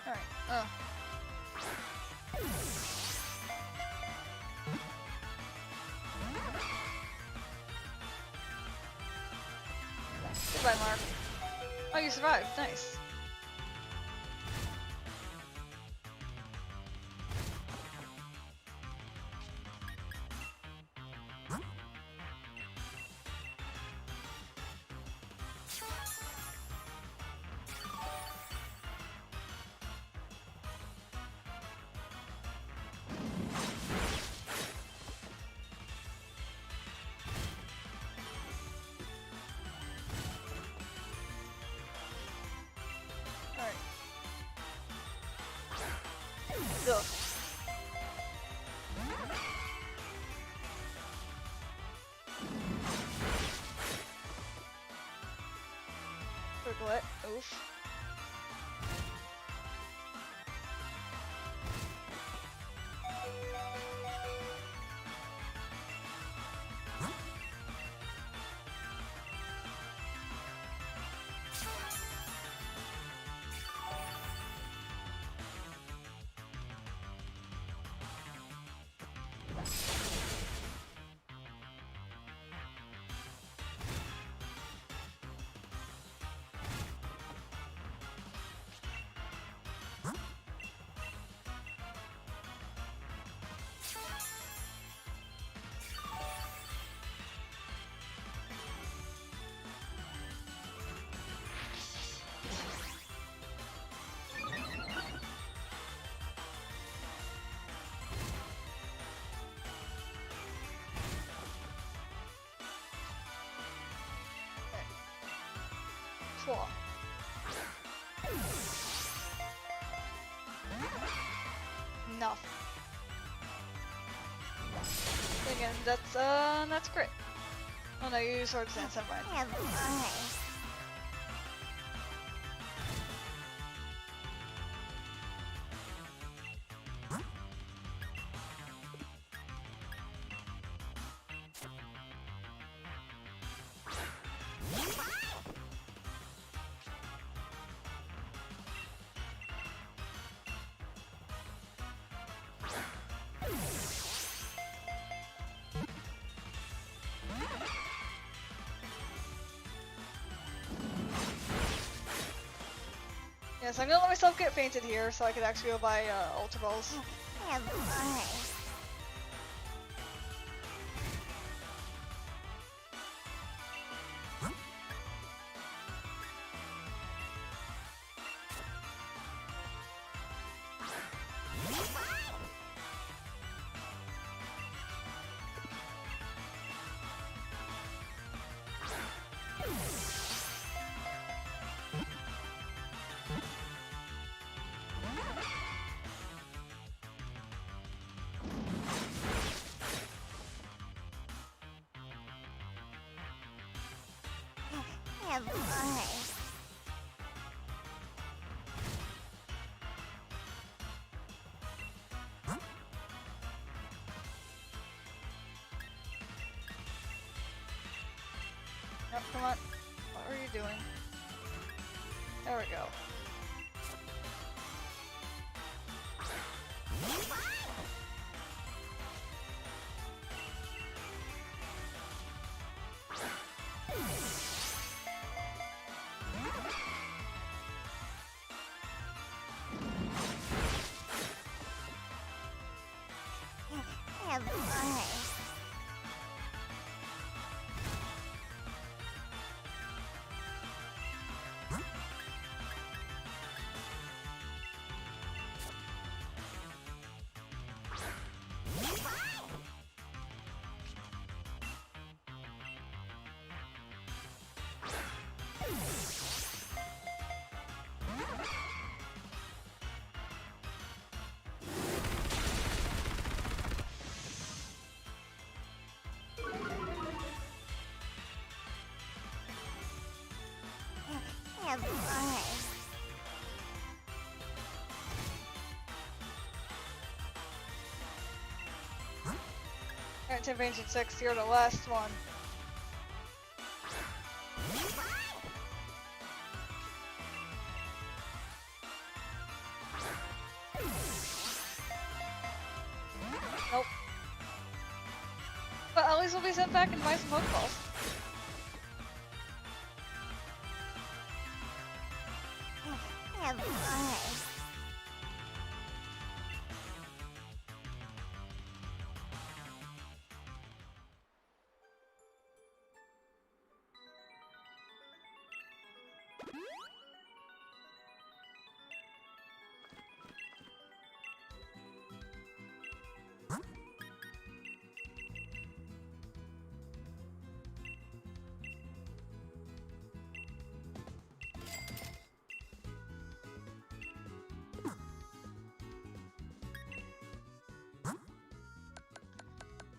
Alright. Goodbye, Mark. Oh, you survived. Nice. Alright. Ugh. What? Oof. Cool. Enough. Again, that's great. Oh no, you use Sword Dance, never mind. Oh boy. Yes, I'm gonna let myself get fainted here so I could actually go buy Ultra Balls. Have fun. Have fun. Yep, come on. What are you doing? There we go. Have fun. Have fun. Alright, Championship 6, you're the last one. Nope. But at least we'll be sent back and buy some Pokeballs. Have fun.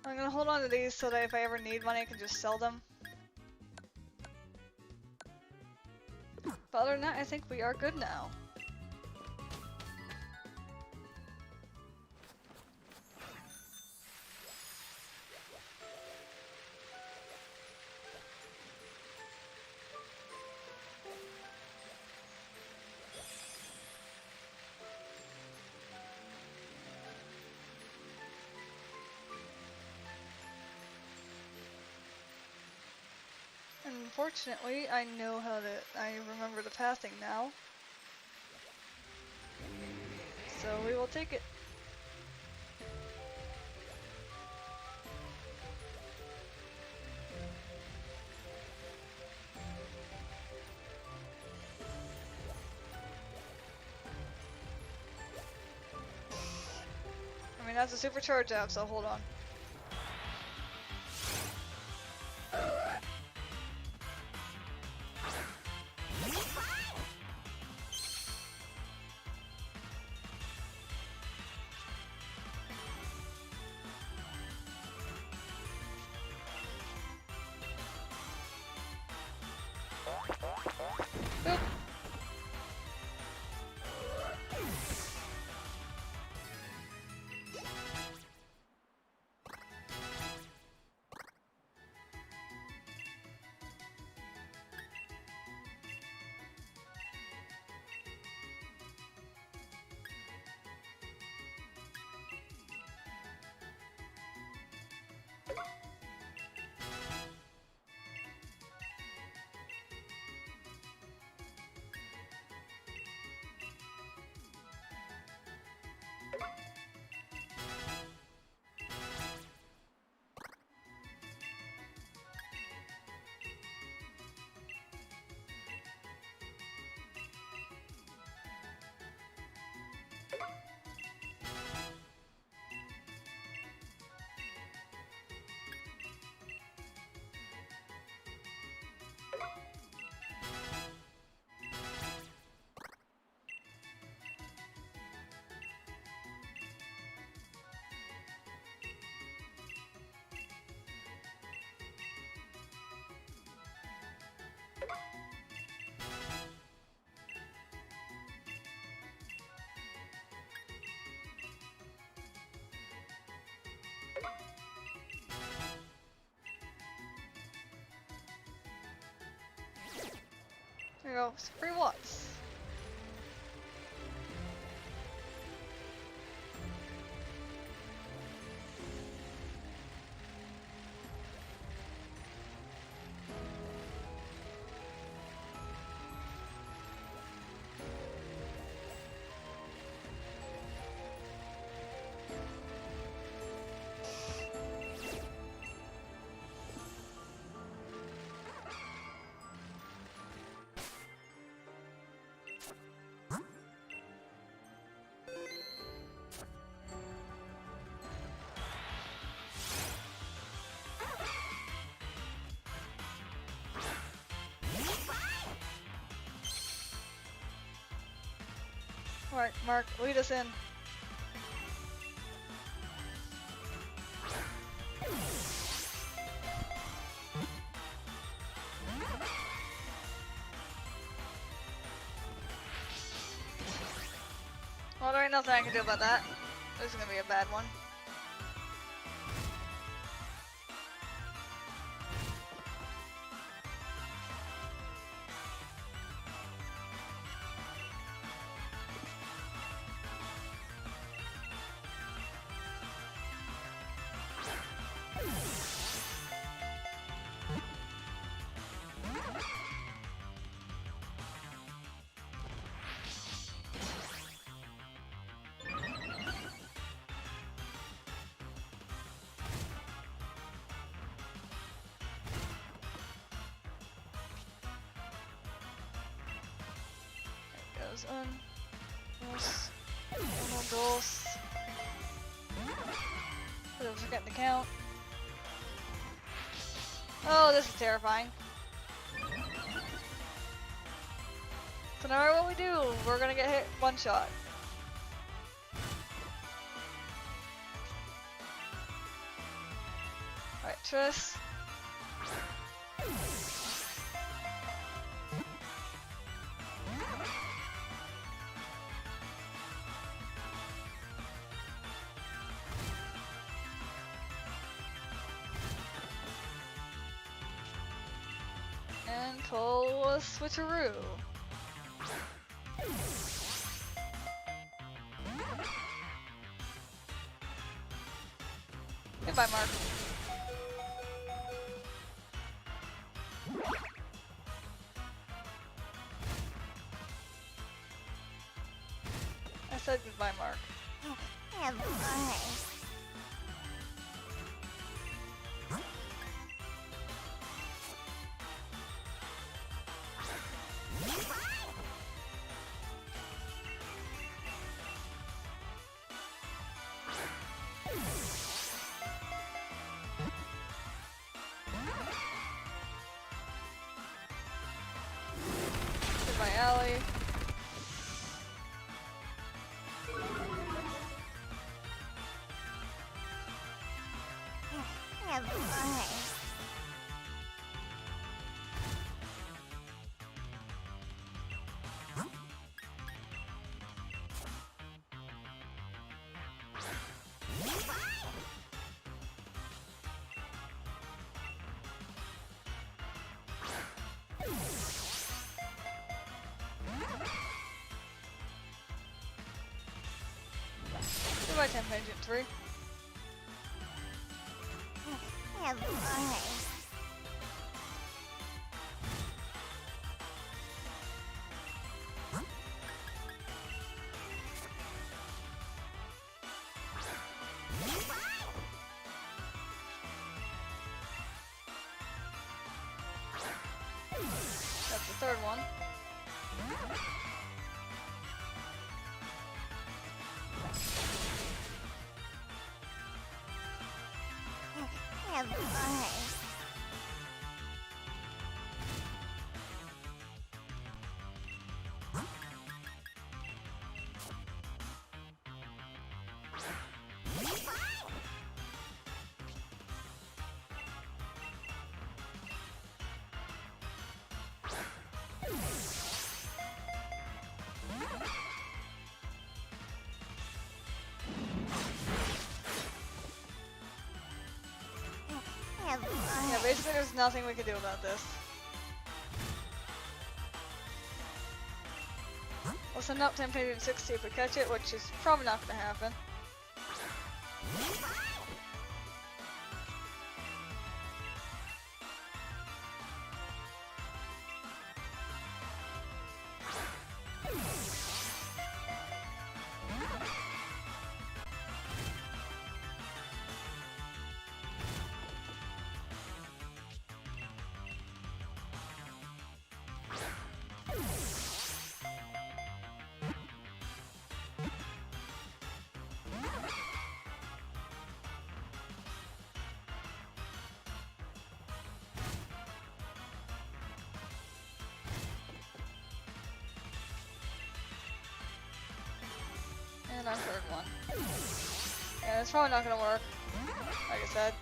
I'm gonna hold on to these so that if I ever need money I can just sell them. But other than that, I think we are good now. Unfortunately, I remember the pathing now. So we will take it. I mean, that's a supercharge out, so hold on. Boop. Here you go. Some free watts. Alright, Mark, lead us in. Well, there ain't nothing I can do about that. This is gonna be a bad one. Goes uno, dos. I'm forgetting to count. Oh, this is terrifying. So no matter what we do, we're gonna get hit one shot. Alright, Triss. And pull a switcheroo. Goodbye, Mark. I said goodbye, Mark. Have fun. Goodbye, Allie. Have fun. Goodbye, Temp Agent 3. Have fun. That's the third one. Have fun. Have fun. Yeah, basically there's nothing we can do about this. We'll send out Temptation 60 if we catch it, which is probably not gonna happen. And our third one. Yeah, that's probably not gonna work, like I said.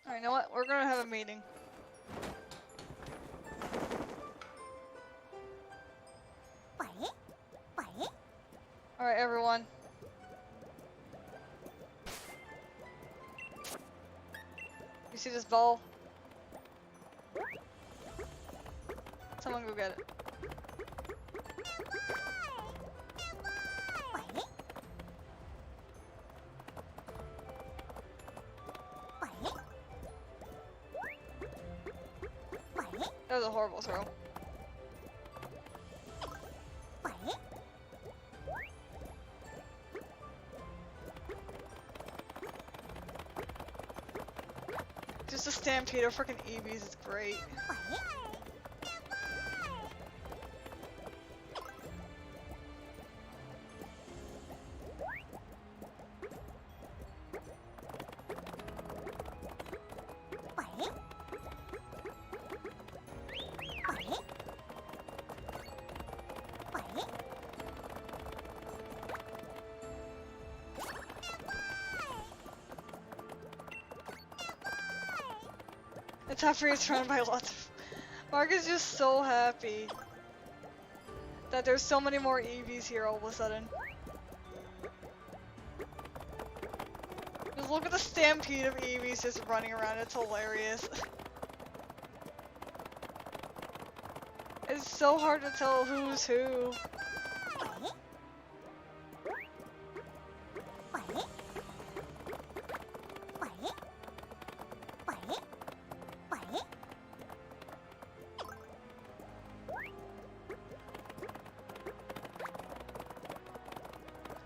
Alright, you know what? We're gonna have a meeting. Alright, everyone. You see this ball? Someone go get it. That was a horrible throw. Just a stampede of freaking Eevees is great. It's after he's surrounded by lots of... Mark is just so happy that there's so many more Eevees here all of a sudden. Just look at the stampede of Eevees just running around, it's hilarious. It's so hard to tell who's who.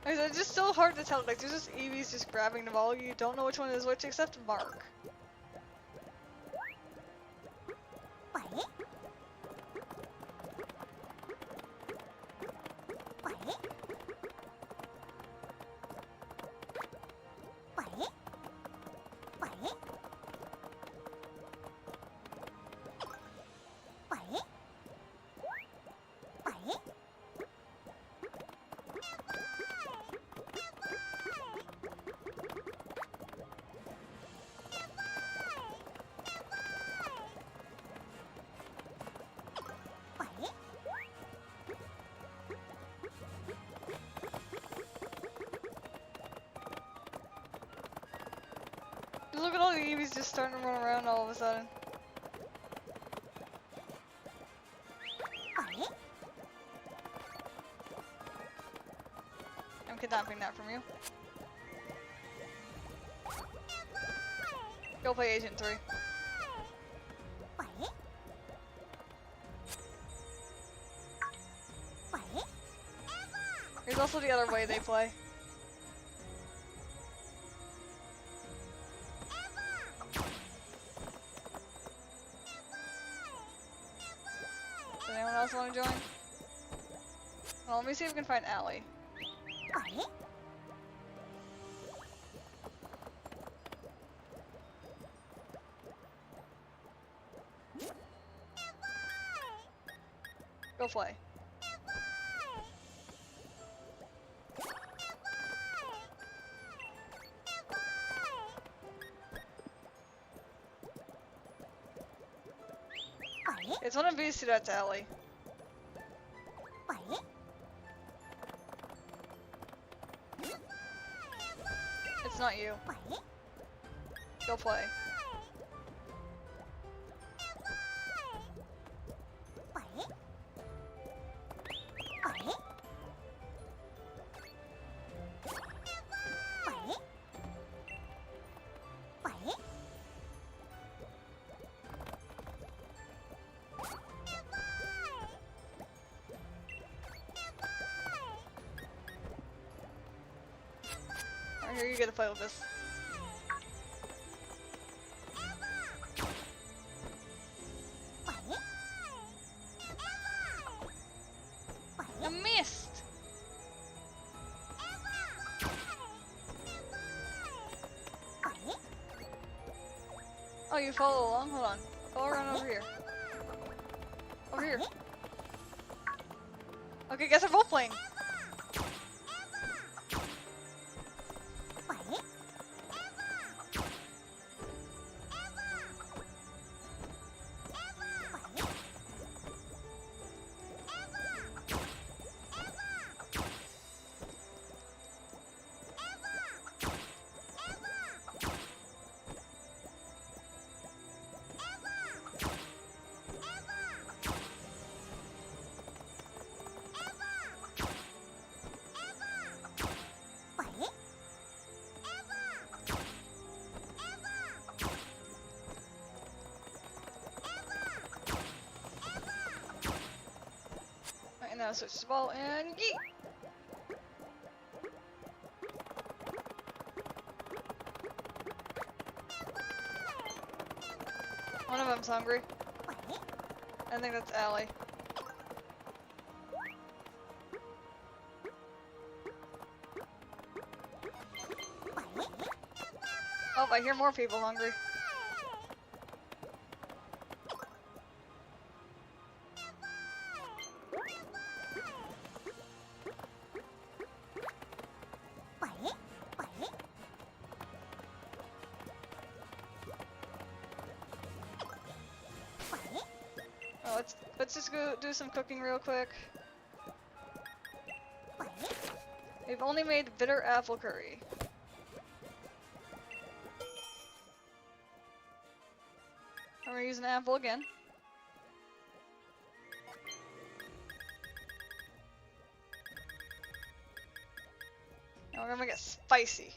It's just so hard to tell, like there's just Eevees just grabbing the ball, you don't know which one is which except Mark. Look at all the Eevees just starting to run around all of a sudden. I'm kidnapping that from you. Go play Agent 3. There's also the other way they play. Does anyone else want to join? Well, let me see if we can find Allie. Go play. It's one of these two that's Allie. It's not you. Go play. Alright, here you get to play with this. I missed! Oh, you follow along? Hold on. Follow around over here. Over here. Okay, guess we're both playing. And now switch the ball and yeet! One of them's hungry. I think that's Allie. Oh, I hear more people hungry. Oh, let's just go do some cooking real quick. We've only made bitter apple curry. And we're using apple again. And we're gonna make it spicy.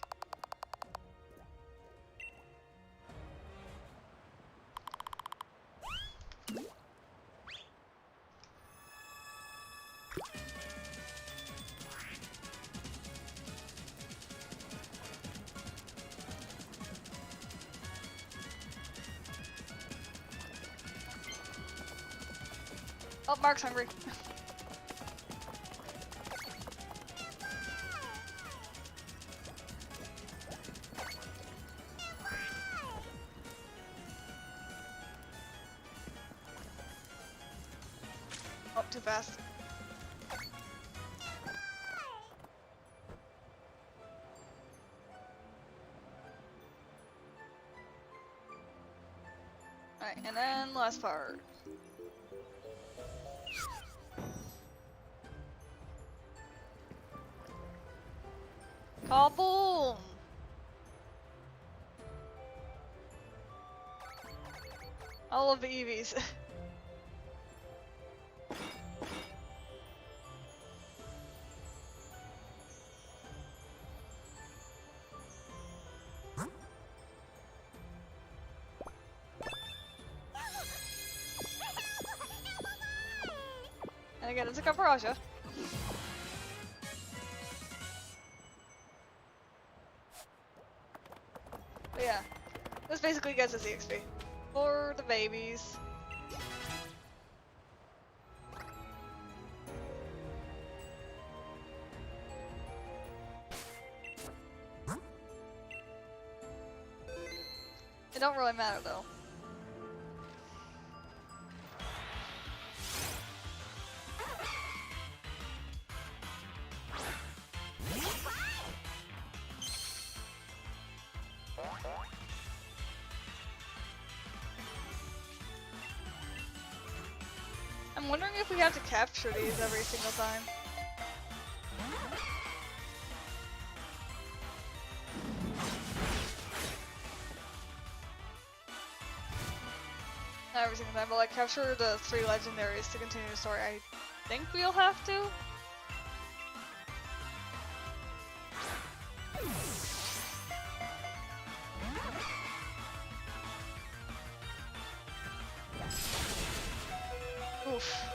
Oh, Mark's hungry. Oh, too fast. Alright, and then last part. Kaboom! All of the Eevees. And again, it's a Caparasha. But yeah, this basically gets us EXP for the babies. It don't really matter though. I'm wondering if we have to capture these every single time. Not every single time, but like capture the 3 legendaries to continue the story. I think we'll have to. Oof.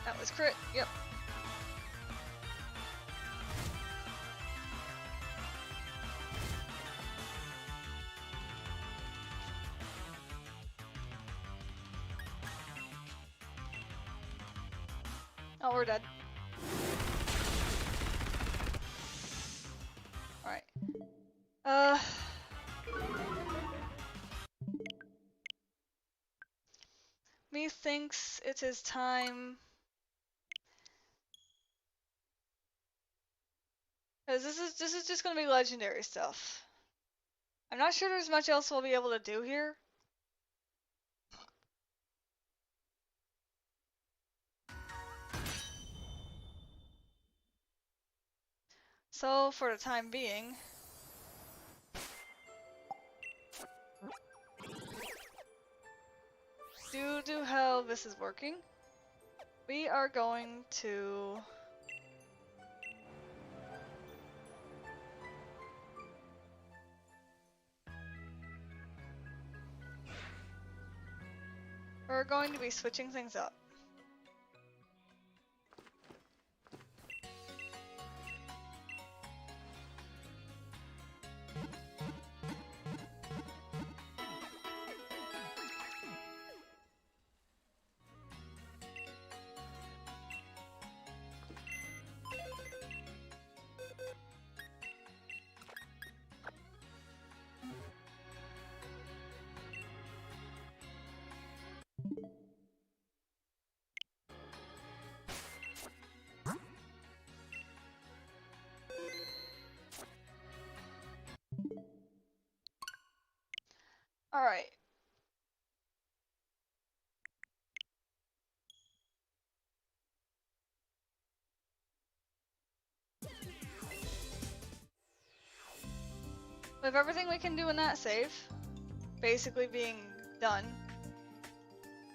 That was crit, yep. Oh, we're dead. Alright. Methinks it is time. Cause this is just gonna be legendary stuff. I'm not sure there's much else we'll be able to do here. So for the time being, due to how this is working, we are going to be switching things up. Alright. With everything we can do in that save, basically being done,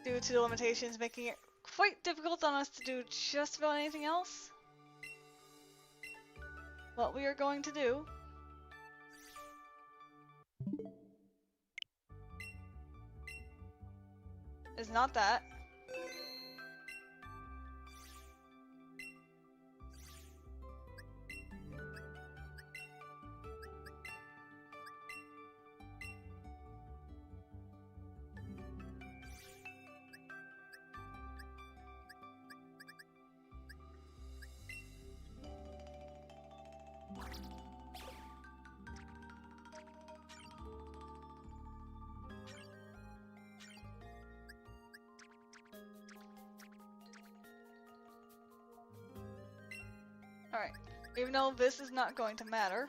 due to the limitations making it quite difficult on us to do just about anything else, what we are going to do is not that. Alright, even though this is not going to matter.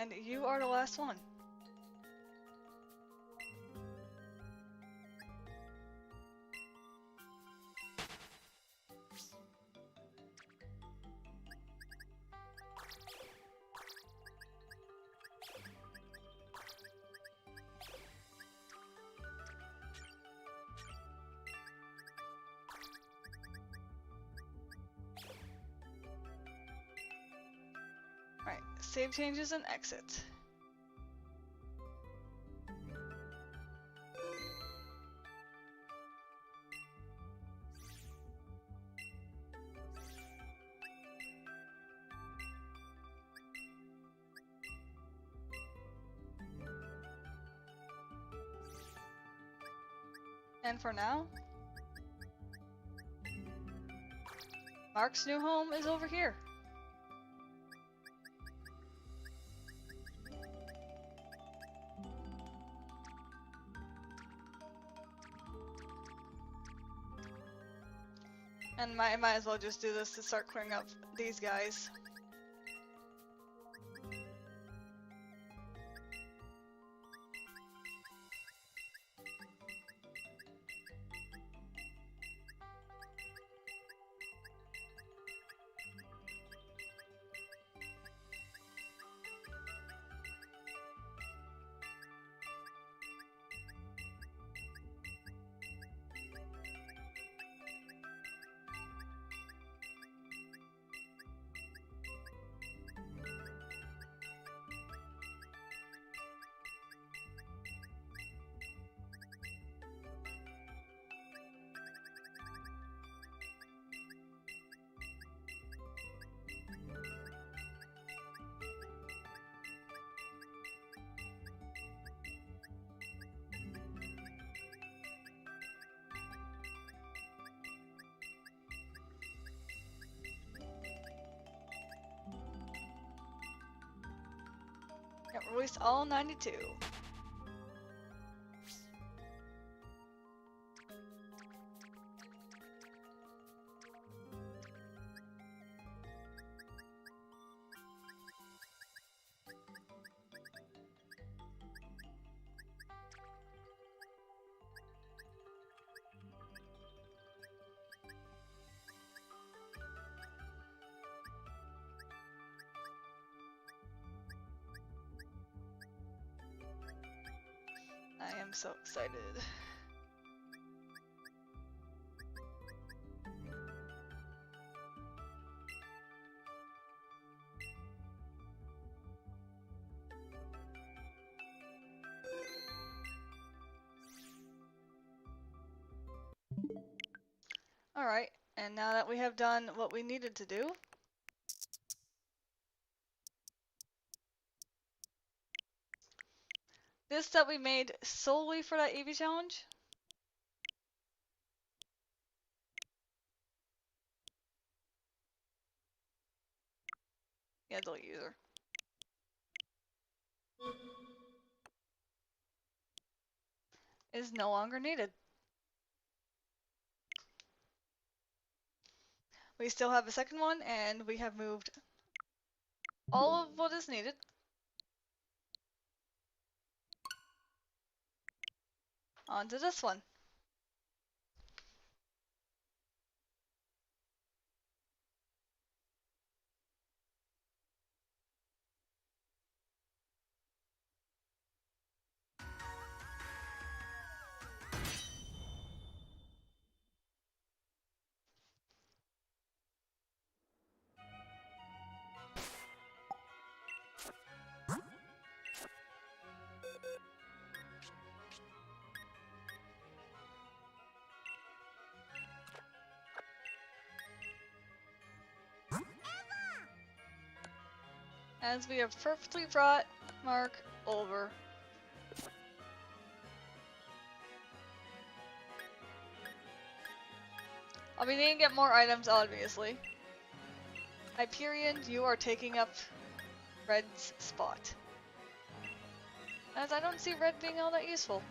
And you are the last one. Alright, save changes and exit. And for now, Mark's new home is over here. And might as well just do this to start clearing up these guys. Yep, release all 92. I am so excited. Alright, and now that we have done what we needed to do, this that we made solely for that Eevee challenge. Yeah, delete user. Is no longer needed. We still have a second one, and we have moved all of what is needed. Onto this one. As we have perfectly brought Mark over. I'll be needing to get more items, obviously. Hyperion, you are taking up Red's spot. As I don't see Red being all that useful.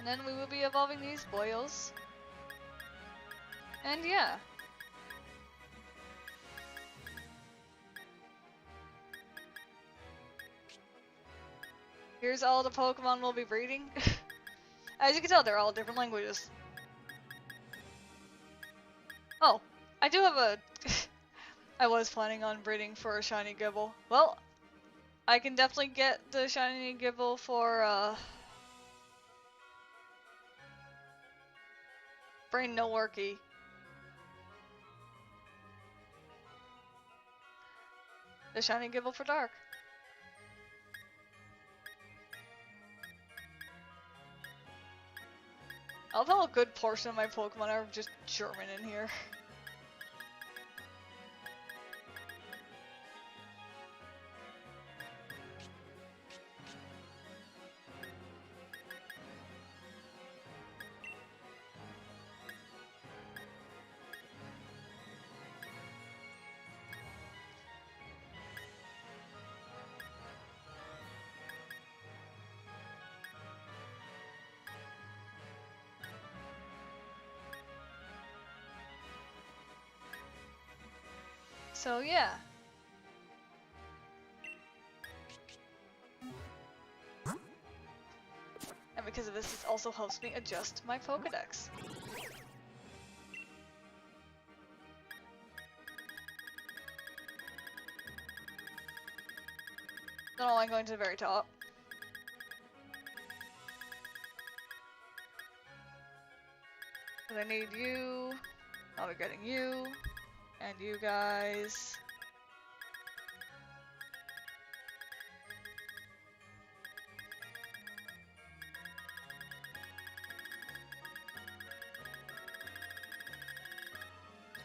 And then we will be evolving these boyos. And yeah. Here's all the Pokemon we'll be breeding. As you can tell, they're all different languages. Oh, I do have a... I was planning on breeding for a shiny Gibble. Well, I can definitely get the shiny Gibble for, Brain no worky. The shiny Gibble for Dark. I love how a good portion of my Pokemon are just German in here. So yeah. And because of this, this also helps me adjust my Pokedex. Then I'm going to the very top. And I need you. I'll be getting you. And you guys.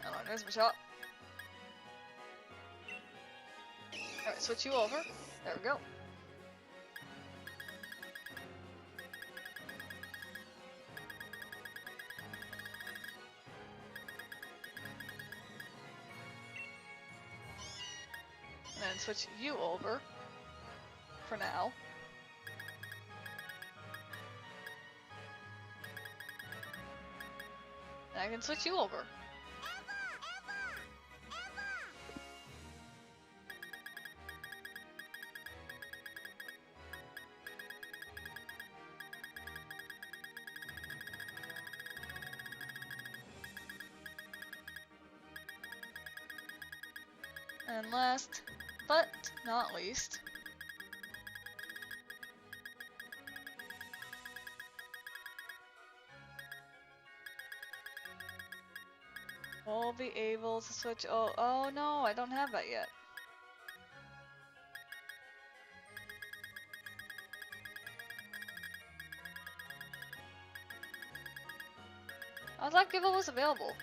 Hold on, there's my shot. Alright, switch you over. There we go. And then switch you over for now. And I can switch you over. And last but not least, we'll be able to switch. Oh no, I don't have that yet. I thought Gibble was available.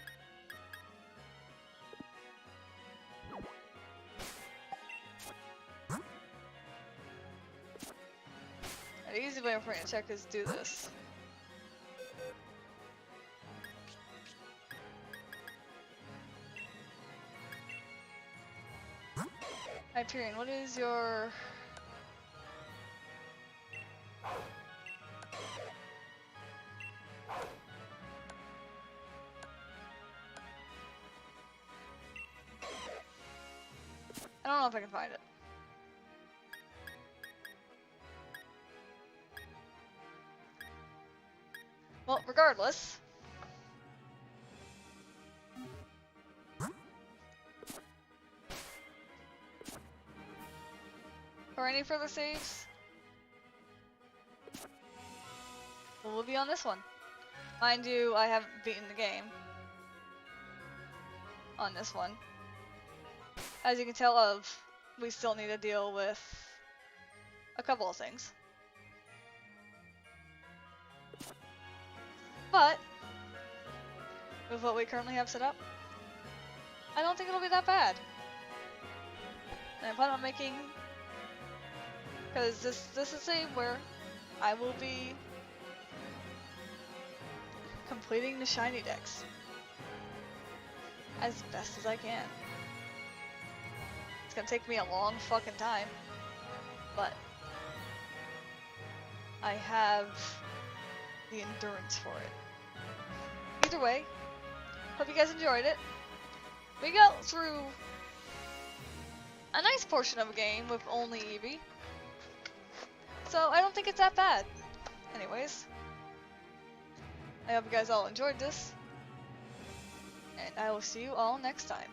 An easy way for me to check is do this. Hyperion, what is your... I don't know if I can find it. Well, regardless. For any further saves, we'll be on this one. Mind you, I haven't beaten the game on this one. As you can tell, we still need to deal with a couple of things. But with what we currently have set up, I don't think it'll be that bad. And I plan on making, because this is a where I will be completing the shiny decks as best as I can. It's gonna take me a long fucking time, but I have the endurance for it. Either way, hope you guys enjoyed it. We got through a nice portion of a game with only Eevee, so I don't think it's that bad. Anyways, I hope you guys all enjoyed this, and I will see you all next time.